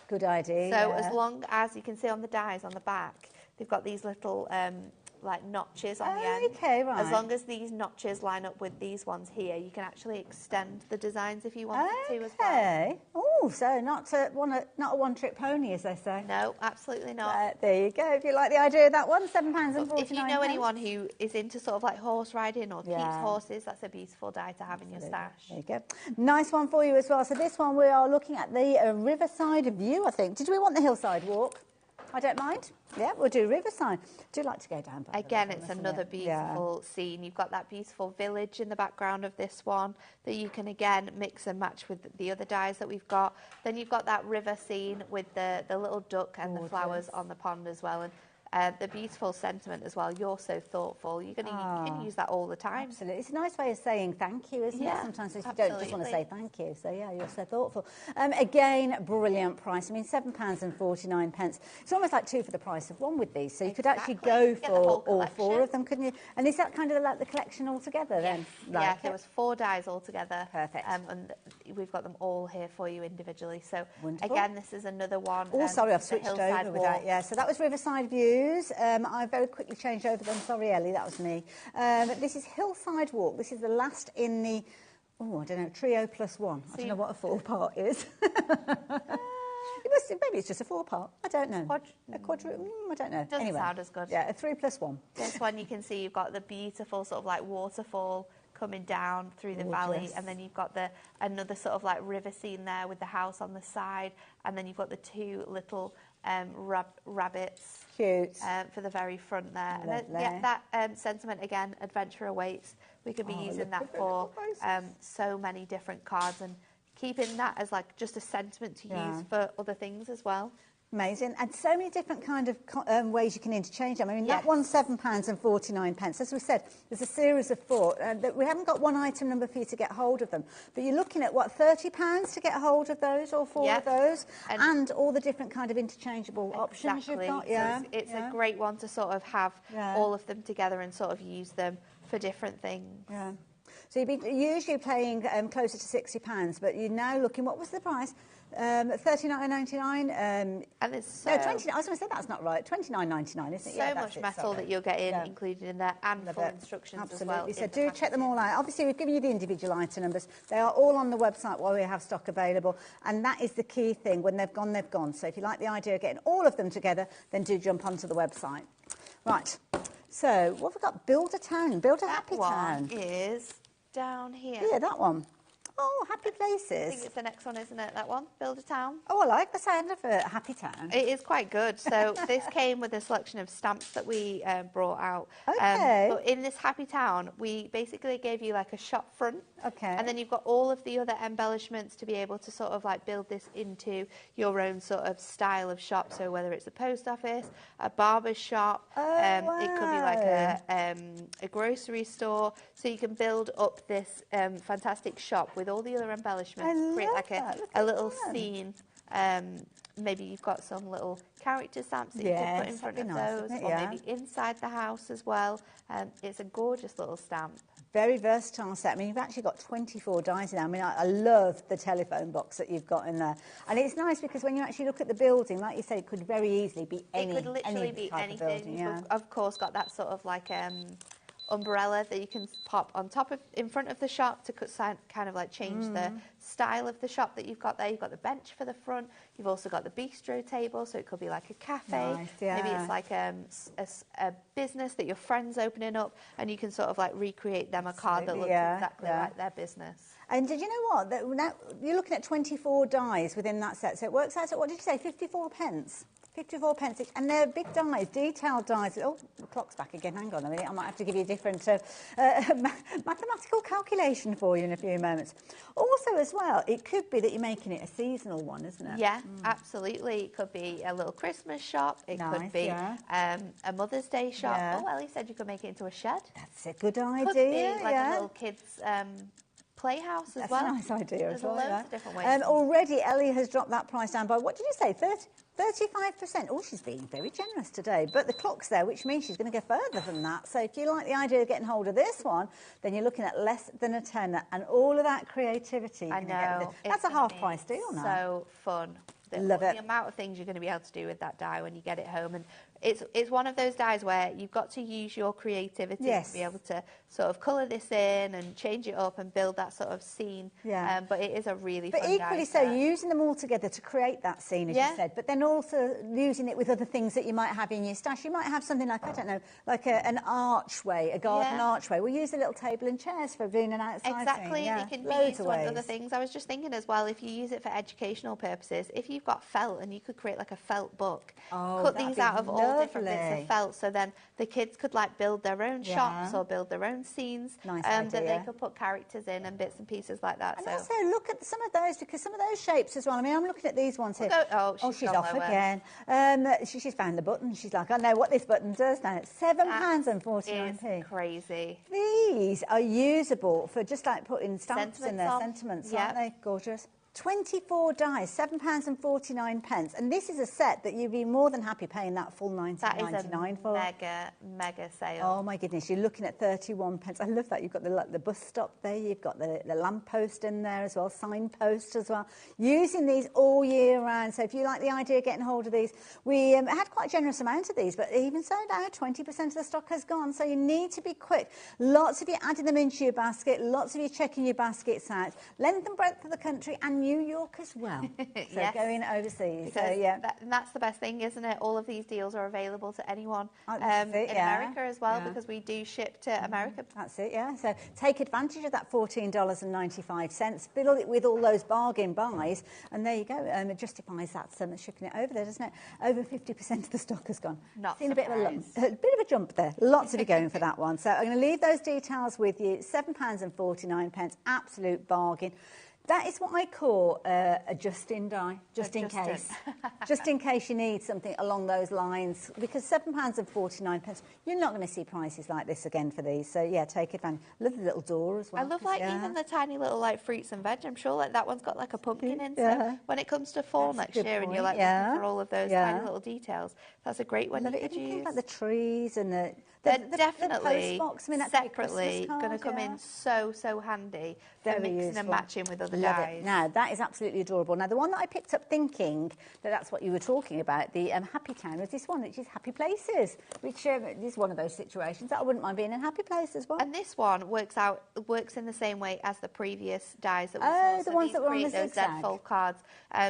Good idea. So as long as you can see on the dies on the back, they've got these little like notches on the end. Okay, right. As long as these notches line up with these ones here, you can actually extend the designs if you wanted to as well. Okay. Oh, so not a one-trick pony, as they say. No, absolutely not. There you go. If you like the idea of that one, £7.49. If you know anyone who is into sort of like horse riding or keeps horses, that's a beautiful die to have in your stash. There you go. Nice one for you as well. So this one we are looking at the riverside view, I think. Did we want the hillside walk? I don't mind. Yeah, we'll do riverside. Do like to go down by again, it's another beautiful scene. You've got that beautiful village in the background of this one that you can again mix and match with the other dies that we've got. Then you've got that river scene with the little duck and the flowers on the pond as well. And the beautiful sentiment as well. You're so thoughtful. You can use that all the time. Absolutely. It's a nice way of saying thank you, isn't it? Sometimes if you don't just want to say thank you. So, yeah, you're so thoughtful. Again, brilliant price. I mean, £7.49. It's almost like 2 for the price of 1 with these. So you could actually go for all 4 of them, couldn't you? And is that kind of like the collection altogether then? Yeah, there was 4 dies altogether. Perfect. And we've got them all here for you individually. So, again, this is another one. Oh, sorry, I've switched over with that. Yeah, so that was Riverside View. I very quickly changed over them. Sorry, Ellie, that was me. This is Hillside Walk. This is the last in the, I don't know, trio plus 1. I don't know what a 4-part is. Maybe it's just a 4-part. I don't know. A quadruple? I don't know. Doesn't sound as good. Yeah, a 3 plus 1. This one you can see you've got the beautiful sort of like waterfall coming down through the valley, and then you've got another sort of like river scene there with the house on the side, and then you've got the two little rabbits for the very front there. And then, yeah, that sentiment again, adventure awaits. We could be using that for so many different cards, and keeping that as like just a sentiment to use for other things as well. Amazing. And so many different kind of ways you can interchange them. I mean, that one's £7.49. As we said, there's a series of 4. We haven't got one item number for you to get hold of them. But you're looking at, what, £30 to get hold of those, or 4 of those? And all the different kind of interchangeable options you've got. Yeah. So it's a great one to sort of have all of them together and sort of use them for different things. Yeah. So you'd be usually paying closer to £60, but you're now looking, what was the price? $39.99. And it's no, 20. I was going to say that's not right. $29.99, isn't it? So much metal that you'll get included in there, and full instructions as well. So do check them all out. Obviously, we've given you the individual item numbers. They are all on the website while we have stock available, and that is the key thing. When they've gone, they've gone. So if you like the idea of getting all of them together, then do jump onto the website. Right. So what have we got? Build a town. Build a happy town. That one is down here. Yeah, that one. Oh, happy places. I think it's the next one, isn't it, that one? Build a town. Oh, I like the sound of a happy town. It is quite good. So this came with a selection of stamps that we brought out. Okay. But in this happy town, we basically gave you like a shop front. Okay. And then you've got all of the other embellishments to be able to sort of like build this into your own sort of style of shop. So whether it's a post office, a barber's shop, wow. It could be like a grocery store. So you can build up this fantastic shop with all the other embellishments, create like a little scene. Maybe you've got some little character stamps that you can put in front of those, or maybe inside the house as well. It's a gorgeous little stamp. Very versatile set. I mean, you've actually got 24 dies in there. I mean, I love the telephone box that you've got in there. And it's nice because when you actually look at the building, like you say, it could very easily be any It could literally be anything. You've of course got that sort of like umbrella that you can pop on top of, in front of the shop to kind of like change the style of the shop that you've got there. You've got the bench for the front. You've also got the bistro table, so it could be like a cafe. Nice, yeah. Maybe it's like a business that your friend's opening up, and you can sort of like recreate them a card that looks exactly like their business. And did you know what? Now, you're looking at 24 dies within that set, so it works out at, what did you say, 54 pence? 54 pence each, and they're big dies, detailed dies. Oh, the clock's back again. Hang on a minute. I might have to give you a different mathematical calculation for you in a few moments. Also, as well, it could be that you're making it a seasonal one, isn't it? Yeah, absolutely. It could be a little Christmas shop. It could be a Mother's Day shop. Oh, well, he said you could make it into a shed. That's a good idea. Could be like a little kids' playhouse as well. That's a nice idea as well. There's loads of different ways. Already, Ellie has dropped that price down by, what did you say, 35%. Oh, she's being very generous today. But the clock's there, which means she's going to go further than that. So if you like the idea of getting hold of this one, then you're looking at less than a tenner. And all of that creativity. I know. That's a half-price deal now. So fun. Love it. The amount of things you're going to be able to do with that die when you get it home. And it's one of those dies where you've got to use your creativity to be able to sort of colour this in and change it up and build that sort of scene. Yeah. But it is a really fun die. But equally so, using them all together to create that scene, as you said, but then also using it with other things that you might have in your stash. You might have something like, I don't know, like an archway, a garden archway. We'll use a little table and chairs for being an outside Exactly. thing. Yeah. It can be used for other things. I was just thinking as well, if you use it for educational purposes, if you've got felt and you could create like a felt book, cut these out of all different bits of felt, so then the kids could like build their own shops or build their own scenes that they could put characters in and bits and pieces like that. And also look at some of those, because some of those shapes as well. I mean, I'm looking at these ones here. She's off again. She's found the button. She's like, I know what this button does now. It's £7.49. It's crazy. These are usable for just like putting stamps in there, sentiments, aren't they? Gorgeous. 24 dies, £7.49, and this is a set that you'd be more than happy paying that full £19.99 for. Mega sale. Oh my goodness, you're looking at 31 pence. I love that. You've got the bus stop there, you've got the lamppost in there as well, signpost as well. Using these all year round. So if you like the idea of getting hold of these, we had quite a generous amount of these, but even so now 20% of the stock has gone. So you need to be quick. Lots of you adding them into your basket, lots of you checking your baskets out. Length and breadth of the country and and New York as well. So Yes. going overseas. Because So yeah. and that's the best thing, isn't it? All of these deals are available to anyone That's it, in yeah. America as well, Yeah. because we do ship to America. That's it, yeah. So take advantage of that $14.95. Fill it with all those bargain buys, and there you go. It justifies that shipping it over there, doesn't it? Over 50% of the stock has gone. Not Seen a bit of a jump there. Lots of you going for that one. So I'm going to leave those details with you. £7.49, absolute bargain. That is what I call a just-in die, just in case. Just in case you need something along those lines, because £7.49, you're not going to see prices like this again for these. So, yeah, take advantage. Love the little door as well. I love, like, even the tiny little, like, fruits and veg. I'm sure, like, that one's got, like, a pumpkin in. Yeah. So when it comes to fall next year and you're, like, Yeah. looking for all of those tiny little details, that's a great one you could use. Like the trees and the definitely post box. I mean, separately going to come in so handy for Very mixing useful. and matching with other Love dyes. it. Now, that is absolutely adorable. Now, the one that I picked up thinking that's what you were talking about, the Happy Town, was this one, which is Happy Places, which is one of those situations that I wouldn't mind being in Happy Place as well. And this one works in the same way as the previous dyes that we saw. Oh, the So ones these that were on create the those zigzag. Z-fold cards.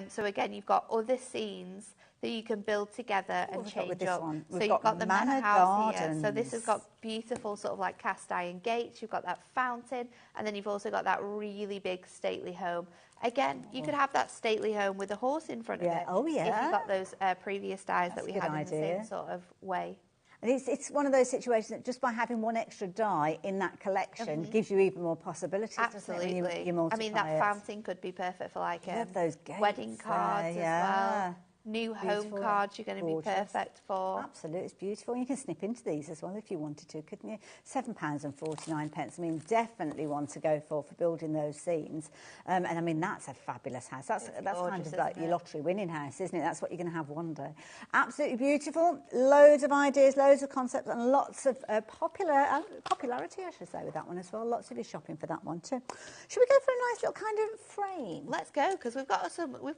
So again, you've got other scenes that you can build together and What have we got with change this up. one? So We've you've got got the Manor manor house here. Gardens. So this has got beautiful sort of like cast iron gates. You've got that fountain, and then you've also got that really big stately home. Again, you could have that stately home with a horse in front of it. Oh, yeah. If you've got those previous dyes that we a good had in the same idea. sort of way. And it's one of those situations that just by having one extra die in that collection gives you even more possibilities. Absolutely. Doesn't it, when you I mean, multiply that it. fountain could be perfect for like Love those gates wedding cards there, as yeah. well. New home Beautiful. cards you're going to be Gorgeous. perfect for. Absolutely, it's beautiful. You can snip into these as well if you wanted to, couldn't you? £7.49. I mean, definitely one to go for building those scenes. And I mean, that's a fabulous house. That's kind gorgeous, of like isn't your it? lottery winning house, isn't it? That's what you're going to have one day. Absolutely beautiful. Loads of ideas, loads of concepts, and lots of popularity, I should say, with that one as well. Lots of you shopping for that one too. Should we go for a nice little kind of frame? Let's go, because we've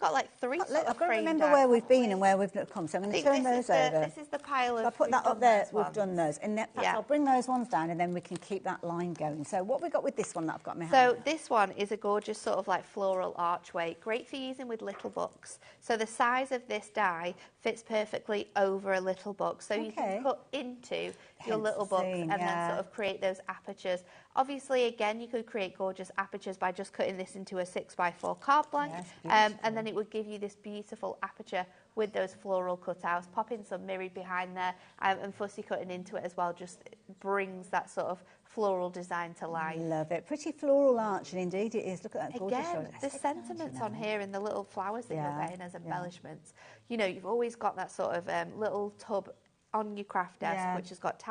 got like three sort of I've got to frame remember dyes, where we've haven't been we? and where we've not come. So I'm I going to think turn those over. This is the pile of. If I put that we've up there, done we've those done those. And in fact, I'll bring those ones down and then we can keep that line going. So what have we got with this one that I've got in my hand? So this one is a gorgeous sort of like floral archway, great for using with little books. So the size of this die fits perfectly over a little book. So you can cut into your little book and then sort of create those apertures. Obviously, again, you could create gorgeous apertures by just cutting this into a 6x4 card blank, and then it would give you this beautiful aperture with those floral cutouts. Pop in some mirrored behind there, and fussy cutting into it as well just brings that sort of floral design to life. Love it. Pretty floral arch, and indeed it is. Look at that gorgeous Again, one. the sentiments on here and the little flowers that you're getting as embellishments. You know, you've always got that sort of little tub on your craft desk, which has got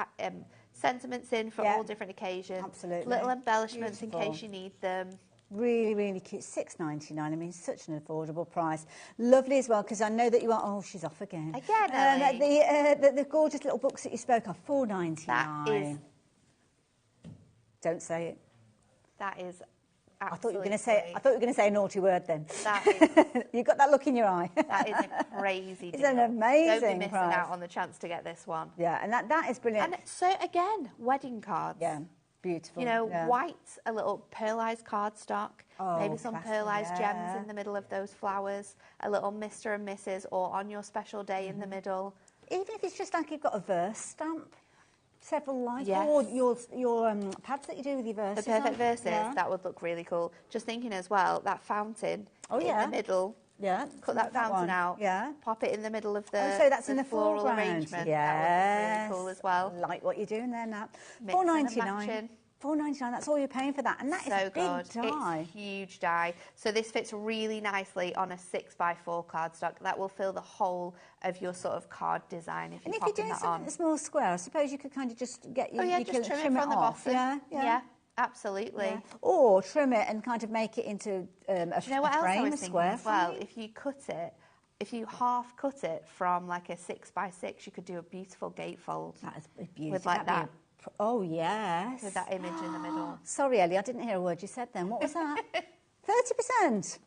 sentiments in for all different occasions. Absolutely. Little embellishments in Beautiful. case you need them. Really, really cute. $6.99. I mean, such an affordable price. Lovely as well, because I know that you are. Oh, she's off again. Again, Ellie. The gorgeous little books that you spoke of. $4.99. That is. Don't say it. That is. I thought you were going to say a naughty word then. That is. You've got that look in your eye. That is a crazy deal. It's an amazing Don't be missing price. out on the chance to get this one. Yeah, and that is brilliant. And so again, wedding cards. Yeah. Beautiful. You know, white, a little pearlised cardstock, Oh, maybe some classy, pearlised gems in the middle of those flowers, a little Mr. and Mrs. or on your special day in the middle. Even if it's just like you've got a verse stamp, several lines, Yes. or your pads that you do with your verses. The perfect on. verses, Yeah. that would look really cool. Just thinking as well, that fountain in yeah. the middle. Yeah. Cut that fountain one. out. Yeah. Pop it in the middle of the, so that's in the floral foreground. arrangement. Yes. That would look really cool as well. Like what you're doing there now. Mixing and $4.99. matching. $4.99. That's all you're paying for that, and that is So a big good. die. It's a huge die. So this fits really nicely on a 6x4 cardstock. That will fill the whole of your sort of card design if And you're if you're popping doing that something on. that's more square, I suppose you could kind of just get your. Oh yeah, you just can trim it from it the off. bottom. Yeah. Absolutely. Yeah. Or trim it and kind of make it into a Do you know what else I frame, was a thinking square as well? frame. If you cut it, if you half cut it from like a 6x6, you could do a beautiful gatefold. That is beautiful. With like that. Oh, yes. With that image in the middle. Sorry, Ellie, I didn't hear a word you said then. What was that? 30%.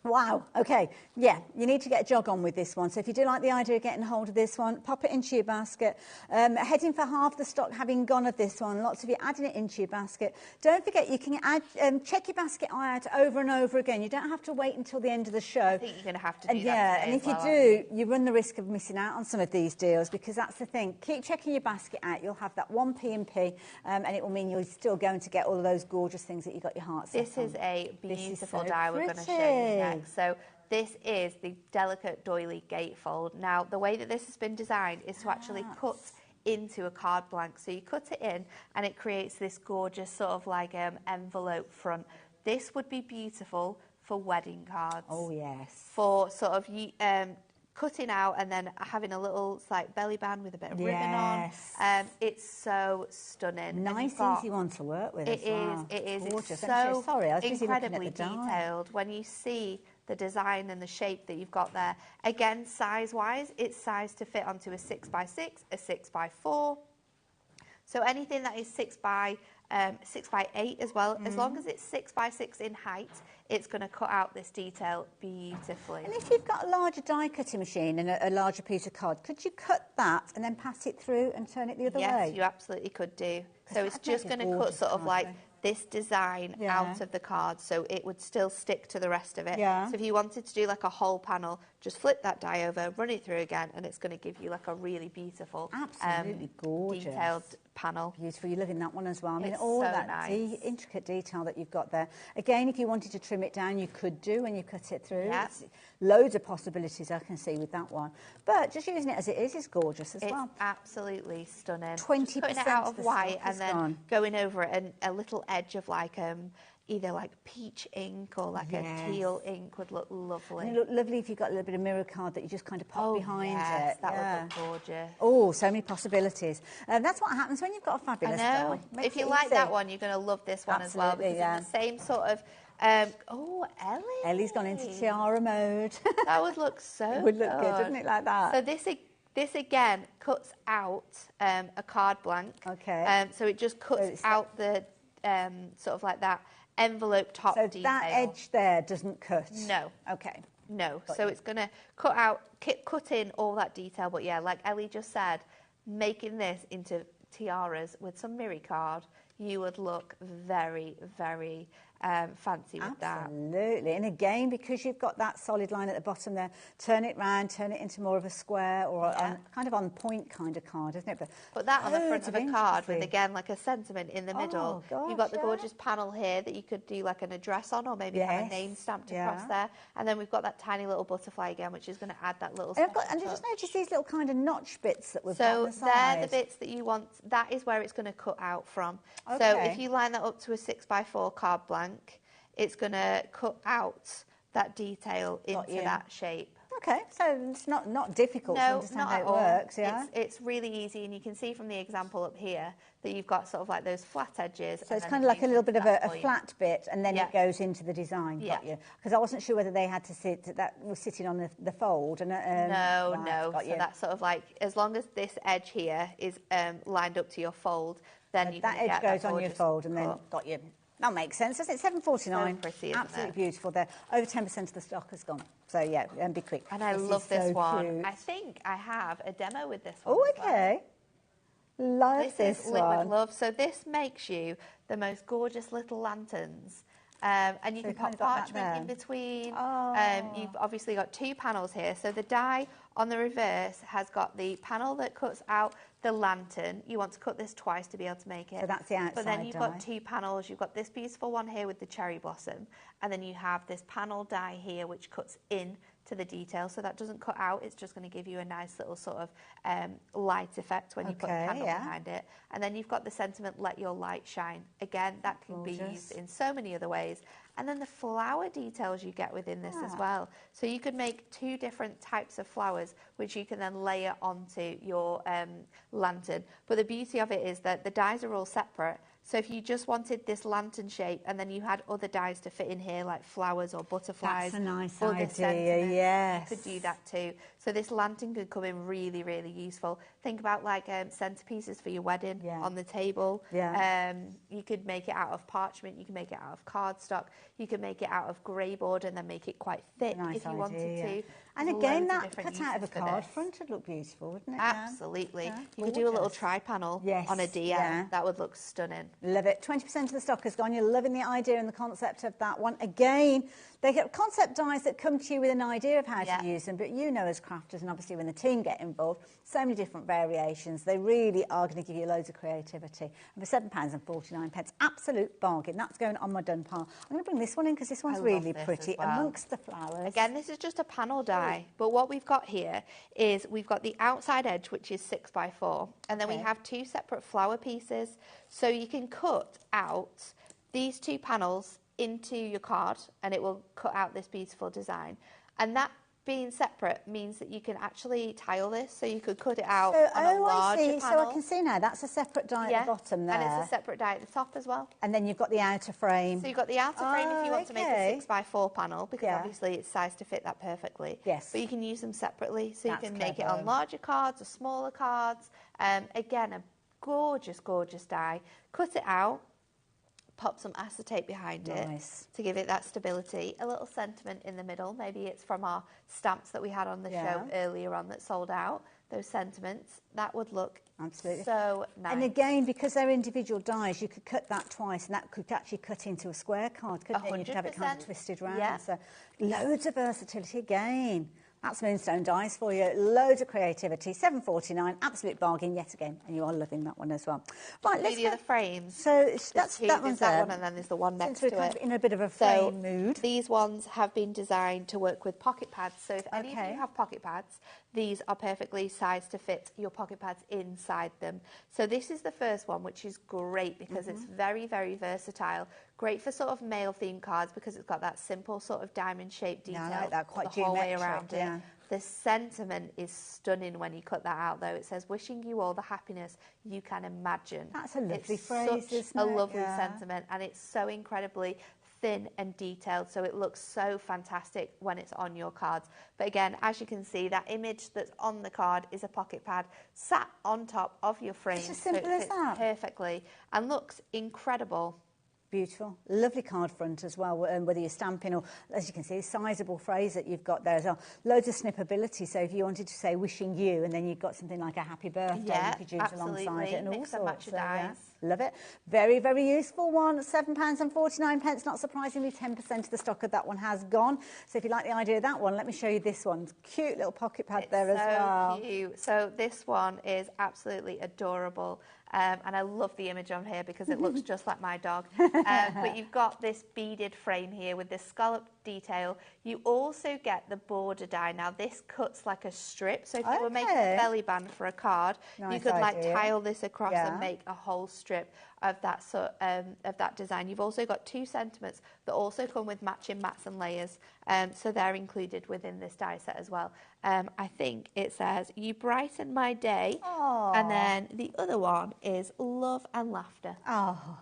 Wow, okay, yeah, you need to get a jog on with this one. So if you do like the idea of getting hold of this one, pop it into your basket. Heading for half the stock having gone of this one, lots of you adding it into your basket. Don't forget you can add, check your basket out over and over again. You don't have to wait until the end of the show. I think you're going to have to do that Yeah, and today if as well, you do, you run the risk of missing out on some of these deals, because that's the thing. Keep checking your basket out. You'll have that 1p&p, and it will mean you're still going to get all of those gorgeous things that you got your heart set This on. is a beautiful so die we're going to show you next. So this is the delicate doily gatefold. Now, the way that this has been designed is to actually cut into a card blank. So you cut it in and it creates this gorgeous sort of like envelope front. This would be beautiful for wedding cards. Oh, yes. For sort of cutting out and then having a little like belly band with a bit of ribbon on. It's so stunning. Nice, easy one to work with It as well. is. It is. Gorgeous. It's so Sorry, I was busy looking at incredibly the die. detailed. When you see the design and the shape that you've got there. Again, size-wise, it's sized to fit onto a 6x6, a 6x4. So anything that is 6x8 as well, as long as it's 6x6 in height, it's going to cut out this detail beautifully. And if you've got a larger die cutting machine and a larger piece of card, could you cut that and then pass it through and turn it the other way? Yes, you absolutely could do. So it's just going to cut sort of like this design out of the card, so it would still stick to the rest of it. So if you wanted to do like a whole panel, just flip that die over, run it through again, and it's going to give you like a really beautiful, absolutely gorgeous, detailed panel. Beautiful. You're loving that one as well. I mean, It's all so that nice. intricate detail that you've got there. Again, if you wanted to trim it down, you could do when you cut it through. It's loads of possibilities I can see with that one. But just using it as it is gorgeous as well. It's absolutely stunning. 20% Cutting it out of of the white stock and is then gone. going over it, and a little edge of like either like peach ink or like a teal ink would look lovely. And it look lovely if you've got a little bit of mirror card that you just kind of pop behind yes, it. that would look gorgeous. Oh, so many possibilities. That's what happens when you've got a fabulous I know. die. Makes If you it like easy. that one, you're going to love this one as well, because Absolutely, it's the same sort of. Oh, Ellie. Ellie's gone into tiara mode. That would look so It would look good, wouldn't it, like that? So this again cuts out a card blank. Okay. So it just cuts out the sort of like that envelope top So detail. that edge there doesn't cut? No. Okay. No. Got So you. it's going to cut out, cut in all that detail. But yeah, like Ellie just said, making this into tiaras with some mirror card, you would look very, very fancy with that. Absolutely. And again, because you've got that solid line at the bottom there, turn it round, turn it into more of a square or a kind of on point kind of card, isn't it? Put that on the front loads of a of card with, intricacy. again, like a sentiment in the middle. gosh, You've got the yeah. gorgeous panel here that you could do like an address on, or maybe have a Yes, name stamped yeah. across there. And then we've got that tiny little butterfly again, which is going to add that little And, special and you just touch. notice these little kind of notch bits that we've got So on the side. they're the bits that you want. That is where it's going to cut out from. So Okay. if you line that up to a 6x4 card blank, it's going to cut out that detail into you. that shape. Okay, so it's not difficult to No, understand not how at it all. works, yeah? It's really easy, and you can see from the example up here that you've got sort of like those flat edges. So it's kind of like a little bit of a flat bit, and then Yeah. it goes into the design. Got you? Because I wasn't sure whether they had to sit. That was sitting on the fold. And No, right, no. Got So you. that's sort of like, as long as this edge here is lined up to your fold, then you that can edge get goes that on your gorgeous fold, and then cut. got you. That makes sense, doesn't it? $7.49. So pretty, isn't Absolutely it? beautiful. There, over 10% of the stock has gone. So yeah, and be quick. And I is love this so one. cute. I think I have a demo with this one. Oh, as well. okay. Love This is Liquid one. Love. So this makes you the most gorgeous little lanterns. And you So can you kind pop of got that parchment in there. between. Oh. You've obviously got two panels here. So the die on the reverse has got the panel that cuts out the lantern. You want to cut this twice to be able to make it. So that's the But then outside you've die. got two panels. You've got this beautiful one here with the cherry blossom. And then you have this panel die here which cuts in to the detail, so that doesn't cut out. It's just going to give you a nice little sort of light effect when you put the Okay, candle yeah. behind it. And then you've got the sentiment, let your light shine. Again, that can be Gorgeous. used in so many other ways. And then the flower details you get within this as Ah. well. So you could make two different types of flowers, which you can then layer onto your lantern. But the beauty of it is that the dies are all separate. So if you just wanted this lantern shape and then you had other dies to fit in here, like flowers or butterflies, That's a nice other idea, sentiments, yes. you could do that too. So this lantern could come in really, really useful. Think about like centerpieces for your wedding on the table. You could make it out of parchment. You can make it out of cardstock. You can make it out of grey board and then make it quite thick if you wanted to. And again, that cut out of a card front would look beautiful, wouldn't it? Absolutely. Yeah. You could do a little tri-panel on a DM. That would look stunning. Love it. 20% of the stock has gone. You're loving the idea and the concept of that one. Again, they get concept dies that come to you with an idea of how to use them, but you know as crafters, and obviously when the team get involved, so many different variations. They really are going to give you loads of creativity. And for £7.49, absolute bargain. That's going on my done pile. I'm going to bring this one in because this one's really pretty amongst the flowers. Again, this is just a panel die, but what we've got here is we've got the outside edge, which is 6x4, and then we have two separate flower pieces. So you can cut out these two panels into your card and it will cut out this beautiful design. And that being separate means that you can actually tile this, so you could cut it out on a larger panel. So I can see now that's a separate die at the bottom there. And it's a separate die at the top as well. And then you've got the outer frame. So you've got the outer frame if you want to make a 6x4 panel, because obviously it's sized to fit that perfectly. Yes. But you can use them separately, so That's you can make it clever. on larger cards or smaller cards. Again, a gorgeous, gorgeous die. Cut it out. Pop some acetate behind it to give it that stability. A little sentiment in the middle. Maybe it's from our stamps that we had on the show earlier on that sold out. Those sentiments. That would look so nice. And again, because they're individual dies, you could cut that twice and that could actually cut into a square card, couldn't it? You could have it kind of twisted round. So loads of versatility again. That's Moonstone dies for you. Loads of creativity. £7.49, absolute bargain yet again, and you are loving that one as well. Right, let's do the other frames. So that's that There's one's that one, and then there's the one next to it. Kind of in a bit of a frame mood. These ones have been designed to work with pocket pads. So if any of you have pocket pads, these are perfectly sized to fit your pocket pads inside them. So this is the first one, which is great because it's very, very versatile. Great for sort of male themed cards because it's got that simple sort of diamond shaped detail I like that, quite the whole way geometric, around it. The sentiment is stunning when you cut that out, though. It says, wishing you all the happiness you can imagine. That's a lovely it's phrase, such isn't a it? lovely sentiment, and it's so incredibly thin and detailed, so it looks so fantastic when it's on your cards. But again, as you can see, that image that's on the card is a pocket pad sat on top of your frame. It's as simple so it as fits that. perfectly and looks incredible. Beautiful. Lovely card front as well, whether you're stamping or, as you can see, a sizable phrase that you've got there as well. Loads of snippability, so if you wanted to say wishing you and then you've got something like a happy birthday, you could use alongside it and all Mix and match sorts. your dies. Love it. Very, very useful one. £7.49. Not surprisingly, 10% of the stock of that one has gone. So if you like the idea of that one, let me show you this one. Cute little pocket pad there as well. So cute. So this one is absolutely adorable. And I love the image on here because it looks just like my dog. But you've got this beaded frame here with this scalloped detail. You also get the border die. Now this cuts like a strip. So if you were making a belly band for a card, you could like tile this across and make a whole strip of that of that design. You've also got two sentiments that also come with matching mats and layers. So they're included within this die set as well. I think it says, "You brighten my day." Aww. And then the other one is "Love and Laughter." Oh,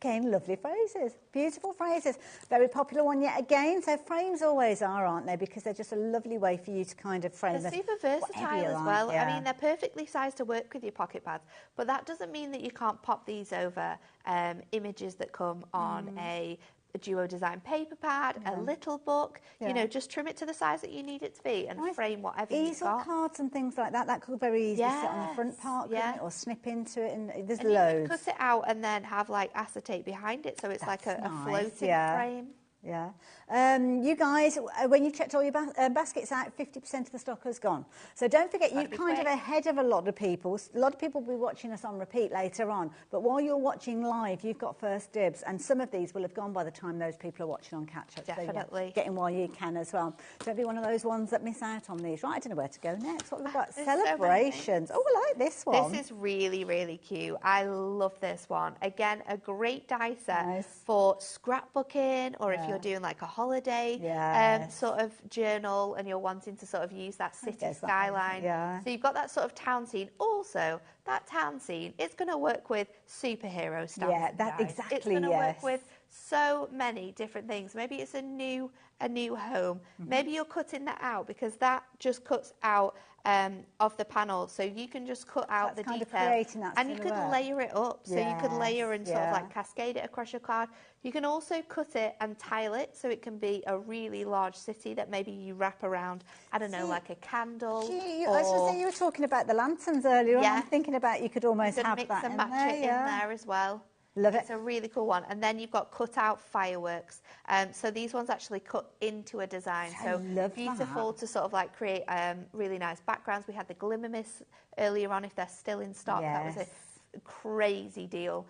again, lovely phrases. Beautiful phrases. Very popular one yet again. So frames always are, aren't they? Because they're just a lovely way for you to kind of frame They're them. super versatile as well. I mean, they're perfectly sized to work with your pocket pads, but that doesn't mean that you can't pop these over images that come on a duo design paper pad, a little book, you know, just trim it to the size that you need it to be and frame whatever you've got. Easel cards and things like that, that could very easily sit on the front part, couldn't it? Or snip into it, and there's loads. You could cut it out and then have like acetate behind it, so it's like a floating frame. Yeah. You guys, when you've checked all your baskets out, 50% of the stock has gone. So don't forget, you're kind of ahead of a lot of people. A lot of people will be watching us on repeat later on. But while you're watching live, you've got first dibs. And some of these will have gone by the time those people are watching on catch-up. Definitely. So, get in while you can as well. Don't be one of those ones that miss out on these. Right, I don't know where to go next. What have we got? Celebrations. Oh, I like this one. This is really, really cute. I love this one. Again, a great die set for scrapbooking, or if you're doing like a holiday sort of journal and you're wanting to sort of use that city skyline. So you've got that sort of town scene. Also, that town scene is going to work with superhero stamps. Yeah, that exactly. It's going to work with so many different things. Maybe it's a new a new home. Maybe you're cutting that out because that just cuts out of the panel, so you can just cut out the detail and you could layer it up. So you could layer and sort of like cascade it across your card. You can also cut it and tile it, so it can be a really large city that maybe you wrap around, I don't know, like a candle. I was going to say, you were talking about the lanterns earlier on. I'm thinking about you could almost have mix that and in match there, it in there as well. Love it. It's a really cool one. And then you've got cut out fireworks. So these ones actually cut into a design. So beautiful to sort of like create really nice backgrounds. We had the glimmer mist earlier on, if they're still in stock. That was a crazy deal.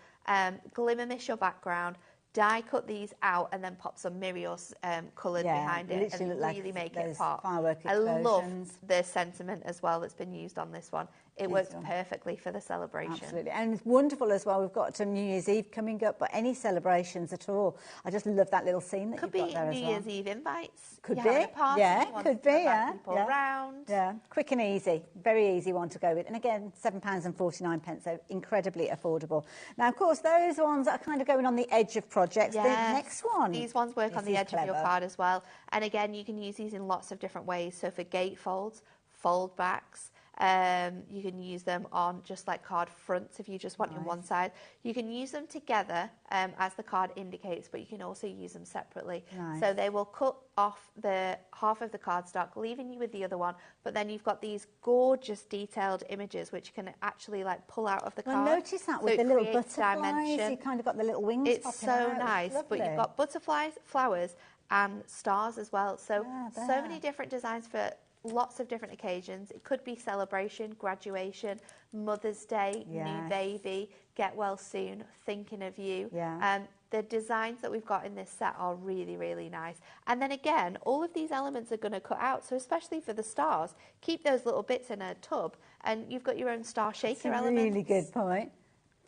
Glimmer mist your background. Die cut these out and then pop some Mirios coloured behind it and really make it pop. I love the sentiment as well that's been used on this one. It works perfectly for the celebration. Absolutely. And it's wonderful as well. We've got New Year's Eve coming up, but any celebrations at all. I just love that little scene that you've got there as well. Could be New Year's Eve invites. Could be. Yeah, could be. People around. Yeah, quick and easy. Very easy one to go with. And again, £7.49, so incredibly affordable. Now, of course, those ones that are kind of going on the edge of projects. The next one. These ones work on the edge of your card as well. And again, you can use these in lots of different ways. So for gatefolds, fold backs, you can use them on just like card fronts if you just want in one side. You can use them together as the card indicates, but you can also use them separately. So they will cut off the half of the cardstock, leaving you with the other one, but then you've got these gorgeous detailed images which can actually like pull out of the card. I noticed that with the little butterflies, you kind of got the little wings popping out. It's so nice, but you've got butterflies, flowers and stars as well. So many different designs for lots of different occasions. It could be celebration, graduation, Mother's Day, new baby, get well soon, thinking of you. The designs that we've got in this set are really, really nice. And then again, all of these elements are going to cut out. So especially for the stars, keep those little bits in a tub and you've got your own star shaker element. Really good point.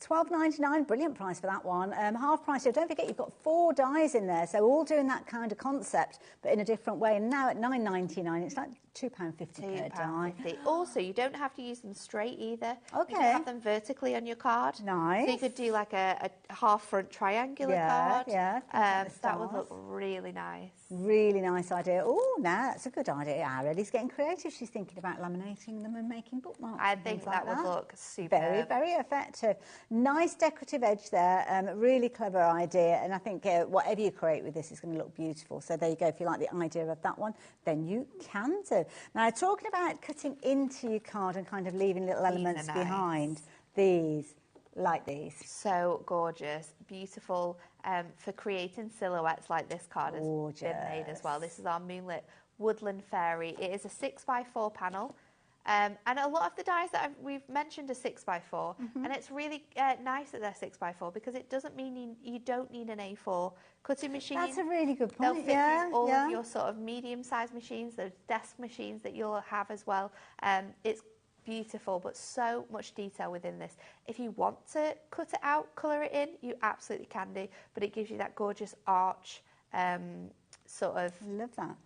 £12.99, brilliant price for that one. Half price. So don't forget, you've got 4 dies in there, so all doing that kind of concept, but in a different way. And now at £9.99, it's like £2.50 per die. Also, you don't have to use them straight either. Okay. You can have them vertically on your card. Nice. So you could do like a half front triangular card. That would look really nice. Really nice idea. Oh, no, that's a good idea. Already's getting creative. She's thinking about laminating them and making bookmarks. I think that would look super. Very, very effective. Nice decorative edge there. Really clever idea. And I think whatever you create with this is going to look beautiful. So there you go. If you like the idea of that one, then you can do. Now, talking about cutting into your card and kind of leaving little elements behind, these, like these. So gorgeous, beautiful for creating silhouettes like this card has been made as well. This is our Moonlit Woodland Fairy. It is a 6x4 panel. And a lot of the dies that we've mentioned are 6x4, and it's really nice that they're 6x4 because it doesn't mean you don't need an A4 cutting machine. That's a really good point. They'll fit through all of your sort of medium-sized machines, those desk machines that you'll have as well. It's beautiful, but so much detail within this. If you want to cut it out, colour it in, you absolutely can do, but it gives you that gorgeous arch sort of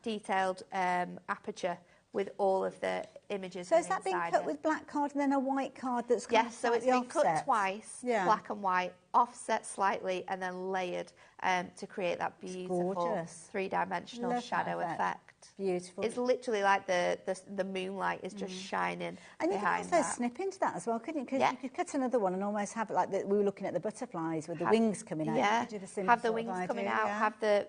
detailed aperture with all of the images. So is that being cut with black card and then a white card that's kind of so it's been cut twice, black and white, offset slightly, and then layered to create that beautiful three-dimensional shadow effect. Beautiful. It's literally like the moonlight is just shining and you behind can also snip into that as well, couldn't you? Because you could cut another one and almost have it like we were looking at the butterflies with the wings coming out. Have the wings coming out, have the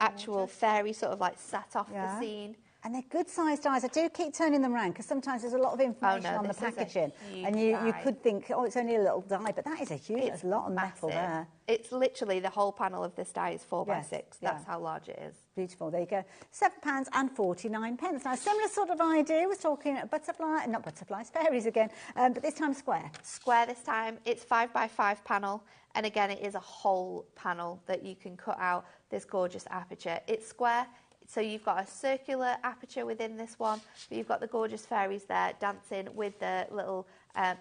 actual fairy sort of like sat off the scene. And they're good-sized dies. I do keep turning them around because sometimes there's a lot of information on the packaging, and you could think, oh, it's only a little die, but that is a huge. There's a lot of metal there. It's literally the whole panel of this die is 4x6. That's how large it is. Beautiful. There you go. £7.49. Now, similar sort of idea. We're talking not butterflies, fairies again, but this time square. Square this time. It's 5x5 panel, and again, it is a whole panel that you can cut out this gorgeous aperture. It's square. So you've got a circular aperture within this one, but you've got the gorgeous fairies there dancing with the little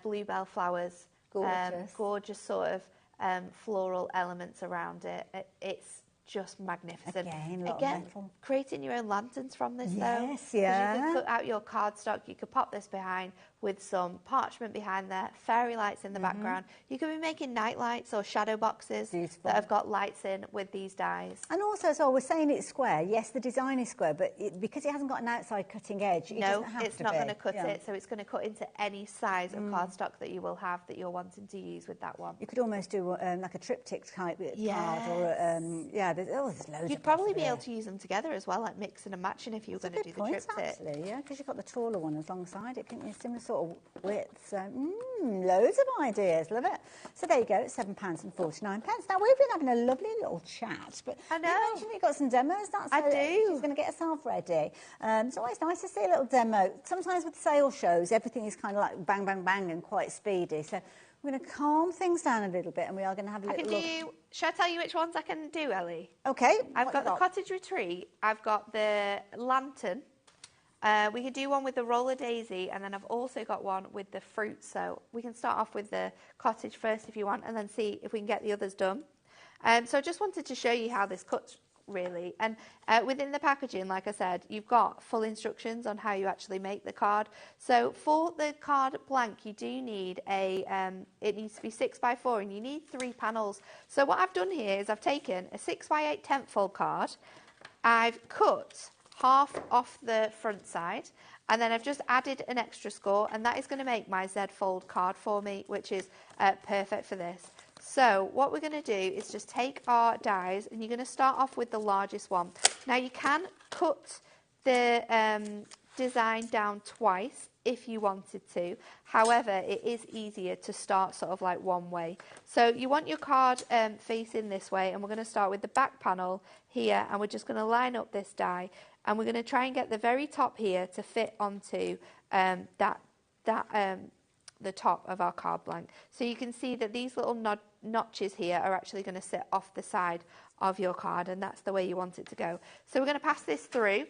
bluebell flowers. Gorgeous. Gorgeous sort of floral elements around it. It's just magnificent. Again, creating your own lanterns from this, though. Yes, yeah. You could cut out your cardstock, you could pop this behind with some parchment behind there, fairy lights in the background. You could be making night lights or shadow boxes that have got lights in with these dies. And also, so we're saying it's square. Yes, the design is square, but because it hasn't got an outside cutting edge, it doesn't have it's to not be. going to cut it, so it's going to cut into any size of cardstock that you will have that you're wanting to use with that one. You could almost do like a triptych type card, or there's loads. You'd probably be able to use them together as well, like mixing and matching if you were going to do the triptych. Actually, yeah, because you've got the taller one alongside it, couldn't you? Similar sort of width. So, loads of ideas. Love it. So there you go. It's £7.49. Now we've been having a lovely little chat, but I know. you mentioned you've got some demos. I do. She's going to get herself ready. It's always nice to see a little demo. Sometimes with sales shows, everything is kind of like bang, bang, bang, and quite speedy. So we're going to calm things down a little bit, and we are going to have a little look. Shall I tell you which ones I can do, Ellie? Okay. I've got the cottage retreat. I've got the lantern. We could do one with the roller daisy, and then I've also got one with the fruit. So we can start off with the cottage first if you want, and then see if we can get the others done. So I just wanted to show you how this cuts, really. And within the packaging, like I said, you've got full instructions on how you actually make the card. So for the card blank, you do need it needs to be 6x4, and you need 3 panels. So what I've done here is I've taken a 6x8 10th fold card. I've cut half off the front side, and then I've just added an extra score, and that is going to make my Z fold card for me, which is perfect for this. So what we're going to do is just take our dies, and you're going to start off with the largest one. Now you can cut the design down twice if you wanted to. However, it is easier to start sort of like one way. So you want your card facing this way, and we're going to start with the back panel here, and we're just going to line up this die, and we're going to try and get the very top here to fit onto the top of our card blank. So you can see that these little notches here are actually going to sit off the side of your card, and that's the way you want it to go. So we're going to pass this through.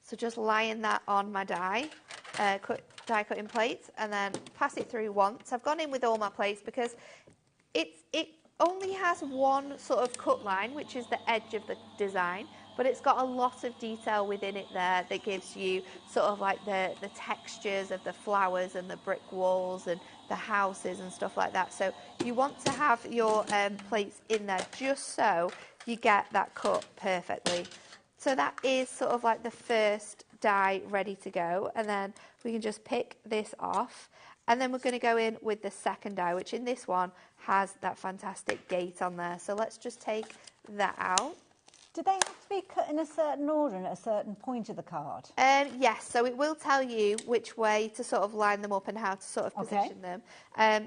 So just line that on my die cutting plates, and then pass it through once. I've gone in with all my plates because it only has one sort of cut line, which is the edge of the design, but it's got a lot of detail within it there that gives you sort of like the textures of the flowers and the brick walls and the houses and stuff like that. So you want to have your plates in there just so you get that cut perfectly. So that is sort of like the first die ready to go, and then we can just pick this off, and then we're going to go in with the second die, which in this one has that fantastic gate on there. So let's just take that out. Do they have to be cut in a certain order and at a certain point of the card? Yes, so it will tell you which way to sort of line them up and how to sort of position them.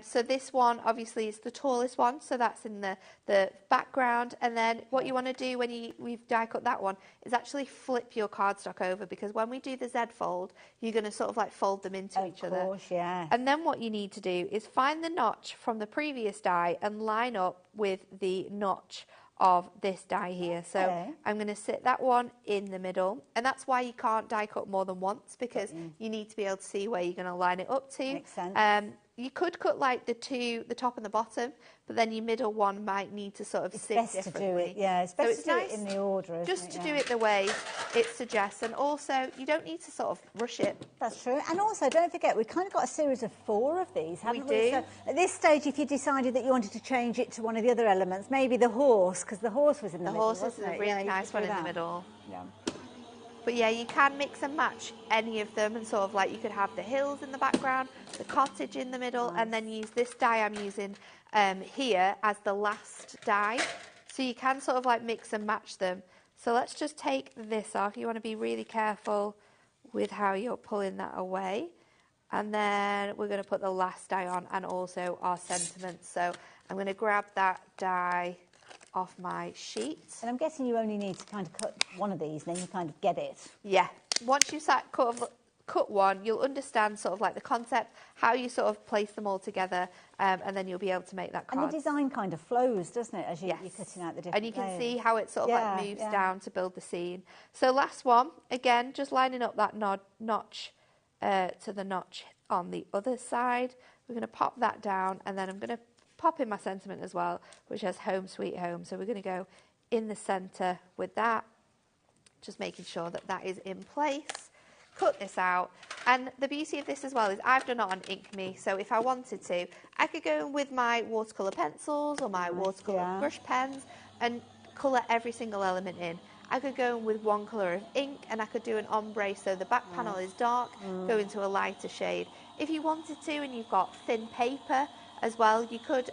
So this one obviously is the tallest one, so that's in the background. And then what you want to do when we've die cut that one is actually flip your cardstock over, because when we do the Z fold, you're going to sort of like fold them into each other. Of course, yeah. And then what you need to do is find the notch from the previous die and line up with the notch of this die here. So I'm going to sit that one in the middle, and that's why you can't die cut more than once, because you need to be able to see where you're going to line it up to. Makes sense. You could cut like the top and the bottom, but then your middle one might need to sort of sit differently. It's best to do it, yeah. It's best to do it in the order, isn't just to do it the way it suggests, and also you don't need to sort of rush it. That's true. And also, don't forget, we've kind of got a series of 4 of these, haven't we? We do. So at this stage, if you decided that you wanted to change it to one of the other elements, maybe the horse, because the horse was in the middle, The horse is a really nice one in the middle. Yeah. But yeah, you can mix and match any of them, and sort of like you could have the hills in the background, the cottage in the middle, and then use this die I'm using here as the last die. So you can sort of like mix and match them. So let's just take this off. You want to be really careful with how you're pulling that away. And then we're going to put the last die on, and also our sentiments. So I'm going to grab that die off my sheet. And I'm guessing you only need to kind of cut one of these, then you kind of get it. Yeah. Once you've cut one, you'll understand sort of like the concept, how you sort of place them all together, and then you'll be able to make that card. And the design kind of flows, doesn't it, as you're cutting out the different And you can layers. see how it sort of like moves down to build the scene. So last one, again, just lining up that notch to the notch on the other side. We're going to pop that down, and then I'm going to pop in my sentiment as well, which has Home Sweet Home. So we're going to go in the centre with that, just making sure that that is in place. Cut this out, and the beauty of this as well is I've done it on Ink Me, so if I wanted to, I could go in with my watercolour pencils or my watercolour brush pens and colour every single element in. I could go in with one colour of ink and I could do an ombre, so the back panel is dark, go into a lighter shade. If you wanted to and you've got thin paper as well, you could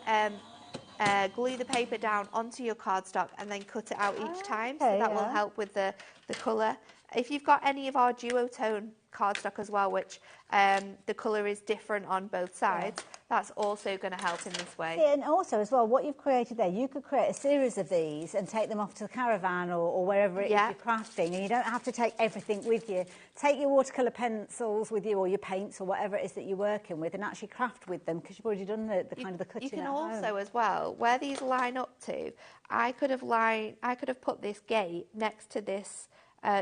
glue the paper down onto your cardstock and then cut it out each time, so that will help with the colour. If you've got any of our duotone cardstock as well, which the colour is different on both sides, that's also going to help in this way. Yeah, and also as well, what you've created there, you could create a series of these and take them off to the caravan or wherever it is you're crafting, and you don't have to take everything with you. Take your watercolour pencils with you, or your paints, or whatever it is that you're working with, and actually craft with them, because you've already done the kind of the cutting. You can at also home. as well, where these line up to, I could have put this gate next to this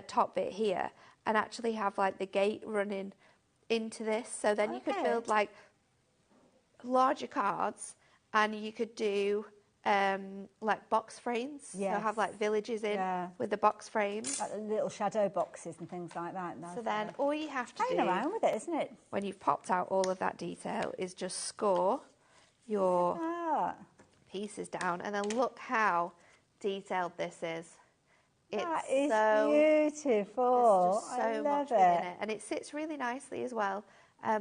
top bit here, and actually have like the gate running into this, so then you could build like larger cards, and you could do like box frames, so have like villages in with the box frames, like the little shadow boxes and things like that. So then all you have to do around with it, isn't it, when you've popped out all of that detail, is just score your pieces down, and then look how detailed this is. That It's is so beautiful. There's just so I love much it. within it, and it sits really nicely as well.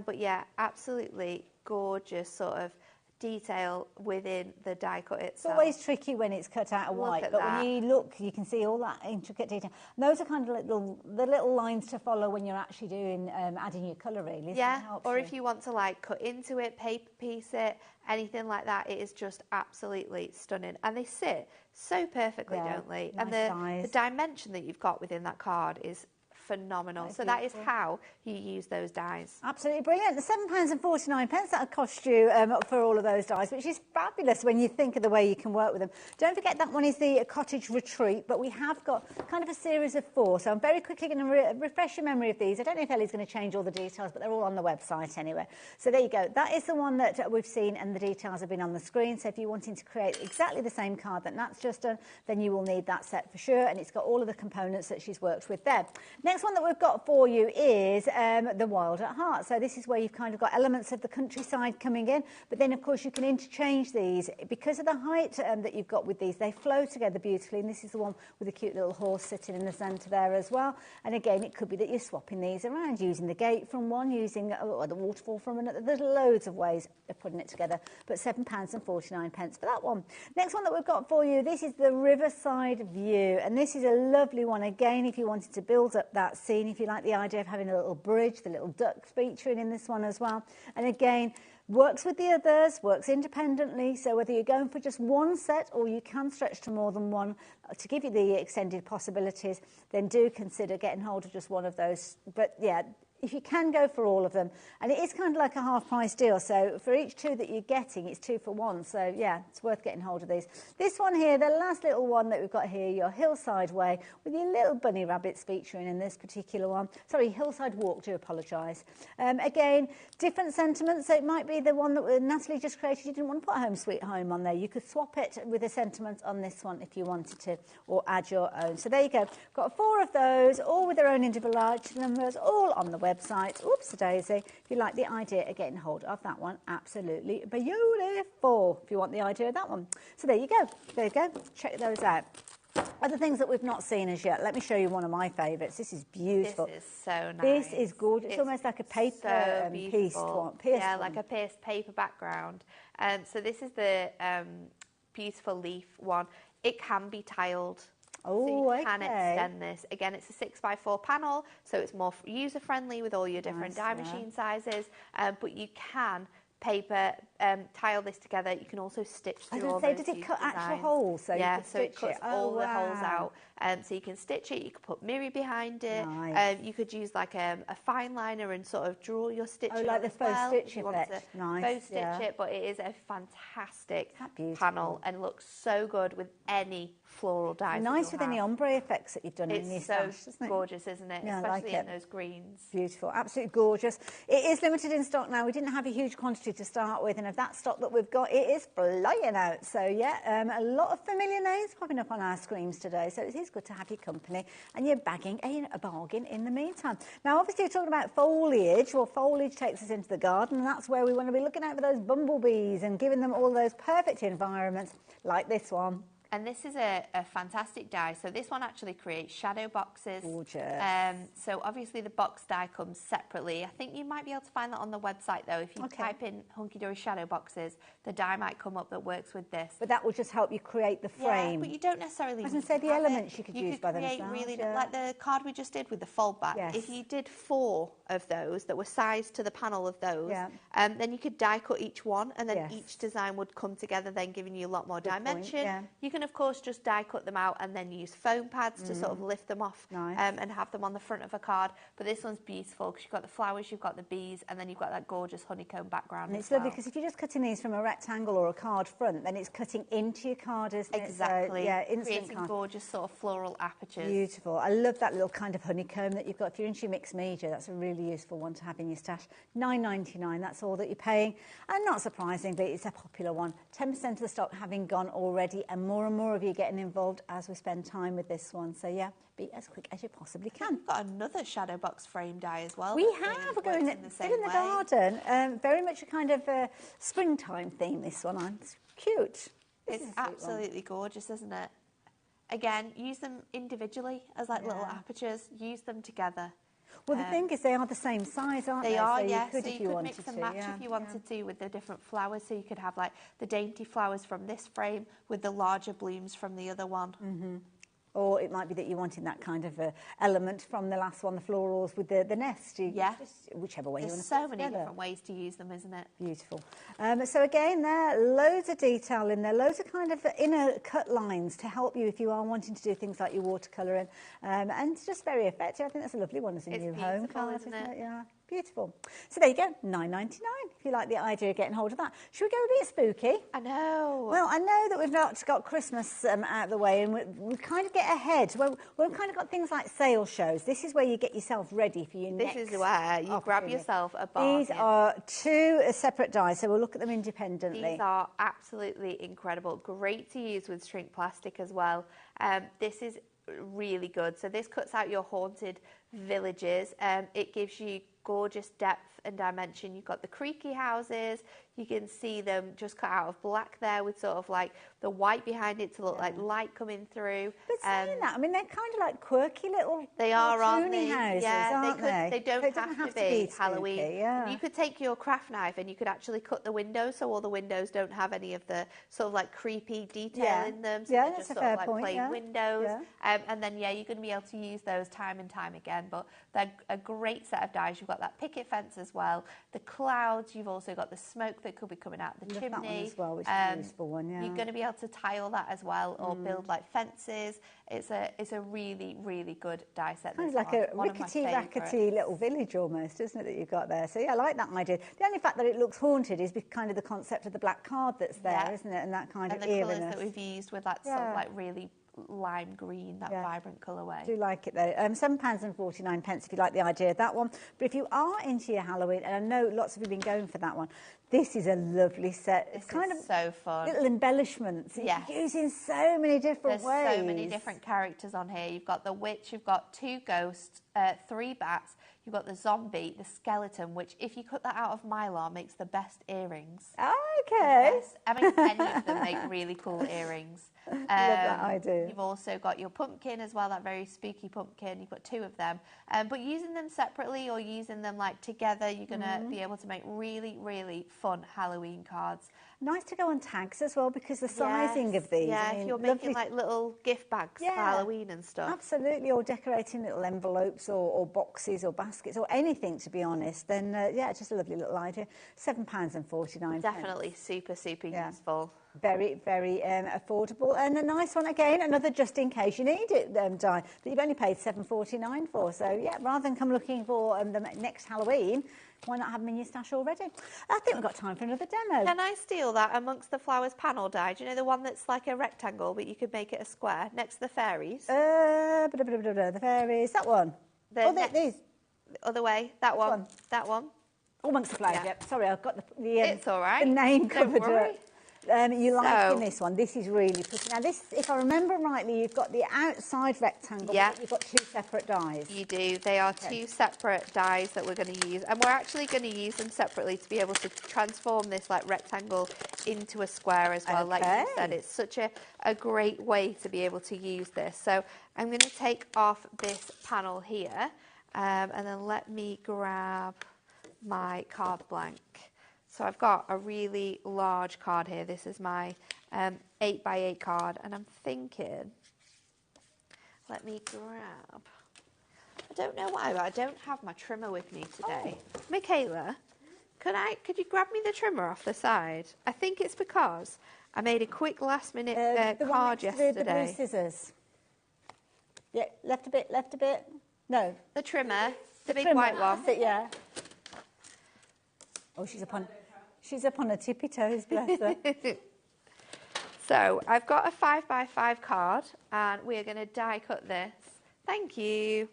But yeah, absolutely gorgeous sort of detail within the die cut It's itself. always tricky when it's cut out of white, but when you look, you can see all that intricate detail. And those are kind of the little lines to follow when you're actually doing adding your colour, really. Yeah, or if you want to like cut into it, paper piece it, anything like that, it is just absolutely stunning. And they sit so perfectly, don't they? Nice And size. the dimension that you've got within that card is phenomenal. So that is how you use those dies. Absolutely brilliant. The £7.49 that would cost you for all of those dies, which is fabulous when you think of the way you can work with them. Don't forget that one is the Cottage Retreat, but we have got kind of a series of 4. So I'm very quickly going to refresh your memory of these. I don't know if Ellie's going to change all the details, but they're all on the website anyway. So there you go. That is the one that we've seen, and the details have been on the screen. So if you're wanting to create exactly the same card that Nat's just done, then you will need that set for sure, and it's got all of the components that she's worked with there. Next one that we've got for you is the Wild at Heart. So this is where you've kind of got elements of the countryside coming in, but then of course you can interchange these. Because of the height that you've got with these, they flow together beautifully, and this is the one with a cute little horse sitting in the centre there as well. And again, it could be that you're swapping these around, using the gate from one, using the waterfall from another. There's loads of ways of putting it together, but £7.49 for that one. Next one that we've got for you, this is the Riverside View, and this is a lovely one. Again, if you wanted to build up that scene, if you like the idea of having a little bridge, the little ducks featuring in this one as well. And again, works with the others, works independently, so whether you're going for just one set or you can stretch to more than one to give you the extended possibilities, then do consider getting hold of just one of those. But yeah, if you can go for all of them, and it is kind of like a half price deal, so for each 2 that you're getting, it's 2 for 1, so yeah, it's worth getting hold of these. This one here, the last little one that we've got here, your Hillside Way, with your little bunny rabbits featuring in this particular one. Sorry, Hillside Walk, do apologise. Again, different sentiments, so it might be the one that Natalie just created. You didn't want to put Home Sweet Home on there. You could swap it with a sentiment on this one if you wanted to, or add your own. So there you go. Got 4 of those, all with their own individual numbers, all on the website. Oops, daisy. If you like the idea of getting hold of that one, absolutely beautiful. If you want the idea of that one. So there you go. There you go. Check those out. Other things that we've not seen as yet. Let me show you one of my favourites. This is beautiful. This is so nice. This is gorgeous. It's almost like a paper piece one. Yeah, like a pierced paper background. So this is the beautiful leaf one. It can be tiled. Oh, so you can extend this. Again, it's a 6x4 panel, so it's more user-friendly with all your different die machine sizes, but you can paper tile this together. You can also stitch through all those does it cut designs. actual holes? So yeah, you can so it cuts all the holes out. So you can stitch it, you can put mirror behind it. Nice. You could use like a fine liner and sort of draw your stitching. Oh, like the faux stitch effect. Nice. Faux stitch it, but it is a fantastic panel and looks so good with any floral dyes. Nice with any ombre effects that you've done in your stash, isn't it? Gorgeous, isn't it? Yeah, Especially I like in those greens. Beautiful, absolutely gorgeous. It is limited in stock now. We didn't have a huge quantity to start with, and of that stock that we've got, it is flying out. So yeah, a lot of familiar names popping up on our screens today. So it is good to have your company, and you're bagging a bargain in the meantime. Now, obviously, you're talking about foliage. Well, foliage takes us into the garden, and that's where we want to be looking out for those bumblebees and giving them all those perfect environments like this one. And this is a fantastic die. So this one actually creates shadow boxes. Gorgeous. So obviously the box die comes separately. I think you might be able to find that on the website though. If you type in Hunky Dory shadow boxes, the die might come up that works with this. But that will just help you create the frame. Yeah, but you don't necessarily. I was going to say the elements you could use by themselves. themselves. Really, like the card we just did with the fold back. Yes. If you did 4 of those that were sized to the panel of those, then you could die cut each one, and then each design would come together, then giving you a lot more dimension. You can of course just die cut them out and then use foam pads to sort of lift them off and have them on the front of a card. But this one's beautiful because you've got the flowers, you've got the bees, and then you've got that gorgeous honeycomb background. And it's lovely because if you're just cutting these from a rectangle or a card front, then it's cutting into your card, isn't it? Exactly. So, yeah, instant creating card. gorgeous sort of floral apertures. Beautiful. I love that little kind of honeycomb that you've got. If you're into your mixed media, that's a really useful one to have in your stash. $9.99, that's all that you're paying. And not surprisingly, it's a popular one. 10% of the stock having gone already, and more of you getting involved as we spend time with this one. So yeah, be as quick as you possibly can. We've got another shadow box frame die as well. We have. We're going in the garden. Very much a kind of springtime theme, this one. It's cute. It's absolutely gorgeous, isn't it? Again, use them individually as like little apertures. Use them together. Well, the thing is, they are the same size, aren't they? They are, so yes. You could, so you could mix and match if you wanted to with the different flowers. So you could have like the dainty flowers from this frame with the larger blooms from the other one. Mm-hmm. Or it might be that you're wanting that kind of element from the last one, the florals with the nest. Whichever way you want to put it There's so many different ways to use them, isn't it? Beautiful. So again, there loads of detail in there, loads of kind of inner cut lines to help you if you are wanting to do things like your watercolouring. And it's just very effective. I think that's a lovely one as a new home card, isn't it? Yeah. Beautiful. So there you go, $9.99 if you like the idea of getting hold of that. Should we go a bit spooky? I know. Well, I know that we've not got Christmas out of the way, and we kind of get ahead. We've kind of got things like sale shows. This is where you get yourself ready for your next. This is where you grab yourself a bargain. These are 2 separate dies, so we'll look at them independently. These are absolutely incredible. Great to use with shrink plastic as well. This is really good. So this cuts out your haunted villages. It gives you gorgeous depth and dimension. You've got the creaky houses. You can see them just cut out of black there with sort of like the white behind it to look like light coming through. But saying that, I mean, they're kind of like quirky little they are, aren't they? houses, aren't they? They don't have to be Halloween. Yeah. You could take your craft knife and you could actually cut the windows so all the windows don't have any of the sort of like creepy detail in them. So they're just sort of like plain windows. And then, you're going to be able to use those time and time again. But they're a great set of dies. You've got that picket fence as well. The clouds. You've also got the smoke that could be coming out the chimney. That one as well, which is a useful one, You're going to be able to tile that as well, or build like fences. It's a really, really good die set. Kind of like a rickety-rackety little village almost, isn't it, that you've got there? So yeah, I like that idea. The only fact that it looks haunted is kind of the concept of the black card that's there, isn't it? And that kind of eeriness. And the colours that we've used with that sort of like really lime green, that vibrant colourway. I do like it though. £7.49 if you like the idea of that one. But if you are into your Halloween, and I know lots of you have been going for that one, this is a lovely set. It's kind of so fun. Little embellishments. Yes. Used in so many different ways. There's so many different characters on here. You've got the witch, you've got 2 ghosts, 3 bats, you've got the zombie, the skeleton, which if you cut that out of mylar makes the best earrings. Okay. I mean, any of them make really cool earrings. Love that idea. You've also got your pumpkin as well, that very spooky pumpkin. You've got 2 of them. But using them separately or using them like together, you're going to be able to make really, really fun Halloween cards. Nice to go on tags as well because the sizing of these. Yeah, I mean, if you're making like little gift bags for Halloween and stuff. Absolutely, or decorating little envelopes or boxes or baskets baskets or anything, to be honest, then yeah, just a lovely little idea. £7.49. Definitely super useful. Very, very affordable, and a nice one again. Another just in case you need it die that you've only paid £7.49 for. So yeah, rather than come looking for the next Halloween, why not have them in your stash already? I think we've got time for another demo. Can I steal that amongst the flowers panel die? Do you know the one that's like a rectangle, but you could make it a square next to the fairies? The fairies, that one. These. The other way, that one. That one. Amongst the flowers. Yeah. Yep. Sorry, I've got it's all right. The name covered up. You liking So- this one? This is really pretty. Now, this, if I remember rightly, you've got the outside rectangle, Yeah. but you've got two separate dies. You do. They are two separate dies that we're going to use, and we're actually going to use them separately to be able to transform this like rectangle into a square as well. Like you said, it's such a great way to be able to use this. So I'm going to take off this panel here, and then let me grab my card blank. So I've got a really large card here. This is my 8x8 card, and I'm thinking, let me grab, I don't know why, but I don't have my trimmer with me today. Oh. Michaela, could you grab me the trimmer off the side? I think it's because I made a quick last minute card yesterday. The blue scissors. Yeah, left a bit. No. The trimmer, the big trimmer, white one. That's it, yeah. Oh, she's up on her tippy toes, bless her. So I've got a 5x5 card, and we are going to die cut this. Thank you.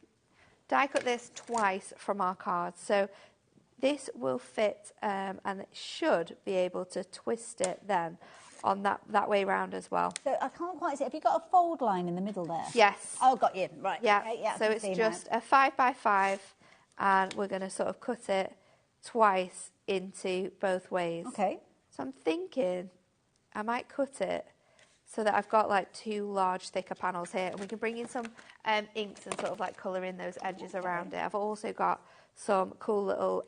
Die cut this twice from our cards. So this will fit, and it should be able to twist it then on that way round as well. So I can't quite see. Have you got a fold line in the middle there? Yes. Oh, got you. Right. Yeah. Okay, yeah. So it's just a 5x5, and we're going to sort of cut it twice into both ways. Okay. So I'm thinking I might cut it so that I've got like two large thicker panels here, and we can bring in some inks and sort of like colour in those edges around it. I've also got some cool little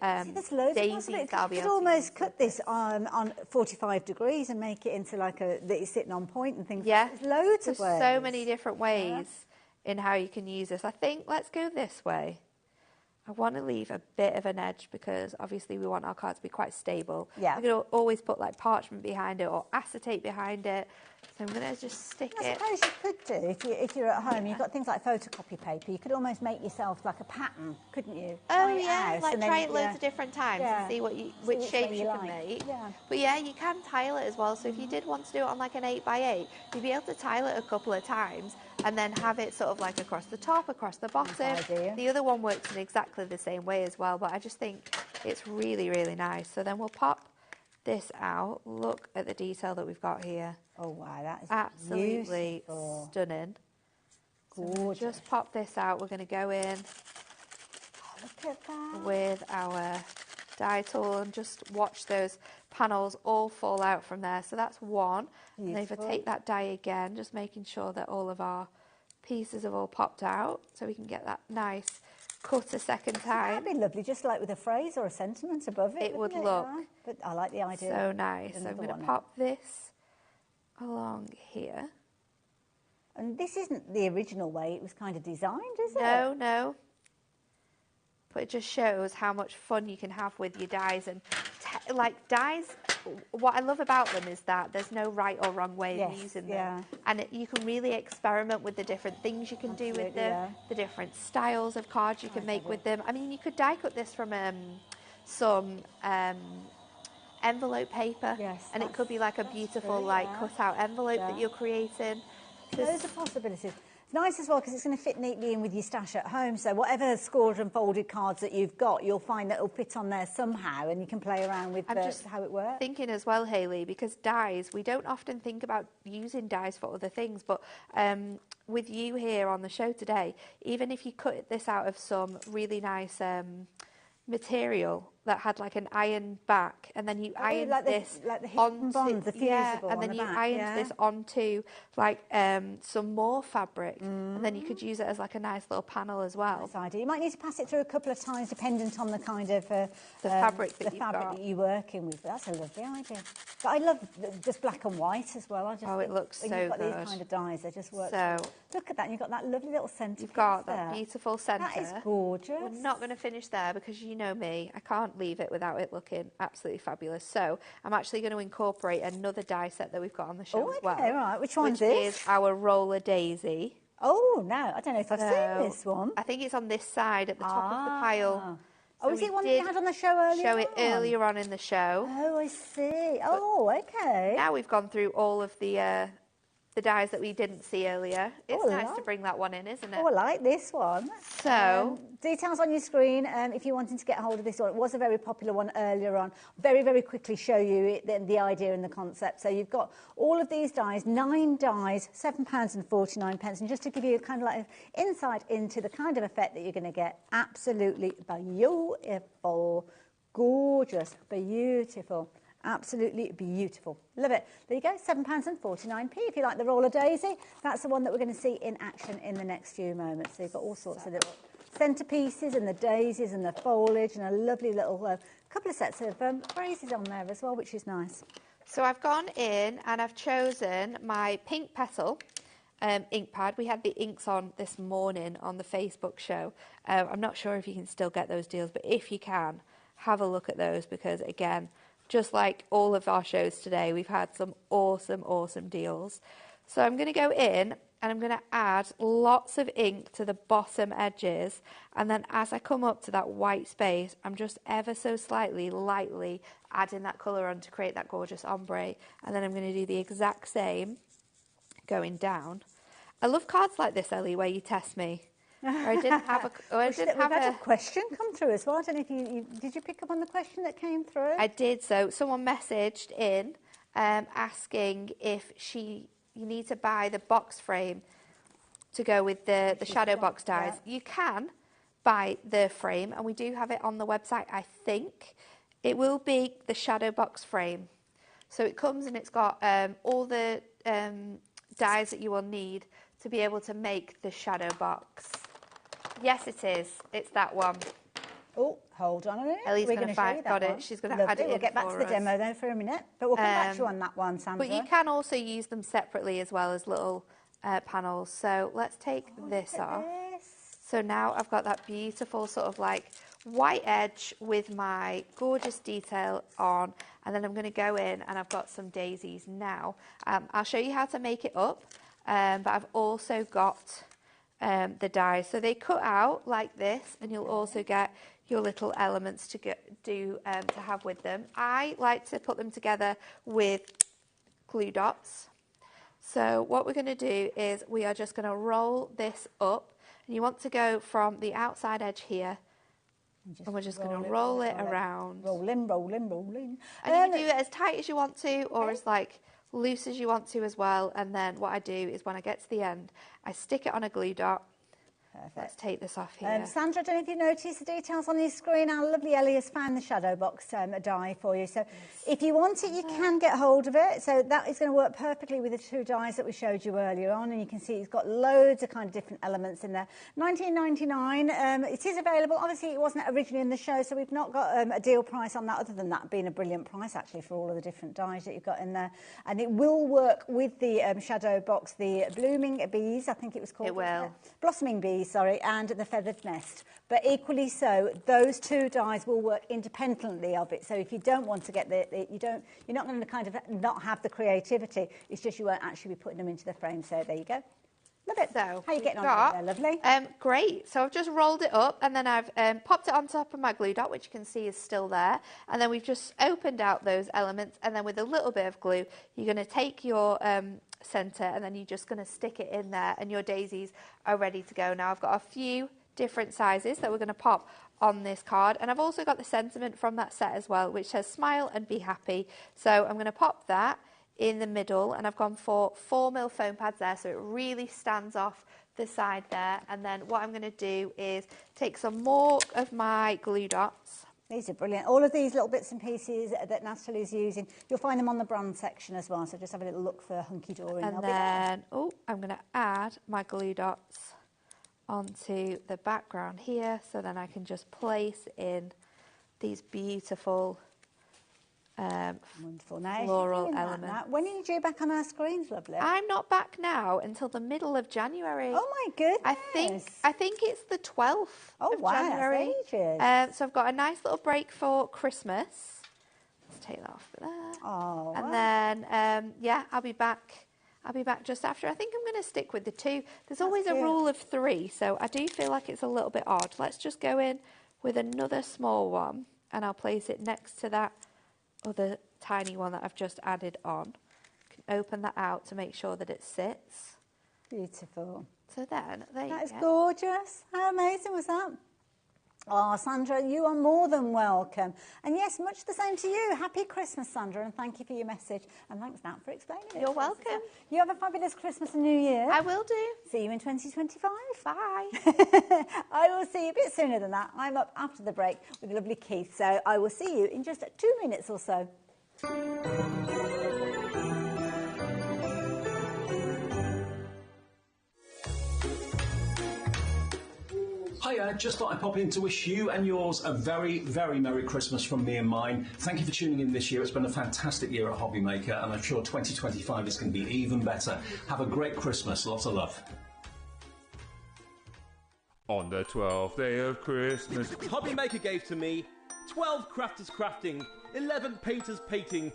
daisies that I'll be you could able to almost cut this on 45 degrees and make it into like that it's sitting on point and things. Yeah. There's loads There's of ways. so many different ways in how you can use this. I think let's go this way. I want to leave a bit of an edge because obviously we want our card to be quite stable. Yeah. We could always put like parchment behind it or acetate behind it. So I'm going to just stick I it. suppose you could do, if you're at home, you've got things like photocopy paper, you could almost make yourself like a pattern, couldn't you? Oh Try it yeah, out, like and then, try it loads of different times and see which shapes way you you can like. make. Yeah. But yeah, you can tile it as well. So if you did want to do it on like an 8x8, you'd be able to tile it a couple of times and then have it sort of like across the top, across the bottom. The other one works in exactly the same way as well, but I just think it's really, really nice. So then we'll pop this out. Look at the detail that we've got here. Oh wow, that is absolutely beautiful. Stunning. Gorgeous. So just pop this out. We're going to go in look at that. with our die tool and just watch those panels all fall out from there. So that's one. And then if I take that die again, just making sure that all of our pieces have all popped out so we can get that nice cut a second time. That'd be lovely, just like with a phrase or a sentiment above it. It would wouldn't look But I like the idea. so nice. So I'm Another going to one pop this along here. And this isn't the original way it was kind of designed, is it? No, no. But it just shows how much fun you can have with your dies. And like dies, what I love about them is that there's no right or wrong way of using them. And you can really experiment with the different things you can do with them, the different styles of cards you can make with them. I mean, you could die cut this from some envelope paper, and it could be like a beautiful cut out envelope that you're creating. Those are possibilities. It's nice as well because it's going to fit neatly in with your stash at home. So whatever scored and folded cards that you've got, you'll find that it'll fit on there somehow, and you can play around with how it works. Thinking as well, Hayley, because dies, we don't often think about using dies for other things, but with you here on the show today, even if you cut this out of some really nice material that had like an iron back, and then you ironed this like the onto bond, the fusible and on then the you back, ironed this onto like some more fabric, and then you could use it as like a nice little panel as well. Nice idea. You might need to pass it through a couple of times, dependent on the kind of the fabric that you've got. that you're working with. But that's a lovely idea. But I love just black and white as well. I just it looks so good. You've got good. these kind of dyes, they just work. So look at that, and you've got that lovely little centre. You've got that beautiful centre. That is gorgeous. We're not going to finish there because you know me, I can't leave it without it looking absolutely fabulous. So I'm actually going to incorporate another die set that we've got on the show as well. Right. Which one's which this? is our roller daisy. Oh, no, I don't know if I've seen this one. I think it's on this side at the top of the pile. Oh, is it one that you had on the show earlier Show it earlier on in the show. Oh, I see. Oh, okay. Now we've gone through all of the dies that we didn't see earlier. It's nice to bring that one in, isn't it? Oh, I like this one. So, details on your screen if you're wanting to get hold of this one. It was a very popular one earlier on. Very, very quickly show you the idea and the concept. So you've got all of these dies, 9 dies, £7.49. And just to give you kind of like an insight into the kind of effect that you're going to get, absolutely beautiful, gorgeous, beautiful. Absolutely beautiful. Love it. There you go, £7.49. If you like the roller daisy, that's the one that we're going to see in action in the next few moments. So you've got all sorts of little centerpieces and the daisies and the foliage and a lovely little couple of sets of phrases on there as well, which is nice. So I've gone in and I've chosen my pink petal ink pad. We had the inks on this morning on the Facebook show. I'm not sure if you can still get those deals, but if you can, have a look at those because, again, just like all of our shows today, we've had some awesome, awesome deals. So I'm going to go in and I'm going to add lots of ink to the bottom edges. And then as I come up to that white space, I'm just ever so slightly, lightly adding that colour on to create that gorgeous ombre. And then I'm going to do the exact same going down. I love cards like this, Ellie, where you test me. I didn't have a. We've had a question come through as well. I don't know if did you pick up on the question that came through? I did. So someone messaged in asking if you need to buy the box frame to go with the shadow box dies. Yeah. You can buy the frame, and we do have it on the website. I think it will be the shadow box frame. So it comes and it's got all the dies that you will need to be able to make the shadow box. Yes, it is. It's that one. Oh, hold on a minute. Ellie's going to find got it. She's going to add it in. We'll get back to the demo then for a minute, but we'll come back to you on that one, Sandra. But you can also use them separately as well as little panels. So let's take this off. So now I've got that beautiful sort of like white edge with my gorgeous detail on, and then I'm going to go in and I've got some daisies now. I'll show you how to make it up, but I've also got the dies. So they cut out like this, and you'll also get your little elements to to have with them. I like to put them together with glue dots. So what we're going to do is we are just going to roll this up, and you want to go from the outside edge here, and we're just going to roll it around. Rolling, rolling, rolling. And you can do it as tight as you want to, or as like loose as you want to as well. And then what I do is when I get to the end, I stick it on a glue dot. Perfect. Let's take this off here. Sandra, I don't know if you noticed the details on your screen. Our lovely Ellie has found the shadow box die for you. So if you want it, you can get hold of it. So that is going to work perfectly with the 2 dies that we showed you earlier on. And you can see it's got loads of kind of different elements in there. $19.99. It is available. Obviously, it wasn't originally in the show, so we've not got a deal price on that, other than that being a brilliant price, actually, for all of the different dies that you've got in there. And it will work with the shadow box, the blooming bees, I think it was called. It will. Blossoming bees, sorry, and the feathered nest. But equally so, those 2 dies will work independently of it. So if you don't want to get you're not going to kind of not have the creativity. It's just you won't actually be putting them into the frame. So there you go. Love it. So how are you getting on there, lovely? Great. So I've just rolled it up, and then I've popped it on top of my glue dot, which you can see is still there. And then we've just opened out those elements, and then with a little bit of glue, you're going to take your centre, and then you're just going to stick it in there, and your daisies are ready to go. Now I've got a few different sizes that we're going to pop on this card, and I've also got the sentiment from that set as well, which says smile and be happy. So I'm going to pop that in the middle, and I've gone for 4mm foam pads there, so it really stands off the side there. And then what I'm going to do is take some more of my glue dots, These are brilliant. All of these little bits and pieces that Natalie's using, you'll find them on the brand section as well, so just have a little look for Hunky Dory. And then, I'm going to add my glue dots onto the background here, so then I can just place in these beautiful wonderful. Now, floral elements. When are you due back on our screens, lovely? I'm not back now until the middle of January. Oh my goodness! I think it's the 12th of January. That's so I've got a nice little break for Christmas. Let's take that off there. Oh, and then yeah, I'll be back. I'll be back just after. I think I'm going to stick with the 2. There's always a rule of 3, so I do feel like it's a little bit odd. Let's just go in with another small one, and I'll place it next to that other tiny one that I've just added on. You can open that out to make sure that it sits. Beautiful. So then, there you go. That is gorgeous. How amazing was that? Oh, Sandra, you are more than welcome. And yes, much the same to you. Happy Christmas, Sandra, and thank you for your message. And thanks, Nat, for explaining it. You're welcome. You have a fabulous Christmas and New Year. I will do. See you in 2025. Bye. I will see you a bit sooner than that. I'm up after the break with lovely Keith, so I will see you in just 2 minutes or so. Hiya, just thought I'd pop in to wish you and yours a very, very Merry Christmas from me and mine. Thank you for tuning in this year. It's been a fantastic year at HobbyMaker, and I'm sure 2025 is going to be even better. Have a great Christmas. Lots of love. On the 12th day of Christmas, HobbyMaker gave to me 12 crafters crafting, 11 painters painting,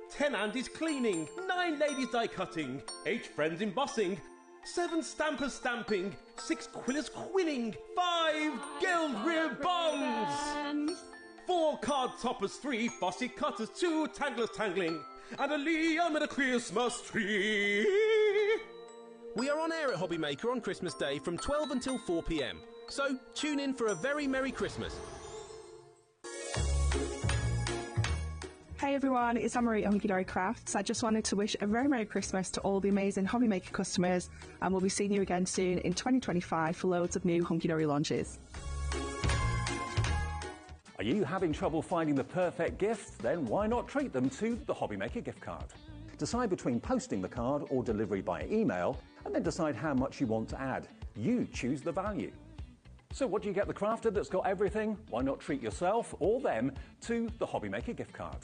10 Andys cleaning, 9 ladies die cutting, 8 friends embossing, 7 stampers stamping, 6 quillers quilling, 5 gild ribbons, 4 card toppers, 3 fussy cutters, 2 tanglers tangling, and a Liam in a Christmas tree. We are on air at HobbyMaker on Christmas Day from 12 until 4 p.m. So tune in for a very Merry Christmas. Hey everyone, it's Anne-Marie at Hunky Dory Crafts. I just wanted to wish a very Merry Christmas to all the amazing HobbyMaker customers, and we'll be seeing you again soon in 2025 for loads of new Hunky Dory launches. Are you having trouble finding the perfect gift? Then why not treat them to the HobbyMaker gift card? Decide between posting the card or delivery by email, and then decide how much you want to add. You choose the value. So what do you get the crafter that's got everything? Why not treat yourself or them to the HobbyMaker gift card?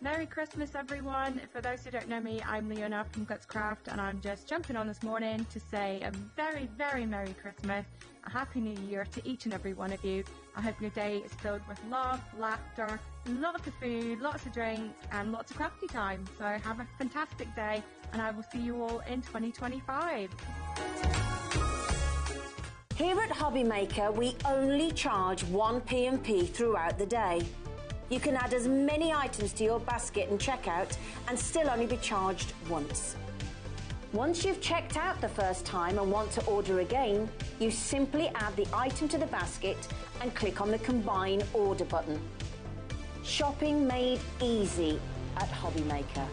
Merry Christmas, everyone. For those who don't know me, I'm Leona from Craft, and I'm just jumping on this morning to say a very, very Merry Christmas, a Happy New Year to each and every one of you. I hope your day is filled with love, laughter, lots of food, lots of drinks, and lots of crafty time. So have a fantastic day, and I will see you all in 2025. Here at HobbyMaker, we only charge 1 P&P throughout the day. You can add as many items to your basket and checkout and still only be charged once. Once you've checked out the first time and want to order again, you simply add the item to the basket and click on the Combine Order button. Shopping made easy at HobbyMaker.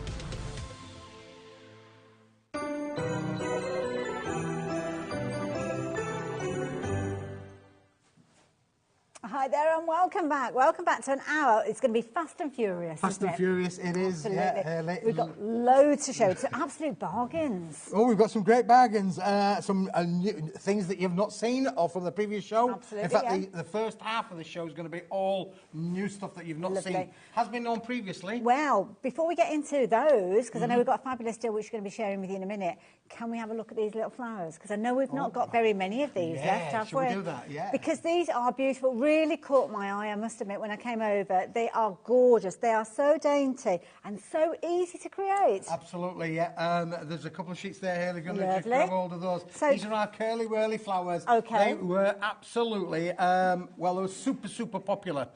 Hi there and welcome back. Welcome back to an hour. It's going to be fast and furious. Fast and furious, it is. Absolutely. Yeah, we've got loads to show. Some absolute bargains. Oh, we've got some great bargains. Some new things that you've not seen or from the previous show. Absolutely, in fact, yeah. the first half of the show is going to be all new stuff that you've not seen. Has been known previously. Well, before we get into those, because I know we've got a fabulous deal which we're going to be sharing with you in a minute, can we have a look at these little flowers? Because I know we've not got very many of these left, have should we do that? Yeah. Because these are beautiful, really really caught my eye, I must admit, when I came over. They are gorgeous. They are so dainty and so easy to create. Absolutely, yeah. There's a couple of sheets there, Hayley. You're going to just Lovely. grab hold of those. So- These are our curly whirly flowers. Okay. They were absolutely, well, they were super, super popular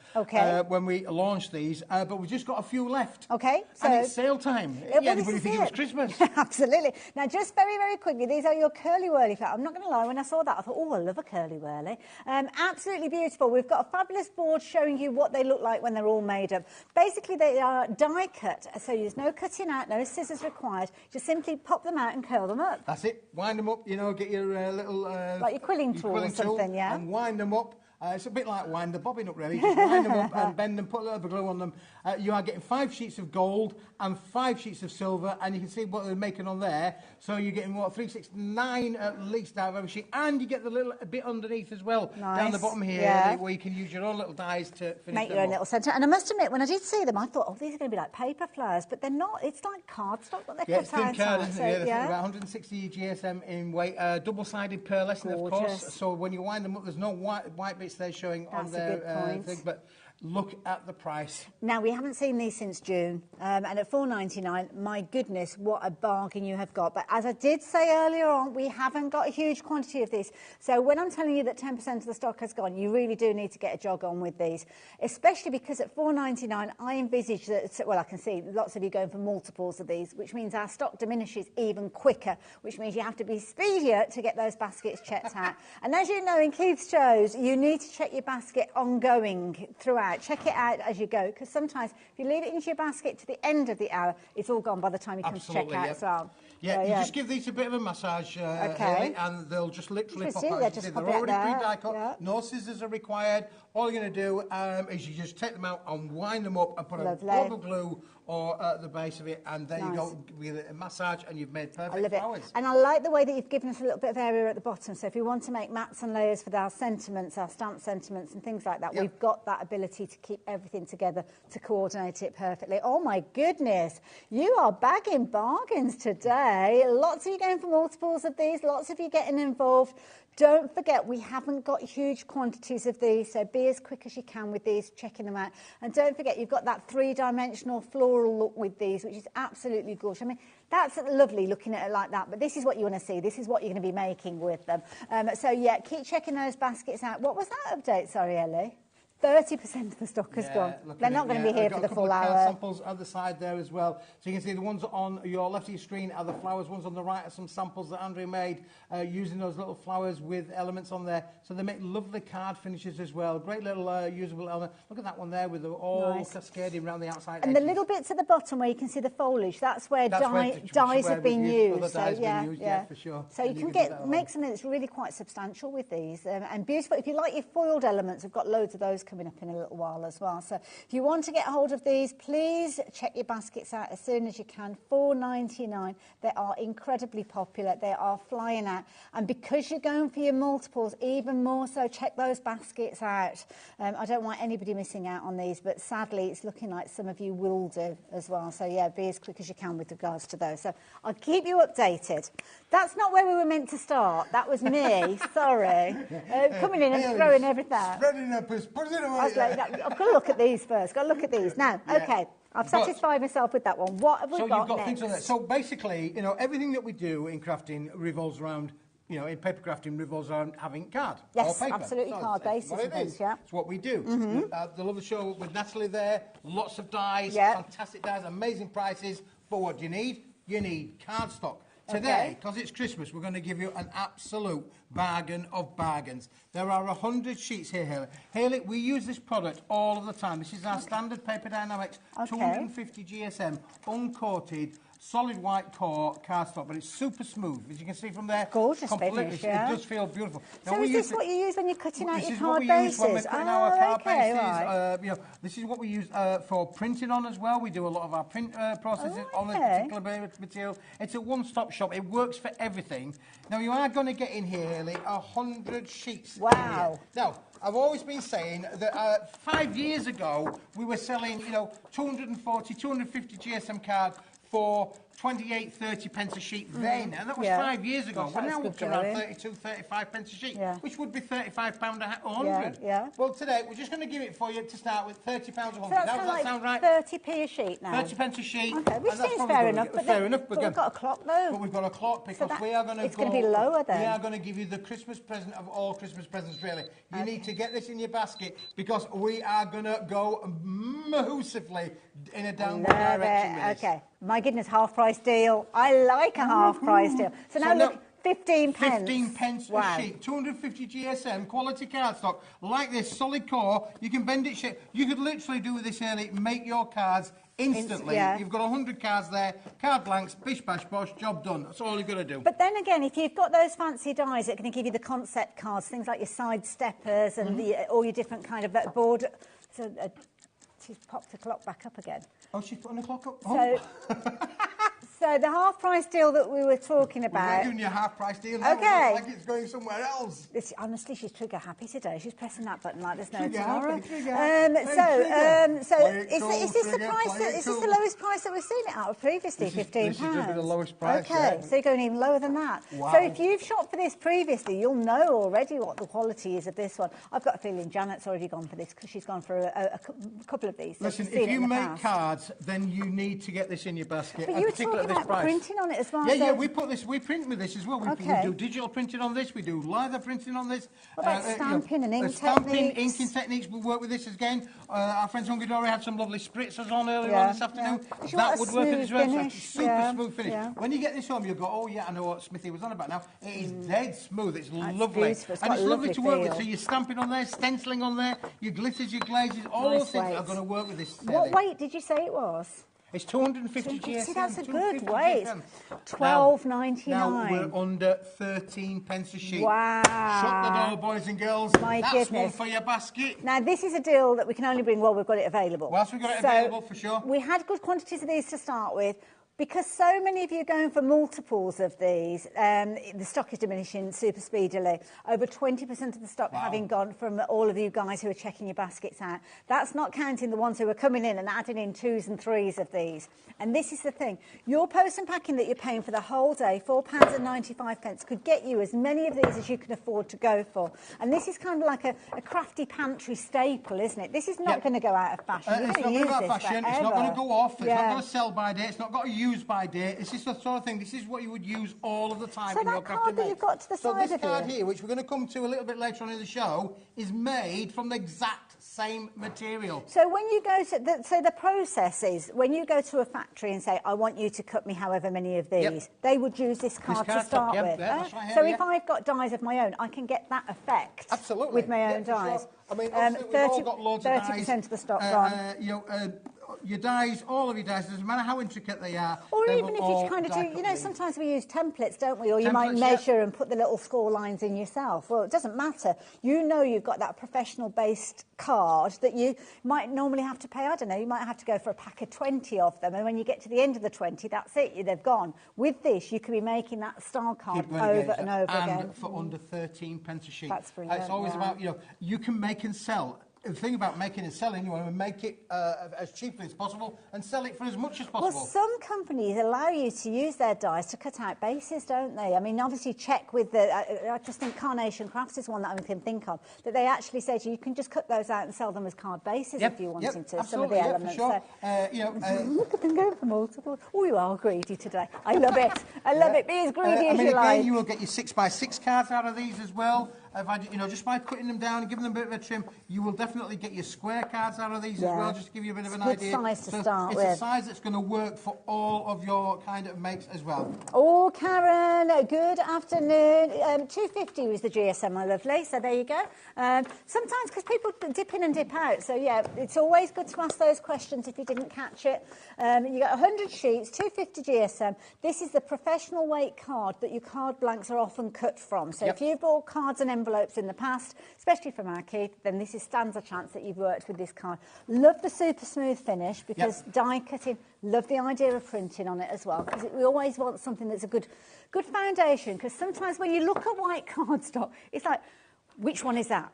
when we launched these, but we've just got a few left. Okay. So And it's sale time. Well, Anybody this think is it was Christmas? Absolutely. Now, just very, very quickly, these are your curly whirly flowers. I'm not going to lie, when I saw that, I thought, oh, I love a curly whirly. Absolutely beautiful. We've got a fabulous board showing you what they look like when they're all made up. Basically, they are die cut, so there's no cutting out, no scissors required. Just simply pop them out and curl them up. That's it. Wind them up, you know, get your little... like your quilling tool or something, yeah? And wind them up. It's a bit like wind the bobbin up, really. Just wind them up and bend them, put a little bit of glue on them. You are getting 5 sheets of gold and 5 sheets of silver, and you can see what they're making on there. So you're getting, what, 3, 6, 9 at least out of every sheet, and you get the little bit underneath as well, down the bottom here, where you can use your own little dies to finish Make them your own off. little centre. And I must admit, when I did see them, I thought, oh, these are going to be like paper flowers, but they're not. It's like cardstock that they're It's cut thin out. card, isn't it? Yeah, about 160 GSM in weight. Double-sided pearlescent, of course. So when you wind them up, there's no white bits there showing on their thing. But look at the price. Now, we haven't seen these since June, and at $4.99, my goodness, what a bargain you have got. But as I did say earlier on, we haven't got a huge quantity of these. So when I'm telling you that 10% of the stock has gone, you really do need to get a jog on with these, especially because at $4.99, I envisage that, well, I can see lots of you going for multiples of these, which means our stock diminishes even quicker, which means you have to be speedier to get those baskets checked out. And as you know, in Keith's shows, you need to check your basket ongoing throughout. Check it out as you go, because sometimes if you leave it into your basket to the end of the hour, it's all gone by the time you come to check out as well. Yeah, So, you just give these a bit of a massage, Hayley, and they'll just literally pop out. They're already pre-die cut. No scissors are required. All you're going to do is you just take them out and wind them up and put a blob of glue or at the base of it, and there you go, with a massage, and you've made perfect flowers. And I like the way that you've given us a little bit of area at the bottom, so if you want to make mats and layers for our sentiments, our stamp sentiments and things like that, we've got that ability to keep everything together to coordinate it perfectly. Oh my goodness, you are bagging bargains today. Lots of you going for multiples of these, lots of you getting involved. Don't forget, we haven't got huge quantities of these, so be as quick as you can with these, checking them out. And don't forget, you've got that 3-dimensional floral look with these, which is absolutely gorgeous. I mean, that's lovely looking at it like that, but this is what you want to see. This is what you're going to be making with them. So, yeah, keep checking those baskets out. What was that update? Sorry, Ellie. 30% of the stock has gone. They're not going to be here for the full hour. I've got a couple of card samples at the side there as well. So you can see the ones on your left of your screen are the flowers. Ones on the right are some samples that Andrea made using those little flowers with elements on there. So they make lovely card finishes as well. Great little usable element. Look at that one there with all cascading around the outside and edges. the little bits at the bottom where you can see the foliage, that's where dyes have been used. Yeah, for sure. So you can make something that's really quite substantial with these and beautiful. If you like your foiled elements, we've got loads of those coming up in a little while as well. So if you want to get hold of these, please check your baskets out as soon as you can. $4.99. They are incredibly popular. They are flying out. And because you're going for your multiples, even more so, check those baskets out. I don't want anybody missing out on these, but sadly, it's looking like some of you will do as well. So yeah, be as quick as you can with regards to those. So I'll keep you updated. That's not where we were meant to start. That was me. Sorry. Coming in and throwing everything out. Spreading up, putting it away. I've got to look at these first. Got to look at these. Now, okay, I've satisfied myself with that one. What have we got you've got next? things like that. So basically, you know, everything that we do in crafting revolves around, you know, in paper crafting revolves around having card or paper. Absolutely, card basis and things, It's what we do. The lovely show with Natalie there, lots of dies, fantastic dies, amazing prices. For what do you need? You need cardstock. Today, because it's Christmas, we're going to give you an absolute bargain of bargains. There are 100 sheets here, Hayley. Hayley, we use this product all of the time. This is our standard Paper Dynamics 250 GSM, uncoated, solid white core cardstock, but it's super smooth. As you can see from there, gorgeous finish, It does feel beautiful. So now, is this what you use when you're cutting out your card bases? This is what we use when we're cutting our card bases. Right. You know, this is what we use for printing on as well. We do a lot of our print processes on a particular material. It's a one-stop shop. It works for everything. Now, you are going to get in here, Hayley, 100 sheets. Wow. Now, I've always been saying that 5 years ago, we were selling, you know, 240, 250 GSM cards for 28, 30 pence a sheet then, and that was 5 years ago. Gosh, We're that's now good up to around going. 32, 35 pence a sheet, Yeah. which would be £35 a 100. Yeah. Well, today we're just going to give it for you to start with £30 a 100. So Now, that's does kind that of sound like right? 30p a sheet now. 30 pence a sheet. Okay, which and that's seems probably fair gonna enough. get- But fair then- enough, but we've got a clock though. But we've got a clock because that- we are going to it's gonna be lower then. We are going to give you the Christmas present of all Christmas presents, really. You need to get this in your basket because we are going to go massively in a downward direction with this. Okay. My goodness, half price deal. I like a half price deal. So now look, 15 pence. 15 pence a sheet, 250 GSM, quality cardstock, like this, solid core. You can bend it shape. You could literally do with this early, make your cards instantly. Yeah. You've got 100 cards there, card blanks, bish bash bosh, job done. That's all you've got to do. But then again, if you've got those fancy dies that are going to give you the concept cards, things like your side steppers and all your different kind of board. So, she's popped the clock back up again. Oh, she's putting the clock up? So the half-price deal that we were talking about... We're giving you a half-price deal now. Okay. It's like it's going somewhere else. Honestly, she's trigger happy today. She's pressing that button like there's no Trigger tomorrow. happy, trigger. So Play it is cool, this the trigger, price? play it Is this cool. the lowest price that we've seen it out of previously? £15. This is going to be the lowest price. Okay, yeah. so you're going even lower than that. Wow. So if you've shopped for this previously, you'll know already what the quality is of this one. I've got a feeling Janet's already gone for this because she's gone for a couple of these. So Listen, she's seen if it you in the make past. cards, then you need to get this in your basket. But and you were particularly talking at this about price. printing on it as well. Yeah, so we print with this as well. We Okay. do digital printing on this. We do litho printing on this. What about stamping and ink stamping, techniques? inking techniques. We work with this again. Our friends Hunky Dory had some lovely spritzers on earlier Yeah, on this afternoon. yeah. If you That want a would work in smooth as well. So finish, it's super yeah, smooth finish. yeah. When you get this home, you'll go, oh yeah, I know what Smithy was on about now. It is dead smooth. It's That's lovely. beautiful. It's And got it's a lovely lovely to work with. feel. So you're stamping on there, stenciling on there, your glitters, your glazes, all Nice those things weight. are going to work with this. What weight did you say it was? It's 250 GSM. See, that's a 250 good weight. GSM. £12.99. Now we're under 13 pence a sheet. Wow. Shut the door, boys and girls. My That's goodness. one for your basket. Now, this is a deal that we can only bring while we've got it available. Whilst we've got it available, for sure. We had good quantities of these to start with. Because so many of you are going for multiples of these, the stock is diminishing super speedily. Over 20% of the stock having gone from all of you guys who are checking your baskets out. That's not counting the ones who are coming in and adding in 2s and 3s of these. And this is the thing. Your post and packing that you're paying for the whole day, £4.95, could get you as many of these as you can afford to go for. And this is kind of like a crafty pantry staple, isn't it? This is not going to go out of fashion. It's not going to go out of fashion. It's not going to go off. It's not going to sell by date. It's not got to use by date. It's just the sort of thing. This is what you would use all of the time So in your that crafting card that mix. you've got to the So side this of card you- here, which we're going to come to a little bit later on in the show, is made from the exact same material. So when you go to the process is when you go to a factory and say, I want you to cut me however many of these, they would use this card to cardstock, start yeah, with. yeah, that's right here, So yeah. if I've got dies of my own, I can get that effect with my own for sure. dies. I mean, obviously we've all got loads of dies. 30% of the stock gone. Your dies, all of your dies, doesn't matter how intricate they are. Or they even will if all you kind of do, die you know, cut sometimes we use templates, don't we? Or you might Templates, measure and put the little score lines in yourself. Well, it doesn't matter. You know you've got that professional-based card that you might normally have to pay, I don't know, you might have to go for a pack of 20 of them, and when you get to the end of the 20, that's it, they've gone. With this, you can be making that style card Keep going over again, and over and again. for under 13 pence a sheet. That's brilliant, It's always yeah. about, you can make and sell. The thing about making and selling, you want to make it as cheaply as possible and sell it for as much as possible. Well, some companies allow you to use their dies to cut out bases, don't they? I mean, obviously check with the... I just think Carnation Crafts is one that I can think of, that they actually say to you, you can just cut those out and sell them as card bases if you wanted to, some of the elements. For sure. Look at them going for multiple. Oh, you are greedy today. I love it. I love it. Be as greedy as you like. Again, you will get your 6x6 cards out of these as well. Just by cutting them down and giving them a bit of a trim, you will definitely get your square cards out of these as well, just to give you a bit of an idea. It's a good size to start with. with. It's a size that's going to work for all of your kind of makes as well. Oh, Karen, good afternoon. 250 was the GSM, my lovely, so there you go. Sometimes, because people dip in and dip out, so yeah, it's always good to ask those questions if you didn't catch it. You get 100 sheets, 250 GSM. This is the professional weight card that your card blanks are often cut from. So if you've bought cards and envelopes in the past, especially from our Keith, then this stands a chance that you've worked with this card. Love the super smooth finish because die cutting, love the idea of printing on it as well, because we always want something that's a good foundation, because sometimes when you look at white cardstock, it's like, which one is that?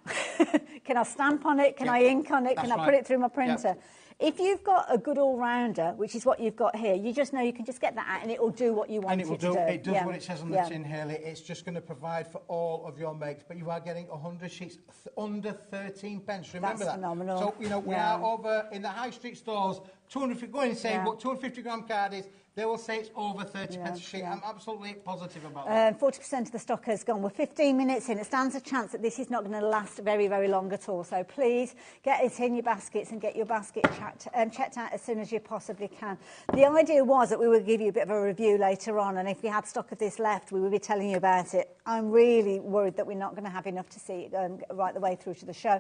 Can I stamp on it? Can I ink on it? Can I put it through my printer? If you've got a good all-rounder, which is what you've got here, you just know you can just get that out and it will do what you want and it to do. It does what it says on the tin, Haley. It's just going to provide for all of your makes. But you are getting 100 sheets under 13 pence. Remember That's that. Phenomenal. So, you know, we are over in the high street stores, 250, go in and say what 250 gram card is. They will say it's over 30 pence a sheet. I'm absolutely positive about that. 40% of the stock has gone. We're 15 minutes in. It stands a chance that this is not going to last very, very long at all. So please get it in your baskets and get your basket checked out as soon as you possibly can. The idea was that we would give you a bit of a review later on, and if we had stock of this left, we would be telling you about it. I'm really worried that we're not going to have enough to see it right the way through to the show.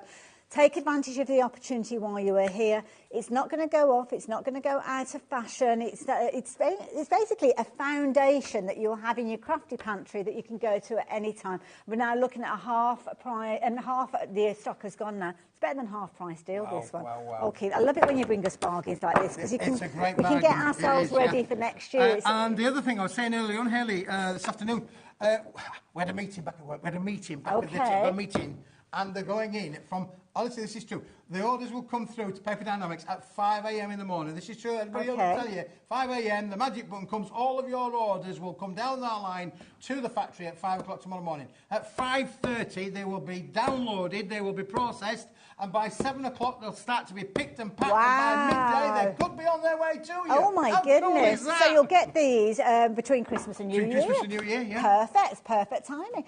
Take advantage of the opportunity while you are here. It's not going to go off. It's not going to go out of fashion. It's basically a foundation that you'll have in your crafty pantry that you can go to at any time. We're now looking at a half price, and half the stock has gone now. It's better than half price deal, this one. Wow. Okay, I love it when you bring us bargains like this because we can get ourselves ready for next year. And the other thing I was saying earlier on, Haley, this afternoon, we had a meeting back at work. We had a meeting back with the meeting. And they're going in from, honestly, this is true. The orders will come through to Paper Dynamics at 5 a.m. in the morning. This is true. Everybody will tell you. 5 a.m. The magic button comes. All of your orders will come down that line to the factory at 5 o'clock tomorrow morning. At 5:30, they will be downloaded. They will be processed. And by 7 o'clock, they'll start to be picked and packed. And by midday, they could be on their way to you. Oh, my goodness. Cool, so you'll get these between Christmas and New Year. Between Christmas and New Year, yeah. Perfect. It's perfect timing.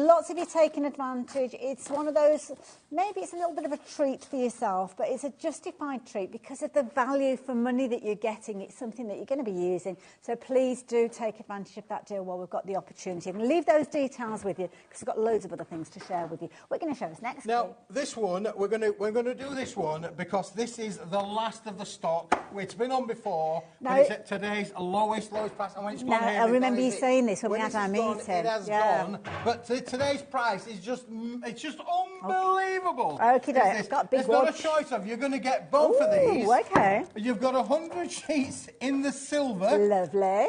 Lots of you taking advantage. It's one of those, maybe it's a little bit of a treat for yourself, but it's a justified treat because of the value for money that you're getting. It's something that you're going to be using. So please do take advantage of that deal while we've got the opportunity. I'm going to leave those details with you because we've got loads of other things to share with you. What are you going to show us next? Now, this one, we're going to do this one because this is the last of the stock. It's been on before, but it's at today's lowest price. And when it's gone here, I remember you saying this when we had our meeting. It has gone, but today's price is just unbelievable. Okay, it's got a big There's not a choice of. You're going to get both of these. Okay. You've got 100 sheets in the silver. Lovely.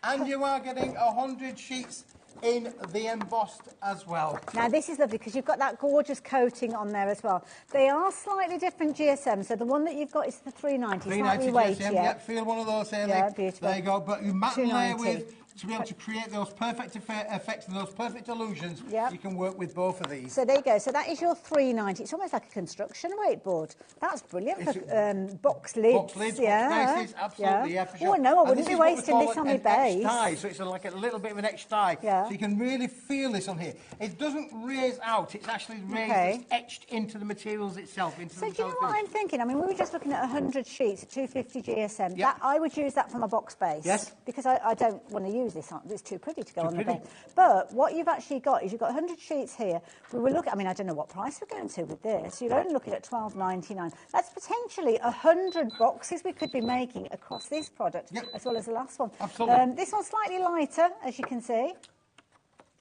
And you are getting 100 sheets in the embossed as well. Now this is lovely because you've got that gorgeous coating on there as well. They are slightly different GSM. So the one that you've got is the 390. 390 weightier. GSM. Yeah, feel one of those here. Yeah, beautiful. There you go. But you matte layer with to be able to create those perfect effects and those perfect illusions. You can work with both of these. So there you go. So that is your 390. It's almost like a construction weight board. That's brilliant for box lids. Box lids, box bases, absolutely, yeah, for sure. Oh no, I wouldn't be wasting this on my base. Die, so it's like a little bit of an etched die. So you can really feel this on here. It doesn't raise out. It's actually raised, it's etched into the materials itself. So do you know what I'm thinking? I mean, we were just looking at 100 sheets, 250 GSM. That, I would use that for my box base. Yes. Because I don't want to use this on. It's too pretty to go on the base. But what you've actually got is you've got 100 sheets here. We were looking, I mean, I don't know what price we're going to with this. You're only looking at $12.99. That's potentially 100 boxes we could be making across this product, as well as the last one. Absolutely. This one's slightly lighter, as you can see.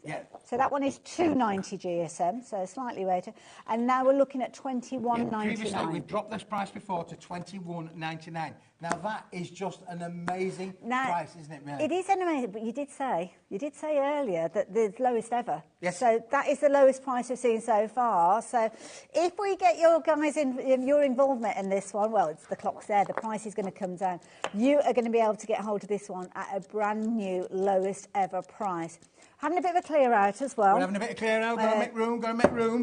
Yeah. So that one is 290 GSM, so slightly weighted. And now we're looking at 21.99. Previously, we dropped this price before to 21.99. Now that is just an amazing price, isn't it, Mary? It is an amazing, but you did say earlier that the lowest ever. Yes. So that is the lowest price we've seen so far. So if we get your guys in your involvement in this one, well, the clock's there, the price is going to come down. You are going to be able to get hold of this one at a brand new lowest ever price. Having a bit of a clear out as well. We're having a bit of clear out, got to make room.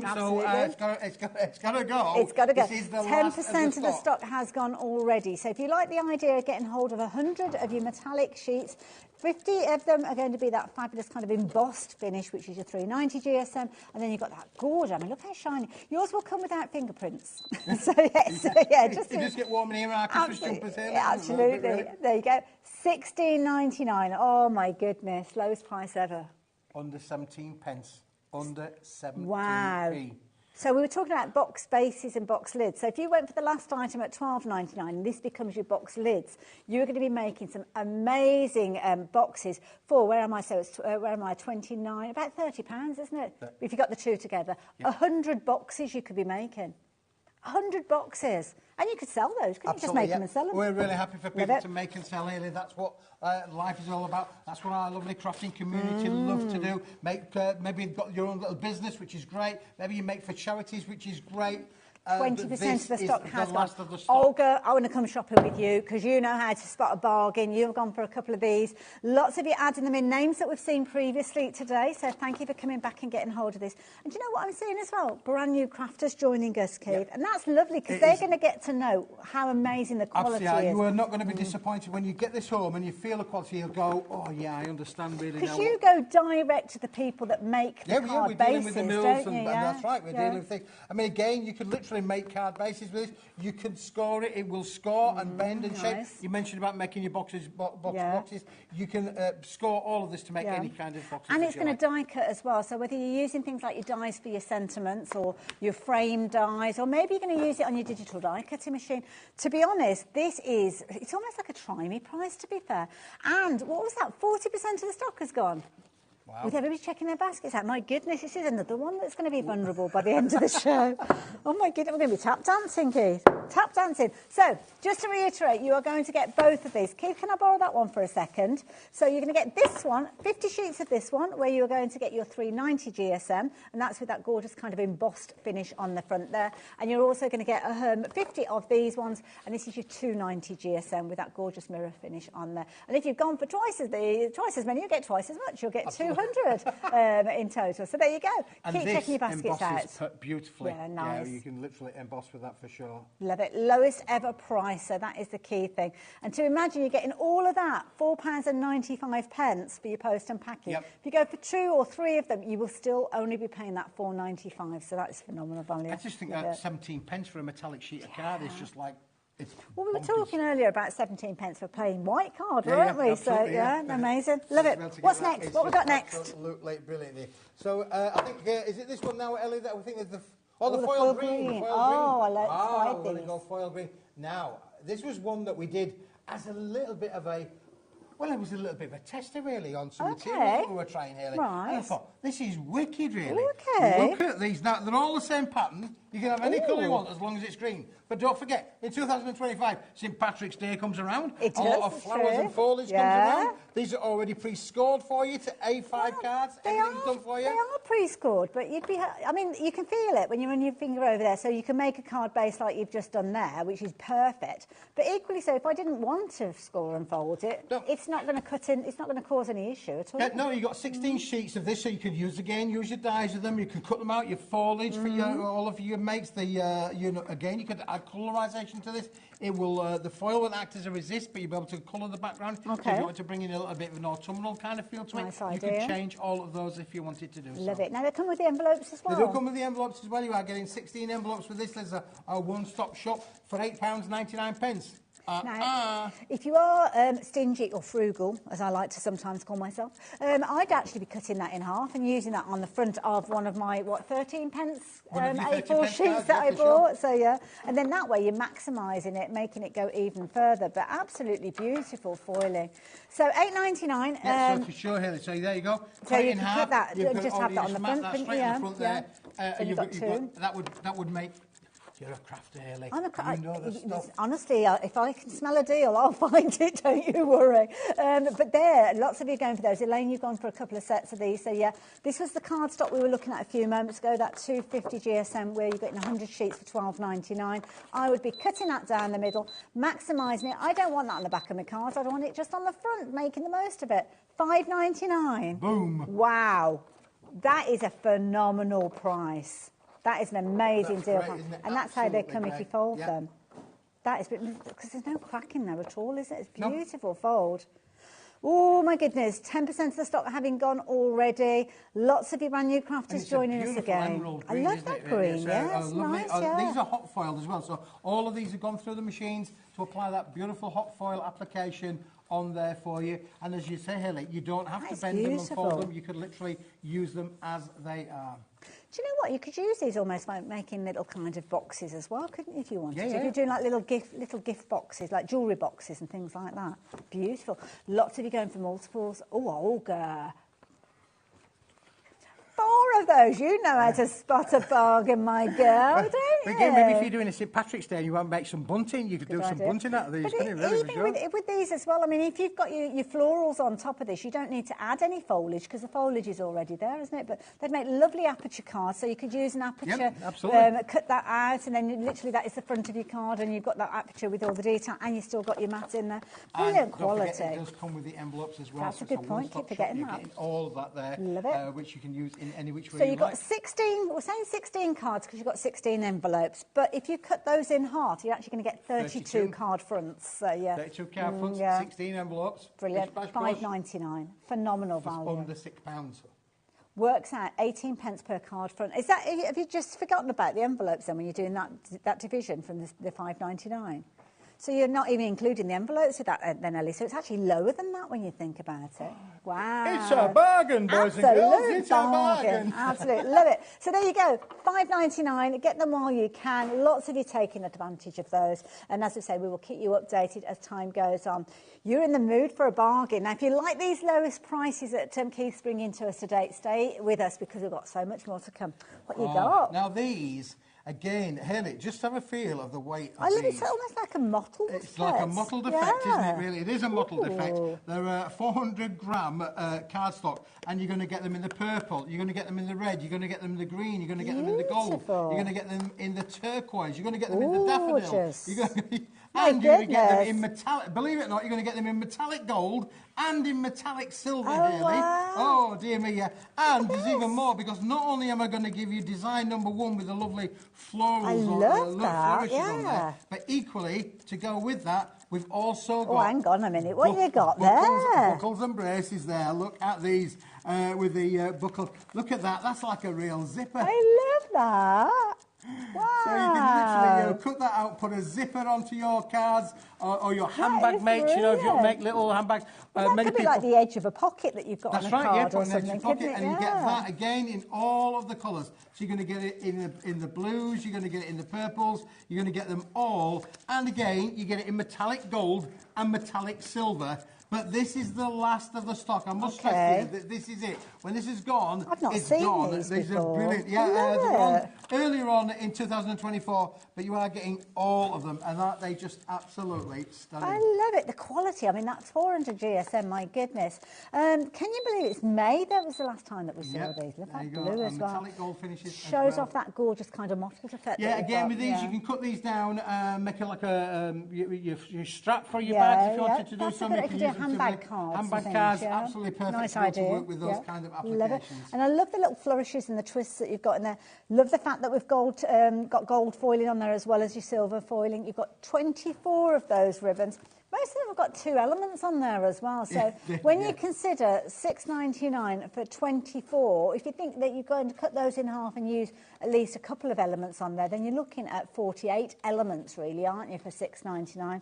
Absolutely. So it's got to go. It's got to go. This is the 10% of the stock has gone already. So if you like the idea of getting hold of 100 of your metallic sheets, 50 of them are going to be that fabulous kind of embossed finish, which is your 390 GSM, and then you've got that gorgeous. I mean, look how shiny. Yours will come without fingerprints. so just you just get warm in here, our Christmas jumpers here. Absolutely. There you go. $16.99. Oh my goodness, lowest price ever. Under 17 pence. Under 17p. Wow. So we were talking about box bases and box lids. So if you went for the last item at $12.99 and this becomes your box lids, you're going to be making some amazing boxes for, where am I? So it's, where am I? 29, about £30, isn't it? If you got the two together. 100 boxes you could be making. 100 boxes. And you could sell those, couldn't you? Just make them and sell them. We're really happy for people to make and sell, Haley. That's what life is all about. That's what our lovely crafting community love to do. Make maybe you've got your own little business, which is great. Maybe you make for charities, which is great. 20% of the stock has gone. Last of the stock. Olga, I want to come shopping with you because you know how to spot a bargain. You've gone for a couple of these. Lots of you adding them in, names that we've seen previously today. So thank you for coming back and getting hold of this. And do you know what I'm seeing as well? Brand new crafters joining us, Keith. Yep. And that's lovely because they're going to get to know how amazing the quality is. You are not going to be disappointed when you get this home and you feel the quality. You'll go, oh yeah, I understand really now. Because you go direct to the people that make the card we're bases, dealing with the mills, don't you? and that's right. We're dealing with things. I mean, again, you could literally make card bases with this. You can score it. It will score and bend and shape. You mentioned about making your boxes. You can score all of this to make any kind of boxes. And it's going to die cut as well. So whether you're using things like your dies for your sentiments or your frame dies, or maybe you're going to use it on your digital die cutting machine. To be honest, it's almost like a try-me price, to be fair. And what was that? 40% of the stock has gone. Wow. With everybody checking their baskets out. My goodness, this is another one that's going to be vulnerable by the end of the show. Oh my goodness, we're going to be tap dancing, Keith. Tap dancing. So, just to reiterate, you are going to get both of these. Keith, can I borrow that one for a second? So you're going to get this one, 50 sheets of this one, where you are going to get your 390 GSM, and that's with that gorgeous kind of embossed finish on the front there. And you're also going to get 50 of these ones, and this is your 290 GSM with that gorgeous mirror finish on there. And if you've gone for twice as many, you get twice as much. You'll get 200 in total. So there you go. And keep checking your baskets out. Beautifully. Yeah, nice. Yeah, you can literally emboss with that for sure. Love it. Lowest ever price. So that is the key thing. And to imagine you're getting all of that, £4.95 for your post and packing. Yep. If you go for 2 or 3 of them, you will still only be paying that £4.95. So that's phenomenal value. I just think that 17 pence for a metallic sheet of card is just like. Well, we were talking earlier about 17 pence for plain white card, weren't we? So, amazing. Love it. What's next? What we got next? Absolutely brilliant. So, I think, is it this one now, Ellie, that we think is the foil green? I like we're going to go foil green. Now, this was one that we did as a little bit of a... Well, it was a little bit of a tester, really, on some materials that we were trying here. Right. And I thought, this is wicked, really. Okay. Look at these. Now, they're all the same pattern. You can have any colour you want as long as it's green. But don't forget, in 2025, St Patrick's Day comes around. A lot of flowers and foliage comes around. These are already pre-scored for you to A5 cards. Everything's done for you. They are pre-scored, but you'd be... I mean, you can feel it when you run your finger over there. So you can make a card base like you've just done there, which is perfect. But equally so, if I didn't want to score and fold it, it's not going to cut in... It's not going to cause any issue at all. No, you've got 16 sheets of this, so you can use again, use your dies of them. You can cut them out, your foliage for all of your makes. Again, you could add colorization to this. It will the foil will act as a resist, but you'll be able to colour the background. Okay. If you want to bring in a little bit of an autumnal kind of feel to it, you can change all of those if you wanted to do so. Love it. Now they come with the envelopes as well. They do come with the envelopes as well. You are getting 16 envelopes with this. There's a one-stop shop for £8.99. Now, if you are stingy or frugal, as I like to sometimes call myself, I'd actually be cutting that in half and using that on the front of one of my, 13 pence A4 sheets that I bought. So, and then that way you're maximising it, making it go even further. But absolutely beautiful foiling. So, £8.99. Yeah, so for sure, Haley. So there you go. So you can put that, just have that on the front. That straight on the front there. So you've got two. That would make... You're a crafter, Haley. I'm a crafter. You know the stuff. Honestly, if I can smell a deal, I'll find it, don't you worry. But there, lots of you going for those. Elaine, you've gone for a couple of sets of these. So, yeah, this was the cardstock we were looking at a few moments ago, that 250 GSM where you're getting 100 sheets for £12.99. I would be cutting that down the middle, maximising it. I don't want that on the back of my cards. I want it just on the front, making the most of it. £5.99. Boom. Wow. That is a phenomenal price. That is an amazing deal. Great, and that's how they come if you fold them. That is, because there's no crack in there at all, is it? It's beautiful fold. Oh, my goodness. 10% of the stock having gone already. Lots of your brand new crafters joining us again. Green, I love that green, yeah. It's nice, These are hot foiled as well. So all of these have gone through the machines to apply that beautiful hot foil application on there for you. And as you say, Haley, you don't have to bend them and fold them. You can literally use them as they are. Do you know what? You could use these almost like making little kind of boxes as well, couldn't you, if you wanted to? Yeah. If you're doing like little gift boxes, like jewellery boxes and things like that. Beautiful. Lots of you going for multiples. Oh, Olga. more of those. You know how to spot a bargain, my girl, don't you? Again, maybe if you're doing a St Patrick's Day and you want to make some bunting, you could do some idea. bunting out of these. But Couldn't you, really, even with these as well, I mean, if you've got your florals on top of this, you don't need to add any foliage because the foliage is already there, isn't it? But they'd make lovely aperture cards, so you could use an aperture, absolutely. cut that out, and then literally that is the front of your card, and you've got that aperture with all the detail, and you've still got your mat in there. Brilliant quality. Don't forget, it does come with the envelopes as well. That's so a good point. Keep forgetting You're that. getting all of that there, Love it. which you can use in any which way So you you've like. got 16, we're saying 16 cards because you've got 16 envelopes, but if you cut those in half, you're actually going to get 32 card fronts. So yeah. 32 card fronts, 16 envelopes. Brilliant. $5.99. Phenomenal value. Under £6. Works out 18 pence per card front. Is that, have you just forgotten about the envelopes then when you're doing that division from the $5.99? So you're not even including the envelopes with that then, Ellie. So it's actually lower than that when you think about it. Wow. It's a bargain, boys and girls. It's a bargain. Absolutely. Love it. So there you go. $5.99. Get them while you can. Lots of you taking advantage of those. And as I say, we will keep you updated as time goes on. You're in the mood for a bargain. Now, if you like these lowest prices that Keith's bringing to us today, stay with us because we've got so much more to come. What you got? Now these... Again, Haley, just have a feel of the weight of I love it. these. It's almost like a mottled effect. It's like a mottled effect, isn't it, really? It is a mottled effect. They're 400-gram cardstock, and you're going to get them in the purple, you're going to get them in the red, you're going to get them in the green, you're going to get them in the gold, you're going to get them in the turquoise, you're going to get them in the daffodil. And you're going to get them in metallic, believe it or not, you're going to get them in metallic gold and in metallic silver, Haley. Wow. Oh, dear me, yeah. And there's even more, because not only am I going to give you design number 1 with the lovely florals flourishes on there, but equally, to go with that, we've also got... Oh, hang on a minute. What you got there? Buckles and braces there. Look at these with the buckle. Look at that. That's like a real zipper. I love that. Wow. So you can literally cut that out, put a zipper onto your cards or your handbag mates, you know, if you want to make little handbags. Well, that could be like the edge of a pocket that you've got on a card yeah, or something, edge of pocket, and you get that again in all of the colours. So you're going to get it in the blues, you're going to get it in the purples, you're going to get them all. And again, you get it in metallic gold and metallic silver. But this is the last of the stock. I must stress here that this is it. When this is gone, I've not it's seen gone. These are brilliant. Yeah, they're on earlier on in 2024, but you are getting all of them, and aren't they just absolutely stunning? I love it. The quality. I mean, that's 400 GSM. My goodness. Can you believe it's May? That was the last time that we saw these. Look at that blue as well. Metallic gold finishes. Shows off that gorgeous kind of mottled effect. Yeah, again with these, you can cut these down, make it like a your strap for your bags if you wanted to do something. You could do handbag cards. Handbag cards, absolutely perfect. Nice idea. To work with those kind of applications. Love it. And I love the little flourishes and the twists that you've got in there. Love the fact that we've got gold foiling on there as well as your silver foiling. You've got 24 of those ribbons. Most of them have got 2 elements on there as well. So when you consider $6.99 for 24, if you think that you're going to cut those in half and use at least a couple of elements on there, then you're looking at 48 elements, really, aren't you, for $6.99?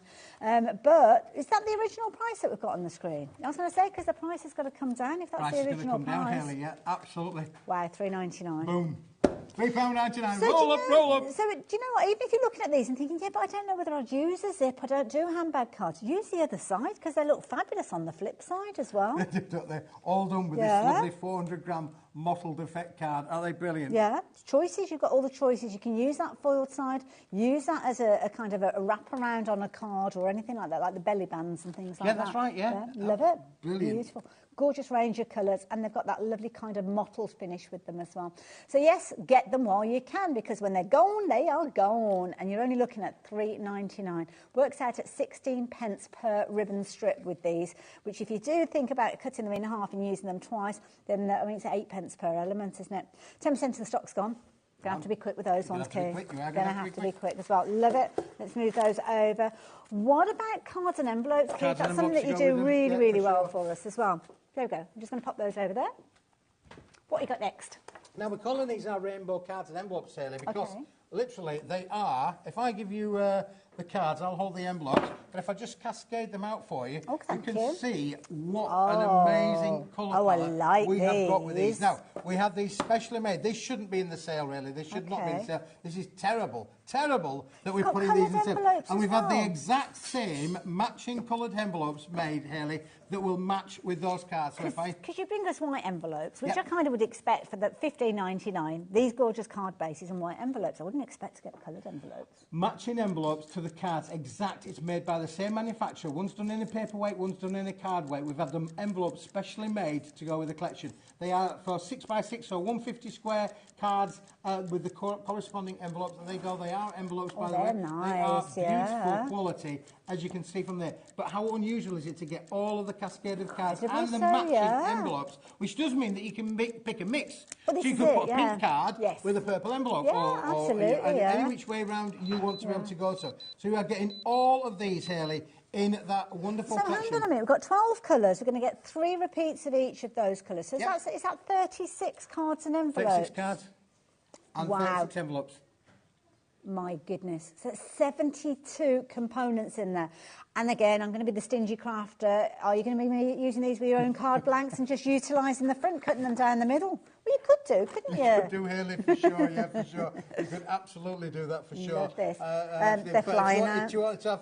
But is that the original price that we've got on the screen? I was going to say, because the price has got to come down if that's the original price. Down, Haley, yeah, absolutely. Wow, $3.99. Boom. £3.99. Roll up, roll up. So do you know what? Even if you're looking at these and thinking, yeah, but I don't know whether I'd use a zip, I don't do handbag cards. Use the other side because they look fabulous on the flip side as well. They're all done with this lovely 400-gram mottled effect card. Are they brilliant? Yeah. Choices. You've got all the choices. You can use that foiled side. Use that as a kind of a wraparound on a card or anything like that, like the belly bands and things like that. Yeah, that's right. Yeah. Love it. Brilliant. Beautiful. Gorgeous range of colours, and they've got that lovely kind of mottled finish with them as well. So yes, get them while you can, because when they're gone, they are gone, and you're only looking at $3.99. Works out at 16 pence per ribbon strip with these, which if you do think about cutting them in half and using them twice, then I mean it's 8 pence per element, isn't it? 10% of the stock's gone. Going to have to be quick with those ones, Keith. Going to have to be quick as well. Love it. Let's move those over. What about cards and envelopes, Keith? That's something that you do really, really well for us as well. There we go. I'm just going to pop those over there. What you got next? Now, we're calling these our rainbow cards and envelopes, Haley, because literally they are, if I give you the cards, I'll hold the envelopes, but if I just cascade them out for you, you can see what an amazing colour palette we have got with these. Now, we have these specially made. These shouldn't be in the sale, really. They should not be in the sale. This is terrible. terrible that we're got putting these in coloured separate. envelopes And as we've had the well. exact same matching coloured envelopes made, Hayley, that will match with those cards. So if I... Because you bring us white envelopes, which Yep. I kind of would expect for the $15.99, these gorgeous card bases and white envelopes. I wouldn't expect to get coloured envelopes. Matching envelopes to the cards, exact. It's made by the same manufacturer. One's done in a paperweight, one's done in a card weight. We've had them envelopes specially made to go with the collection. They are for 6x6, so 150 square cards with the corresponding envelopes. And there you go. They are envelopes, by the way. Nice, they are beautiful yeah. quality, as you can see from there. But how unusual is it to get all of the cascade of cards Incredible, and the so, matching yeah. envelopes, which does mean that you can pick a mix. Well, So this you is could it, put a yeah. pink card Yes. with a purple envelope, Yeah, or absolutely, yeah. any which way round you want to be able to go to. So you are getting all of these, Hayley, in that wonderful So collection. hang on a minute, we've got 12 colours. We're going to get 3 repeats of each of those colours. So Yep. is that 36 cards and envelopes? 36 cards and Wow. 36 envelopes. My goodness. So it's 72 components in there. And again, I'm going to be the stingy crafter. Are you going to be using these with your own card blanks and just utilising the front, cutting them down the middle? Well, you could do, couldn't you? You could do, Hayley, for sure, yeah, for sure. You could absolutely do that, for sure. Love this. If They're flying out. If you want to have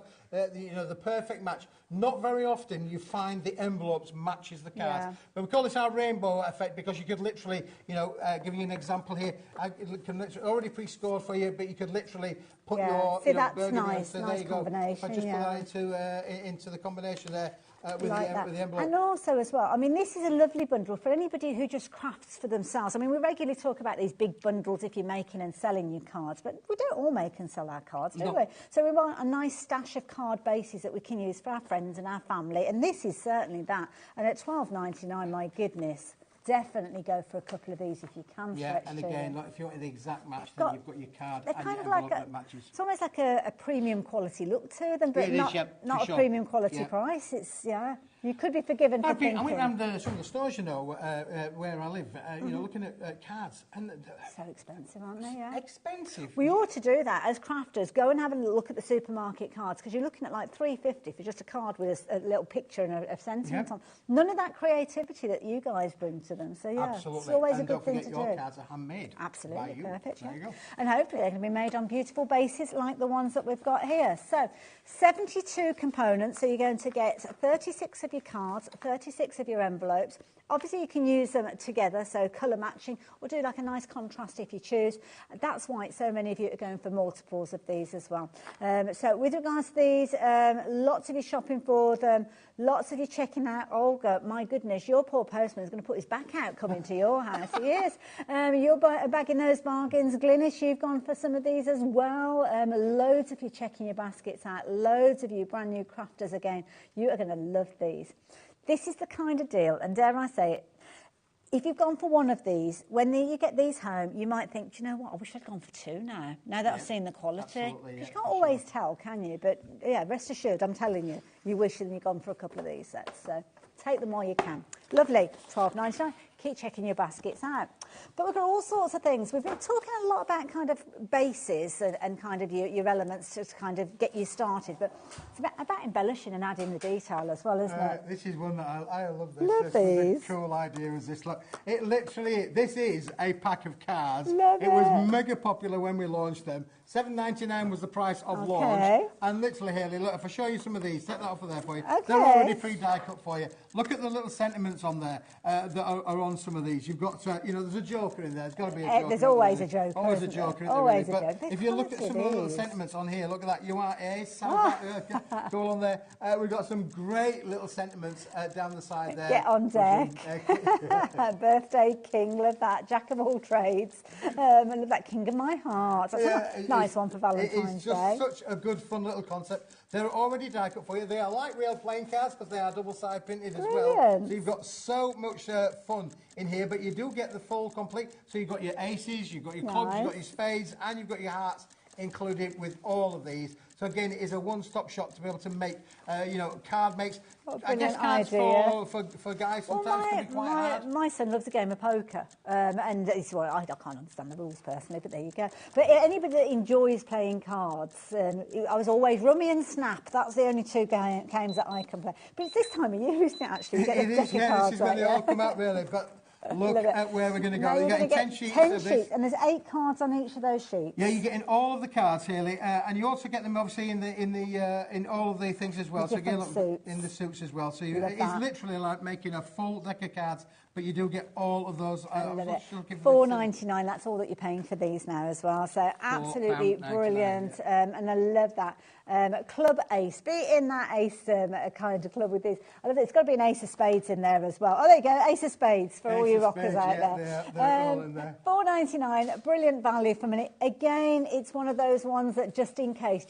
the perfect match, not very often you find the envelopes matches the cards. Yeah. But we call this our rainbow effect because you could literally, give you an example here. I can literally, already pre-scored for you, but you could literally put Yeah. your See, that's burgundy on. nice, So nice there you go. If I combination, just yeah. put that into the combination there with, Like the, that. with the envelope. And also as well, I mean, this is a lovely bundle for anybody who just crafts for themselves. I mean, we regularly talk about these big bundles if you're making and selling your cards, but we don't all make and sell our cards, do No. we? So we want a nice stash of card bases that we can use for our friends and our family, and this is certainly that. And at $12.99, my goodness, definitely go for a couple of these if you can. Yeah, stretch and to again, them. like if you want the exact match, then you've got your card They're and kind your of like envelope that matches. it's almost like a premium quality look to them, but It is, not, yep, for not a sure. premium quality Yeah. price. It's, yeah, you could be forgiven for I went thinking. round some of the stores, where I live, looking at cards. And so expensive, aren't they? Yeah. Expensive. We ought to do that as crafters. Go and have a look at the supermarket cards because you're looking at like $3.50 for just a card with a little picture and a sentiment Yep. on. None of that creativity that you guys bring to them. So yeah, Absolutely. it's always and a good don't thing forget to your do. cards are handmade. Absolutely, by you. perfect. There Yeah. you go. And hopefully they're going to be made on beautiful bases like the ones that we've got here. So 72 components. So you're going to get 36 of your cards, 36 of your envelopes. Obviously, you can use them together, so colour matching, or do like a nice contrast if you choose. That's why so many of you are going for multiples of these as well. So with regards to these, lots of you shopping for them, lots of you checking out. Olga, my goodness, your poor postman is going to put his back out coming to your house. He is. You're bagging those bargains. Glynis, you've gone for some of these as well. Loads of you checking your baskets out. Loads of you brand new crafters again. You are going to love these. This is the kind of deal, and dare I say it, if you've gone for one of these, when you get these home, you might think, do you know what, I wish I'd gone for two now that I've seen the quality. absolutely, Because yeah, you can't always tell, can you? But yeah, rest assured, I'm telling you, you wish that you'd gone for a couple of these sets. So take them while you can. Lovely, $12.99. Keep checking your baskets out. But we've got all sorts of things. We've been talking a lot about kind of bases and kind of your elements to kind of get you started. But it's about embellishing and adding the detail as well, isn't it? This is one that I love. This. Love This these. is a cool idea. Is this? Look, it literally. This is a pack of cards. Love it was mega popular when we launched them. $7.99 was the price of launch. And literally, Hayley, look, if I show you some of these, set that off there for you. Okay. They're already pre-die cut for you. Look at the little sentiments on there that are on some of these. You've got, there's a joker in there. There's got to be a joker. There's always a joker. Always a isn't joker. there? Isn't Always there, a really? joke. But if you look at some of the little sentiments on here, look at that. You are a go on there. We've got some great little sentiments down the side there. Get on deck. Birthday king, love that. Jack of all trades. I love that king of my heart. That's a nice one for Valentine's It's just Day. such a good, fun little concept. They're already die cut for you. They are like real playing cards because they are double-side printed as well. Brilliant. So you've got so much fun in here, but you do get the full complete. So you've got your aces, you've got your clubs, you've got your spades, and you've got your hearts included with all of these. So again, it is a one-stop shop to be able to make, card makes. I guess cards for guys sometimes can be quite hard. My son loves a game of poker, and it's, well, I can't understand the rules personally, but there you go. But anybody that enjoys playing cards, I was always rummy and snap. That's the only two games that I can play. But it's this time of year, isn't it? Actually, you get It a is, deck of yeah. cards, This is when right, they all come out, really. But Look at where we're going to go. Now You're getting 10 get sheets 10 of sheets, this. and there's 8 cards on each of those sheets. Yeah, you're getting all of the cards, Hayley, and you also get them obviously in all of the things as well. The so again, different look, suits. in the suits as well. So Love it's that. literally like making a full deck of cards, but you do get all of those. I love it. $4.99. That's all that you're paying for these now as well. So absolutely brilliant, and I love that. Club Ace, be in that Ace kind of club with these. I love it. It's got to be an Ace of Spades in there as well. Oh, there you go, Ace of Spades for all you rockers out there. They're all in there. $4.99, brilliant value for money. Again, it's one of those ones that just in case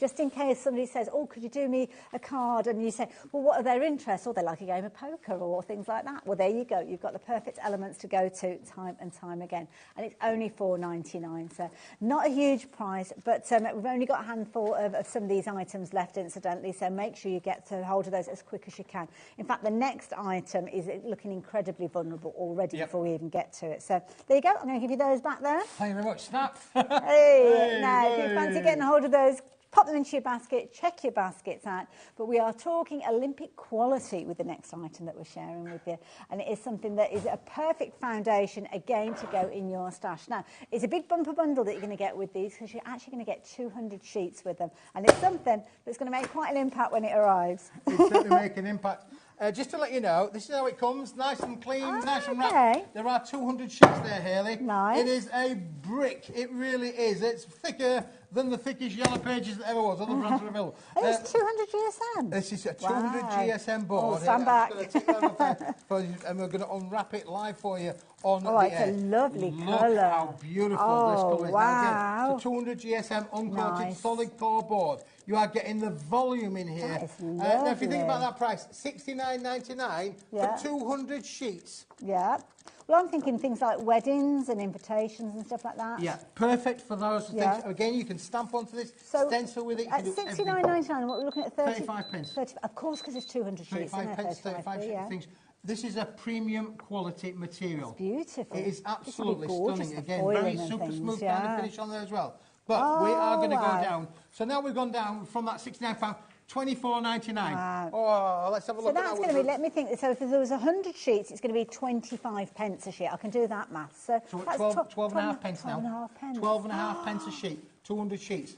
somebody says, oh, could you do me a card? And you say, well, what are their interests? Or they like a game of poker or things like that. Well, there you go. You've got the perfect elements to go to time and time again. And it's only $4.99, so not a huge price, but we've only got a handful of some of these items left, incidentally, so make sure you get to hold of those as quick as you can. In fact, the next item is looking incredibly vulnerable already before we even get to it. So there you go. I'm going to give you those back there. Thank you very much. Snap. Hey, now, if you fancy getting hold of those, pop them into your basket, check your baskets out. But we are talking Olympic quality with the next item that we're sharing with you. And it is something that is a perfect foundation, again, to go in your stash. Now, it's a big bumper bundle that you're going to get with these because you're actually going to get 200 sheets with them. And it's something that's going to make quite an impact when it arrives. It's certainly make an impact. Just to let you know, this is how it comes, nice and clean, nice and wrapped. There are 200 sheets there, Hayley. Nice. It is a brick, it really is. It's thicker than the thickest yellow pages that ever was. Other brands are available. And it's 200 GSM. This is a 200 GSM board. Oh, stand back. I'm just going to take that off there for you, and we're going to unwrap it live for you on the air. It's a lovely colour. Look how beautiful this colour is. Wow. Now, again, it's a 200 GSM uncoated solid core board. You are getting the volume in here. That is now, if you think about that price, $69.99 for 200 sheets. Yeah. Well, I'm thinking things like weddings and invitations and stuff like that. Yeah, perfect for those things. Again, you can stamp onto this, stencil with it. At $69.99, what we're looking at, 35 pence. 30, of course, because it's 200 sheets. 35 pence, 35 things. This is a premium quality material. It's beautiful. It is absolutely gorgeous, stunning. Again, very super smooth kind of finish on there as well. But we are going to go down. So now we've gone down from that £69, $24.99. Wow. Oh, let's have a look at that. So that's going to be, let me think, so if there was 100 sheets, it's going to be 25 pence a sheet. I can do that math. So that's 12 and a half pence now. 12 and a half pence a sheet, 200 sheets.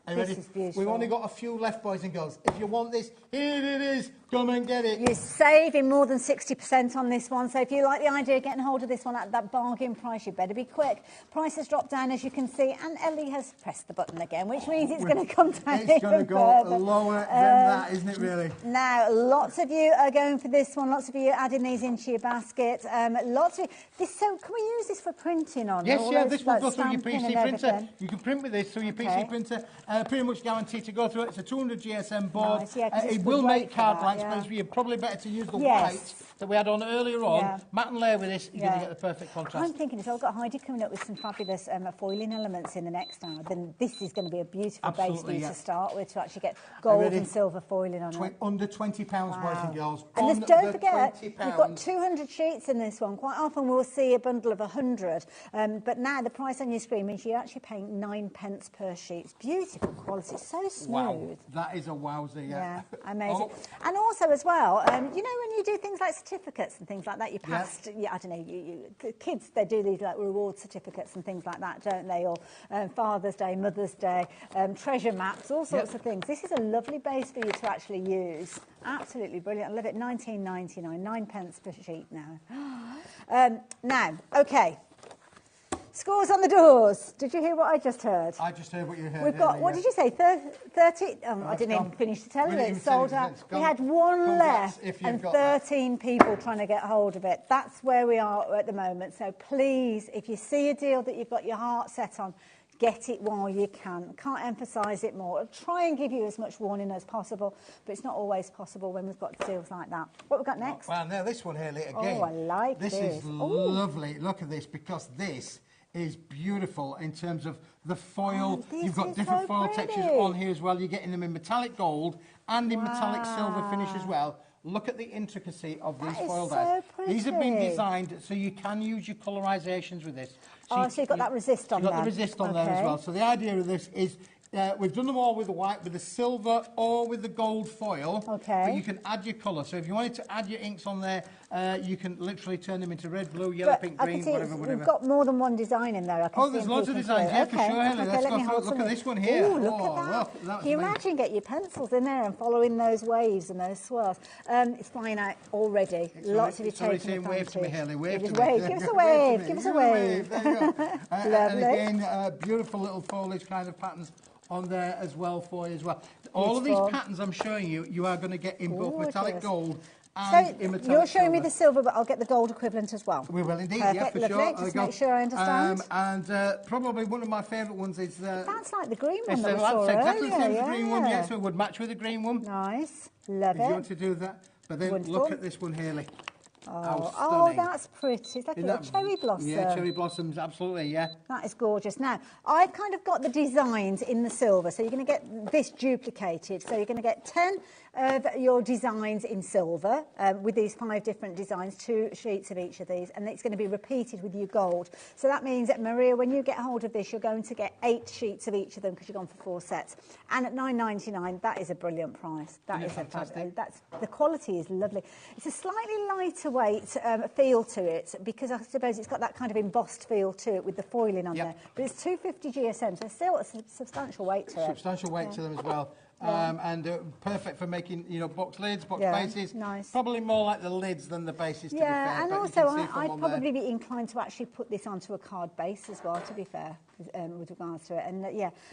Are you ready? This is beautiful. We've only got a few left, boys and girls. If you want this, here it is. Come and get it. You're saving more than 60% on this one. So if you like the idea of getting hold of this one at that bargain price, you better be quick. Price has dropped down, as you can see, and Ellie has pressed the button again, which means it's going to come down. It's going to go lower than that, isn't it, really? Now, lots of you are going for this one. Lots of you are adding these into your basket. Lots of you. So can we use this for printing on? Yes, yeah, this will go through your stamping PC and printer. everything? You can print with this through your PC printer. Pretty much guaranteed to go through it. It's a 200 GSM board. Nice, yeah, 'cause it's it will make card that, blanks, but you're probably better to use the Yes. white that we had on earlier on. Yeah. Matte and layer with this, you're going to get the perfect contrast. I'm thinking, so I've got Heidi coming up with some fabulous foiling elements in the next hour. Then this is going to be a beautiful base for you to start with, to actually get gold and silver foiling on it. Under £20, boys and girls. And don't forget, you've got 200 sheets in this one. Quite often we'll see a bundle of 100, but now the price on your screen means you're actually paying 9 pence per sheet. It's beautiful quality, it's so smooth. Wow, that is a wowzer, yeah. Amazing. And also as well, you know, when you do things like certificates and things like that, you passed, I don't know, the kids, they do these like reward certificates and things like that, don't they? Or Father's Day, Mother's Day, treasure maps, all sorts of things. This is a lovely base for you to actually use. Absolutely brilliant. I love it. $19.99, 9 pence per sheet now. Now, okay. Scores on the doors. Did you hear what I just heard? I just heard what you heard. We've got, what did you say, 30? I didn't even finish to tell you. It's sold out. We had one left and 13 people trying to get hold of it. That's where we are at the moment. So please, if you see a deal that you've got your heart set on, get it while you can. Can't emphasise it more. I'll try and give you as much warning as possible, but it's not always possible when we've got deals like that. What we've got next? Well, now this one here, again. Oh, I like this. This is lovely. Look at this, because this is beautiful in terms of the foil. You've got different foil textures on here as well. You're getting them in metallic gold and in metallic silver finish as well. Look at the intricacy of these foil dies. These have been designed so you can use your colorisations with this. So you've got that resist on there. You've got the resist on there as well. So the idea of this is we've done them all with the white, with the silver or with the gold foil. But you can add your colour. So if you wanted to add your inks on there You can literally turn them into red, blue, yellow, pink, green, whatever. We've got more than one design in there. I can there's loads of designs, yeah, for sure, Helen. Let's go through. Look at this one here. Ooh, look at that. Can you imagine get your pencils in there and following those waves and those swirls? It's flying out already. Lots of you taking the wave to me, Haley. Wave to me. Give us a wave. Give us a wave. There you go. And again, beautiful little foliage kind of patterns on there as well for you as well. All of these patterns I'm showing you, you are going to get in both metallic gold and in metallic you're showing me the silver, but I'll get the gold equivalent as well. We will indeed, perfect, yeah, for lovely. sure. Just make sure I understand. And probably one of my favourite ones is... that's like the green one that we saw earlier. Exactly the same as the green one, yeah, so it would match with the green one. Nice, love it. If you want to do that. But then look at this one, Haley. Oh, that's pretty. It's like a little cherry blossom. Yeah, cherry blossoms, absolutely, yeah. That is gorgeous. Now, I've kind of got the designs in the silver, so you're going to get this duplicated. So you're going to get 10 of your designs in silver with these 5 different designs, 2 sheets of each of these, and it's going to be repeated with your gold. So that means that, Maria, when you get hold of this, you're going to get 8 sheets of each of them because you've gone for 4 sets. And at $9.99, that is a brilliant price. That is fantastic. The quality is lovely. It's a slightly lighter weight feel to it because I suppose it's got that kind of embossed feel to it with the foiling on there. But it's 250 GSM, so still a substantial weight to it. Substantial weight to them as well. And perfect for making, box lids, box bases. Nice. Probably more like the lids than the bases, to be fair. Yeah, and also I'd probably be inclined to actually put this onto a card base as well, to be fair, with regards to it. And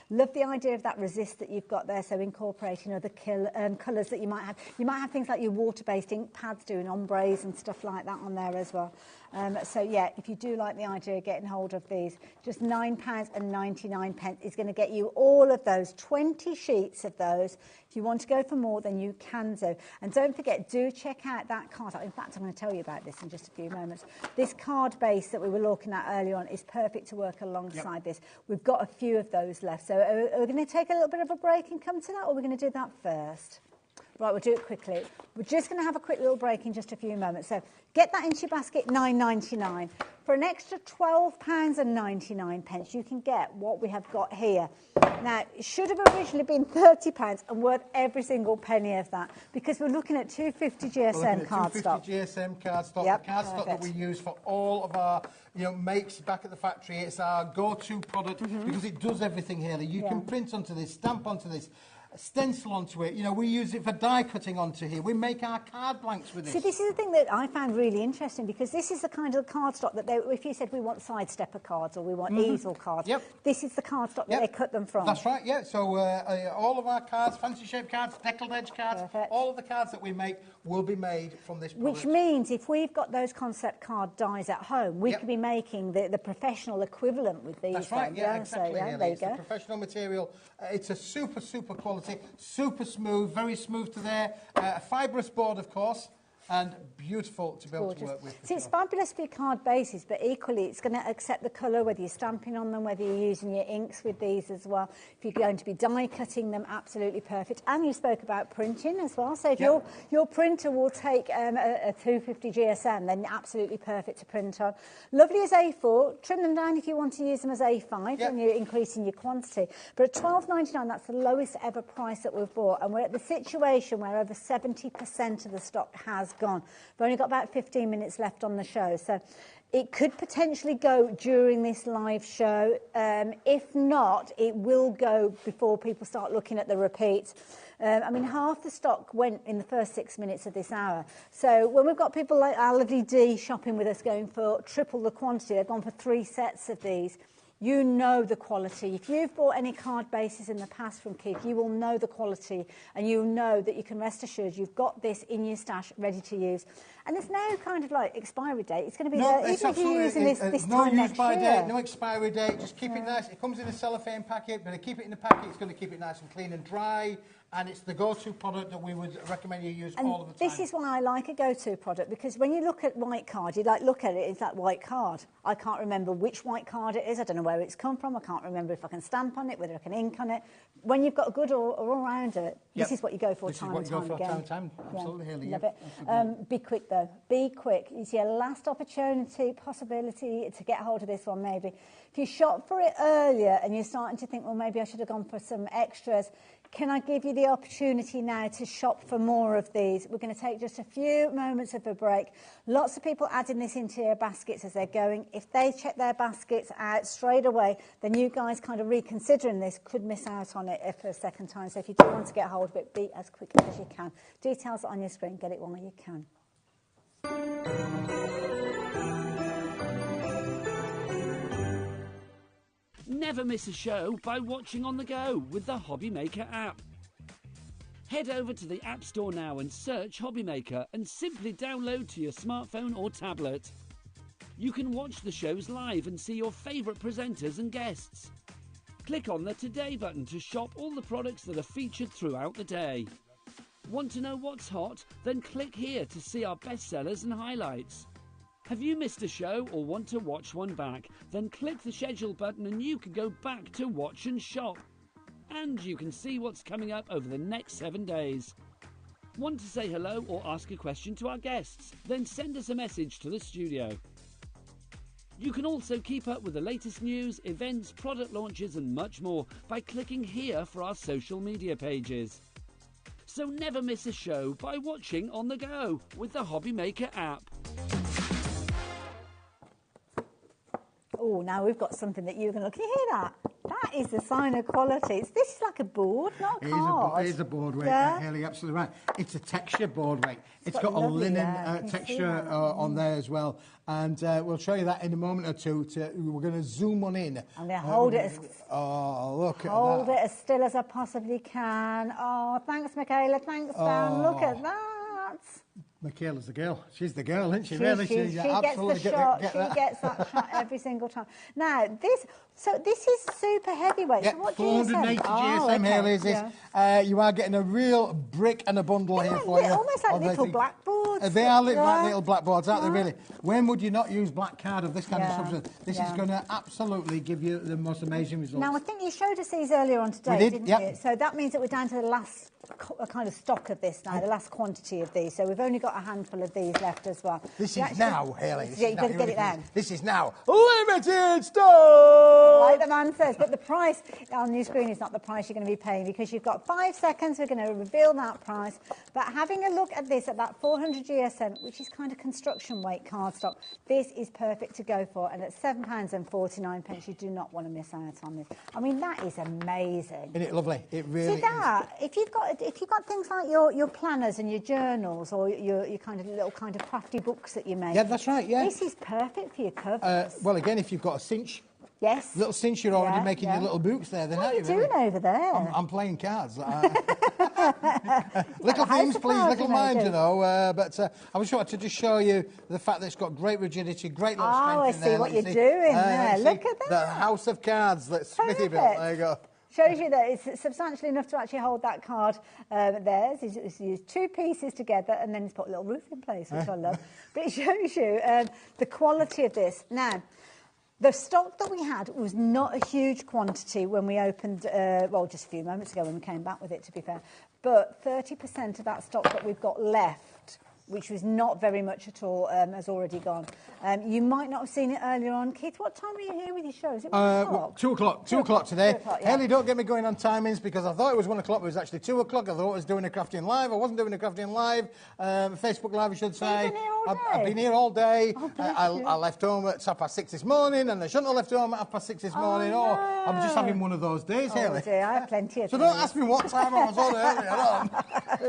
love the idea of that resist that you've got there, so incorporating other colours that you might have. You might have things like your water-based ink pads doing ombres and stuff like that on there as well. So yeah, if you do like the idea of getting hold of these, just £9.99 is going to get you all of those, 20 sheets of those. If you want to go for more, then you can do. And don't forget, do check out that card. In fact, I'm going to tell you about this in just a few moments. This card base that we were looking at earlier on is perfect to work alongside this. We've got a few of those left. So are we going to take a little bit of a break and come to that, or are we going to do that first? Right, we'll do it quickly. We're just going to have a quick little break in just a few moments. So get that into your basket, $9.99. For an extra £12.99, you can get what we have got here. Now, it should have originally been £30 and worth every single penny of that because we're looking at 250 GSM cardstock. 250 GSM cardstock, the cardstock that we use for all of our makes back at the factory. It's our go-to product because it does everything here. You can print onto this, stamp onto this, stencil onto it. We use it for die cutting onto here. We make our card blanks with this. See, this is the thing that I found really interesting because this is the kind of cardstock that if you said we want sidestepper cards or we want easel cards, this is the cardstock that they cut them from. That's right, yeah. So all of our cards, fancy shaped cards, speckled edge cards, all of the cards that we make will be made from this product. Which means if we've got those concept card dies at home, we could be making the professional equivalent with these. That's right, yeah, exactly. So, there you go. It's a professional material. It's a super, super quality, super smooth, very smooth to there. A fibrous board, of course, and beautiful to be able to work with. See, it's fabulous for your card bases, but equally it's going to accept the colour, whether you're stamping on them, whether you're using your inks with these as well. If you're going to be die cutting them, absolutely perfect. And you spoke about printing as well. So if your printer will take a 250 GSM, then absolutely perfect to print on. Lovely as A4. Trim them down if you want to use them as A5 when you're increasing your quantity. But at $12.99, that's the lowest ever price that we've bought. And we're at the situation where over 70% of the stock has gone. We've only got about 15 minutes left on the show, so it could potentially go during this live show. If not, it will go before people start looking at the repeat. I mean, half the stock went in the first 6 minutes of this hour. So when we've got people like our lovely D shopping with us going for triple the quantity, they've gone for 3 sets of these. You know the quality. If you've bought any card bases in the past from Keith, you will know the quality and you know that you can rest assured you've got this in your stash ready to use. And there's no kind of expiry date. It's going to be there even if you're using this time next year. Date, no expiry date. Just keep it nice. It comes in a cellophane packet, but keep it in the packet. It's going to keep it nice and clean and dry. And it's the go-to product that we would recommend you use all of the time. This is why I like a go-to product, because when you look at white card, you look at it, it's that white card. I can't remember which white card it is. I don't know where it's come from. I can't remember if I can stamp on it, whether I can ink on it. When you've got a good all-rounder, this is what you go for time and time again. Absolutely, Haley. Love it. Be quick, though. Be quick. It's your last opportunity, possibility to get hold of this one, maybe. If you shop for it earlier and you're starting to think, well, maybe I should have gone for some extras, can I give you the opportunity now to shop for more of these? We're going to take just a few moments of a break. Lots of people adding this into their baskets as they're going. If they check their baskets out straight away, then you guys kind of reconsidering this could miss out on it for a second time. So if you do want to get hold of it, be as quick as you can. Details are on your screen. Get it while you can. Never miss a show by watching on the go with the HobbyMaker app. Head over to the App Store now and search HobbyMaker and simply download to your smartphone or tablet. You can watch the shows live and see your favourite presenters and guests. Click on the Today button to shop all the products that are featured throughout the day. Want to know what's hot? Then click here to see our bestsellers and highlights. Have you missed a show or want to watch one back? Then click the schedule button and you can go back to watch and shop. And you can see what's coming up over the next 7 days. Want to say hello or ask a question to our guests? Then send us a message to the studio. You can also keep up with the latest news, events, product launches and much more by clicking here for our social media pages. So never miss a show by watching on the go with the HobbyMaker app. Oh, now we've got something that you're going to... Can you hear that? That is a sign of quality. This is like a board, not a card. It is a board weight, yeah. Hayley, absolutely right. It's a texture board weight. It's got a lovely, linen texture on there as well. And we'll show you that in a moment or two. We're going to zoom one in. I'm going to hold it as... Oh, look at that. Hold it as still as I possibly can. Oh, thanks, Michaela. Thanks, Dan. Look at that. Michaela's the girl. She's the girl, isn't she? She Really, gets the shot. She gets that shot every single time. Now, this is super heavyweight. Yeah, so what 480 GSM, okay. Hayley, is this. Yeah. You are getting a real brick and a bundle here for you. They're almost like little blackboards. They are like little blackboards, aren't they, really? When would you not use black card of this kind of substance? This is going to absolutely give you the most amazing results. Now, I think you showed us these earlier on today, didn't you? So that means that we're down to the last kind of stock of this now, the last quantity of these. So we've only got a handful of these left as well. This is now, Hayley. Yeah, you've got to get it down. This is now limited stock! Like the man says, but the price on your screen is not the price you're going to be paying because you've got 5 seconds. We're going to reveal that price. But having a look at this, at that 400 GSM, which is kind of construction weight cardstock, this is perfect to go for. And at £7.49, you do not want to miss out on this. I mean, that is amazing. Isn't it lovely? It really is. If you've got things like your planners and your journals or your kind of little kind of crafty books that you make. Yeah, that's right, yeah. This is perfect for your covers. Well, again, if you've got a cinch. Yes. Little cinch, you're already making your little books there. Then, what are you doing over there? I'm playing cards. Little things, please, little mind, you know. But I was trying to just show you the fact that it's got great rigidity, great little strength in there. I see what you're doing there. Look at that. The house of cards that Smithy built. There you go. Shows you that it's substantially enough to actually hold that card there. It's used 2 pieces together and then it's put a little roof in place, which I love. But it shows you the quality of this. Now, the stock that we had was not a huge quantity when we opened, well, just a few moments ago when we came back with it, to be fair. But 30% of that stock that we've got left, which was not very much at all, has already gone. You might not have seen it earlier on. Keith, what time were you here with your show? Is it 1 o'clock? 2 o'clock. 2 o'clock today. 2 o'clock, yeah. Hayley, don't get me going on timings because I thought it was 1 o'clock, but it was actually 2 o'clock. I thought I was doing a crafting live. I wasn't doing a crafting live. Facebook Live, I should say. I've been here all day. I left home at 6:30 this morning, and I shouldn't have left home at 6:30 this morning. No. I'm just having one of those days, Hayley. Dear, I have plenty of So don't ask me what time I was on earlier on.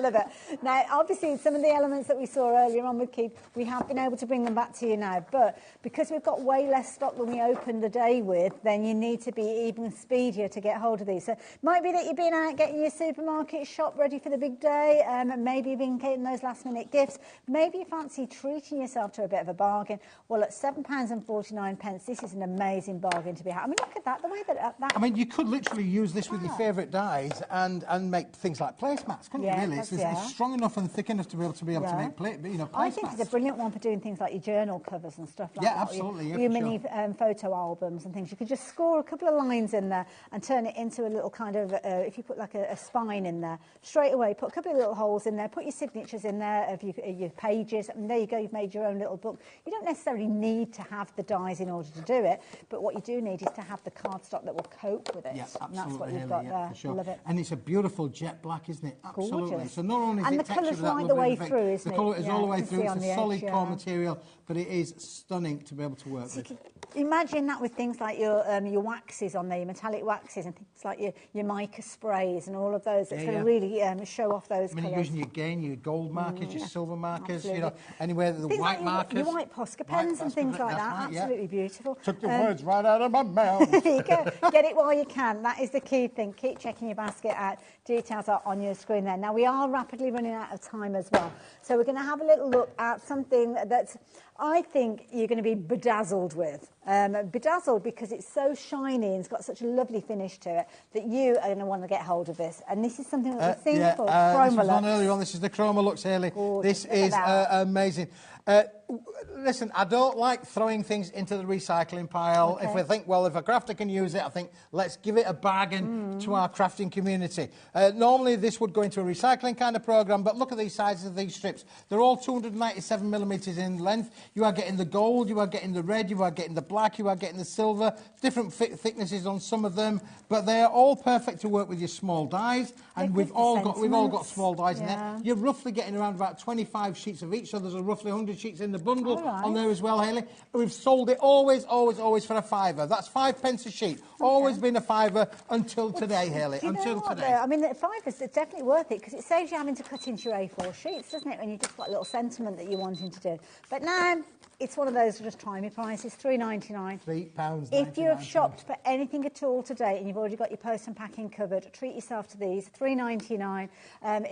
Love it. Now, obviously, some of the elements that we saw earlier on with Keith, we have been able to bring them back to you now. But because we've got way less stock than we opened the day with, then you need to be even speedier to get hold of these. So it might be that you've been out getting your supermarket shop ready for the big day. Maybe you've been getting those last-minute gifts. Maybe you fancy treating yourself to a bit of a bargain. Well, at £7.49, this is an amazing bargain to be had. I mean, look at that, the way that... I mean, you could literally use this with your favourite dyes and make things like placemats, couldn't you, really? it's strong enough and thick enough to be able to make plate, you know, I think it's a brilliant one for doing things like your journal covers and stuff like that. Yeah, absolutely. Your mini photo albums and things. You could just score a couple of lines in there and turn it into a little kind of, if you put like a spine in there, straight away, put a couple of little holes in there, put your signatures in there of your pages, and there you go, you've made your own little book. You don't necessarily need to have the dies in order to do it, but what you do need is to have the cardstock that will cope with it. Yeah, absolutely. And that's what you've got there. For sure. Love it. And it's a beautiful jet black, isn't it? Absolutely. Gorgeous. So not only is and it the textured colour's with that right the lovely way effect, through, isn't it? the colour is all the way through. It's a solid core material, material, but it is stunning to be able to work with. Imagine that with things like your waxes on there, your metallic waxes, and things like your mica sprays and all of those. It's going to really show off those colours. You're using your gold markers, your silver markers, you know, anywhere the things white like markers. Your white Posca pens and things like that. Right, absolutely beautiful. Took the words right out of my mouth. There you go. Get it while you can. That is the key thing. Keep checking your basket out. Details are on your screen there. Now, we are rapidly running out of time as well. So we're going to have a little look at something that I think you're going to be bedazzled with. Bedazzled because it's so shiny and it's got such a lovely finish to it that you are going to want to get hold of this. And this is something that we've seen before. This was on earlier on. This is the Chroma Lux, Hayley. This is amazing. Listen, I don't like throwing things into the recycling pile. If we think, well, if a crafter can use it, I think let's give it a bargain to our crafting community. Normally, this would go into a recycling kind of programme, but look at these sizes of these strips. They're all 297 millimetres in length. You are getting the gold, you are getting the red, you are getting the black, you are getting the silver, different thicknesses on some of them, but they are all perfect to work with your small dies, and we've all got small dies in there. You're roughly getting around about 25 sheets of each, so there's a roughly 100 sheets in the bundle on there as well, Hayley. We've sold it always for a £5. That's 5p a sheet. Always been a £5 until today, Hayley. Until today. I mean, the £5 is definitely worth it because it saves you having to cut into your A4 sheets, doesn't it? When you've just got a little sentiment that you're wanting to do. But now it's one of those just try me prices, £3.99. £3.99. If you have shopped for anything at all today and you've already got your post and packing covered, treat yourself to these. £3.99.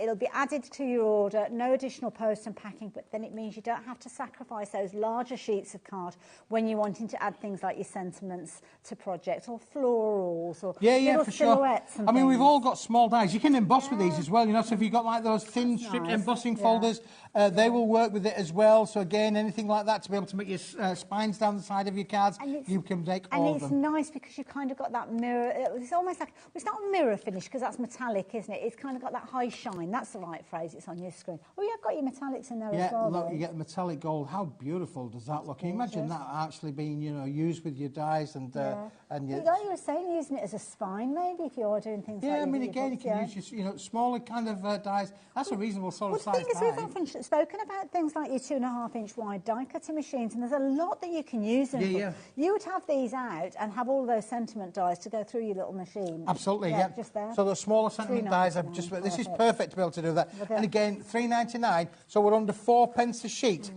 It'll be added to your order. No additional post and packing, but then it means you don't have to sacrifice those larger sheets of card when you're wanting to add things like your sentiments to projects or florals or little for silhouettes. Sure. I mean, we've all got small dies. You can emboss with these as well, you know. So if you've got like those thin stripped embossing folders, they will work with it as well. So again, anything like that to be able to make your spines down the side of your cards, you can make all of them. And it's nice because you've kind of got that mirror. It's almost like, it's not a mirror finish because that's metallic, isn't it? It's kind of got that high shine. That's the right phrase. It's on your screen. Oh, you've got your metallics in there as well. Yeah, look, you get the metallic gold. How beautiful does that look? Can you imagine that actually being, you know, used with your dies and your... You were saying using it as a spine, maybe, if you're doing things like that. Yeah, I mean, again, you can use your, you know, smaller kind of dies. That's a reasonable sort of size die. The thing is, we've often spoken about things like your 2.5-inch wide die cutting machines, and there's a lot that you can use them for. You would have these out and have all those sentiment dies to go through your little machine. Absolutely, yeah. Just there. So the smaller sentiment dies, this is perfect to be able to do that. And again, £3.99, so we're under 4p a sheet.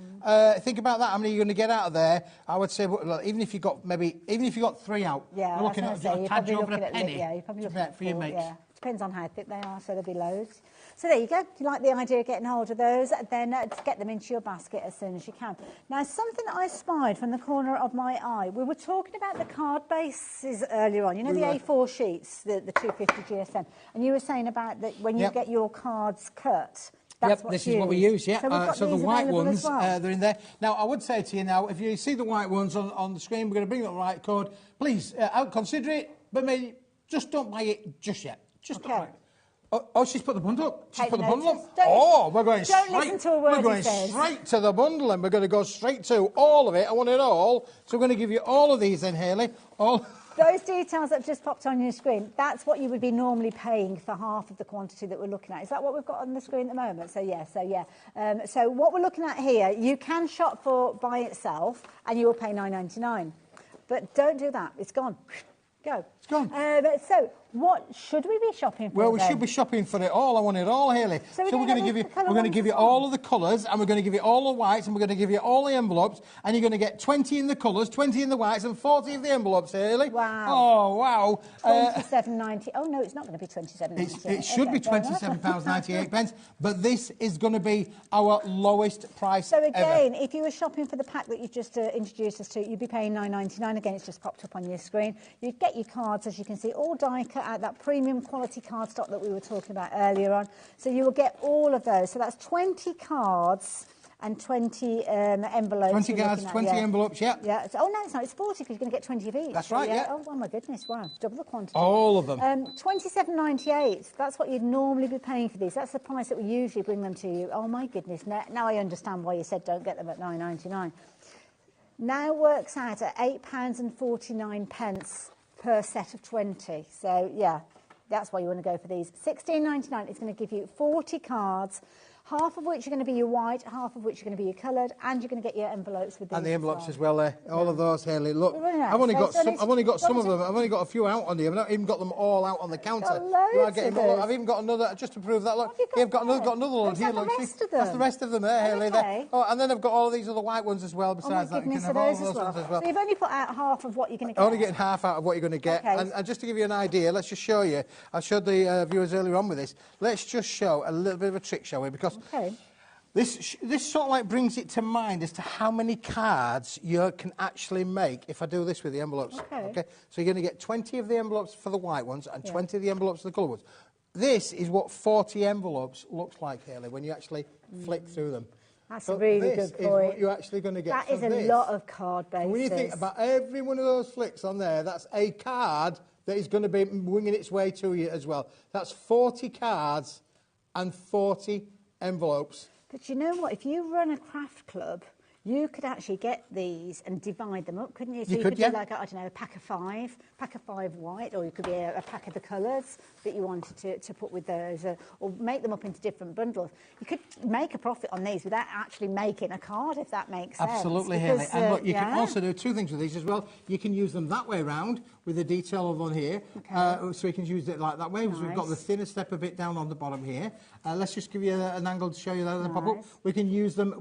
Think about that. How many are you going to get out of there? I would say, well, even if you got 3 out, you're looking at a tad over a penny. You're probably looking at for your mates. Yeah. Depends on how thick they are, so there'll be loads. So there you go. If you like the idea of getting hold of those, then get them into your basket as soon as you can. Now, something that I spied from the corner of my eye, we were talking about the card bases earlier on. You know, the A4 sheets, the 250 GSM, and you were saying about that when you get your cards cut. This is what we use, So the white ones, they're in there. Now, I would say to you now, if you see the white ones on the screen, we're going to bring up the right code. Please, consider it, but maybe just don't buy it just yet. Just don't buy it. Oh, she's put the bundle up. She's put the bundle up. We're going straight to the bundle, and we're going to go straight to all of it. I want it all. So we're going to give you all of these then, Hayley. Those details that have just popped on your screen, that's what you would be normally paying for half of the quantity that we're looking at. Is that what we've got on the screen at the moment? So so what we're looking at here, you can shop for by itself, and you will pay £9.99. But don't do that. It's gone. Go. It's gone. So what should we be shopping for? Well, we should be shopping for it all. I want it all, Hayley. So we're going to give you all of the colours, and we're going to give you all the whites, and we're going to give you all the envelopes, and you're going to get 20 in the colours, 20 in the whites, and 40 of the envelopes, Hayley. Wow. Oh, wow. £27.90. Oh no, it's not going to be £27.98. It should be £27.98, but this is going to be our lowest price. So again, if you were shopping for the pack that you've just introduced us to, you'd be paying £9.99. Again, it's just popped up on your screen. You'd get your cards, as you can see, all die cut. cut out that premium quality cardstock that we were talking about earlier on. So you will get all of those. So that's 20 cards and 20 envelopes. 20 cards, 20 envelopes, yeah. Yeah. Oh, no, it's not. It's 40 because you're going to get 20 of each. That's right, yeah. Oh, my goodness, wow. Double the quantity. All of them. £27.98. That's what you'd normally be paying for these. That's the price that we usually bring them to you. Oh, my goodness. Now I understand why you said don't get them at £9.99. Now works out at £8.49 per set of 20. So, yeah, that's why you want to go for these. £16.99 is going to give you 40 cards, half of which are going to be your white, half of which are going to be your coloured, and you're going to get your envelopes with these. And the envelopes as well there. All of those, Hayley. Look, Really nice. I've only got some of them. I've I've only got a few out on here. I've not even got them all out on the counter. I've even got another, just to prove that, look. I've got another load here, look. That's the rest of them there, Hayley. Okay. Oh, and then I've got all of these other white ones as well, besides that. You can have all of those ones as well. So you've only put out half of what you're going to get. Only getting half out of what you're going to get. Okay. And just to give you an idea, let's just show you. I showed the viewers earlier on with this. Let's just show a little bit of a trick, shall we? Because this sort of like brings it to mind as to how many cards you can actually make if I do this with the envelopes. Okay. So you're going to get 20 of the envelopes for the white ones and 20 of the envelopes for the coloured ones. This is what 40 envelopes looks like, Hayley, when you actually flick through them. That's a really good point. This is what you're actually going to get. That is a lot of card bases. And when you think about every one of those flicks on there, that's a card that is going to be winging its way to you as well. That's 40 cards and 40 envelopes. But you know what? If you run a craft club, you could actually get these and divide them up, couldn't you? So you could do like, I don't know, a pack of five white, or you could be a pack of the colours that you wanted to put with those, or make them up into different bundles. You could make a profit on these without actually making a card, if that makes sense. Absolutely, Hayley. And look, you can also do two things with these as well. You can use them that way round with the detail on here, so you can use it like that way. Nice. We've got the thinner step a bit down on the bottom here. Let's just give you an angle to show you that. Nice. We can use them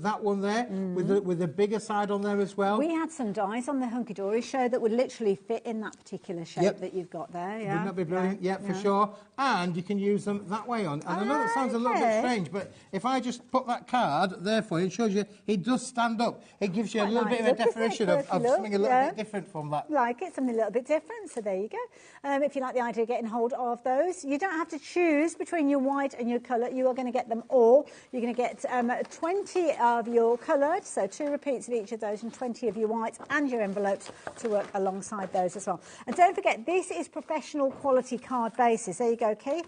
that one there with the bigger side on there as well. We had some dies on the Hunky Dory show that would literally fit in that particular shape that you've got there. Yeah. Wouldn't that be brilliant? Yeah, for sure. And you can use them that way on. And I know that sounds a little bit strange, but if I just put that card there for you, it shows you it does stand up. It gives you a little bit of a definition of something a little bit different from that. Like it, something a little bit different. So there you go. If you like the idea of getting hold of those, you don't have to choose between your white and your colour. You are going to get them all. You're going to get 20 of your coloured, so 2 repeats of each of those, and 20 of your whites and your envelopes to work alongside those as well. And don't forget, this is professional quality card bases. There you go, Keith.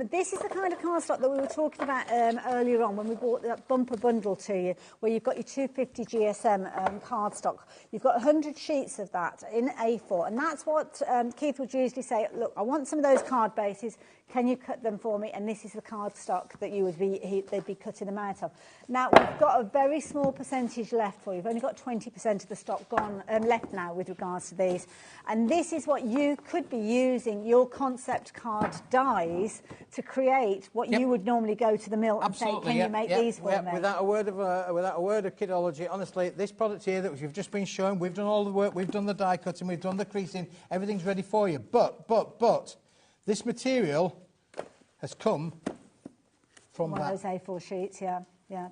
This is the kind of cardstock that we were talking about earlier on when we brought that bumper bundle to you, where you've got your 250 GSM cardstock. You've got 100 sheets of that in A4, and that's what Keith would usually say, look, I want some of those card bases. Can you cut them for me? And this is the cardstock that you would they'd be cutting them out of. Now, we've got a very small percentage left for you. You've only got 20% of the stock gone left now with regards to these. And this is what you could be using your concept card dies to create what you would normally go to the mill and say, can you make these for me? Without a word of kidology, honestly, this product here that you've just been showing, we've done all the work, we've done the die cutting, we've done the creasing, everything's ready for you. But this material has come from one of those A4 sheets, yeah,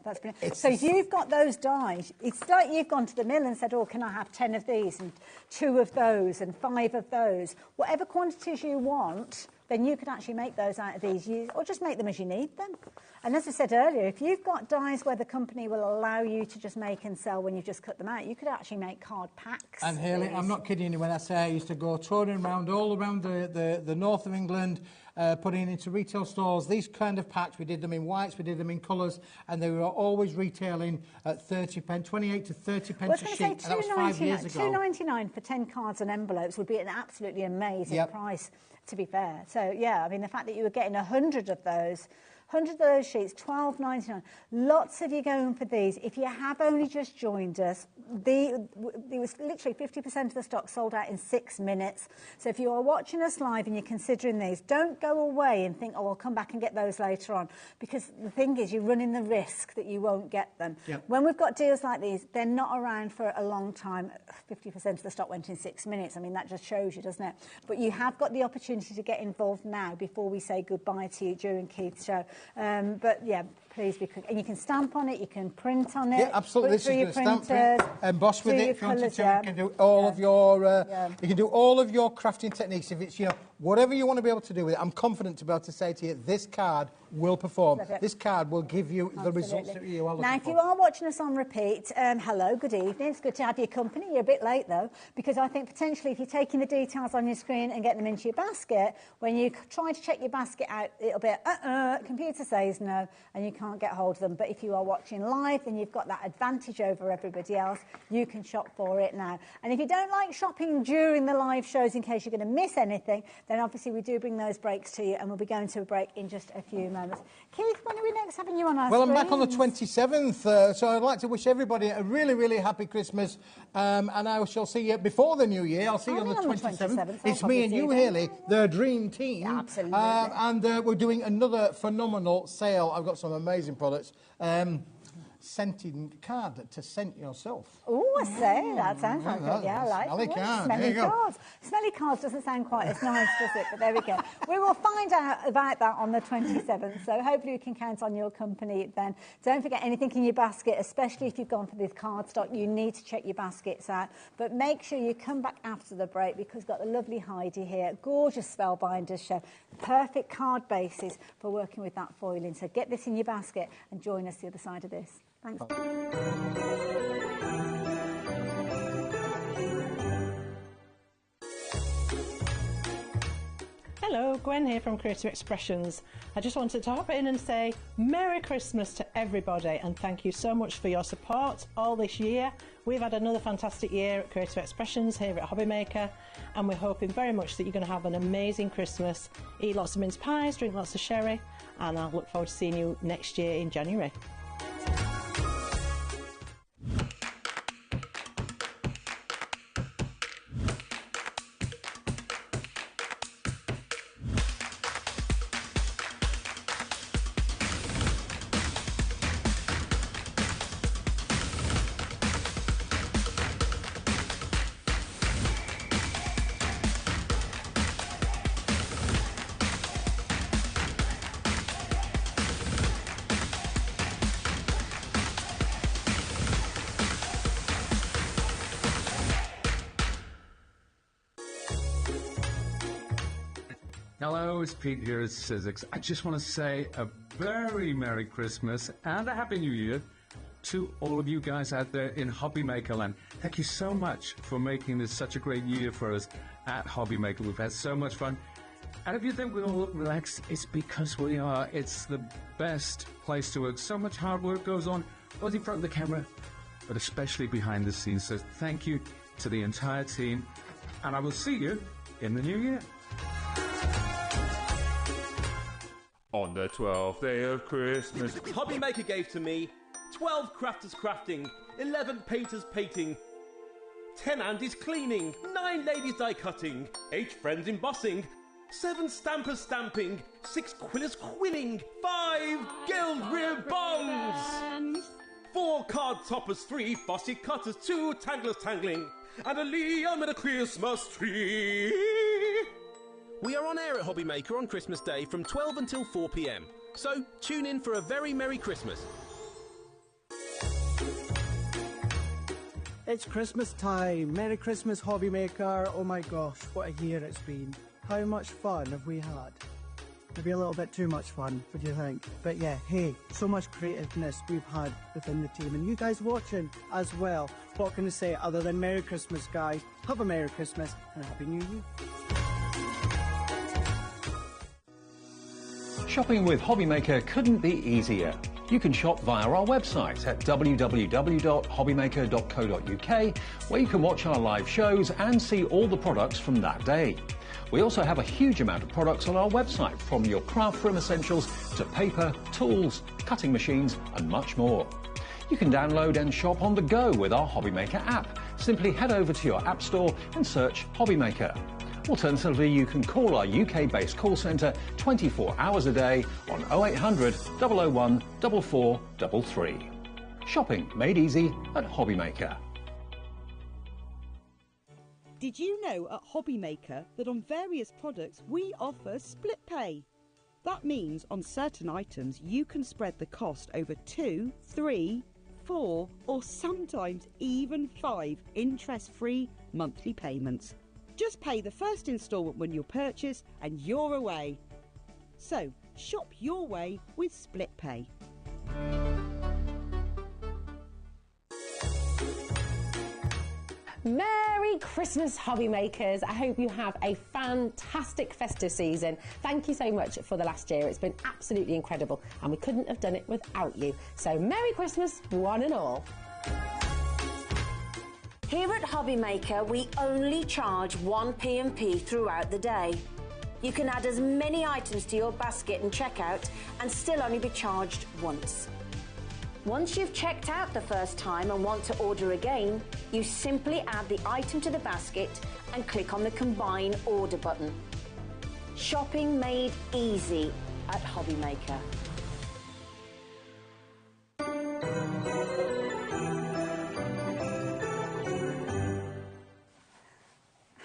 that's brilliant. So you've got those dies. It's like you've gone to the mill and said, oh, can I have 10 of these and 2 of those and 5 of those? Whatever quantities you want, then you could actually make those out of these, or just make them as you need them. And as I said earlier, if you've got dies where the company will allow you to just make and sell when you just cut them out, you could actually make card packs. And Hayley, I'm not kidding you when I say I used to go touring around all around the north of England, putting into retail stores these kind of packs. We did them in whites, we did them in colours, and they were always retailing at 28 to 30 pence a sheet. And that was 5 years ago. $2.99 for 10 cards and envelopes would be an absolutely amazing price, to be fair. So, yeah, I mean, the fact that you were getting 100 of those sheets, $12.99. Lots of you going for these. If you have only just joined us, there was literally 50% of the stock sold out in 6 minutes. So if you are watching us live and you're considering these, don't go away and think, oh, I'll come back and get those later on. Because the thing is, you're running the risk that you won't get them. Yep. When we've got deals like these, they're not around for a long time. 50% of the stock went in 6 minutes. I mean, that just shows you, doesn't it? But you have got the opportunity to get involved now before we say goodbye to you during Keith's show. But yeah, please be quick. And you can stamp on it, you can print on it. Yeah, absolutely. This is going to stamp, print, emboss with it. If you want to, you can do all of your, you can do all of your crafting techniques. If it's, whatever you want to be able to do with it, I'm confident to be able to say to you, this card will perform. Love it. This card will give you the results that you are looking for. Now, if you are watching us on repeat, hello, good evening. It's good to have your company. You're a bit late, though, because I think potentially if you're taking the details on your screen and getting them into your basket, when you try to check your basket out, it'll be, computer says no, and you can't get hold of them. But if you are watching live, then you've got that advantage over everybody else. You can shop for it now. And if you don't like shopping during the live shows in case you're going to miss anything, then obviously we do bring those breaks to you, and we'll be going to a break in just a few moments. Keith, when are we next having you on our Well, screens? I'm back on the 27th, so I'd like to wish everybody a really, really happy Christmas, and I shall see you before the New Year. I'll see you on the 27th. It's me and you, Haley, the dream team. Yeah, absolutely. And we're doing another phenomenal sale. I've got some amazing products. Scented card to scent yourself. Oh, I say, that sounds like it. Yeah, I like smelly it. card. Smelly There you go. cards. Smelly cards doesn't sound quite as nice, does it? But there we go. We will find out about that on the 27th, so hopefully we can count on your company then. Don't forget anything in your basket, especially if you've gone for this cardstock. You need to check your baskets out, but make sure you come back after the break because we've got the lovely Heidi here. Gorgeous spellbinders show. Perfect card bases for working with that foiling. So get this in your basket and join us the other side of this. Thanks. Hello, Gwen here from Creative Expressions. I just wanted to hop in and say Merry Christmas to everybody and thank you so much for your support all this year. We've had another fantastic year at Creative Expressions here at HobbyMaker and we're hoping very much that you're going to have an amazing Christmas, eat lots of mince pies, drink lots of sherry, and I'll look forward to seeing you next year in January. Hello, it's Pete here at Sizzix. I just want to say a very Merry Christmas and a Happy New Year to all of you guys out there in HobbyMaker land. Thank you so much for making this such a great year for us at HobbyMaker. We've had so much fun. And if you think we all look relaxed, it's because we are. It's the best place to work. So much hard work goes on, both in front of the camera, but especially behind the scenes. So thank you to the entire team. And I will see you in the new year. On the 12th day of Christmas, HobbyMaker gave to me 12 crafters crafting, 11 painters painting, 10 Andys cleaning, 9 ladies die cutting, 8 friends embossing, 7 stampers stamping, 6 quillers quilling, 5 guild ribbons, 4 card toppers, 3 fussy cutters, 2 tanglers tangling, and a Liam in a Christmas tree. We are on air at HobbyMaker on Christmas Day from 12 until 4 p.m. So tune in for a very Merry Christmas. It's Christmas time. Merry Christmas, HobbyMaker. Oh my gosh, what a year it's been. How much fun have we had? Maybe a little bit too much fun, what do you think? But yeah, hey, so much creativeness we've had within the team. And you guys watching as well. What can I say other than Merry Christmas, guys? Have a Merry Christmas and a Happy New Year. Shopping with HobbyMaker couldn't be easier. You can shop via our website at www.hobbymaker.co.uk, where you can watch our live shows and see all the products from that day. We also have a huge amount of products on our website, from your craft room essentials to paper, tools, cutting machines and much more. You can download and shop on the go with our HobbyMaker app. Simply head over to your app store and search HobbyMaker. Alternatively, you can call our UK-based call centre 24 hours a day on 0800 001 4433. Shopping made easy at HobbyMaker. Did you know at HobbyMaker that on various products we offer split pay? That means on certain items you can spread the cost over 2, 3, 4 or sometimes even 5 interest-free monthly payments. Just pay the first instalment when you purchase and you're away. So, shop your way with Split Pay. Merry Christmas, hobby makers. I hope you have a fantastic festive season. Thank you so much for the last year. It's been absolutely incredible and we couldn't have done it without you. So Merry Christmas, one and all. Here at HobbyMaker, we only charge 1 P&P throughout the day. You can add as many items to your basket and checkout and still only be charged once. Once you've checked out the first time and want to order again, you simply add the item to the basket and click on the Combine Order button. Shopping made easy at HobbyMaker.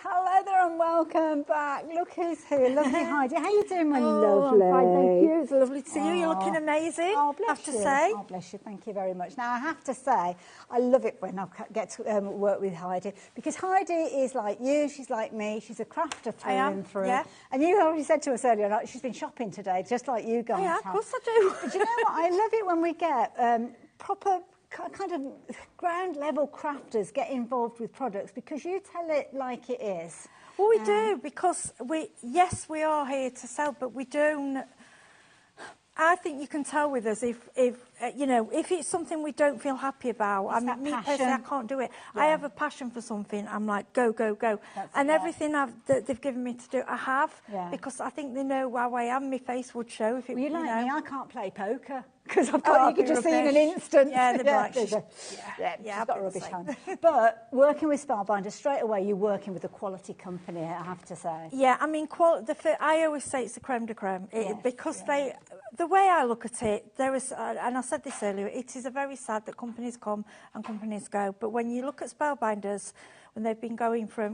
Hello there and welcome back. Look who's here. Lovely Heidi. How you doing, my Oh, lovely? I'm fine, thank you. It's lovely to see you. You're looking amazing, Oh, bless I have to you. say. Oh, bless you. Thank you very much. Now, I have to say, I love it when I get to work with Heidi because Heidi is like you. She's like me. She's a crafter through and through. Yeah. And you already said to us earlier, like, she's been shopping today, just like you guys Yeah, have. of course I do. But you know what? I love it when we get proper kind of ground level crafters get involved with products because you tell it like it is. Well, we do, because yes, we are here to sell, but we don't. I think you can tell with us if you know, if it's something we don't feel happy about. I mean, me personally, I can't do it. Yeah. I have a passion for something. I'm like, go, go, go. And everything that they've given me to do, I have. Yeah. Because I think they know how I am. My face would show if it. Well, you like know. me, I can't play poker. Because I've Oh, got, you could just see in an rubbish. instant. Yeah, they'd be like, she's yeah, she's I've got a been rubbish the hand. same. But working with Spellbinder, straight away you're working with a quality company, I have to say. Yeah, I mean, I always say it's the creme de creme because the way I look at it, there is, and I said this earlier, it is a very sad that companies come and companies go. But when you look at Spellbinders, when they've been going for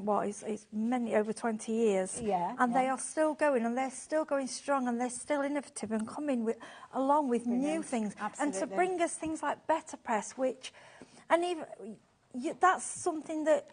it's many over 20 years, and they are still going, and they're still going strong, and they're still innovative and coming along with new things, and to bring us things like Better Press, which, and even that's something that.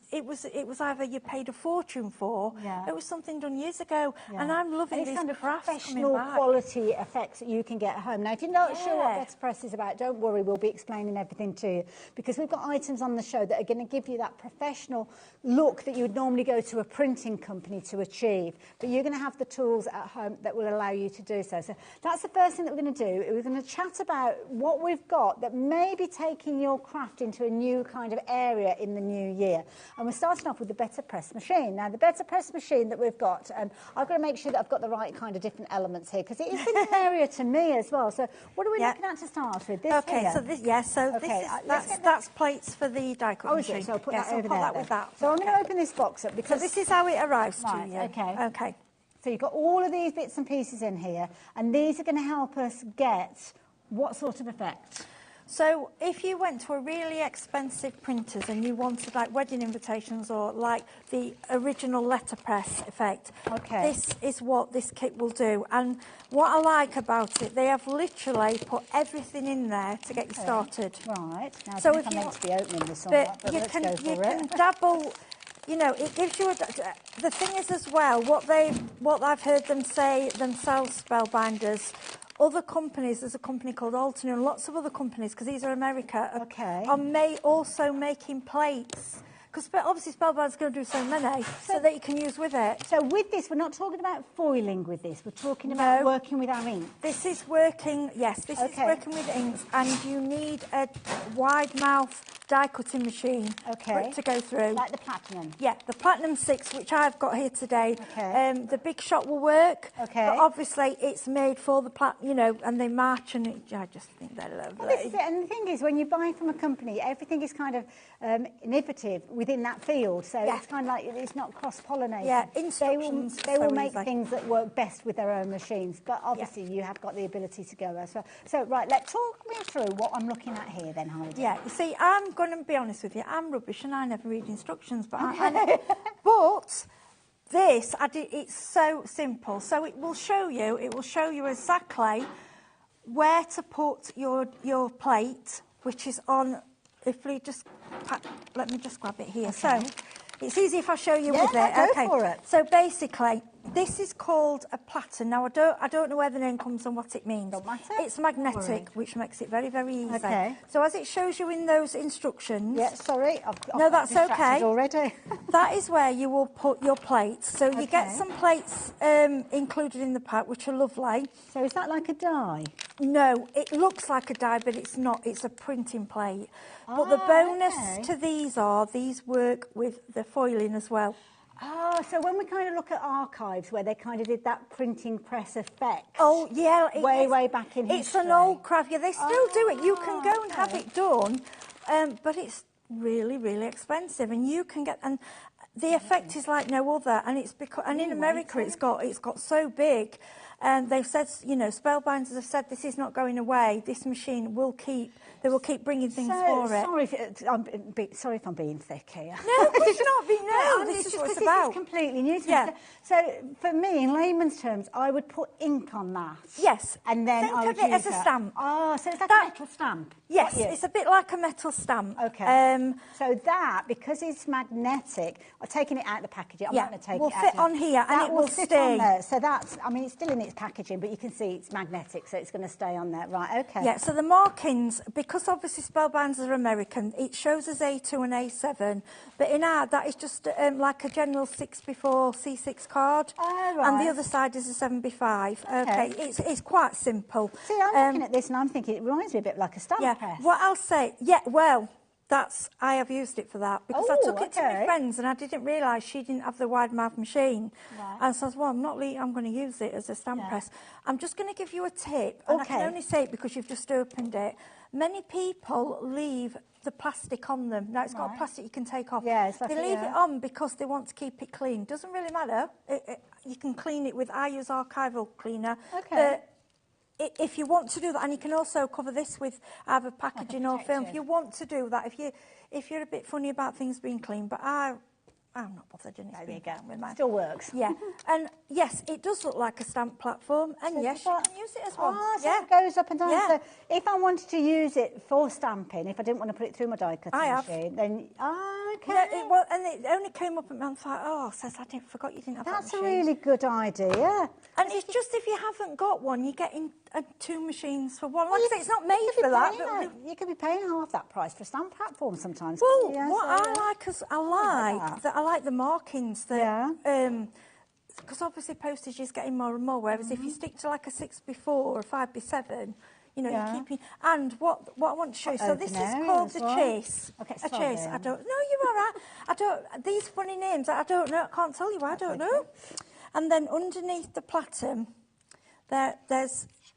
It was either you paid a fortune for, it was something done years ago, and I'm loving these these kind of crafts professional coming back. quality effects that you can get at home. Now, if you're not sure what Better Press is about, don't worry, we'll be explaining everything to you because we've got items on the show that are going to give you that professional look that you would normally go to a printing company to achieve, but you're going to have the tools at home that will allow you to do so. So that's the first thing that we're going to do. We're going to chat about what we've got that may be taking your craft into a new kind of area in the new year. And we're starting off with the Better Press machine. Now, the Better Press machine that we've got, I've got to make sure that I've got the right kind of different elements here because it is an area to me as well. So what are we looking at to start with? This here? So this, that's plates for the die cut machine. So I'll put yes, that over I'll put there. that with that. So I'm going to open this box up because... So this is how it arrives to you. Okay. So you've got all of these bits and pieces in here, and these are going to help us get what sort of effect? So if you went to a really expensive printers and you wanted like wedding invitations or like the original letterpress effect, this is what this kit will do. And what I like about it, they have literally put everything in there to get you started. Right. Now, so I if think you I'm meant to be opening this on but that, you let's can go for you it. can dabble. You know, it gives you the thing is as well what I've heard them say themselves, Spellbinders. Other companies, there's a company called Alton and lots of other companies, because these are America, are also making plates. Because obviously Spellbinders going to do so many, so that you can use with it. So with this, we're not talking about foiling with this, we're talking about working with our ink. This is working, yes, this is working with inks, and you need a wide mouth die cutting machine for it to go through. Like the Platinum? Yeah, the Platinum 6, which I've got here today. The Big Shot will work, but obviously it's made for the and they match, and I just think they're lovely. Well, this is it. And the thing is, when you buy from a company, everything is kind of innovative within that field, so it's kind of like it's not cross-pollinated. Yeah, they will make things that work best with their own machines, but obviously you have got the ability to go as well. So, right, let's talk me through what I'm looking at here then, Heidi. Yeah, you see, I'm going to be honest with you, I'm rubbish and I never read instructions, but this, it's so simple. So it will show you exactly where to put your plate, which is on, if we just, let me just grab it here. So It's easy if I show you Yeah, with it. go Okay. for it. So basically, this is called a platen. Now I don't know where the name comes and what it means. Don't matter. It's magnetic, Worry. which makes it very, very easy. Okay. So as it shows you in those instructions. Yeah, sorry. No, that's okay. Already. That is where you will put your plates. So you get some plates included in the pack, which are lovely. So is that like a die? No, it looks like a die, but it's not. It's a printing plate. But the bonus to these work with the foiling as well. Oh, so when we kind of look at archives where they kind of did that printing press effect. Oh, yeah. Way back in history. It's an old craft. Yeah, they still do it. You can go and have it done, but it's really, really expensive. And you can get... And the effect is like no other. And it's because... And in America, it's got so big. And they've said, you know, spellbinders have said this is not going away. This machine will keep... They will keep bringing things for it. Sorry if I'm being thick here. No, it's not being... No, this is what it's about. This is completely new to me. Yeah. So for me, in layman's terms, I would put ink on that. Yes. And then I would Think of it use as a that. stamp. Oh, so it's like a metal stamp. Yes, Got you. it's a bit like a metal stamp. Okay. So that, because it's magnetic, I'm taking it out of the packaging. I'm not going to take it out. Will fit on here and That it will sit stay. on there. So that's, I mean, it's still in its packaging, but you can see it's magnetic, so it's going to stay on there. Right, okay. Yeah, so the markings, because obviously spellbinders are American, it shows as A2 and A7, but in our, that is just like a general 6x4 C6 card, and the other side is a 7x5. Okay, it's quite simple. See, I'm looking at this and I'm thinking it reminds me a bit like a stamp press. What I'll say, I have used it for that, because I took it to my friends and I didn't realise she didn't have the wide mouth machine. Right. And so I said, well, I'm going to use it as a stamp press. I'm just going to give you a tip, and I can only say it because you've just opened it. Many people leave the plastic on them. Now, it's got a plastic you can take off. Yeah, it's like they leave it on because they want to keep it clean. Doesn't really matter. You can clean it with, I use archival cleaner. Okay. If you want to do that, and you can also cover this with either packaging or film. If you want to do that, if you're a bit funny about things being clean, but I'm not bothered in it. There you go. Still works. Yeah, and yes, it does look like a stamp platform, and yes, you can use it as well. Oh, so it goes up and down. So if I wanted to use it for stamping, if I didn't want to put it through my die cutting machine, then okay. Yeah, and it only came up at me. I was like, I forgot you didn't have that That's a machine. really good idea. And it's just if you haven't got one, you get in two machines for one. Like I say, it's not made for that. But you could be paying half that price for a stamp platform sometimes. Well, Yeah, what so, I like is I like the markings that because obviously postage is getting more and more. Whereas if you stick to like a 6x4 or a 5x7, you know, you're keeping. And what I want to show you. So this is called the chase. Okay, a chase. I don't. No, you're all right. I don't. These funny names. I don't know. I can't tell you. I don't know. And then underneath the platen,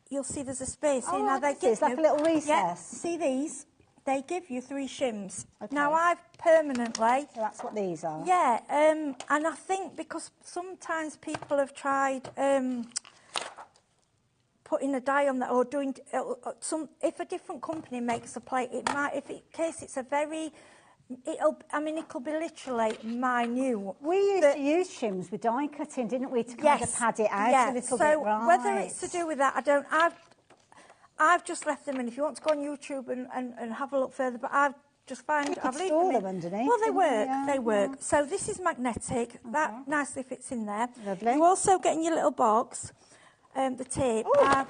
you'll see there's a space here. Now they give it's like a little recess. Yeah, see these? They give you 3 shims. Okay. Now I've permanently... So that's what these are? Yeah, and I think because sometimes people have tried putting a die on that or doing if a different company makes a plate, it might, in case it's a very... it could be literally minute. We used to use shims with die cutting, didn't we, to kind of pad it out a little bit, right? Whether it's to do with that, I don't... I've just left them in. If you want to go on YouTube and have a look further, but I've just found... I've left them underneath. Well, they work. They work. So this is magnetic. That nicely fits in there. Lovely. You also get in your little box the tape.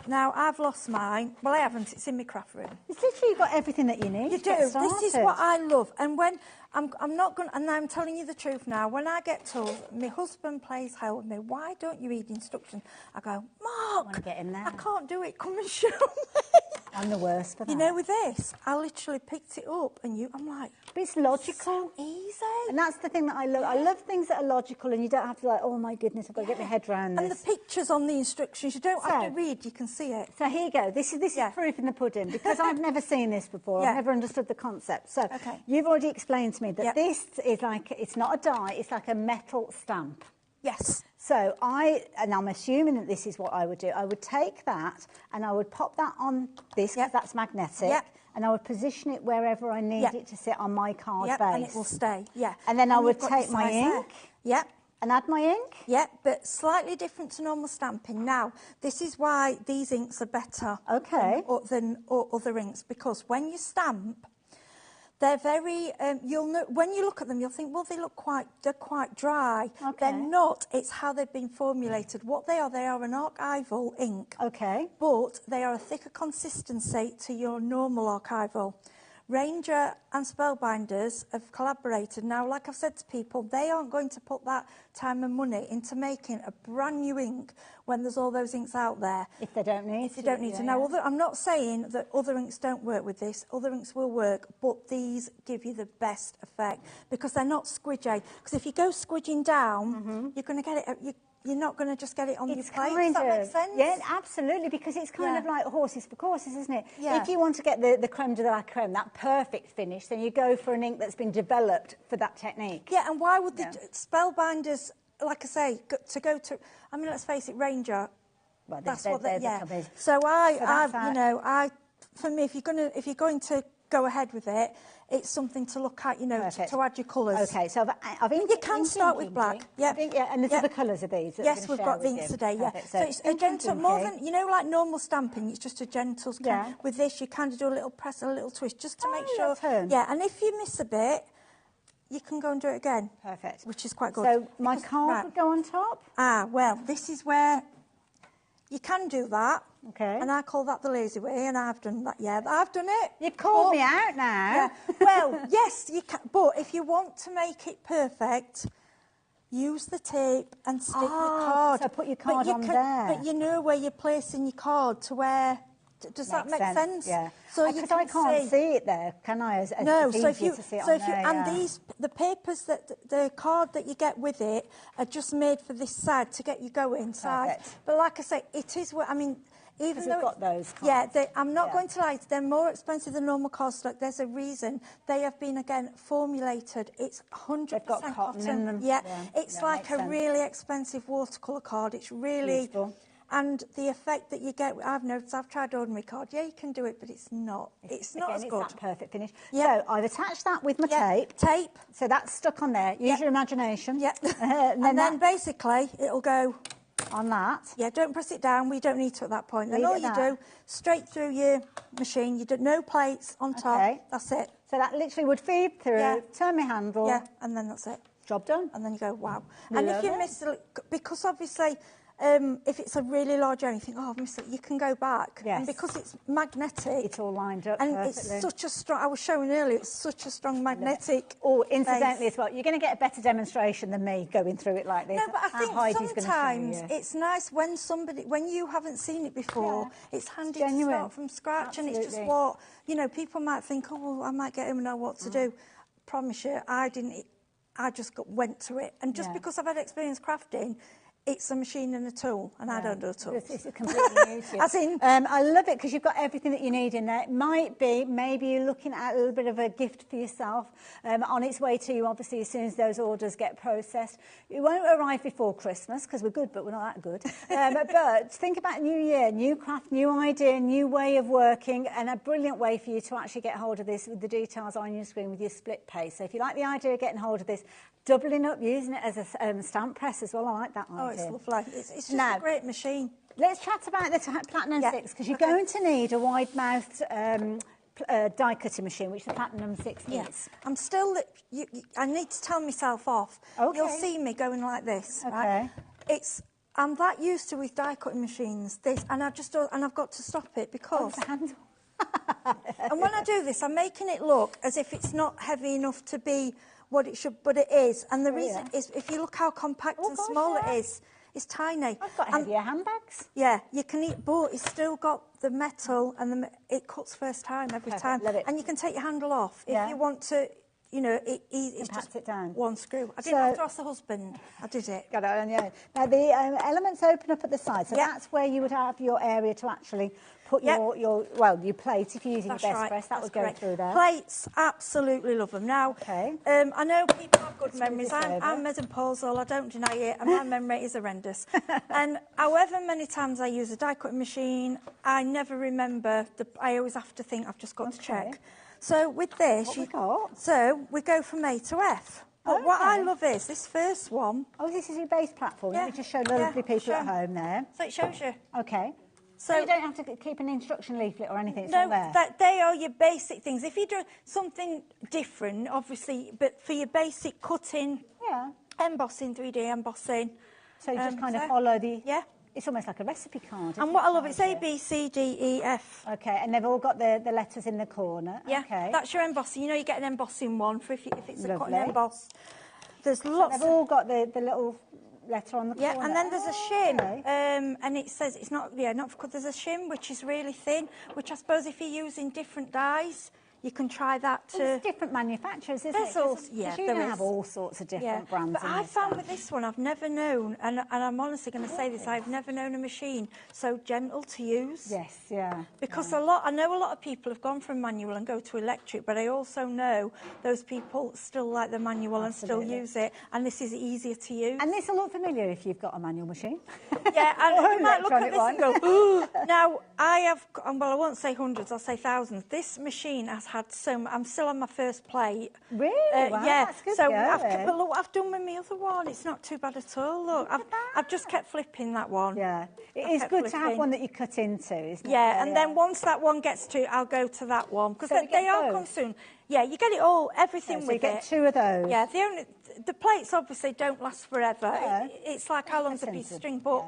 Now, I've lost mine. Well, I haven't. It's in my craft room. It's literally got everything that you need. You do. This is what I love. And when... I'm not going to... And I'm telling you the truth now. When I get told, my husband plays hell with me, why don't you read instructions? I go, Mark, get in there. I can't do it. Come and show me. I'm the worst for that. You know, with this, I literally picked it up and I'm like... But it's logical. So easy. And that's the thing that I love. I love things that are logical and you don't have to like, oh my goodness, I've got to get my head around this. And the pictures on the instructions, you don't have to read, you can see it. So here you go. This is proof in the pudding because I've never seen this before. I've never understood the concept. So you've already explained to me that this is like, it's not a die, it's like a metal stamp. Yes. So and I'm assuming that this is what I would do. I would take that and I would pop that on this because that's magnetic. Yep. And I would position it wherever I need it to sit on my card base. And it will stay, And then I would take my ink. Yep. And add my ink? Yeah, but slightly different to normal stamping. Now, this is why these inks are better than other inks, because when you stamp, They're very, you'll know, when you look at them, you'll think, well, they're quite dry. Okay. They're not. It's how they've been formulated. What they are an archival ink. Okay. But they are a thicker consistency to your normal archival. Ranger and Spellbinders have collaborated. Now, like I've said to people, they aren't going to put that time and money into making a brand new ink when there's all those inks out there. If they don't need to. Now, I'm not saying that other inks don't work with this. Other inks will work, but these give you the best effect because they're not squidgy. Because if you go squidging down, you're going to get it... You're not going to just get it on your plate. Does that make sense? Yeah, absolutely, because it's kind of like horses for courses, isn't it? Yeah. If you want to get the creme de la creme, that perfect finish, then you go for an ink that's been developed for that technique. Yeah, and why would the Spellbinders, like I say, to go to... I mean, let's face it, Ranger, well, that's what they... Yeah. companies. So for me, if you're going to go ahead with it, it's something to look at, to add your colours. Okay, so I've you can start with black. Yeah, and there's other colours of these. Yes, we've got the inks today. Yeah, so it's a gentle, more than like normal stamping. It's just a gentle. Yeah. With this, you kind of do a little press, a little twist, just to make sure. Turn. Yeah, and if you miss a bit, you can go and do it again. Perfect. Which is quite good. So my card would go on top. Well, this is where you can do that. Okay. And I call that the lazy way, and I've done that. Yeah, I've done it. You've called me out now. Yeah. Well, yes, you can. But if you want to make it perfect, use the tape and stick your card. So put your card on there. But you know where you're placing your card to where... Does that make sense? Yeah. So because I can't see it there, can I? No. So if you to see it on there, and the papers the card that you get with it are just made for this side to get you going. Side. But like I say, it is. I mean, even though we've got those. I'm not going to lie. They're more expensive than normal cardstock. There's a reason. They have been again formulated. It's 100% cotton in them. Yeah. It's like a really expensive watercolour card. It's really. Beautiful. And the effect that you get, I've noticed, I've tried ordinary card. Yeah, you can do it, but it's not. It's not as good. It's that perfect finish. Yeah. So I've attached that with my tape. Tape. So that's stuck on there. Use your imagination. Yeah. and then basically it'll go on that. Yeah. Don't press it down. We don't need to at that point. Then Leave all it you there. do, straight through your machine. You do no plates on top. Okay. That's it. So that literally would feed through. Yeah. Turn my handle. Yeah. And then that's it. Job done. And then you go, wow. Love and if you it. miss because obviously. If it's a really large area, you think, oh, I've missed it, you can go back. Yes. And because it's magnetic. It's all lined up and perfectly. It's such a strong, I was showing earlier, it's such a strong magnetic. Oh, incidentally as well, you're going to get a better demonstration than me going through it like this. No, but I think Heidi's sometimes going to show you. it's nice when you haven't seen it before, it's handy to start from scratch. And it's just what, people might think, oh, well, I might get him and know what to do. Promise you, I didn't. I just went to it. And just because I've had experience crafting, it's a machine and a tool, and I don't do tools. It's completely new to you. As in, I love it because you've got everything that you need in there. It might be, maybe you're looking at a little bit of a gift for yourself on its way to you, obviously, as soon as those orders get processed. It won't arrive before Christmas, because we're good, but we're not that good. But think about New Year, new craft, new idea, new way of working, and a brilliant way for you to actually get hold of this with the details on your screen with your split pay. So if you like the idea of getting hold of this, doubling up, using it as a stamp press as well, I like that idea. Oh, it's lovely. It's just a great machine. Let's chat about the Platinum 6, because you're going to need a wide-mouthed die cutting machine, which the Platinum 6 is. I'm still... I need to tell myself off. Okay. You'll see me going like this. Okay. Right? I'm that used to with die cutting machines, and I've got to stop it because... and when I do this, I'm making it look as if it's not heavy enough to be what it should, but it is. And the reason is, if you look how compact and small it is, it's tiny. I've got heavier handbags. Yeah, you can eat, but it's still got the metal, and it cuts first time every time. Love it. And you can take your handle off if you want to. It's just it down. one screw. I didn't have to ask the husband. I did it. Got it, yeah. Now, the elements open up at the side, so that's where you would have your area to actually put your plate, if you're using your best press, that would go through there. Plates, absolutely love them. Now, I know people have good memories. I'm menopausal, I don't deny it, and my memory is horrendous. And however many times I use a die cutting machine, I never remember. I always have to think, I've just got to check. So with this, we go from A to F. But what I love is this first one. Oh, this is your base platform. Let me just show lovely people at home there. So it shows you. Okay. So you don't have to keep an instruction leaflet or anything, it's no, all there? They are your basic things. If you do something different, obviously, but for your basic cutting, embossing, 3D embossing. So you just kind of follow the... Yeah. It's almost like a recipe card. And what I love, it's A, B, C, D, E, F. Okay, and they've all got the letters in the corner. Yeah, okay. That's your embossing. You know, you get an embossing one for if it's a cut and Lovely. emboss. There's lots. They've all got the little letter on the corner. Yeah, and then there's a shim, okay. and it says it's not for there's a shim which is really thin, which I suppose if you're using different dyes, you can try that too. Well, there's different manufacturers, isn't There's it? all, You're going to have all sorts of different brands. But I found with this one, I've never known, and I'm honestly going to say this, I've never known a machine so gentle to use. Yes, yeah. Because I know a lot of people have gone from manual and go to electric, but I also know those people still like the manual and still use it, and this is easier to use. And this will look familiar if you've got a manual machine. Yeah, and you might look at electronic this and go, ooh. Now, I have, well, I won't say hundreds, I'll say thousands. This machine has had I'm still on my first plate. Really? Wow, yeah. that's good So, going. but look what I've done with my other one. It's not too bad at all. Look, I've just kept flipping that one. Yeah. It is good to have one that you cut into, isn't it? Yeah, and then once that one gets to, I'll go to that one. Because So they all come soon. Yeah, you get it all, everything so with you get it. 2 of those. Yeah, the plates obviously don't last forever. Yeah. It's like how long's a piece of string, but...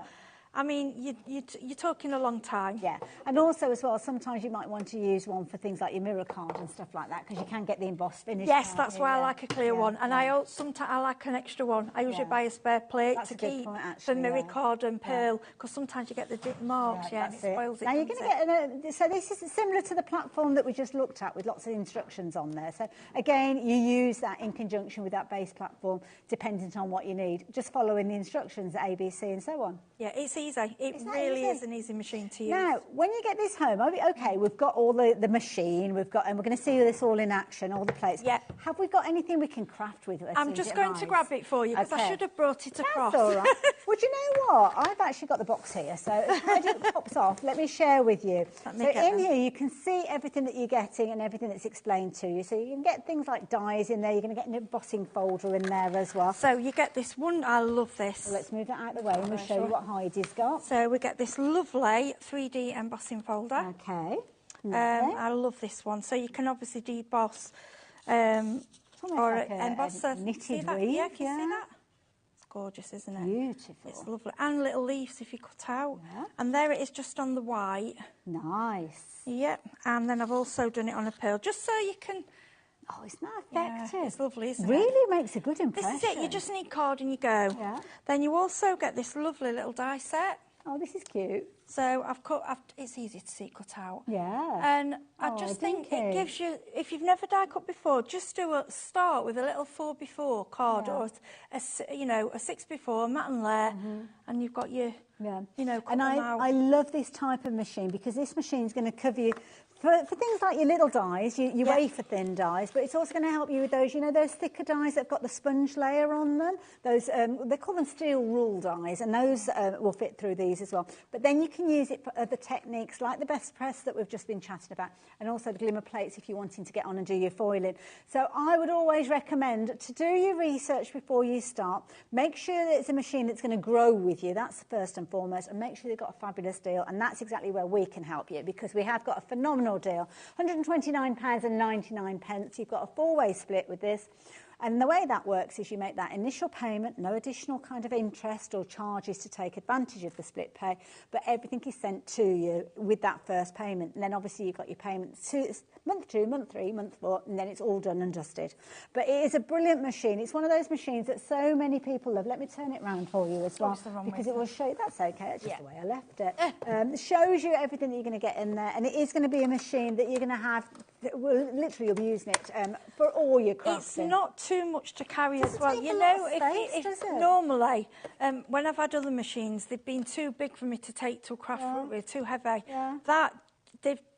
I mean, you're talking a long time. Yeah, and also as well, sometimes you might want to use one for things like your mirror card and stuff like that, because you can get the embossed finish. Yes, that's why I like a clear one, and sometimes I like an extra one. I usually buy a spare plate to keep for mirror card and pearl, because sometimes you get the dip marks, and it spoils it. Now you're going to get, so this is similar to the platform that we just looked at with lots of instructions on there. So again, you use that in conjunction with that base platform, depending on what you need, just following the instructions, A, B, C, and so on. Yeah, it's easy. It really is an easy machine to use. Now, when you get this home, okay, we've got all the machine, and we're going to see this all in action, all the plates. Yeah. Have we got anything we can craft with it? I'm just going to grab it for you, because I should have brought it across. That's all right. Well, do you know what? I've actually got the box here, so as it pops off, let me share with you. So in here, you can see everything that you're getting and everything that's explained to you. So you can get things like dies in there. You're going to get an embossing folder in there as well. So you get this one. I love this. So let's move that out of the way, and we'll show you what Heidi's got. So we get this lovely 3D embossing folder. Okay. I love this one. So you can obviously deboss or like emboss. Knitted that? weave. Yeah, can you see that? It's gorgeous, isn't it? Beautiful. It's lovely. And little leaves if you cut out. Yeah. And there it is, just on the white. Nice. Yep. And then I've also done it on a pearl, just so you can... Oh, it's not effective. Yeah, it's lovely, isn't it? Really makes a good impression. This is it. You just need card and you go. Yeah. Then you also get this lovely little die set. Oh, this is cute. So it's easy to see cut out. Yeah. And I just think it gives you, if you've never die cut before, just start with a little 4x4 card or a 6x4 mat and layer, and you've got your, cut them out. I love this type of machine, because this machine is going to cover you for things like your little dies, your wafer thin dies, but it's also going to help you with those, those thicker dies that have got the sponge layer on them. Those they call them steel rule dies, and those will fit through these as well. But then you can use it for other techniques like the best press that we've just been chatting about, and also the glimmer plates if you're wanting to get on and do your foiling. So I would always recommend to do your research before you start. Make sure that it's a machine that's going to grow with you. That's first and foremost, and make sure they've got a fabulous deal, and that's exactly where we can help you, because we have got a phenomenal deal. £129.99. You've got a 4-way split with this. And the way that works is you make that initial payment, no additional kind of interest or charges to take advantage of the split pay, but everything is sent to you with that first payment. And then obviously you've got your payments month 2, month 3, month 4, and then it's all done and dusted. But it is a brilliant machine. It's one of those machines that so many people love. Let me turn it round for you as well, because it will show you. That's okay. That's just the way I left it. It shows you everything that you're going to get in there, and it is going to be a machine that you're going to have. Literally, you'll be using it for all your crafting. It's not too much to carry as well. If normally, when I've had other machines, they've been too big for me to take to a craft room with, too heavy. Yeah. That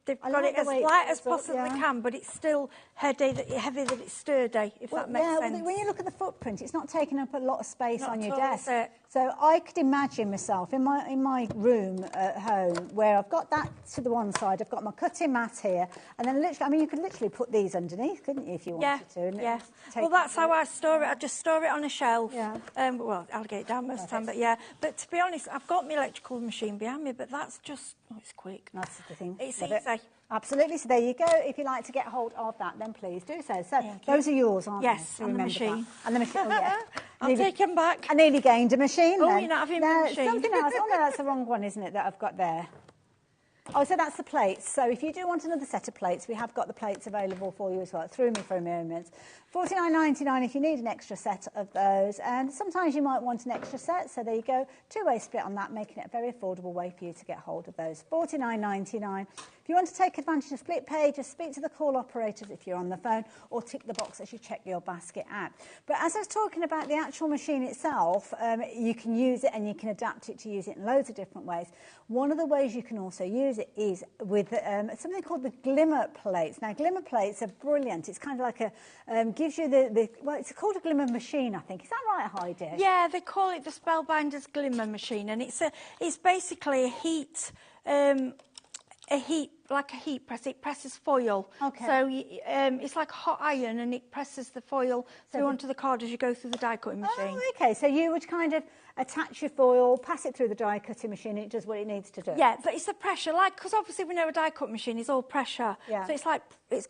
they've I got like it the as way it light as goes up, possibly yeah. can, but it's still heavy that it's sturdy, if that makes yeah, sense. Well, when you look at the footprint, it's not taking up a lot of space Not on at your all, desk. is it? So I could imagine myself in my room at home where I've got that to the one side, I've got my cutting mat here, and then literally, I mean, you could literally put these underneath, couldn't you, if you wanted to? And Yeah. take Well, that's it- how I store it. I just store it on a shelf. Yeah. Well, I'll get it down most of the time, but yeah. But to be honest, I've got my electrical machine behind me, but that's just, it's quick. That's the thing. It's Love easy. it. Absolutely. So there you go. If you'd like to get hold of that, then please do so. So Thank those you. are yours, aren't Yes, they? and the Remember that. machine. And the machine. Oh, yeah. I'll take them back. I nearly gained a machine. Oh, then. you're not having no, my machine. Something else. Oh no, that's the wrong one, isn't it? That I've got there. Oh, so that's the plates. So if you do want another set of plates, we have got the plates available for you as well. It threw me for a moment. $49.99 if you need an extra set of those. And sometimes you might want an extra set. So there you go. Two-way split on that, making it a very affordable way for you to get hold of those. $49.99. If you want to take advantage of split pay, just speak to the call operators if you're on the phone, or tick the box as you check your basket out. But as I was talking about the actual machine itself, you can use it and you can adapt it to use it in loads of different ways. One of the ways you can also use it is with something called the glimmer plates. Now, glimmer plates are brilliant. It's kind of like a, gives you well, it's called a glimmer machine, I think. Is that right, Heidi? Yeah, they call it the Spellbinder's Glimmer Machine, and it's basically like a heat press. It presses foil. Okay. So it's like hot iron, and it presses the foil through onto the card as you go through the die cutting machine. Oh, okay. So you would kind of attach your foil, pass it through the die cutting machine, and it does what it needs to do. Yeah, but it's the pressure, because obviously we know a die cut machine is all pressure. Yeah. So it's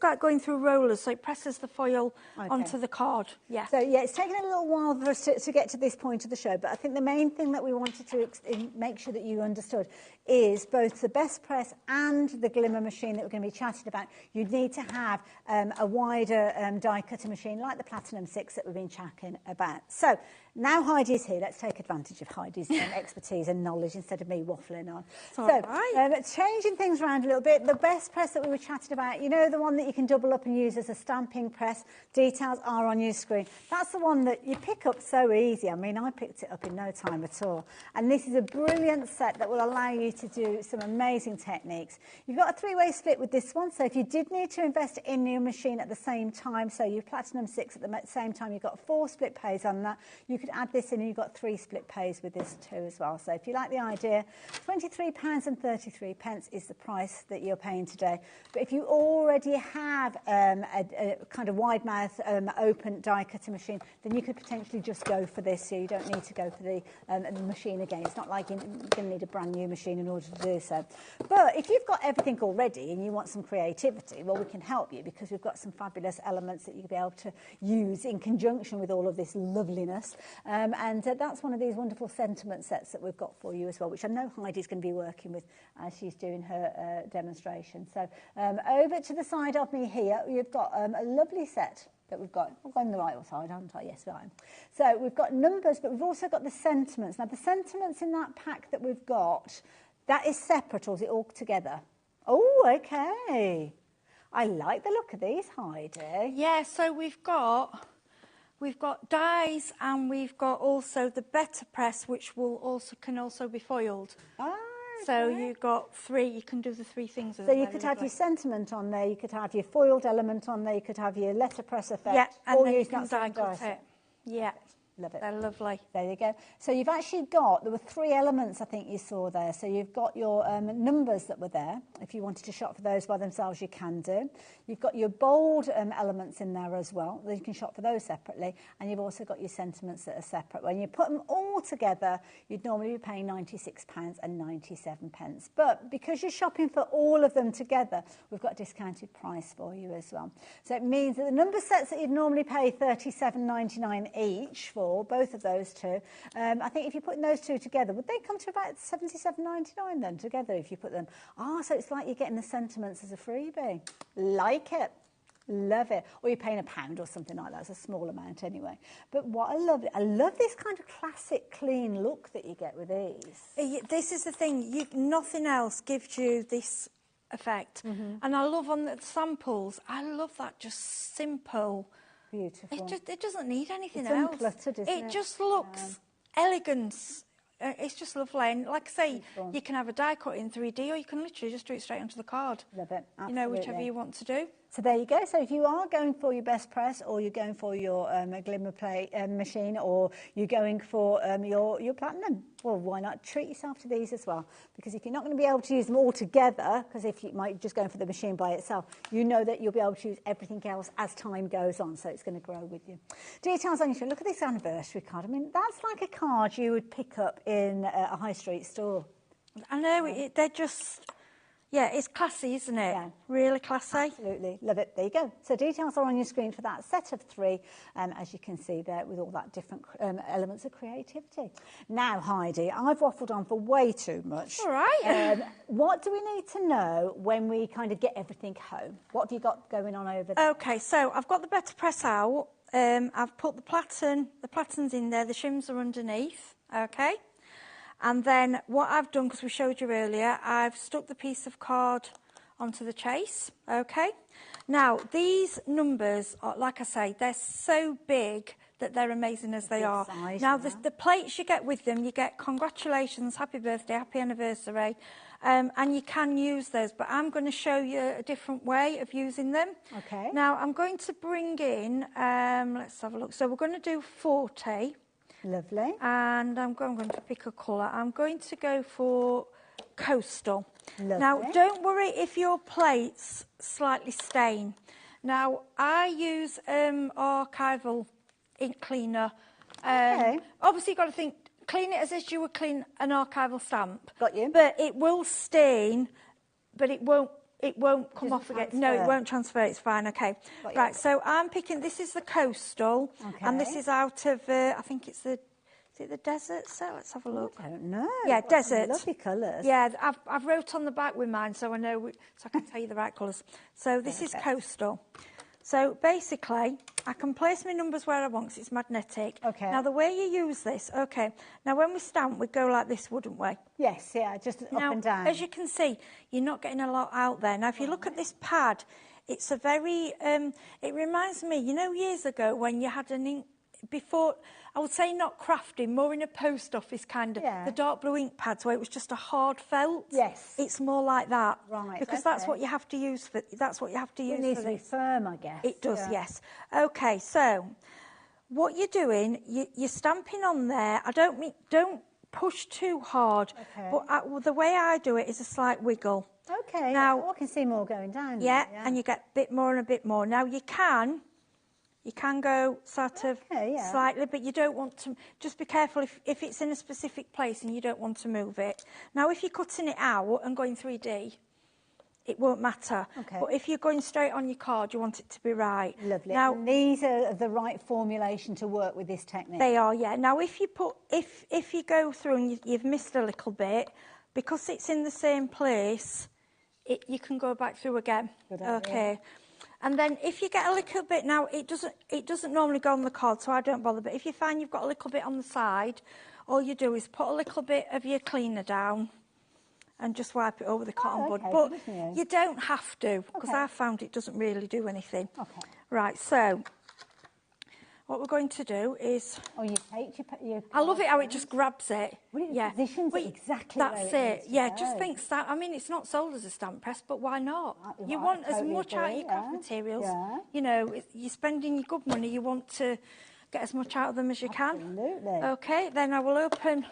like going through rollers, so it presses the foil onto the card. Yeah. So yeah, it's taken a little while for us to get to this point of the show, but I think the main thing that we wanted to make sure that you understood is both the best press and the glimmer machine that we're going to be chatting about. You need to have a wider die cutter machine like the Platinum 6 that we've been chatting about. So now Heidi's here, let's take advantage of Heidi's expertise and knowledge instead of me waffling on. Changing things around a little bit, the best press that we were chatting about, you know, the one that you can double up and use as a stamping press, details are on your screen. That's the one that you pick up so easy. I mean, I picked it up in no time at all. And this is a brilliant set that will allow you to do some amazing techniques. You've got a three-way split with this one, so if you did need to invest in your machine at the same time, so your Platinum 6 at the same time, you've got 4 split pays on that, you could add this in and you've got 3 split pays with this too as well. So if you like the idea, £23.33 is the price that you're paying today. But if you already have a kind of wide mouth open die cutter machine, then you could potentially just go for this, so you don't need to go for the machine again. It's not like you're going to need a brand new machine in order to do so. But if you've got everything already and you want some creativity, well, we can help you because we've got some fabulous elements that you'll be able to use in conjunction with all of this loveliness. And that's one of these wonderful sentiment sets that we've got for you as well, which I know Heidi's going to be working with as she's doing her demonstration. So over to the side of me here, you've got a lovely set that we've got. I'm on the right side, haven't I? Yes, I am. So we've got numbers, but we've also got the sentiments. Now, the sentiments in that pack that we've got, that is separate, or is it all together? Oh, okay. I like the look of these, Heidi. Yeah, so we've got dies, and we've got also the better press, which can also be foiled. Ah, so you've got 3. You can do the 3 things. So you could have your sentiment on there, you could have your foiled element on there, you could have your letterpress effect. Yeah, and all then you use can that die same cut die. it. Yeah. Love it. They're lovely. There you go. So you've actually got, there were 3 elements I think you saw there. So you've got your numbers that were there. If you wanted to shop for those by themselves, you can do. You've got your bold elements in there as well. You can shop for those separately. And you've also got your sentiments that are separate. When you put them all together, you'd normally be paying £96.97. But because you're shopping for all of them together, we've got a discounted price for you as well. So it means that the number sets that you'd normally pay $37.99 each for, both of those two. I think if you're putting those two together, would they come to about $77.99 then together if you put them? So it's like you're getting the sentiments as a freebie. Like it. Love it. Or you're paying £1 or something like that. It's a small amount anyway. But what I love this kind of classic clean look that you get with these. This is the thing. Nothing else gives you this effect. Mm-hmm. And I love on the samples, I love that just simple. Beautiful. It doesn't need anything else. Uncluttered, isn't it? It just looks elegant. it's just lovely. And like I say, you can have a die cut in 3D, or you can literally just do it straight onto the card. Love it. Absolutely. You know, whichever you want to do. So there you go. So if you are going for your best press, or you're going for your glimmer plate machine, or you're going for your platinum, well, why not treat yourself to these as well? Because if you're not going to be able to use them all together, because if you might just go for the machine by itself, you know that you'll be able to use everything else as time goes on. So it's going to grow with you. Details on your screen. Look at this anniversary card. I mean, that's like a card you would pick up in a high street store. I know, they're just... Yeah, it's classy, isn't it? Yeah. Really classy. Absolutely. Love it. There you go. So details are on your screen for that set of 3, as you can see there, with all that different elements of creativity. Now, Heidi, I've waffled on for way too much. All right. What do we need to know when we kind of get everything home? What have you got going on over there? OK, so I've got the better press out. I've put the platinums in there. The shims are underneath. OK. And then what I've done, because we showed you earlier, I've stuck the piece of card onto the chase, okay? Now, these numbers, are, like I say, they're so big that they're amazing as they are. Size, now, the plates you get with them, you get congratulations, happy birthday, happy anniversary, and you can use those, but I'm going to show you a different way of using them. Okay. Now, I'm going to bring in, let's have a look. So we're going to do 40. Lovely. And I'm going to pick a colour. I'm going to go for Coastal. Lovely. Now, don't worry if your plates slightly stain. Now, I use archival ink cleaner. Okay. Obviously, you've got to think, clean it as if you would clean an archival stamp. Got you. But it will stain, but it won't come off again. No, it won't transfer. It's fine. Okay. Right. So I'm picking. This is the Coastal, and this is out of. I think it's the. Is it the desert? So let's have a look. I don't know. Yeah, desert. Lovely colours. Yeah, I've wrote on the back with mine, so I know. So I can tell you the right colours. So this is Coastal. So basically, I can place my numbers where I want because it's magnetic. Okay. Now, the way you use this, okay. Now, when we stamp, we go like this, wouldn't we? Yes, yeah, just up and down. As you can see, you're not getting a lot out there. Now, if you look at this pad, it's a very... it reminds me, you know, years ago when you had an ink... Before, I would say not crafting, more in a post office kind of, the dark blue ink pads where it was just a hard felt. Yes. It's more like that. Right, because that's what you have to use for, that's what you have to use for this. It needs to be firm, I guess. It does, yes. Okay, so what you're doing, you're stamping on there. Don't push too hard. Okay. But the way I do it is a slight wiggle. Okay, now, I can see more going down. Yeah, and you get a bit more and a bit more. Now, you can go sort of slightly, but you don't want to... Just be careful if it's in a specific place and you don't want to move it. Now, if you're cutting it out and going 3D, it won't matter. Okay. But if you're going straight on your card, you want it to be right. Lovely. Now, and these are the right formulation to work with this technique. They are, yeah. Now, if you go through and you've missed a little bit, because it's in the same place, you can go back through again. Good idea. Okay. And then if you get a little bit, now it doesn't normally go on the card, so I don't bother, but if you find you've got a little bit on the side, all you do is put a little bit of your cleaner down and just wipe it over the cotton bud. But you don't have to, because I found it doesn't really do anything. Okay. Right, so what we're going to do is... Oh, you take your I love it how it just grabs it. Well, it positions it exactly that's where it it. needs to Yeah, go. just think stamp. I mean, it's not sold as a stamp press, but why not? You want as much out of your craft materials. Yeah. You know, you're spending your good money. You want to get as much out of them as you can. Absolutely. Okay, then I will open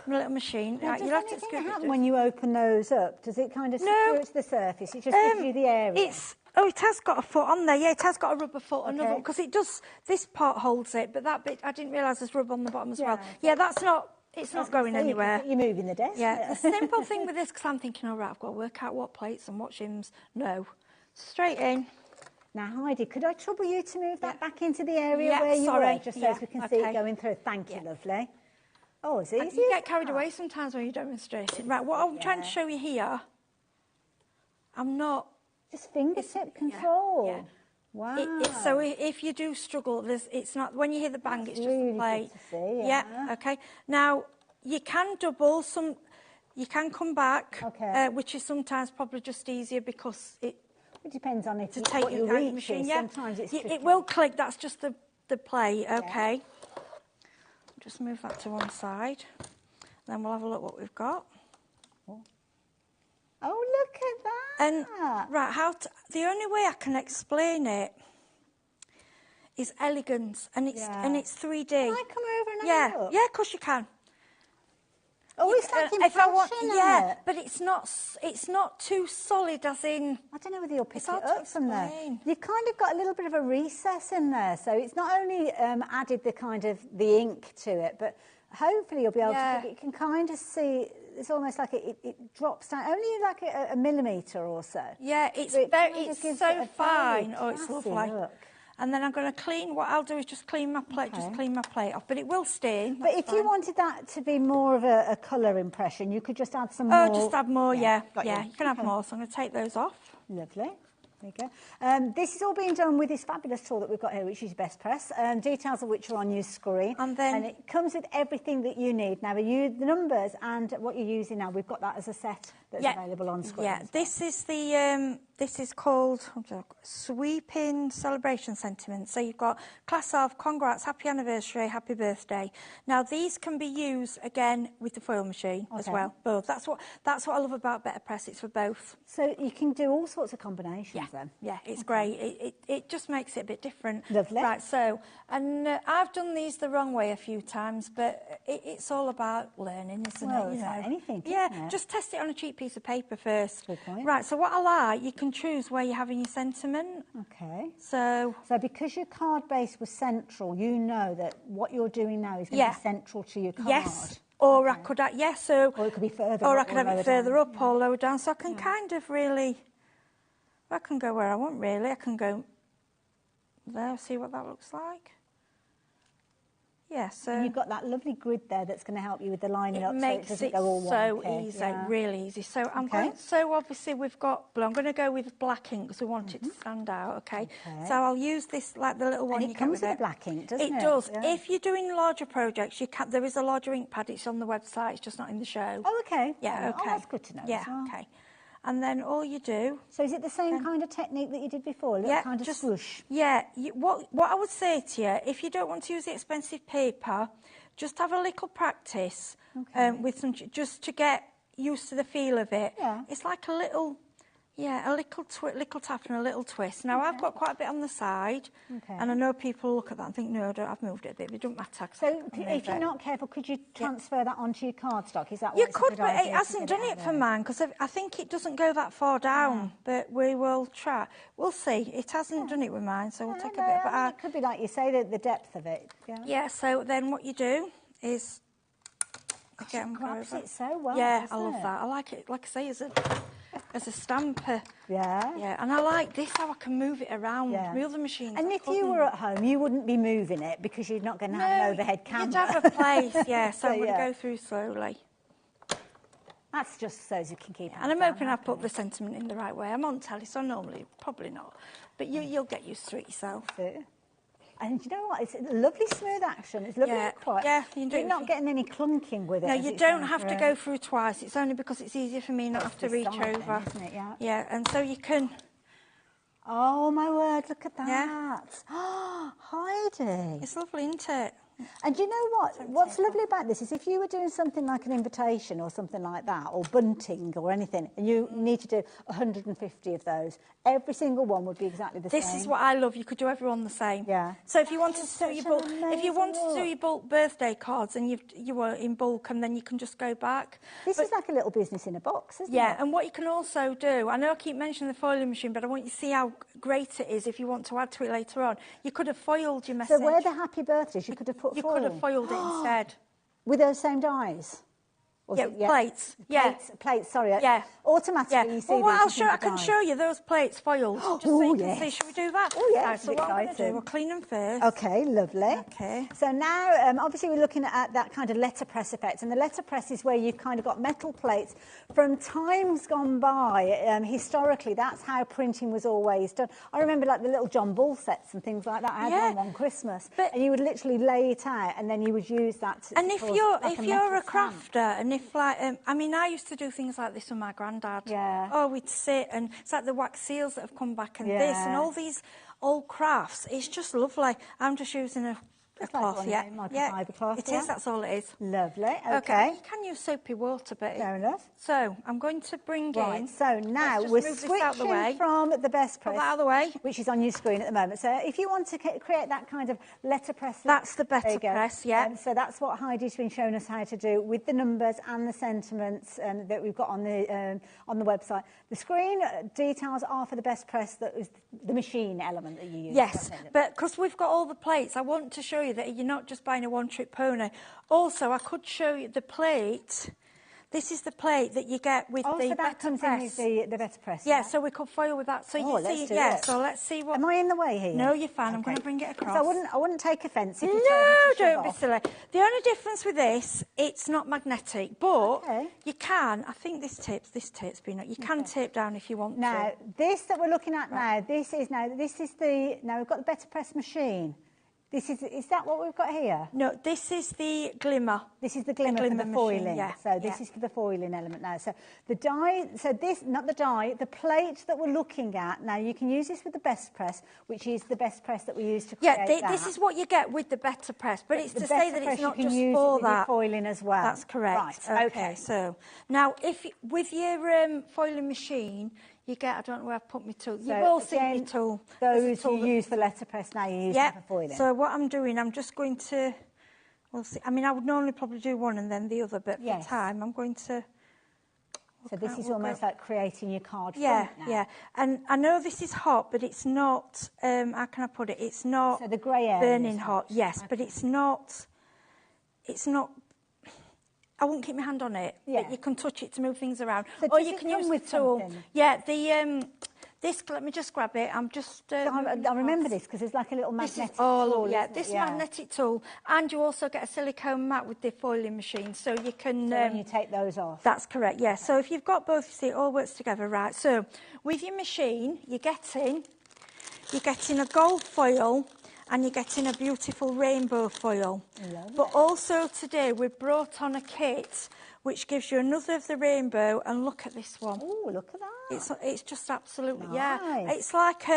my little machine. Now, Right, does you'll have to anything scoop it. happen when you open those up? Does it kind of secure to the surface? It just gives you the area? It has got a foot on there. Yeah, it has got a rubber foot. Another because it does. This part holds it, but that bit I didn't realise there's rubber on the bottom as well. Yeah, that's not. It's not going anywhere. You're moving the desk. Yeah, the simple thing with this, because I'm thinking, all right, I've got to work out what plates and what shims. No, straight in. Now, Heidi, could I trouble you to move that back into the area where you were, just so as we can see it going through? Thank you, lovely. Oh, it's easy. You get carried away sometimes when you're demonstrating. Right, what I'm trying to show you here, I'm not... Just fingertip control. Yeah. Wow. So if you do struggle, it's not... When you hear the bang, it's just really the plate. good to see, Yeah, okay. Now, you can double some... You can come back, which is sometimes probably just easier because it... It depends on to take what it your out of the reach machine. is. Yeah. Sometimes it's it will click. That's just the plate. Okay. Just move that to one side. Then we'll have a look what we've got. Oh, look at that. And, right, the only way I can explain it is elegance, and it's 3D. Can I come over and have a look? Yeah, of course you can. Oh, it's like if I want, impression, but it's not too solid, as in. I don't know whether you'll pick it hard to up from there. You've kind of got a little bit of a recess in there, so it's not only added the ink to it, but hopefully you'll be able to. You can kind of see. It's almost like it drops down, only like a millimetre or so. Yeah, it's so fine. Oh, it's lovely. Look. And then I'm going to clean. What I'll do is just clean my plate. Just clean my plate off, but it will stain. But if you wanted that to be more of a colour impression, you could just add some more. Oh, just add more. Yeah. You can have more. So I'm going to take those off. Lovely. There you go. This is all being done with this fabulous tool that we've got here, which is Best Press, details of which are on your screen. And it comes with everything that you need. Now, the numbers and what you're using now, we've got that as a set that's available on screen. Yeah, this is this is called Sweeping Celebration Sentiment. So you've got class of, congrats, happy anniversary, happy birthday. Now, these can be used, again, with the foil machine as well. Both. That's what I love about Better Press. It's for both. So you can do all sorts of combinations then? Yeah, it's great. It just makes it a bit different. Lovely. Right, so, and I've done these the wrong way a few times, but it's all about learning, isn't it? It's like anything, yeah, just test it on a cheap piece of paper first. Good point. Right, so what I like, you can choose where you're having your sentiment. Okay. So because your card base was central, you know that what you're doing now is going to be central to your card. Yes. Or I could, or it could be further or up, I could have it further up or lower down. So I can kind of really, I can go where I want really. I can go there, see what that looks like. Yeah, so and you've got that lovely grid there that's going to help you with the lining up, makes so it doesn't go all so wonky. easy, really easy. So I'm going. So obviously we've got blue. I'm going to go with black ink because we want it to stand out. Okay. So I'll use this like the little one. And it comes with black ink, doesn't it? It does. Yeah. If you're doing larger projects, you can. There is a larger ink pad. It's on the website. It's just not in the show. Oh, okay. Yeah. Okay. Oh, that's good to know. Yeah. As well. Okay. And then all you do. So is it the same kind of technique that you did before? A little kind of swoosh. Yeah. What I would say to you, if you don't want to use the expensive paper, just have a little practice with some, just to get used to the feel of it. Yeah. It's like a little, little tap and a little twist. Now I've got quite a bit on the side, and I know people look at that and think, no, I've moved it a bit. But it doesn't matter. So if you're not careful, could you transfer that onto your cardstock? Is that what you could? But it hasn't done it for mine because I think it doesn't go that far down. But we will try. We'll see. It hasn't done it with mine, so we'll take a bit. But it could be like you say, the depth of it. Yeah. So then what you do is again grabs it so well. Yeah, I love that. I like it. Like I say, as a stamper. Yeah. Yeah, and I like this how I can move it around. The other machines. And if you were at home, you wouldn't be moving it because you're not going to have an overhead camera. You'd have a place. So I'm going to go through slowly. That's just so you can keep. And I'm hoping I put the sentiment in the right way. I'm on telly, so normally probably not, but you'll get used to it yourself. And you know what? It's a lovely smooth action. It's lovely and quiet. Yeah, you do. You're not getting any clunking with it. No, you don't have to go through twice. It's only because it's easier for me not have to reach over. Isn't it? Yeah. Yeah, and so you can. Oh my word! Look at that. Oh, Heidi. It's lovely, isn't it? And you know what? What's lovely about this is if you were doing something like an invitation or something like that, or bunting or anything, and you need to do 150 of those, every single one would be exactly the same. This is what I love. You could do everyone the same. Yeah. So if you wanted to do your bulk birthday cards and you were in bulk, and then you can just go back. This is like a little business in a box, isn't it? Yeah. And what you can also do, I know I keep mentioning the foiling machine, but I want you to see how great it is if you want to add to it later on. You could have foiled your message. So where the happy birthdays, you could have put. You could have foiled it instead. With those same dies? Plates. Plates, sorry. Yeah. Automatically you see well, what I can show you those plates foiled. Just so you can see. Should we do that? Oh, yeah. Right, so what I'm going to do, we'll clean them first. Okay, lovely. Okay. So now, obviously, we're looking at that kind of letterpress effect. And the letterpress is where you've kind of got metal plates from times gone by. Historically, that's how printing was always done. I remember like the little John Bull sets and things like that. I had one Christmas. And you would literally lay it out and then you would use that to and if you're a crafter, and if like, I mean, I used to do things like this with my granddad. Yeah. Oh, we'd sit, and it's like the wax seals that have come back, and this, and all these old crafts. It's just lovely. I'm just using Just cloth, like yeah. microfiber cloth. It is, that's all it is. Lovely, okay. You can use soapy water, but... Fair enough. So, I'm going to bring Right, in... so now we're switching from the best press, Put that out of the way, which is on your screen at the moment. So if you want to create that kind of letterpress... That's the better press, yeah. So that's what Heidi's been showing us how to do with the numbers and the sentiments that we've got on the website. The screen details are for the best press, that is the machine element that you use. Yes, but because we've got all the plates, I want to show you that you're not just buying a one-trick pony. Also, I could show you the plate. This is the plate that you get with the so that comes in with the better press. Yeah, so we could foil with that. So you see, so let's see what... Am I in the way here? No, you're fine. I'm going to bring it across. So I wouldn't take offence if you don't be silly. The only difference with this, it's not magnetic, but you can, I think this tape's been, you can tape down if you want to. Now, this that we're looking at now, this is the, now we've got the better press machine. Is that what we've got here? No, this is the glimmer. This is the glimmer for the foiling. Machine, yeah. So this is for the foiling element now. So the die, the plate that we're looking at, now you can use this with the best press, which is the best press that we use to create that. This is what you get with the better press, but it's the to say that it's not just for that. Foiling as well. That's correct. Right, okay. So now, if with your foiling machine, you get, I don't know where I've put my tool. You will see my tool. Those you use for letterpress now, you use them for foiling. So what I'm doing, I'm just going to, we'll see. I mean, I would normally probably do one and then the other, but for time, I'm going to... So this is almost like creating your card front now. Yeah, and I know this is hot, but it's not, how can I put it? It's not so the grey area burning hot, yes, but it's not, I won't keep my hand on it, but you can touch it to move things around. So or you can use the tool. Something? Yeah, this, let me just grab it. I'm just... I remember this because it's like a little magnetic tool. This magnetic tool. And you also get a silicone mat with the foiling machine, so you can... So when you take those off. That's correct, yeah. So if you've got both, you see, it all works together, right? So with your machine, you're getting a gold foil, and you're getting a beautiful rainbow foil. But also today we've brought on a kit which gives you another of the rainbow, and look at this one. Oh, look at that. It's just absolutely, nice. It's like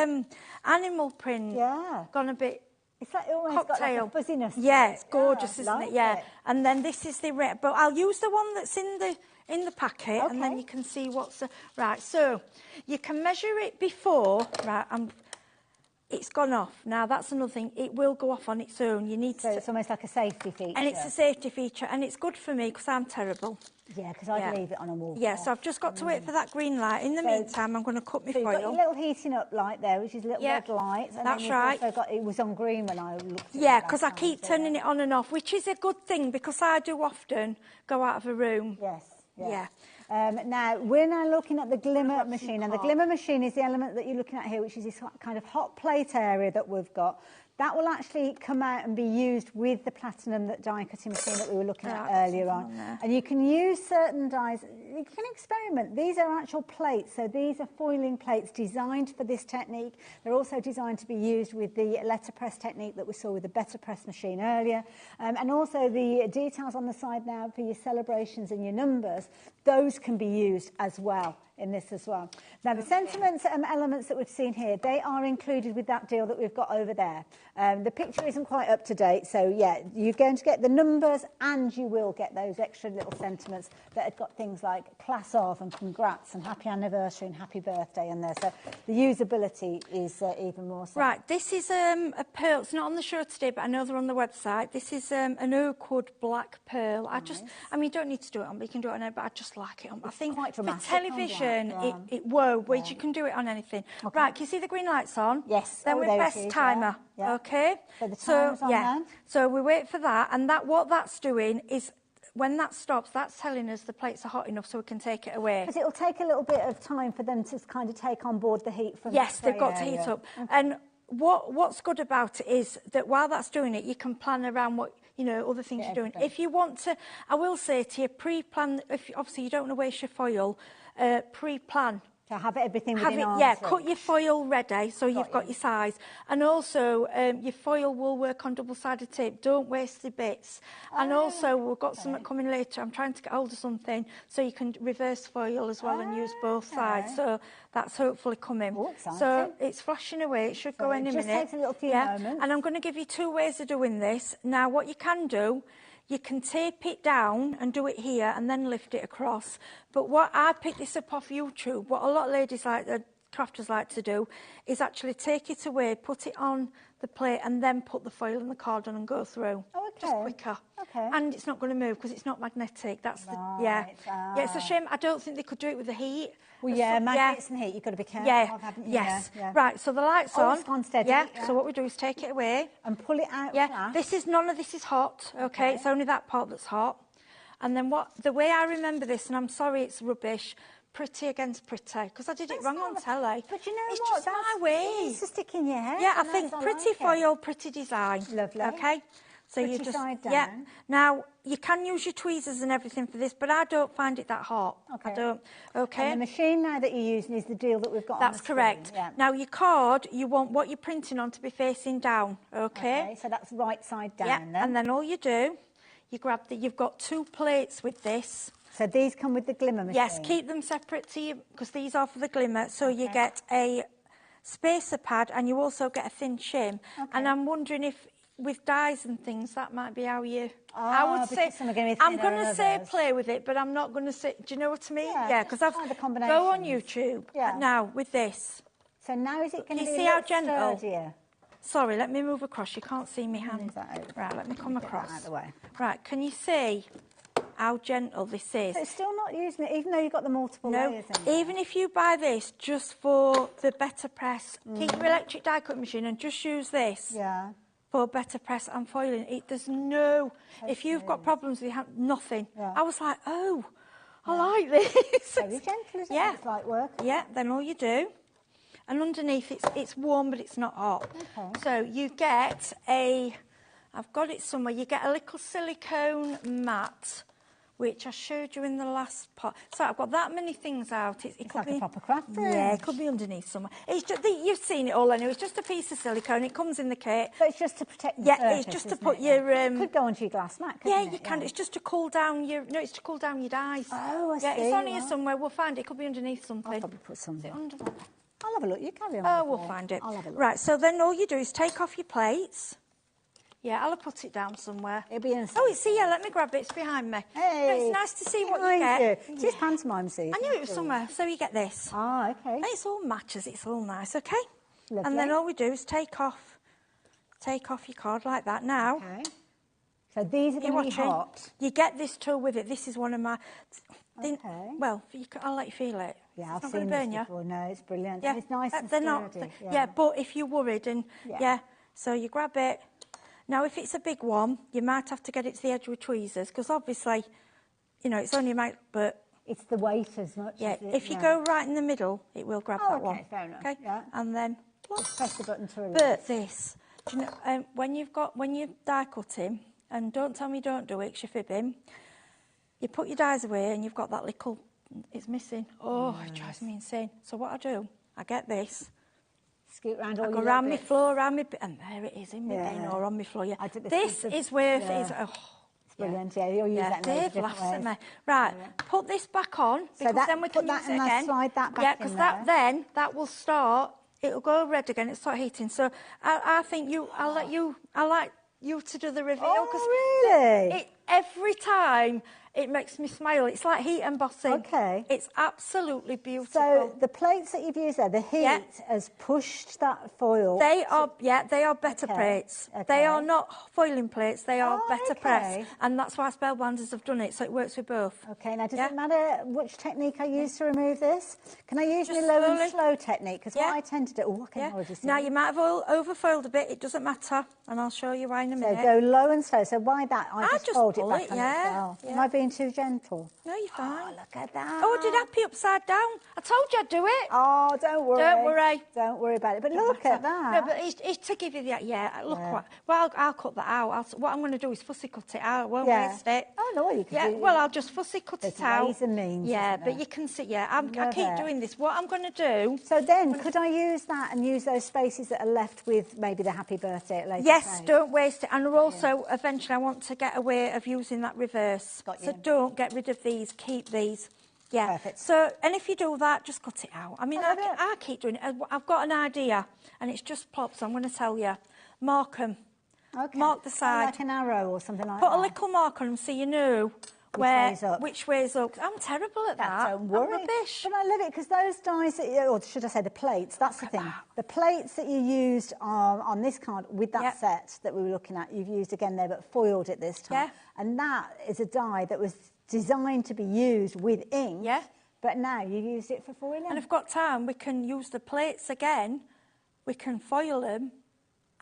animal print. Yeah. Gone a bit It's like almost cocktail. got like a fuzziness. Yeah, it's gorgeous, isn't like it? Yeah. It. And then this is the red, but I'll use the one that's in the packet, and then you can see what's right. So you can measure it before, right? It's gone off. Now, that's another thing. It will go off on its own. You need to... So it's almost like a safety feature. And it's a safety feature, and it's good for me because I'm terrible. Yeah, because I'd leave it on a wall. Yeah, so I've just got to wait for that green light. In the meantime, I'm going to cut my foil. You've got your little heating up light there, which is a little red light. And that's then right. Also got, it was on green when I looked at it. Yeah, because I keep turning it on and off, which is a good thing because I do often go out of a room. Yes. Yeah. Now, we're now looking at the glimmer machine, and the glimmer machine is the element that you're looking at here, which is this kind of hot plate area that we've got. That will actually come out and be used with the platinum die cutting machine that we were looking at earlier on. And you can use certain dies. You can experiment. These are actual plates, so these are foiling plates designed for this technique. They're also designed to be used with the letterpress technique that we saw with the better press machine earlier. And also the details on the side now for your celebrations and your numbers, those can be used as well in this as well. Now, the sentiments and elements that we've seen here, they are included with that deal that we've got over there. The picture isn't quite up to date, so yeah, you're going to get the numbers and you will get those extra little sentiments that have got things like class of and congrats and happy anniversary and happy birthday in there. So the usability is even more so. Right, this is a pearl. It's not on the show today, but I know they're on the website. This is an oak wood black pearl. Nice. I mean, you don't need to do it on, but you can do it on it, but I just like it on. I think quite for dramatic television, where you can do it on anything. Okay. Right, can you see the green lights on? Yes. Then we press timer. Yeah. Okay. So the timer's on then? So we wait for that, and what that's doing is when that stops, that's telling us the plates are hot enough so we can take it away. Because it'll take a little bit of time for them to kind of take on board the heat from Yes, the they've got to heat up. Okay. And what's good about it is that while that's doing it, you can plan around what, other things you're doing. If you want to, I will say to you, pre-plan, if obviously you don't want to waste your foil, pre-plan So have everything within arm's Yeah, reach. cut your foil ready so you've got your size. And also, your foil will work on double-sided tape. Don't waste the bits. And also, we've got something coming later. I'm trying to get hold of something so you can reverse foil as well and use both sides. So that's hopefully coming. So it's flashing away. It should go any minute. It just takes a little few moments. And I'm going to give you 2 ways of doing this. Now, what you can do, you can tape it down and do it here and then lift it across. But what I picked this up off YouTube, what a lot of ladies like, crafters like to do, is actually take it away, put it on the plate and then put the foil and the card on and go through. Oh, okay. Just quicker. Okay. And it's not going to move because it's not magnetic. That's yeah, it's a shame. I don't think they could do it with the heat. Well, yeah, magnets and heat, you've got to be careful of, haven't you? Yes. Yeah. Right, so the light's on. It's gone steady. Yeah, so what we do is take it away. And pull it out flat. None of this is hot, okay? It's only that part that's hot. And then the way I remember this, and I'm sorry it's rubbish, pretty against pretty, because I did it wrong on telly. But you know it's what? It's just my way. It's to stick in your head. Yeah, I think pretty foil, pretty design. Lovely. Okay? So Pretty you just side down. Yeah. Now you can use your tweezers and everything for this, but I don't find it that hot. Okay. I don't. Okay. And the machine now that you're using is the deal that we've got. That's on the correct. screen. Yeah. Now your card, you want what you're printing on to be facing down. Okay. So that's right side down. Yeah. Then. And then all you do, you grab you've got 2 plates with this. So these come with the glimmer machine. Yes. Keep them separate to you because these are for the glimmer. So you get a spacer pad and you also get a thin shim. And I'm wondering if with dyes and things, that might be how you... I would say... I'm going to say play with it, but I'm not going to say... Do you know what I mean? Yeah, because I've... Go on YouTube now with this. So now is it going to be you see how gentle? Sturdier? Sorry, let me move across. You can't see me hand. Right, let me come across. Out of the way. Right, can you see how gentle this is? So it's still not using it, even though you've got the multiple layers in there. Even if you buy this just for the better press, keep your electric die cut machine and just use this. Yeah. For better press and foiling. There's no... If you've got problems with your hand, nothing. I was like, oh, I like this. Very gentle, isn't it? It's like work. Yeah, then all you do, and underneath it's warm but it's not hot. Okay. So you get I've got it somewhere, you get a little silicone mat, which I showed you in the last part. So I've got that many things out. It could like be a proper craft. Yeah, it could be underneath somewhere. It's just you've seen it all anyway. It's just a piece of silicone. It comes in the kit. So it's just to protect the surface, it's just to put your. It could go onto your glass mat. Yeah, you can. It's just to cool down your. No, it's to cool down your dyes. Oh, I see. Yeah, it's on here somewhere. We'll find it. It could be underneath something. I'll probably put something. Under. I'll have a look. You carry on. Oh, we'll find it. I'll have a look. Right. So then all you do is take off your plates. Yeah, I'll have put it down somewhere. It'll be in. Oh, it's here. Let me grab it. It's behind me. Hey. No, it's nice to see what you get. It's just pantomime season. I knew it was somewhere. So you get this. Ah, okay. And it's all matches. It's all nice. Okay. Lovely. And then all we do is take off your card like that. Now. Okay. So these are going to be hot. You get this tool with it. This is one of my. Okay. Well, I'll let you feel it. Yeah, it's I've not seen burn this you. before. No, it's brilliant. Yeah, And it's nice and they're sturdy. not. Yeah, but if you're worried and so you grab it. Now, if it's a big one, you might have to get it to the edge with tweezers because obviously, it's only but it's the weight as much. Yeah, as it, if you go right in the middle, it will grab that one. Okay, fair enough. Okay, yeah. And then just press the button to release. But this, do you know, when you're die cutting, and don't tell me don't do it because you're fibbing. You put your dies away and you've got that little. It's missing. Oh, it drives me insane. So what I do, I get this. Scoot round all I your go round my bits. floor, and there it is in my bin or on my floor. Yeah, this is worth it. It's brilliant. Yeah, you'll use that in loads of Dave laughs different at ways. me. Right, put this back on because then we can use it again. Slide that back yeah, because that will start. It'll go red again. It'll start heating. So I think I'll like you to do the reveal. Oh, really? Every time. It makes me smile. It's like heat embossing. Okay. It's absolutely beautiful. So the plates that you've used there, the heat has pushed that foil. They are better plates. Okay. They are not foiling plates. They are better okay. press, and that's why spellbinders have done it. So it works with both. Okay. Now, does it matter which technique I use to remove this? Can I use my low and slow technique? Because what I tend to do. Oh, I can already see. Now you might have overfoiled a bit. It doesn't matter, and I'll show you why in a minute. So go low and slow. So why that? I just fold it back it, on as well. Yeah. Am I being being too gentle? No, you're fine. Look at that. Oh, I did happy upside down. I told you I'd do it. Oh, don't worry. Don't worry. Don't worry about it. But look at that. No, but it's to give you that, look what... Well, I'll cut that out. What I'm going to do is fussy cut it out. I won't waste it. Oh, no, you can do well, I'll just fussy cut it out. Ways and means, but you can see, I keep doing this. What I'm going to do... So then, could I use that and use those spaces that are left with maybe the happy birthday at later Yes, stage? don't waste it. And also, eventually, I want to get away of using that reverse. Got you. So don't get rid of these. Keep these. Yeah. Perfect. So, and if you do that, just cut it out. I mean, I keep doing it. I've got an idea, and it's just popped, so I'm going to tell you. Mark them. Okay. Mark the side. Like an arrow or something like that. Put a little mark on them so you know which way's up. I'm terrible at that. Don't worry. I'm rubbish. But I love it because those dies, or should I say the plates, that's the thing. The plates that you used on this card with that set that we were looking at, you've used again there, but foiled it this time. And that is a die that was designed to be used with ink, but now you used it for foiling. And if we've got time, we can use the plates again. We can foil them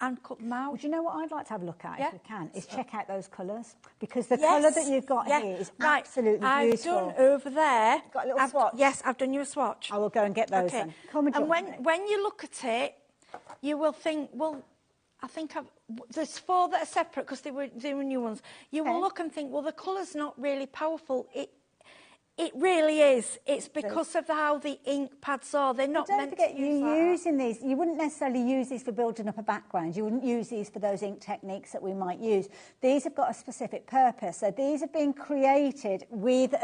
and cut them out. Well, do you know what I'd like to have a look at, if we can, is check out those colours. Because the colour that you've got here is absolutely beautiful. I've done over there... Got a little swatch? Yes, I've done you a swatch. I will go and get those then. Come and when you look at it, you will think, well, I think there's 4 that are separate because they were new ones. You will look and think, well, the colour's not really powerful. It really is. It's because of how the ink pads are. They're not meant to use you're using these. You wouldn't necessarily use these for building up a background. You wouldn't use these for those ink techniques that we might use. These have got a specific purpose. So these have been created with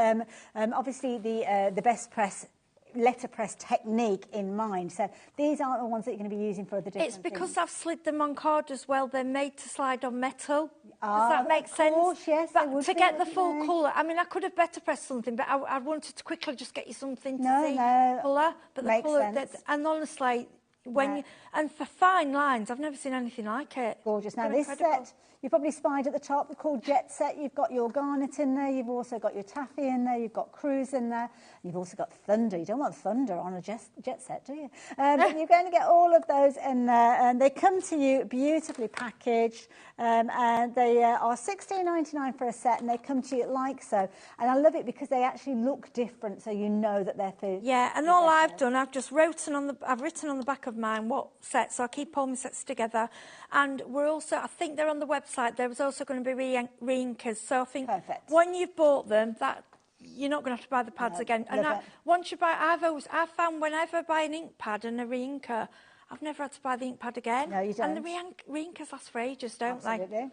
obviously the best press letterpress technique in mind. So these aren't the ones that you're going to be using for the different It's because things. I've slid them on card as well. They're made to slide on metal. Does that make sense? Of course, yes. But to get the full colour, I mean, I could have better pressed something, but I wanted to quickly just get you something to see colour. But the colour, and honestly, and for fine lines, I've never seen anything like it. Gorgeous. Now this set, you've probably spied at the top, they're called Jet Set. You've got your garnet in there, you've also got your taffy in there, you've got cruise in there, you've also got thunder. You don't want thunder on a jet set, do you? But you're going to get all of those in there, and they come to you beautifully packaged, and they are $16.99 for a set, and they come to you like so. And I love it because they actually look different, so you know that they're for... Yeah, and all I've done, I've just written on the back of mine what sets, so I keep all my sets together. And we're also, I think they're on the website, there was also going to be re-inkers. So I think when you've bought them, that you're not going to have to buy the pads again. And once you buy, I've found whenever I buy an ink pad and a re-inker, I've never had to buy the ink pad again. No, you don't. And the re-inkers last for ages, don't they?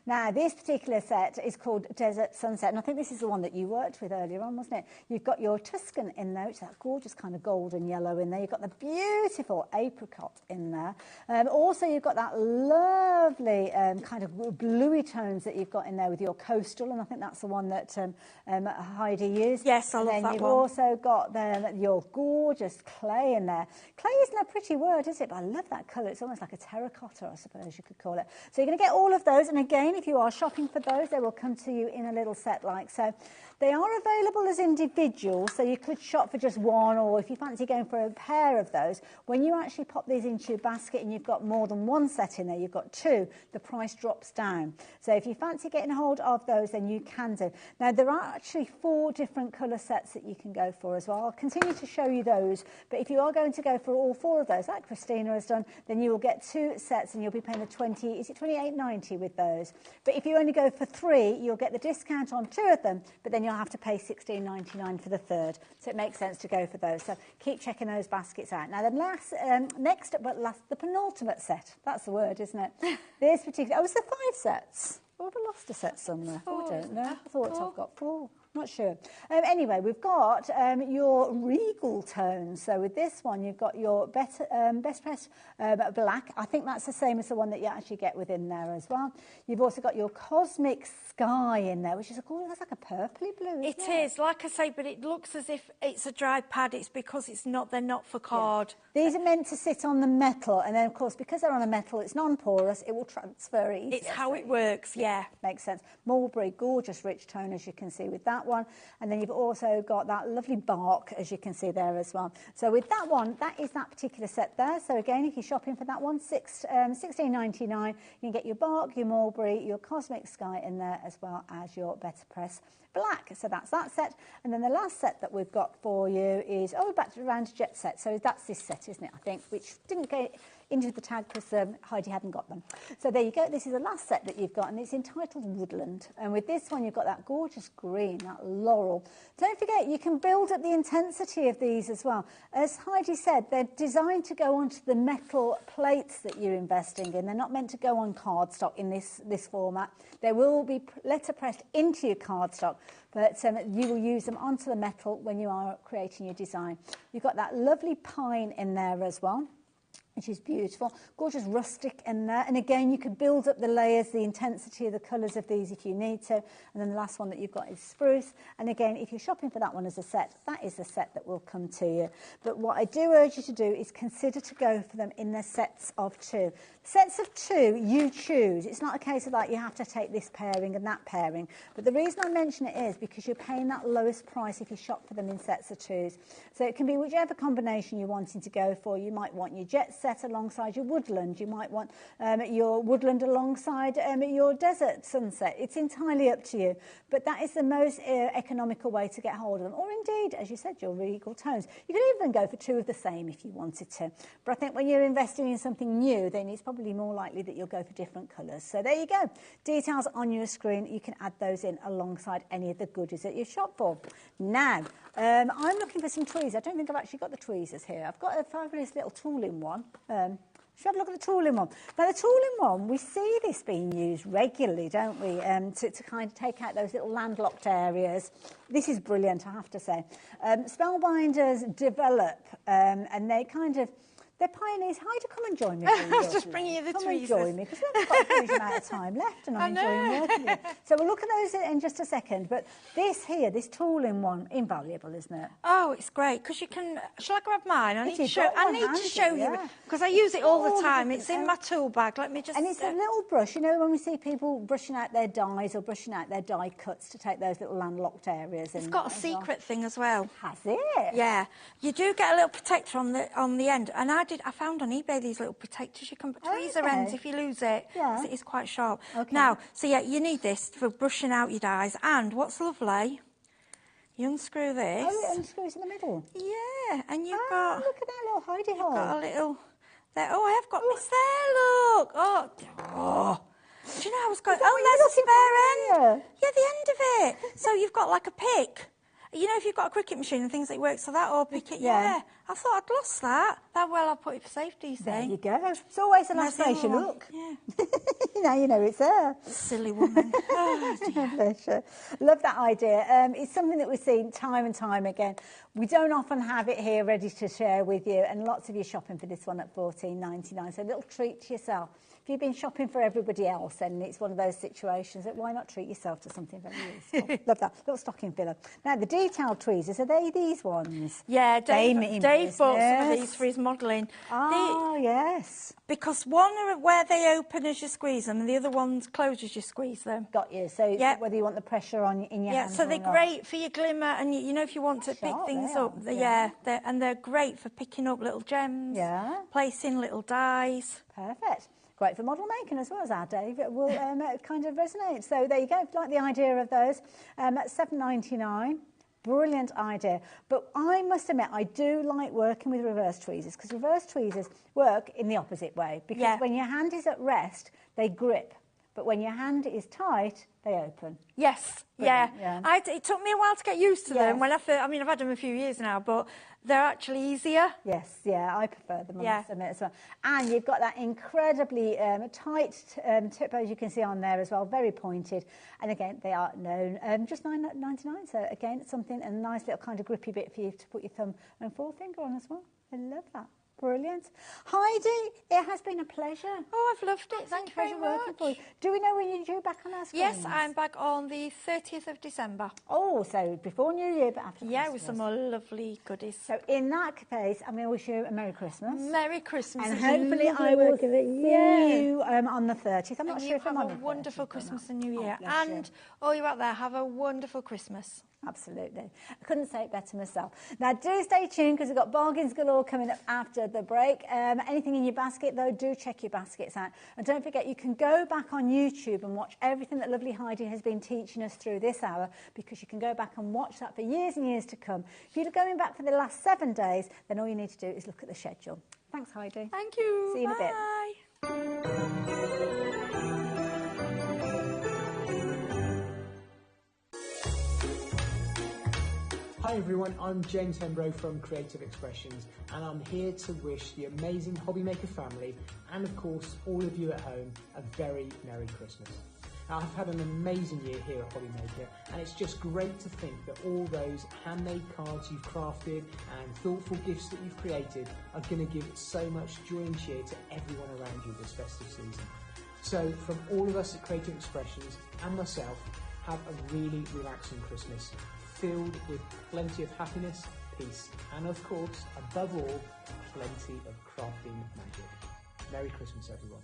Now, this particular set is called Desert Sunset, and I think this is the one that you worked with earlier on, wasn't it? You've got your Tuscan in there, which is that gorgeous kind of golden yellow in there. You've got the beautiful apricot in there. Also, you've got that lovely kind of bluey tones that you've got in there with your coastal, and I think that's the one that Heidi used. Yes, I love that one. And then you've also got your gorgeous clay in there. Clay isn't a pretty word, is it? But I love that colour. It's almost like a terracotta, I suppose you could call it. So you're going to get all of those, and again, if you are shopping for those, they will come to you in a little set like so. They are available as individuals, so you could shop for just one, or if you fancy going for a pair of those, when you actually pop these into your basket and you've got more than one set in there, you've got 2, the price drops down. So if you fancy getting hold of those, then you can do. Now, there are actually 4 different colour sets that you can go for as well. I'll continue to show you those, but if you are going to go for all 4 of those, like Christina has done, then you will get 2 sets and you'll be paying the $28.90 with those. But if you only go for 3, you'll get the discount on 2 of them, but then you'll have to pay $16.99 for the 3rd. So it makes sense to go for those. So keep checking those baskets out. Now, the the penultimate set. That's the word, isn't it? This particular... Oh, it's the 5 sets. Oh, have I lost a set somewhere? I don't know. I thought I've got 4. Not sure. Anyway, we've got your regal tones. So with this one, you've got your best press black. I think that's the same as the one that you actually get within there as well. You've also got your cosmic sky in there, which is that's like a purpley blue. It is, like I say, but it looks as if it's a dry pad. It's because they're not for card. Yeah. These are meant to sit on the metal, and then of course because they're on the metal, it's non-porous. It will transfer easily. It's how it works. Yeah, makes sense. Mulberry, gorgeous rich tone as you can see with that. that one. And then you've also got that lovely bark, as you can see there as well. So with that one, that is that particular set there. So again, if you're shopping for that one, $16.99, you can get your bark, your mulberry, your cosmic sky in there, as well as your better press black. So that's that set. And then the last set that we've got for you is, back to around jet set. So that's this set, isn't it, I think, which didn't go into the tag because Heidi hadn't got them. So there you go. This is the last set that you've got, and it's entitled Woodland. And with this one, you've got that gorgeous green, that laurel. Don't forget, you can build up the intensity of these as well. As Heidi said, they're designed to go onto the metal plates that you're investing in. They're not meant to go on cardstock in this format. They will be letterpressed into your cardstock, but you will use them onto the metal when you are creating your design. You've got that lovely pine in there as well, which is beautiful. Gorgeous rustic in there. And again, you can build up the layers, the intensity of the colours of these if you need to. And then the last one that you've got is spruce. And again, if you're shopping for that one as a set, that is the set that will come to you. But what I do urge you to do is consider to go for them in their sets of 2. Sets of 2, you choose. It's not a case of like you have to take this pairing and that pairing. But the reason I mention it is because you're paying that lowest price if you shop for them in sets of 2s. So it can be whichever combination you're wanting to go for. You might want your jet set alongside your woodland. You might want your woodland alongside your desert sunset. It's entirely up to you. But that is the most economical way to get hold of them. Or indeed, as you said, your regal tones. You could even go for 2 of the same if you wanted to. But I think when you're investing in something new, then it's probably more likely that you'll go for different colours. So there you go. Details on your screen. You can add those in alongside any of the goodies that you've shopped for. Now, I'm looking for some tweezers. I don't think I've actually got the tweezers here. I've got a fabulous little tool-in one. Should have a look at the tool-in one. Now, the tool-in one, we see this being used regularly, don't we, to kind of take out those little landlocked areas. This is brilliant, I have to say. Spellbinders develop, and they kind of... They're pioneers. Heidi, come and join me. I was just bringing you the tweezers. Come and join me, because we've got a huge amount of time left, and I'm enjoying working with you. So we'll look at those in just a second. But this here, this tool-in-one, invaluable, isn't it? Oh, it's great, because you can... Shall I grab mine? I need to show you, because I use it all the time. It's in my tool bag. Let me just... And it's a little brush. You know, when we see people brushing out their dies or brushing out their die cuts to take those little landlocked areas. It's got a secret thing as well. Has it? Yeah. You do get a little protector on the end. And I found on eBay these little protectors. You can put tweezer ends if you lose it. Yeah. It is quite sharp. Okay. Now, so yeah, you need this for brushing out your dies. And what's lovely, you unscrew this. Oh, it unscrews in the middle? Yeah. And you've got... look at that little hidey hole. You've got a little... There. Oh, I have got this there, look. Oh. Do you know I was going... Oh, there's a spare end. Yeah, the end of it. So you've got like a pick. You know, if you've got a cricket machine and things that works for that, or pick it, yeah. I thought I'd lost that. Well, I'll put it for safety, you see. There you go. It's always an aspiration. Look. Yeah. Now you know it's there. Silly woman. Oh, dear. Love that idea. It's something that we've seen time and time again. We don't often have it here ready to share with you, and lots of you shopping for this one at $14.99. So a little treat to yourself. If you've been shopping for everybody else, then it's one of those situations that why not treat yourself to something very useful. Love that. Little stocking filler. Now, the detailed tweezers, are they these ones? Yeah, Dave bought some of these for his modelling. Yes. Because one are where they open as you squeeze them, and the other one's close as you squeeze them. Got you. So whether you want the pressure in your hand so they're great for your glimmer, and you know if you want to pick things up. They're great for picking up little gems. Yeah. Placing little dies. Perfect. Great for model making as well as our Dave. It will kind of resonate. So there you go. If you like the idea of those, at $7.99. Brilliant idea. But I must admit, I do like working with reverse tweezers, because reverse tweezers work in the opposite way. Because when your hand is at rest, they grip. But when your hand is tight, they open. Yes, yeah. It took me a while to get used to them. When I've had them a few years now, but they're actually easier. Yes, I prefer them, I must admit, as well. And you've got that incredibly tight tip, as you can see on there as well, very pointed. And again, they are known just $9.99. So again, it's a nice little kind of grippy bit for you to put your thumb and forefinger on as well. I love that. Brilliant. Heidi, it has been a pleasure. Oh, I've loved it. Thank you very working for you. much. Do we know when you're due back on our screens? Yes, I'm back on the 30th of December. Oh, so before New Year, but after Yeah, Christmas. with some more lovely goodies. So in that case, I'm going to wish you a Merry Christmas. Merry Christmas. And It's hopefully lovely I will working see with you. you on the 30th. I'm not And sure you if I'm have on a the 30th wonderful or Christmas not. and New Year. bless you. And all you out there, have a wonderful Christmas. Absolutely. I couldn't say it better myself. Now, do stay tuned because we've got bargains galore coming up after the break. Anything in your basket, though, do check your baskets out. And don't forget, you can go back on YouTube and watch everything that lovely Heidi has been teaching us through this hour, because you can go back and watch that for years and years to come. If you're going back for the last 7 days, then all you need to do is look at the schedule. Thanks, Heidi. Thank you. See you in a bit. Hi everyone, I'm James Hembrow from Creative Expressions, and I'm here to wish the amazing HobbyMaker family and of course all of you at home a very Merry Christmas. Now, I've had an amazing year here at HobbyMaker, and it's just great to think that all those handmade cards you've crafted and thoughtful gifts that you've created are going to give so much joy and cheer to everyone around you this festive season. So from all of us at Creative Expressions and myself, have a really relaxing Christmas, filled with plenty of happiness, peace, and of course, above all, plenty of crafting magic. Merry Christmas, everyone.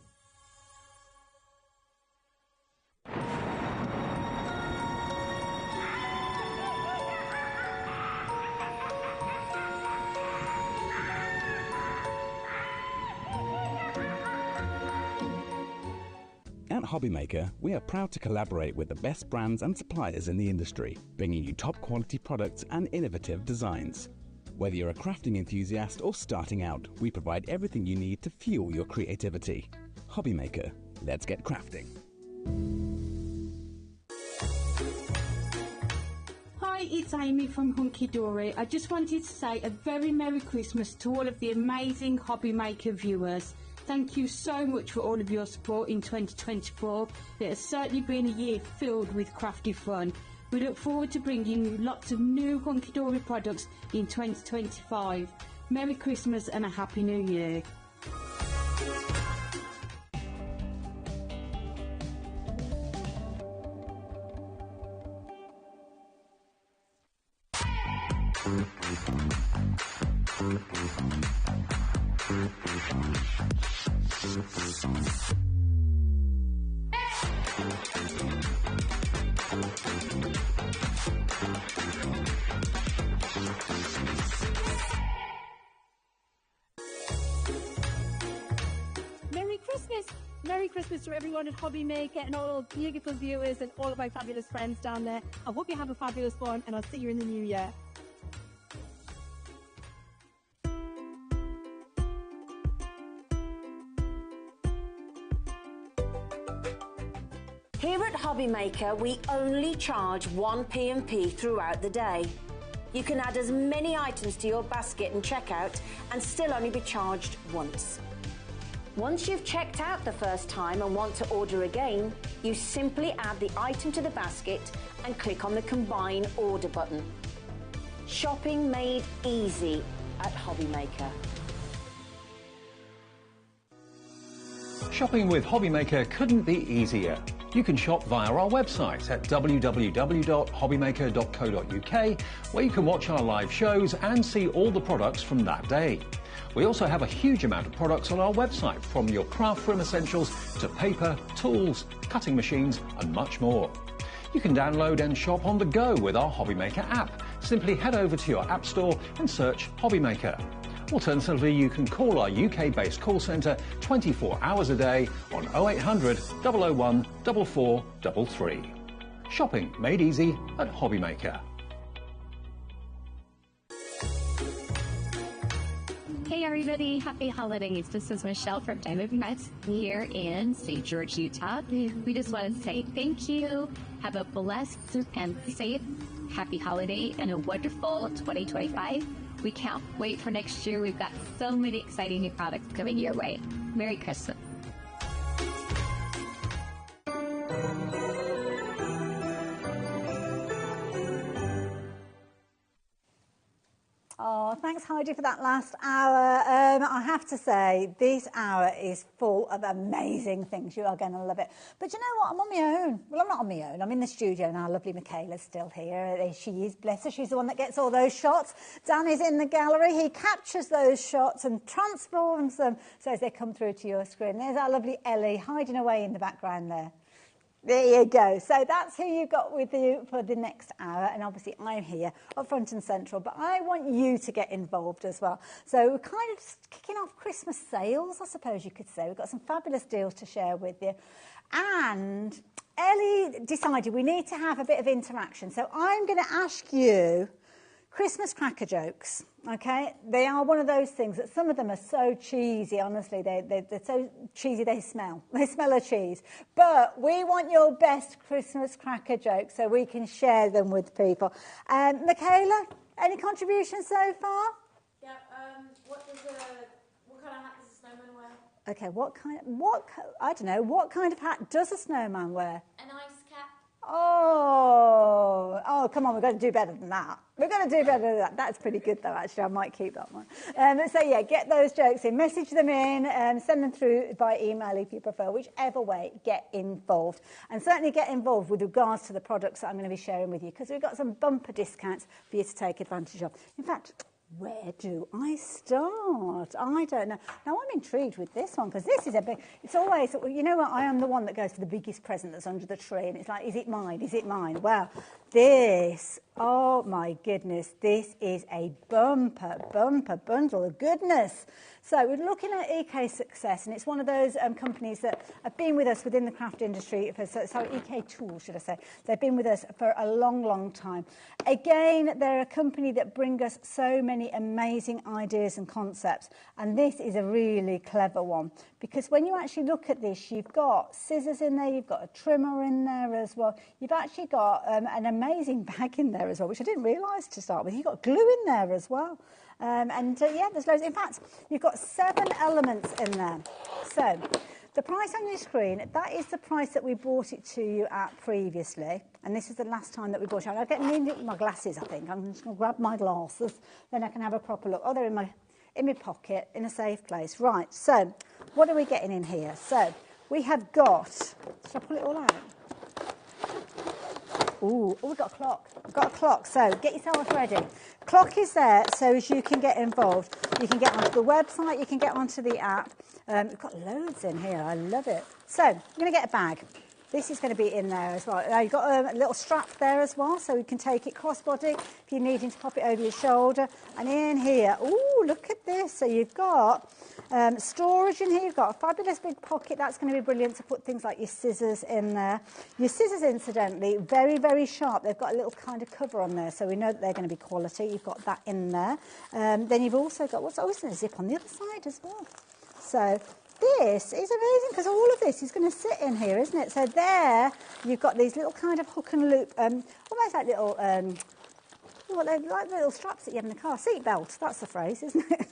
At HobbyMaker, we are proud to collaborate with the best brands and suppliers in the industry, bringing you top quality products and innovative designs. Whether you're a crafting enthusiast or starting out, we provide everything you need to fuel your creativity. HobbyMaker, let's get crafting. Hi, it's Amy from Hunky Dory. I just wanted to say a very Merry Christmas to all of the amazing HobbyMaker viewers. Thank you so much for all of your support in 2024. It has certainly been a year filled with crafty fun. We look forward to bringing you lots of new Hunky Dory products in 2025. Merry Christmas and a Happy New Year. Merry Christmas! Merry Christmas to everyone at HobbyMaker and all our beautiful viewers and all of my fabulous friends down there. I hope you have a fabulous one and I'll see you in the new year. Here at HobbyMaker, we only charge 1 P&P throughout the day. You can add as many items to your basket and checkout and still only be charged once. Once you've checked out the first time and want to order again, you simply add the item to the basket and click on the Combine Order button. Shopping made easy at HobbyMaker. Shopping with HobbyMaker couldn't be easier. You can shop via our website at www.hobbymaker.co.uk, where you can watch our live shows and see all the products from that day. We also have a huge amount of products on our website, from your craft room essentials to paper, tools, cutting machines and much more. You can download and shop on the go with our HobbyMaker app. Simply head over to your app store and search HobbyMaker. Alternatively, you can call our UK-based call centre 24 hours a day on 0800 001 4433. Shopping made easy at HobbyMaker. Hey everybody, happy holidays. This is Michelle from Diamond Mets here in St. George, Utah. We just want to say thank you. Have a blessed and safe, happy holiday and a wonderful 2025. We can't wait for next year. We've got so many exciting new products coming your way. Merry Christmas. Oh, thanks Heidi for that last hour. I have to say, this hour is full of amazing things. You are going to love it. But you know what? I'm on my own. Well, I'm not on my own. I'm in the studio and our lovely Michaela's still here. She is, bless her. She's the one that gets all those shots. Dan is in the gallery. He captures those shots and transforms them so as they come through to your screen. There's our lovely Ellie hiding away in the background there. There you go. So that's who you've got with you for the next hour. And obviously I'm here up front and central, but I want you to get involved as well. So we're kind of just kicking off Christmas sales, I suppose you could say. We've got some fabulous deals to share with you. And Ellie decided we need to have a bit of interaction. So I'm going to ask you Christmas cracker jokes, okay? They are one of those things that some of them are so cheesy, honestly. They're so cheesy they smell. They smell of cheese. But we want your best Christmas cracker jokes so we can share them with people. Michaela, any contributions so far? Yeah, what kind of hat does a snowman wear? Okay, I don't know, what kind of hat does a snowman wear? An ice cap. Oh, come on, we've got to do better than that. We've got to do better than that. That's pretty good, though, actually. I might keep that one. So, yeah, get those jokes in. Message them in. Send them through by email if you prefer. Whichever way, get involved. And certainly get involved with regards to the products that I'm going to be sharing with you, because we've got some bumper discounts for you to take advantage of. In fact, where do I start? I don't know. Now, I'm intrigued with this one because this is a big... It's always... You know what? I am the one that goes for the biggest present that's under the tree. And it's like, is it mine? Is it mine? Well, this... Oh, my goodness. This is a bumper bundle of goodness. So we're looking at EK Success, and it's one of those companies that have been with us within the craft industry, EK Tools, should I say. They've been with us for a long, long time. Again, they're a company that bring us so many amazing ideas and concepts, and this is a really clever one. Because when you actually look at this, you've got scissors in there, you've got a trimmer in there as well. You've actually got an amazing bag in there as well, which I didn't realise to start with. You've got glue in there as well. Yeah, there's loads. In fact, you've got 7 elements in there. So the price on your screen, that is the price that we bought it to you at previously. And this is the last time that we bought it. I'll get my glasses, I think. I'm just going to grab my glasses, then I can have a proper look. Oh, they're in my pocket, in a safe place. Right, so what are we getting in here? So we have got... Shall I pull it all out? Ooh, we've got a clock. We've got a clock, so get yourself ready. Clock is there so as you can get involved. You can get onto the website, you can get onto the app. We've got loads in here, I love it. So, I'm going to get a bag. This is going to be in there as well. Now, you've got a little strap there as well, so you can take it crossbody if you're needing to pop it over your shoulder. And in here, ooh, look at this. So you've got storage in here. You've got a fabulous big pocket. That's going to be brilliant to put things like your scissors in there. Your scissors, incidentally, very, very sharp. They've got a little kind of cover on there, so we know that they're going to be quality. You've got that in there. Then you've also got, what's always going to zip on the other side as well. So... this is amazing because all of this is going to sit in here, isn't it? So there, you've got these little kind of hook and loop, almost like little, like little straps that you have in the car. Seat belts, that's the phrase, isn't it?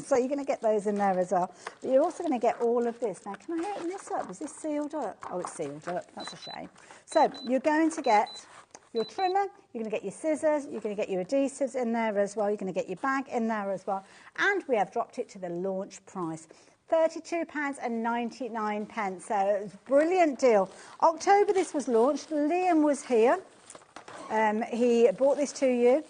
So you're going to get those in there as well. But you're also going to get all of this. Now, can I open this up? Is this sealed up? Oh, it's sealed up. That's a shame. So you're going to get your trimmer, you're going to get your scissors, you're going to get your adhesives in there as well, you're going to get your bag in there as well. And we have dropped it to the launch price. £32.99. So it was a brilliant deal. October this was launched. Liam was here. He brought this to you.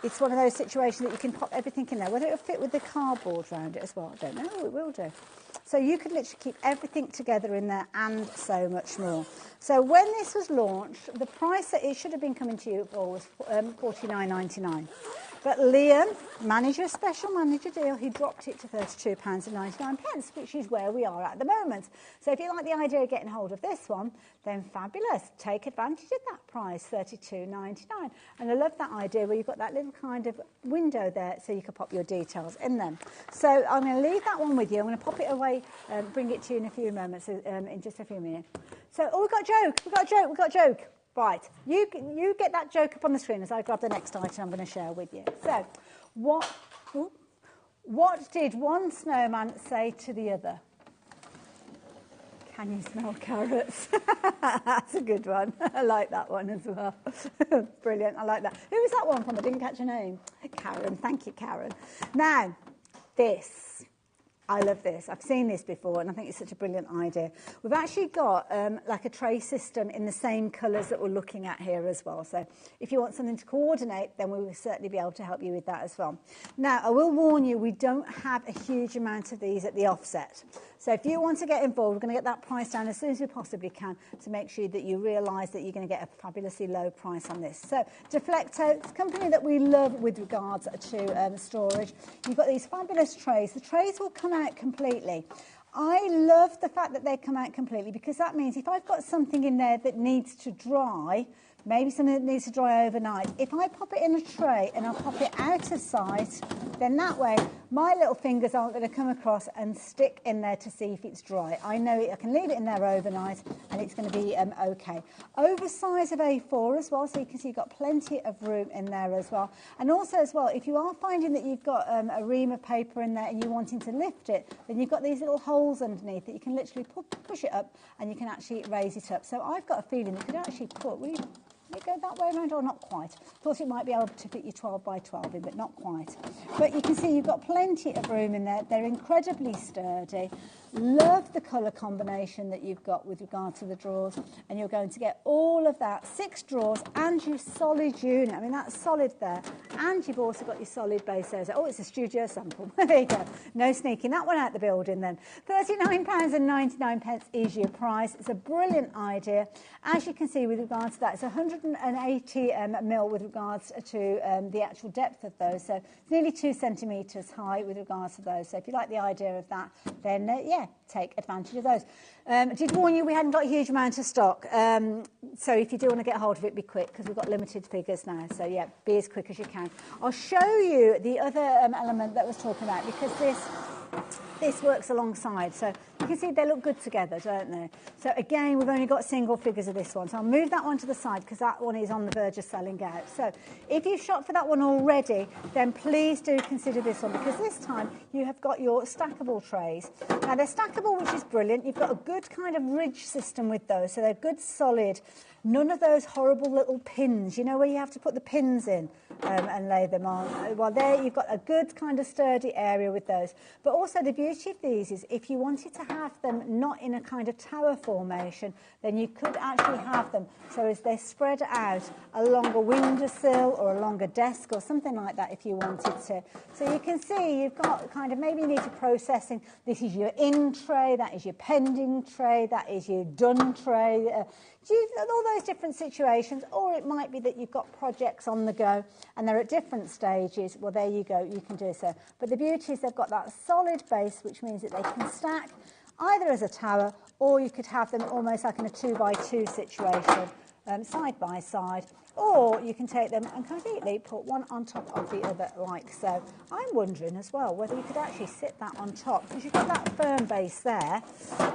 It's one of those situations that you can pop everything in there. Whether it'll fit with the cardboard around it as well, I don't know. It will do. So you can literally keep everything together in there and so much more. So when this was launched, the price that it should have been coming to you for was $49.99. But Liam, manager, special manager deal, he dropped it to £32.99, which is where we are at the moment. So if you like the idea of getting hold of this one, then fabulous. Take advantage of that price, £32.99. And I love that idea where you've got that little kind of window there so you can pop your details in them. So I'm going to leave that one with you. I'm going to pop it away and bring it to you in a few moments, in just a few minutes. So, oh, we've got a joke. We've got a joke. We've got a joke. Right, you get that joke up on the screen as I grab the next item I'm going to share with you. So, what did one snowman say to the other? Can you smell carrots? That's a good one. I like that one as well. Brilliant. I like that. Who was that one from? I didn't catch your name. Karen. Thank you, Karen. Now, this. I love this. I've seen this before and I think it's such a brilliant idea. We've actually got like a tray system in the same colours that we're looking at here as well. So if you want something to coordinate, then we will certainly be able to help you with that as well. Now, I will warn you, we don't have a huge amount of these at the offset. So if you want to get involved, we're going to get that price down as soon as we possibly can to make sure that you realise that you're going to get a fabulously low price on this. So Deflecto, it's a company that we love with regards to storage. You've got these fabulous trays. The trays will come out completely. I love the fact that they come out completely because that means if I've got something in there that needs to dry, maybe something that needs to dry overnight, if I pop it in a tray and I'll pop it out of sight, then that way my little fingers aren't going to come across and stick in there to see if it's dry. I know I can leave it in there overnight and it's going to be okay. Oversize of A4 as well, so you can see you've got plenty of room in there as well. And also as well, if you are finding that you've got a ream of paper in there and you're wanting to lift it, then you've got these little holes underneath that you can literally push it up and you can actually raise it up. So I've got a feeling you could actually put, will you go that way around or not quite? Thought it might be able to fit your 12 by 12 in, but not quite. But you can see you've got plenty of room in there. They're incredibly sturdy. Love the colour combination that you've got with regard to the drawers, and you're going to get all of that, 6 drawers and your solid unit. I mean, that's solid there. And you've also got your solid base there. Oh, it's a studio sample. There you go. No sneaking that one out the building then. £39.99 is your price. It's a brilliant idea. As you can see with regards to that, it's 180 mil with regards to the actual depth of those. So it's nearly 2 centimetres high with regards to those. So if you like the idea of that, then yeah, take advantage of those. I did warn you we hadn't got a huge amount of stock. So if you do want to get hold of it, be quick because we've got limited figures now. So yeah, be as quick as you can. I'll show you the other element that I was talking about because this works alongside. So you can see they look good together, don't they? So again, we've only got single figures of this one. So I'll move that one to the side because that one is on the verge of selling out. So if you've shopped for that one already, then please do consider this one because this time you have got your stackable trays. Now they're stackable, which is brilliant. You've got a good kind of ridge system with those. So they're good solid. None of those horrible little pins, you know, where you have to put the pins in and lay them on. Well, there you've got a good kind of sturdy area with those. But also the beauty of these is if you wanted to have them not in a kind of tower formation, then you could actually have them so as they spread out along a windowsill or along a desk or something like that if you wanted to. So you can see you've got kind of, maybe you need to processing. This is your in tray, that is your pending tray, that is your done tray. All those different situations, or it might be that you've got projects on the go and they're at different stages. Well, there you go, you can do so. But the beauty is they've got that solid base, which means that they can stack either as a tower or you could have them almost like in a 2x2 situation, side by side, or you can take them and completely put one on top of the other like so. I'm wondering as well whether you could actually sit that on top because you've got that firm base there.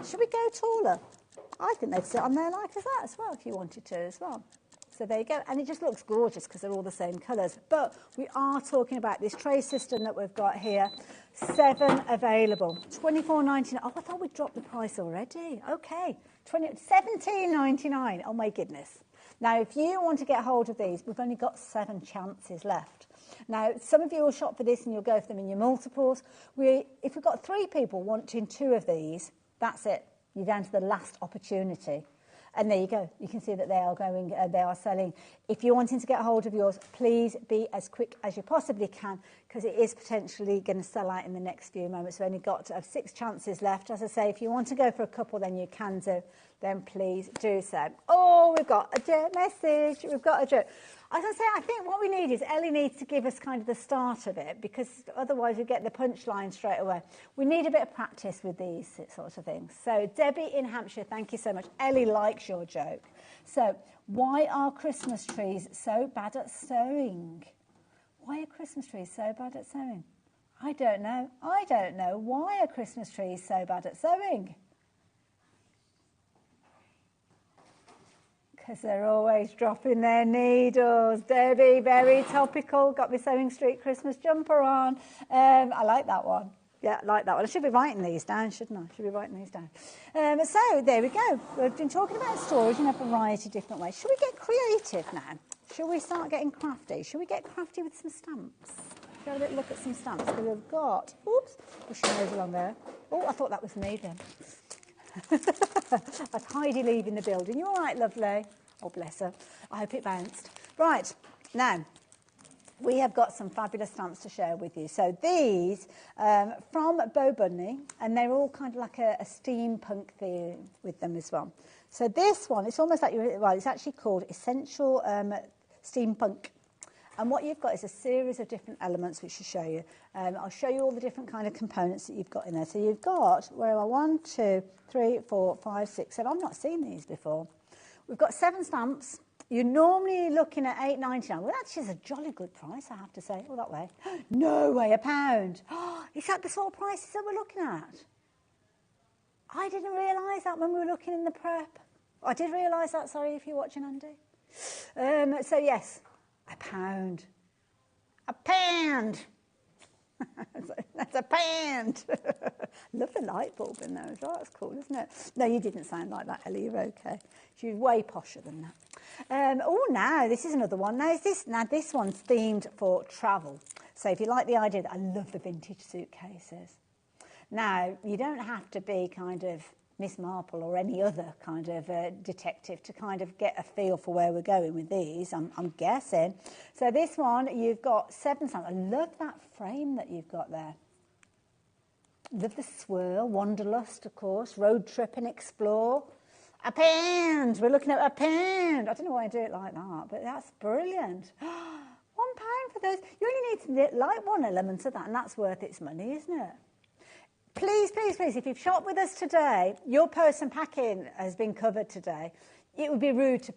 Should we go taller? I think they'd sit on there like as that as well if you wanted to as well. So there you go. And it just looks gorgeous because they're all the same colours. But we are talking about this tray system that we've got here. 7 available. $24.99. Oh, I thought we'd dropped the price already. Okay. $17.99. Oh, my goodness. Now, if you want to get hold of these, we've only got 7 chances left. Now, some of you will shop for this and you'll go for them in your multiples. If we've got 3 people wanting 2 of these, that's it. You're down to the last opportunity. And there you go. You can see that they are going, they are selling. If you're wanting to get hold of yours, please be as quick as you possibly can because it is potentially going to sell out in the next few moments. We've only got 6 chances left. As I say, if you want to go for a couple, then you can do. Then please do so. Oh, we've got a message. We've got a As I say, I think what we need is Ellie needs to give us kind of the start of it because otherwise we get the punchline straight away. We need a bit of practice with these sorts of things. So Debbie in Hampshire, thank you so much. Ellie likes your joke. So why are Christmas trees so bad at sewing? Why are Christmas trees so bad at sewing? I don't know. I don't know. Why are Christmas trees so bad at sewing? Because they're always dropping their needles. Debbie, very topical. Got my Sewing Street Christmas jumper on. I like that one. Yeah, I like that one. I should be writing these down, shouldn't I? Should be writing these down. So there we go. We've been talking about storage in a variety of different ways. Should we get creative now? Should we start getting crafty? Should we get crafty with some stamps? Should we have a little look at some stamps that we've got? Oops, pushing those along there. Oh, I thought that was me then. That's Heidi leaving the building. You all right, lovely? Oh, bless her. I hope it bounced. Right, now, we have got some fabulous stamps to share with you. So these, from Bo Bunny, and they're all kind of like a steampunk theme with them as well. So this one, it's almost like, well, it's actually called Essential Steampunk. And what you've got is a series of different elements which I'll show you. I'll show you all the different kind of components that you've got in there. So you've got, where are 1, 2, 3, 4, 5, 6, 7. I've not seen these before. We've got 7 stamps. You're normally looking at £8.99. Well, that's just a jolly good price, I have to say. Oh, that way. No way, £1. Is that the sort of prices that we're looking at? I didn't realise that when we were looking in the prep. I did realise that, sorry, if you're watching, Andy. So, yes, £1. £1. That's £1. Love the light bulb in there as well. That's cool, isn't it? No, you didn't sound like that, Ellie. You're okay. She's way posher than that. Oh, now this is another one. Now this one's themed for travel. So if you like the idea, I love the vintage suitcases. Now you don't have to be kind of Miss Marple or any other kind of detective to kind of get a feel for where we're going with these, I'm guessing. So this one, you've got 7 stamps. I love that frame that you've got there. Love the swirl, Wanderlust, of course, Road Trip and Explore. £1. We're looking at £1. I don't know why I do it like that, but that's brilliant. £1 for those. You only need to like one element of that, and that's worth its money, isn't it? Please, please, please, if you've shopped with us today, your post and packing has been covered today. It would be rude to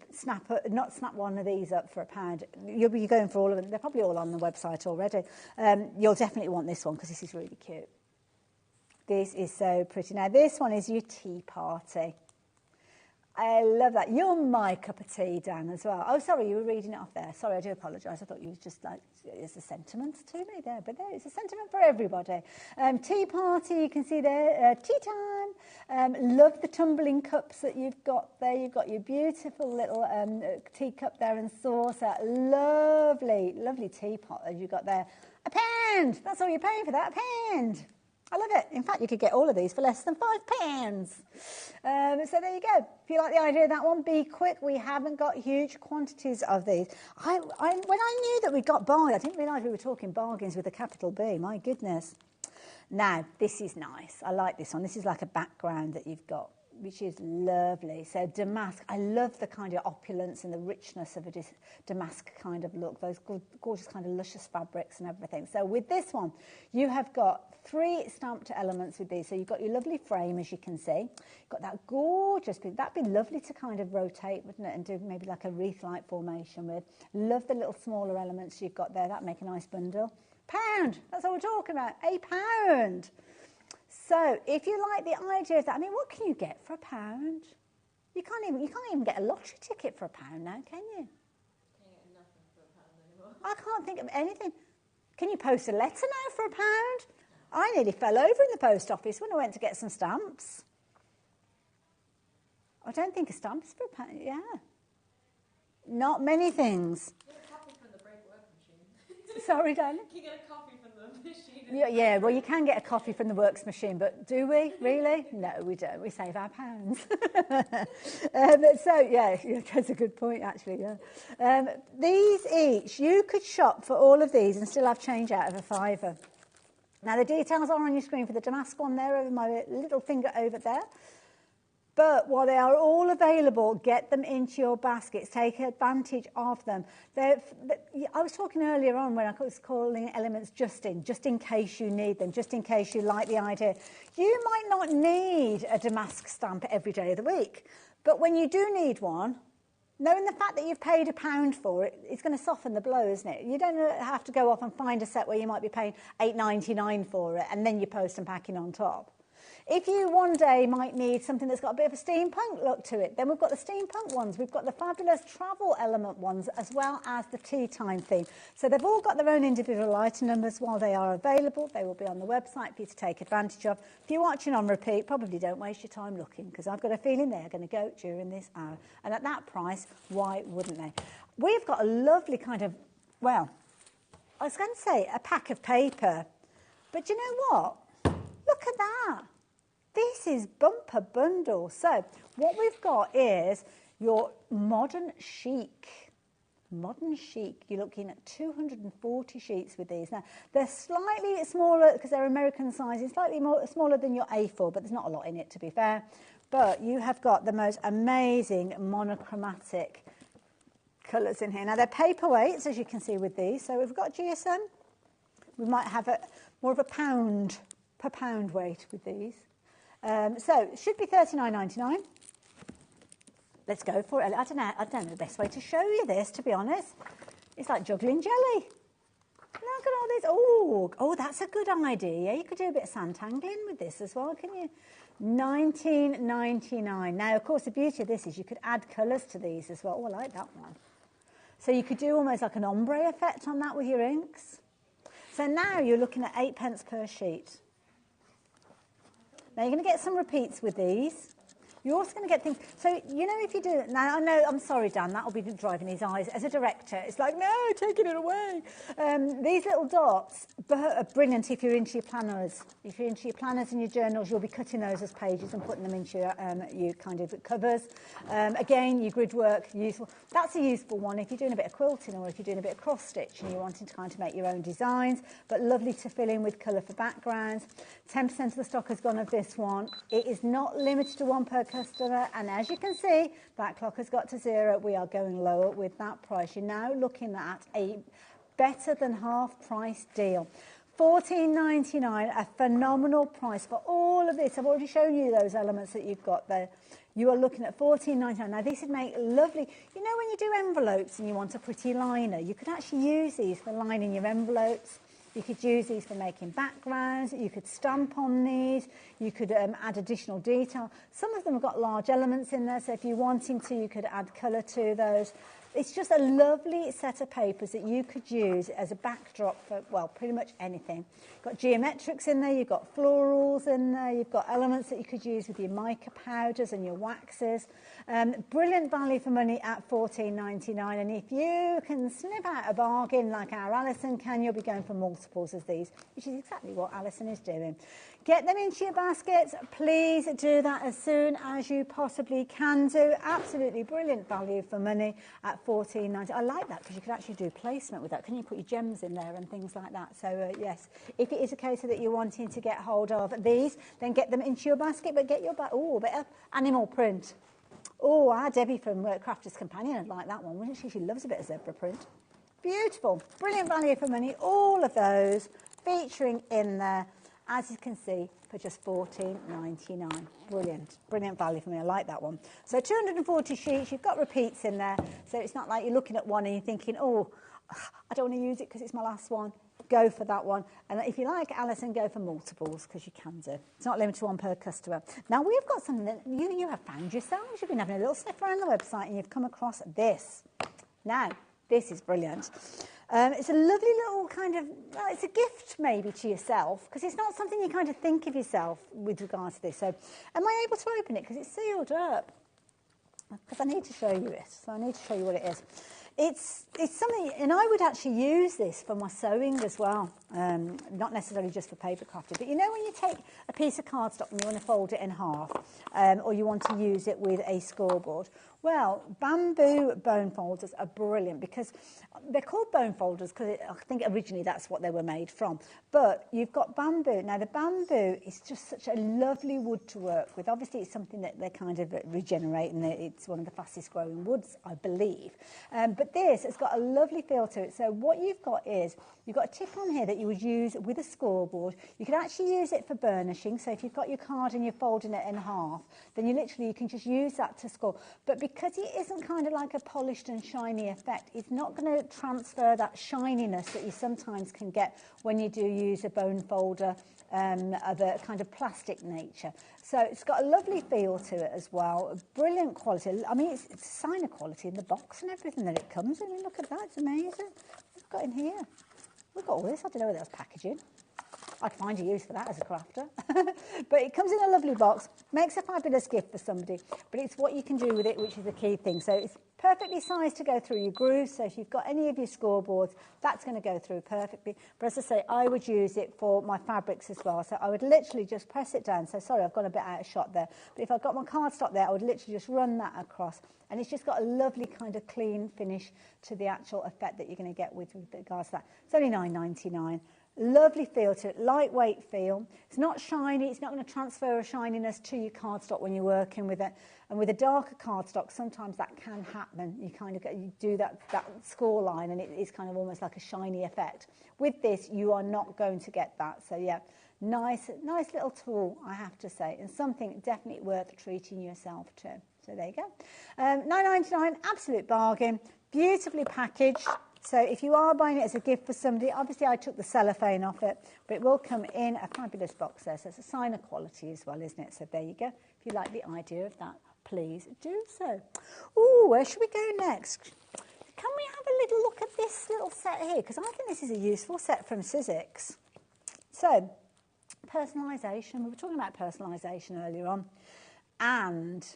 not snap one of these up for £1. You'll be going for all of them. They're probably all on the website already. You'll definitely want this one because this is really cute. This is so pretty. Now, this one is your tea party. I love that. You're my cup of tea, Dan, as well. Oh, sorry, you were reading it off there. Sorry, I do apologise. I thought you was just like, it's a sentiment to me there, but there, it's a sentiment for everybody. Tea party, you can see there, tea time. Love the tumbling cups that you've got there. You've got your beautiful little teacup there and saucer. Lovely, lovely teapot that you've got there. £1. That's all you're paying for that, £1. I love it. In fact, you could get all of these for less than £5. So there you go. If you like the idea of that one, be quick. We haven't got huge quantities of these. When I knew that we got bargains, I didn't realise we were talking bargains with a capital B. My goodness. Now, this is nice. I like this one. This is like a background that you've got, which is lovely. So damask, I love the kind of opulence and the richness of a damask kind of look, those gorgeous kind of luscious fabrics and everything. So with this one, you have got 3 stamped elements with these. So you've got your lovely frame, as you can see. You've got that gorgeous bit. That'd be lovely to kind of rotate, wouldn't it, and do maybe like a wreath-like formation with. Love the little smaller elements you've got there. That'd make a nice bundle. £1. That's all we're talking about. £1. So, if you like the idea of that, I mean, what can you get for £1? You can't even get a lottery ticket for £1 now, can you? Can't get nothing for £1 anymore. I can't think of anything. Can you post a letter now for £1? I nearly fell over in the post office when I went to get some stamps. I don't think a stamp is for £1. Yeah. Not many things. Get a copy from the break work machine. Sorry, darling? You get a copy from the machine. Yeah, well, you can get a coffee from the works machine, but do we, really? No, we don't. We save our pounds. So, yeah, that's a good point, actually, yeah. These each, you could shop for all of these and still have change out of a £5. Now, the details are on your screen for the damask one there, over my little finger over there. But while they are all available, get them into your baskets. Take advantage of them. I was talking earlier on when I was calling elements just in case you need them, just in case you like the idea. You might not need a damask stamp every day of the week, but when you do need one, knowing the fact that you've paid £1 for it, it's going to soften the blow, isn't it? You don't have to go off and find a set where you might be paying $8.99 for it and then you post and packing on top. If you one day might need something that's got a bit of a steampunk look to it, then we've got the steampunk ones. We've got the fabulous travel element ones, as well as the tea time theme. So they've all got their own individual item numbers. While they are available, they will be on the website for you to take advantage of. If you're watching on repeat, probably don't waste your time looking, because I've got a feeling they're going to go during this hour. And at that price, why wouldn't they? We've got a lovely kind of, well, I was going to say a pack of paper, but you know what? Look at that. This is bumper bundle. So what we've got is your modern chic. Modern chic. You're looking at 240 sheets with these. Now, they're slightly smaller because they're American sizes, slightly more smaller than your A4, but there's not a lot in it, to be fair. But you have got the most amazing monochromatic colours in here. Now, they're paperweights, as you can see with these. So we've got GSM. We might have more of a pound per pound weight with these. So it should be $39.99. Let's go for it. I don't know the best way to show you this, to be honest. It's like juggling jelly. Look at all this. Oh, that's a good idea. You could do a bit of sandtangling with this as well, can you? $19.99. Now, of course, the beauty of this is you could add colours to these as well. Oh, I like that one. So you could do almost like an ombre effect on that with your inks. So now you're looking at 8p per sheet. Now, you're going to get some repeats with these. You're also going to get things. So, you know, if you do, now I know, I'm sorry, Dan, that'll be driving his eyes. As a director, it's like, no, taking it away. These little dots are brilliant if you're into your planners. If you're into your planners and your journals, you'll be cutting those as pages and putting them into your kind of covers. Again, your grid work, useful. That's a useful one if you're doing a bit of quilting or if you're doing a bit of cross stitch and you're wanting to kind of make your own designs, but lovely to fill in with colour for backgrounds. 10% of the stock has gone of this one. It is not limited to one per customer, and as you can see, that clock has got to 0. We are going lower with that price. You're now looking at a better than half price deal. $14.99, a phenomenal price for all of this. I've already shown you those elements that you've got there. You are looking at $14.99. Now, these would make lovely, you know, when you do envelopes and you want a pretty liner, you could actually use these for lining your envelopes. You could use these for making backgrounds. You could stamp on these. You could add additional detail. Some of them have got large elements in there, so if you're wanting to, you could add colour to those. It's just a lovely set of papers that you could use as a backdrop for, well, pretty much anything. You've got geometrics in there, you've got florals in there, you've got elements that you could use with your mica powders and your waxes. Brilliant value for money at $14.99, and if you can snip out a bargain like our Alison can, you'll be going for multiples of these, which is exactly what Alison is doing. Get them into your baskets. Please do that as soon as you possibly can do. Absolutely brilliant value for money at $14.90. I like that because you could actually do placement with that. Can you put your gems in there and things like that? So, yes, if it is a case that you're wanting to get hold of these, then get them into your basket, but get your a bit of animal print. Oh, our Debbie from Crafter's Companion would like that one, wouldn't she? She loves a bit of zebra print. Beautiful. Brilliant value for money. All of those featuring in there, as you can see, for just $14.99. Brilliant. Brilliant value for me. I like that one. So 240 sheets. You've got repeats in there. So it's not like you're looking at one and you're thinking, oh, I don't want to use it because it's my last one. Go for that one. And if you like, Alison, go for multiples because you can do. It's not limited to one per customer. Now, we've got something that you have found yourselves. You've been having a little sniff around the website and you've come across this. Now, this is brilliant. It's a lovely little kind of, well, it's a gift maybe to yourself because it's not something you kind of think of yourself with regards to this. So am I able to open it because it's sealed up? Because I need to show you it. So I need to show you what it is. It's something, and I would actually use this for my sewing as well, not necessarily just for paper crafting. But you know when you take a piece of cardstock and you want to fold it in half, or you want to use it with a scoreboard, well, bamboo bone folders are brilliant because they're called bone folders because I think originally that's what they were made from. But you've got bamboo. Now, the bamboo is just such a lovely wood to work with. Obviously, it's something that they kind of regenerate, and it's one of the fastest growing woods, I believe. But this has got a lovely feel to it. So what you've got is, you've got a tip on here that that you would use with a scoreboard. You could actually use it for burnishing. So if you've got your card and you're folding it in half, then you can just use that to score. But because it isn't kind of like a polished and shiny effect, it's not going to transfer that shininess that you sometimes can get when you do use a bone folder of a kind of plastic nature. So it's got a lovely feel to it as well, brilliant quality. I mean, it's a sign of quality in the box and everything that it comes in. I mean, look at that, it's amazing. What have we got in here? We've got all this, I don't know whether that's packaging. I'd find a use for that as a crafter. But it comes in a lovely box, makes a fabulous gift for somebody, but it's what you can do with it, which is the key thing. So it's perfectly sized to go through your grooves, so if you've got any of your scoreboards, that's going to go through perfectly. But as I say, I would use it for my fabrics as well. So I would literally just press it down. So sorry, I've gone a bit out of shot there. But if I've got my cardstock there, I would literally just run that across. And it's just got a lovely kind of clean finish to the actual effect that you're going to get with regards to that. It's only $9.99. Lovely feel to it, lightweight feel. It's not shiny, it's not going to transfer a shininess to your cardstock when you're working with it. And with a darker cardstock, sometimes that can happen. You kind of you do that score line and it is kind of almost like a shiny effect. With this, you are not going to get that. So yeah, nice little tool, I have to say, and something definitely worth treating yourself to. So there you go. $9.99, absolute bargain, beautifully packaged. So if you are buying it as a gift for somebody, obviously I took the cellophane off it, but it will come in a fabulous box there. So it's a sign of quality as well, isn't it? So there you go. If you like the idea of that, please do so. Ooh, where should we go next? Can we have a little look at this little set here? Because I think this is a useful set from Sizzix. So, personalisation. We were talking about personalisation earlier on. And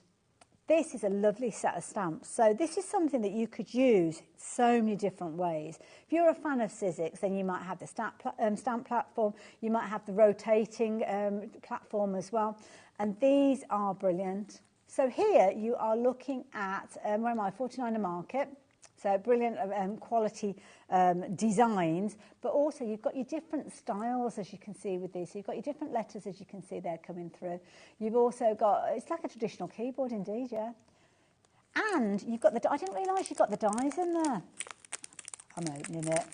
this is a lovely set of stamps. So this is something that you could use so many different ways. If you're a fan of Sizzix, then you might have the stamp platform. You might have the rotating platform as well. And these are brilliant. So here you are looking at, where am I, 49 a market. So brilliant quality designs, but also you've got your different styles, as you can see with these. So you've got your different letters, as you can see there coming through. You've also got, it's like a traditional keyboard indeed, yeah. And you've got I didn't realise you've got the dies in there. I'm opening it.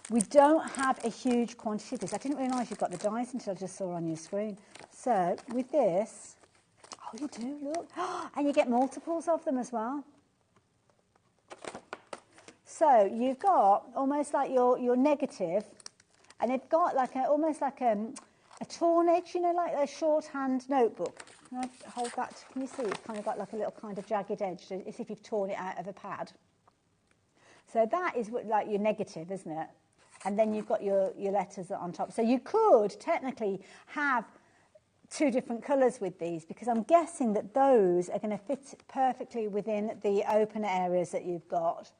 We don't have a huge quantity of this. I didn't realise you've got the dies until I just saw on your screen. So with this, oh, you do, look. And you get multiples of them as well. So you've got almost like your negative, and they've got like almost like a torn edge, you know, like a shorthand notebook. Can I hold that? Can you see? It's kind of got like a little kind of jagged edge, as if you've torn it out of a pad. So that is like your negative, isn't it? And then you've got your letters on top. So you could technically have two different colours with these, because I'm guessing that those are going to fit perfectly within the open areas that you've got.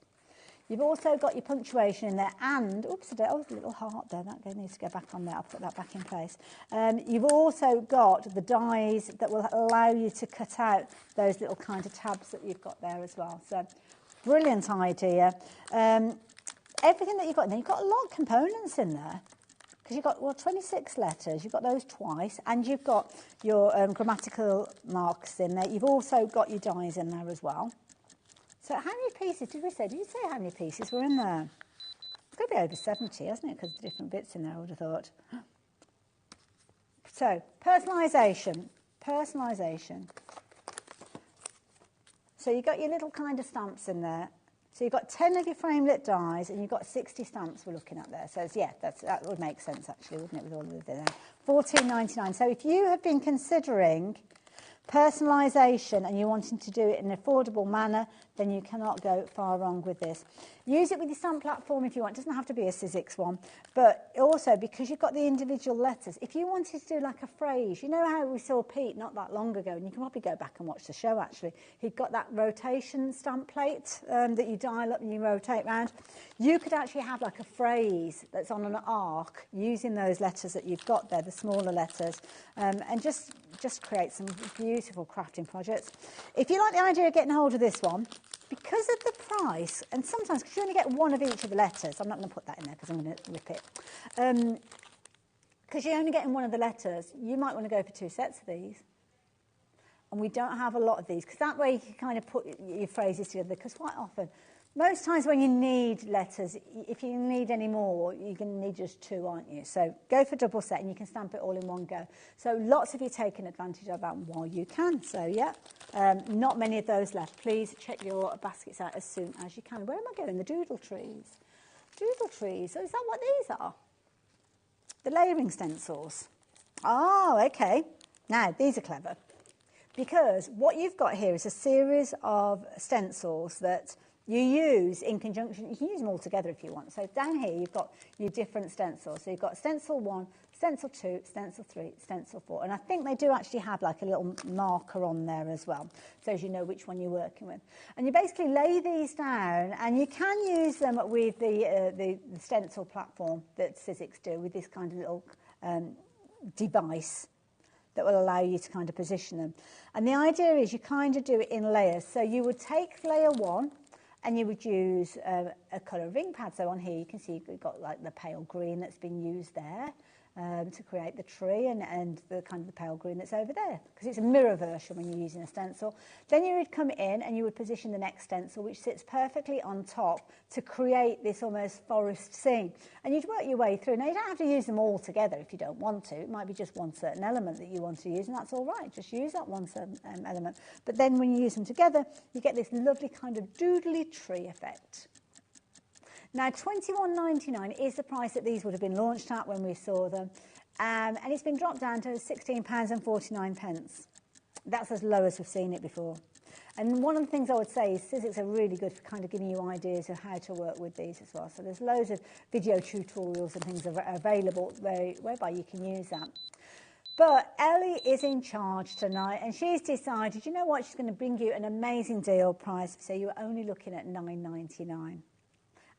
You've also got your punctuation in there, and, oops, oh, there's a little heart there, that needs to go back on there, I'll put that back in place. You've also got the dies that will allow you to cut out those little kind of tabs that you've got there as well. So, brilliant idea. Everything that you've got in there, you've got a lot of components in there, because you've got, well, 26 letters, you've got those twice, and you've got your grammatical marks in there. You've also got your dies in there as well. So how many pieces did we say? Did you say how many pieces were in there? It's got to be over 70, hasn't it? Because of the different bits in there, I would have thought. So, personalisation. Personalisation. So you've got your little kind of stamps in there. So you've got 10 of your framelit dies, and you've got 60 stamps we're looking at there. So, yeah, that would make sense, actually, wouldn't it, with all of it there? $14.99. So if you have been considering personalisation and you're wanting to do it in an affordable manner, then you cannot go far wrong with this. Use it with your stamp platform if you want. It doesn't have to be a Sizzix one, but also because you've got the individual letters, if you wanted to do like a phrase, you know how we saw Pete not that long ago, and you can probably go back and watch the show actually, he'd got that rotation stamp plate that you dial up and you rotate round. You could actually have like a phrase that's on an arc using those letters that you've got there, the smaller letters, and just create some beautiful crafting projects. If you like the idea of getting hold of this one, because of the price, and sometimes because you only get one of each of the letters, I'm not going to put that in there because I'm going to rip it. Because you're only getting one of the letters, you might want to go for 2 sets of these. And we don't have a lot of these, because that way you can kind of put your phrases together, because quite often Most times when you need letters, if you need any more, you're going to need just 2, aren't you? So go for double set and you can stamp it all in one go. So lots of you taking advantage of that while you can. So yeah, not many of those left. Please check your baskets out as soon as you can. Where am I going? The doodle trees. Doodle trees. So is that what these are? The layering stencils. Oh, okay. Now, these are clever. Because what you've got here is a series of stencils that you use in conjunction. You can use them all together if you want. So down here, you've got your different stencils. So you've got stencil 1, stencil 2, stencil 3, stencil 4. And I think they do actually have like a little marker on there as well, so as you know which one you're working with. And you basically lay these down, and you can use them with the stencil platform that Sizzix do, with this kind of little device that will allow you to kind of position them. And the idea is you kind of do it in layers. So you would take layer 1 and you would use a colour ring pad. So on here you can see you've got like the pale green that's been used there to create the tree, and the kind of the pale green that's over there, because it's a mirror version when you're using a stencil. Then you would come in and you would position the next stencil, which sits perfectly on top to create this almost forest scene. And you'd work your way through. Now, you don't have to use them all together if you don't want to. It might be just one certain element that you want to use, and that's all right. Just use that one certain element. But then when you use them together, you get this lovely kind of doodly tree effect. Now, £21.99 is the price that these would have been launched at when we saw them. And it's been dropped down to £16.49. That's as low as we've seen it before. And one of the things I would say is Sizzix are really good for kind of giving you ideas of how to work with these as well. So there's loads of video tutorials and things available whereby you can use that. But Ellie is in charge tonight, and she's decided, you know what, she's going to bring you an amazing deal price. So you're only looking at £9.99.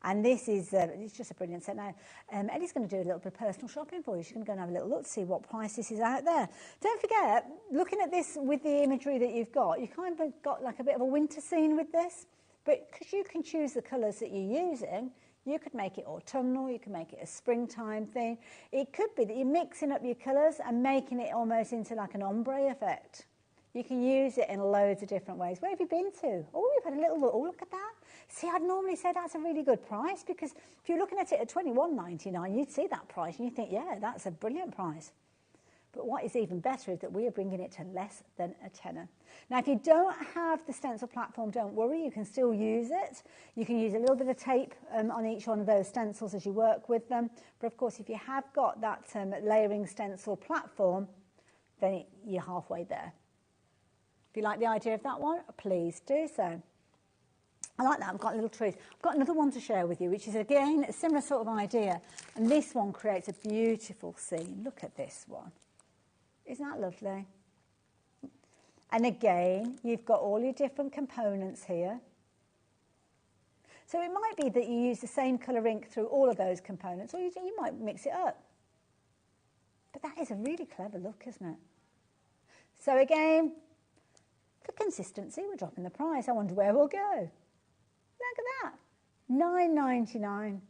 And this is it's just a brilliant set. Now, Ellie's going to do a little bit of personal shopping for you. She's going to go and have a little look to see what price this is out there. Don't forget, looking at this with the imagery that you've got, you kind of got like a bit of a winter scene with this. But because you can choose the colours that you're using, you could make it autumnal, you can make it a springtime thing. It could be that you're mixing up your colours and making it almost into like an ombre effect. You can use it in loads of different ways. Where have you been to? Oh, you've had a little look. Oh, look at that. See, I'd normally say that's a really good price, because if you're looking at it at £21.99, you'd see that price and you think, yeah, that's a brilliant price. But what is even better is that we are bringing it to less than a tenner. Now, if you don't have the stencil platform, don't worry, you can still use it. You can use a little bit of tape on each one of those stencils as you work with them. But of course, if you have got that layering stencil platform, then you're halfway there. If you like the idea of that one, please do so. I like that. I've got little trees. I've got another one to share with you, which is, again, a similar sort of idea. And this one creates a beautiful scene. Look at this one. Isn't that lovely? And again, you've got all your different components here. So it might be that you use the same colour ink through all of those components, or you might mix it up. But that is a really clever look, isn't it? So again, for consistency, we're dropping the price. I wonder where we'll go. Look at that, £9.99.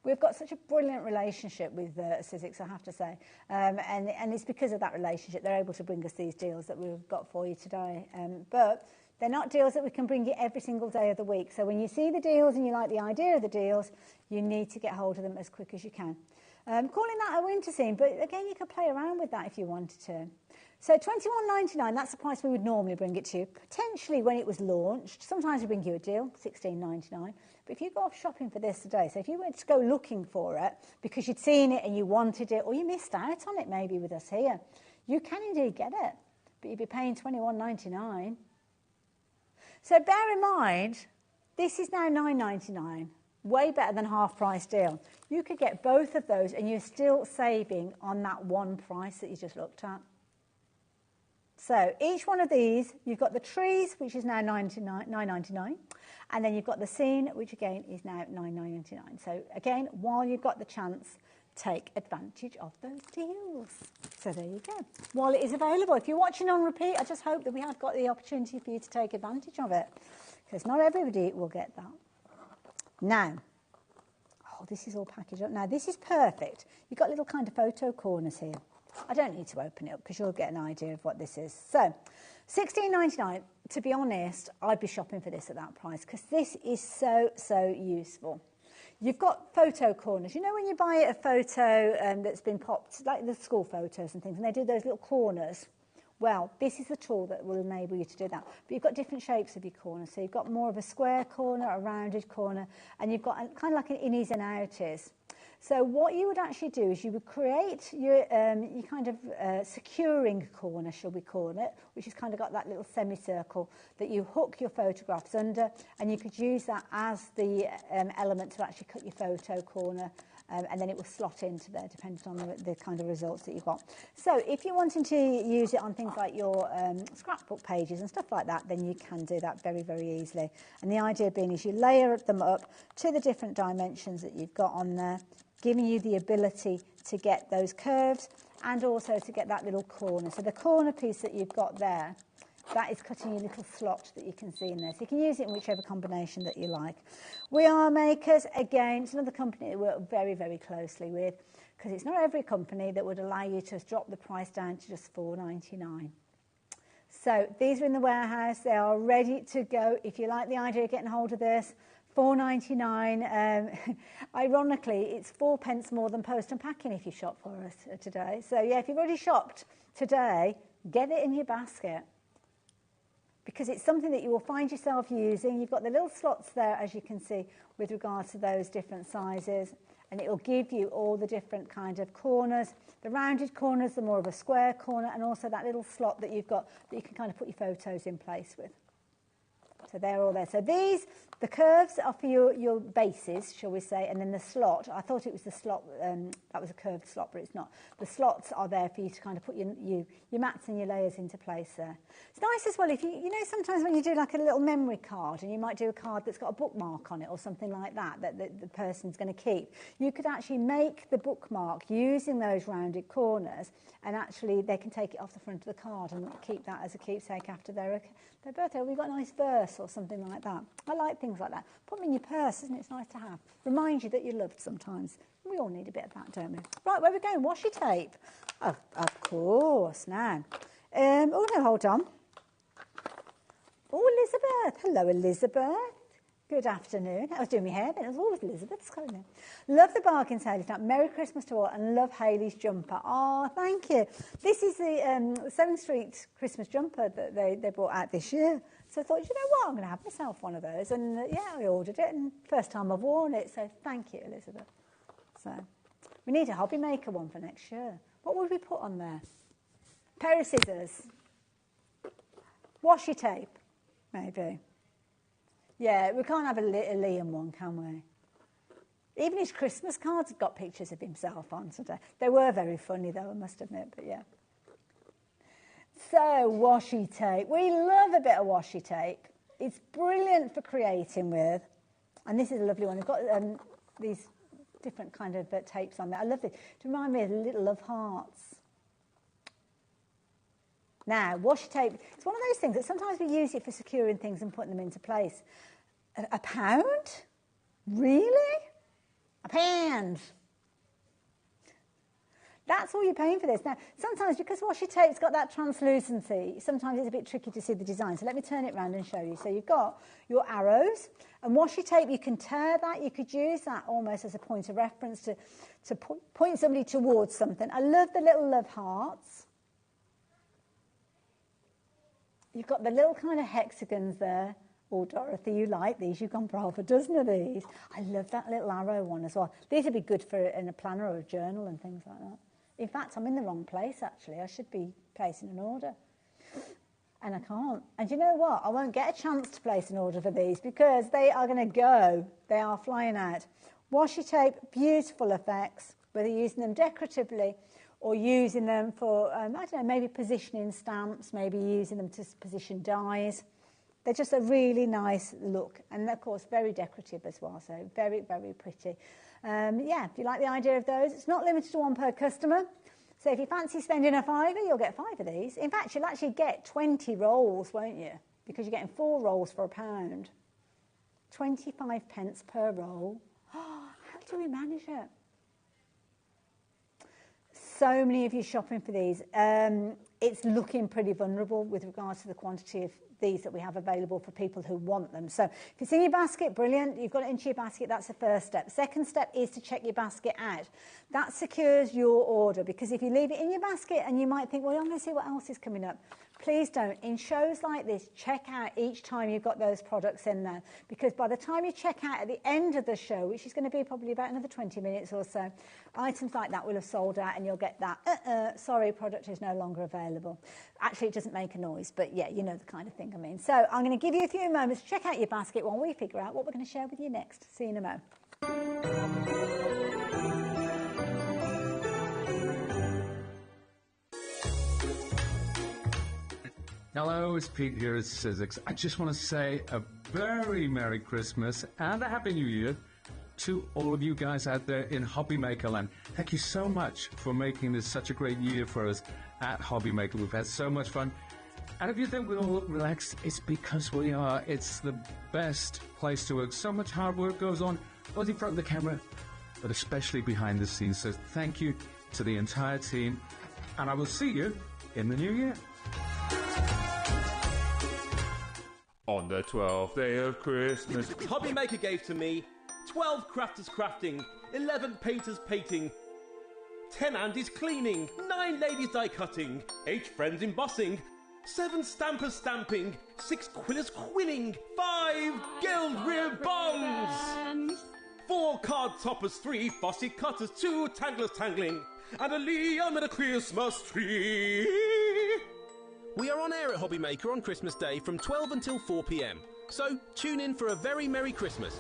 We've got such a brilliant relationship with Sizzix, I have to say. And it's because of that relationship they're able to bring us these deals that we've got for you today. But they're not deals that we can bring you every single day of the week. So when you see the deals and you like the idea of the deals, you need to get hold of them as quick as you can. Calling that a winter scene, but again, you could play around with that if you wanted to. So £21.99, that's the price we would normally bring it to you. Potentially when it was launched, sometimes we bring you a deal, £16.99. But if you go off shopping for this today, so if you went to go looking for it because you'd seen it and you wanted it, or you missed out on it maybe with us here, you can indeed get it, but you'd be paying £21.99. So bear in mind, this is now £9.99, way better than half-price deal. You could get both of those and you're still saving on that one price that you just looked at. So each one of these, you've got the trees, which is now $9.99, and then you've got the scene, which again is now $9.99. So again, while you've got the chance, take advantage of those deals. So there you go. While it is available, if you're watching on repeat, I just hope that we have got the opportunity for you to take advantage of it, because not everybody will get that. Now, oh, this is all packaged up. Now, this is perfect. You've got little kind of photo corners here. I don't need to open it up because you'll get an idea of what this is. So, $16.99. To be honest, I'd be shopping for this at that price because this is so, so useful. You've got photo corners. You know when you buy a photo that's been popped, like the school photos and things, and they do those little corners? Well, this is the tool that will enable you to do that. But you've got different shapes of your corners. So you've got more of a square corner, a rounded corner, and you've got kind of like an innies and outies. So what you would actually do is you would create your kind of securing corner, shall we call it, which has kind of got that little semicircle that you hook your photographs under, and you could use that as the element to actually cut your photo corner, and then it will slot into there depending on the kind of results that you've got. So if you're wanting to use it on things like your scrapbook pages and stuff like that, then you can do that very, very easily. And the idea being is you layer them up to the different dimensions that you've got on there, giving you the ability to get those curves and also to get that little corner. So the corner piece that you've got there, that is cutting your little slot that you can see in there. So you can use it in whichever combination that you like. We Are Makers, again, it's another company that we work very, very closely with because it's not every company that would allow you to drop the price down to just $4.99. So these are in the warehouse. They are ready to go. If you like the idea of getting hold of this, $4.99. Ironically, it's 4p more than post and packing if you shop for us today. So yeah, if you've already shopped today, get it in your basket because it's something that you will find yourself using. You've got the little slots there, as you can see, with regards to those different sizes, and it will give you all the different kind of corners. The rounded corners, the more of a square corner, and also that little slot that you've got that you can kind of put your photos in place with. So they're all there. So these, the curves are for your bases, shall we say, and then the slot, I thought it was the slot, that was a curved slot, but it's not. The slots are there for you to kind of put your mats and your layers into place there. It's nice as well if you know, sometimes when you do like a little memory card and you might do a card that's got a bookmark on it or something like that the person's going to keep, you could actually make the bookmark using those rounded corners, and actually they can take it off the front of the card and keep that as a keepsake after their birthday. We've got a nice verse or something like that. I like things like that. Put them in your purse, isn't it? It's nice to have. Remind you that you're loved sometimes. We all need a bit of that, don't we? Right, where are we going? Washi tape. Oh, of course, now. Oh, no, hold on. Oh, Elizabeth. Hello, Elizabeth. Good afternoon. I was doing my hair then. It was always Elizabeth's coming. Love the bargain sale. Merry Christmas to all, and love Hayley's jumper. Oh, thank you. This is the 7th Street Christmas jumper that they brought out this year. So I thought, you know what, I'm going to have myself one of those. And yeah, I ordered it, and first time I've worn it. So thank you, Elizabeth. So we need a HobbyMaker one for next year. What would we put on there? Pair of scissors. Washi tape, maybe. Yeah, we can't have a Liam one, can we? Even his Christmas cards have got pictures of himself on today. They were very funny, though, I must admit, but yeah. So, washi tape. We love a bit of washi tape. It's brilliant for creating with. And this is a lovely one. We've got these different kind of tapes on there. I love it. To remind me of little love hearts. Now, washi tape, it's one of those things that sometimes we use it for securing things and putting them into place. A pound? Really? A pound. That's all you're paying for this. Now, sometimes because washi tape's got that translucency, sometimes it's a bit tricky to see the design. So let me turn it around and show you. So you've got your arrows, and washi tape, you can tear that. You could use that almost as a point of reference to point somebody towards something. I love the little love hearts. You've got the little kind of hexagons there. Oh, Dorothy, you like these. You've gone for half a dozen of these. I love that little arrow one as well. These would be good for in a planner or a journal and things like that. In fact, I'm in the wrong place, actually. I should be placing an order. And I can't. And you know what? I won't get a chance to place an order for these because they are going to go. They are flying out. Washi tape, beautiful effects, whether you're using them decoratively or using them for, I don't know, maybe positioning stamps, maybe using them to position dies. They're just a really nice look, and of course very decorative as well, so very, very pretty. Yeah, if you like the idea of those, it's not limited to one per customer. So if you fancy spending a £5, you'll get 5 of these. In fact, you'll actually get 20 rolls, won't you? Because you're getting 4 rolls for £1. 25p per roll. Oh, how do we manage it? so many of you shopping for these. It's looking pretty vulnerable with regards to the quantity of these that we have available for people who want them. So if it's in your basket, brilliant. You've got it into your basket. That's the first step. Second step is to check your basket out. That secures your order, because if you leave it in your basket and you might think, well, I'm going to see what else is coming up. Please don't. In shows like this, check out each time you've got those products in there, because by the time you check out at the end of the show, which is going to be probably about another 20 minutes or so, items like that will have sold out and you'll get that, sorry, product is no longer available. Actually, it doesn't make a noise, but yeah, you know the kind of thing I mean. So I'm going to give you a few moments to check out your basket while we figure out what we're going to share with you next. See you in a moment. Hello, it's Pete here at Sizzix. I just want to say a very Merry Christmas and a Happy New Year to all of you guys out there in HobbyMaker land. Thank you so much for making this such a great year for us at HobbyMaker. We've had so much fun. And if you think we all look relaxed, it's because we are. It's the best place to work. So much hard work goes on, both in front of the camera, but especially behind the scenes. So thank you to the entire team, and I will see you in the new year. On the 12th day of Christmas, HobbyMaker gave to me 12 crafters crafting, 11 painters painting, 10 Andys cleaning, 9 ladies die cutting, 8 friends embossing, 7 stampers stamping, 6 quillers quilling, 5 gild ribbons, 4 card toppers, 3 fussy cutters, 2 tanglers tangling, and a Liam and a Christmas tree. We are on air at HobbyMaker on Christmas Day from 12 until 4 p.m. So tune in for a very Merry Christmas.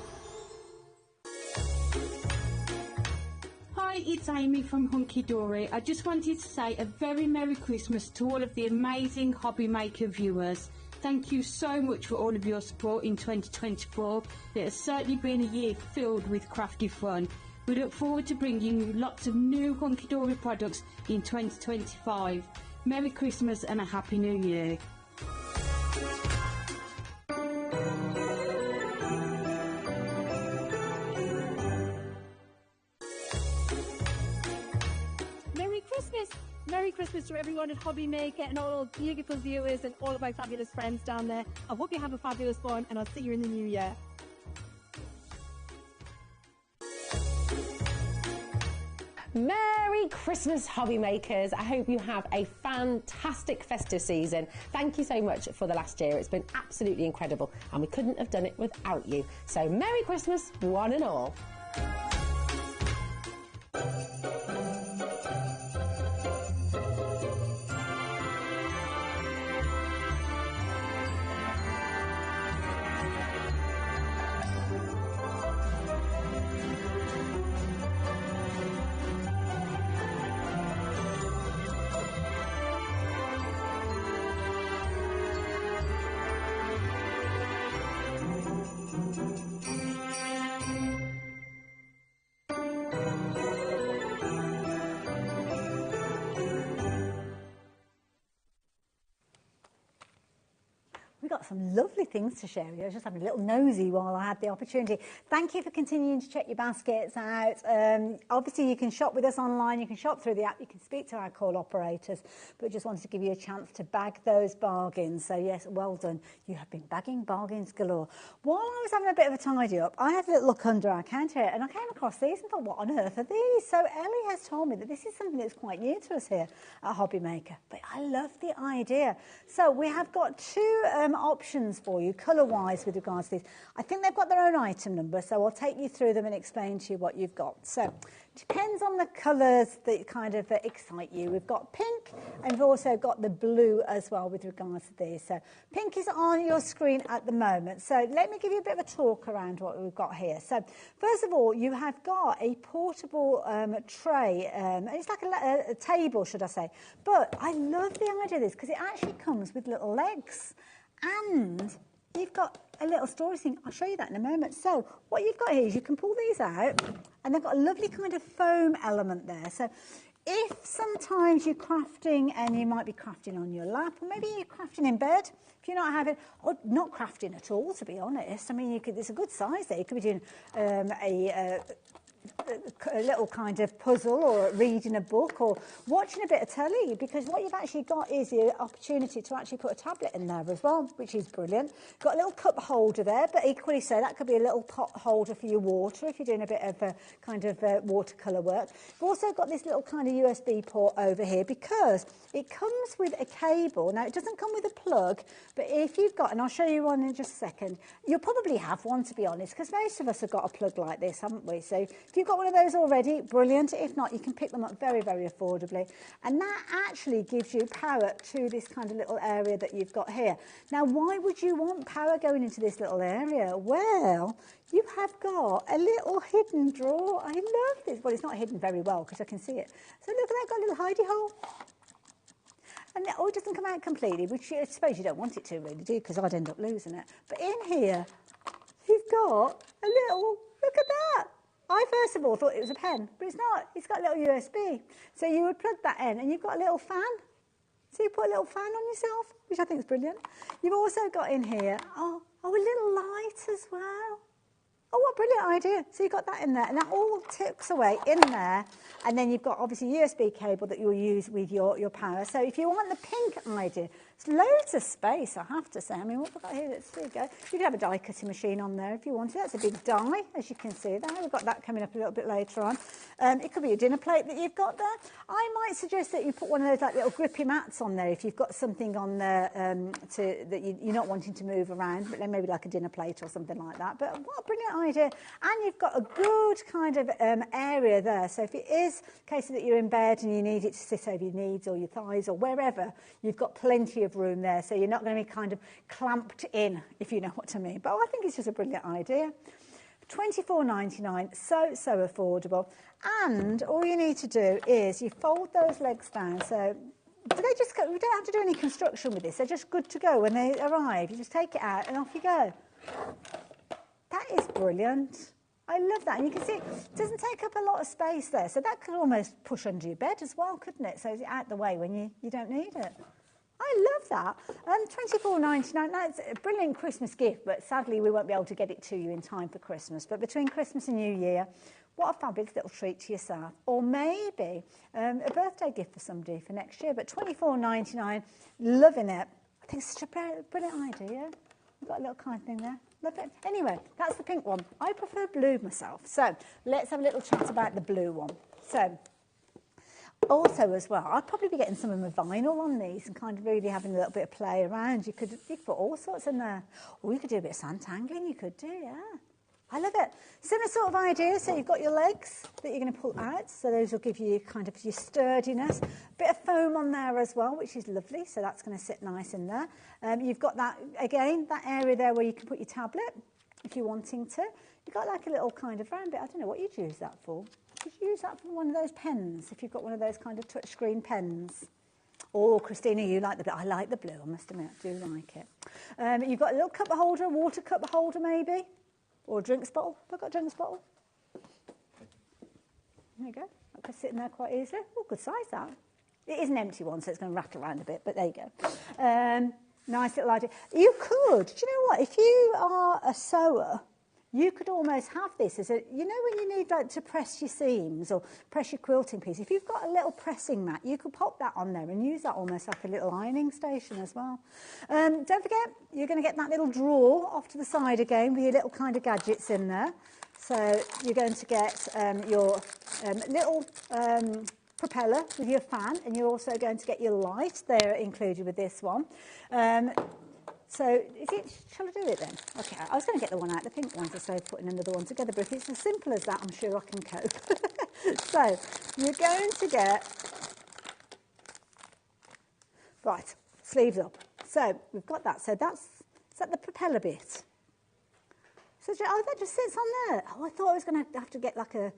Hi, it's Amy from Hunky Dory. I just wanted to say a very Merry Christmas to all of the amazing HobbyMaker viewers. Thank you so much for all of your support in 2024. It has certainly been a year filled with crafty fun. We look forward to bringing you lots of new Hunky Dory products in 2025. Merry Christmas and a Happy New Year. Merry Christmas! Merry Christmas to everyone at HobbyMaker and all beautiful viewers and all of my fabulous friends down there. I hope you have a fabulous one and I'll see you in the new year. Merry Christmas, hobby makers. I hope you have a fantastic festive season. Thank you so much for the last year. It's been absolutely incredible and we couldn't have done it without you. So Merry Christmas, one and all. We've got some lovely things to share with you. I was just having a little nosy while I had the opportunity. Thank you for continuing to check your baskets out. Obviously, you can shop with us online. You can shop through the app. You can speak to our call operators. But we just wanted to give you a chance to bag those bargains. So, yes, well done. You have been bagging bargains galore. While I was having a bit of a tidy up, I had a little look under our counter and I came across these and thought, what on earth are these? So Ellie has told me that this is something that's quite new to us here at HobbyMaker. But I love the idea. So we have got two options for you, colour-wise, with regards to these. I think they've got their own item number, so I'll take you through them and explain to you what you've got. So, depends on the colours that kind of excite you. We've got pink, and we've also got the blue as well with regards to these. So, pink is on your screen at the moment. So, let me give you a bit of a talk around what we've got here. So, first of all, you have got a portable tray. It's like a table, should I say. But I love the idea of this because it actually comes with little legs. And you've got a little storage thing. I'll show you that in a moment. So what you've got here is you can pull these out and they've got a lovely kind of foam element there. So if sometimes you're crafting and you might be crafting on your lap, or maybe you're crafting in bed, if you're not having, or not crafting at all, to be honest. I mean, it's a good size there. You could be doing a little kind of puzzle or reading a book or watching a bit of telly, because what you've actually got is the opportunity to actually put a tablet in there as well, which is brilliant. Got a little cup holder there, but equally so that could be a little pot holder for your water if you're doing a bit of kind of watercolour work. You've also got this little kind of USB port over here because it comes with a cable. Now it doesn't come with a plug, but if you've got, and I'll show you one in just a second, you'll probably have one, to be honest, because most of us have got a plug like this, haven't we? So if you've got one of those already, brilliant. If not, you can pick them up very, very affordably. And that actually gives you power to this kind of little area that you've got here. Now, why would you want power going into this little area? Well, you have got a little hidden drawer. I love this. Well, it's not hidden very well because I can see it. So look at that, got a little hidey hole. And it doesn't come out completely, which I suppose you don't want it to really, do you? Because I'd end up losing it. But in here, you've got a little, look at that. I first of all thought it was a pen, but it's not. It's got a little USB. So you would plug that in and you've got a little fan. So you put a little fan on yourself, which I think is brilliant. You've also got in here, a little light as well. Oh, what a brilliant idea. So you've got that in there, and that all tucks away in there. And then you've got, obviously, a USB cable that you'll use with your power. So if you want the pink idea, it's loads of space, I have to say. I mean, what have I got here? There you go. You could have a die-cutting machine on there if you wanted. That's a big die, as you can see there. We've got that coming up a little bit later on. It could be a dinner plate that you've got there. I might suggest that you put one of those like little grippy mats on there if you've got something on there that you're not wanting to move around, but then maybe like a dinner plate or something like that. But what a brilliant idea. And you've got a good kind of area there. So if it is a case that you're in bed and you need it to sit over your knees or your thighs or wherever, you've got plenty of room there. So you're not going to be kind of clamped in, if you know what I mean. But I think it's just a brilliant idea. $24.99, so affordable. And all you need to do is you fold those legs down. So they just go, we don't have to do any construction with this. They're just good to go when they arrive. You just take it out and off you go. That is brilliant. I love that. And you can see it doesn't take up a lot of space there. So that could almost push under your bed as well, couldn't it? So it's out the way when you don't need it. I love that. $24.99, that's a brilliant Christmas gift, but sadly we won't be able to get it to you in time for Christmas. But between Christmas and New Year, what a fabulous little treat to yourself. Or maybe a birthday gift for somebody for next year. But $24.99, loving it. I think it's such a brilliant idea. We've got a little kind thing there. Love it. Anyway, that's the pink one. I prefer blue myself. So let's have a little chat about the blue one. So also as well, I'd probably be getting some of my vinyl on these and kind of really having a little bit of play around. You could put all sorts in there. Or you could do a bit of sandtangling, you could do, yeah. I love it. Similar sort of idea. So you've got your legs that you're going to pull out. So those will give you kind of your sturdiness. Bit of foam on there as well, which is lovely. So that's going to sit nice in there. You've got that, again, that area there where you can put your tablet if you're wanting to. You've got like a little kind of round bit. I don't know what you'd use that for. Could you use that for one of those pens, if you've got one of those kind of touchscreen pens? Oh, Christina, you like the blue. I like the blue, I must admit. I do like it. You've got a little cup holder, a water cup holder maybe. Or a drinks bottle. Have I got a drinks bottle? There you go. That could sit in there quite easily. Oh, good size that. It is an empty one, so it's going to rattle around a bit, but there you go. Nice little idea. You could, do you know what? If you are a sewer, you could almost have this as a, you know when you need like to press your seams or press your quilting piece, if you've got a little pressing mat, you could pop that on there and use that almost like a little ironing station as well. Don't forget, you're going to get that little drawer off to the side again with your little kind of gadgets in there. So you're going to get your little propeller with your fan, and you're also going to get your light there included with this one. So, shall I do it then? Okay, I was going to get the one out, the pink ones, instead of putting another one together, but if it's as simple as that, I'm sure I can cope. So, you're going to get, right, sleeves up. So, we've got that. So, is that the propeller bit? So, oh, that just sits on there. Oh, I thought I was going to have to get like a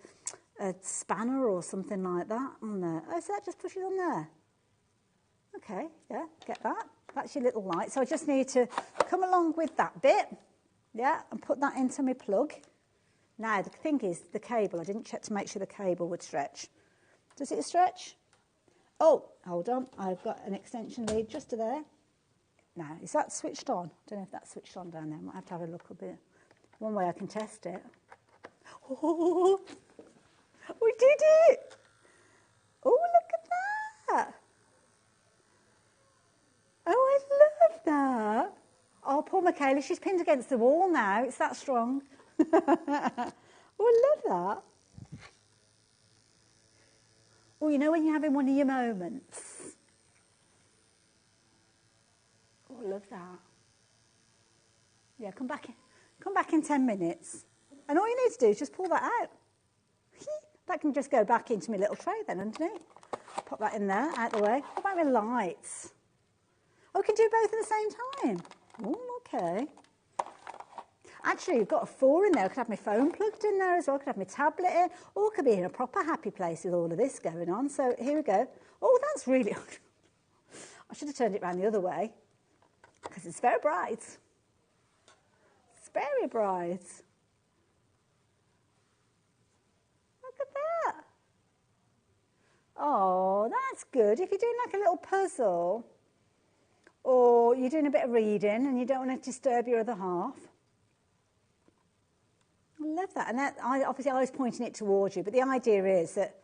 spanner or something like that on there. Oh, so that just pushes on there. Okay, yeah, get that. That's your little light. So I just need to come along with that bit, yeah, and put that into my plug. Now, the thing is, the cable, I didn't check to make sure the cable would stretch. Does it stretch? Oh, hold on. I've got an extension lead just to there. Now, is that switched on? I don't know if that's switched on down there. I might have to have a look a bit. One way I can test it. Oh, We did it. Oh, look at that. Oh, I love that. Oh, poor Michaela, she's pinned against the wall now. It's that strong. Oh, I love that. Oh, you know when you're having one of your moments? Oh, I love that. Yeah, come back in 10 minutes. And all you need to do is just pull that out. That can just go back into my little tray then underneath. Pop that in there, out the way. What about my lights? Oh, we can do both at the same time. Oh, okay. Actually, you've got a 4 in there. I could have my phone plugged in there as well. I could have my tablet in. Or I could be in a proper happy place with all of this going on. So here we go. Oh, that's really... I should have turned it around the other way. Because it's very bright. It's very bright. Look at that. Oh, that's good. If you're doing like a little puzzle, or you're doing a bit of reading and you don't want to disturb your other half. I love that. And that, obviously I was pointing it towards you, but the idea is that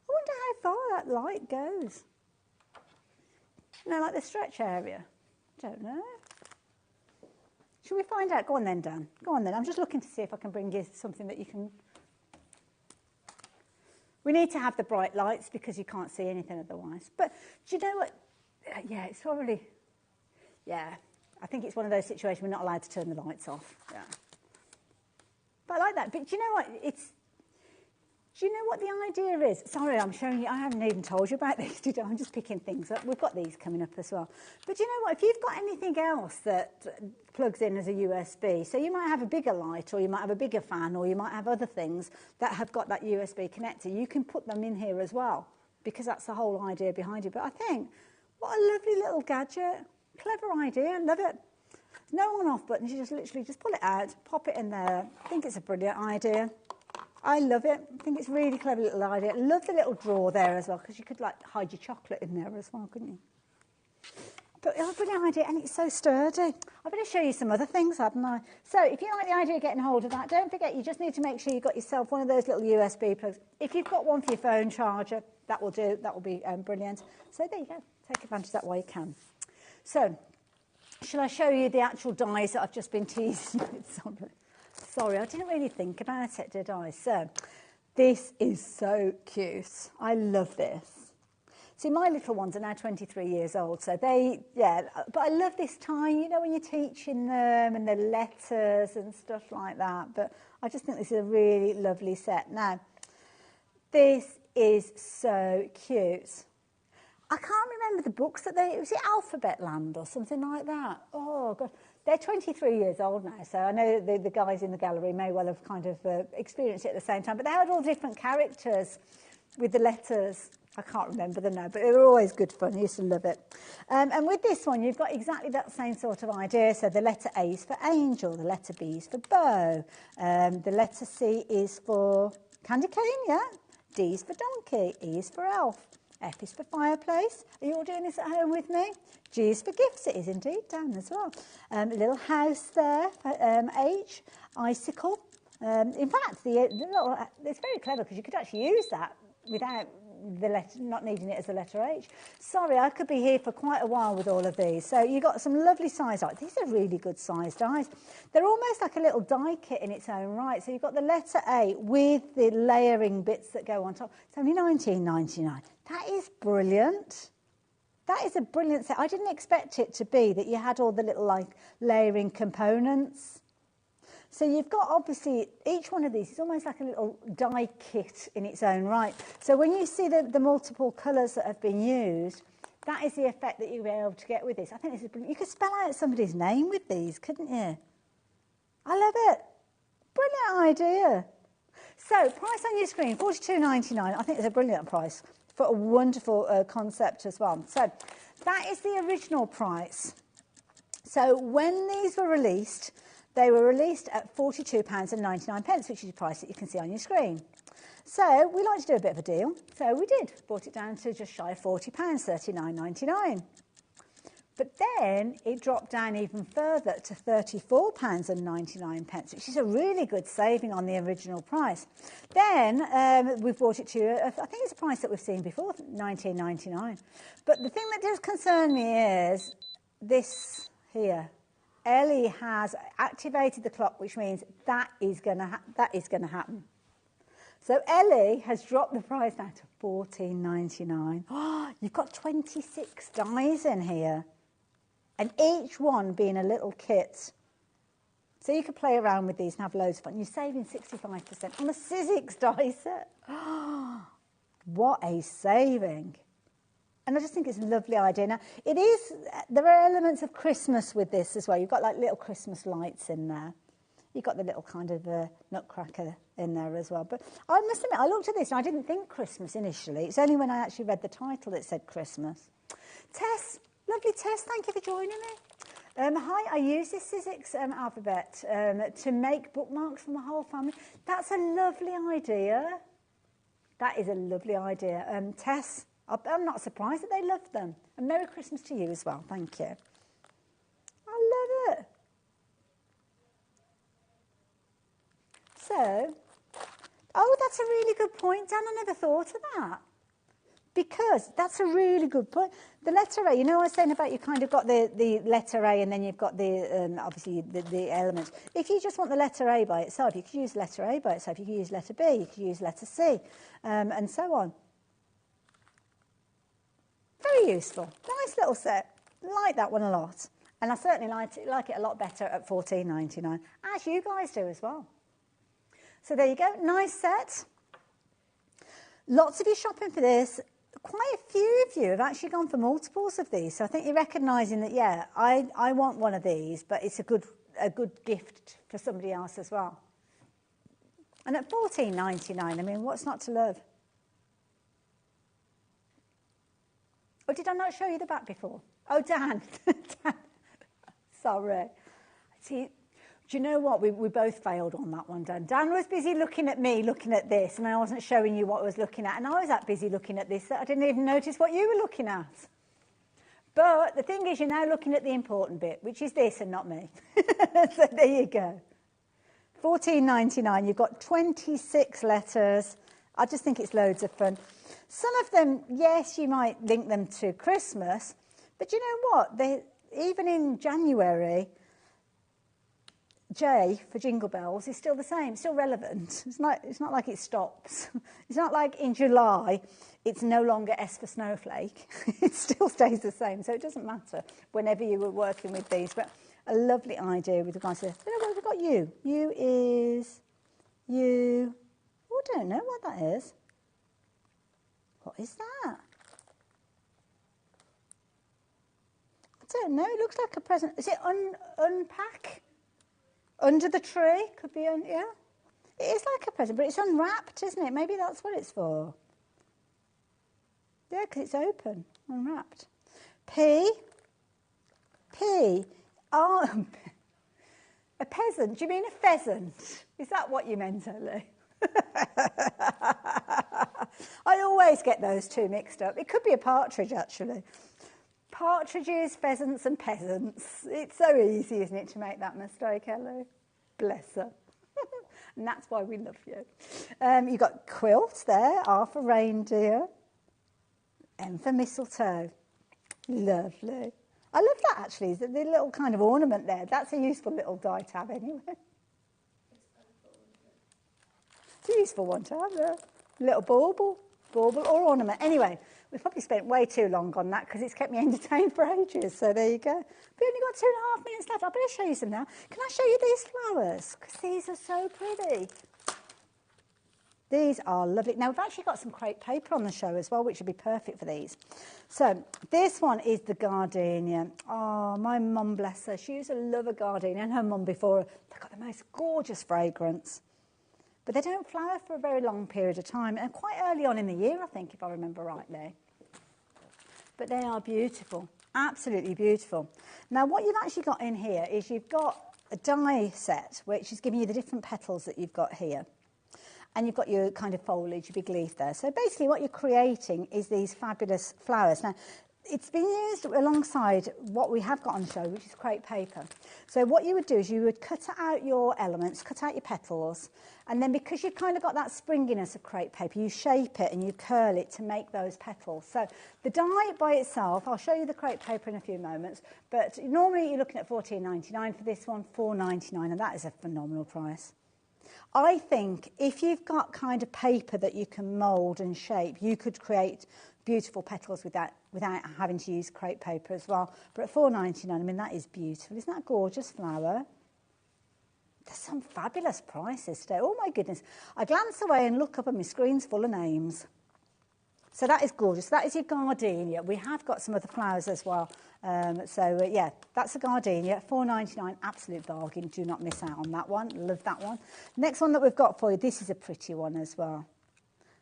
I wonder how far that light goes. You know, like the stretch area. Don't know. Shall we find out? Go on then, Dan. Go on then. I'm just looking to see if I can bring you something that you can... We need to have the bright lights because you can't see anything otherwise. But do you know what? Yeah, it's probably... Yeah, I think it's one of those situations we're not allowed to turn the lights off. Yeah. But I like that. But do you know what? Do you know what the idea is? Sorry, I'm showing you. I haven't even told you about these today. I'm just picking things up. We've got these coming up as well. But do you know what? If you've got anything else that plugs in as a USB, so you might have a bigger light, or you might have a bigger fan, or you might have other things that have got that USB connector, you can put them in here as well, because that's the whole idea behind it. But I think, what a lovely little gadget. Clever idea. Love it. No on-off button. You just literally just pull it out, pop it in there. I think it's a brilliant idea. I love it. I think it's a really clever little idea. Love the little drawer there as well, because you could like hide your chocolate in there as well, couldn't you? But it's a brilliant idea, and it's so sturdy. I'm going to show you some other things, haven't I? So if you like the idea of getting hold of that, don't forget you just need to make sure you've got yourself one of those little USB plugs. If you've got one for your phone charger, that will do. That will be brilliant. So there you go. Take advantage of that while you can. So, shall I show you the actual dies that I've just been teasing with? Sorry, I didn't really think about it, did I? So, this is so cute. I love this. See, my little ones are now 23 years old, so but I love this tie, you know, when you're teaching them and the letters and stuff like that. But I just think this is a really lovely set. Now, this is so cute. I can't remember the books that was it Alphabet Land or something like that? Oh, God. They're 23 years old now, so I know the guys in the gallery may well have kind of experienced it at the same time, but they had all different characters with the letters. I can't remember them now, but they were always good fun. I used to love it. And with this one, you've got exactly that same sort of idea. So the letter A is for angel, the letter B is for bow, the letter C is for candy cane, yeah? D is for donkey, E is for elf. F is for fireplace. Are you all doing this at home with me? G is for gifts. It is indeed, Dan, as well. A little house there. H, icicle. In fact, it's very clever because you could actually use that without the letter, not needing it as the letter H. Sorry, I could be here for quite a while with all of these. So you've got some lovely size dies. These are really good size dies. They're almost like a little die kit in its own right. So you've got the letter A with the layering bits that go on top. It's only $19.99. That is brilliant. That is a brilliant set. I didn't expect it to be that you had all the little like layering components. So you've got, obviously, each one of these is almost like a little die kit in its own right. So when you see the multiple colours that have been used, that is the effect that you'll be able to get with this. I think this is brilliant. You could spell out somebody's name with these, couldn't you? I love it. Brilliant idea. So, price on your screen, $42.99. I think it's a brilliant price for a wonderful concept as well. So, that is the original price. So, when these were released, they were released at £42.99, which is the price that you can see on your screen. So we like to do a bit of a deal. So we did. Brought it down to just shy of £40, $39.99. But then it dropped down even further to £34.99, which is a really good saving on the original price. Then we've brought it to, I think it's a price that we've seen before, £19.99. But the thing that does concern me is this here. Ellie has activated the clock, which means that is going to happen. So Ellie has dropped the price down to £14.99. Oh, you've got 26 dies in here. And each one being a little kit. So you could play around with these and have loads of fun. You're saving 65% on a Sizzix die set. Oh, what a saving. And I just think it's a lovely idea. Now, there are elements of Christmas with this as well. You've got like little Christmas lights in there. You've got the little kind of nutcracker in there as well. But I must admit, I looked at this and I didn't think Christmas initially. It's only when I actually read the title that said Christmas. Tess, lovely Tess, thank you for joining me. Hi, I use this Sizzix alphabet to make bookmarks for my whole family. That's a lovely idea. That is a lovely idea. Tess, I'm not surprised that they love them. And Merry Christmas to you as well, thank you. I love it. So, oh, that's a really good point, Dan. I never thought of that. Because that's a really good point. The letter A, you know I was saying about you kind of got the letter A and then you've got the, obviously, the element. If you just want the letter A by itself, you could use letter A by itself. You could use letter B, you could use letter C, and so on. Very useful. Nice little set. Like that one a lot. And I certainly like it a lot better at £14.99, as you guys do as well. So there you go, nice set. Lots of you shopping for this. Quite a few of you have actually gone for multiples of these. So I think you're recognising that, yeah, I want one of these, but it's a good gift for somebody else as well. And at £14.99, I mean, what's not to love? Or did I not show you the back before? Oh, Dan. Dan. Sorry. See, do you know what? We both failed on that one, Dan. Dan was busy looking at me, looking at this, and I wasn't showing you what I was looking at. And I was that busy looking at this that I didn't even notice what you were looking at. But the thing is, you're now looking at the important bit, which is this and not me. So there you go. £14.99. You've got 26 letters. I just think it's loads of fun. Some of them, yes, you might link them to Christmas. But you know what? Even in January, J for Jingle Bells is still the same, it's still relevant. It's not like it stops. It's not like in July it's no longer S for Snowflake. It still stays the same, so it doesn't matter whenever you were working with these. But a lovely idea with regards to, you know what, we've got you. You is, you, oh, I don't know what that is. What is that? I don't know, it looks like a present. Is it unpack? Under the tree, could be, yeah. It is like a present, but it's unwrapped, isn't it? Maybe that's what it's for. Yeah, because it's open, unwrapped. P. Oh, a peasant. Do you mean a pheasant? Is that what you meant, Ellie? I always get those two mixed up. It could be a partridge, actually. Partridges, pheasants and peasants. It's so easy, isn't it, to make that mistake, Ellie? Bless her. And that's why we love you. You've got quilts there, R for reindeer, M for mistletoe. Lovely. I love that, actually, the little kind of ornament there. That's a useful little die tab, anyway. It's a useful one to have there. Little bauble or ornament. Anyway, we've probably spent way too long on that because it's kept me entertained for ages. So there you go. We've only got 2.5 minutes left. I better show you some now. Can I show you these flowers? Because these are so pretty. These are lovely. Now, we've actually got some crepe paper on the show as well, which would be perfect for these. So this one is the gardenia. Oh, my mum, bless her. She used to love a gardenia, and her mum before. They've got the most gorgeous fragrance. But they don't flower for a very long period of time, and quite early on in the year, I think, if I remember rightly. But they are beautiful, absolutely beautiful. Now, what you've actually got in here is you've got a die set, which is giving you the different petals that you've got here. And you've got your kind of foliage, your big leaf there. So basically what you're creating is these fabulous flowers. Now, it's been used alongside what we have got on show, which is crepe paper. So what you would do is you would cut out your elements, cut out your petals, and then because you've kind of got that springiness of crepe paper, you shape it and you curl it to make those petals. So the die by itself, I'll show you the crepe paper in a few moments, but normally you're looking at $14.99 for this one, $4.99, and that is a phenomenal price. I think if you've got kind of paper that you can mould and shape, you could create beautiful petals without having to use crepe paper as well. But at $4.99, I mean, that is beautiful. Isn't that a gorgeous flower? There's some fabulous prices today. Oh, my goodness. I glance away and look up and my screen's full of names. So that is gorgeous. That is your gardenia. We have got some other flowers as well. Yeah, that's a gardenia. $4.99, absolute bargain. Do not miss out on that one. Love that one. Next one that we've got for you, this is a pretty one as well.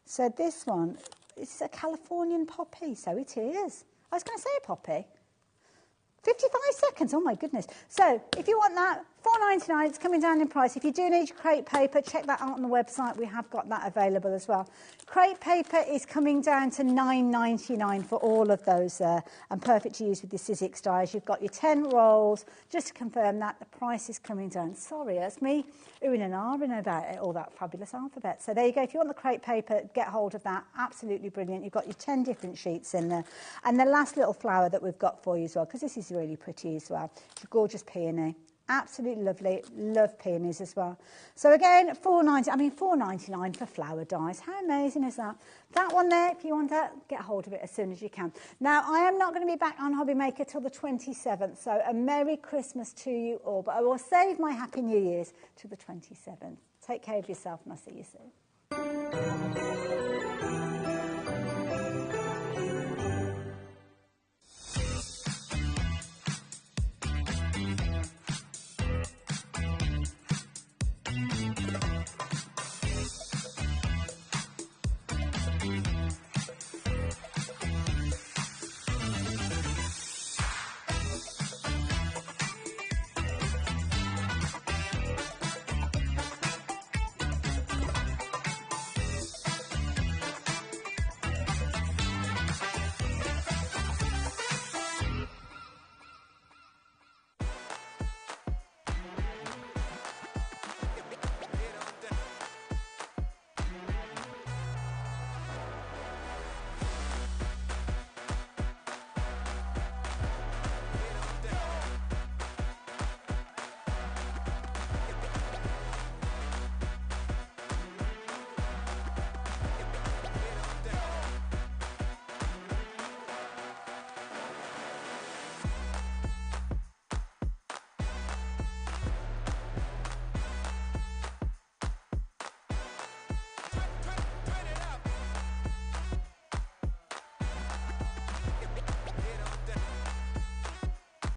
So this one, it's a Californian poppy. So it is. I was going to say a poppy. 55 seconds, oh my goodness. So if you want that, $4.99, it's coming down in price. If you do need crepe paper, check that out on the website. We have got that available as well. Crepe paper is coming down to $9.99 for all of those there, and perfect to use with the Sizzix dies. You've got your 10 rolls. Just to confirm that, the price is coming down. Sorry, that's me oohing and ahhing about it, all that fabulous alphabet. So there you go. If you want the crepe paper, get hold of that. Absolutely brilliant. You've got your 10 different sheets in there. And the last little flower that we've got for you as well, because this is really pretty as well. It's a gorgeous peony. Absolutely lovely. Love peonies as well. So again, $4.99 for flower dies. How amazing is that? That one there, if you want that, get hold of it as soon as you can. Now, I am not going to be back on HobbyMaker till the 27th, so a Merry Christmas to you all. But I will save my Happy New Year's to the 27th. Take care of yourself, and I'll see you soon.